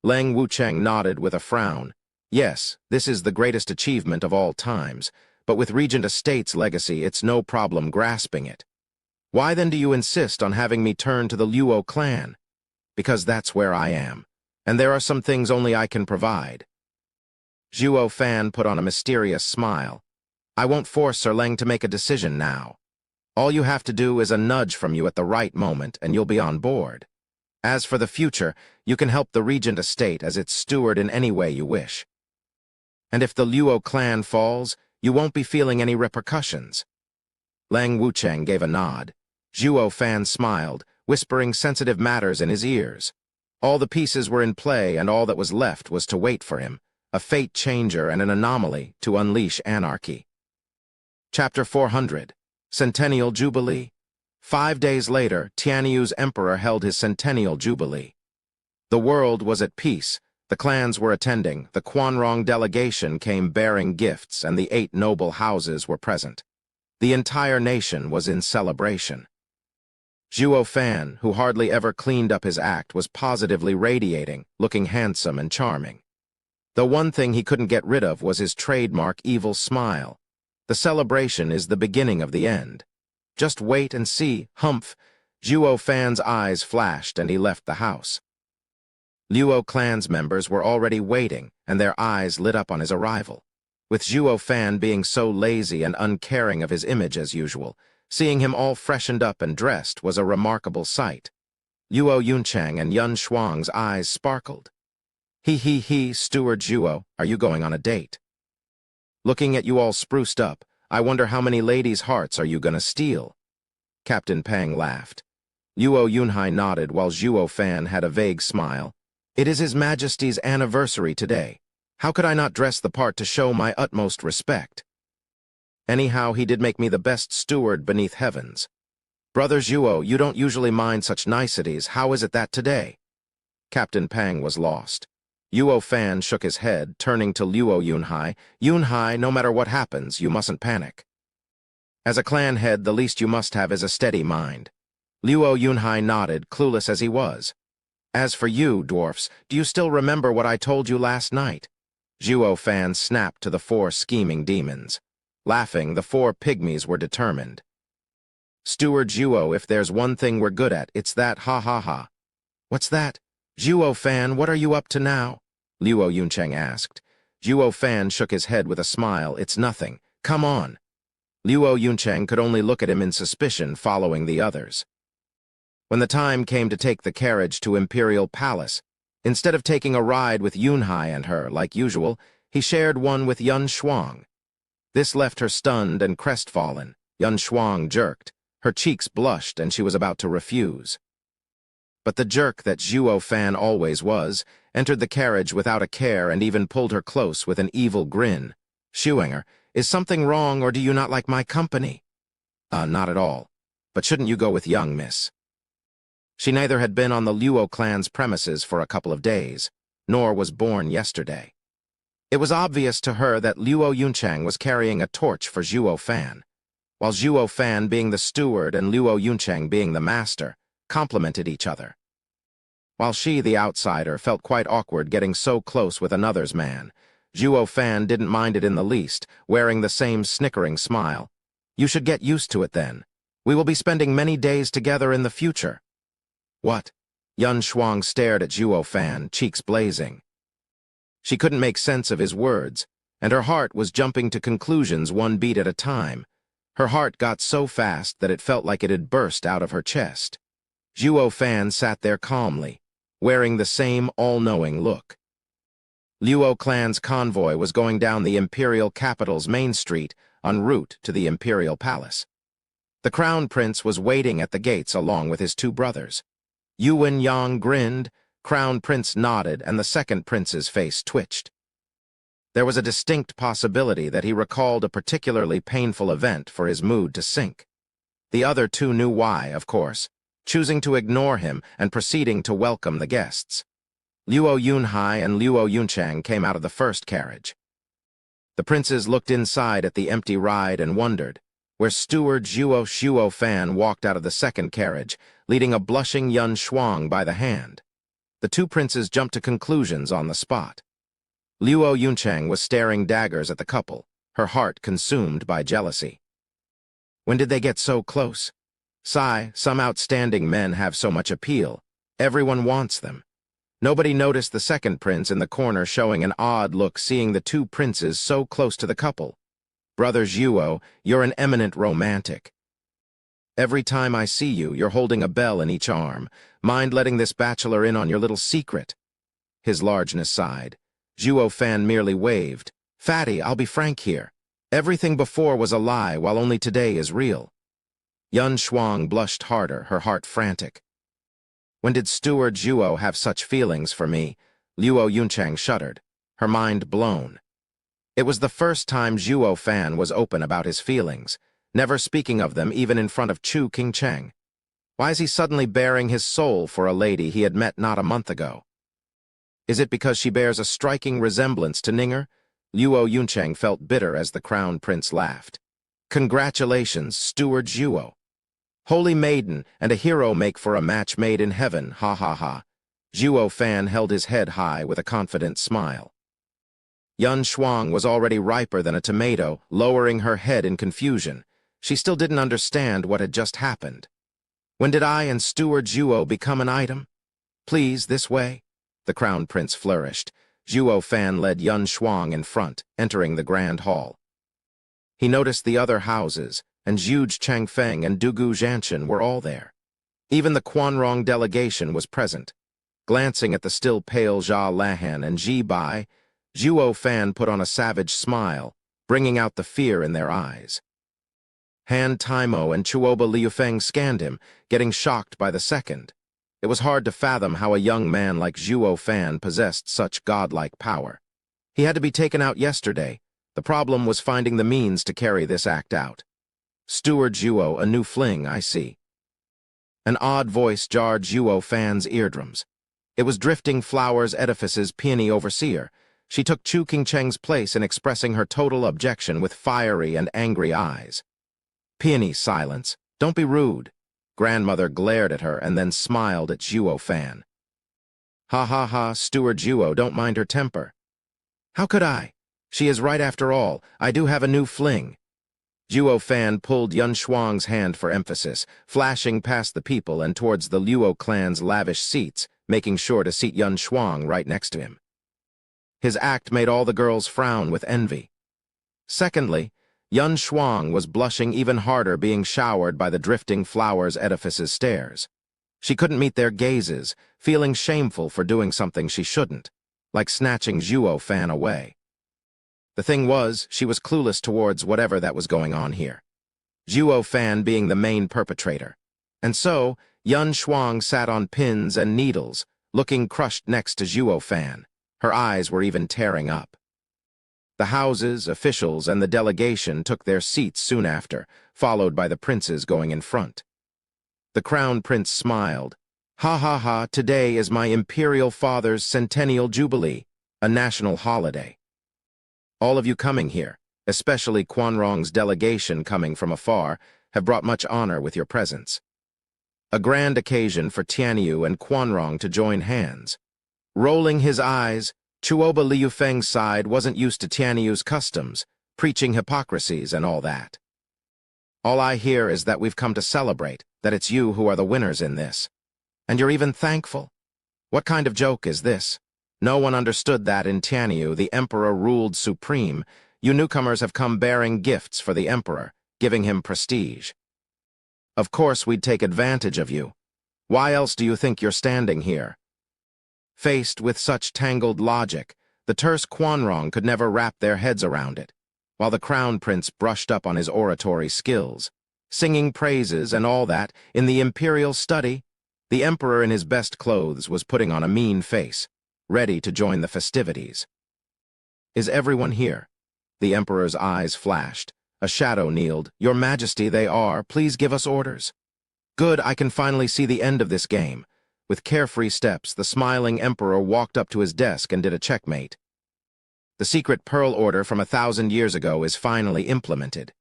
Leng Wucheng nodded with a frown. Yes, this is the greatest achievement of all times, but with Regent Estate's legacy, it's no problem grasping it. Why then do you insist on having me turn to the Luo clan? Because that's where I am, and there are some things only I can provide. Zhuo Fan put on a mysterious smile. I won't force Sir Leng to make a decision now. All you have to do is a nudge from you at the right moment, and you'll be on board. As for the future, you can help the Regent Estate as its steward in any way you wish. And if the Luo clan falls, you won't be feeling any repercussions. Leng Wucheng gave a nod. Zhuo Fan smiled, whispering sensitive matters in his ears. All the pieces were in play, and all that was left was to wait for him, a fate changer and an anomaly to unleash anarchy. Chapter 400. Centennial Jubilee. 5 days later, Tianyu's emperor held his centennial jubilee. The world was at peace, the clans were attending, the Quanrong delegation came bearing gifts, and the 8 noble houses were present. The entire nation was in celebration. Zhuo Fan, who hardly ever cleaned up his act, was positively radiating, looking handsome and charming. The one thing he couldn't get rid of was his trademark evil smile. The celebration is the beginning of the end. Just wait and see, humph. Zhuo Fan's eyes flashed and he left the house. Luo clan's members were already waiting, and their eyes lit up on his arrival. With Zhuo Fan being so lazy and uncaring of his image as usual, seeing him all freshened up and dressed was a remarkable sight. Luo Yunchang and Yun Shuang's eyes sparkled. He, Steward Zhuo, are you going on a date? Looking at you all spruced up, I wonder how many ladies' hearts are you gonna steal? Captain Pang laughed. Luo Yunhai nodded while Zhuo Fan had a vague smile. It is His Majesty's anniversary today. How could I not dress the part to show my utmost respect? Anyhow, he did make me the best steward beneath heavens. Brother Zhuo, you don't usually mind such niceties. How is it that today? Captain Pang was lost. Luo Fan shook his head, turning to Luo Yunhai. Yunhai, no matter what happens, you mustn't panic. As a clan head, the least you must have is a steady mind. Luo Yunhai nodded, clueless as he was. As for you, dwarfs, do you still remember what I told you last night? Zhuo Fan snapped to the 4 scheming demons. Laughing, the 4 pygmies were determined. Steward Zhuo, if there's one thing we're good at, it's that, ha ha ha. What's that? Zhuo Fan, what are you up to now? Luo Yuncheng asked. Zhuo Fan shook his head with a smile. It's nothing. Come on. Luo Yuncheng could only look at him in suspicion, following the others. When the time came to take the carriage to Imperial Palace, instead of taking a ride with Yunhai and her, like usual, he shared one with Yun Shuang. This left her stunned and crestfallen. Yun Shuang jerked. Her cheeks blushed, and she was about to refuse. But the jerk that Zhuo Fan always was entered the carriage without a care and even pulled her close with an evil grin. Shuinger, is something wrong, or do you not like my company? Not at all. But shouldn't you go with young miss? She neither had been on the Luo clan's premises for a couple of days, nor was born yesterday. It was obvious to her that Luo Yunchang was carrying a torch for Zhuo Fan, while Zhuo Fan, being the steward, and Luo Yunchang, being the master, complemented each other. While she, the outsider, felt quite awkward getting so close with another's man, Zhuo Fan didn't mind it in the least, wearing the same snickering smile. You should get used to it then. We will be spending many days together in the future. What? Yun Shuang stared at Zhuo Fan, cheeks blazing. She couldn't make sense of his words, and her heart was jumping to conclusions one beat at a time. Her heart got so fast that it felt like it had burst out of her chest. Zhuo Fan sat there calmly, wearing the same all-knowing look. Luo clan's convoy was going down the imperial capital's main street en route to the imperial palace. The crown prince was waiting at the gates along with his 2 brothers. Yuan Yang grinned, Crown Prince nodded, and the second prince's face twitched. There was a distinct possibility that he recalled a particularly painful event for his mood to sink. The other 2 knew why, of course, choosing to ignore him and proceeding to welcome the guests. Luo Yunhai and Luo Yunchang came out of the first carriage. The princes looked inside at the empty ride and wondered, where steward Zhuo Shuo Fan walked out of the second carriage, leading a blushing Yun Shuang by the hand. The two princes jumped to conclusions on the spot. Luo Yunchang was staring daggers at the couple, her heart consumed by jealousy. When did they get so close? Some outstanding men have so much appeal. Everyone wants them. Nobody noticed the second prince in the corner showing an odd look seeing the two princes so close to the couple. Brother Zhuo, you're an eminent romantic. Every time I see you, you're holding a bell in each arm. Mind letting this bachelor in on your little secret? His largeness sighed. Zhuo Fan merely waved. Fatty, I'll be frank here. Everything before was a lie, while only today is real. Yun Shuang blushed harder, her heart frantic. When did Steward Zhuo have such feelings for me? Luo Yunchang shuddered, her mind blown. It was the first time Zhuo Fan was open about his feelings, never speaking of them even in front of Chu Qingcheng. Why is he suddenly baring his soul for a lady he had met not a month ago? Is it because she bears a striking resemblance to Ninger? Luo Yunchang felt bitter as the crown prince laughed. Congratulations, Steward Zhuo. Holy maiden and a hero make for a match made in heaven, ha ha ha. Zhuo Fan held his head high with a confident smile. Yun Shuang was already riper than a tomato, lowering her head in confusion. She still didn't understand what had just happened. When did I and Steward Zhuo become an item? Please, this way. The crown prince flourished. Zhuo Fan led Yun Shuang in front, entering the grand hall. He noticed the other houses, and Zhuge Changfeng and Dugu Zhanshan were all there. Even the Quanrong delegation was present. Glancing at the still pale Jia Lahan and Ji Bai, Zhuo Fan put on a savage smile, bringing out the fear in their eyes. Han Taimo and Chuoba Liufeng scanned him, getting shocked by the second. It was hard to fathom how a young man like Zhuo Fan possessed such godlike power. He had to be taken out yesterday. The problem was finding the means to carry this act out. Steward Zhuo, a new fling, I see. An odd voice jarred Zhuo Fan's eardrums. It was Drifting Flowers Edifice's peony overseer. She took Chu Qingcheng's place in expressing her total objection with fiery and angry eyes. Peony, silence. Don't be rude. Grandmother glared at her and then smiled at Zhuo Fan. Ha ha ha, Steward Zhuo, don't mind her temper. How could I? She is right after all. I do have a new fling. Zhuo Fan pulled Yun Shuang's hand for emphasis, flashing past the people and towards the Luo clan's lavish seats, making sure to seat Yun Shuang right next to him. His act made all the girls frown with envy. Secondly, Yun Shuang was blushing even harder being showered by the Drifting Flowers Edifice's stares. She couldn't meet their gazes, feeling shameful for doing something she shouldn't, like snatching Zhuo Fan away. The thing was, she was clueless towards whatever that was going on here. Zhuo Fan being the main perpetrator. And so, Yun Shuang sat on pins and needles, looking crushed next to Zhuo Fan. Her eyes were even tearing up. The houses, officials, and the delegation took their seats soon after, followed by the princes going in front. The crown prince smiled. Ha ha ha, today is my imperial father's centennial jubilee, a national holiday. All of you coming here, especially Quanrong's delegation coming from afar, have brought much honor with your presence. A grand occasion for Tianyu and Quanrong to join hands. Rolling his eyes, Chuoba Liufeng's side wasn't used to Tianyu's customs, preaching hypocrisies and all that. All I hear is that we've come to celebrate, that it's you who are the winners in this. And you're even thankful. What kind of joke is this? No one understood that in Tianyu the emperor ruled supreme. You newcomers have come bearing gifts for the emperor, giving him prestige. Of course we'd take advantage of you. Why else do you think you're standing here? Faced with such tangled logic, the terse Quanrong could never wrap their heads around it, while the crown prince brushed up on his oratory skills, singing praises and all that in the imperial study. The emperor in his best clothes was putting on a mean face, ready to join the festivities. Is everyone here? The emperor's eyes flashed. A shadow kneeled. Your Majesty, they are. Please give us orders. Good, I can finally see the end of this game. With carefree steps, the smiling emperor walked up to his desk and did a checkmate. The secret pearl order from 1,000 years ago is finally implemented.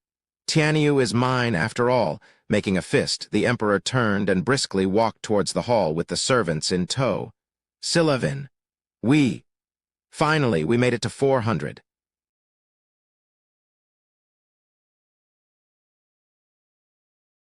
Tianyu is mine, after all. Making a fist, the emperor turned and briskly walked towards the hall with the servants in tow. Silavin. Finally, we made it to 400.